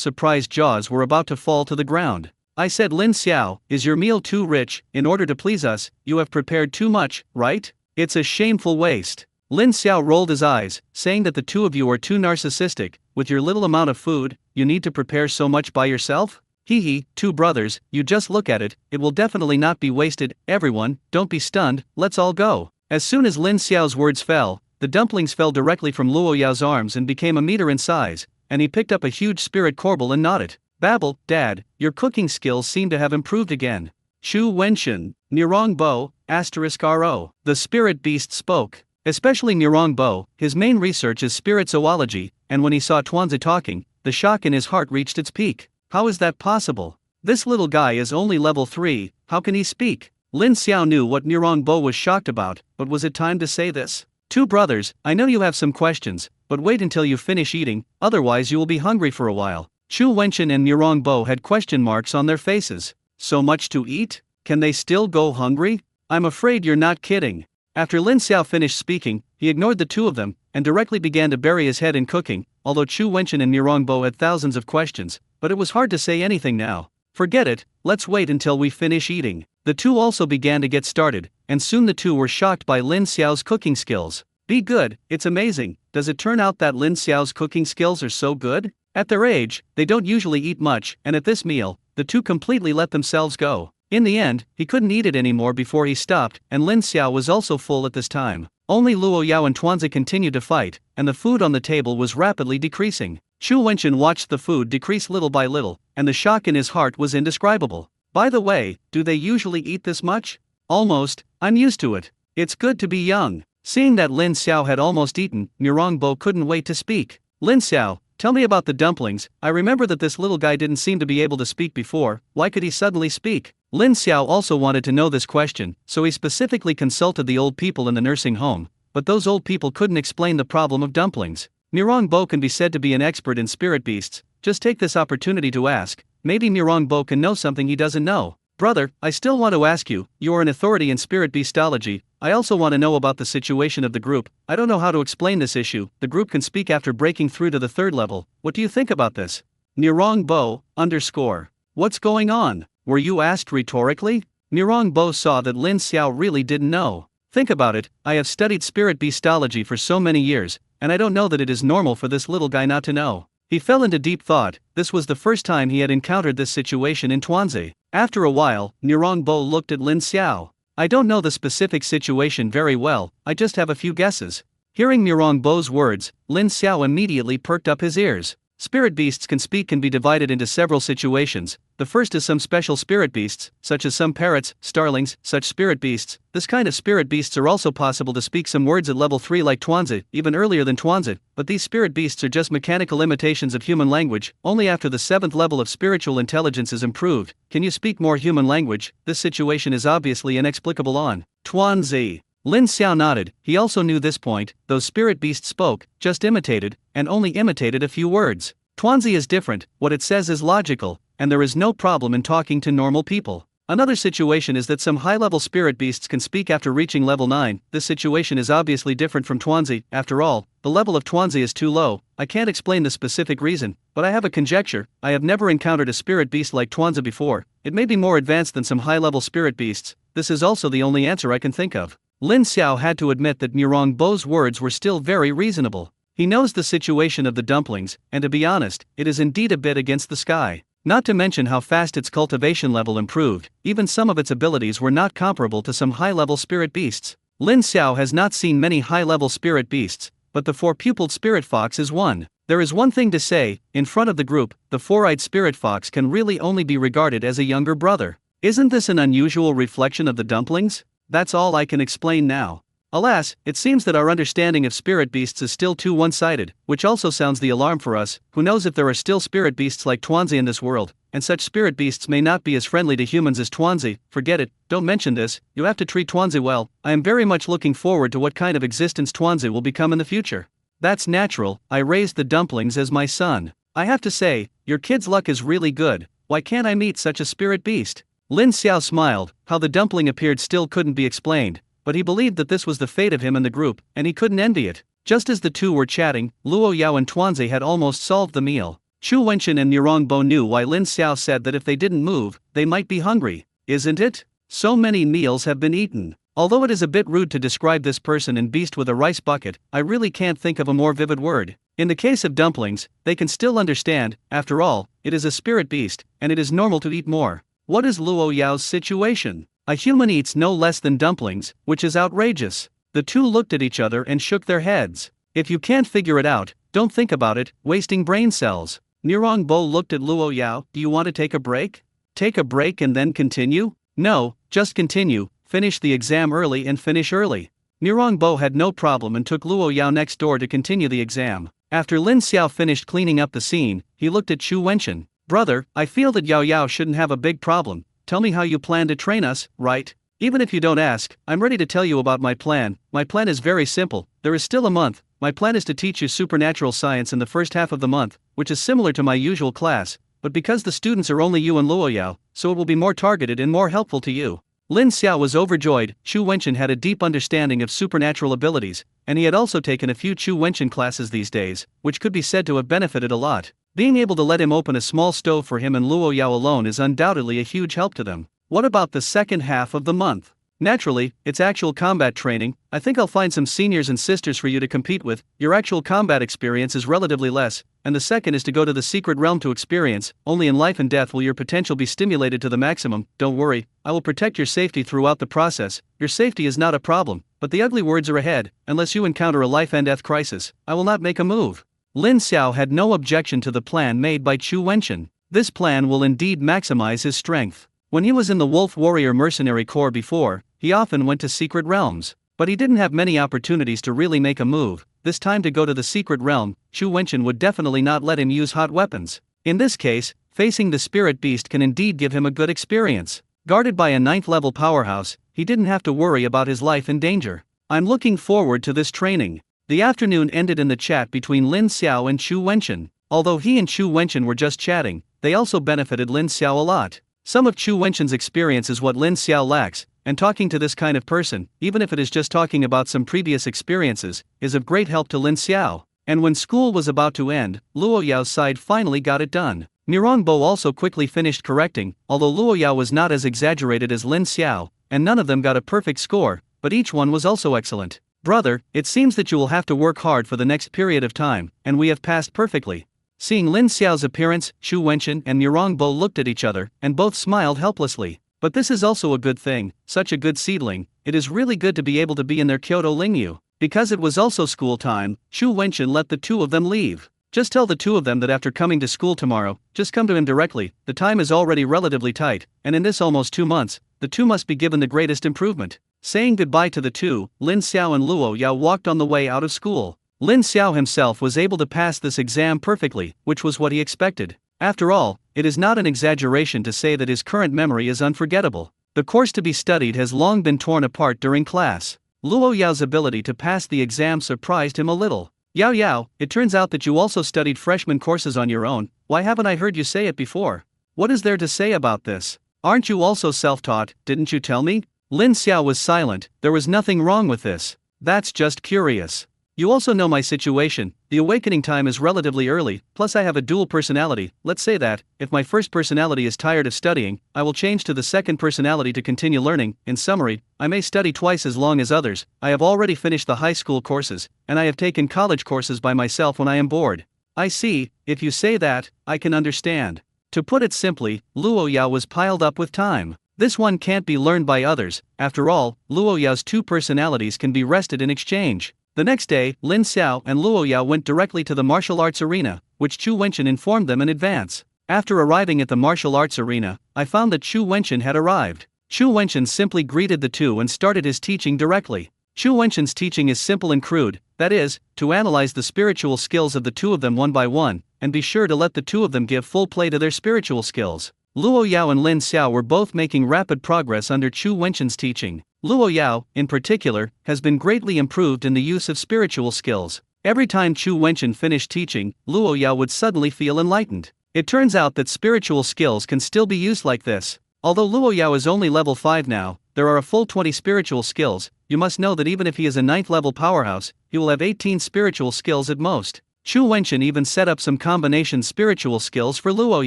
surprised jaws were about to fall to the ground. I said, Lin Xiao, is your meal too rich? In order to please us, you have prepared too much, right? It's a shameful waste. Lin Xiao rolled his eyes, saying that the two of you are too narcissistic. With your little amount of food, you need to prepare so much by yourself? Hee hee, two brothers, you just look at it, it will definitely not be wasted. Everyone, don't be stunned, let's all go. As soon as Lin Xiao's words fell, the dumplings fell directly from Luo Yao's arms and became a meter in size, and he picked up a huge spirit corbel and gnawed it. Babble, Dad, your cooking skills seem to have improved again. Chu Wenchen, Nirongbo, *RO. The spirit beast spoke. Especially Nirongbo, his main research is spirit zoology, and when he saw Tuanzi talking, the shock in his heart reached its peak. How is that possible? This little guy is only level 3, how can he speak? Lin Xiao knew what Nirongbo was shocked about, but was it time to say this? Two brothers, I know you have some questions, but wait until you finish eating, otherwise you will be hungry for a while. Chu Wenchen and Nirongbo had question marks on their faces. So much to eat? Can they still go hungry? I'm afraid you're not kidding. After Lin Xiao finished speaking, he ignored the two of them, and directly began to bury his head in cooking, although Chu Wenchen and Nirongbo had thousands of questions, but it was hard to say anything now. Forget it, let's wait until we finish eating. The two also began to get started, and soon the two were shocked by Lin Xiao's cooking skills. Be good, it's amazing. Does it turn out that Lin Xiao's cooking skills are so good? At their age, they don't usually eat much, and at this meal, the two completely let themselves go. In the end, he couldn't eat it anymore before he stopped, and Lin Xiao was also full at this time. Only Luo Yao and Tuanzi continued to fight, and the food on the table was rapidly decreasing. Chu Wenchen watched the food decrease little by little, and the shock in his heart was indescribable. By the way, do they usually eat this much? Almost, I'm used to it. It's good to be young. Seeing that Lin Xiao had almost eaten, Nirongbo couldn't wait to speak. Lin Xiao, tell me about the dumplings. I remember that this little guy didn't seem to be able to speak before, why could he suddenly speak? Lin Xiao also wanted to know this question, so he specifically consulted the old people in the nursing home, but those old people couldn't explain the problem of dumplings. Nirongbo can be said to be an expert in spirit beasts, just take this opportunity to ask, maybe Nirongbo can know something he doesn't know. Brother, I still want to ask you, you are an authority in spirit beastology, I also want to know about the situation of the group. I don't know how to explain this issue, the group can speak after breaking through to the third level, what do you think about this? Nirongbo, _ What's going on? Were you asked rhetorically? Nirongbo saw that Lin Xiao really didn't know. Think about it, I have studied spirit beastology for so many years, and I don't know that it is normal for this little guy not to know. He fell into deep thought, this was the first time he had encountered this situation in Tuanzi. After a while, Nirongbo looked at Lin Xiao. I don't know the specific situation very well, I just have a few guesses. Hearing Nirongbo's words, Lin Xiao immediately perked up his ears. Spirit beasts can be divided into several situations. The first is some special spirit beasts, such as some parrots, starlings, such spirit beasts. This kind of spirit beasts are also possible to speak some words at level 3 like Tuanzi, even earlier than Tuanzi, but these spirit beasts are just mechanical imitations of human language. Only after the 7th level of spiritual intelligence is improved, can you speak more human language. This situation is obviously inexplicable on Tuanzi. Lin Xiao nodded, he also knew this point, those spirit beasts spoke, just imitated, and only imitated a few words. Tuanzi is different, what it says is logical, and there is no problem in talking to normal people. Another situation is that some high-level spirit beasts can speak after reaching level 9, this situation is obviously different from Tuanzi, after all, the level of Tuanzi is too low, I can't explain the specific reason, but I have a conjecture, I have never encountered a spirit beast like Tuanzi before, it may be more advanced than some high-level spirit beasts, this is also the only answer I can think of. Lin Xiao had to admit that Nirongbo's words were still very reasonable. He knows the situation of the dumplings, and to be honest, it is indeed a bit against the sky. Not to mention how fast its cultivation level improved, even some of its abilities were not comparable to some high-level spirit beasts. Lin Xiao has not seen many high-level spirit beasts, but the four-pupiled spirit fox is one. There is one thing to say, in front of the group, the four-eyed spirit fox can really only be regarded as a younger brother. Isn't this an unusual reflection of the dumplings? That's all I can explain now. Alas, it seems that our understanding of spirit beasts is still too one-sided, which also sounds the alarm for us. Who knows if there are still spirit beasts like Tuanzi in this world, and such spirit beasts may not be as friendly to humans as Tuanzi. Forget it, don't mention this, you have to treat Tuanzi well. I am very much looking forward to what kind of existence Tuanzi will become in the future. That's natural, I raised the dumplings as my son. I have to say, your kid's luck is really good. Why can't I meet such a spirit beast? Lin Xiao smiled. How the dumpling appeared still couldn't be explained, but he believed that this was the fate of him and the group, and he couldn't envy it. Just as the two were chatting, Luo Yao and Tuanzi had almost solved the meal. Chu Wenxin and Nirongbo knew why Lin Xiao said that if they didn't move, they might be hungry, isn't it? So many meals have been eaten. Although it is a bit rude to describe this person and beast with a rice bucket, I really can't think of a more vivid word. In the case of dumplings, they can still understand. After all, it is a spirit beast, and it is normal to eat more. What is Luo Yao's situation? A human eats no less than dumplings, which is outrageous. The two looked at each other and shook their heads. If you can't figure it out, don't think about it, wasting brain cells. Nirongbo looked at Luo Yao. Do you want to take a break? Take a break and then continue? No, just continue, finish the exam early and finish early. Nirongbo had no problem and took Luo Yao next door to continue the exam. After Lin Xiao finished cleaning up the scene, he looked at Chu Wenxin. Brother, I feel that Yao Yao shouldn't have a big problem. Tell me how you plan to train us, right? Even if you don't ask, I'm ready to tell you about my plan. My plan is very simple. There is still a month. My plan is to teach you supernatural science in the first half of the month, which is similar to my usual class, but because the students are only you and Luo Yao, so it will be more targeted and more helpful to you. Lin Xiao was overjoyed. Chu Wenxin had a deep understanding of supernatural abilities, and he had also taken a few Chu Wenxin classes these days, which could be said to have benefited a lot. Being able to let him open a small stove for him and Luo Yao alone is undoubtedly a huge help to them. What about the second half of the month? Naturally, it's actual combat training. I think I'll find some seniors and sisters for you to compete with. Your actual combat experience is relatively less, and the second is to go to the secret realm to experience. Only in life and death will your potential be stimulated to the maximum. Don't worry, I will protect your safety throughout the process. Your safety is not a problem, but the ugly words are ahead. Unless you encounter a life and death crisis, I will not make a move. Lin Xiao had no objection to the plan made by Chu Wenxin. This plan will indeed maximize his strength. When he was in the Wolf Warrior Mercenary Corps before, he often went to secret realms, but he didn't have many opportunities to really make a move. This time to go to the secret realm, Chu Wenxin would definitely not let him use hot weapons. In this case, facing the spirit beast can indeed give him a good experience. Guarded by a 9th level powerhouse, he didn't have to worry about his life in danger. I'm looking forward to this training. The afternoon ended in the chat between Lin Xiao and Chu Wenxin. Although he and Chu Wenxin were just chatting, they also benefited Lin Xiao a lot. Some of Chu Wenxin's experience is what Lin Xiao lacks, and talking to this kind of person, even if it is just talking about some previous experiences, is of great help to Lin Xiao. And when school was about to end, Luo Yao's side finally got it done. Nirongbo also quickly finished correcting, although Luo Yao was not as exaggerated as Lin Xiao, and none of them got a perfect score, but each one was also excellent. Brother, it seems that you will have to work hard for the next period of time, and we have passed perfectly. Seeing Lin Xiao's appearance, Chu Wenxin and Nirongbo looked at each other, and both smiled helplessly. But this is also a good thing, such a good seedling. It is really good to be able to be in their Kyoto Lingyu. Because it was also school time, Chu Wenxin let the two of them leave. Just tell the two of them that after coming to school tomorrow, just come to him directly. The time is already relatively tight, and in this almost 2 months, the two must be given the greatest improvement. Saying goodbye to the two, Lin Xiao and Luo Yao walked on the way out of school. Lin Xiao himself was able to pass this exam perfectly, which was what he expected. After all, it is not an exaggeration to say that his current memory is unforgettable. The course to be studied has long been torn apart during class. Luo Yao's ability to pass the exam surprised him a little. Yao Yao, it turns out that you also studied freshman courses on your own. Why haven't I heard you say it before? What is there to say about this? Aren't you also self-taught, didn't you tell me? Lin Xiao was silent. There was nothing wrong with this. That's just curious. You also know my situation. The awakening time is relatively early, plus I have a dual personality. Let's say that, if my first personality is tired of studying, I will change to the second personality to continue learning. In summary, I may study twice as long as others. I have already finished the high school courses, and I have taken college courses by myself when I am bored. I see, if you say that, I can understand. To put it simply, Luo Yao was piled up with time. This one can't be learned by others. After all, Luo Yao's two personalities can be rested in exchange. The next day, Lin Xiao and Luo Yao went directly to the martial arts arena, which Chu Wenxin informed them in advance. After arriving at the martial arts arena, I found that Chu Wenxin had arrived. Chu Wenxin simply greeted the two and started his teaching directly. Chu Wenxin's teaching is simple and crude, that is, to analyze the spiritual skills of the two of them one by one, and be sure to let the two of them give full play to their spiritual skills. Luo Yao and Lin Xiao were both making rapid progress under Chu Wenxin's teaching. Luo Yao, in particular, has been greatly improved in the use of spiritual skills. Every time Chu Wenxin finished teaching, Luo Yao would suddenly feel enlightened. It turns out that spiritual skills can still be used like this. Although Luo Yao is only level 5 now, there are a full 20 spiritual skills. You must know that even if he is a 9th level powerhouse, he will have 18 spiritual skills at most. Chu Wenxin even set up some combination spiritual skills for Luo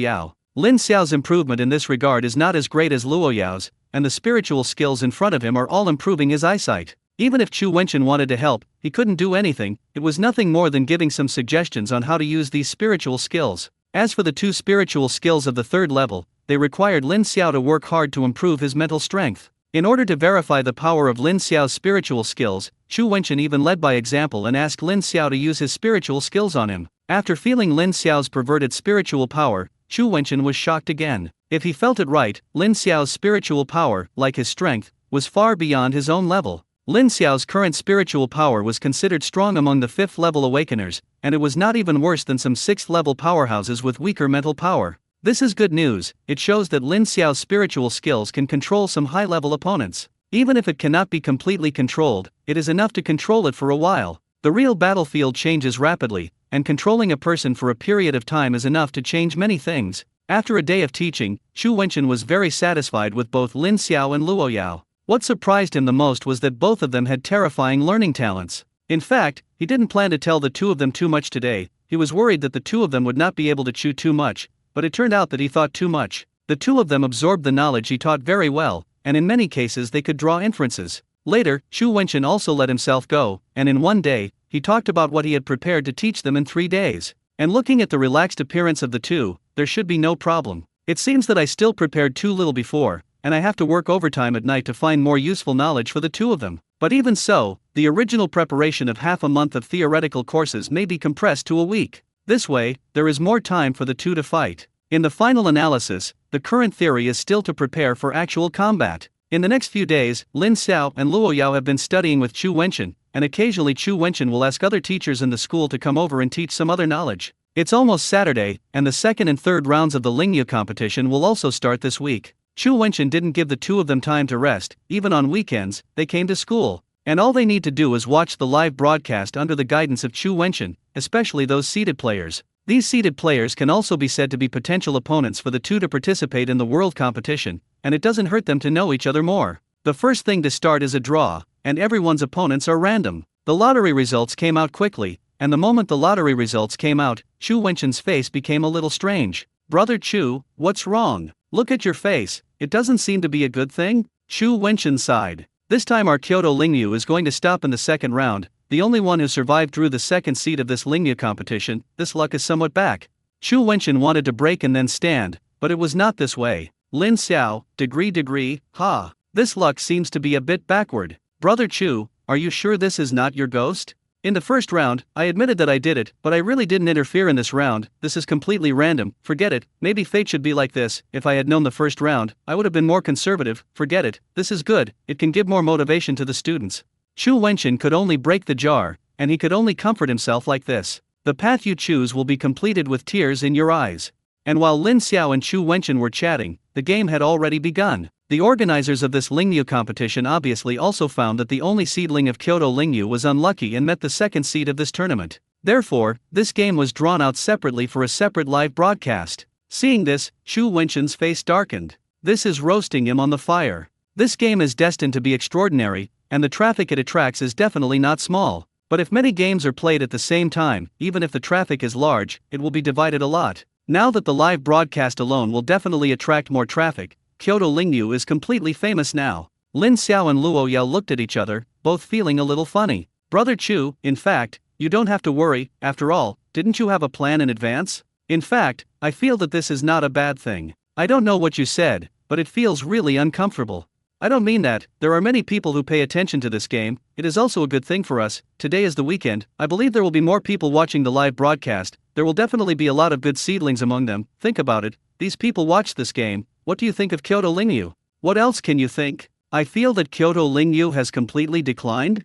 Yao. Lin Xiao's improvement in this regard is not as great as Luo Yao's, and the spiritual skills in front of him are all improving his eyesight. Even if Chu Wenxin wanted to help, he couldn't do anything. It was nothing more than giving some suggestions on how to use these spiritual skills. As for the two spiritual skills of the 3rd level, they required Lin Xiao to work hard to improve his mental strength. In order to verify the power of Lin Xiao's spiritual skills, Chu Wenxin even led by example and asked Lin Xiao to use his spiritual skills on him. After feeling Lin Xiao's perverted spiritual power, Chu Wenxin was shocked again. If he felt it right, Lin Xiao's spiritual power, like his strength, was far beyond his own level. Lin Xiao's current spiritual power was considered strong among the 5th level awakeners, and it was not even worse than some 6th level powerhouses with weaker mental power. This is good news. It shows that Lin Xiao's spiritual skills can control some high-level opponents. Even if it cannot be completely controlled, it is enough to control it for a while. The real battlefield changes rapidly, and controlling a person for a period of time is enough to change many things. After a day of teaching, Chu Wenxin was very satisfied with both Lin Xiao and Luo Yao. What surprised him the most was that both of them had terrifying learning talents. In fact, he didn't plan to tell the two of them too much today. He was worried that the two of them would not be able to chew too much, but it turned out that he thought too much. The two of them absorbed the knowledge he taught very well, and in many cases they could draw inferences. Later, Chu Wenxin also let himself go, and in one day, he talked about what he had prepared to teach them in 3 days. And looking at the relaxed appearance of the two, there should be no problem. It seems that I still prepared too little before, and I have to work overtime at night to find more useful knowledge for the two of them. But even so, the original preparation of half a month of theoretical courses may be compressed to a week. This way, there is more time for the two to fight. In the final analysis, the current theory is still to prepare for actual combat. In the next few days, Lin Xiao and Luo Yao have been studying with Chu Wenxin, and occasionally Chu Wenxin will ask other teachers in the school to come over and teach some other knowledge. It's almost Saturday, and the 2nd and 3rd rounds of the Lingyu competition will also start this week. Chu Wenxin didn't give the two of them time to rest. Even on weekends, they came to school. And all they need to do is watch the live broadcast under the guidance of Chu Wenxin, especially those seeded players. These seeded players can also be said to be potential opponents for the two to participate in the world competition, and it doesn't hurt them to know each other more. The first thing to start is a draw, and everyone's opponents are random. The lottery results came out quickly, and the moment the lottery results came out, Chu Wenxin's face became a little strange. "Brother Chu, what's wrong? Look at your face, it doesn't seem to be a good thing?" Chu Wenxin sighed. "This time our Kyoto Lingyu is going to stop in the 2nd round, the only one who survived through the 2nd seed of this Lingyu competition. This luck is somewhat back." Chu Wenxin wanted to break and then stand, but it was not this way. "Lin Xiao, degree, ha. This luck seems to be a bit backward. Brother Chu, are you sure this is not your ghost? In the first round, I admitted that I did it, but I really didn't interfere in this round. This is completely random. Forget it. Maybe fate should be like this. If I had known the first round, I would have been more conservative. Forget it. This is good. It can give more motivation to the students." Chu Wenxin could only break the jar, and he could only comfort himself like this. "The path you choose will be completed with tears in your eyes." And while Lin Xiao and Chu Wenxin were chatting, the game had already begun. The organizers of this Lingyu competition obviously also found that the only seedling of Kyoto Lingyu was unlucky and met the 2nd seed of this tournament. Therefore, this game was drawn out separately for a separate live broadcast. Seeing this, Chu Wenxin's face darkened. This is roasting him on the fire. This game is destined to be extraordinary, and the traffic it attracts is definitely not small. But if many games are played at the same time, even if the traffic is large, it will be divided a lot. Now that the live broadcast alone will definitely attract more traffic, Kyoto Lingyu is completely famous now. Lin Xiao and Luo Yao looked at each other, both feeling a little funny. "Brother Chu, in fact, you don't have to worry. After all, didn't you have a plan in advance? In fact, I feel that this is not a bad thing. I don't know what you said, but it feels really uncomfortable. I don't mean that. There are many people who pay attention to this game. It is also a good thing for us. Today is the weekend. I believe there will be more people watching the live broadcast. There will definitely be a lot of good seedlings among them. Think about it. These people watch this game. What do you think of Kyoto Lingyu? What else can you think? I feel that Kyoto Lingyu has completely declined.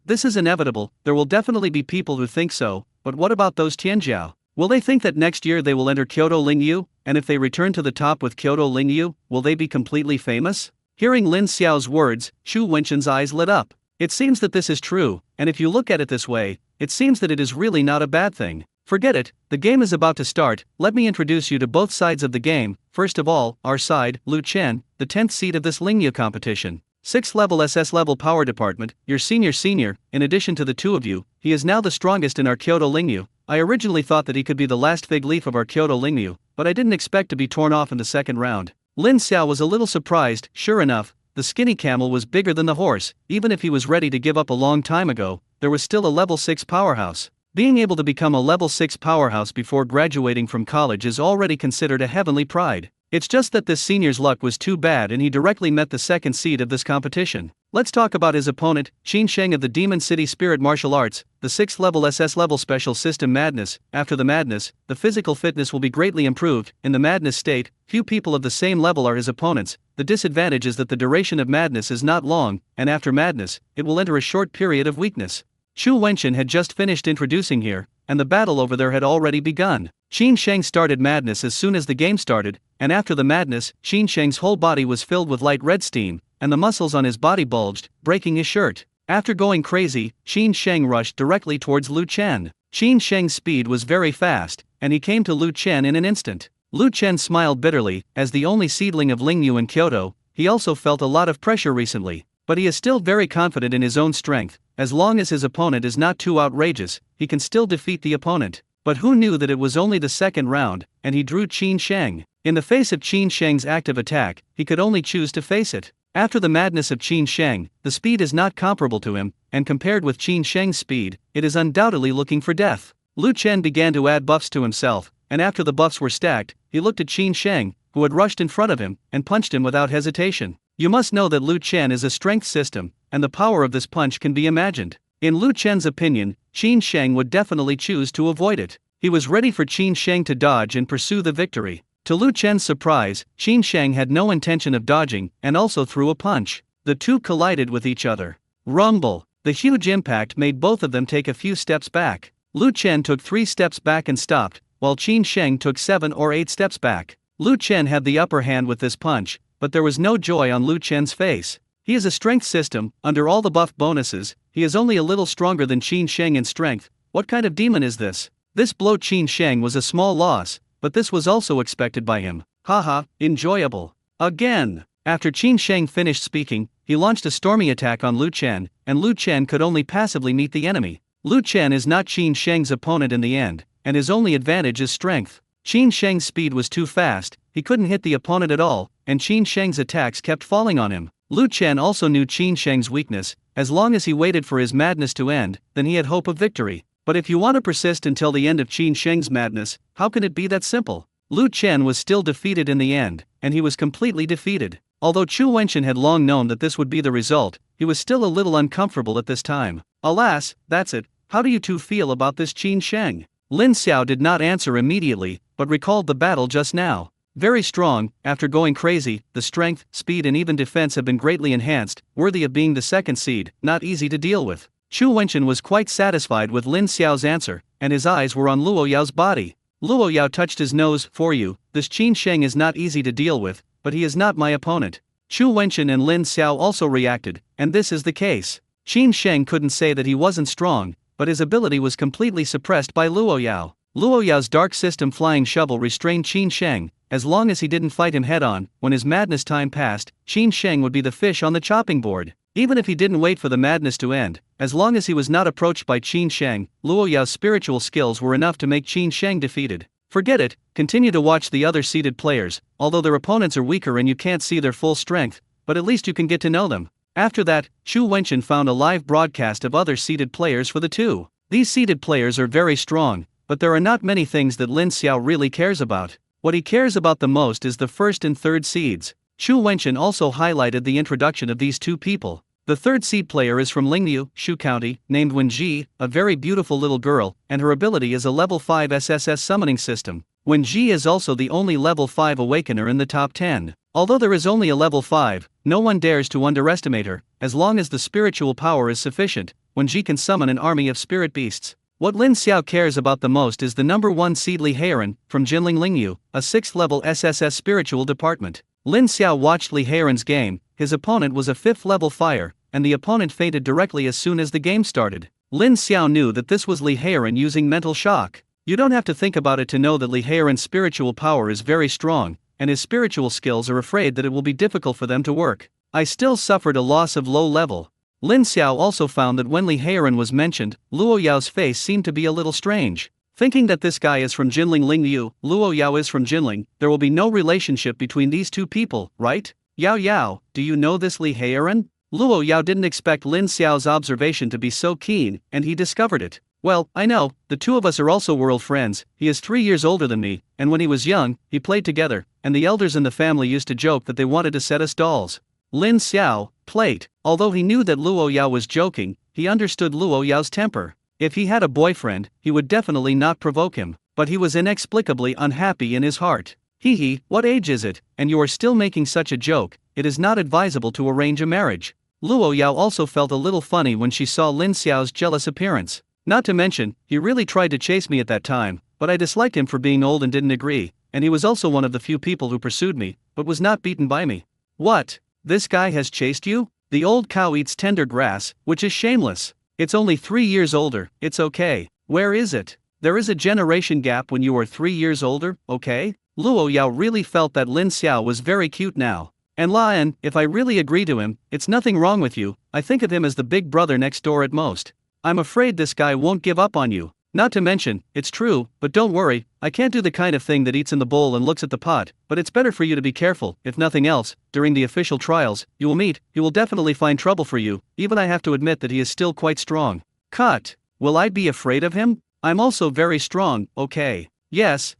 This is inevitable. There will definitely be people who think so, but what about those Tianjiao? Will they think that next year they will enter Kyoto Lingyu, and if they return to the top with Kyoto Lingyu, will they be completely famous? Hearing Lin Xiao's words, Chu Wenchen's eyes lit up. It seems that this is true, and if you look at it this way, it seems that it is really not a bad thing. Forget it, the game is about to start. Let me introduce you to both sides of the game. First of all, our side, Lu Chen, the 10th seed of this Lingyu competition. 6th level SS level power department, your senior, in addition to the two of you, he is now the strongest in our Kyoto Lingyu. I originally thought that he could be the last fig leaf of our Kyoto Lingyu, but I didn't expect to be torn off in the second round. Lin Xiao was a little surprised. Sure enough, the skinny camel was bigger than the horse. Even if he was ready to give up a long time ago, there was still a level 6 powerhouse. Being able to become a level 6 powerhouse before graduating from college is already considered a heavenly pride. It's just that this senior's luck was too bad and he directly met the second seed of this competition. Let's talk about his opponent, Qin Sheng of the Demon City Spirit Martial Arts, the 6th level SS level special system Madness. After the Madness, the physical fitness will be greatly improved. In the Madness state, few people of the same level are his opponents. The disadvantage is that the duration of Madness is not long, and after Madness, it will enter a short period of weakness. Chu Wenchen had just finished introducing here, and the battle over there had already begun. Qin Sheng started Madness as soon as the game started, and after the Madness, Qin Sheng's whole body was filled with light red steam, and the muscles on his body bulged, breaking his shirt. After going crazy, Qin Sheng rushed directly towards Lu Chen. Qin Sheng's speed was very fast, and he came to Lu Chen in an instant. Lu Chen smiled bitterly. As the only seedling of Lingyu in Kyoto, he also felt a lot of pressure recently, but he is still very confident in his own strength. As long as his opponent is not too outrageous, he can still defeat the opponent. But who knew that it was only the second round, and he drew Qin Sheng. In the face of Qin Sheng's active attack, he could only choose to face it. After the madness of Qin Sheng, the speed is not comparable to him, and compared with Qin Sheng's speed, it is undoubtedly looking for death. Lu Chen began to add buffs to himself, and after the buffs were stacked, he looked at Qin Sheng, who had rushed in front of him, and punched him without hesitation. You must know that Lu Chen is a strength system, and the power of this punch can be imagined. In Lu Chen's opinion, Qin Sheng would definitely choose to avoid it. He was ready for Qin Sheng to dodge and pursue the victory. To Lu Chen's surprise, Qin Sheng had no intention of dodging, and also threw a punch. The two collided with each other. Rumble! The huge impact made both of them take a few steps back. Lu Chen took 3 steps back and stopped, while Qin Sheng took 7 or 8 steps back. Lu Chen had the upper hand with this punch, but there was no joy on Lu Chen's face. He is a strength system. Under all the buff bonuses, he is only a little stronger than Qin Sheng in strength. What kind of demon is this? This blow Qin Sheng was a small loss, but this was also expected by him. Haha, enjoyable. Again! After Qin Sheng finished speaking, he launched a stormy attack on Lu Chen, and Lu Chen could only passively meet the enemy. Lu Chen is not Qin Sheng's opponent in the end, and his only advantage is strength. Qin Sheng's speed was too fast, he couldn't hit the opponent at all, and Qin Sheng's attacks kept falling on him. Lu Chen also knew Qin Sheng's weakness. As long as he waited for his madness to end, then he had hope of victory. But if you want to persist until the end of Qin Sheng's madness, how can it be that simple? Lu Chen was still defeated in the end, and he was completely defeated. Although Chu Wenchen had long known that this would be the result, he was still a little uncomfortable at this time. Alas, that's it. How do you two feel about this Qin Sheng? Lin Xiao did not answer immediately, but recalled the battle just now. Very strong. After going crazy, the strength, speed and even defense have been greatly enhanced, worthy of being the second seed, not easy to deal with. Chu Wenchen was quite satisfied with Lin Xiao's answer, and his eyes were on Luo Yao's body. Luo Yao touched his nose. For you, this Qin Sheng is not easy to deal with, but he is not my opponent. Chu Wenchen and Lin Xiao also reacted, and this is the case. Qin Sheng couldn't say that he wasn't strong, but his ability was completely suppressed by Luo Yao. Luo Yao's dark system flying shovel restrained Qin Sheng. As long as he didn't fight him head-on, when his madness time passed, Qin Sheng would be the fish on the chopping board. Even if he didn't wait for the madness to end, as long as he was not approached by Qin Sheng, Luo Yao's spiritual skills were enough to make Qin Sheng defeated. Forget it, continue to watch the other seeded players, although their opponents are weaker and you can't see their full strength, but at least you can get to know them. After that, Chu Wenchen found a live broadcast of other seeded players for the two. These seeded players are very strong, but there are not many things that Lin Xiao really cares about. What he cares about the most is the first and third seeds. Chu Wenchen also highlighted the introduction of these two people. The third seed player is from Lingyu, Shu County, named Wenji, a very beautiful little girl, and her ability is a level 5 SSS summoning system. Wenji is also the only level 5 awakener in the top 10. Although there is only a level 5, no one dares to underestimate her. As long as the spiritual power is sufficient, when Ji can summon an army of spirit beasts. What Lin Xiao cares about the most is the number 1 seed Li Heiran, from Jinling Lingyu, a 6th level SSS spiritual department. Lin Xiao watched Li Heiran's game. His opponent was a 5th level fire, and the opponent fainted directly as soon as the game started. Lin Xiao knew that this was Li Heiran using mental shock. You don't have to think about it to know that Li Heiran's spiritual power is very strong, and his spiritual skills are afraid that it will be difficult for them to work. I still suffered a loss of low level. Lin Xiao also found that when Li Heiran was mentioned, Luo Yao's face seemed to be a little strange. Thinking that this guy is from Jinling Lingyu, Luo Yao is from Jinling, there will be no relationship between these two people, right? Yao Yao, do you know this Li Heiran? Luo Yao didn't expect Lin Xiao's observation to be so keen, and he discovered it. Well, I know, the two of us are also world friends. He is 3 years older than me, and when he was young, he played together, and the elders in the family used to joke that they wanted to set us dolls. Lin Xiao, plate. Although he knew that Luo Yao was joking, he understood Luo Yao's temper. If he had a boyfriend, he would definitely not provoke him, but he was inexplicably unhappy in his heart. Hee, what age is it, and you are still making such a joke? It is not advisable to arrange a marriage. Luo Yao also felt a little funny when she saw Lin Xiao's jealous appearance. Not to mention, he really tried to chase me at that time, but I disliked him for being old and didn't agree, and he was also one of the few people who pursued me, but was not beaten by me. What? This guy has chased you? The old cow eats tender grass, which is shameless. It's only 3 years older, it's okay. Where is it? There is a generation gap when you are 3 years older, okay? Luo Yao really felt that Lin Xiao was very cute now. And Lan, if I really agree to him, it's nothing wrong with you. I think of him as the big brother next door at most. I'm afraid this guy won't give up on you. Not to mention, it's true, but don't worry, I can't do the kind of thing that eats in the bowl and looks at the pot, but it's better for you to be careful. If nothing else, during the official trials, you will meet, he will definitely find trouble for you. Even I have to admit that he is still quite strong. Cut. Will I be afraid of him? I'm also very strong, okay. Yes.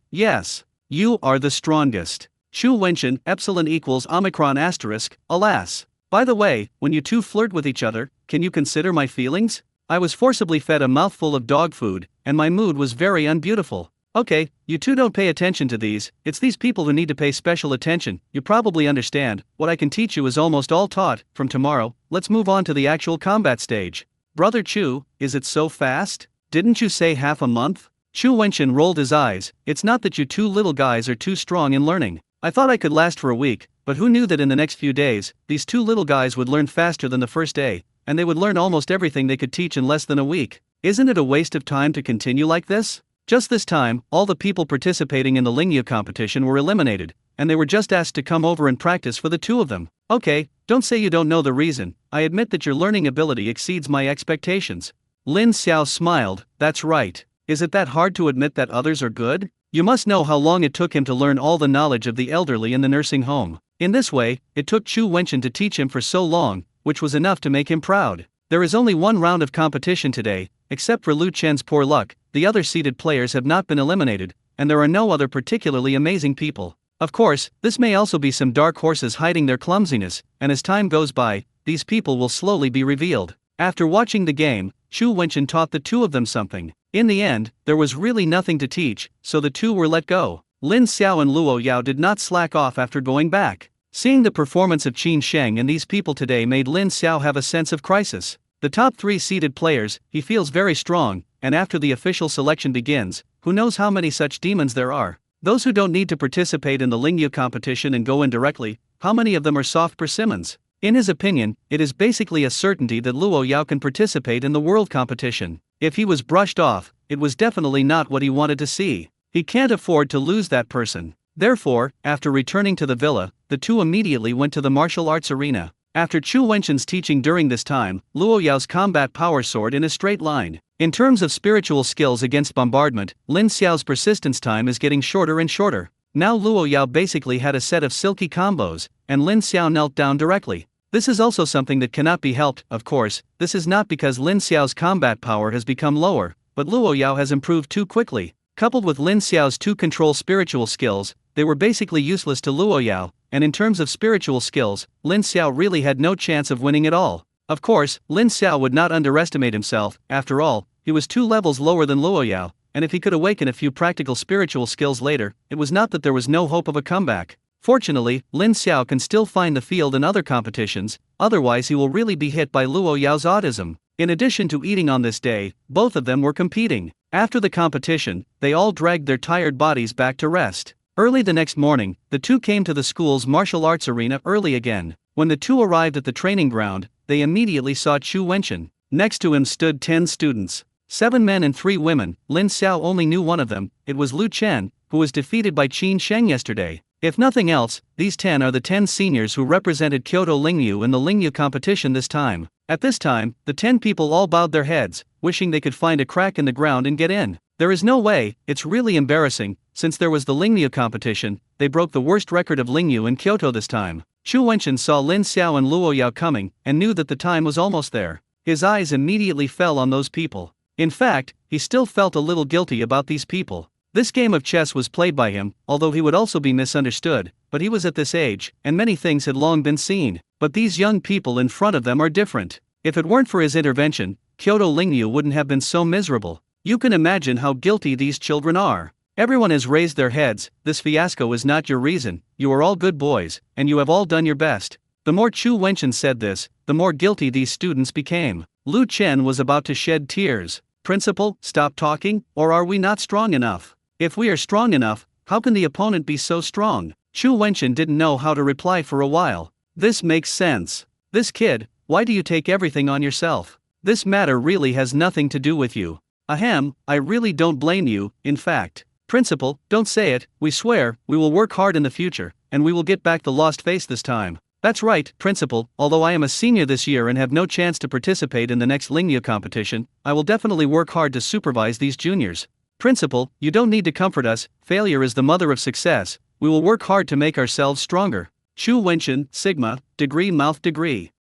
You are the strongest. Chu Wenchen, epsilon equals omicron asterisk, alas. By the way, when you two flirt with each other, can you consider my feelings? I was forcibly fed a mouthful of dog food, and my mood was very unbeautiful. Okay, you two don't pay attention to these, it's these people who need to pay special attention. You probably understand, what I can teach you is almost all taught. From tomorrow, let's move on to the actual combat stage. Brother Chu, is it so fast? Didn't you say half a month? Chu Wenchen rolled his eyes. It's not that you two little guys are too strong in learning. I thought I could last for a week, but who knew that in the next few days, these two little guys would learn faster than the first day, and they would learn almost everything they could teach in less than a week. Isn't it a waste of time to continue like this? Just this time, all the people participating in the Lingyu competition were eliminated, and they were just asked to come over and practice for the two of them. Okay, don't say you don't know the reason. I admit that your learning ability exceeds my expectations. Lin Xiao smiled. That's right. Is it that hard to admit that others are good? You must know how long it took him to learn all the knowledge of the elderly in the nursing home. In this way, it took Chu Wenchen to teach him for so long, which was enough to make him proud. There is only one round of competition today, except for Lu Chen's poor luck. The other seeded players have not been eliminated, and there are no other particularly amazing people. Of course, this may also be some dark horses hiding their clumsiness, and as time goes by, these people will slowly be revealed. After watching the game, Chu Wenchen taught the two of them something. In the end, there was really nothing to teach, so the two were let go. Lin Xiao and Luo Yao did not slack off after going back. Seeing the performance of Qin Sheng and these people today made Lin Xiao have a sense of crisis. The top 3 seeded players, he feels very strong, and after the official selection begins, who knows how many such demons there are. Those who don't need to participate in the Lingyu competition and go in directly, how many of them are soft persimmons? In his opinion, it is basically a certainty that Luo Yao can participate in the world competition. If he was brushed off, it was definitely not what he wanted to see. He can't afford to lose that person. Therefore, after returning to the villa, the two immediately went to the martial arts arena. After Chu Wenchen's teaching during this time, Luo Yao's combat power soared in a straight line. In terms of spiritual skills against bombardment, Lin Xiao's persistence time is getting shorter and shorter. Now Luo Yao basically had a set of silky combos, and Lin Xiao knelt down directly. This is also something that cannot be helped. Of course, this is not because Lin Xiao's combat power has become lower, but Luo Yao has improved too quickly. Coupled with Lin Xiao's 2 control spiritual skills, they were basically useless to Luo Yao, and in terms of spiritual skills, Lin Xiao really had no chance of winning at all. Of course, Lin Xiao would not underestimate himself. After all, he was 2 levels lower than Luo Yao, and if he could awaken a few practical spiritual skills later, it was not that there was no hope of a comeback. Fortunately, Lin Xiao can still find the field in other competitions, otherwise he will really be hit by Luo Yao's autism. In addition to eating on this day, both of them were competing. After the competition, they all dragged their tired bodies back to rest. Early the next morning, the two came to the school's martial arts arena early again. When the two arrived at the training ground, they immediately saw Chu Wenchen. Next to him stood 10 students. 7 men and 3 women. Lin Xiao only knew one of them. It was Lu Chen, who was defeated by Qin Sheng yesterday. If nothing else, these 10 are the 10 seniors who represented Kyoto Lingyu in the Lingyu competition this time. At this time, the 10 people all bowed their heads, wishing they could find a crack in the ground and get in. There is no way, it's really embarrassing. Since there was the Lingyu competition, they broke the worst record of Lingyu in Kyoto this time. Chu Wenchen saw Lin Xiao and Luo Yao coming, and knew that the time was almost there. His eyes immediately fell on those people. In fact, he still felt a little guilty about these people. This game of chess was played by him, although he would also be misunderstood, but he was at this age, and many things had long been seen. But these young people in front of them are different. If it weren't for his intervention, Kyoto Lingyu wouldn't have been so miserable. You can imagine how guilty these children are. Everyone has raised their heads. This fiasco is not your reason. You are all good boys, and you have all done your best. The more Chu Wenchen said this, the more guilty these students became. Lu Chen was about to shed tears. Principal, stop talking, or are we not strong enough? If we are strong enough, how can the opponent be so strong? Chu Wenchen didn't know how to reply for a while. This makes sense. This kid, why do you take everything on yourself? This matter really has nothing to do with you. Ahem, I really don't blame you, in fact. Principal, don't say it, we swear, we will work hard in the future, and we will get back the lost face this time. That's right, Principal, although I am a senior this year and have no chance to participate in the next Lingyu competition, I will definitely work hard to supervise these juniors. Principal, you don't need to comfort us, failure is the mother of success, we will work hard to make ourselves stronger. Chu Wenchen, Sigma, degree mouth degree.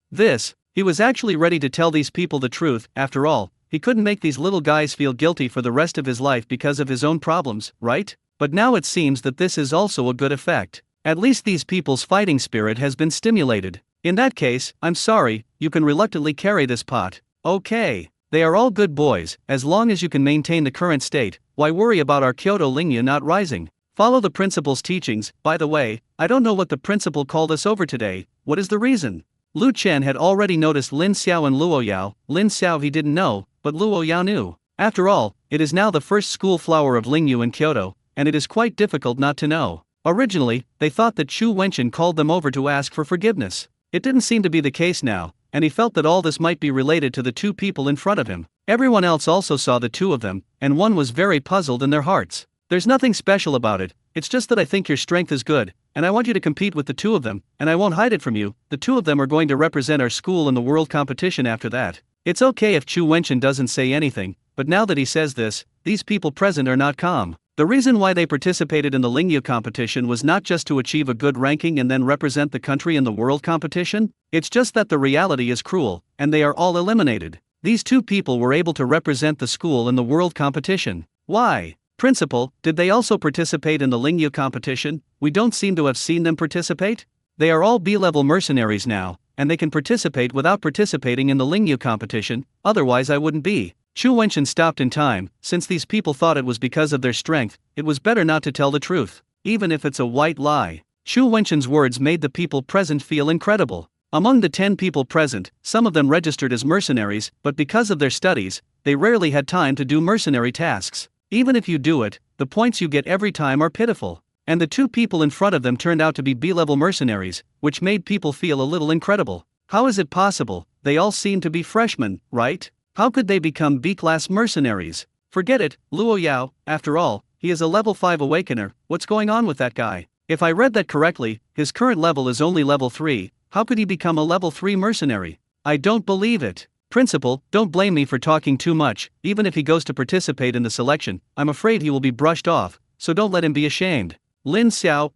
He was actually ready to tell these people the truth. After all, he couldn't make these little guys feel guilty for the rest of his life because of his own problems, right? But now it seems that this is also a good effect. At least these people's fighting spirit has been stimulated. In that case, I'm sorry, you can reluctantly carry this pot. Okay. They are all good boys, as long as you can maintain the current state, why worry about our Kyoto Lingyu not rising? Follow the principal's teachings. By the way, I don't know what the principal called us over today, what is the reason? Lu Chen had already noticed Lin Xiao and Luo Yao. Lin Xiao he didn't know, but Luo Yao knew. After all, it is now the first school flower of Lingyu in Kyoto, and it is quite difficult not to know. Originally, they thought that Chu Wenchen called them over to ask for forgiveness. It didn't seem to be the case now, and he felt that all this might be related to the two people in front of him. Everyone else also saw the two of them, and one was very puzzled in their hearts. There's nothing special about it, it's just that I think your strength is good, and I want you to compete with the two of them, and I won't hide it from you, the two of them are going to represent our school in the world competition after that. It's okay if Chu Wenchen doesn't say anything, but now that he says this, these people present are not calm. The reason why they participated in the Lingyu competition was not just to achieve a good ranking and then represent the country in the world competition, it's just that the reality is cruel, and they are all eliminated. These two people were able to represent the school in the world competition. Why? Principal, did they also participate in the Lingyu competition? We don't seem to have seen them participate? They are all B-level mercenaries now, and they can participate without participating in the Lingyu competition, otherwise I wouldn't be. Chu Wenchen stopped in time. Since these people thought it was because of their strength, it was better not to tell the truth, even if it's a white lie. Chu Wenchen's words made the people present feel incredible. Among the 10 people present, some of them registered as mercenaries, but because of their studies, they rarely had time to do mercenary tasks. Even if you do it, the points you get every time are pitiful. And the two people in front of them turned out to be B-level mercenaries, which made people feel a little incredible. How is it possible? They all seem to be freshmen, right? How could they become B-class mercenaries? Forget it, Luo Yao, after all, he is a level 5 awakener, what's going on with that guy? If I read that correctly, his current level is only level 3, how could he become a level 3 mercenary? I don't believe it. Principal, don't blame me for talking too much, even if he goes to participate in the selection, I'm afraid he will be brushed off, so don't let him be ashamed. Lin Xiao,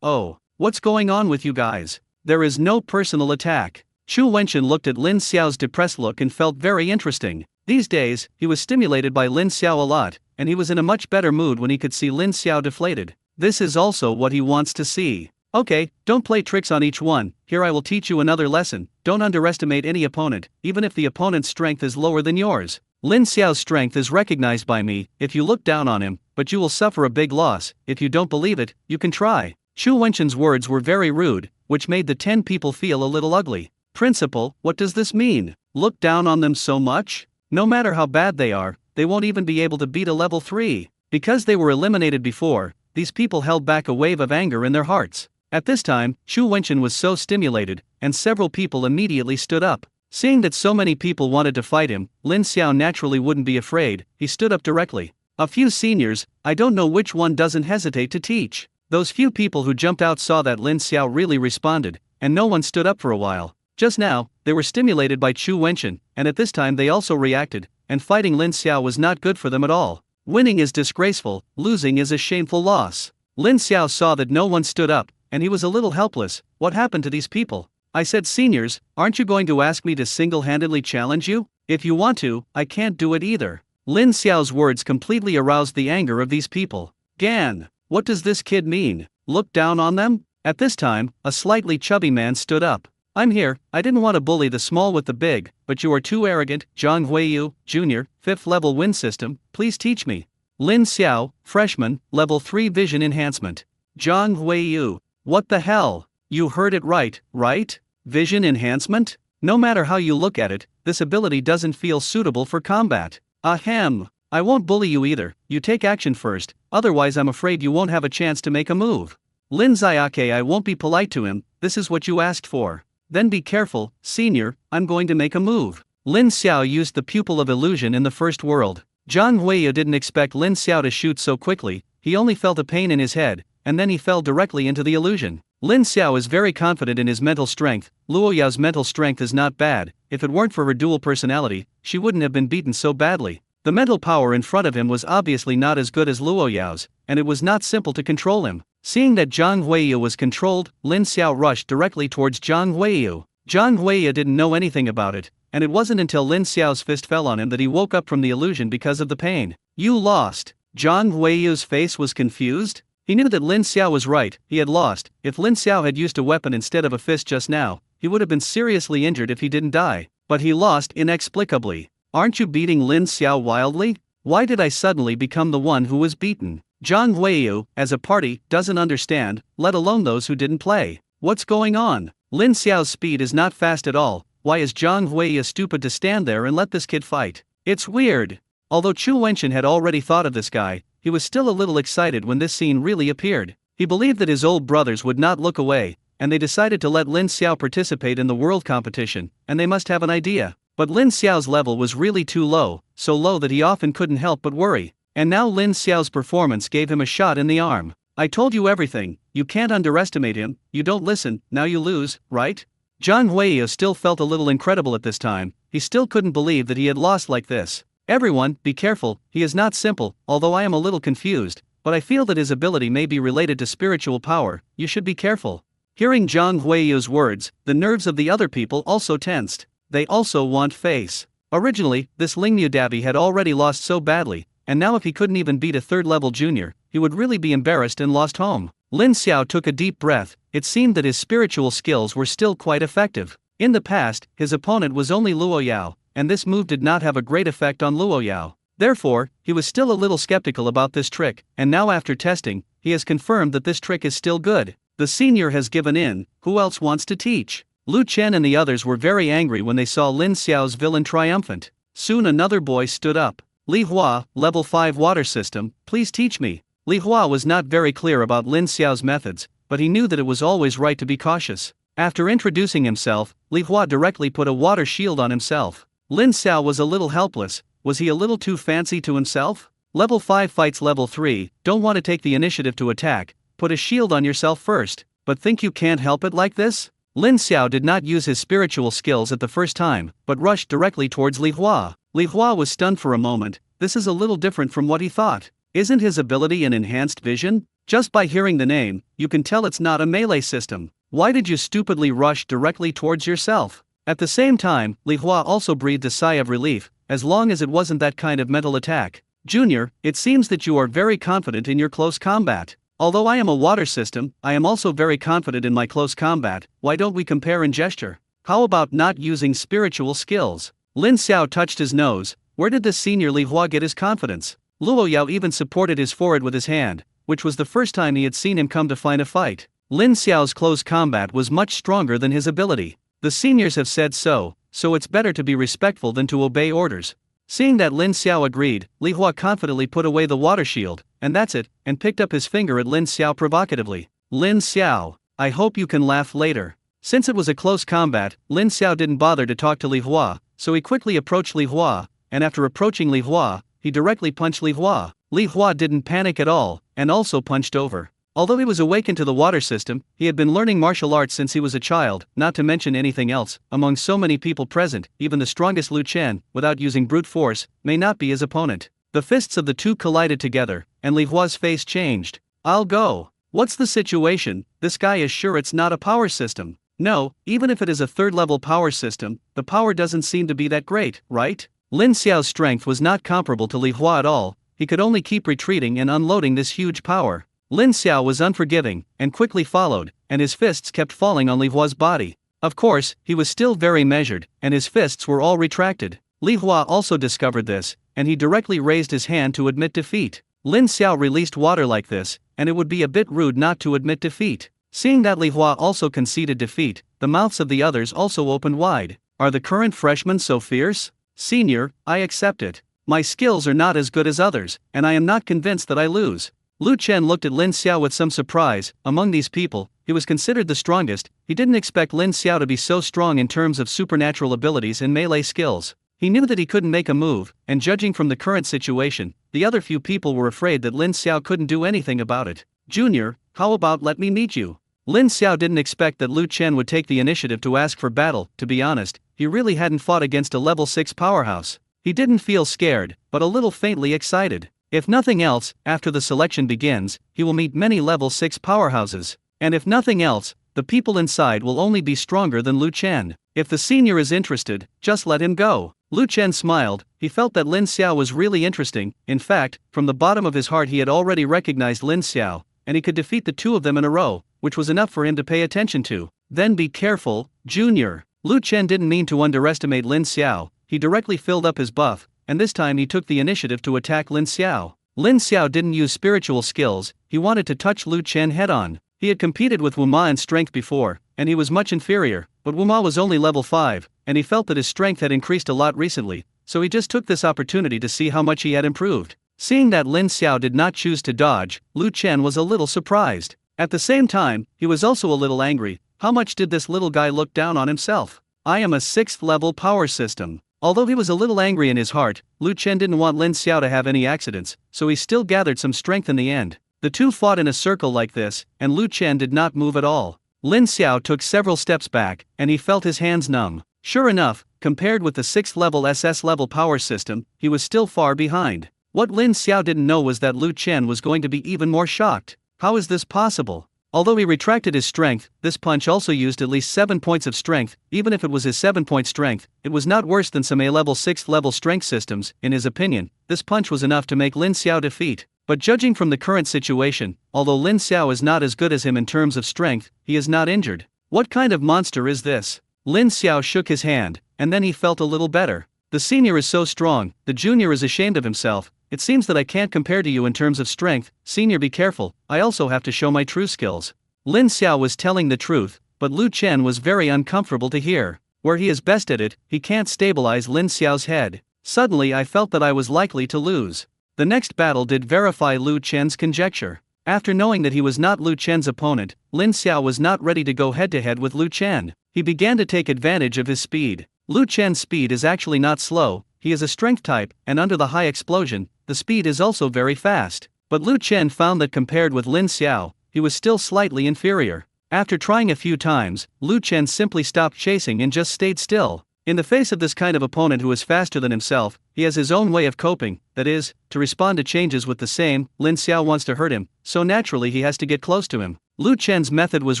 oh, what's going on with you guys? There is no personal attack. Chu Wenchen looked at Lin Xiao's depressed look and felt very interesting. These days, he was stimulated by Lin Xiao a lot, and he was in a much better mood when he could see Lin Xiao deflated. This is also what he wants to see. Okay, don't play tricks on each one, here I will teach you another lesson, don't underestimate any opponent, even if the opponent's strength is lower than yours. Lin Xiao's strength is recognized by me, if you look down on him, but you will suffer a big loss, if you don't believe it, you can try. Chu Wenchen's words were very rude, which made the 10 people feel a little ugly. Principal, what does this mean? Look down on them so much? No matter how bad they are, they won't even be able to beat a level 3. Because they were eliminated before, these people held back a wave of anger in their hearts. At this time, Chu Wenchen was so stimulated, and several people immediately stood up. Seeing that so many people wanted to fight him, Lin Xiao naturally wouldn't be afraid, he stood up directly. A few seniors, I don't know which one doesn't hesitate to teach. Those few people who jumped out saw that Lin Xiao really responded, and no one stood up for a while. Just now, they were stimulated by Chu Wenchen, and at this time they also reacted, and fighting Lin Xiao was not good for them at all. Winning is disgraceful, losing is a shameful loss. Lin Xiao saw that no one stood up, and he was a little helpless. What happened to these people? I said, seniors, aren't you going to ask me to single-handedly challenge you? If you want to, I can't do it either. Lin Xiao's words completely aroused the anger of these people. Gan, what does this kid mean? Look down on them? At this time, a slightly chubby man stood up. I'm here, I didn't want to bully the small with the big, but you are too arrogant. Zhang Huiyu, Junior, 5th level wind system, please teach me. Lin Xiao, freshman, level 3 vision enhancement. Zhang Huiyu, what the hell? You heard it right, right? Vision enhancement? No matter how you look at it, this ability doesn't feel suitable for combat. Ahem. I won't bully you either, you take action first, otherwise I'm afraid you won't have a chance to make a move. Lin Xiaoke, I won't be polite to him, this is what you asked for. Then be careful, senior, I'm going to make a move. Lin Xiao used the pupil of illusion in the first world. Zhang Huiyu didn't expect Lin Xiao to shoot so quickly, he only felt a pain in his head, and then he fell directly into the illusion. Lin Xiao is very confident in his mental strength. Luo Yao's mental strength is not bad, if it weren't for her dual personality, she wouldn't have been beaten so badly. The mental power in front of him was obviously not as good as Luo Yao's, and it was not simple to control him. Seeing that Zhang Huiyu was controlled, Lin Xiao rushed directly towards Zhang Huiyu. Zhang Huiyu didn't know anything about it, and it wasn't until Lin Xiao's fist fell on him that he woke up from the illusion because of the pain. You lost. Zhang Huiyu's face was confused. He knew that Lin Xiao was right, he had lost. If Lin Xiao had used a weapon instead of a fist just now, he would have been seriously injured if he didn't die. But he lost inexplicably. Aren't you beating Lin Xiao wildly? Why did I suddenly become the one who was beaten? Zhang Huiyu, as a party, doesn't understand, let alone those who didn't play. What's going on? Lin Xiao's speed is not fast at all, why is Zhang Huiyu stupid to stand there and let this kid fight? It's weird. Although Chu Wenchen had already thought of this guy, he was still a little excited when this scene really appeared. He believed that his old brothers would not look away, and they decided to let Lin Xiao participate in the world competition, and they must have an idea. But Lin Xiao's level was really too low, so low that he often couldn't help but worry. And now Lin Xiao's performance gave him a shot in the arm. I told you everything, you can't underestimate him, you don't listen, now you lose, right? Zhang Huiyu still felt a little incredible at this time, he still couldn't believe that he had lost like this. Everyone, be careful, he is not simple, although I am a little confused, but I feel that his ability may be related to spiritual power, you should be careful. Hearing Zhang Huiyu's words, the nerves of the other people also tensed. They also want face. Originally, this Lingmu Davi had already lost so badly, and now if he couldn't even beat a third-level junior, he would really be embarrassed and lost home. Lin Xiao took a deep breath, it seemed that his spiritual skills were still quite effective. In the past, his opponent was only Luo Yao, and this move did not have a great effect on Luo Yao. Therefore, he was still a little skeptical about this trick, and now after testing, he has confirmed that this trick is still good. The senior has given in, who else wants to teach? Lu Chen and the others were very angry when they saw Lin Xiao's villain triumphant. Soon another boy stood up. Li Hua, level 5 water system, please teach me. Li Hua was not very clear about Lin Xiao's methods, but he knew that it was always right to be cautious. After introducing himself, Li Hua directly put a water shield on himself. Lin Xiao was a little helpless, was he a little too fancy to himself? Level 5 fights level 3, don't want to take the initiative to attack, put a shield on yourself first, but think you can't help it like this? Lin Xiao did not use his spiritual skills at the first time, but rushed directly towards Li Hua. Li Hua was stunned for a moment, this is a little different from what he thought. Isn't his ability an enhanced vision? Just by hearing the name, you can tell it's not a melee system. Why did you stupidly rush directly towards yourself? At the same time, Li Hua also breathed a sigh of relief, as long as it wasn't that kind of mental attack. Junior, it seems that you are very confident in your close combat. Although I am a water system, I am also very confident in my close combat, why don't we compare in gesture? How about not using spiritual skills? Lin Xiao touched his nose, where did this senior Li Hua get his confidence? Luo Yao even supported his forehead with his hand, which was the first time he had seen him come to find a fight. Lin Xiao's close combat was much stronger than his ability. The seniors have said so, so it's better to be respectful than to obey orders. Seeing that Lin Xiao agreed, Li Hua confidently put away the water shield, and that's it, and picked up his finger at Lin Xiao provocatively. Lin Xiao, I hope you can laugh later. Since it was a close combat, Lin Xiao didn't bother to talk to Li Hua, so he quickly approached Li Hua, and after approaching Li Hua, he directly punched Li Hua. Li Hua didn't panic at all, and also punched over. Although he was awakened to the water system, he had been learning martial arts since he was a child, not to mention anything else. Among so many people present, even the strongest Lu Chen, without using brute force, may not be his opponent. The fists of the two collided together, and Li Hua's face changed. I'll go. What's the situation? This guy is sure it's not a power system. No, even if it is a third-level power system, the power doesn't seem to be that great, right? Lin Xiao's strength was not comparable to Li Hua at all. He could only keep retreating and unloading this huge power. Lin Xiao was unforgiving, and quickly followed, and his fists kept falling on Li Hua's body. Of course, he was still very measured, and his fists were all retracted. Li Hua also discovered this, and he directly raised his hand to admit defeat. Lin Xiao released water like this, and it would be a bit rude not to admit defeat. Seeing that Li Hua also conceded defeat, the mouths of the others also opened wide. Are the current freshmen so fierce? Senior, I accept it. My skills are not as good as others, and I am not convinced that I lose. Lu Chen looked at Lin Xiao with some surprise. Among these people, he was considered the strongest. He didn't expect Lin Xiao to be so strong in terms of supernatural abilities and melee skills. He knew that he couldn't make a move, and judging from the current situation, the other few people were afraid that Lin Xiao couldn't do anything about it. Junior, how about let me meet you? Lin Xiao didn't expect that Lu Chen would take the initiative to ask for battle. To be honest, he really hadn't fought against a level 6 powerhouse. He didn't feel scared, but a little faintly excited. If nothing else, after the selection begins, he will meet many level 6 powerhouses. And if nothing else, the people inside will only be stronger than Lu Chen. If the senior is interested, just let him go. Lu Chen smiled. He felt that Lin Xiao was really interesting. In fact, from the bottom of his heart he had already recognized Lin Xiao, and he could defeat the two of them in a row, which was enough for him to pay attention to. Then be careful, Junior. Lu Chen didn't mean to underestimate Lin Xiao. He directly filled up his buff, and this time he took the initiative to attack Lin Xiao. Lin Xiao didn't use spiritual skills. He wanted to touch Lu Chen head-on. He had competed with Wu Ma in strength before, and he was much inferior, but Wu Ma was only level 5, and he felt that his strength had increased a lot recently, so he just took this opportunity to see how much he had improved. Seeing that Lin Xiao did not choose to dodge, Lu Chen was a little surprised. At the same time, he was also a little angry. How much did this little guy look down on himself? I am a 6th level power system. Although he was a little angry in his heart, Lu Chen didn't want Lin Xiao to have any accidents, so he still gathered some strength in the end. The two fought in a circle like this, and Lu Chen did not move at all. Lin Xiao took several steps back, and he felt his hands numb. Sure enough, compared with the 6th level SS level power system, he was still far behind. What Lin Xiao didn't know was that Lu Chen was going to be even more shocked. How is this possible? Although he retracted his strength, this punch also used at least 7 points of strength. Even if it was his 7-point strength, it was not worse than some A-level 6th level strength systems. In his opinion, this punch was enough to make Lin Xiao defeat. But judging from the current situation, although Lin Xiao is not as good as him in terms of strength, he is not injured. What kind of monster is this? Lin Xiao shook his hand, and then he felt a little better. The senior is so strong, the junior is ashamed of himself. It seems that I can't compare to you in terms of strength. Senior, be careful, I also have to show my true skills. Lin Xiao was telling the truth, but Lu Chen was very uncomfortable to hear. Where he is best at it, he can't stabilize Lin Xiao's head. Suddenly I felt that I was likely to lose. The next battle did verify Lu Chen's conjecture. After knowing that he was not Lu Chen's opponent, Lin Xiao was not ready to go head-to-head with Lu Chen. He began to take advantage of his speed. Lu Chen's speed is actually not slow. He is a strength type, and under the high explosion, the speed is also very fast. But Lu Chen found that compared with Lin Xiao, he was still slightly inferior. After trying a few times, Lu Chen simply stopped chasing and just stayed still. In the face of this kind of opponent who is faster than himself, he has his own way of coping, that is, to respond to changes with the same. Lin Xiao wants to hurt him, so naturally he has to get close to him. Lu Chen's method was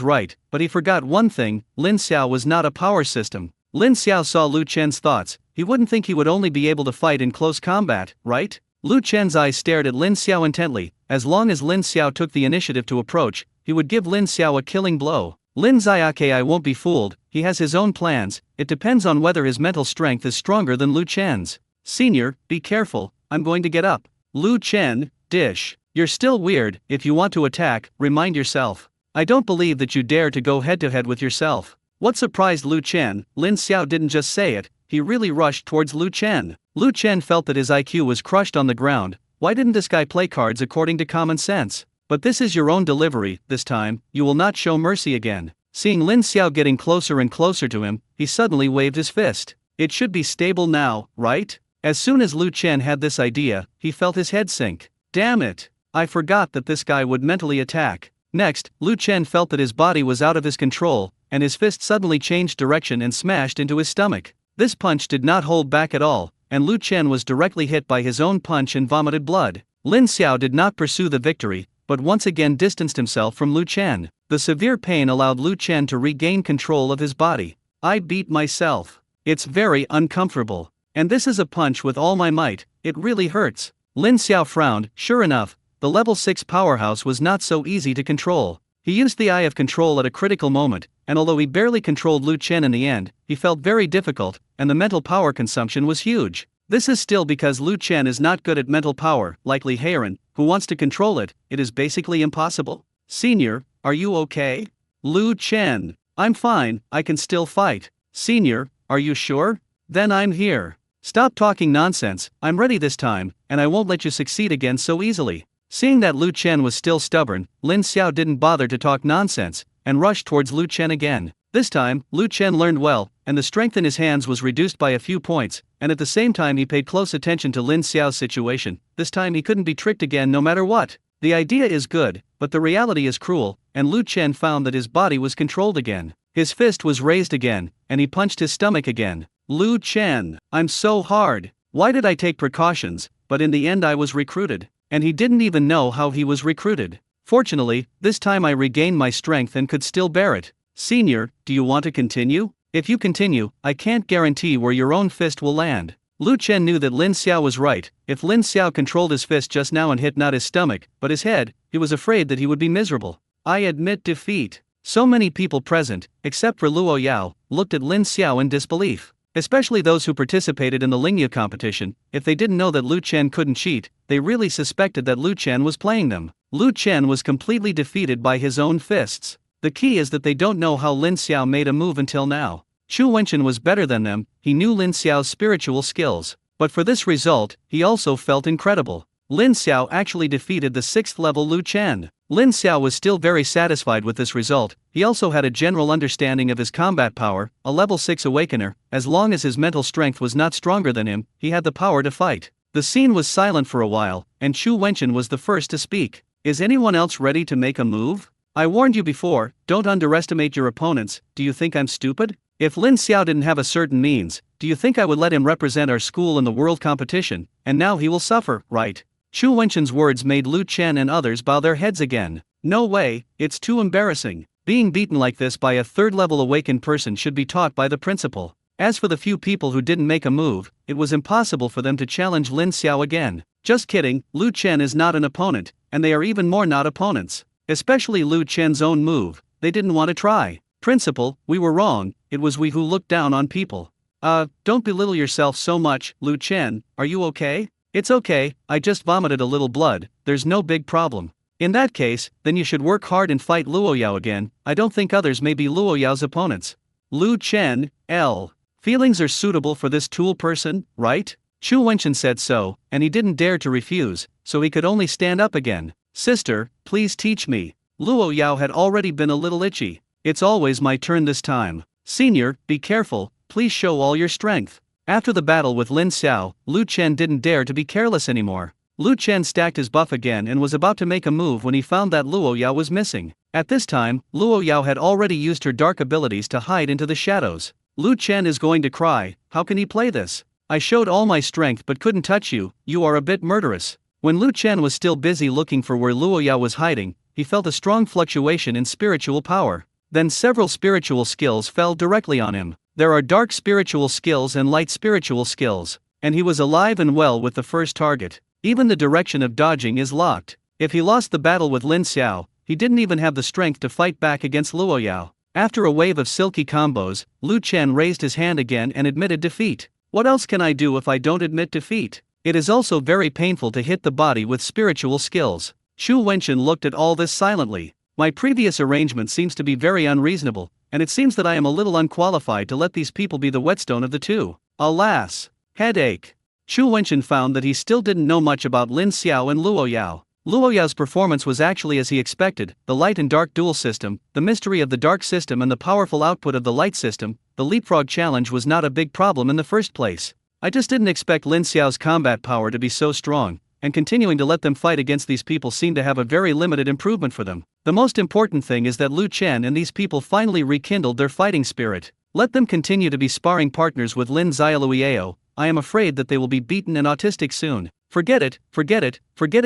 right, but he forgot one thing: Lin Xiao was not a power system. Lin Xiao saw Lu Chen's thoughts. He wouldn't think he would only be able to fight in close combat, right? Lu Chen's eyes stared at Lin Xiao intently. As long as Lin Xiao took the initiative to approach, he would give Lin Xiao a killing blow. Lin Xiaoke, I won't be fooled, he has his own plans. It depends on whether his mental strength is stronger than Lu Chen's. Senior, be careful, I'm going to get up. Lu Chen, dish. You're still weird. If you want to attack, remind yourself. I don't believe that you dare to go head-to-head with yourself. What surprised Lu Chen, Lin Xiao didn't just say it, he really rushed towards Lu Chen. Lu Chen felt that his IQ was crushed on the ground. Why didn't this guy play cards according to common sense? But this is your own delivery, this time, you will not show mercy again. Seeing Lin Xiao getting closer and closer to him, he suddenly waved his fist. It should be stable now, right? As soon as Lu Chen had this idea, he felt his head sink. Damn it! I forgot that this guy would mentally attack. Next, Lu Chen felt that his body was out of his control, and his fist suddenly changed direction and smashed into his stomach. This punch did not hold back at all, and Lu Chen was directly hit by his own punch and vomited blood. Lin Xiao did not pursue the victory, but once again distanced himself from Lu Chen. The severe pain allowed Lu Chen to regain control of his body. I beat myself. It's very uncomfortable. And this is a punch with all my might, it really hurts. Lin Xiao frowned. Sure enough, the level 6 powerhouse was not so easy to control. He used the Eye of Control at a critical moment, and although he barely controlled Lu Chen in the end, he felt very difficult, and the mental power consumption was huge. This is still because Lu Chen is not good at mental power, like Li Heiran, who wants to control it. It is basically impossible. Senior, are you okay? Lu Chen, I'm fine, I can still fight. Senior, are you sure? Then I'm here. Stop talking nonsense, I'm ready this time, and I won't let you succeed again so easily. Seeing that Lu Chen was still stubborn, Lin Xiao didn't bother to talk nonsense, and rushed towards Lu Chen again. This time, Lu Chen learned well, and the strength in his hands was reduced by a few points, and at the same time he paid close attention to Lin Xiao's situation. This time he couldn't be tricked again no matter what. The idea is good, but the reality is cruel, and Lu Chen found that his body was controlled again. His fist was raised again, and he punched his stomach again. Lu Chen, I'm so hard. Why did I take precautions? But in the end I was recruited. And he didn't even know how he was recruited. Fortunately, this time I regained my strength and could still bear it. Senior, do you want to continue? If you continue, I can't guarantee where your own fist will land. Lu Chen knew that Lin Xiao was right. If Lin Xiao controlled his fist just now and hit not his stomach, but his head, he was afraid that he would be miserable. I admit defeat. So many people present, except for Luo Yao, looked at Lin Xiao in disbelief. Especially those who participated in the Lingya competition. If they didn't know that Lu Chen couldn't cheat, they really suspected that Lu Chen was playing them. Lu Chen was completely defeated by his own fists. The key is that they don't know how Lin Xiao made a move until now. Chu Wenchen was better than them, he knew Lin Xiao's spiritual skills. But for this result, he also felt incredible. Lin Xiao actually defeated the 6th level Lu Chen. Lin Xiao was still very satisfied with this result. He also had a general understanding of his combat power, a level 6 awakener. As long as his mental strength was not stronger than him, he had the power to fight. The scene was silent for a while, and Chu Wenchen was the first to speak. Is anyone else ready to make a move? I warned you before, don't underestimate your opponents. Do you think I'm stupid? If Lin Xiao didn't have a certain means, do you think I would let him represent our school in the world competition? And now he will suffer, right? Chu Wenchen's words made Lu Chen and others bow their heads again. No way, it's too embarrassing. Being beaten like this by a 3rd level awakened person should be taught by the principal. As for the few people who didn't make a move, it was impossible for them to challenge Lin Xiao again. Just kidding, Lu Chen is not an opponent, and they are even more not opponents. Especially Lu Chen's own move, they didn't want to try. Principal, we were wrong, it was we who looked down on people. Don't belittle yourself so much, Lu Chen, are you okay? It's okay, I just vomited a little blood, there's no big problem. In that case, then you should work hard and fight Luo Yao again. I don't think others may be Luo Yao's opponents. Lu Chen, L. Feelings are suitable for this tool person, right? Chu Wenchen said so, and he didn't dare to refuse, so he could only stand up again. Sister, please teach me. Luo Yao had already been a little itchy. It's always my turn this time. Senior, be careful, please show all your strength. After the battle with Lin Xiao, Lu Chen didn't dare to be careless anymore. Lu Chen stacked his buff again and was about to make a move when he found that Luo Yao was missing. At this time, Luo Yao had already used her dark abilities to hide into the shadows. Lu Chen is going to cry, how can he play this? I showed all my strength but couldn't touch you, you are a bit murderous. When Lu Chen was still busy looking for where Luo Yao was hiding, he felt a strong fluctuation in spiritual power. Then several spiritual skills fell directly on him. There are dark spiritual skills and light spiritual skills, and he was alive and well with the first target. Even the direction of dodging is locked. If he lost the battle with Lin Xiao, he didn't even have the strength to fight back against Luo Yao. After a wave of silky combos, Lu Chen raised his hand again and admitted defeat. What else can I do if I don't admit defeat? It is also very painful to hit the body with spiritual skills. Chu Wenchen looked at all this silently. My previous arrangement seems to be very unreasonable, and it seems that I am a little unqualified to let these people be the whetstone of the two. Alas! Headache. Chu Wenchen found that he still didn't know much about Lin Xiao and Luo Yao. Luo Yao's performance was actually as he expected: the light and dark dual system, the mystery of the dark system, and the powerful output of the light system. The leapfrog challenge was not a big problem in the first place. I just didn't expect Lin Xiao's combat power to be so strong, and continuing to let them fight against these people seemed to have a very limited improvement for them. The most important thing is that Lu Chen and these people finally rekindled their fighting spirit. Let them continue to be sparring partners with Lin Xiaoluiao. I am afraid that they will be beaten and autistic soon. Forget it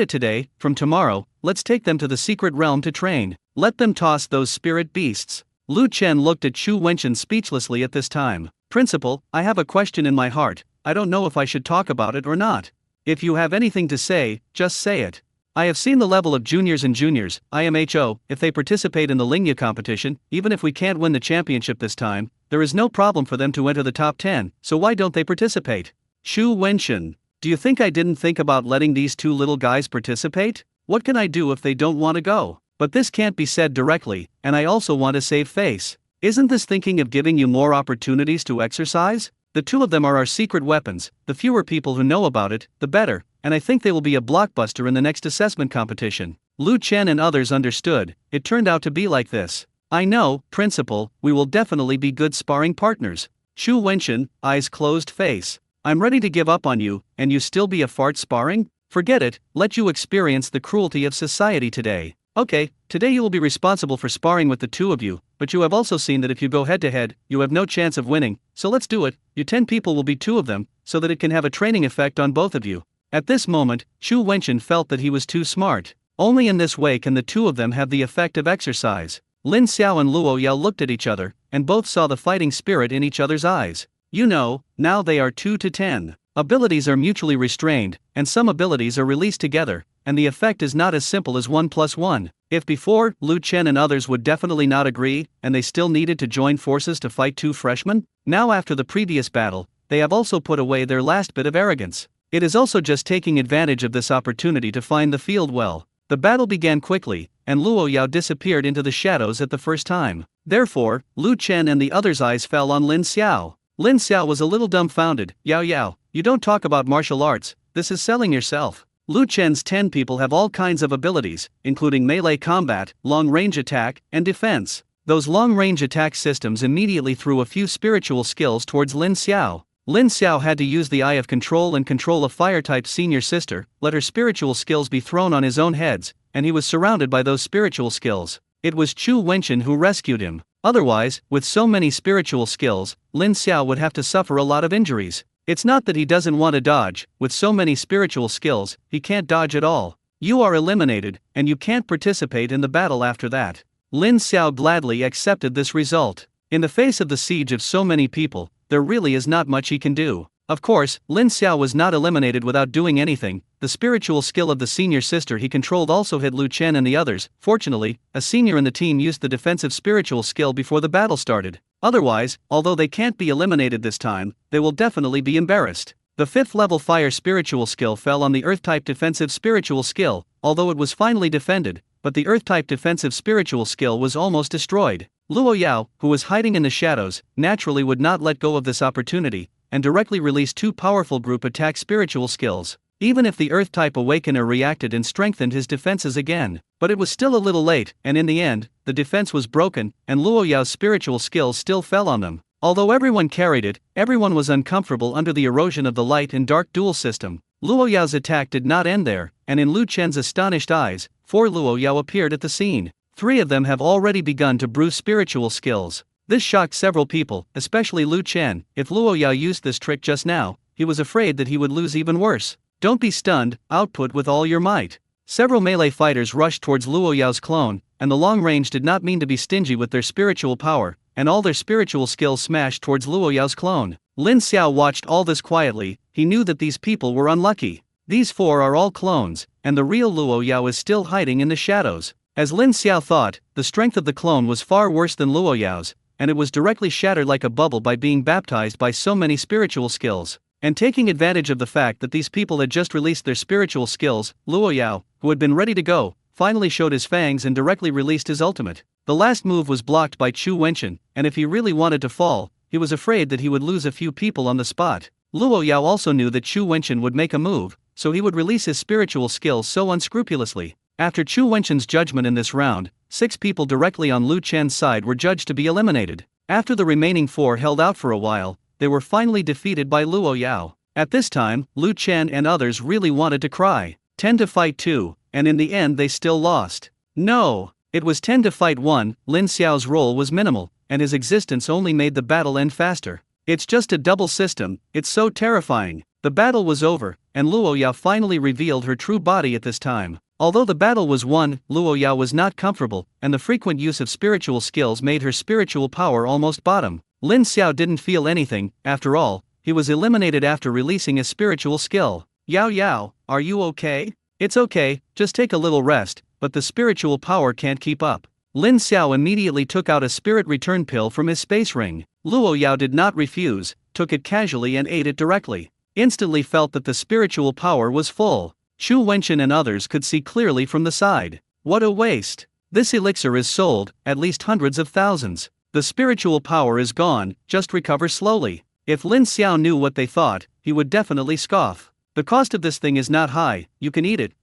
today. From tomorrow, let's take them to the secret realm to train. Let them toss those spirit beasts. Lu Chen looked at Chu Wenchen speechlessly at this time. Principal, I have a question in my heart. I don't know if I should talk about it or not. If you have anything to say, just say it. I have seen the level of juniors and juniors, IMHO, if they participate in the Lingya competition, even if we can't win the championship this time, there is no problem for them to enter the top 10, so why don't they participate? Chu Wenchen, do you think I didn't think about letting these two little guys participate? What can I do if they don't want to go? But this can't be said directly, and I also want to save face. Isn't this thinking of giving you more opportunities to exercise? The two of them are our secret weapons. The fewer people who know about it, the better, and I think they will be a blockbuster in the next assessment competition. Lu Chen and others understood. It turned out to be like this. I know, Principal, we will definitely be good sparring partners. Chu Wenchen, eyes closed, face. I'm ready to give up on you, and you still be a fart sparring? Forget it, let you experience the cruelty of society today. Okay, today you will be responsible for sparring with the two of you, but you have also seen that if you go head to head, you have no chance of winning, so let's do it. You 10 people will be 2 of them, so that it can have a training effect on both of you. At this moment, Chu Wenchen felt that he was too smart. Only in this way can the two of them have the effect of exercise. Lin Xiao and Luo Yao looked at each other, and both saw the fighting spirit in each other's eyes. You know, now they are 2 to 10. Abilities are mutually restrained, and some abilities are released together, and the effect is not as simple as 1 plus 1. If before, Lu Chen and others would definitely not agree, and they still needed to join forces to fight 2 freshmen, now after the previous battle, they have also put away their last bit of arrogance. It is also just taking advantage of this opportunity to find the field well. The battle began quickly, and Luo Yao disappeared into the shadows at the first time. Therefore, Lu Chen and the others' eyes fell on Lin Xiao. Lin Xiao was a little dumbfounded. Yao, you don't talk about martial arts, this is selling yourself. Lu Chen's 10 people have all kinds of abilities, including melee combat, long-range attack, and defense. Those long-range attack systems immediately threw a few spiritual skills towards Lin Xiao. Lin Xiao had to use the Eye of Control and control a fire-type senior sister, let her spiritual skills be thrown on his own heads, and he was surrounded by those spiritual skills. It was Chu Wenchen who rescued him. Otherwise, with so many spiritual skills, Lin Xiao would have to suffer a lot of injuries. It's not that he doesn't want to dodge, with so many spiritual skills, he can't dodge at all. You are eliminated, and you can't participate in the battle after that. Lin Xiao gladly accepted this result. In the face of the siege of so many people, there really is not much he can do. Of course, Lin Xiao was not eliminated without doing anything. The spiritual skill of the senior sister he controlled also hit Lu Chen and the others. Fortunately, a senior in the team used the defensive spiritual skill before the battle started. Otherwise, although they can't be eliminated this time, they will definitely be embarrassed. The 5th level fire spiritual skill fell on the earth-type defensive spiritual skill, although it was finally defended, but the earth-type defensive spiritual skill was almost destroyed. Luo Yao, who was hiding in the shadows, naturally would not let go of this opportunity, and directly released 2 powerful group attack spiritual skills. Even if the Earth-type Awakener reacted and strengthened his defenses again, but it was still a little late, and in the end, the defense was broken, and Luo Yao's spiritual skills still fell on them. Although everyone carried it, everyone was uncomfortable under the erosion of the light and dark dual system. Luo Yao's attack did not end there, and in Lu Chen's astonished eyes, 4 Luo Yao appeared at the scene. 3 of them have already begun to brew spiritual skills. This shocked several people, especially Lu Chen. If Luo Yao used this trick just now, he was afraid that he would lose even worse. Don't be stunned, output with all your might. Several melee fighters rushed towards Luo Yao's clone, and the long range did not mean to be stingy with their spiritual power, and all their spiritual skills smashed towards Luo Yao's clone. Lin Xiao watched all this quietly. He knew that these people were unlucky. These 4 are all clones, and the real Luo Yao is still hiding in the shadows. As Lin Xiao thought, the strength of the clone was far worse than Luo Yao's, and it was directly shattered like a bubble by being baptized by so many spiritual skills. And taking advantage of the fact that these people had just released their spiritual skills, Luo Yao, who had been ready to go, finally showed his fangs and directly released his ultimate. The last move was blocked by Chu Wenchen, and if he really wanted to fall, he was afraid that he would lose a few people on the spot. Luo Yao also knew that Chu Wenchen would make a move, so he would release his spiritual skills so unscrupulously. After Chu Wenchen's judgment in this round, 6 people directly on Lu Chen's side were judged to be eliminated. After the remaining 4 held out for a while, they were finally defeated by Luo Yao. At this time, Lu Chen and others really wanted to cry. 10 to fight 2, and in the end they still lost. No! It was 10 to fight 1, Lin Xiao's role was minimal, and his existence only made the battle end faster. It's just a double system, it's so terrifying. The battle was over, and Luo Yao finally revealed her true body at this time. Although the battle was won, Luo Yao was not comfortable, and the frequent use of spiritual skills made her spiritual power almost bottom. Lin Xiao didn't feel anything, after all, he was eliminated after releasing his spiritual skill. Yao Yao, are you okay? It's okay, just take a little rest, but the spiritual power can't keep up. Lin Xiao immediately took out a spirit return pill from his space ring. Luo Yao did not refuse, took it casually and ate it directly. Instantly felt that the spiritual power was full. Chu Wenchen and others could see clearly from the side. What a waste! This elixir is sold, at least hundreds of thousands. The spiritual power is gone, just recover slowly. If Lin Xiao knew what they thought, he would definitely scoff. The cost of this thing is not high, you can eat it,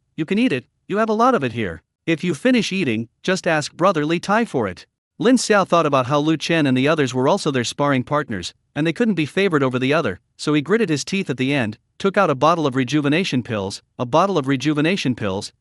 you have a lot of it here. If you finish eating, just ask Brother Li Tai for it. Lin Xiao thought about how Lu Chen and the others were also their sparring partners, and they couldn't be favored over the other, so he gritted his teeth at the end, took out a bottle of rejuvenation pills,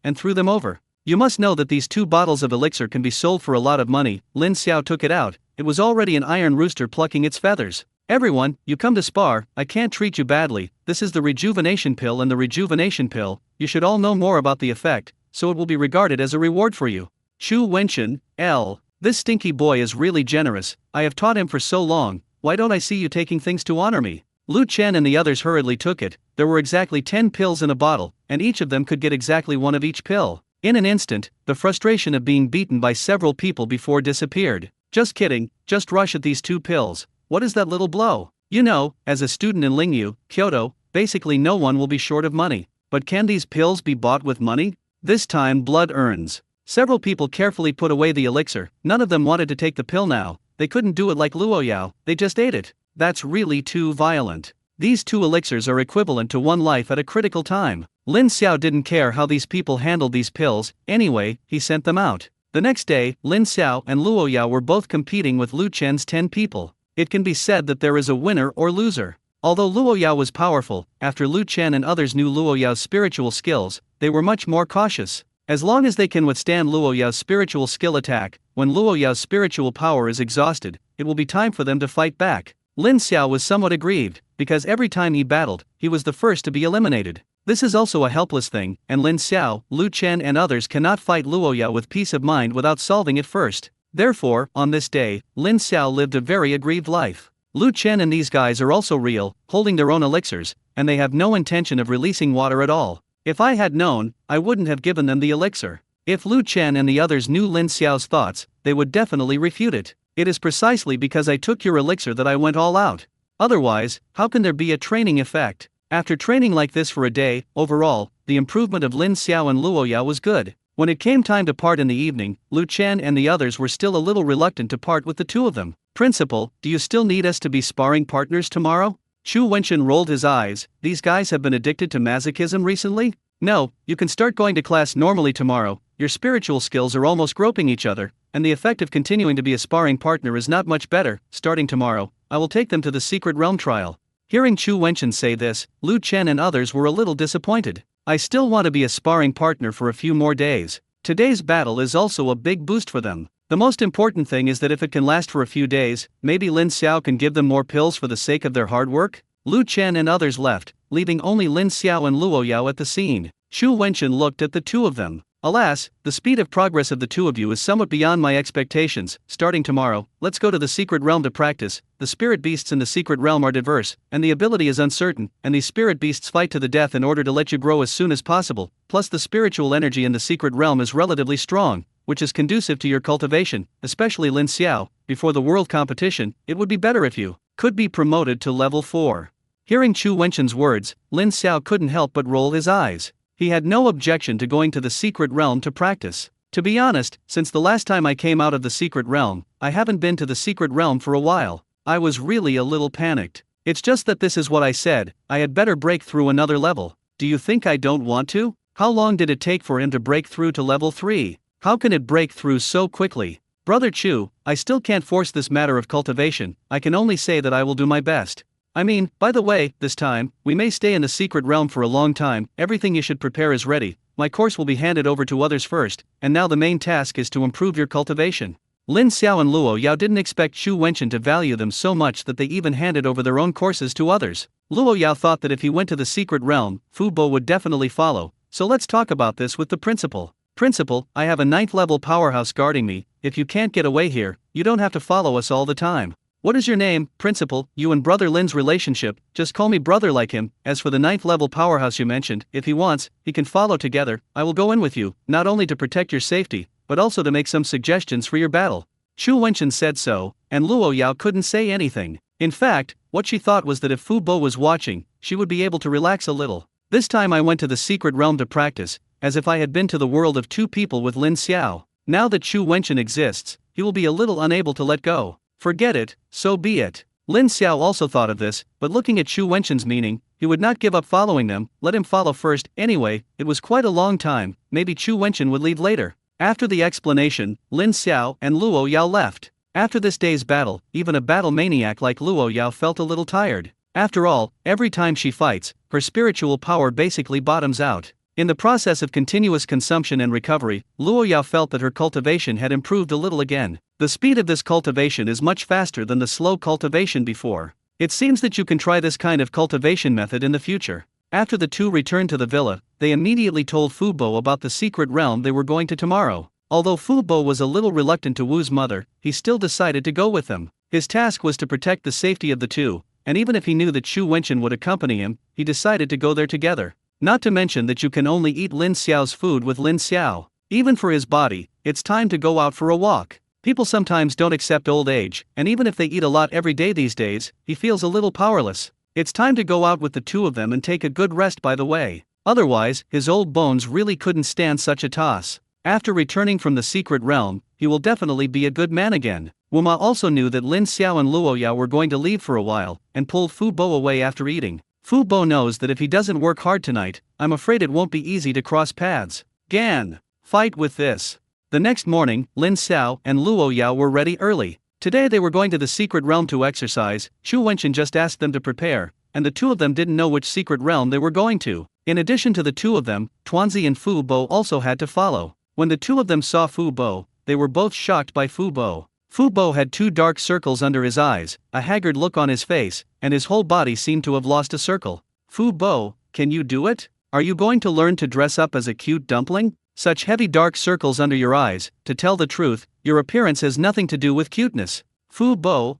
and threw them over. You must know that these 2 bottles of elixir can be sold for a lot of money. Lin Xiao took it out, it was already an iron rooster plucking its feathers. Everyone, you come to spar, I can't treat you badly, this is the rejuvenation pill and the rejuvenation pill, you should all know more about the effect, so it will be regarded as a reward for you. Chu Wenchen, L. This stinky boy is really generous, I have taught him for so long, why don't I see you taking things to honor me? Lu Chen and the others hurriedly took it, there were exactly 10 pills in a bottle, and each of them could get exactly 1 of each pill. In an instant, the frustration of being beaten by several people before disappeared. Just kidding, just rush at these 2 pills. What is that little blow? You know, as a student in Lingyu, Kyoto, basically no one will be short of money. But can these pills be bought with money? This time blood earns. Several people carefully put away the elixir, none of them wanted to take the pill now, they couldn't do it like Luo Yao, they just ate it. That's really too violent. These 2 elixirs are equivalent to 1 life at a critical time. Lin Xiao didn't care how these people handled these pills, anyway, he sent them out. The next day, Lin Xiao and Luo Yao were both competing with Lu Chen's 10 people. It can be said that there is a winner or loser. Although Luo Yao was powerful, after Lu Chen and others knew Luo Yao's spiritual skills, they were much more cautious. As long as they can withstand Luo Yao's spiritual skill attack, when Luo Yao's spiritual power is exhausted, it will be time for them to fight back. Lin Xiao was somewhat aggrieved, because every time he battled, he was the first to be eliminated. This is also a helpless thing, and Lin Xiao, Lu Chen and others cannot fight Luo Yao with peace of mind without solving it first. Therefore, on this day, Lin Xiao lived a very aggrieved life. Lu Chen and these guys are also real, holding their own elixirs, and they have no intention of releasing water at all. If I had known, I wouldn't have given them the elixir. If Lu Chen and the others knew Lin Xiao's thoughts, they would definitely refute it. It is precisely because I took your elixir that I went all out. Otherwise, how can there be a training effect? After training like this for a day, overall, the improvement of Lin Xiao and Luo Yao was good. When it came time to part in the evening, Lu Chen and the others were still a little reluctant to part with the 2 of them. Principal, do you still need us to be sparring partners tomorrow? Chu Wenchen rolled his eyes, these guys have been addicted to masochism recently? No, you can start going to class normally tomorrow, your spiritual skills are almost groping each other, and the effect of continuing to be a sparring partner is not much better. Starting tomorrow, I will take them to the secret realm trial. Hearing Chu Wenchen say this, Lu Chen and others were a little disappointed. I still want to be a sparring partner for a few more days. Today's battle is also a big boost for them. The most important thing is that if it can last for a few days, maybe Lin Xiao can give them more pills for the sake of their hard work? Lu Chen and others left, leaving only Lin Xiao and Luo Yao at the scene. Chu Wenchen looked at the 2 of them. Alas, the speed of progress of the 2 of you is somewhat beyond my expectations. Starting tomorrow, let's go to the secret realm to practice. The spirit beasts in the secret realm are diverse, and the ability is uncertain, and these spirit beasts fight to the death in order to let you grow as soon as possible. Plus the spiritual energy in the secret realm is relatively strong, which is conducive to your cultivation, especially Lin Xiao. Before the world competition, it would be better if you could be promoted to level 4. Hearing Chu Wenchen's words, Lin Xiao couldn't help but roll his eyes. He had no objection to going to the secret realm to practice. To be honest, since the last time I came out of the secret realm, I haven't been to the secret realm for a while. I was really a little panicked. It's just that this is what I said, I had better break through another level. Do you think I don't want to? How long did it take for him to break through to level 3? How can it break through so quickly? Brother Chu, I still can't force this matter of cultivation, I can only say that I will do my best. I mean, by the way, this time, we may stay in the secret realm for a long time, everything you should prepare is ready, my course will be handed over to others first, and now the main task is to improve your cultivation. Lin Xiao and Luo Yao didn't expect Chu Wenchen to value them so much that they even handed over their own courses to others. Luo Yao thought that if he went to the secret realm, Fu Bo would definitely follow, so let's talk about this with the principal. Principal, I have a 9th level powerhouse guarding me, if you can't get away here, you don't have to follow us all the time. What is your name, Principal? You and Brother Lin's relationship, just call me brother like him. As for the 9th level powerhouse you mentioned, if he wants, he can follow together, I will go in with you, not only to protect your safety, but also to make some suggestions for your battle. Chu Wenchen said so, and Luo Yao couldn't say anything. In fact, what she thought was that if Fu Bo was watching, she would be able to relax a little. This time I went to the secret realm to practice, as if I had been to the world of 2 people with Lin Xiao. Now that Chu Wenchen exists, he will be a little unable to let go. Forget it, so be it. Lin Xiao also thought of this, but looking at Chu Wenchen's meaning, he would not give up following them, let him follow first. Anyway, it was quite a long time, maybe Chu Wenchen would leave later. After the explanation, Lin Xiao and Luo Yao left. After this day's battle, even a battle maniac like Luo Yao felt a little tired. After all, every time she fights, her spiritual power basically bottoms out. In the process of continuous consumption and recovery, Luo Yao felt that her cultivation had improved a little again. The speed of this cultivation is much faster than the slow cultivation before. It seems that you can try this kind of cultivation method in the future. After the two returned to the villa, they immediately told Fu Bo about the secret realm they were going to tomorrow. Although Fu Bo was a little reluctant to Wu's mother, he still decided to go with them. His task was to protect the safety of the two, and even if he knew that Chu Wenchen would accompany him, he decided to go there together. Not to mention that you can only eat Lin Xiao's food with Lin Xiao. Even for his body, it's time to go out for a walk. People sometimes don't accept old age, and even if they eat a lot every day these days, he feels a little powerless. It's time to go out with the two of them and take a good rest by the way. Otherwise, his old bones really couldn't stand such a toss. After returning from the secret realm, he will definitely be a good man again. Wuma also knew that Lin Xiao and Luo Yao were going to leave for a while, and pulled Fu Bo away after eating. Fu Bo knows that if he doesn't work hard tonight, I'm afraid it won't be easy to cross paths. Gan! Fight with this! The next morning, Lin Xiao and Luo Yao were ready early. Today they were going to the secret realm to exercise. Chu Wenchen just asked them to prepare, and the two of them didn't know which secret realm they were going to. In addition to the two of them, Tuanzi and Fu Bo also had to follow. When the two of them saw Fu Bo, they were both shocked by Fu Bo. Fu Bo had 2 dark circles under his eyes, a haggard look on his face, and his whole body seemed to have lost a circle. Fu Bo, can you do it? Are you going to learn to dress up as a cute dumpling? Such heavy dark circles under your eyes, to tell the truth, your appearance has nothing to do with cuteness. Fu Bo,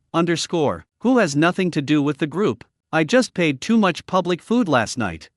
who has nothing to do with the group. I just paid too much public food last night.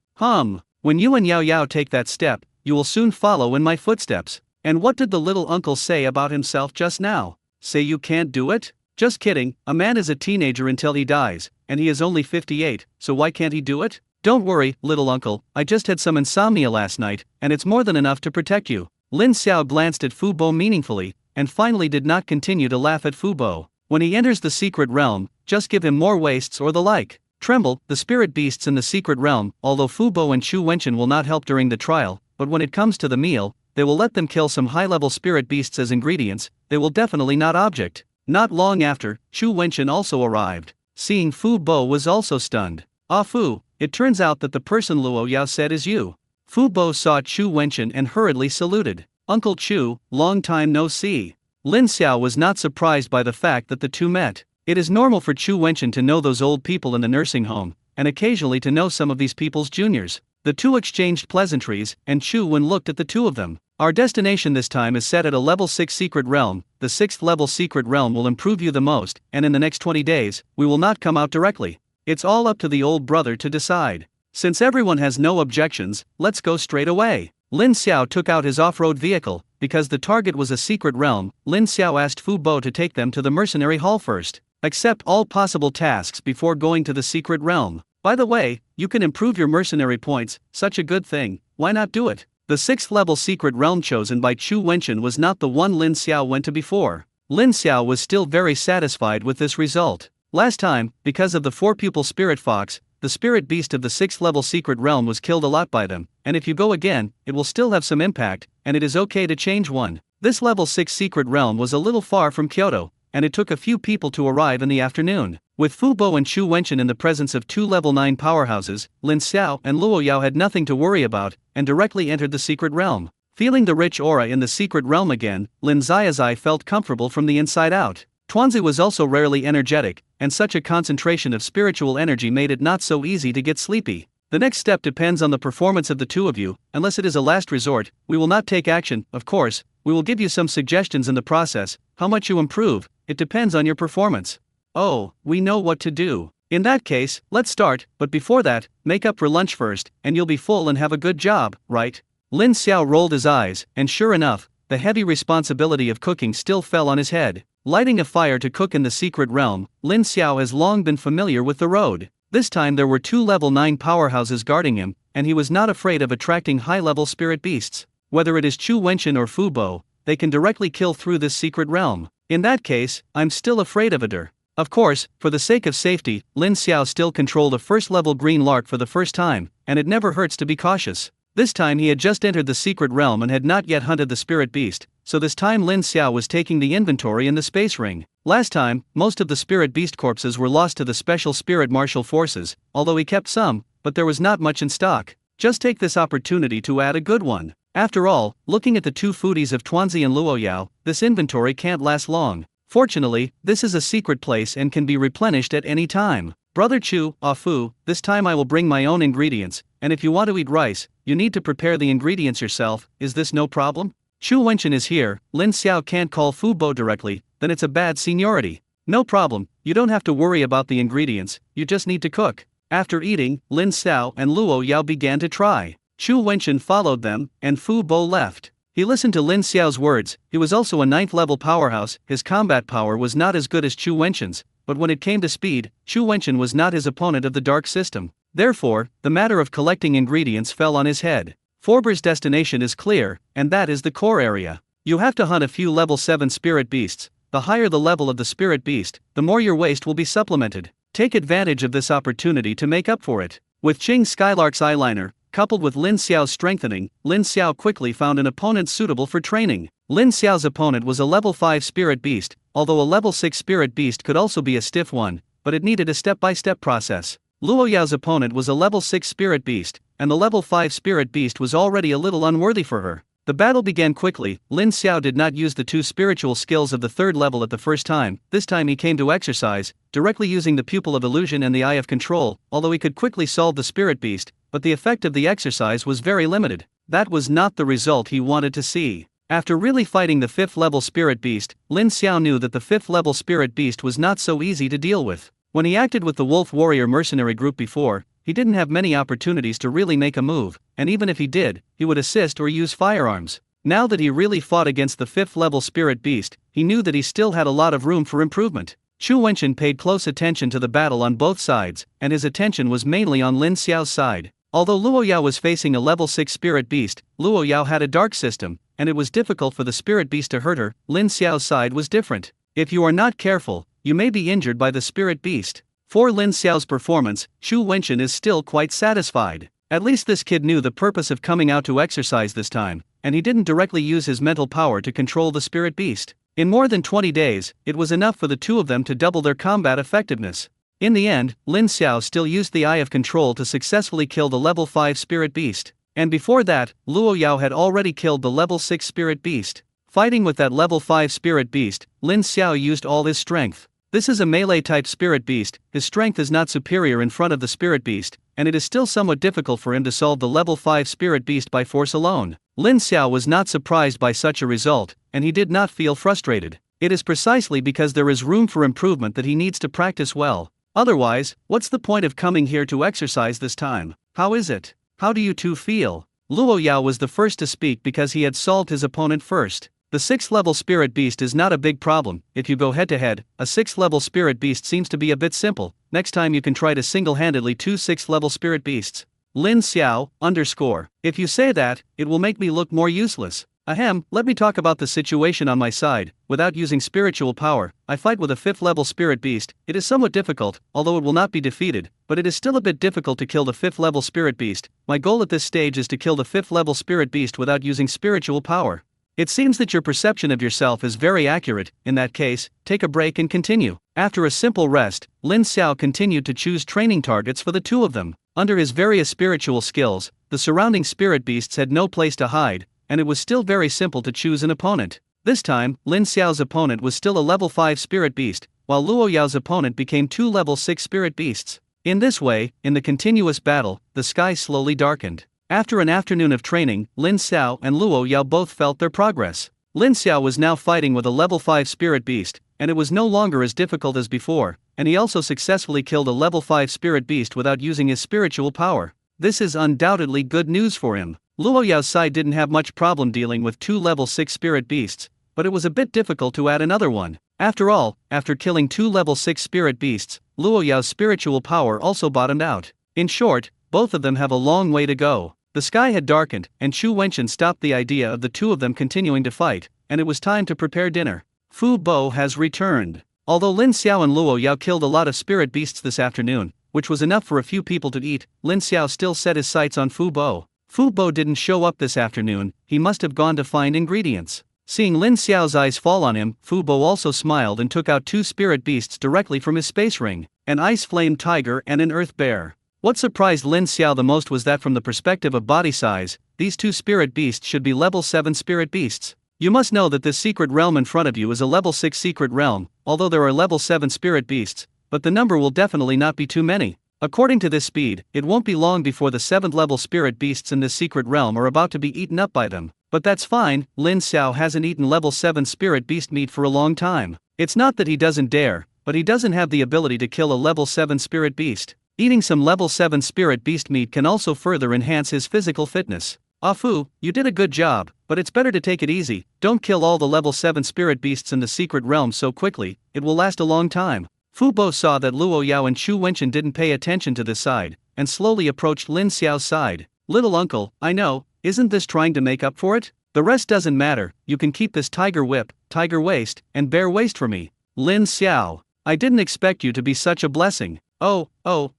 When you and Yao Yao take that step, you will soon follow in my footsteps. And what did the little uncle say about himself just now? Say you can't do it? Just kidding, a man is a teenager until he dies, and he is only 58, so why can't he do it? Don't worry, little uncle, I just had some insomnia last night, and it's more than enough to protect you. Lin Xiao glanced at Fu Bo meaningfully, and finally did not continue to laugh at Fu Bo. When he enters the secret realm, just give him more wastes or the like. Tremble, the spirit beasts in the secret realm, although Fu Bo and Chu Wenchen will not help during the trial, but when it comes to the meal, they will let them kill some high-level spirit beasts as ingredients, they will definitely not object. Not long after, Chu Wenchen also arrived. Seeing Fu Bo was also stunned. Ah Fu, it turns out that the person Luo Yao said is you. Fu Bo saw Chu Wenchen and hurriedly saluted. Uncle Chu, long time no see. Lin Xiao was not surprised by the fact that the two met. It is normal for Chu Wenchen to know those old people in the nursing home, and occasionally to know some of these people's juniors. The two exchanged pleasantries, and Chu Wen looked at the two of them. Our destination this time is set at a level 6 secret realm. The 6th level secret realm will improve you the most, and in the next 20 days, we will not come out directly. It's all up to the old brother to decide. Since everyone has no objections, let's go straight away. Lin Xiao took out his off-road vehicle. Because the target was a secret realm, Lin Xiao asked Fu Bo to take them to the mercenary hall first. Accept all possible tasks before going to the secret realm. By the way, you can improve your mercenary points, such a good thing, why not do it? The 6th level secret realm chosen by Chu Wenchen was not the one Lin Xiao went to before. Lin Xiao was still very satisfied with this result. Last time, because of the 4-pupil spirit fox, the spirit beast of the 6th level secret realm was killed a lot by them, and if you go again, it will still have some impact, and it is okay to change one. This level 6 secret realm was a little far from Kyoto, and it took a few people to arrive in the afternoon. With Fu Bo and Chu Wenchen in the presence of 2 level 9 powerhouses, Lin Xiao and Luo Yao had nothing to worry about, and directly entered the secret realm. Feeling the rich aura in the secret realm again, Lin Xiaozai felt comfortable from the inside out. Tuanzi was also rarely energetic, and such a concentration of spiritual energy made it not so easy to get sleepy. The next step depends on the performance of the two of you. Unless it is a last resort, we will not take action. Of course, we will give you some suggestions in the process. How much you improve, it depends on your performance. Oh, we know what to do. In that case, let's start, but before that, make up for lunch first, and you'll be full and have a good job, right? Lin Xiao rolled his eyes, and sure enough, the heavy responsibility of cooking still fell on his head. Lighting a fire to cook in the secret realm, Lin Xiao has long been familiar with the road. This time there were 2 level 9 powerhouses guarding him, and he was not afraid of attracting high-level spirit beasts. Whether it is Chu Wenchen or Fu Bo, they can directly kill through this secret realm. In that case, I'm still afraid of it. Of course, for the sake of safety, Lin Xiao still controlled a first-level green lark for the first time, and it never hurts to be cautious. This time he had just entered the secret realm and had not yet hunted the spirit beast, so this time Lin Xiao was taking the inventory in the space ring. Last time, most of the spirit beast corpses were lost to the special spirit martial forces, although he kept some, but there was not much in stock. Just take this opportunity to add a good one. After all, looking at the 2 foodies of Tuanzi and Luo Yao, this inventory can't last long. Fortunately, this is a secret place and can be replenished at any time. Brother Chu, Fu, this time I will bring my own ingredients, and if you want to eat rice, you need to prepare the ingredients yourself. Is this no problem? Chu Wenchen is here. Lin Xiao can't call Fu Bo directly, then it's a bad seniority. No problem, you don't have to worry about the ingredients, you just need to cook. After eating, Lin Xiao and Luo Yao began to try. Chu Wenchen followed them, and Fu Bo left. He listened to Lin Xiao's words. He was also a 9th level powerhouse. His combat power was not as good as Chu Wenchen's, but when it came to speed, Chu Wenchen was not his opponent of the dark system. Therefore, the matter of collecting ingredients fell on his head. Forber's destination is clear, and that is the core area. You have to hunt a few level 7 spirit beasts. The higher the level of the spirit beast, the more your waste will be supplemented. Take advantage of this opportunity to make up for it. With Qing Skylark's eyeliner, coupled with Lin Xiao's strengthening, Lin Xiao quickly found an opponent suitable for training. Lin Xiao's opponent was a level 5 spirit beast, although a level 6 spirit beast could also be a stiff one, but it needed a step-by-step process. Luo Yao's opponent was a level 6 spirit beast, and the level 5 spirit beast was already a little unworthy for her. The battle began quickly. Lin Xiao did not use the 2 spiritual skills of the 3rd level at the first time. This time he came to exercise, directly using the pupil of illusion and the eye of control, although he could quickly solve the spirit beast, but the effect of the exercise was very limited. That was not the result he wanted to see. After really fighting the 5th level spirit beast, Lin Xiao knew that the 5th level spirit beast was not so easy to deal with. When he acted with the Wolf Warrior mercenary group before, he didn't have many opportunities to really make a move, and even if he did, he would assist or use firearms. Now that he really fought against the 5th level spirit beast, he knew that he still had a lot of room for improvement. Chu Wenchen paid close attention to the battle on both sides, and his attention was mainly on Lin Xiao's side. Although Luo Yao was facing a level 6 spirit beast, Luo Yao had a dark system, and it was difficult for the spirit beast to hurt her. Lin Xiao's side was different. If you are not careful, you may be injured by the spirit beast. For Lin Xiao's performance, Chu Wenchen is still quite satisfied. At least this kid knew the purpose of coming out to exercise this time, and he didn't directly use his mental power to control the spirit beast. In more than 20 days, it was enough for the 2 of them to double their combat effectiveness. In the end, Lin Xiao still used the Eye of Control to successfully kill the level 5 spirit beast. And before that, Luo Yao had already killed the level 6 spirit beast. Fighting with that level 5 spirit beast, Lin Xiao used all his strength. This is a melee-type spirit beast. His strength is not superior in front of the spirit beast, and it is still somewhat difficult for him to solve the level 5 spirit beast by force alone. Lin Xiao was not surprised by such a result, and he did not feel frustrated. It is precisely because there is room for improvement that he needs to practice well. Otherwise, what's the point of coming here to exercise this time? How is it? How do you two feel? Luo Yao was the first to speak because he had solved his opponent first. The 6th level spirit beast is not a big problem. If you go head to head, a 6th level spirit beast seems to be a bit simple. Next time you can try to single-handedly 2 6th level spirit beasts. Lin Xiao, _. If you say that, it will make me look more useless. Ahem, let me talk about the situation on my side. Without using spiritual power, I fight with a 5th level spirit beast. It is somewhat difficult, although it will not be defeated, but it is still a bit difficult to kill the 5th level spirit beast. My goal at this stage is to kill the 5th level spirit beast without using spiritual power. It seems that your perception of yourself is very accurate. In that case, take a break and continue. After a simple rest, Lin Xiao continued to choose training targets for the two of them. Under his various spiritual skills, the surrounding spirit beasts had no place to hide, and it was still very simple to choose an opponent. This time, Lin Xiao's opponent was still a level 5 spirit beast, while Luo Yao's opponent became 2 level 6 spirit beasts. In this way, in the continuous battle, the sky slowly darkened. After an afternoon of training, Lin Xiao and Luo Yao both felt their progress. Lin Xiao was now fighting with a level 5 spirit beast, and it was no longer as difficult as before, and he also successfully killed a level 5 spirit beast without using his spiritual power. This is undoubtedly good news for him. Luo Yao's side didn't have much problem dealing with 2 level 6 spirit beasts, but it was a bit difficult to add another one. After all, after killing 2 level 6 spirit beasts, Luo Yao's spiritual power also bottomed out. In short, both of them have a long way to go. The sky had darkened, and Chu Wenchen stopped the idea of the two of them continuing to fight, and it was time to prepare dinner. Fu Bo has returned. Although Lin Xiao and Luo Yao killed a lot of spirit beasts this afternoon, which was enough for a few people to eat, Lin Xiao still set his sights on Fu Bo. Fu Bo didn't show up this afternoon. He must have gone to find ingredients. Seeing Lin Xiao's eyes fall on him, Fu Bo also smiled and took out 2 spirit beasts directly from his space ring, an ice flame tiger and an earth bear. What surprised Lin Xiao the most was that from the perspective of body size, these 2 spirit beasts should be level 7 spirit beasts. You must know that this secret realm in front of you is a level 6 secret realm, although there are level 7 spirit beasts, but the number will definitely not be too many. According to this speed, it won't be long before the 7th level spirit beasts in this secret realm are about to be eaten up by them. But that's fine, Lin Xiao hasn't eaten level 7 spirit beast meat for a long time. It's not that he doesn't dare, but he doesn't have the ability to kill a level 7 spirit beast. Eating some level 7 spirit beast meat can also further enhance his physical fitness. Ah Fu, you did a good job, but it's better to take it easy. Don't kill all the level 7 spirit beasts in the secret realm so quickly, it will last a long time. Fu Bo saw that Luo Yao and Chu Wenchen didn't pay attention to this side, and slowly approached Lin Xiao's side. Little uncle, I know, isn't this trying to make up for it? The rest doesn't matter, you can keep this tiger whip, tiger waist, and bear waist for me. Lin Xiao, I didn't expect you to be such a blessing. Oh,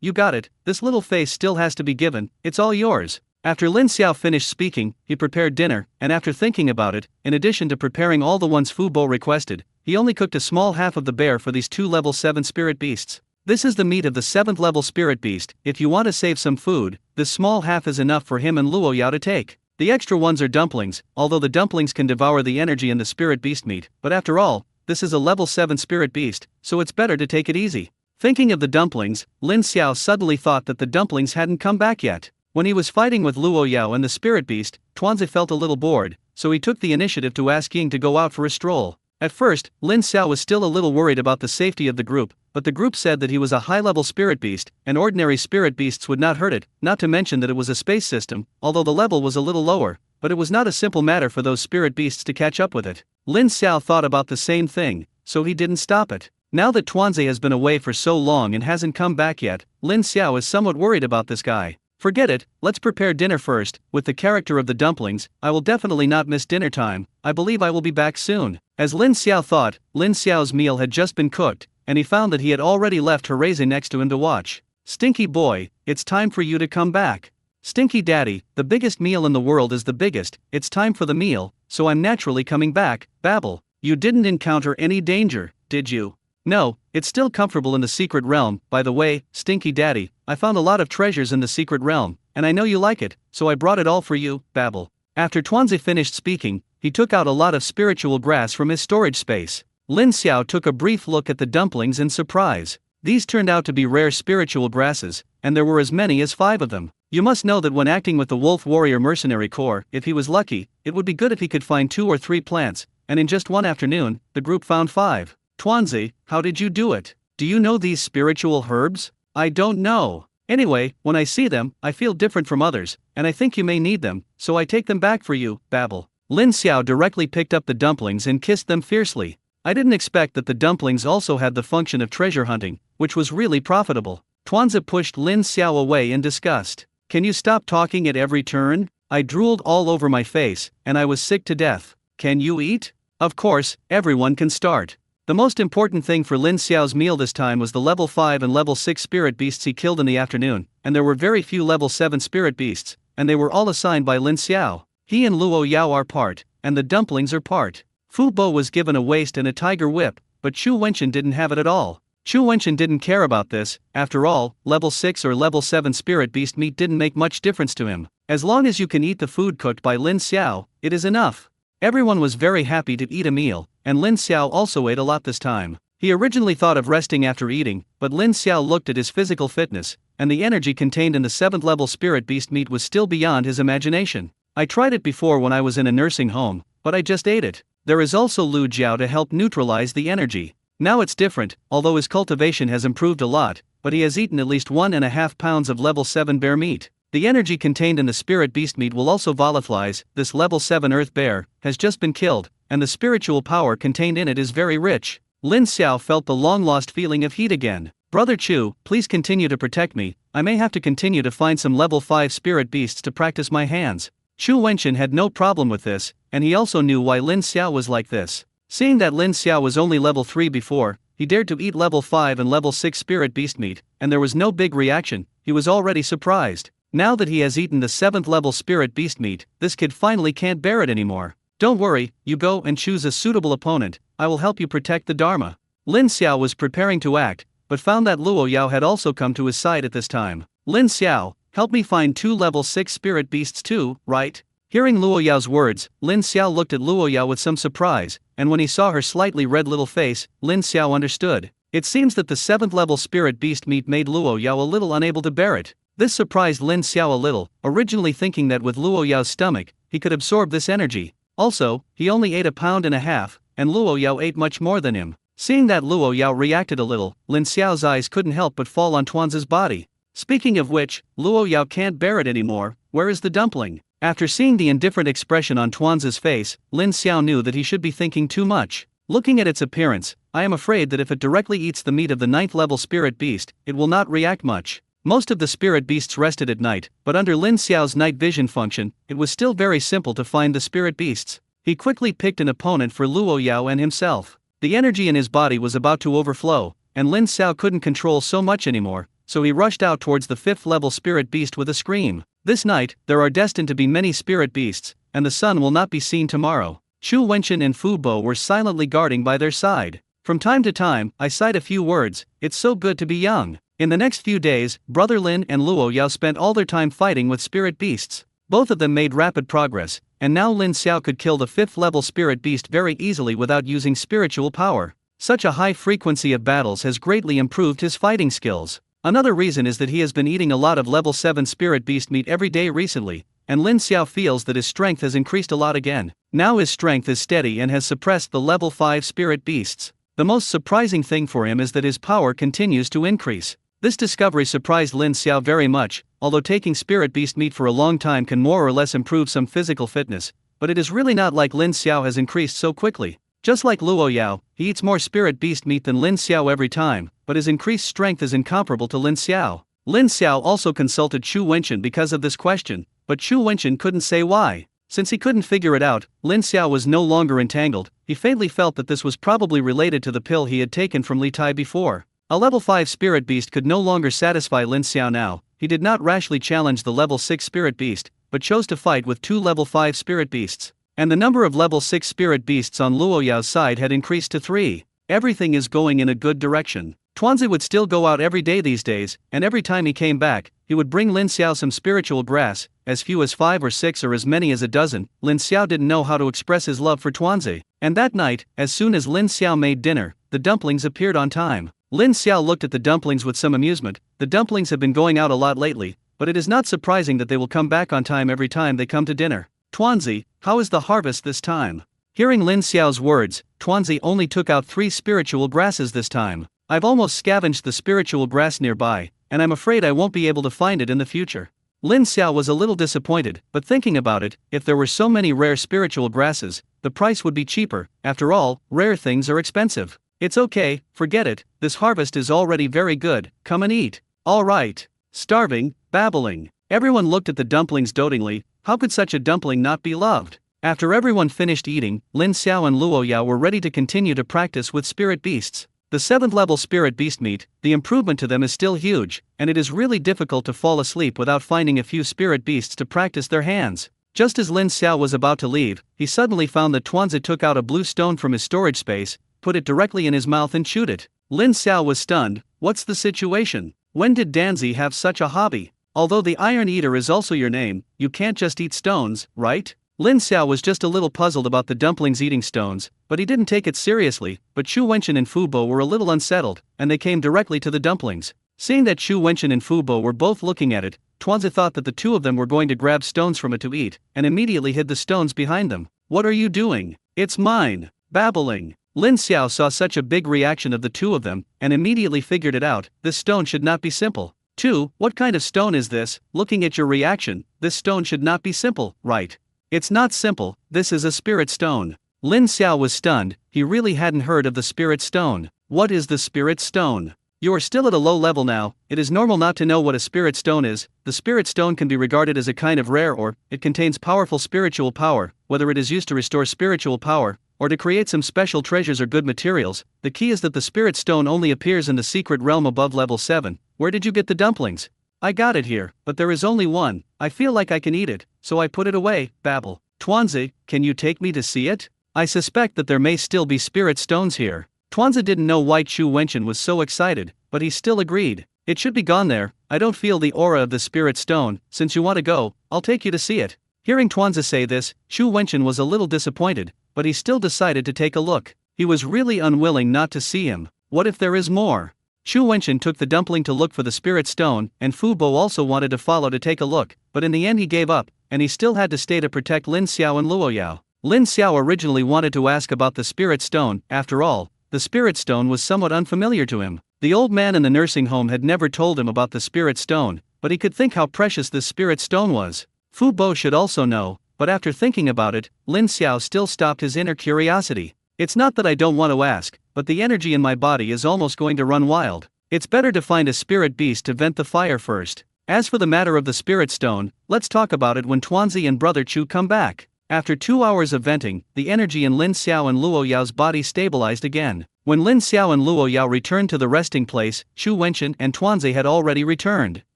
you got it, this little face still has to be given, it's all yours. After Lin Xiao finished speaking, he prepared dinner, and after thinking about it, in addition to preparing all the ones Fu Bo requested, he only cooked a small half of the bear for these 2 level 7 spirit beasts. This is the meat of the 7th level spirit beast. If you want to save some food, this small half is enough for him and Luo Yao to take. The extra ones are dumplings, although the dumplings can devour the energy in the spirit beast meat, but after all, this is a level 7 spirit beast, so it's better to take it easy. Thinking of the dumplings, Lin Xiao suddenly thought that the dumplings hadn't come back yet. When he was fighting with Luo Yao and the spirit beast, Tuanzi felt a little bored, so he took the initiative to ask Ying to go out for a stroll. At first, Lin Xiao was still a little worried about the safety of the group, but the group said that he was a high-level spirit beast, and ordinary spirit beasts would not hurt it, not to mention that it was a space system, although the level was a little lower, but it was not a simple matter for those spirit beasts to catch up with it. Lin Xiao thought about the same thing, so he didn't stop it. Now that Tuanzi has been away for so long and hasn't come back yet, Lin Xiao is somewhat worried about this guy. Forget it, let's prepare dinner first. With the character of the dumplings, I will definitely not miss dinner time. I believe I will be back soon. As Lin Xiao thought, Lin Xiao's meal had just been cooked, and he found that he had already left Hereze next to him to watch. Stinky boy, it's time for you to come back. Stinky daddy, the biggest meal in the world is the biggest, it's time for the meal, so I'm naturally coming back. Babble, you didn't encounter any danger, did you? No, it's still comfortable in the secret realm. By the way, Stinky Daddy, I found a lot of treasures in the secret realm, and I know you like it, so I brought it all for you. Babble. After Tuanzi finished speaking, he took out a lot of spiritual grass from his storage space. Lin Xiao took a brief look at the dumplings in surprise. These turned out to be rare spiritual grasses, and there were as many as 5 of them. You must know that when acting with the Wolf Warrior Mercenary Corps, if he was lucky, it would be good if he could find 2 or 3 plants, and in just one afternoon, the group found 5. Tuanzi, how did you do it? Do you know these spiritual herbs? I don't know. Anyway, when I see them, I feel different from others, and I think you may need them, so I take them back for you. Babble. Lin Xiao directly picked up the dumplings and kissed them fiercely. I didn't expect that the dumplings also had the function of treasure hunting, which was really profitable. Tuanzi pushed Lin Xiao away in disgust. Can you stop talking at every turn? I drooled all over my face, and I was sick to death. Can you eat? Of course, everyone can start. The most important thing for Lin Xiao's meal this time was the level 5 and level 6 spirit beasts he killed in the afternoon, and there were very few level 7 spirit beasts, and they were all assigned by Lin Xiao. He and Luo Yao are part, and the dumplings are part. Fu Bo was given a waist and a tiger whip, but Chu Wenchen didn't have it at all. Chu Wenchen didn't care about this. After all, level 6 or level 7 spirit beast meat didn't make much difference to him. As long as you can eat the food cooked by Lin Xiao, it is enough. Everyone was very happy to eat a meal, and Lin Xiao also ate a lot this time. He originally thought of resting after eating, but Lin Xiao looked at his physical fitness, and the energy contained in the 7th level spirit beast meat was still beyond his imagination. I tried it before when I was in a nursing home, but I just ate it. There is also Lu Jiao to help neutralize the energy. Now it's different, although his cultivation has improved a lot, but he has eaten at least 1.5 pounds of level 7 bear meat. The energy contained in the spirit beast meat will also volatilize. This level 7 earth bear has just been killed, and the spiritual power contained in it is very rich. Lin Xiao felt the long-lost feeling of heat again. Brother Chu, please continue to protect me. I may have to continue to find some level 5 spirit beasts to practice my hands. Chu Wenchen had no problem with this, and he also knew why Lin Xiao was like this. Seeing that Lin Xiao was only level 3 before, he dared to eat level 5 and level 6 spirit beast meat, and there was no big reaction. He was already surprised. Now that he has eaten the 7th level spirit beast meat, this kid finally can't bear it anymore. Don't worry, you go and choose a suitable opponent. I will help you protect the Dharma. Lin Xiao was preparing to act, but found that Luo Yao had also come to his side at this time. Lin Xiao, help me find 2 level 6 spirit beasts too, right? Hearing Luo Yao's words, Lin Xiao looked at Luo Yao with some surprise, and when he saw her slightly red little face, Lin Xiao understood. It seems that the 7th level spirit beast meat made Luo Yao a little unable to bear it. This surprised Lin Xiao a little, originally thinking that with Luo Yao's stomach, he could absorb this energy. Also, he only ate 1.5 pounds, and Luo Yao ate much more than him. Seeing that Luo Yao reacted a little, Lin Xiao's eyes couldn't help but fall on Tuanzi's body. Speaking of which, Luo Yao can't bear it anymore. Where is the dumpling? After seeing the indifferent expression on Tuanzi's face, Lin Xiao knew that he should be thinking too much. Looking at its appearance, I am afraid that if it directly eats the meat of the 9th level spirit beast, it will not react much. Most of the spirit beasts rested at night, but under Lin Xiao's night vision function, it was still very simple to find the spirit beasts. He quickly picked an opponent for Luo Yao and himself. The energy in his body was about to overflow, and Lin Xiao couldn't control so much anymore, so he rushed out towards the 5th level spirit beast with a scream. This night, there are destined to be many spirit beasts, and the sun will not be seen tomorrow. Chu Wenchen and Fu Bo were silently guarding by their side. From time to time, I sighed a few words. It's so good to be young. In the next few days, Brother Lin and Luo Yao spent all their time fighting with spirit beasts. Both of them made rapid progress, and now Lin Xiao could kill the 5th level spirit beast very easily without using spiritual power. Such a high frequency of battles has greatly improved his fighting skills. Another reason is that he has been eating a lot of level 7 spirit beast meat every day recently, and Lin Xiao feels that his strength has increased a lot again. Now his strength is steady and has suppressed the level 5 spirit beasts. The most surprising thing for him is that his power continues to increase. This discovery surprised Lin Xiao very much. Although taking spirit beast meat for a long time can more or less improve some physical fitness, but it is really not like Lin Xiao has increased so quickly. Just like Luo Yao, he eats more spirit beast meat than Lin Xiao every time, but his increased strength is incomparable to Lin Xiao. Lin Xiao also consulted Chu Wenchen because of this question, but Chu Wenchen couldn't say why. Since he couldn't figure it out, Lin Xiao was no longer entangled. He faintly felt that this was probably related to the pill he had taken from Li Tai before. A level 5 spirit beast could no longer satisfy Lin Xiao now. He did not rashly challenge the level 6 spirit beast, but chose to fight with 2 level 5 spirit beasts. And the number of level 6 spirit beasts on Luo Yao's side had increased to 3. Everything is going in a good direction. Tuanzi would still go out every day these days, and every time he came back, he would bring Lin Xiao some spiritual grass, as few as 5 or 6 or as many as a dozen. Lin Xiao didn't know how to express his love for Tuanzi. And that night, as soon as Lin Xiao made dinner, the dumplings appeared on time. Lin Xiao looked at the dumplings with some amusement. The dumplings have been going out a lot lately, but it is not surprising that they will come back on time every time they come to dinner. Tuanzi, how is the harvest this time? Hearing Lin Xiao's words, Tuanzi only took out 3 spiritual grasses this time. I've almost scavenged the spiritual grass nearby, and I'm afraid I won't be able to find it in the future. Lin Xiao was a little disappointed, but thinking about it, if there were so many rare spiritual grasses, the price would be cheaper. After all, rare things are expensive. It's okay, forget it, this harvest is already very good, come and eat. Alright. Starving, babbling. Everyone looked at the dumplings dotingly. How could such a dumpling not be loved? After everyone finished eating, Lin Xiao and Luo Yao were ready to continue to practice with spirit beasts. The 7th level spirit beast meat, the improvement to them is still huge, and it is really difficult to fall asleep without finding a few spirit beasts to practice their hands. Just as Lin Xiao was about to leave, he suddenly found that Tuanzi took out a blue stone from his storage space, put it directly in his mouth and chewed it. Lin Xiao was stunned. What's the situation? When did Danzi have such a hobby? Although the Iron Eater is also your name, you can't just eat stones, right? Lin Xiao was just a little puzzled about the dumplings eating stones, but he didn't take it seriously. But Chu Wenchen and Fu Bo were a little unsettled, and they came directly to the dumplings. Seeing that Chu Wenchen and Fu Bo were both looking at it, Tuanzi thought that the two of them were going to grab stones from it to eat, and immediately hid the stones behind them. What are you doing? It's mine. Babbling. Lin Xiao saw such a big reaction of the two of them, and immediately figured it out. This stone should not be simple. 2. What kind of stone is this? Looking at your reaction, this stone should not be simple, right? It's not simple, this is a spirit stone. Lin Xiao was stunned, he really hadn't heard of the spirit stone. What is the spirit stone? You are still at a low level now. It is normal not to know what a spirit stone is. The spirit stone can be regarded as a kind of rare or, it contains powerful spiritual power, whether it is used to restore spiritual power, or to create some special treasures or good materials. The key is that the spirit stone only appears in the secret realm above level 7. Where did you get the dumplings? I got it here, but there is only one. I feel like I can eat it, so I put it away. Babble. Tuanzi, can you take me to see it? I suspect that there may still be spirit stones here. Tuanzi didn't know why Chu Wenchen was so excited, but he still agreed. It should be gone there. I don't feel the aura of the spirit stone. Since you want to go, I'll take you to see it. Hearing Tuanzi say this, Chu Wenchen was a little disappointed, but he still decided to take a look. He was really unwilling not to see him. What if there is more? Chu Wenchen took the dumpling to look for the spirit stone, and Fu Bo also wanted to follow to take a look, but in the end he gave up, and he still had to stay to protect Lin Xiao and Luo Yao. Lin Xiao originally wanted to ask about the spirit stone. After all, the spirit stone was somewhat unfamiliar to him. The old man in the nursing home had never told him about the spirit stone, but he could think how precious this spirit stone was. Fu Bo should also know, but after thinking about it, Lin Xiao still stopped his inner curiosity. It's not that I don't want to ask, but the energy in my body is almost going to run wild. It's better to find a spirit beast to vent the fire first. As for the matter of the spirit stone, let's talk about it when Tuanzi and Brother Chu come back. After 2 hours of venting, the energy in Lin Xiao and Luo Yao's body stabilized again. When Lin Xiao and Luo Yao returned to the resting place, Chu Wenchen and Tuanzi had already returned.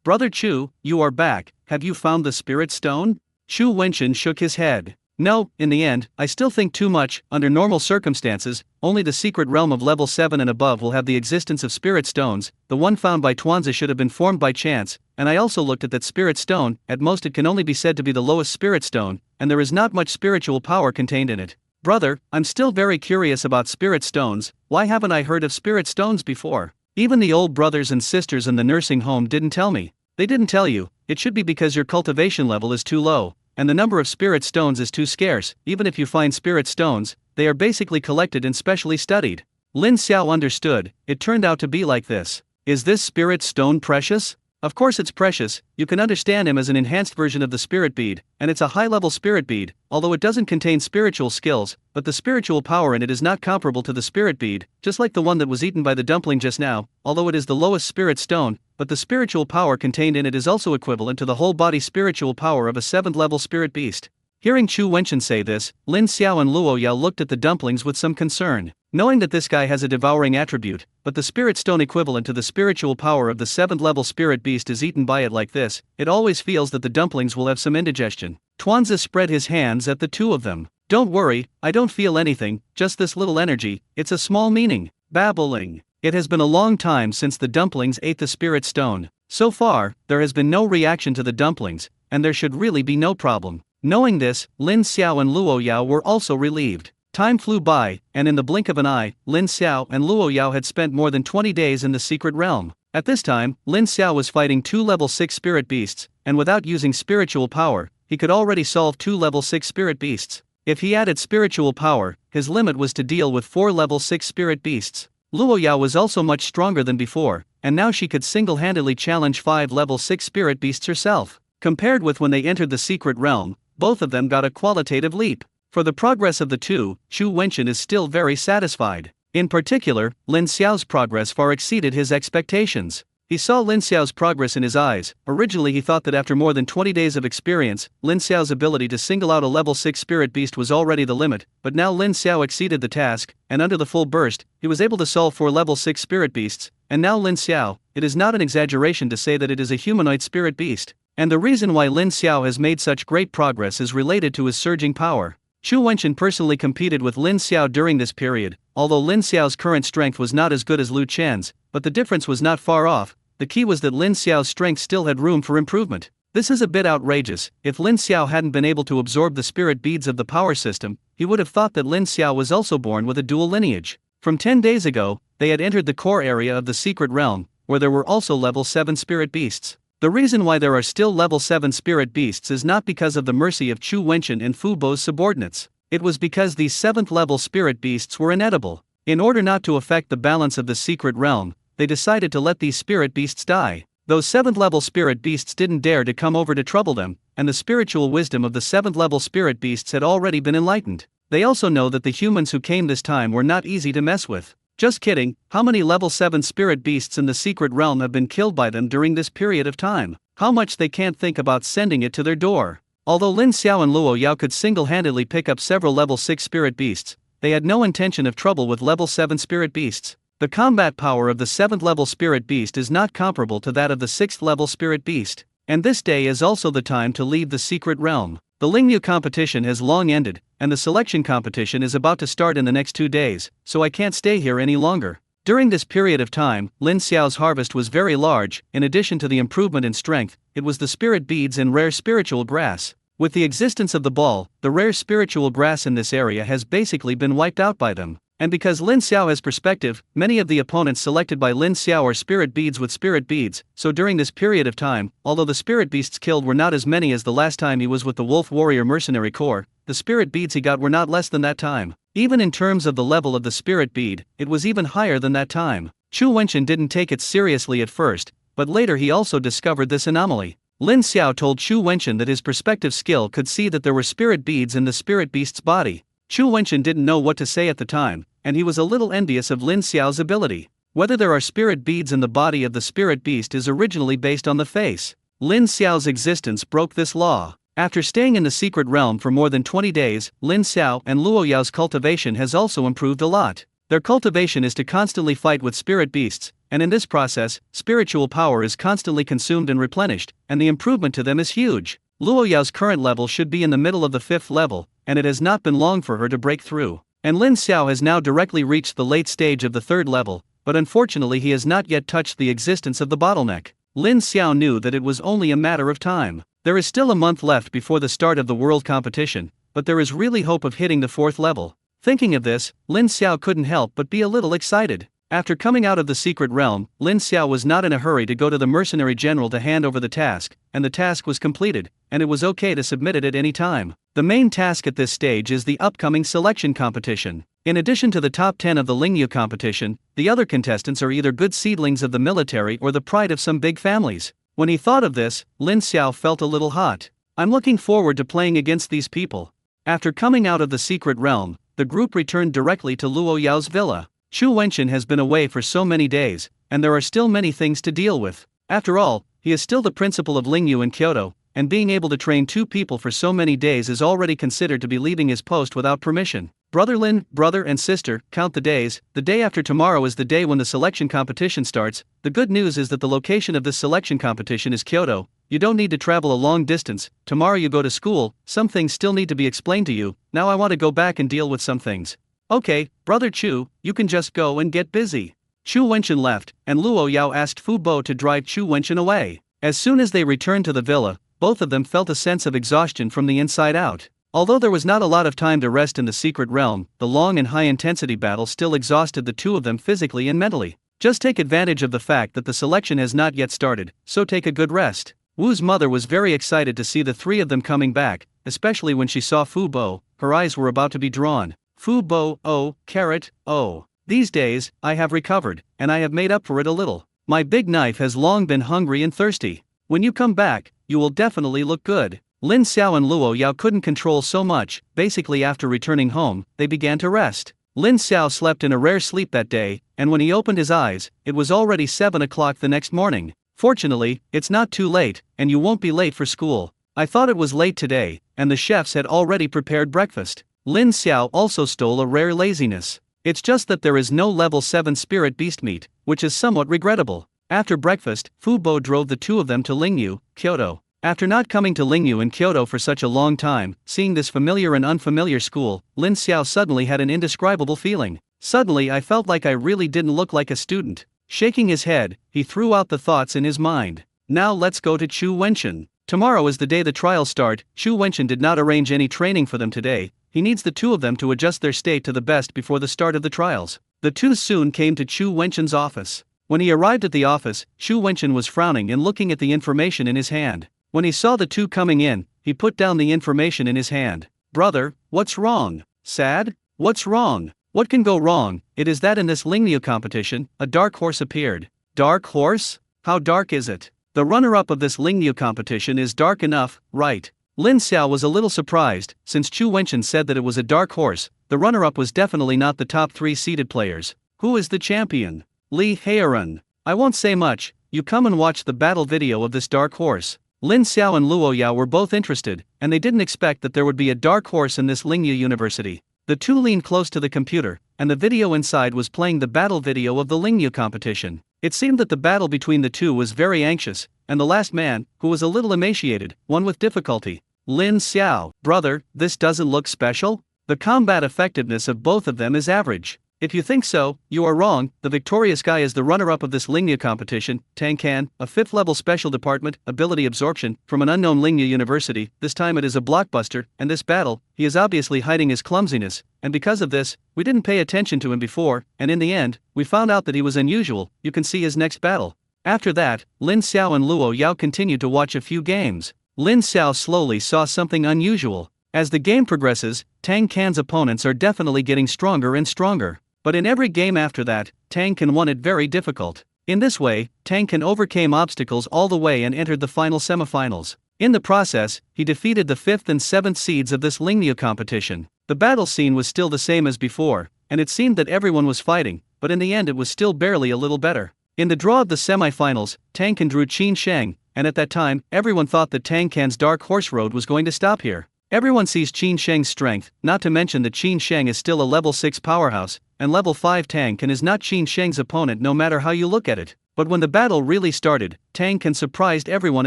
Brother Chu, you are back. Have you found the spirit stone? Chu Wenchen shook his head. No, in the end, I still think too much. Under normal circumstances, only the secret realm of level 7 and above will have the existence of spirit stones. The one found by Tuanzi should have been formed by chance, and I also looked at that spirit stone. At most it can only be said to be the lowest spirit stone, and there is not much spiritual power contained in it. Brother, I'm still very curious about spirit stones. Why haven't I heard of spirit stones before? Even the old brothers and sisters in the nursing home didn't tell me. They didn't tell you. It should be because your cultivation level is too low, and the number of spirit stones is too scarce. Even if you find spirit stones, they are basically collected and specially studied. Lin Xiao understood. It turned out to be like this. Is this spirit stone precious? Of course it's precious. You can understand him as an enhanced version of the spirit bead, and it's a high-level spirit bead, although it doesn't contain spiritual skills, but the spiritual power in it is not comparable to the spirit bead, just like the one that was eaten by the dumpling just now. Although it is the lowest spirit stone, but the spiritual power contained in it is also equivalent to the whole body spiritual power of a 7th level spirit beast. Hearing Chu Wenchen say this, Lin Xiao and Luo Yao looked at the dumplings with some concern. Knowing that this guy has a devouring attribute, but the spirit stone equivalent to the spiritual power of the 7th level spirit beast is eaten by it like this, it always feels that the dumplings will have some indigestion. Tuanzi spread his hands at the two of them. Don't worry, I don't feel anything, just this little energy. It's a small meaning. Babbling. It has been a long time since the dumplings ate the spirit stone. So far, there has been no reaction to the dumplings, and there should really be no problem. Knowing this, Lin Xiao and Luo Yao were also relieved. Time flew by, and in the blink of an eye, Lin Xiao and Luo Yao had spent more than 20 days in the secret realm. At this time, Lin Xiao was fighting 2 level 6 spirit beasts, and without using spiritual power, he could already solve 2 level 6 spirit beasts. If he added spiritual power, his limit was to deal with 4 level 6 spirit beasts. Luo Yao was also much stronger than before, and now she could single-handedly challenge 5 level 6 spirit beasts herself. Compared with when they entered the secret realm, both of them got a qualitative leap. For the progress of the two, Chu Wenchen is still very satisfied. In particular, Lin Xiao's progress far exceeded his expectations. He saw Lin Xiao's progress in his eyes. Originally he thought that after more than 20 days of experience, Lin Xiao's ability to single out a level 6 spirit beast was already the limit, but now Lin Xiao exceeded the task, and under the full burst, he was able to solve 4 level 6 spirit beasts, and now Lin Xiao, it is not an exaggeration to say that it is a humanoid spirit beast. And the reason why Lin Xiao has made such great progress is related to his surging power. Chu Wenchen personally competed with Lin Xiao during this period, although Lin Xiao's current strength was not as good as Lu Chen's, but the difference was not far off. The key was that Lin Xiao's strength still had room for improvement. This is a bit outrageous. If Lin Xiao hadn't been able to absorb the spirit beads of the power system, he would have thought that Lin Xiao was also born with a dual lineage. From 10 days ago, they had entered the core area of the secret realm, where there were also level 7 spirit beasts. The reason why there are still level 7 spirit beasts is not because of the mercy of Chu Wenchen and Fu Bo's subordinates. It was because these 7th level spirit beasts were inedible. In order not to affect the balance of the secret realm, they decided to let these spirit beasts die. Those 7th level spirit beasts didn't dare to come over to trouble them, and the spiritual wisdom of the 7th level spirit beasts had already been enlightened. They also know that the humans who came this time were not easy to mess with. Just kidding, how many level 7 spirit beasts in the secret realm have been killed by them during this period of time? How much they can't think about sending it to their door. Although Lin Xiao and Luo Yao could single-handedly pick up several level 6 spirit beasts, they had no intention of trouble with level 7 spirit beasts. The combat power of the 7th level spirit beast is not comparable to that of the 6th level spirit beast, and this day is also the time to leave the secret realm. The Lingyu competition has long ended, and the selection competition is about to start in the next 2 days, so I can't stay here any longer. During this period of time, Lin Xiao's harvest was very large. In addition to the improvement in strength, it was the spirit beads and rare spiritual grass. With the existence of the ball, the rare spiritual grass in this area has basically been wiped out by them. And because Lin Xiao has perspective, many of the opponents selected by Lin Xiao are spirit beads with spirit beads, so during this period of time, although the spirit beasts killed were not as many as the last time he was with the Wolf Warrior Mercenary Corps, the spirit beads he got were not less than that time. Even in terms of the level of the spirit bead, it was even higher than that time. Chu Wenchen didn't take it seriously at first, but later he also discovered this anomaly. Lin Xiao told Chu Wenchen that his perspective skill could see that there were spirit beads in the spirit beast's body. Chu Wenchen didn't know what to say at the time, and he was a little envious of Lin Xiao's ability. Whether there are spirit beads in the body of the spirit beast is originally based on the face. Lin Xiao's existence broke this law. After staying in the secret realm for more than 20 days, Lin Xiao and Luo Yao's cultivation has also improved a lot. Their cultivation is to constantly fight with spirit beasts, and in this process, spiritual power is constantly consumed and replenished, and the improvement to them is huge. Luo Yao's current level should be in the middle of the 5th level, and it has not been long for her to break through. And Lin Xiao has now directly reached the late stage of the 3rd level, but unfortunately he has not yet touched the existence of the bottleneck. Lin Xiao knew that it was only a matter of time. There is still a month left before the start of the world competition, but there is really hope of hitting the 4th level. Thinking of this, Lin Xiao couldn't help but be a little excited. After coming out of the secret realm, Lin Xiao was not in a hurry to go to the mercenary general to hand over the task, and the task was completed, and it was okay to submit it at any time. The main task at this stage is the upcoming selection competition. In addition to the top 10 of the Lingyu competition, the other contestants are either good seedlings of the military or the pride of some big families. When he thought of this, Lin Xiao felt a little hot. I'm looking forward to playing against these people. After coming out of the secret realm, the group returned directly to Luo Yao's villa. Chu Wenchen has been away for so many days, and there are still many things to deal with. After all, he is still the principal of Lingyu in Kyoto, and being able to train 2 people for so many days is already considered to be leaving his post without permission. Brother Lin, brother and sister, count the days. The day after tomorrow is the day when the selection competition starts. The good news is that the location of this selection competition is Kyoto. You don't need to travel a long distance. Tomorrow you go to school. Some things still need to be explained to you. Now I want to go back and deal with some things. Okay, brother Chu, you can just go and get busy. Chu Wenchen left, and Luo Yao asked Fu Bo to drive Chu Wenchen away. As soon as they returned to the villa, both of them felt a sense of exhaustion from the inside out. Although there was not a lot of time to rest in the secret realm, the long and high-intensity battle still exhausted the two of them physically and mentally. Just take advantage of the fact that the selection has not yet started, so take a good rest. Wu's mother was very excited to see the 3 of them coming back, especially when she saw Fu Bo. Her eyes were about to be drawn. Fu Bo, oh, carrot, oh. These days, I have recovered, and I have made up for it a little. My big knife has long been hungry and thirsty. When you come back, you will definitely look good. Lin Xiao and Luo Yao couldn't control so much. Basically, after returning home, they began to rest. Lin Xiao slept in a rare sleep that day, and when he opened his eyes, it was already 7 o'clock the next morning. Fortunately, it's not too late, and you won't be late for school. I thought it was late today, and the chefs had already prepared breakfast. Lin Xiao also stole a rare laziness. It's just that there is no level 7 spirit beast meat, which is somewhat regrettable. After breakfast, Fu Bo drove the two of them to Lingyu, Kyoto. After not coming to Lingyu and Kyoto for such a long time, seeing this familiar and unfamiliar school, Lin Xiao suddenly had an indescribable feeling. Suddenly I felt like I really didn't look like a student. Shaking his head, he threw out the thoughts in his mind. Now let's go to Chu Wenchen. Tomorrow is the day the trials start. Chu Wenchen did not arrange any training for them today. He needs the two of them to adjust their state to the best before the start of the trials. The two soon came to Chu Wenchen's office. When he arrived at the office, Chu Wenchen was frowning and looking at the information in his hand. When he saw the two coming in, he put down the information in his hand. Brother, what's wrong? Sad? What's wrong? What can go wrong? It is that in this Lingyu competition, a dark horse appeared. Dark horse? How dark is it? The runner-up of this Lingyu competition is dark enough, right? Lin Xiao was a little surprised, since Chu Wenchen said that it was a dark horse. The runner-up was definitely not the top 3 seeded players. Who is the champion? Li Heiran. I won't say much, you come and watch the battle video of this dark horse. Lin Xiao and Luo Yao were both interested, and they didn't expect that there would be a dark horse in this Lingyu University. The two leaned close to the computer, and the video inside was playing the battle video of the Lingyu competition. It seemed that the battle between the two was very anxious, and the last man, who was a little emaciated, won with difficulty. Lin Xiao, brother, this doesn't look special? The combat effectiveness of both of them is average. If you think so, you are wrong. The victorious guy is the runner-up of this Lingyu competition, Tang Can, a 5th-level special department, ability absorption, from an unknown Lingyu university. This time it is a blockbuster, and this battle, he is obviously hiding his clumsiness, and because of this, we didn't pay attention to him before, and in the end, we found out that he was unusual. You can see his next battle. After that, Lin Xiao and Luo Yao continued to watch a few games. Lin Xiao slowly saw something unusual. As the game progresses, Tang Can's opponents are definitely getting stronger and stronger. But in every game after that, Tang Can won it very difficult. In this way, Tang Can overcame obstacles all the way and entered the final semifinals. In the process, he defeated the 5th and 7th seeds of this Lingyu competition. The battle scene was still the same as before, and it seemed that everyone was fighting, but in the end it was still barely a little better. In the draw of the semifinals, Tang Can drew Qin Sheng, and at that time, everyone thought that Tang Can's Dark Horse Road was going to stop here. Everyone sees Qin Sheng's strength, not to mention that Qin Sheng is still a level 6 powerhouse, and level 5 Tang Can is not Qin Sheng's opponent no matter how you look at it. But when the battle really started, Tang Can surprised everyone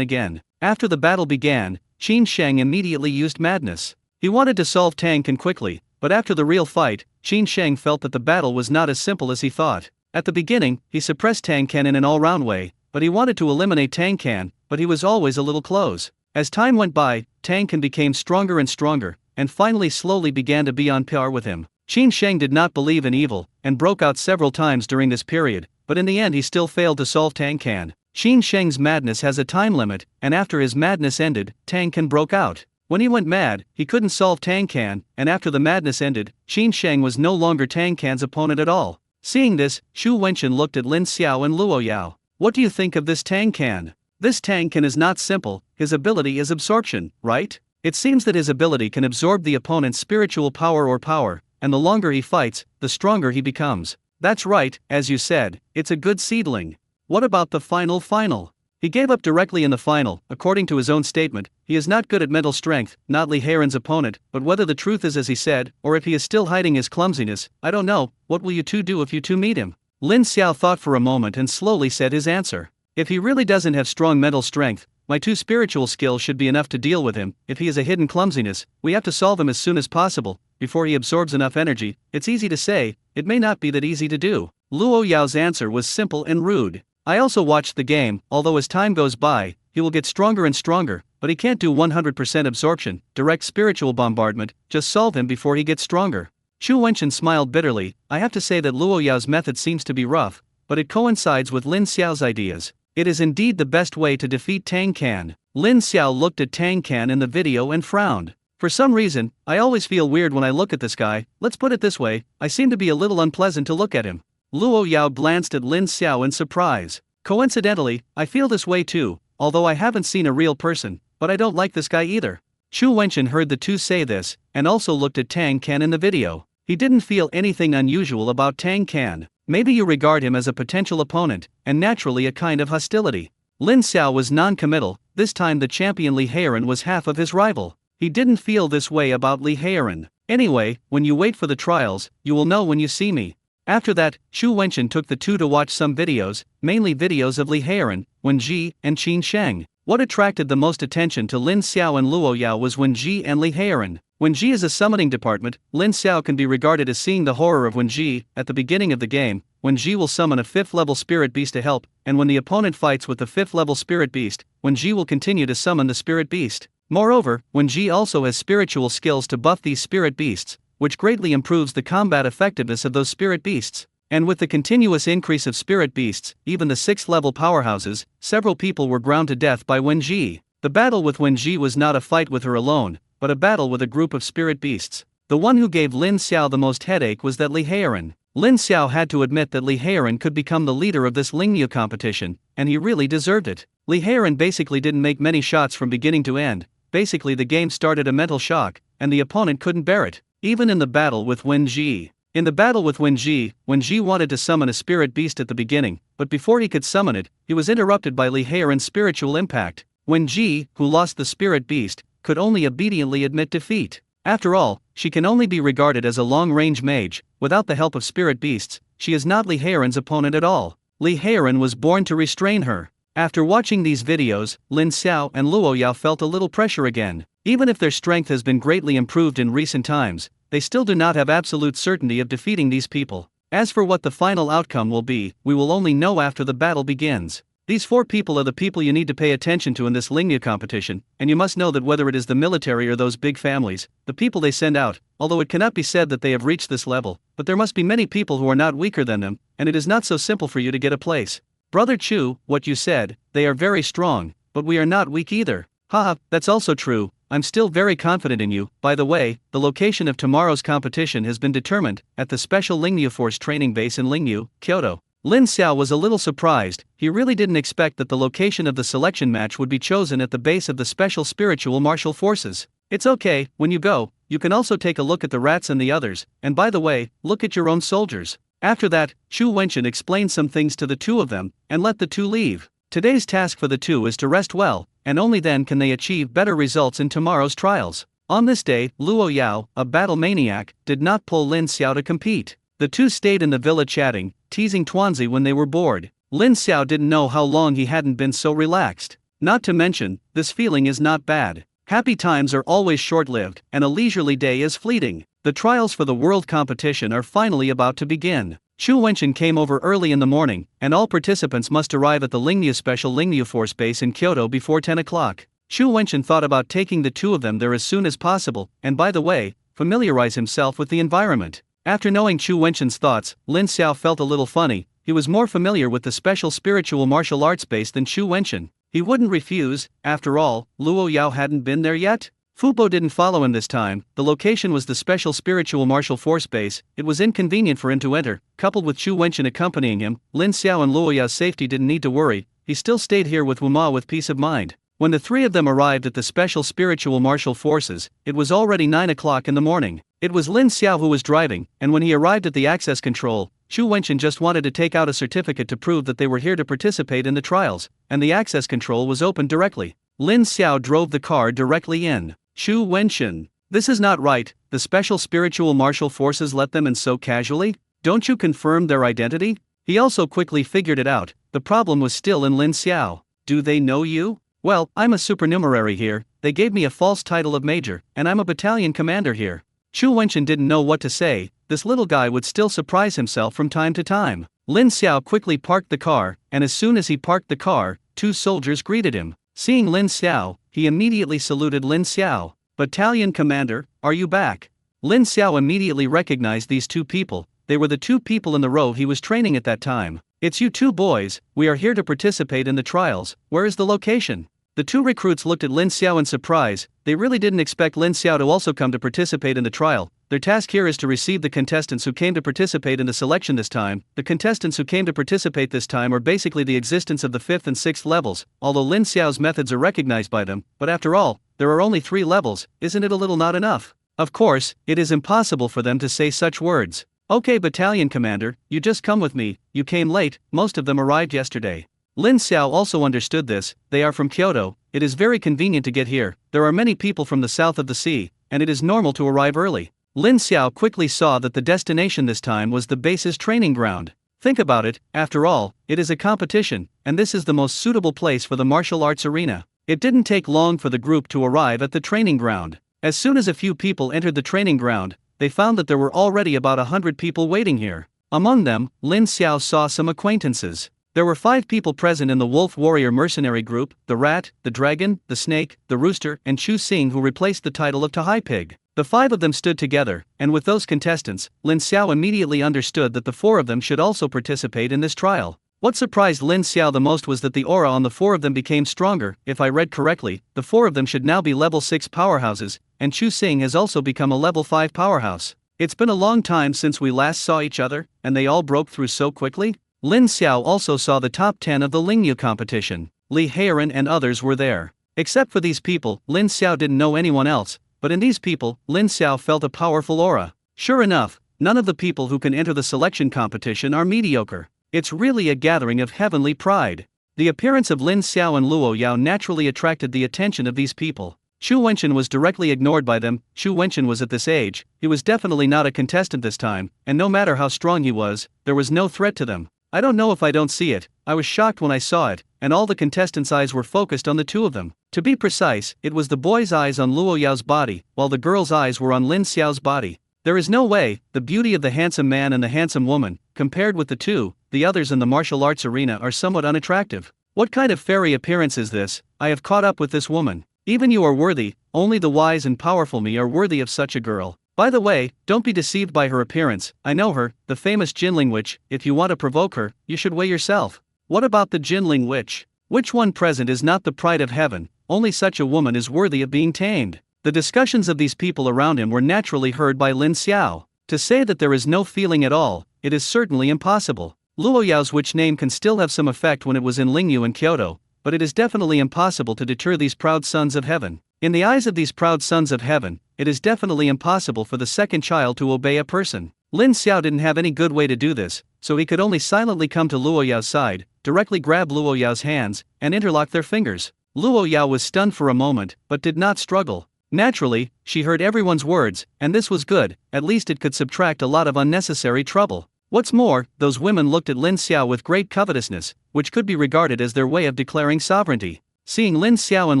again. After the battle began, Qin Sheng immediately used madness. He wanted to solve Tang Can quickly, but after the real fight, Qin Sheng felt that the battle was not as simple as he thought. At the beginning, he suppressed Tang Can in an all-round way, but he wanted to eliminate Tang Can, but he was always a little close. As time went by, Tang Can became stronger and stronger, and finally slowly began to be on par with him. Qin Sheng did not believe in evil, and broke out several times during this period, but in the end he still failed to solve Tang Can. Qin Sheng's madness has a time limit, and after his madness ended, Tang Can broke out. When he went mad, he couldn't solve Tang Can, and after the madness ended, Qin Sheng was no longer Tang Can's opponent at all. Seeing this, Chu Wenchen looked at Lin Xiao and Luo Yao. What do you think of this Tang Can? This Tang Can is not simple, his ability is absorption, right? It seems that his ability can absorb the opponent's spiritual power or power, and the longer he fights, the stronger he becomes. That's right, as you said, it's a good seedling. What about the final? He gave up directly in the final. According to his own statement, he is not good at mental strength, not Li Heiran's opponent, but whether the truth is as he said, or if he is still hiding his clumsiness, I don't know. What will you two do if you two meet him? Lin Xiao thought for a moment and slowly said his answer. If he really doesn't have strong mental strength, my 2 spiritual skills should be enough to deal with him. If he has a hidden clumsiness, we have to solve him as soon as possible, before he absorbs enough energy. It's easy to say, it may not be that easy to do. Luo Yao's answer was simple and rude. I also watched the game, although as time goes by, he will get stronger and stronger, but he can't do 100% absorption, direct spiritual bombardment, just solve him before he gets stronger. Chu Wenchen smiled bitterly. I have to say that Luo Yao's method seems to be rough, but it coincides with Lin Xiao's ideas. It is indeed the best way to defeat Tang Can. Lin Xiao looked at Tang Can in the video and frowned. For some reason, I always feel weird when I look at this guy. Let's put it this way, I seem to be a little unpleasant to look at him. Luo Yao glanced at Lin Xiao in surprise. Coincidentally, I feel this way too. although I haven't seen a real person, but I don't like this guy either. Chu Wenchen heard the two say this, and also looked at Tang Can in the video. He didn't feel anything unusual about Tang Can. Maybe you regard him as a potential opponent, and naturally a kind of hostility. Lin Xiao was non-committal. This time the champion Li Heiren was half of his rival. He didn't feel this way about Li Heiren. Anyway, when you wait for the trials, you will know when you see me. After that, Chu Wenchen took the two to watch some videos, mainly videos of Li Heiren, Wen Ji, and Qin Sheng. What attracted the most attention to Lin Xiao and Luo Yao was Wen Ji and Li Heiren. Wen Ji is a summoning department. Lin Xiao can be regarded as seeing the horror of Wen Ji. At the beginning of the game, Wen Ji will summon a 5th level spirit beast to help, and when the opponent fights with the 5th level spirit beast, Wen Ji will continue to summon the spirit beast. Moreover, Wen Ji also has spiritual skills to buff these spirit beasts, which greatly improves the combat effectiveness of those spirit beasts. And with the continuous increase of spirit beasts, even the 6th level powerhouses, several people were ground to death by Wen Ji. The battle with Wen Ji was not a fight with her alone, but a battle with a group of spirit beasts. The one who gave Lin Xiao the most headache was that Li Heiren. Lin Xiao had to admit that Li Heiren could become the leader of this Lingniu competition, and he really deserved it. Li Heiren basically didn't make many shots from beginning to end. Basically the game started a mental shock, and the opponent couldn't bear it. Even in the battle with Wen Ji. In the battle with Wen Ji wanted to summon a spirit beast at the beginning, but before he could summon it, he was interrupted by Li Heiren's spiritual impact. Wen Ji, who lost the spirit beast, could only obediently admit defeat. After all, she can only be regarded as a long-range mage. Without the help of spirit beasts, she is not Li Heiren's opponent at all. Li Heiren was born to restrain her. After watching these videos, Lin Xiao and Luo Yao felt a little pressure again. Even if their strength has been greatly improved in recent times, they still do not have absolute certainty of defeating these people. As for what the final outcome will be, we will only know after the battle begins. These 4 people are the people you need to pay attention to in this Lingniu competition, and you must know that whether it is the military or those big families, the people they send out, although it cannot be said that they have reached this level, but there must be many people who are not weaker than them, and it is not so simple for you to get a place. Brother Chu, what you said, they are very strong, but we are not weak either. Haha, that's also true. I'm still very confident in you. By the way, the location of tomorrow's competition has been determined, at the Special Lingniu Force training base in Lingniu, Kyoto. Lin Xiao was a little surprised. He really didn't expect that the location of the selection match would be chosen at the base of the Special Spiritual Martial Forces. It's okay, when you go, you can also take a look at the rats and the others, and by the way, look at your own soldiers. After that, Chu Wenchen explained some things to the two of them, and let the two leave. Today's task for the two is to rest well, and only then can they achieve better results in tomorrow's trials. On this day, Luo Yao, a battle maniac, did not pull Lin Xiao to compete. The two stayed in the villa chatting, teasing Tuanzi when they were bored. Lin Xiao didn't know how long he hadn't been so relaxed. Not to mention, this feeling is not bad. Happy times are always short-lived, and a leisurely day is fleeting. The trials for the world competition are finally about to begin. Chu Wenchen came over early in the morning, and all participants must arrive at the Lingniu Special Lingniu Force base in Kyoto before 10 o'clock. Chu Wenchen thought about taking the two of them there as soon as possible, and by the way, familiarize himself with the environment. After knowing Chu Wenchen's thoughts, Lin Xiao felt a little funny. He was more familiar with the Special Spiritual Martial Arts base than Chu Wenchen. He wouldn't refuse. After all, Luo Yao hadn't been there yet. Fubo didn't follow him this time. The location was the Special Spiritual Martial Force base. It was inconvenient for him to enter. Coupled with Chu Wenchen accompanying him, Lin Xiao and Luo Yao's safety didn't need to worry. He still stayed here with Wu Ma with peace of mind. When the three of them arrived at the Special Spiritual Martial Forces, it was already 9 o'clock in the morning. It was Lin Xiao who was driving, and when he arrived at the access control, Chu Wenchen just wanted to take out a certificate to prove that they were here to participate in the trials, and the access control was opened directly. Lin Xiao drove the car directly in. Chu Wenchen, this is not right. The Special Spiritual Martial Forces let them in so casually? Don't you confirm their identity? He also quickly figured it out. The problem was still in Lin Xiao. Do they know you? Well, I'm a supernumerary here. They gave me a false title of major, and I'm a battalion commander here. Chu Wenchen didn't know what to say. This little guy would still surprise himself from time to time. Lin Xiao quickly parked the car, and as soon as he parked the car, 2 soldiers greeted him. Seeing Lin Xiao, he immediately saluted Lin Xiao. Battalion commander, are you back? Lin Xiao immediately recognized these 2 people. They were the 2 people in the row he was training at that time. It's you 2 boys. We are here to participate in the trials. Where is the location? The 2 recruits looked at Lin Xiao in surprise. They really didn't expect Lin Xiao to also come to participate in the trial. their task here is to receive the contestants who came to participate in the selection this time. The contestants who came to participate this time are basically the existence of the 5th and 6th levels, although Lin Xiao's methods are recognized by them, but after all, there are only 3 levels, isn't it a little not enough? Of course, it is impossible for them to say such words. Okay, battalion commander, you just come with me, you came late, most of them arrived yesterday. Lin Xiao also understood this, they are from Kyoto, it is very convenient to get here, there are many people from the south of the sea, and it is normal to arrive early. Lin Xiao quickly saw that the destination this time was the base's training ground. Think about it, after all, it is a competition, and this is the most suitable place for the martial arts arena. It didn't take long for the group to arrive at the training ground. As soon as a few people entered the training ground, they found that there were already about 100 people waiting here. Among them, Lin Xiao saw some acquaintances. There were 5 people present in the Wolf Warrior mercenary group, the Rat, the Dragon, the Snake, the Rooster, and Chu Xing, who replaced the title of Tahai Pig. The 5 of them stood together, and with those contestants, Lin Xiao immediately understood that the 4 of them should also participate in this trial. What surprised Lin Xiao the most was that the aura on the 4 of them became stronger. If I read correctly, the 4 of them should now be level 6 powerhouses, and Chu Xing has also become a level 5 powerhouse. It's been a long time since we last saw each other, and they all broke through so quickly? Lin Xiao also saw the top 10 of the Lingyu competition. Li Heiran and others were there. Except for these people, Lin Xiao didn't know anyone else, but in these people, Lin Xiao felt a powerful aura. Sure enough, none of the people who can enter the selection competition are mediocre. It's really a gathering of heavenly pride. The appearance of Lin Xiao and Luo Yao naturally attracted the attention of these people. Xu Wenchen was directly ignored by them. Xu Wenchen was at this age, he was definitely not a contestant this time, and no matter how strong he was, there was no threat to them. I don't know if I don't see it, I was shocked when I saw it, and all the contestants' eyes were focused on the 2 of them. To be precise, it was the boy's eyes on Luo Yao's body, while the girl's eyes were on Lin Xiao's body. There is no way, the beauty of the handsome man and the handsome woman, compared with the 2, the others in the martial arts arena are somewhat unattractive. What kind of fairy appearance is this? I have caught up with this woman. Even you are worthy, only the wise and powerful me are worthy of such a girl. By the way, don't be deceived by her appearance, I know her, the famous Jinling witch. If you want to provoke her, you should weigh yourself. What about the Jinling witch? Which one present is not the pride of heaven? Only such a woman is worthy of being tamed. The discussions of these people around him were naturally heard by Lin Xiao. To say that there is no feeling at all, it is certainly impossible. Luo Yao's witch name can still have some effect when it was in Lingyu and Kyoto, but it is definitely impossible to deter these proud sons of heaven. In the eyes of these proud sons of heaven, it is definitely impossible for the second child to obey a person. Lin Xiao didn't have any good way to do this, so he could only silently come to Luo Yao's side, directly grab Luo Yao's hands, and interlock their fingers. Luo Yao was stunned for a moment, but did not struggle. Naturally, she heard everyone's words, and this was good, at least it could subtract a lot of unnecessary trouble. What's more, those women looked at Lin Xiao with great covetousness, which could be regarded as their way of declaring sovereignty. Seeing Lin Xiao and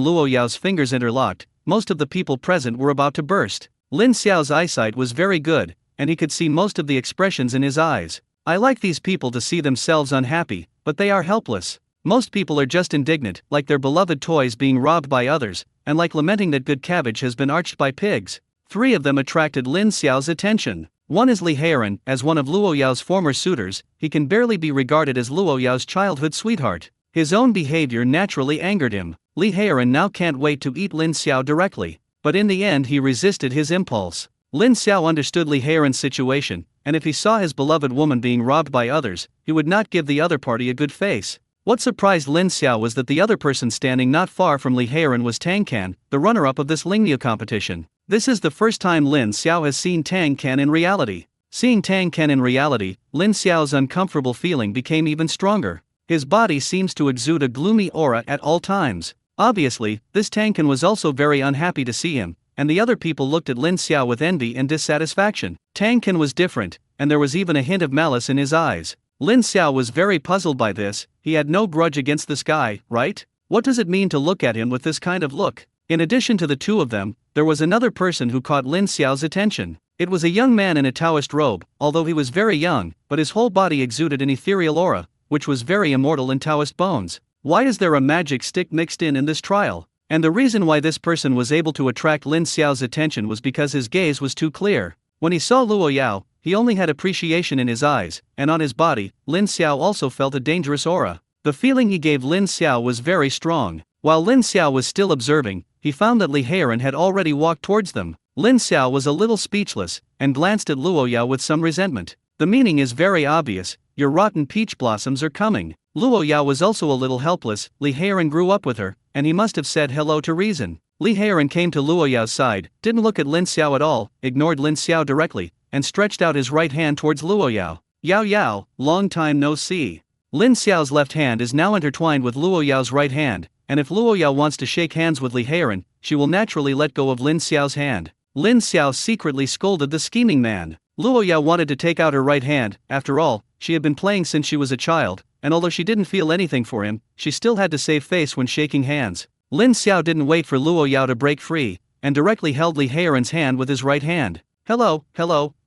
Luo Yao's fingers interlocked, most of the people present were about to burst. Lin Xiao's eyesight was very good, and he could see most of the expressions in his eyes. I like these people to see themselves unhappy, but they are helpless. Most people are just indignant, like their beloved toys being robbed by others, and like lamenting that good cabbage has been arched by pigs. 3 of them attracted Lin Xiao's attention. One is Li Heiran, as one of Luo Yao's former suitors, he can barely be regarded as Luo Yao's childhood sweetheart. His own behavior naturally angered him. Li Heiran now can't wait to eat Lin Xiao directly, but in the end he resisted his impulse. Lin Xiao understood Li Heiran's situation, and if he saw his beloved woman being robbed by others, he would not give the other party a good face. What surprised Lin Xiao was that the other person standing not far from Li Heiran was Tang Can, the runner-up of this Lingyu competition. This is the first time Lin Xiao has seen Tang Can in reality. Seeing Tang Can in reality, Lin Xiao's uncomfortable feeling became even stronger. His body seems to exude a gloomy aura at all times. Obviously, this Tang Can was also very unhappy to see him, and the other people looked at Lin Xiao with envy and dissatisfaction. Tang Can was different, and there was even a hint of malice in his eyes. Lin Xiao was very puzzled by this. He had no grudge against this guy, right? What does it mean to look at him with this kind of look? In addition to the 2 of them, there was another person who caught Lin Xiao's attention. It was a young man in a Taoist robe, although he was very young, but his whole body exuded an ethereal aura, which was very immortal in Taoist bones. Why is there a magic stick mixed in this trial? And the reason why this person was able to attract Lin Xiao's attention was because his gaze was too clear. When he saw Luo Yao, he only had appreciation in his eyes, and on his body, Lin Xiao also felt a dangerous aura. The feeling he gave Lin Xiao was very strong. While Lin Xiao was still observing, he found that Li Heiran had already walked towards them. Lin Xiao was a little speechless, and glanced at Luo Yao with some resentment. The meaning is very obvious, your rotten peach blossoms are coming. Luo Yao was also a little helpless. Li Heiran grew up with her, and he must have said hello to reason. Li Heiran came to Luo Yao's side, didn't look at Lin Xiao at all, ignored Lin Xiao directly, and stretched out his right hand towards Luo Yao. Yao Yao, long time no see. Lin Xiao's left hand is now intertwined with Luo Yao's right hand, and if Luo Yao wants to shake hands with Li Heiran, she will naturally let go of Lin Xiao's hand. Lin Xiao secretly scolded the scheming man. Luo Yao wanted to take out her right hand. After all, she had been playing since she was a child, and although she didn't feel anything for him, she still had to save face when shaking hands. Lin Xiao didn't wait for Luo Yao to break free, and directly held Li Heiran's hand with his right hand. Hello,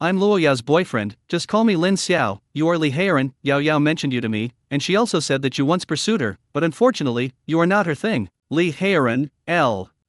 I'm Luo Yao's boyfriend, just call me Lin Xiao. You are Li Heiran. Yao Yao mentioned you to me, and she also said that you once pursued her, but unfortunately, you are not her thing. Li Heiran,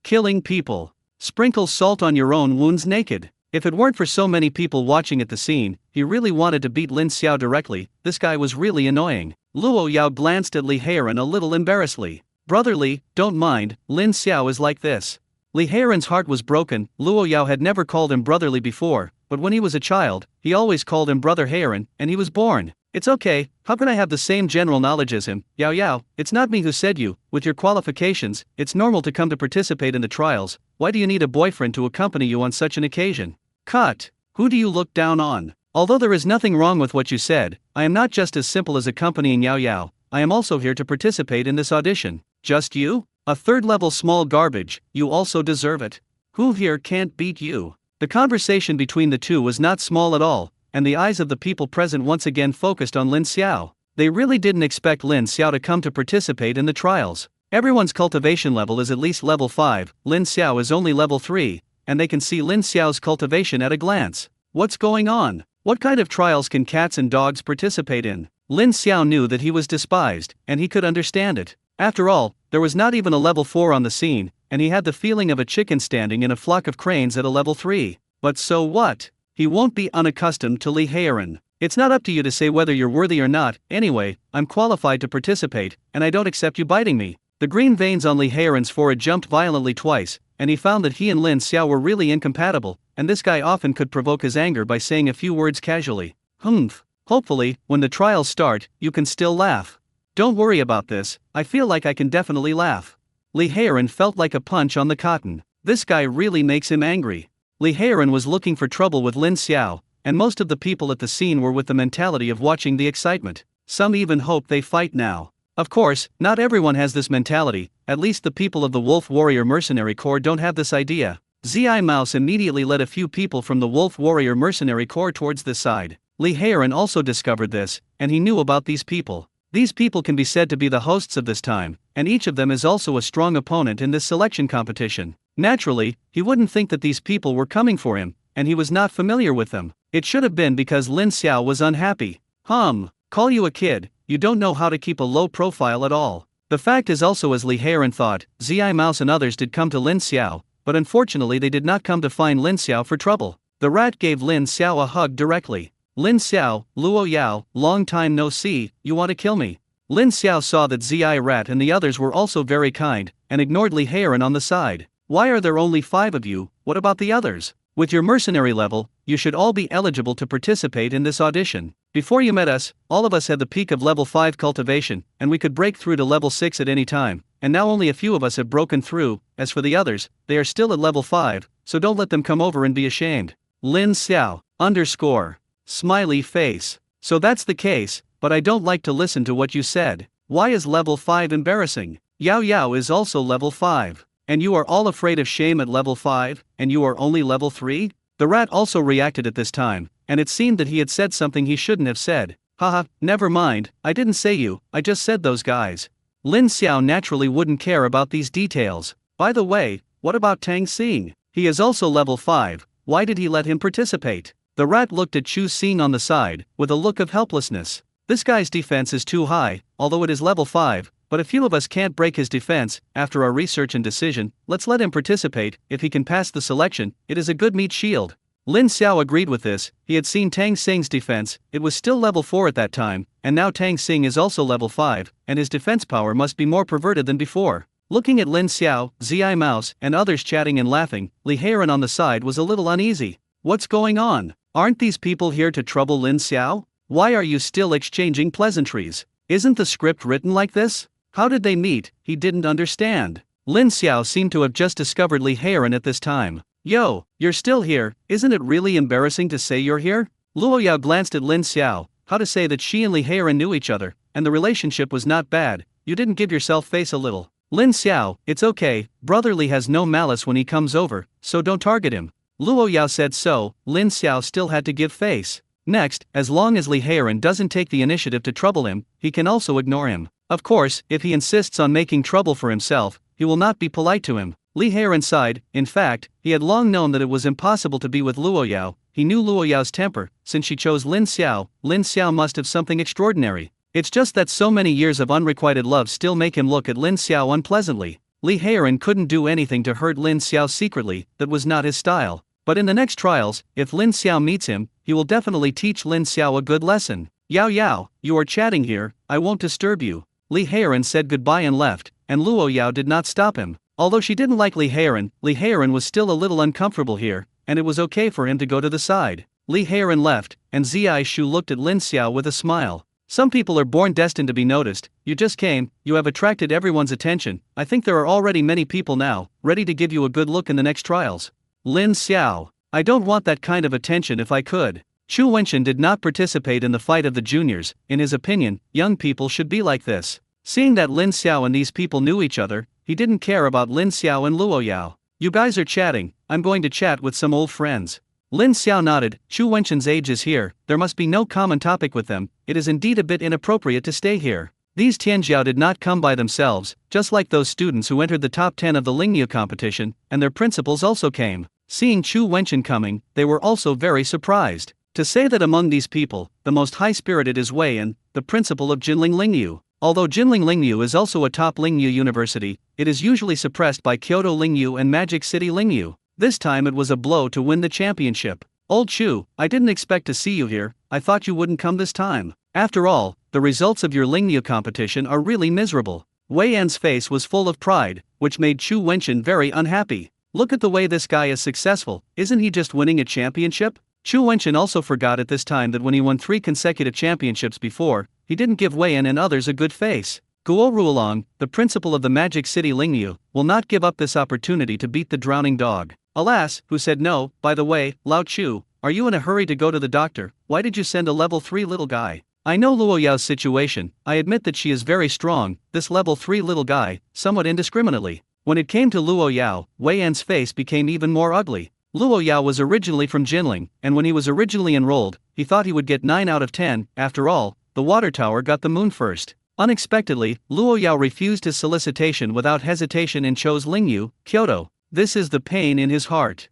killing people. Sprinkle salt on your own wounds naked. If it weren't for so many people watching at the scene, he really wanted to beat Lin Xiao directly. This guy was really annoying. Luo Yao glanced at Li Heiran a little embarrassedly. Brother Li, don't mind, Lin Xiao is like this. Li Heiran's heart was broken. Luo Yao had never called him brotherly before, but when he was a child, he always called him brother Heiran, and he was born. It's okay, how can I have the same general knowledge as him? Yao Yao, it's not me who said you, with your qualifications, it's normal to come to participate in the trials. Why do you need a boyfriend to accompany you on such an occasion? Cut. Who do you look down on? Although there is nothing wrong with what you said, I am not just as simple as accompanying Yao Yao, I am also here to participate in this audition. Just you? A third-level small garbage, you also deserve it. Who here can't beat you? The conversation between the two was not small at all, and the eyes of the people present once again focused on Lin Xiao. They really didn't expect Lin Xiao to come to participate in the trials. Everyone's cultivation level is at least level 5, Lin Xiao is only level 3, and they can see Lin Xiao's cultivation at a glance. What's going on? What kind of trials can cats and dogs participate in? Lin Xiao knew that he was despised, and he could understand it. After all, there was not even a level 4 on the scene, and he had the feeling of a chicken standing in a flock of cranes at a level 3. But so what? He won't be unaccustomed to Li Heiran. It's not up to you to say whether you're worthy or not. Anyway, I'm qualified to participate, and I don't accept you biting me. The green veins on Li Heiran's forehead jumped violently twice, and he found that he and Lin Xiao were really incompatible, and this guy often could provoke his anger by saying a few words casually. Hopefully, when the trials start, you can still laugh. Don't worry about this, I feel like I can definitely laugh. Li Heiran felt like a punch on the cotton. This guy really makes him angry. Li Heiran was looking for trouble with Lin Xiao, and most of the people at the scene were with the mentality of watching the excitement. Some even hope they fight now. Of course, not everyone has this mentality, at least the people of the Wolf Warrior Mercenary Corps don't have this idea. Zi Mouse immediately led a few people from the Wolf Warrior Mercenary Corps towards this side. Li Heiran also discovered this, and he knew about these people. These people can be said to be the hosts of this time, and each of them is also a strong opponent in this selection competition. Naturally, he wouldn't think that these people were coming for him, and he was not familiar with them. It should have been because Lin Xiao was unhappy. Call you a kid, you don't know how to keep a low profile at all. The fact is also, as Li Heiran thought, Zi Mouse and others did come to Lin Xiao, but unfortunately they did not come to find Lin Xiao for trouble. The rat gave Lin Xiao a hug directly. Lin Xiao, Luo Yao, long time no see, you want to kill me? Lin Xiao saw that Zi Rat and the others were also very kind, and ignored Li Heiran on the side. Why are there only 5 of you? What about the others? With your mercenary level, you should all be eligible to participate in this audition. Before you met us, all of us had the peak of level 5 cultivation, and we could break through to level 6 at any time, and now only a few of us have broken through. As for the others, they are still at level 5, so don't let them come over and be ashamed. Lin Xiao, smiley face. So that's the case, but I don't like to listen to what you said. Why is level 5 embarrassing? Yao Yao is also level 5. And you are all afraid of shame at level 5, and you are only level 3? The rat also reacted at this time, and it seemed that he had said something he shouldn't have said. Haha, never mind, I didn't say you, I just said those guys. Lin Xiao naturally wouldn't care about these details. By the way, what about Tang Xing? He is also level 5, why did he let him participate? The rat looked at Chu Xing on the side, with a look of helplessness. This guy's defense is too high, although it is level 5, but a few of us can't break his defense. After our research and decision, let's let him participate. If he can pass the selection, it is a good meat shield. Lin Xiao agreed with this. He had seen Tang Xing's defense, it was still level 4 at that time, and now Tang Xing is also level 5, and his defense power must be more perverted than before. Looking at Lin Xiao, Zi Mouse, and others chatting and laughing, Li Heiran on the side was a little uneasy. What's going on? Aren't these people here to trouble Lin Xiao? Why are you still exchanging pleasantries? Isn't the script written like this? How did they meet? He didn't understand. Lin Xiao seemed to have just discovered Li Heiran at this time. Yo, you're still here, isn't it really embarrassing to say you're here? Luo Yao glanced at Lin Xiao, how to say that she and Li Heiran knew each other, and the relationship was not bad. You didn't give yourself face a little. Lin Xiao, it's okay, Brother Li has no malice when he comes over, so don't target him. Luo Yao said so. Lin Xiao still had to give face. Next, as long as Li Heiran doesn't take the initiative to trouble him, he can also ignore him. Of course, if he insists on making trouble for himself, he will not be polite to him. Li Heiran sighed. In fact, he had long known that it was impossible to be with Luo Yao. He knew Luo Yao's temper. Since she chose Lin Xiao must have something extraordinary. It's just that so many years of unrequited love still make him look at Lin Xiao unpleasantly. Li Heiran couldn't do anything to hurt Lin Xiao secretly, that was not his style. But in the next trials, if Lin Xiao meets him, he will definitely teach Lin Xiao a good lesson. Yao, you are chatting here, I won't disturb you. Li Heiran said goodbye and left, and Luo Yao did not stop him. Although she didn't like Li Heiran was still a little uncomfortable here, and it was okay for him to go to the side. Li Heiran left, and Zi Shu looked at Lin Xiao with a smile. Some people are born destined to be noticed. You just came, you have attracted everyone's attention. I think there are already many people now, ready to give you a good look in the next trials. Lin Xiao, I don't want that kind of attention if I could. Chu Wenxin did not participate in the fight of the juniors. In his opinion, young people should be like this. Seeing that Lin Xiao and these people knew each other, he didn't care about Lin Xiao and Luo Yao. You guys are chatting, I'm going to chat with some old friends. Lin Xiao nodded. Chu Wenxin's age is here, there must be no common topic with them, it is indeed a bit inappropriate to stay here. These Tianjiao did not come by themselves, just like those students who entered the top 10 of the Lingyu competition, and their principals also came. Seeing Chu Wenxin coming, they were also very surprised. To say that among these people, the most high-spirited is Wei Yan, the principal of Jinling Lingyu. Although Jinling Lingyu is also a top Lingyu university, it is usually suppressed by Kyoto Lingyu and Magic City Lingyu. This time it was a blow to win the championship. Old Chu, I didn't expect to see you here, I thought you wouldn't come this time. After all, the results of your Lingyu competition are really miserable. Wei Yan's face was full of pride, which made Chu Wenxin very unhappy. Look at the way this guy is successful, isn't he just winning a championship? Chu Wenxin also forgot at this time that when he won 3 consecutive championships before, he didn't give Wei Yan and others a good face. Guo Ruolong, the principal of the Magic City Lingyu, will not give up this opportunity to beat the drowning dog. Alas, who said no? By the way, Lao Chu, are you in a hurry to go to the doctor? Why did you send a level 3 little guy? I know Luo Yao's situation, I admit that she is very strong, this level 3 little guy, somewhat indiscriminately. When it came to Luo Yao, Wei Yan's face became even more ugly. Luo Yao was originally from Jinling, and when he was originally enrolled, he thought he would get 9 out of 10, after all, the water tower got the moon first. Unexpectedly, Luo Yao refused his solicitation without hesitation and chose Lingyu, Kyoto. This is the pain in his heart.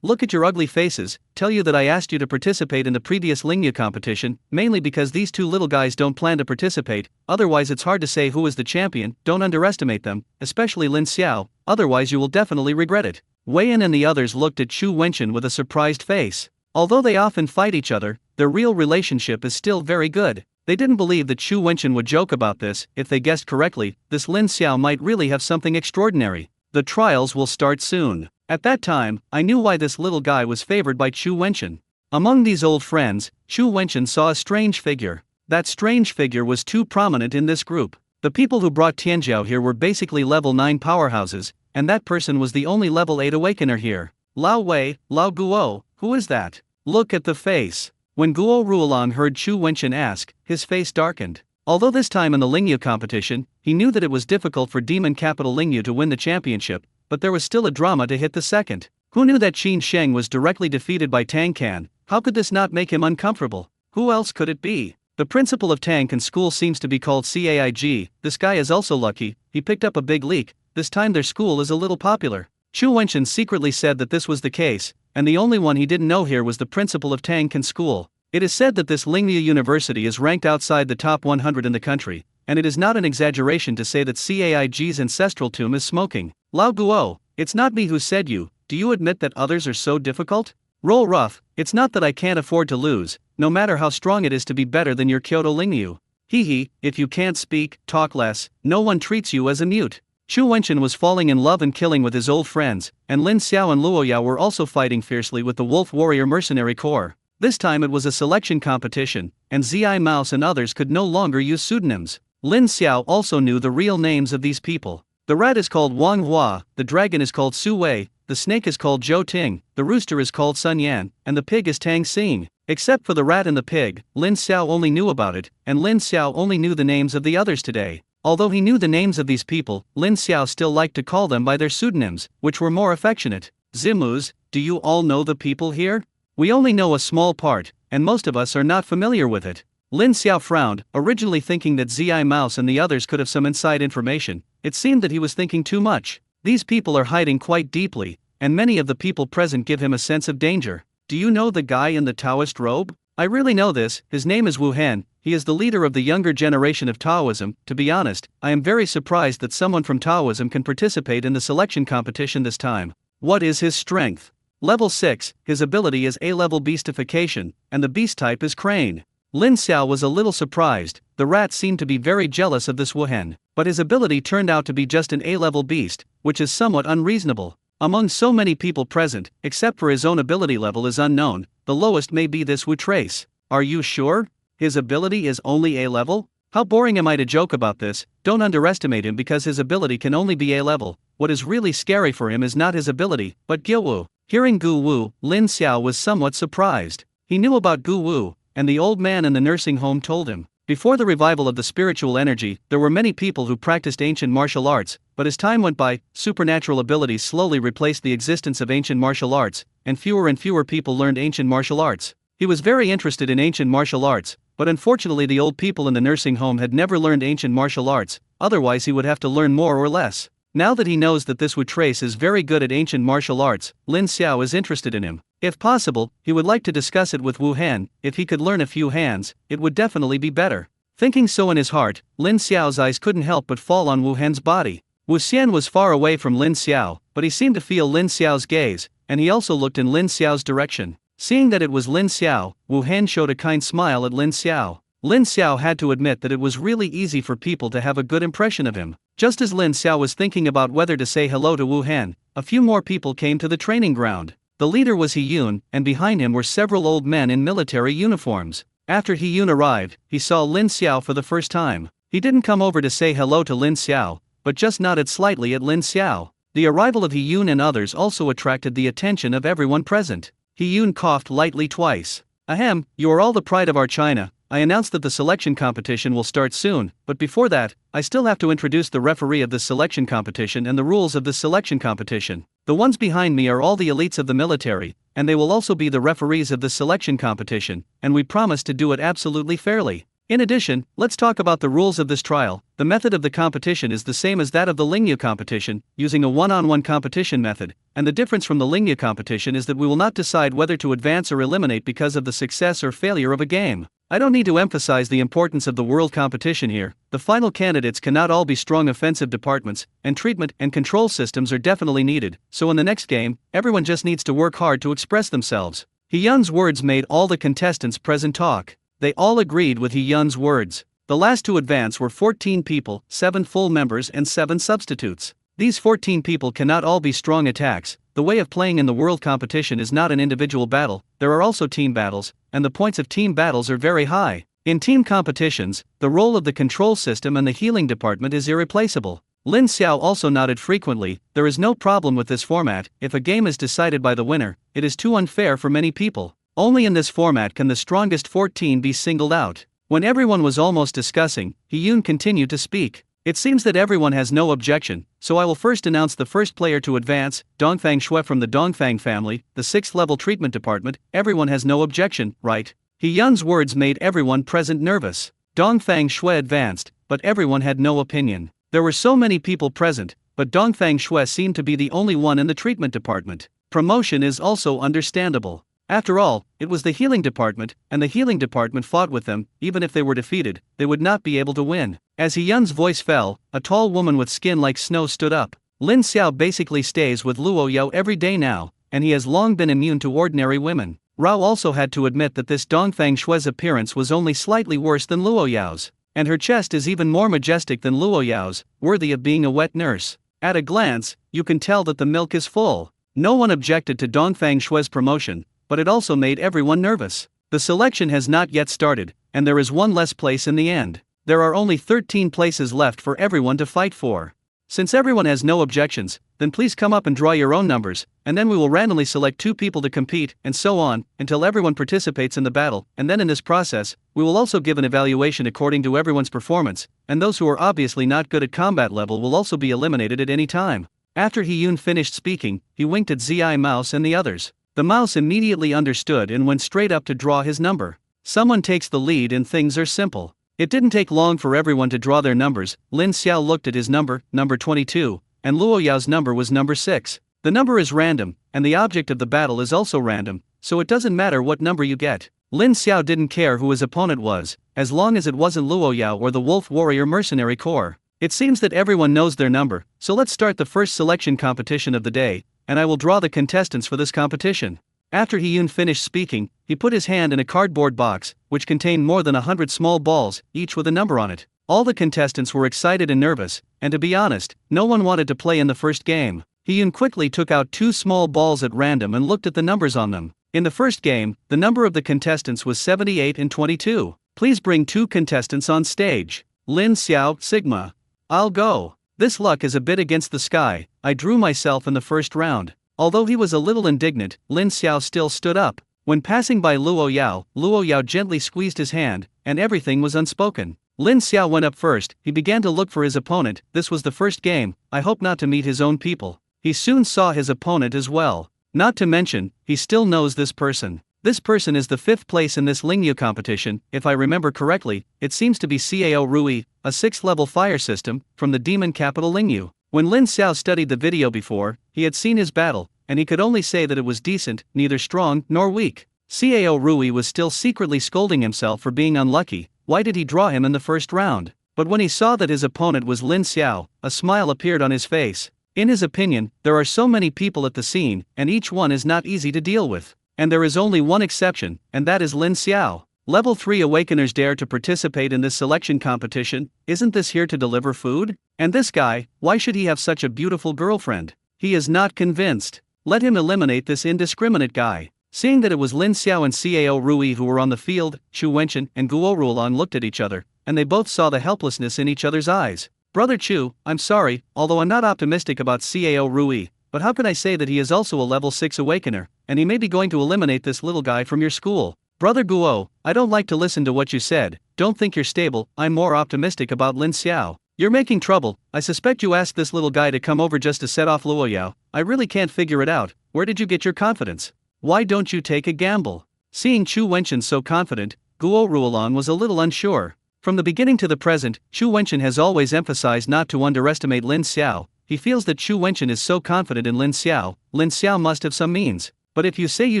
Look at your ugly faces, tell you that I asked you to participate in the previous Lingyu competition, mainly because these 2 little guys don't plan to participate, otherwise it's hard to say who is the champion, don't underestimate them, especially Lin Xiao, otherwise you will definitely regret it. Wei Yan and the others looked at Chu Wenxin with a surprised face. Although they often fight each other, their real relationship is still very good. They didn't believe that Chu Wenxin would joke about this. If they guessed correctly, this Lin Xiao might really have something extraordinary. The trials will start soon. At that time, I knew why this little guy was favored by Chu Wenxin. Among these old friends, Chu Wenxin saw a strange figure. That strange figure was too prominent in this group. The people who brought Tianjiao here were basically level 9 powerhouses, and that person was the only level 8 awakener here. Lao Wei, Lao Guo, who is that? Look at the face. When Guo Ruolong heard Chu Wenxin ask, his face darkened. Although this time in the Lingyu competition, he knew that it was difficult for Demon Capital Lingyu to win the championship, but there was still a drama to hit the second. Who knew that Qin Sheng was directly defeated by Tang Can? How could this not make him uncomfortable? Who else could it be? The principal of Tang Can school seems to be called Caig, this guy is also lucky, he picked up a big leak, this time their school is a little popular. Chu Wenxin secretly said that this was the case, and the only one he didn't know here was the principal of Tang Can school. It is said that this Lingyu University is ranked outside the top 100 in the country, and it is not an exaggeration to say that Caig's ancestral tomb is smoking. Lao Guo, it's not me who said you, do you admit that others are so difficult? Roll rough, it's not that I can't afford to lose, no matter how strong it is to be better than your Kyoto Lingyu. If you can't speak, talk less, no one treats you as a mute. Chu Wenchen was falling in love and killing with his old friends, and Lin Xiao and Luo Yao were also fighting fiercely with the Wolf Warrior Mercenary Corps. This time it was a selection competition, and Zi Mouse and others could no longer use pseudonyms. Lin Xiao also knew the real names of these people. The rat is called Wang Hua, the dragon is called Su Wei, the snake is called Zhou Ting, the rooster is called Sun Yan, and the pig is Tang Xing. Except for the rat and the pig, Lin Xiao only knew about it, and Lin Xiao only knew the names of the others today. Although he knew the names of these people, Lin Xiao still liked to call them by their pseudonyms, which were more affectionate. Zimus, do you all know the people here? We only know a small part, and most of us are not familiar with it. Lin Xiao frowned, originally thinking that Zi Mouse and the others could have some inside information. It seemed that he was thinking too much. These people are hiding quite deeply, and many of the people present give him a sense of danger. Do you know the guy in the Taoist robe? I really know this, his name is Wu Han, he is the leader of the younger generation of Taoism. To be honest, I am very surprised that someone from Taoism can participate in the selection competition this time. What is his strength? Level 6, his ability is A-level beastification, and the beast type is crane. Lin Xiao was a little surprised. The rat seemed to be very jealous of this Wu Han, but his ability turned out to be just an A-level beast, which is somewhat unreasonable. Among so many people present, except for his own ability level is unknown, the lowest may be this Wu Trace. Are you sure? His ability is only A-level? How boring am I to joke about this? Don't underestimate him because his ability can only be A-level. What is really scary for him is not his ability, but Gu Wu. Hearing Gu Wu, Lin Xiao was somewhat surprised. He knew about Gu Wu, and the old man in the nursing home told him. Before the revival of the spiritual energy, there were many people who practiced ancient martial arts, but as time went by, supernatural abilities slowly replaced the existence of ancient martial arts, and fewer people learned ancient martial arts. He was very interested in ancient martial arts, but unfortunately the old people in the nursing home had never learned ancient martial arts, otherwise he would have to learn more or less. Now that he knows that this Wu Trace is very good at ancient martial arts, Lin Xiao is interested in him. If possible, he would like to discuss it with Wu Han. If he could learn a few hands, it would definitely be better. Thinking so in his heart, Lin Xiao's eyes couldn't help but fall on Wu Han's body. Wu Xian was far away from Lin Xiao, but he seemed to feel Lin Xiao's gaze, and he also looked in Lin Xiao's direction. Seeing that it was Lin Xiao, Wu Han showed a kind smile at Lin Xiao. Lin Xiao had to admit that it was really easy for people to have a good impression of him. Just as Lin Xiao was thinking about whether to say hello to Wu Han, a few more people came to the training ground. The leader was He Yun, and behind him were several old men in military uniforms. After He Yun arrived, he saw Lin Xiao for the first time. He didn't come over to say hello to Lin Xiao, but just nodded slightly at Lin Xiao. The arrival of He Yun and others also attracted the attention of everyone present. He Yun coughed lightly twice. Ahem, you are all the pride of our China. I announced that the selection competition will start soon, but before that, I still have to introduce the referee of this selection competition and the rules of this selection competition. The ones behind me are all the elites of the military, and they will also be the referees of this selection competition, and we promise to do it absolutely fairly. In addition, let's talk about the rules of this trial. The method of the competition is the same as that of the Lingyu competition, using a one-on-one competition method, and the difference from the Lingyu competition is that we will not decide whether to advance or eliminate because of the success or failure of a game. I don't need to emphasize the importance of the world competition here. The final candidates cannot all be strong offensive departments, and treatment and control systems are definitely needed, so in the next game, everyone just needs to work hard to express themselves. He Yun's words made all the contestants present talk. They all agreed with He Yun's words. The last to advance were 14 people, 7 full members and 7 substitutes. These 14 people cannot all be strong attacks. The way of playing in the world competition is not an individual battle, there are also team battles, and the points of team battles are very high. In team competitions, the role of the control system and the healing department is irreplaceable. Lin Xiao also nodded frequently. There is no problem with this format. If a game is decided by the winner, it is too unfair for many people. Only in this format can the strongest 14 be singled out. When everyone was almost discussing, He Yun continued to speak. It seems that everyone has no objection, so I will first announce the first player to advance, Dongfang Shui from the Dongfang family, the 6th level treatment department. Everyone has no objection, right? He Yun's words made everyone present nervous. Dongfang Shui advanced, but everyone had no opinion. There were so many people present, but Dongfang Shui seemed to be the only one in the treatment department. Promotion is also understandable. After all, it was the healing department, and the healing department fought with them. Even if they were defeated, they would not be able to win. As He Yun's voice fell, a tall woman with skin like snow stood up. Lin Xiao basically stays with Luo Yao every day now, and he has long been immune to ordinary women. Rao also had to admit that this Dongfang Shui's appearance was only slightly worse than Luo Yao's. And her chest is even more majestic than Luo Yao's, worthy of being a wet nurse. At a glance, you can tell that the milk is full. No one objected to Dongfang Shui's promotion, but it also made everyone nervous. The selection has not yet started, and there is one less place in the end. There are only 13 places left for everyone to fight for. Since everyone has no objections, then please come up and draw your own numbers, and then we will randomly select 2 people to compete, and so on, until everyone participates in the battle, and then in this process, we will also give an evaluation according to everyone's performance, and those who are obviously not good at combat level will also be eliminated at any time. After He-Yun finished speaking, he winked at Zi Mouse and the others. The mouse immediately understood and went straight up to draw his number. Someone takes the lead and things are simple. It didn't take long for everyone to draw their numbers. Lin Xiao looked at his number, number 22, and Luo Yao's number was number 6. The number is random, and the object of the battle is also random, so it doesn't matter what number you get. Lin Xiao didn't care who his opponent was, as long as it wasn't Luo Yao or the Wolf Warrior Mercenary Corps. It seems that everyone knows their number, so let's start the first selection competition of the day, and I will draw the contestants for this competition. After He-Yun finished speaking, he put his hand in a cardboard box, which contained more than 100 small balls, each with a number on it. All the contestants were excited and nervous, and to be honest, no one wanted to play in the first game. He-Yun quickly took out 2 small balls at random and looked at the numbers on them. In the first game, the number of the contestants was 78 and 22. Please bring 2 contestants on stage. Lin Xiao, Sigma. I'll go. This luck is a bit against the sky. I drew myself in the first round. Although he was a little indignant, Lin Xiao still stood up. When passing by Luo Yao gently squeezed his hand, and everything was unspoken. Lin Xiao went up first. He began to look for his opponent. This was the first game. I hope not to meet his own people. He soon saw his opponent as well. Not to mention, he still knows this person. This person is the 5th place in this Lingyu competition. If I remember correctly, it seems to be Cao Rui, a 6th level fire system, from the demon capital Lingyu. When Lin Xiao studied the video before, he had seen his battle, and he could only say that it was decent, neither strong nor weak. Cao Rui was still secretly scolding himself for being unlucky. Why did he draw him in the first round? But when he saw that his opponent was Lin Xiao, a smile appeared on his face. In his opinion, there are so many people at the scene, and each one is not easy to deal with. And there is only one exception, and that is Lin Xiao. Level 3 Awakeners dare to participate in this selection competition. Isn't this here to deliver food? And this guy, why should he have such a beautiful girlfriend? He is not convinced. Let him eliminate this indiscriminate guy. Seeing that it was Lin Xiao and Cao Rui who were on the field, Chu Wenchen and Guo Ruolan looked at each other, and they both saw the helplessness in each other's eyes. Brother Chu, I'm sorry, although I'm not optimistic about Cao Rui, but how can I say that he is also a level 6 Awakener, and he may be going to eliminate this little guy from your school? Brother Guo, I don't like to listen to what you said. Don't think you're stable. I'm more optimistic about Lin Xiao. You're making trouble. I suspect you asked this little guy to come over just to set off Luo Yao. I really can't figure it out. Where did you get your confidence? Why don't you take a gamble? Seeing Chu Wenchen so confident, Guo Ruolan was a little unsure. From the beginning to the present, Chu Wenchen has always emphasized not to underestimate Lin Xiao. He feels that Chu Wenchen is so confident in Lin Xiao must have some means. But if you say you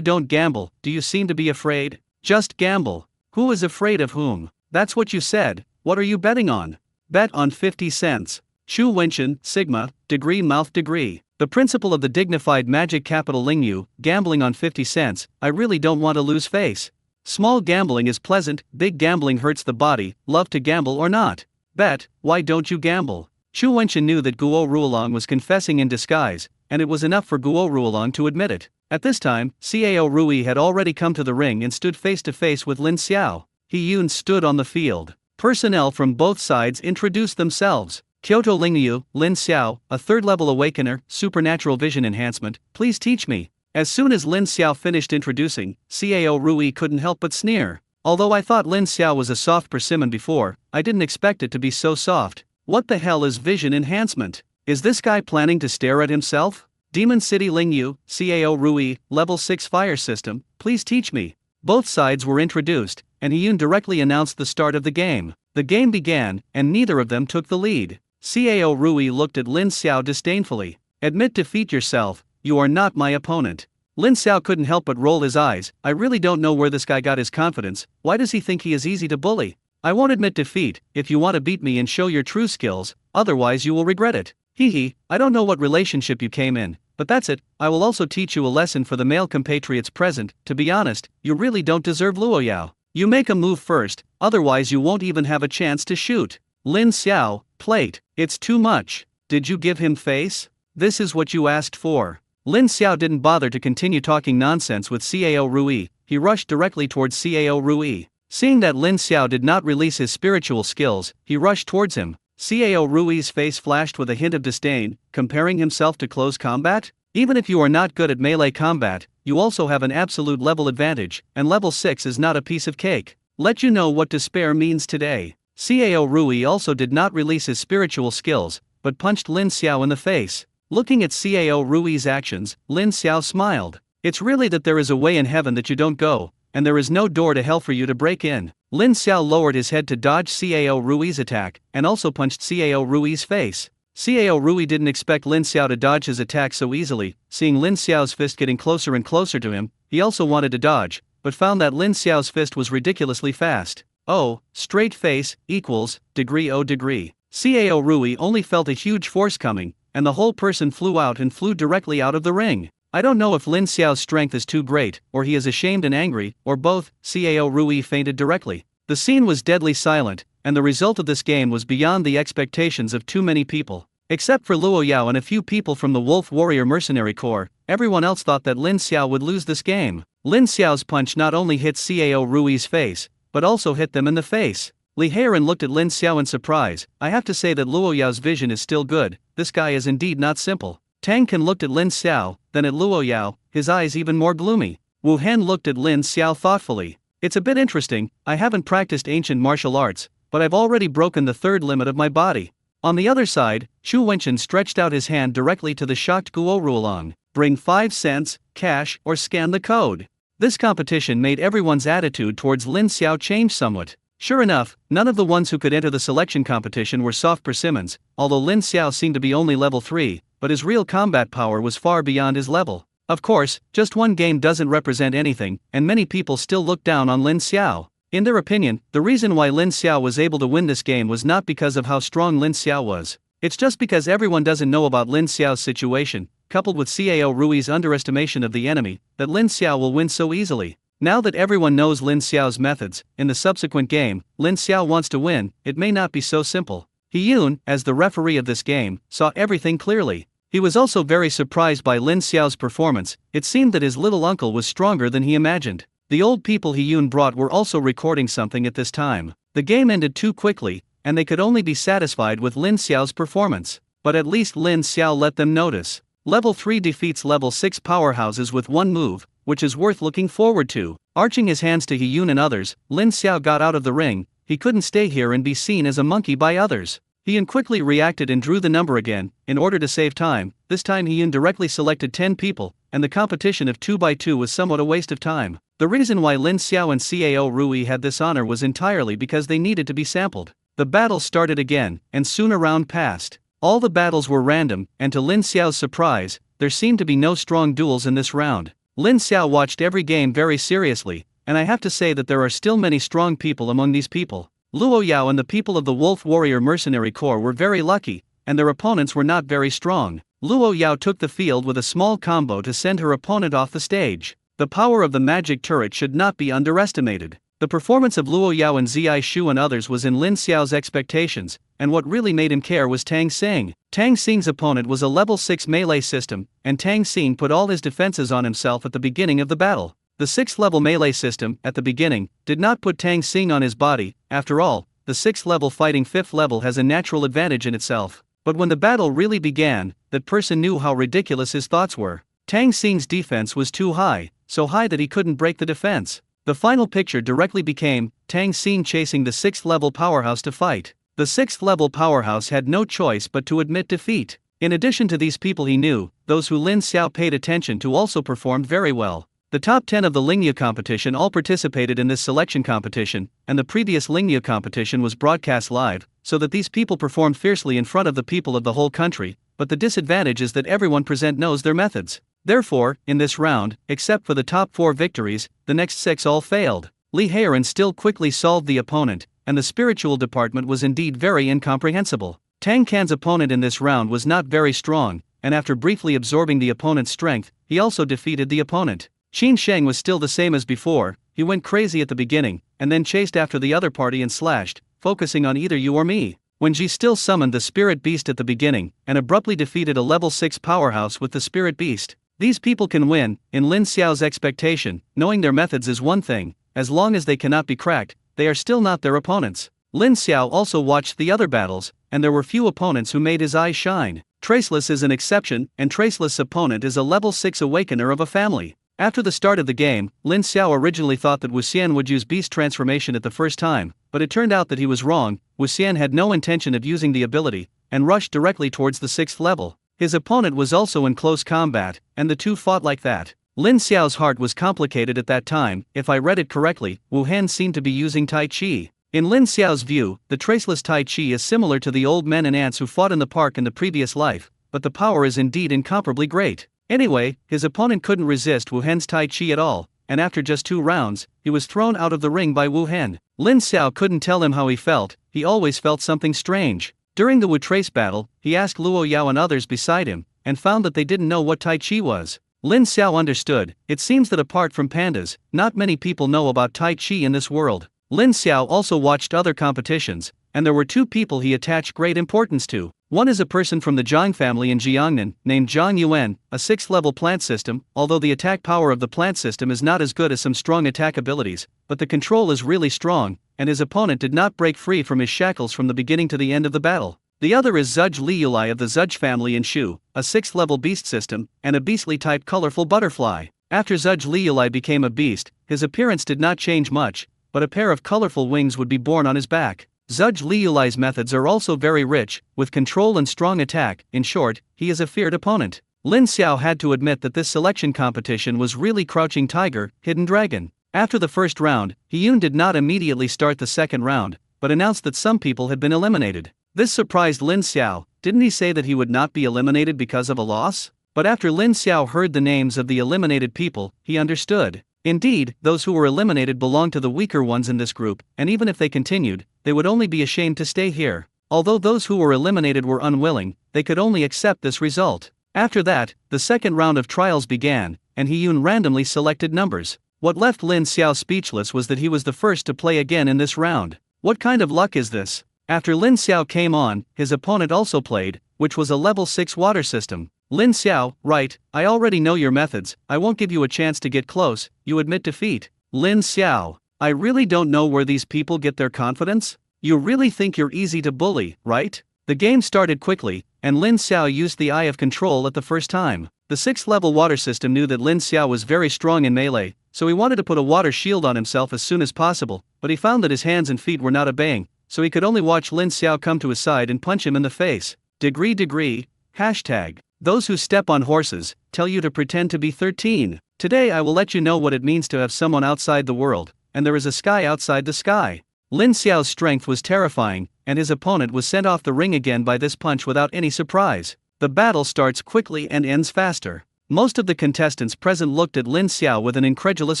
don't gamble, do you seem to be afraid? Just gamble. Who is afraid of whom? That's what you said. What are you betting on? Bet on 50 cents. Chu Wenchen, Sigma, degree mouth degree. The principle of the dignified magic capital Lingyu, gambling on 50 cents, I really don't want to lose face. Small gambling is pleasant, big gambling hurts the body, love to gamble or not. Bet, why don't you gamble? Chu Wenchen knew that Guo Ruolan was confessing in disguise, and it was enough for Guo Ruolan to admit it. At this time, Cao Rui had already come to the ring and stood face to face with Lin Xiao. He-Yun stood on the field. Personnel from both sides introduced themselves. Kyoto Lingyu, Lin Xiao, a 3rd level awakener, supernatural vision enhancement, please teach me. As soon as Lin Xiao finished introducing, Cao Rui couldn't help but sneer. Although I thought Lin Xiao was a soft persimmon before, I didn't expect it to be so soft. What the hell is vision enhancement? Is this guy planning to stare at himself? Demon City Lingyu, Cao Rui, level 6 fire system, please teach me. Both sides were introduced, and He-Yun directly announced the start of the game. The game began, and neither of them took the lead. Cao Rui looked at Lin Xiao disdainfully. Admit defeat yourself, you are not my opponent. Lin Xiao couldn't help but roll his eyes. I really don't know where this guy got his confidence. Why does he think he is easy to bully? I won't admit defeat, if you want to beat me and show your true skills, otherwise you will regret it. I don't know what relationship you came in, but that's it. I will also teach you a lesson for the male compatriots present. To be honest, you really don't deserve Luo Yao. You make a move first, otherwise you won't even have a chance to shoot. Lin Xiao, plate. It's too much. Did you give him face? This is what you asked for. Lin Xiao didn't bother to continue talking nonsense with Cao Rui, he rushed directly towards Cao Rui. Seeing that Lin Xiao did not release his spiritual skills, he rushed towards him. Cao Rui's face flashed with a hint of disdain, comparing himself to close combat? Even if you are not good at melee combat, you also have an absolute level advantage, and level 6 is not a piece of cake. Let you know what despair means today. Cao Rui also did not release his spiritual skills, but punched Lin Xiao in the face. Looking at Cao Rui's actions, Lin Xiao smiled. It's really that there is a way in heaven that you don't go, and there is no door to hell for you to break in. Lin Xiao lowered his head to dodge Cao Rui's attack, and also punched Cao Rui's face. Cao Rui didn't expect Lin Xiao to dodge his attack so easily. Seeing Lin Xiao's fist getting closer and closer to him, he also wanted to dodge, but found that Lin Xiao's fist was ridiculously fast. Oh, straight face, equals, degree o degree. Cao Rui only felt a huge force coming, and the whole person flew out and flew directly out of the ring. I don't know if Lin Xiao's strength is too great, or he is ashamed and angry, or both. Cao Rui fainted directly. The scene was deadly silent, and the result of this game was beyond the expectations of too many people. Except for Luo Yao and a few people from the Wolf Warrior Mercenary Corps, everyone else thought that Lin Xiao would lose this game. Lin Xiao's punch not only hit Cao Rui's face, but also hit them in the face. Li Heiren looked at Lin Xiao in surprise. I have to say that Luo Yao's vision is still good, this guy is indeed not simple. Tang Can looked at Lin Xiao, then at Luo Yao, his eyes even more gloomy. Wu Hen looked at Lin Xiao thoughtfully. It's a bit interesting, I haven't practiced ancient martial arts, but I've already broken the third limit of my body. On the other side, Xu Wenchen stretched out his hand directly to the shocked Guo Ruolong. Bring 5 cents, cash, or scan the code. This competition made everyone's attitude towards Lin Xiao change somewhat. Sure enough, none of the ones who could enter the selection competition were soft persimmons, although Lin Xiao seemed to be only level 3, but his real combat power was far beyond his level. Of course, just one game doesn't represent anything, and many people still look down on Lin Xiao. In their opinion, the reason why Lin Xiao was able to win this game was not because of how strong Lin Xiao was. It's just because everyone doesn't know about Lin Xiao's situation, coupled with Cao Rui's underestimation of the enemy, that Lin Xiao will win so easily. Now that everyone knows Lin Xiao's methods, in the subsequent game, Lin Xiao wants to win, it may not be so simple. He Yun, as the referee of this game, saw everything clearly. He was also very surprised by Lin Xiao's performance. It seemed that his little uncle was stronger than he imagined. The old people He Yun brought were also recording something at this time. The game ended too quickly, and they could only be satisfied with Lin Xiao's performance. But at least Lin Xiao let them notice. Level 3 defeats level 6 powerhouses with one move, which is worth looking forward to. Arching his hands to He Yun and others, Lin Xiao got out of the ring. He couldn't stay here and be seen as a monkey by others. He Yun quickly reacted and drew the number again. In order to save time, this time He Yun directly selected 10 people, and the competition of 2 by 2 was somewhat a waste of time. The reason why Lin Xiao and Cao Rui had this honor was entirely because they needed to be sampled. The battle started again, and soon a round passed. All the battles were random, and to Lin Xiao's surprise, there seemed to be no strong duels in this round. Lin Xiao watched every game very seriously, and I have to say that there are still many strong people among these people. Luo Yao and the people of the Wolf Warrior Mercenary Corps were very lucky, and their opponents were not very strong. Luo Yao took the field with a small combo to send her opponent off the stage. The power of the magic turret should not be underestimated. The performance of Luo Yao and Ziai Shu and others was in Lin Xiao's expectations, and what really made him care was Tang Xing. Tang Xing's opponent was a level 6 melee system, and Tang Xing put all his defenses on himself at the beginning of the battle. The 6th level melee system, at the beginning, did not put Tang Xing on his body. After all, the 6th level fighting 5th level has a natural advantage in itself. But when the battle really began, that person knew how ridiculous his thoughts were. Tang Xing's defense was too high, so high that he couldn't break the defense. The final picture directly became Tang Xing chasing the 6th level powerhouse to fight. The 6th level powerhouse had no choice but to admit defeat. In addition to these people he knew, those who Lin Xiao paid attention to also performed very well. The top 10 of the Lingya competition all participated in this selection competition, and the previous Lingya competition was broadcast live, so that these people performed fiercely in front of the people of the whole country, but the disadvantage is that everyone present knows their methods. Therefore, in this round, except for the top 4 victories, the next 6 all failed. Li Heiren still quickly solved the opponent, and the spiritual department was indeed very incomprehensible. Tang Can's opponent in this round was not very strong, and after briefly absorbing the opponent's strength, he also defeated the opponent. Qin Sheng was still the same as before. He went crazy at the beginning, and then chased after the other party and slashed, focusing on either you or me. When Ji still summoned the Spirit Beast at the beginning, and abruptly defeated a level 6 powerhouse with the Spirit Beast. These people can win. In Lin Xiao's expectation, knowing their methods is one thing, as long as they cannot be cracked, they are still not their opponents. Lin Xiao also watched the other battles, and there were few opponents who made his eyes shine. Traceless is an exception, and Traceless' opponent is a level 6 awakener of a family. After the start of the game, Lin Xiao originally thought that Wu Xian would use beast transformation at the first time, but it turned out that he was wrong. Wu Xian had no intention of using the ability, and rushed directly towards the 6th level. His opponent was also in close combat, and the two fought like that. Lin Xiao's heart was complicated at that time. If I read it correctly, Wu Han seemed to be using Tai Chi. In Lin Xiao's view, the traceless Tai Chi is similar to the old men and ants who fought in the park in the previous life, but the power is indeed incomparably great. Anyway, his opponent couldn't resist Wu Hen's Tai Chi at all, and after just 2 rounds, he was thrown out of the ring by Wu Hen. Lin Xiao couldn't tell him how he felt. He always felt something strange. During the Wu Trace battle, he asked Luo Yao and others beside him, and found that they didn't know what Tai Chi was. Lin Xiao understood. It seems that apart from pandas, not many people know about Tai Chi in this world. Lin Xiao also watched other competitions, and there were 2 people he attached great importance to. One is a person from the Zhang family in Jiangnan, named Zhang Yuan, a 6th level plant system. Although the attack power of the plant system is not as good as some strong attack abilities, but the control is really strong, and his opponent did not break free from his shackles from the beginning to the end of the battle. The other is Zhuge Liulai of the Zhuge family in Shu, a 6th level beast system, and a beastly type colorful butterfly. After Zhuge Liulai became a beast, his appearance did not change much, but a pair of colorful wings would be born on his back. Zhuge Liulai's methods are also very rich, with control and strong attack. In short, he is a feared opponent. Lin Xiao had to admit that this selection competition was really Crouching Tiger, Hidden Dragon. After the first round, He-Yun did not immediately start the second round, but announced that some people had been eliminated. This surprised Lin Xiao. Didn't he say that he would not be eliminated because of a loss? But after Lin Xiao heard the names of the eliminated people, he understood. Indeed, those who were eliminated belonged to the weaker ones in this group, and even if they continued, they would only be ashamed to stay here. Although those who were eliminated were unwilling, they could only accept this result. After that, the second round of trials began, and He-Yun randomly selected numbers. What left Lin Xiao speechless was that he was the first to play again in this round. What kind of luck is this? After Lin Xiao came on, his opponent also played, which was a level 6 water system. Lin Xiao, right, I already know your methods. I won't give you a chance to get close. You admit defeat. Lin Xiao, I really don't know where these people get their confidence. You really think you're easy to bully, right? The game started quickly, and Lin Xiao used the Eye of Control at the first time. The 6th level water system knew that Lin Xiao was very strong in melee, so he wanted to put a water shield on himself as soon as possible, but he found that his hands and feet were not obeying, so he could only watch Lin Xiao come to his side and punch him in the face. Degree. Hashtag. Those who step on horses tell you to pretend to be 13. Today I will let you know what it means to have someone outside the world, and there is a sky outside the sky. Lin Xiao's strength was terrifying, and his opponent was sent off the ring again by this punch without any surprise. The battle starts quickly and ends faster. Most of the contestants present looked at Lin Xiao with an incredulous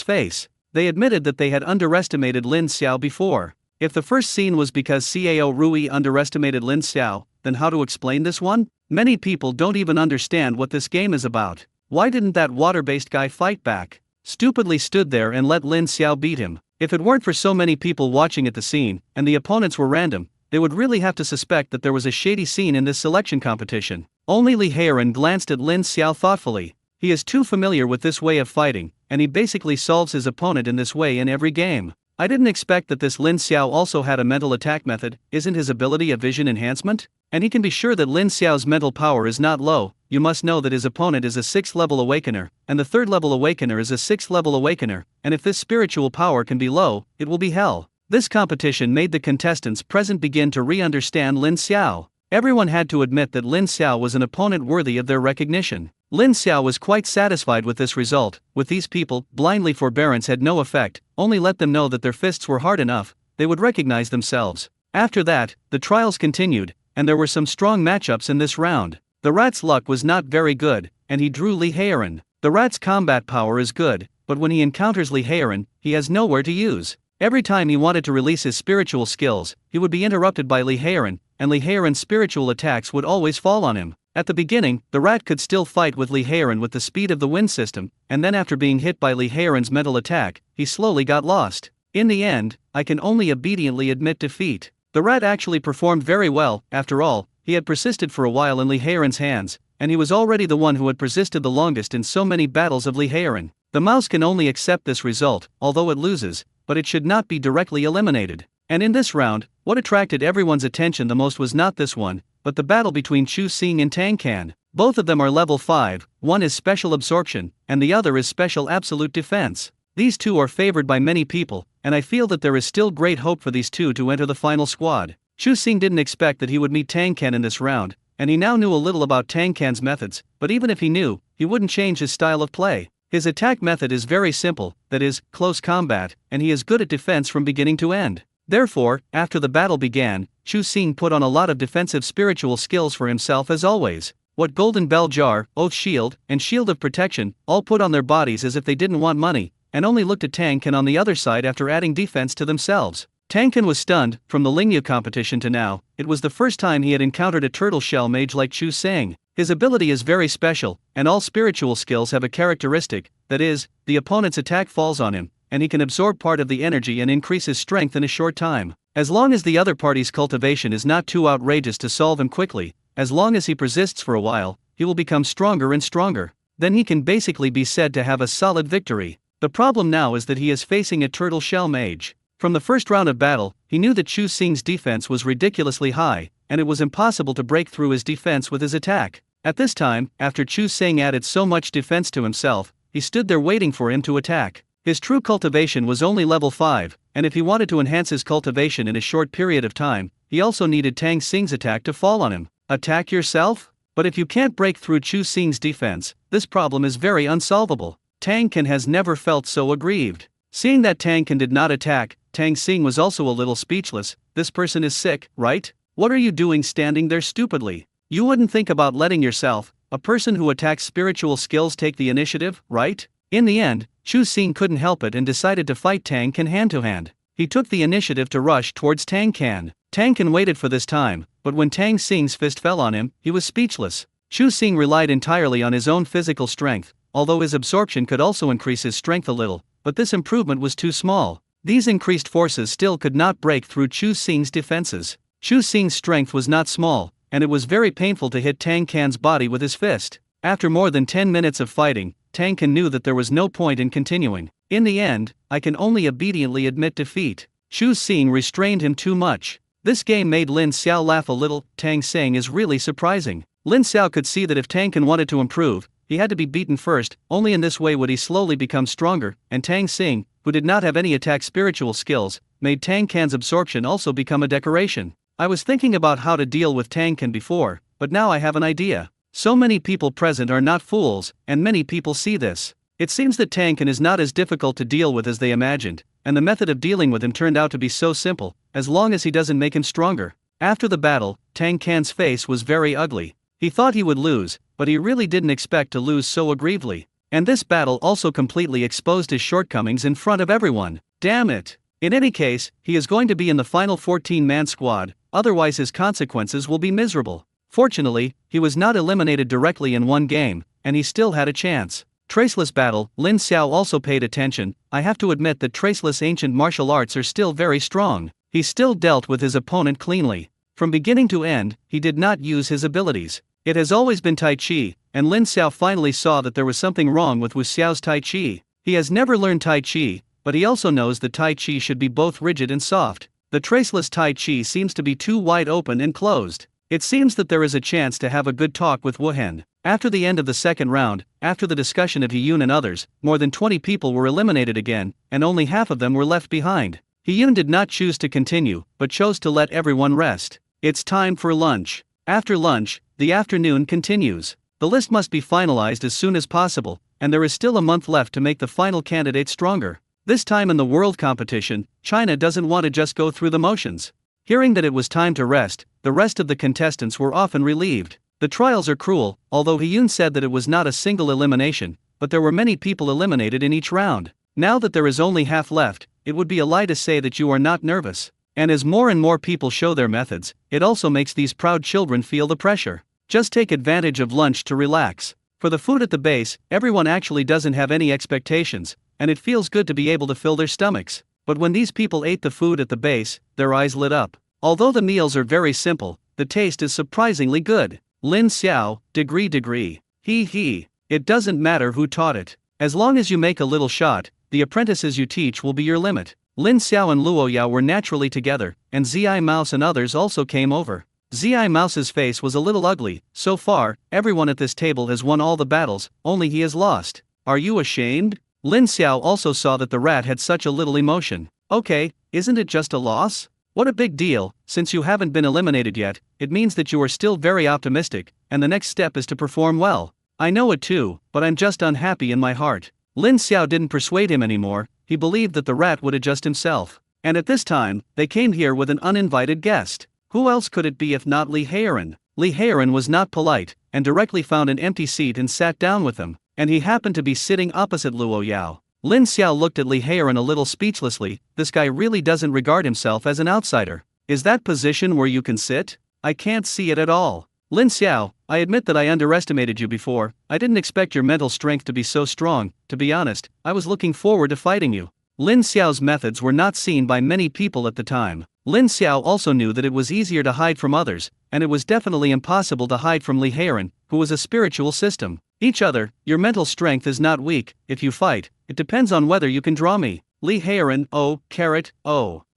face. They admitted that they had underestimated Lin Xiao before. If the first scene was because Cao Rui underestimated Lin Xiao, then how to explain this one? Many people don't even understand what this game is about. Why didn't that water-based guy fight back? Stupidly stood there and let Lin Xiao beat him. If it weren't for so many people watching at the scene, and the opponents were random, they would really have to suspect that there was a shady scene in this selection competition. Only Li Heiran glanced at Lin Xiao thoughtfully. He is too familiar with this way of fighting, and he basically solves his opponent in this way in every game. I didn't expect that this Lin Xiao also had a mental attack method. Isn't his ability a vision enhancement? And he can be sure that Lin Xiao's mental power is not low. You must know that his opponent is a 6th level awakener, and the 3rd level awakener is a 6th level awakener, and if this spiritual power can be low, it will be hell. This competition made the contestants present begin to re-understand Lin Xiao. Everyone had to admit that Lin Xiao was an opponent worthy of their recognition. Lin Xiao was quite satisfied with this result. With these people, blindly forbearance had no effect. Only let them know that their fists were hard enough, they would recognize themselves. After that, the trials continued, and there were some strong matchups in this round. The rat's luck was not very good, and he drew Li Heiran. The rat's combat power is good, but when he encounters Li Heiran, he has nowhere to use. Every time he wanted to release his spiritual skills, he would be interrupted by Li Heiran, and Li Heiran's spiritual attacks would always fall on him. At the beginning, the rat could still fight with Li Heiran with the speed of the wind system, and then after being hit by Li Heiran's mental attack, he slowly got lost. In the end, I can only obediently admit defeat. The rat actually performed very well. After all, he had persisted for a while in Li Heiran's hands, and he was already the one who had persisted the longest in so many battles of Li Heiran. The mouse can only accept this result, although it loses, but it should not be directly eliminated. And in this round, what attracted everyone's attention the most was not this one, but the battle between Chu Xing and Tang Can. Both of them are level 5, one is special absorption, and the other is special absolute defense. These two are favored by many people, and I feel that there is still great hope for these two to enter the final squad. Chu Xing didn't expect that he would meet Tang Can in this round, and he now knew a little about Tang Can's methods, but even if he knew, he wouldn't change his style of play. His attack method is very simple, that is, close combat, and he is good at defense from beginning to end. Therefore, after the battle began, Chu Xing put on a lot of defensive spiritual skills for himself as always. What Golden Bell Jar, Oath Shield, and Shield of Protection, all put on their bodies as if they didn't want money, and only looked at Tang Can on the other side after adding defense to themselves. Tang Can was stunned. From the Lingyu competition to now, it was the first time he had encountered a turtle shell mage like Chu Xing. His ability is very special, and all spiritual skills have a characteristic, that is, the opponent's attack falls on him, and he can absorb part of the energy and increase his strength in a short time. As long as the other party's cultivation is not too outrageous to solve him quickly, as long as he persists for a while, he will become stronger and stronger. Then he can basically be said to have a solid victory. The problem now is that he is facing a turtle shell mage. From the first round of battle, he knew that Chu Xing's defense was ridiculously high, and it was impossible to break through his defense with his attack. At this time, after Chu Xing added so much defense to himself, he stood there waiting for him to attack. His true cultivation was only level 5, and if he wanted to enhance his cultivation in a short period of time, he also needed Tang Xing's attack to fall on him. Attack yourself? But if you can't break through Chu Xing's defense, this problem is very unsolvable. Tang Can has never felt so aggrieved. Seeing that Tang Can did not attack, Tang Xing was also a little speechless. This person is sick, right? What are you doing standing there stupidly? You wouldn't think about letting yourself, a person who attacks spiritual skills, take the initiative, right? In the end, Chu Xing couldn't help it and decided to fight Tang Can hand to hand. He took the initiative to rush towards Tang Can. Tang Can waited for this time, but when Tang Xing's fist fell on him, he was speechless. Chu Xing relied entirely on his own physical strength, although his absorption could also increase his strength a little, but this improvement was too small. These increased forces still could not break through Chu Xing's defenses. Chu Xing's strength was not small, and it was very painful to hit Tang Can's body with his fist. After more than 10 minutes of fighting, Tang Can knew that there was no point in continuing. In the end, I can only obediently admit defeat. Chu Xing restrained him too much. This game made Lin Xiao laugh a little. Tang Xing is really surprising. Lin Xiao could see that if Tang Can wanted to improve, he had to be beaten first. Only in this way would he slowly become stronger, and Tang Xing, who did not have any attack spiritual skills, made Tang Can's absorption also become a decoration. I was thinking about how to deal with Tang Can before, but now I have an idea. So many people present are not fools, and many people see this. It seems that Tang Can is not as difficult to deal with as they imagined, and the method of dealing with him turned out to be so simple, as long as he doesn't make him stronger. After the battle, Tang Can's face was very ugly. He thought he would lose, but he really didn't expect to lose so aggrievedly. And this battle also completely exposed his shortcomings in front of everyone. Damn it! In any case, he is going to be in the final 14-man squad, otherwise his consequences will be miserable. Fortunately, he was not eliminated directly in one game, and he still had a chance. Traceless battle. Lin Xiao also paid attention. I have to admit that traceless ancient martial arts are still very strong. He still dealt with his opponent cleanly. From beginning to end, he did not use his abilities. It has always been Tai Chi, and Lin Xiao finally saw that there was something wrong with Wu Xiao's Tai Chi. He has never learned Tai Chi, but he also knows that Tai Chi should be both rigid and soft. The traceless Tai Chi seems to be too wide open and closed. It seems that there is a chance to have a good talk with Wu Hen. After the end of the second round, after the discussion of He Yun and others, more than 20 people were eliminated again, and only half of them were left behind. He Yun did not choose to continue, but chose to let everyone rest. It's time for lunch. After lunch, the afternoon continues. The list must be finalized as soon as possible, and there is still a month left to make the final candidate stronger. This time in the world competition, China doesn't want to just go through the motions. Hearing that it was time to rest, the rest of the contestants were often relieved. The trials are cruel, although He Yun said that it was not a single elimination, but there were many people eliminated in each round. Now that there is only half left, it would be a lie to say that you are not nervous. And as more and more people show their methods, it also makes these proud children feel the pressure. Just take advantage of lunch to relax. For the food at the base, everyone actually doesn't have any expectations, and it feels good to be able to fill their stomachs. But when these people ate the food at the base, their eyes lit up. Although the meals are very simple, the taste is surprisingly good. Lin Xiao, degree. He. It doesn't matter who taught it. As long as you make a little shot, the apprentices you teach will be your limit. Lin Xiao and Luo Yao were naturally together, and Zi Mouse and others also came over. Zi Mouse's face was a little ugly. So far, everyone at this table has won all the battles, only he has lost. Are you ashamed? Lin Xiao also saw that the rat had such a little emotion. Okay, isn't it just a loss? What a big deal, since you haven't been eliminated yet, it means that you are still very optimistic, and the next step is to perform well. I know it too, but I'm just unhappy in my heart. Lin Xiao didn't persuade him anymore, he believed that the rat would adjust himself. And at this time, they came here with an uninvited guest. Who else could it be if not Li Heiran? Li Heiran was not polite, and directly found an empty seat and sat down with him, and he happened to be sitting opposite Luo Yao. Lin Xiao looked at Li Heiran a little speechlessly. This guy really doesn't regard himself as an outsider. Is that position where you can sit? I can't see it at all. Lin Xiao, I admit that I underestimated you before. I didn't expect your mental strength to be so strong. To be honest, I was looking forward to fighting you. Lin Xiao's methods were not seen by many people at the time. Lin Xiao also knew that it was easier to hide from others, and it was definitely impossible to hide from Li Heiran, who was a spiritual system. Each other, your mental strength is not weak. If you fight, it depends on whether you can draw me. Li Heiran,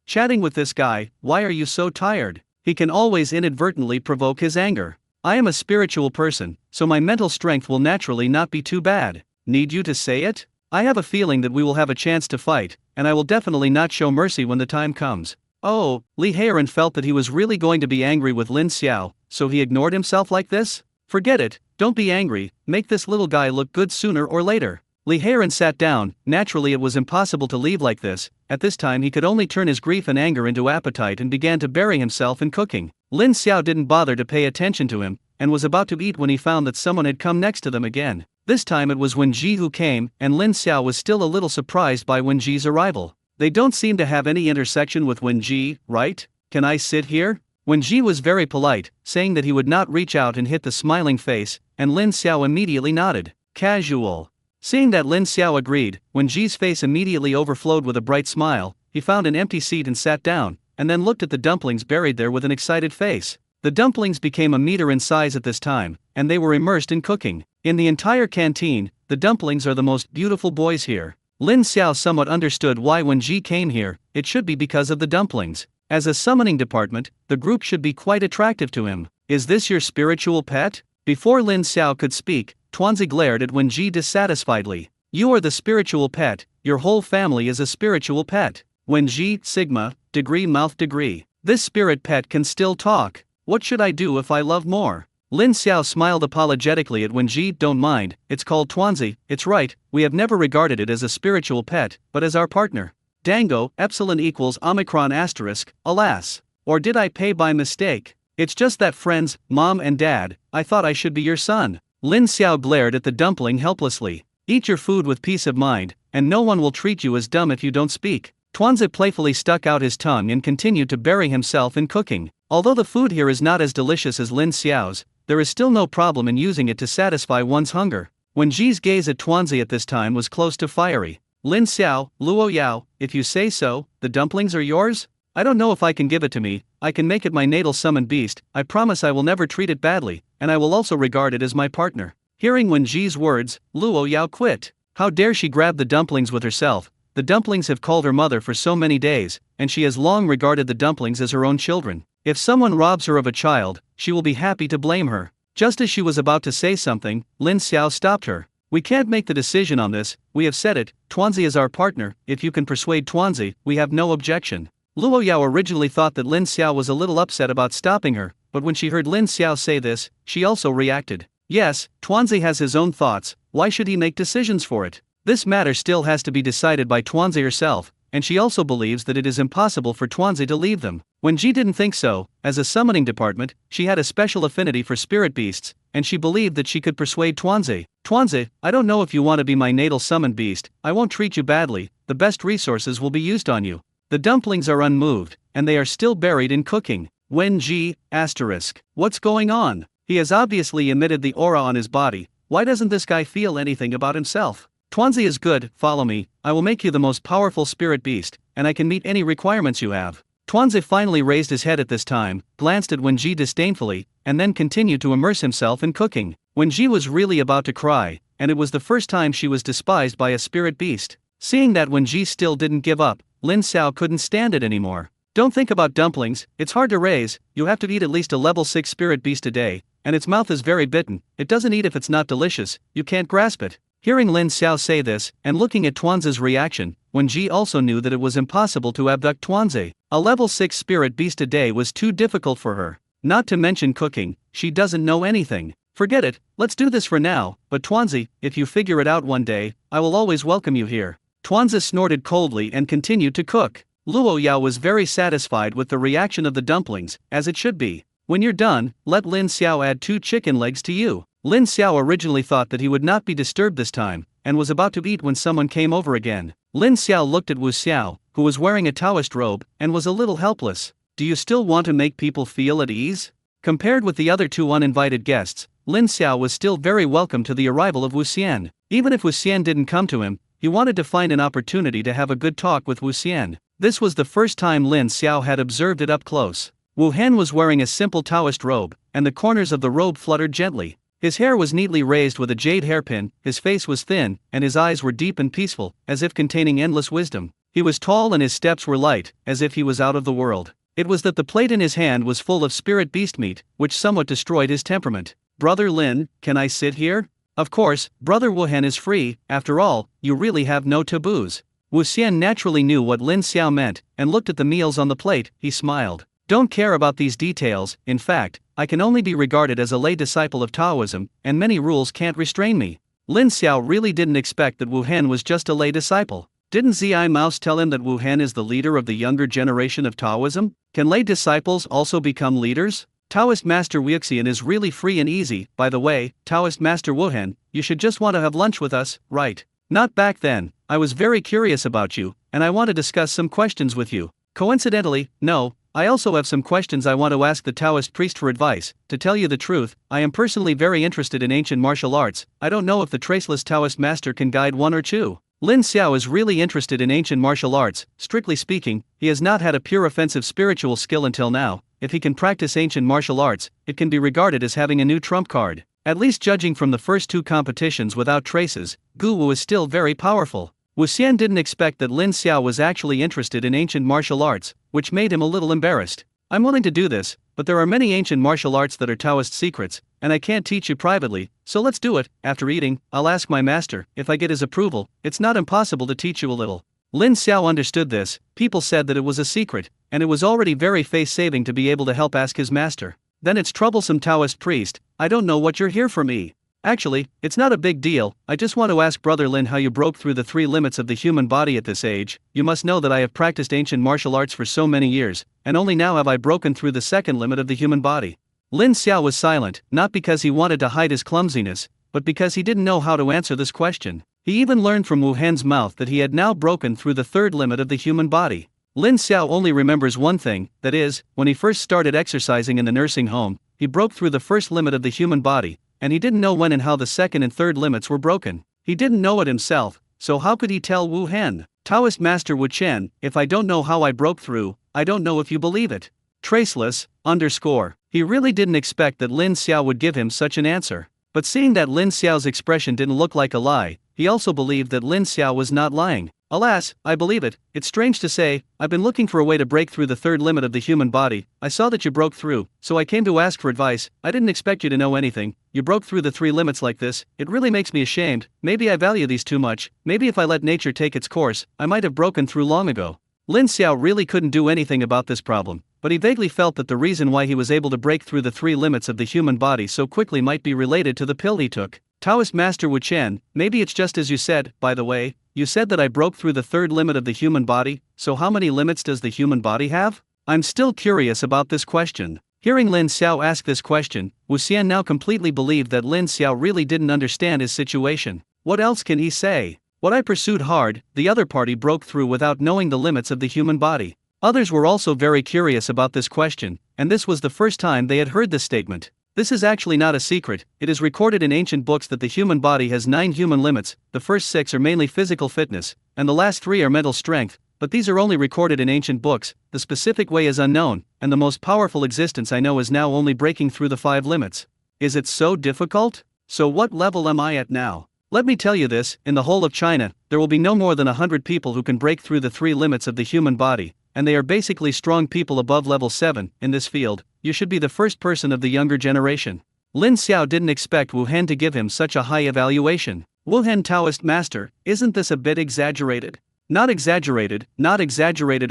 chatting with this guy, why are you so tired? He can always inadvertently provoke his anger. I am a spiritual person, so my mental strength will naturally not be too bad. Need you to say it? I have a feeling that we will have a chance to fight, and I will definitely not show mercy when the time comes. Oh, Li Heiran felt that he was really going to be angry with Lin Xiao, so he ignored himself like this? Forget it, don't be angry, make this little guy look good sooner or later. Li Heiran sat down. Naturally it was impossible to leave like this. At this time he could only turn his grief and anger into appetite and began to bury himself in cooking. Lin Xiao didn't bother to pay attention to him, and was about to eat when he found that someone had come next to them again. This time it was Wen Ji who came, and Lin Xiao was still a little surprised by Wen Ji's arrival. They don't seem to have any intersection with Wen Ji, right? Can I sit here? Wen Ji was very polite, saying that he would not reach out and hit the smiling face, and Lin Xiao immediately nodded. Casual. Seeing that Lin Xiao agreed, Wen Ji's face immediately overflowed with a bright smile. He found an empty seat and sat down, and then looked at the dumplings buried there with an excited face. The dumplings became a meter in size at this time, and they were immersed in cooking. In the entire canteen, the dumplings are the most beautiful boys here. Lin Xiao somewhat understood why Wen Ji came here. It should be because of the dumplings. As a summoning department, the group should be quite attractive to him. Is this your spiritual pet? Before Lin Xiao could speak, Tuanzi glared at Wen Ji dissatisfiedly. You are the spiritual pet, your whole family is a spiritual pet. Wen Ji, Sigma, degree. This spirit pet can still talk. What should I do if I love more? Lin Xiao smiled apologetically at Wen Ji. Don't mind, it's called Tuanzi. It's right, we have never regarded it as a spiritual pet, but as our partner. Dango, epsilon equals omicron asterisk, alas. Or did I pay by mistake? It's just that friends, mom and dad, I thought I should be your son. Lin Xiao glared at the dumpling helplessly. Eat your food with peace of mind, and no one will treat you as dumb if you don't speak. Tuanzi playfully stuck out his tongue and continued to bury himself in cooking. Although the food here is not as delicious as Lin Xiao's, there is still no problem in using it to satisfy one's hunger. Wen Ji's gaze at Tuanzi at this time was close to fiery. Lin Xiao, Luo Yao, if you say so, the dumplings are yours? I don't know if I can give it to me. I can make it my natal summoned beast. I promise I will never treat it badly, and I will also regard it as my partner. Hearing Wen Ji's words, Luo Yao quit. How dare she grab the dumplings with herself? The dumplings have called her mother for so many days, and she has long regarded the dumplings as her own children. If someone robs her of a child, she will be happy to blame her. Just as she was about to say something, Lin Xiao stopped her. We can't make the decision on this, we have said it, Tuanzi is our partner, if you can persuade Tuanzi, we have no objection. Luo Yao originally thought that Lin Xiao was a little upset about stopping her, but when she heard Lin Xiao say this, she also reacted. Yes, Tuanzi has his own thoughts, why should he make decisions for it? This matter still has to be decided by Tuanzi herself, and she also believes that it is impossible for Tuanzi to leave them. Wen Ji didn't think so. As a summoning department, she had a special affinity for spirit beasts, and she believed that she could persuade Tuanzi. Tuanzi, I don't know if you want to be my natal summoned beast, I won't treat you badly, the best resources will be used on you. The dumplings are unmoved, and they are still buried in cooking. Wen Ji, asterisk. What's going on? He has obviously emitted the aura on his body. Why doesn't this guy feel anything about himself? Tuanzi is good, follow me, I will make you the most powerful spirit beast, and I can meet any requirements you have. Tuanzi finally raised his head at this time, glanced at Wenji disdainfully, and then continued to immerse himself in cooking. Wenji was really about to cry, and it was the first time she was despised by a spirit beast. Seeing that Wenji still didn't give up, Lin Xiao couldn't stand it anymore. Don't think about dumplings, it's hard to raise, you have to eat at least a level 6 spirit beast a day, and its mouth is very bitten, it doesn't eat if it's not delicious, you can't grasp it. Hearing Lin Xiao say this, and looking at Tuanzi's reaction, Wenji also knew that it was impossible to abduct Tuanzi. A level 6 spirit beast a day was too difficult for her. Not to mention cooking, she doesn't know anything. Forget it, let's do this for now, but Tuanzi, if you figure it out one day, I will always welcome you here. Tuanzi snorted coldly and continued to cook. Luo Yao was very satisfied with the reaction of the dumplings, as it should be. When you're done, let Lin Xiao add 2 chicken legs to you. Lin Xiao originally thought that he would not be disturbed this time, and was about to eat when someone came over again. Lin Xiao looked at Wu Xiao, who was wearing a Taoist robe, and was a little helpless. Do you still want to make people feel at ease? Compared with the other 2 uninvited guests, Lin Xiao was still very welcome to the arrival of Wu Xian. Even if Wu Xian didn't come to him, he wanted to find an opportunity to have a good talk with Wu Xian. This was the first time Lin Xiao had observed it up close. Wu Han was wearing a simple Taoist robe, and the corners of the robe fluttered gently. His hair was neatly raised with a jade hairpin, his face was thin, and his eyes were deep and peaceful, as if containing endless wisdom. He was tall and his steps were light, as if he was out of the world. It was that the plate in his hand was full of spirit beast meat, which somewhat destroyed his temperament. Brother Lin, can I sit here? Of course, Brother Wu Han is free, after all, you really have no taboos. Wu Xian naturally knew what Lin Xiao meant, and looked at the meals on the plate, he smiled. Don't care about these details, in fact, I can only be regarded as a lay disciple of Taoism, and many rules can't restrain me. Lin Xiao really didn't expect that Wu Han was just a lay disciple. Didn't Zi Mouse tell him that Wu Han is the leader of the younger generation of Taoism? Can lay disciples also become leaders? Taoist Master Wuxian is really free and easy. By the way, Taoist Master Wu Han, you should just want to have lunch with us, right? Not back then, I was very curious about you, and I want to discuss some questions with you. Coincidentally, no, I also have some questions I want to ask the Taoist priest for advice. To tell you the truth, I am personally very interested in ancient martial arts. I don't know if the traceless Taoist master can guide one or two. Lin Xiao is really interested in ancient martial arts. Strictly speaking, he has not had a pure offensive spiritual skill until now. If he can practice ancient martial arts, it can be regarded as having a new trump card. At least judging from the first 2 competitions without traces, Gu Wu is still very powerful. Wu Xian didn't expect that Lin Xiao was actually interested in ancient martial arts, which made him a little embarrassed. I'm willing to do this, but there are many ancient martial arts that are Taoist secrets, and I can't teach you privately, so let's do it. After eating, I'll ask my master. If I get his approval, it's not impossible to teach you a little. Lin Xiao understood this. People said that it was a secret, and it was already very face-saving to be able to help ask his master. Then it's troublesome Taoist priest, I don't know what you're here for me. Actually, it's not a big deal, I just want to ask Brother Lin how you broke through the 3 limits of the human body at this age. You must know that I have practiced ancient martial arts for so many years, and only now have I broken through the 2nd limit of the human body. Lin Xiao was silent, not because he wanted to hide his clumsiness, but because he didn't know how to answer this question. He even learned from Wu Han's mouth that he had now broken through the 3rd limit of the human body. Lin Xiao only remembers one thing, that is, when he first started exercising in the nursing home, he broke through the 1st limit of the human body, and he didn't know when and how the 2nd and 3rd limits were broken. He didn't know it himself, so how could he tell Wu Han? Taoist Master Wu Chen, if I don't know how I broke through, I don't know if you believe it. Traceless, _ He really didn't expect that Lin Xiao would give him such an answer. But seeing that Lin Xiao's expression didn't look like a lie, he also believed that Lin Xiao was not lying. Alas, I believe it. It's strange to say, I've been looking for a way to break through the 3rd limit of the human body. I saw that you broke through, so I came to ask for advice. I didn't expect you to know anything. You broke through the 3 limits like this. It really makes me ashamed. Maybe I value these too much. Maybe if I let nature take its course, I might have broken through long ago. Lin Xiao really couldn't do anything about this problem, but he vaguely felt that the reason why he was able to break through the 3 limits of the human body so quickly might be related to the pill he took. Taoist Master Wu Chen, maybe it's just as you said. By the way, you said that I broke through the 3rd limit of the human body, so how many limits does the human body have? I'm still curious about this question. Hearing Lin Xiao ask this question, Wu Xian now completely believed that Lin Xiao really didn't understand his situation. What else can he say? What I pursued hard, the other party broke through without knowing the limits of the human body. Others were also very curious about this question, and this was the first time they had heard this statement. This is actually not a secret. It is recorded in ancient books that the human body has 9 human limits. The first 6 are mainly physical fitness, and the last 3 are mental strength, but these are only recorded in ancient books. The specific way is unknown, and the most powerful existence I know is now only breaking through the 5 limits. Is it so difficult? So what level am I at now? Let me tell you this, in the whole of China, there will be no more than 100 people who can break through the 3 limits of the human body, and they are basically strong people above level 7. In this field, you should be the first person of the younger generation. Lin Xiao didn't expect Wu Hen to give him such a high evaluation. Wu Hen, Taoist master, isn't this a bit exaggerated? Not exaggerated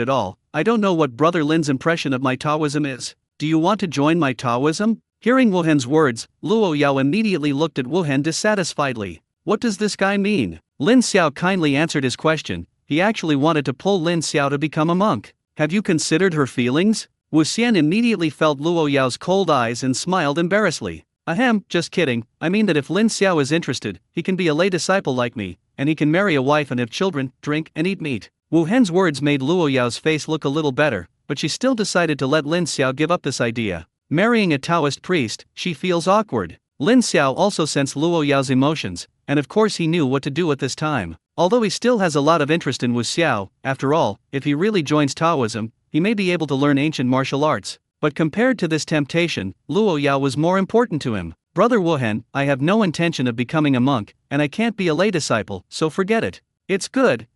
at all. I don't know what Brother Lin's impression of my Taoism is. Do you want to join my Taoism? Hearing Wu Hen's words, Luo Yao immediately looked at Wu Hen dissatisfiedly. What does this guy mean? Lin Xiao kindly answered his question. He actually wanted to pull Lin Xiao to become a monk. Have you considered her feelings? Wu Xian immediately felt Luo Yao's cold eyes and smiled embarrassedly. Ahem, just kidding. I mean that if Lin Xiao is interested, he can be a lay disciple like me, and he can marry a wife and have children, drink, and eat meat. Wu Hen's words made Luo Yao's face look a little better, but she still decided to let Lin Xiao give up this idea. Marrying a Taoist priest, she feels awkward. Lin Xiao also sensed Luo Yao's emotions, and of course he knew what to do at this time. Although he still has a lot of interest in Wu Xiao, after all, if he really joins Taoism, he may be able to learn ancient martial arts. But compared to this temptation, Luo Yao was more important to him. Brother Wu Hen, I have no intention of becoming a monk, and I can't be a lay disciple, so forget it. It's good.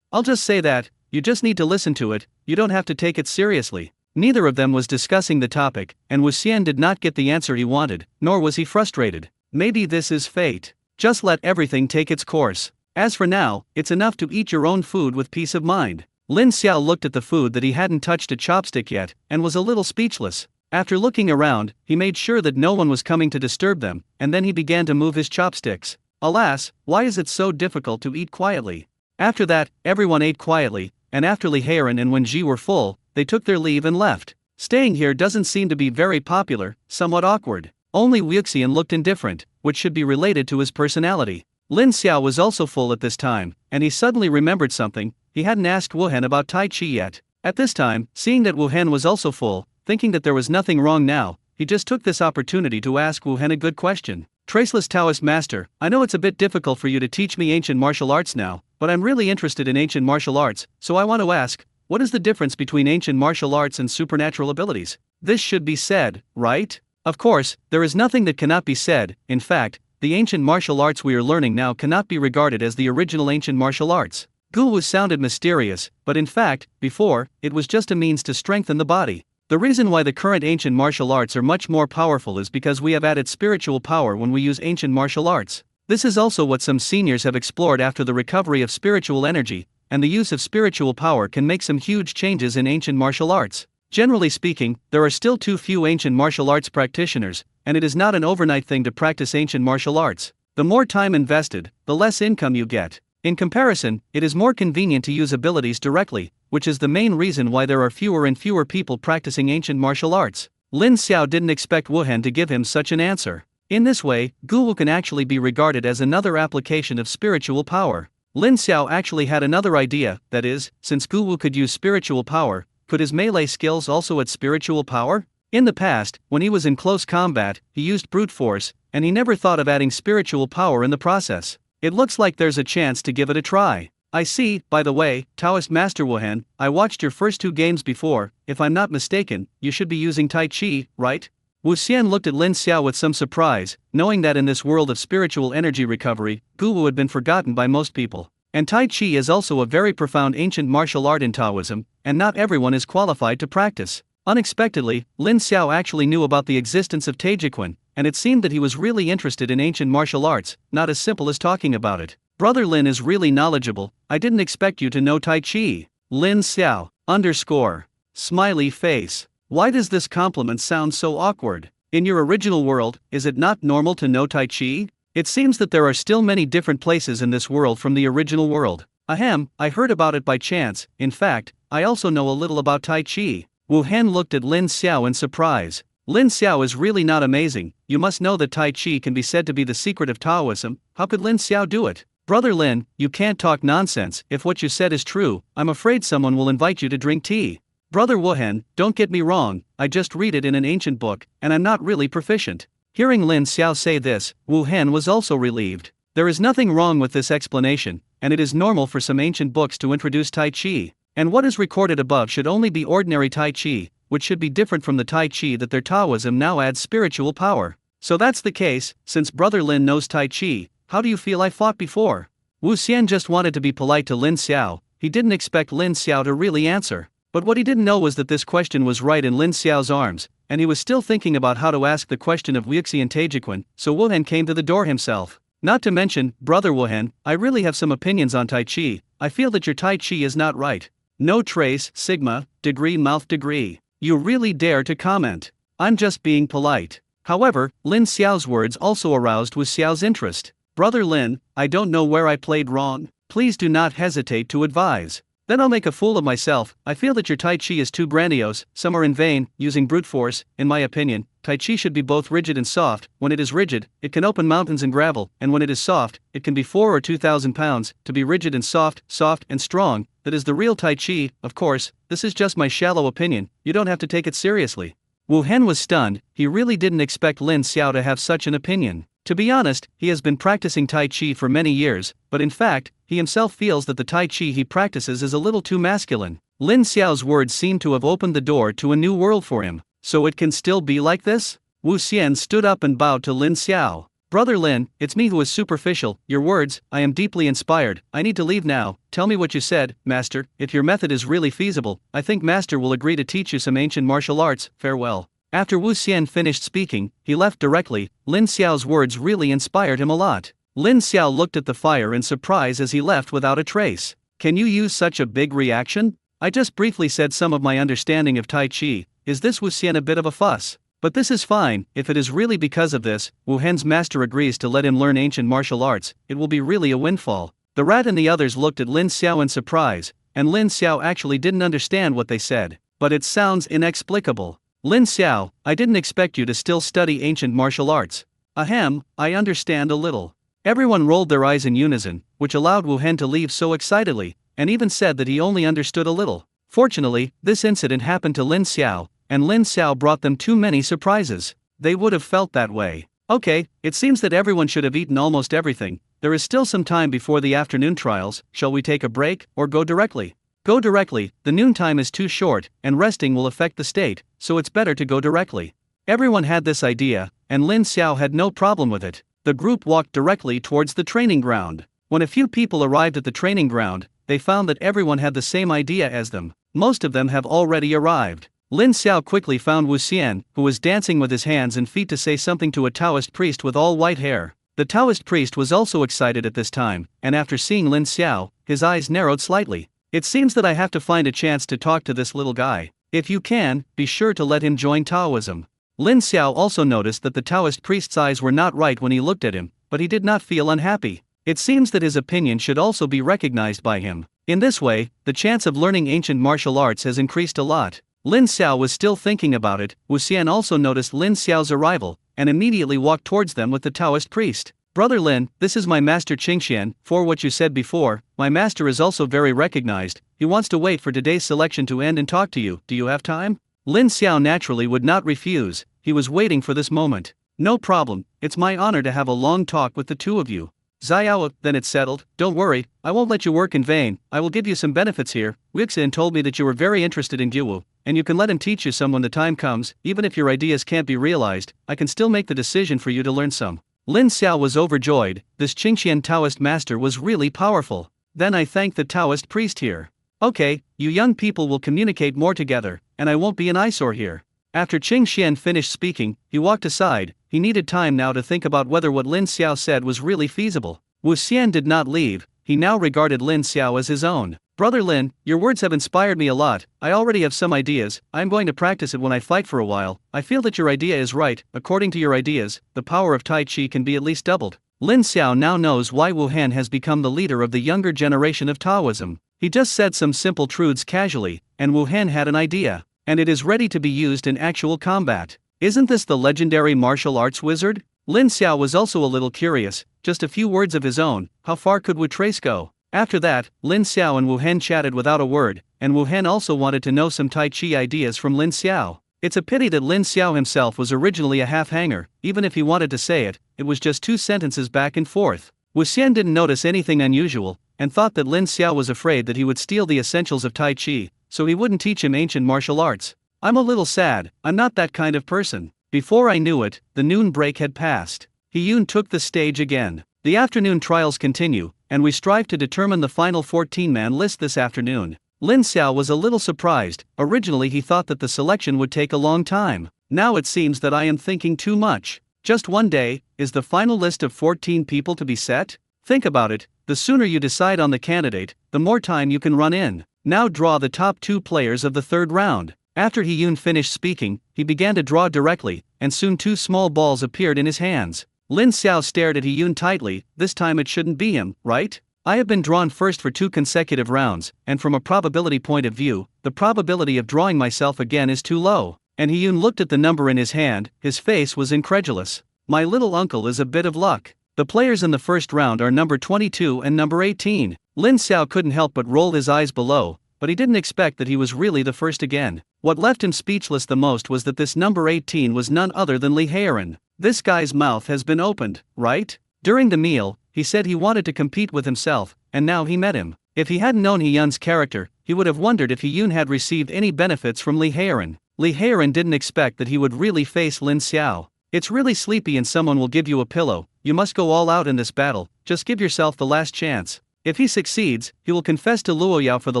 I'll just say that, you just need to listen to it, you don't have to take it seriously. Neither of them was discussing the topic, and Wu Xian did not get the answer he wanted, nor was he frustrated. Maybe this is fate. Just let everything take its course. As for now, it's enough to eat your own food with peace of mind. Lin Xiao looked at the food that he hadn't touched a chopstick yet, and was a little speechless. After looking around, he made sure that no one was coming to disturb them, and then he began to move his chopsticks. Alas, why is it so difficult to eat quietly? After that, everyone ate quietly, and after Li Heiran and Wen Ji were full, they took their leave and left. Staying here doesn't seem to be very popular, somewhat awkward. Only Wuxian looked indifferent, which should be related to his personality. Lin Xiao was also full at this time, and he suddenly remembered something. He hadn't asked Wu Hen about Tai Chi yet. At this time, seeing that Wu Hen was also full, thinking that there was nothing wrong now, he just took this opportunity to ask Wu Hen a good question. Traceless Taoist Master, I know it's a bit difficult for you to teach me ancient martial arts now, but I'm really interested in ancient martial arts, so I want to ask, what is the difference between ancient martial arts and supernatural abilities? This should be said, right? Of course, there is nothing that cannot be said. In fact, the ancient martial arts we are learning now cannot be regarded as the original ancient martial arts. Gu sounded mysterious, but in fact, before, it was just a means to strengthen the body. The reason why the current ancient martial arts are much more powerful is because we have added spiritual power when we use ancient martial arts. This is also what some seniors have explored after the recovery of spiritual energy, and the use of spiritual power can make some huge changes in ancient martial arts. Generally speaking, there are still too few ancient martial arts practitioners, and it is not an overnight thing to practice ancient martial arts. The more time invested, the less income you get. In comparison, it is more convenient to use abilities directly, which is the main reason why there are fewer and fewer people practicing ancient martial arts. Lin Xiao didn't expect Wu Hen to give him such an answer. In this way, Gu can actually be regarded as another application of spiritual power. Lin Xiao actually had another idea, that is, since Gu could use spiritual power, could his melee skills also add spiritual power? In the past, when he was in close combat, he used brute force, and he never thought of adding spiritual power in the process. It looks like there's a chance to give it a try. I see, by the way, Taoist Master Wu Hen, I watched your first 2 games before. If I'm not mistaken, you should be using Tai Chi, right? Wu Xian looked at Lin Xiao with some surprise, knowing that in this world of spiritual energy recovery, Gu had been forgotten by most people. And Tai Chi is also a very profound ancient martial art in Taoism, and not everyone is qualified to practice. Unexpectedly, Lin Xiao actually knew about the existence of Taijiquan, and it seemed that he was really interested in ancient martial arts, not as simple as talking about it. Brother Lin is really knowledgeable. I didn't expect you to know Tai Chi. Lin Xiao, _ smiley face. Why does this compliment sound so awkward? In your original world, is it not normal to know Tai Chi? It seems that there are still many different places in this world from the original world. Ahem, I heard about it by chance. In fact, I also know a little about Tai Chi. Wu Hen looked at Lin Xiao in surprise. Lin Xiao is really not amazing. You must know that Tai Chi can be said to be the secret of Taoism. How could Lin Xiao do it? Brother Lin, you can't talk nonsense. If what you said is true, I'm afraid someone will invite you to drink tea. Brother Wuhan, don't get me wrong, I just read it in an ancient book, and I'm not really proficient. Hearing Lin Xiao say this, Wu Hen was also relieved. There is nothing wrong with this explanation, and it is normal for some ancient books to introduce Tai Chi, and what is recorded above should only be ordinary Tai Chi, which should be different from the Tai Chi that their Taoism now adds spiritual power. So that's the case, since Brother Lin knows Tai Chi, how do you feel I fought before? Wu Xian just wanted to be polite to Lin Xiao, he didn't expect Lin Xiao to really answer. But what he didn't know was that this question was right in Lin Xiao's arms, and he was still thinking about how to ask the question of Wuxi and Taejiquan, so Wuhan came to the door himself. Not to mention, Brother Wuhan, I really have some opinions on Tai Chi, I feel that your Tai Chi is not right. No trace, sigma, degree mouth degree. You really dare to comment. I'm just being polite. However, Lin Xiao's words also aroused Wu Xiao's interest. Brother Lin, I don't know where I played wrong, please do not hesitate to advise. Then I'll make a fool of myself. I feel that your Tai Chi is too grandiose, some are in vain, using brute force. In my opinion, Tai Chi should be both rigid and soft. When it is rigid, it can open mountains and gravel, and when it is soft, it can be 4 or 2,000 pounds. To be rigid and soft and strong, that is the real Tai Chi. Of course, this is just my shallow opinion, you don't have to take it seriously. Wu Hen was stunned, he really didn't expect Lin Xiao to have such an opinion. To be honest, he has been practicing Tai Chi for many years, but in fact, he himself feels that the Tai Chi he practices is a little too masculine. Lin Xiao's words seem to have opened the door to a new world for him. So it can still be like this? Wu Xian stood up and bowed to Lin Xiao. Brother Lin, it's me who is superficial, your words, I am deeply inspired, I need to leave now, tell me what you said, Master, if your method is really feasible, I think Master will agree to teach you some ancient martial arts, farewell. After Wu Xian finished speaking, he left directly. Lin Xiao's words really inspired him a lot. Lin Xiao looked at the fire in surprise as he left without a trace. Can you use such a big reaction? I just briefly said some of my understanding of Tai Chi, is this Wu Xian a bit of a fuss? But this is fine, if it is really because of this, Wu Hen's master agrees to let him learn ancient martial arts, it will be really a windfall. The rat and the others looked at Lin Xiao in surprise, and Lin Xiao actually didn't understand what they said. But it sounds inexplicable. Lin Xiao, I didn't expect you to still study ancient martial arts. Ahem, I understand a little. Everyone rolled their eyes in unison, which allowed Wu Hen to leave so excitedly, and even said that he only understood a little. Fortunately, this incident happened to Lin Xiao, and Lin Xiao brought them too many surprises. They would have felt that way. Okay, it seems that everyone should have eaten almost everything. There is still some time before the afternoon trials, shall we take a break, or go directly? Go directly, the noontime is too short, and resting will affect the state, so it's better to go directly. Everyone had this idea, and Lin Xiao had no problem with it. The group walked directly towards the training ground. When a few people arrived at the training ground, they found that everyone had the same idea as them. Most of them have already arrived. Lin Xiao quickly found Wu Xian, who was dancing with his hands and feet to say something to a Taoist priest with all white hair. The Taoist priest was also excited at this time, and after seeing Lin Xiao, his eyes narrowed slightly. It seems that I have to find a chance to talk to this little guy. If you can, be sure to let him join Taoism. Lin Xiao also noticed that the Taoist priest's eyes were not right when he looked at him, but he did not feel unhappy. It seems that his opinion should also be recognized by him. In this way, the chance of learning ancient martial arts has increased a lot. Lin Xiao was still thinking about it. Wu Xian also noticed Lin Xiao's arrival, and immediately walked towards them with the Taoist priest. Brother Lin, this is my master Qingxian. For what you said before, my master is also very recognized. He wants to wait for today's selection to end and talk to you. Do you have time? Lin Xiao naturally would not refuse, he was waiting for this moment. No problem, it's my honor to have a long talk with the two of you. Xiao, then it's settled, don't worry, I won't let you work in vain, I will give you some benefits here. Wixin told me that you were very interested in Guwu, and you can let him teach you some when the time comes. Even if your ideas can't be realized, I can still make the decision for you to learn some. Lin Xiao was overjoyed, this Qingxian Taoist master was really powerful. Then I thank the Taoist priest here. Okay, you young people will communicate more together, and I won't be an eyesore here. After Qingxian finished speaking, he walked aside. He needed time now to think about whether what Lin Xiao said was really feasible. Wu Xian did not leave, he now regarded Lin Xiao as his own. Brother Lin, your words have inspired me a lot, I already have some ideas, I am going to practice it when I fight for a while. I feel that your idea is right, according to your ideas, the power of Tai Chi can be at least doubled. Lin Xiao now knows why Wu Han has become the leader of the younger generation of Taoism. He just said some simple truths casually, and Wu Han had an idea, and it is ready to be used in actual combat. Isn't this the legendary martial arts wizard? Lin Xiao was also a little curious, just a few words of his own, how far could Wu Trace go? After that, Lin Xiao and Wu Han chatted without a word, and Wu Hen also wanted to know some Tai Chi ideas from Lin Xiao. It's a pity that Lin Xiao himself was originally a half-hanger. Even if he wanted to say it, it was just 2 sentences back and forth. Wu Xian didn't notice anything unusual, and thought that Lin Xiao was afraid that he would steal the essentials of Tai Chi, so he wouldn't teach him ancient martial arts. I'm a little sad, I'm not that kind of person. Before I knew it, the noon break had passed. He Yun took the stage again. The afternoon trials continue, and we strive to determine the final 14-man list this afternoon. Lin Xiao was a little surprised. Originally he thought that the selection would take a long time. Now it seems that I am thinking too much. Just one day, is the final list of 14 people to be set? Think about it, the sooner you decide on the candidate, the more time you can run in. Now draw the top 2 players of the 3rd round. After He Yun finished speaking, he began to draw directly, and soon 2 small balls appeared in his hands. Lin Xiao stared at He Yun tightly. This time it shouldn't be him, right? I have been drawn first for 2 consecutive rounds, and from a probability point of view, the probability of drawing myself again is too low. And He Yun looked at the number in his hand, his face was incredulous. My little uncle is a bit of luck. The players in the first round are number 22 and number 18. Lin Xiao couldn't help but roll his eyes below, but he didn't expect that he was really the first again. What left him speechless the most was that this number 18 was none other than Li Heiren. This guy's mouth has been opened, right? During the meal, he said he wanted to compete with himself, and now he met him. If he hadn't known He Yun's character, he would have wondered if He Yun had received any benefits from Li Heiren. Li Heiren didn't expect that he would really face Lin Xiao. It's really sleepy and someone will give you a pillow. You must go all out in this battle, just give yourself the last chance. If he succeeds, he will confess to Luo Yao for the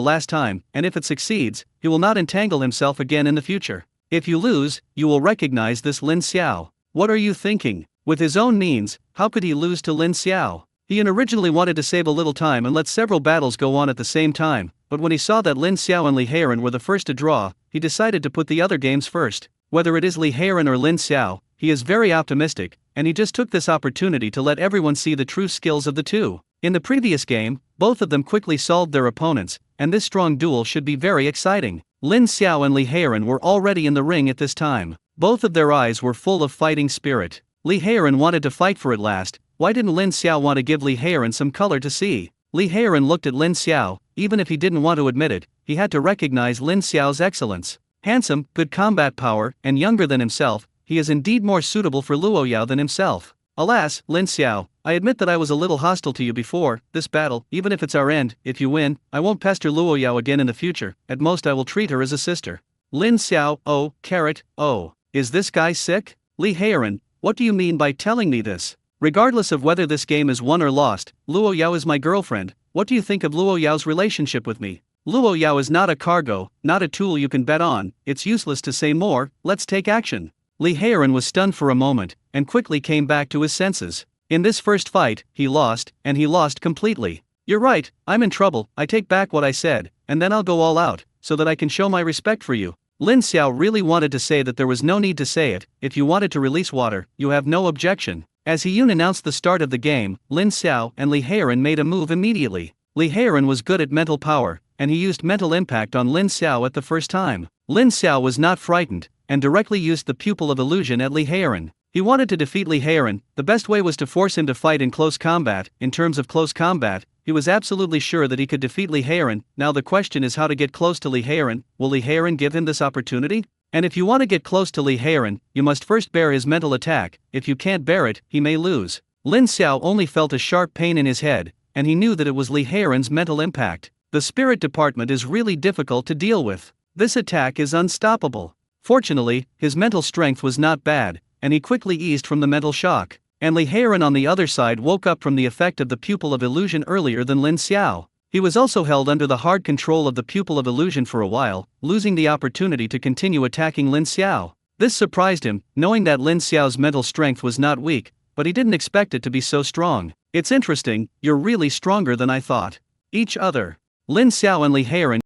last time, and if it succeeds, he will not entangle himself again in the future. If you lose, you will recognize this Lin Xiao. What are you thinking? With his own means, how could he lose to Lin Xiao? He originally wanted to save a little time and let several battles go on at the same time, but when he saw that Lin Xiao and Li Heiren were the first to draw, he decided to put the other games first. Whether it is Li Heiren or Lin Xiao, he is very optimistic, and he just took this opportunity to let everyone see the true skills of the two. In the previous game, both of them quickly solved their opponents, and this strong duel should be very exciting. Lin Xiao and Li Heiren were already in the ring at this time. Both of their eyes were full of fighting spirit. Li Heiren wanted to fight for it last. Why didn't Lin Xiao want to give Li Heiren some color to see? Li Heiren looked at Lin Xiao. Even if he didn't want to admit it, he had to recognize Lin Xiao's excellence. Handsome, good combat power, and younger than himself, he is indeed more suitable for Luo Yao than himself. Alas, Lin Xiao, I admit that I was a little hostile to you before this battle. Even if it's our end, if you win, I won't pester Luo Yao again in the future. At most I will treat her as a sister. Lin Xiao, oh, carrot, oh. Is this guy sick? Li Heiren, what do you mean by telling me this? Regardless of whether this game is won or lost, Luo Yao is my girlfriend. What do you think of Luo Yao's relationship with me? Luo Yao is not a cargo, not a tool you can bet on. It's useless to say more, let's take action. Li Heiren was stunned for a moment, and quickly came back to his senses. In this first fight, he lost, and he lost completely. You're right, I'm in trouble, I take back what I said, and then I'll go all out, so that I can show my respect for you. Lin Xiao really wanted to say that there was no need to say it. If you wanted to release water, you have no objection. As He Yun announced the start of the game, Lin Xiao and Li Heiren made a move immediately. Li Heiren was good at mental power, and he used mental impact on Lin Xiao at the first time. Lin Xiao was not frightened, and directly used the pupil of illusion at Li Heiren. He wanted to defeat Li Heiren. The best way was to force him to fight in close combat. In terms of close combat, he was absolutely sure that he could defeat Li Heiren. Now the question is how to get close to Li Heiren. Will Li Heiren give him this opportunity? And if you want to get close to Li Heiren, you must first bear his mental attack. If you can't bear it, he may lose. Lin Xiao only felt a sharp pain in his head, and he knew that it was Li Heiren's mental impact. The spirit department is really difficult to deal with. This attack is unstoppable. Fortunately, his mental strength was not bad, and he quickly eased from the mental shock. And Li Heiren on the other side woke up from the effect of the pupil of illusion earlier than Lin Xiao. He was also held under the hard control of the pupil of illusion for a while, losing the opportunity to continue attacking Lin Xiao. This surprised him, knowing that Lin Xiao's mental strength was not weak, but he didn't expect it to be so strong. It's interesting, you're really stronger than I thought. Each other. Lin Xiao and Li Heiren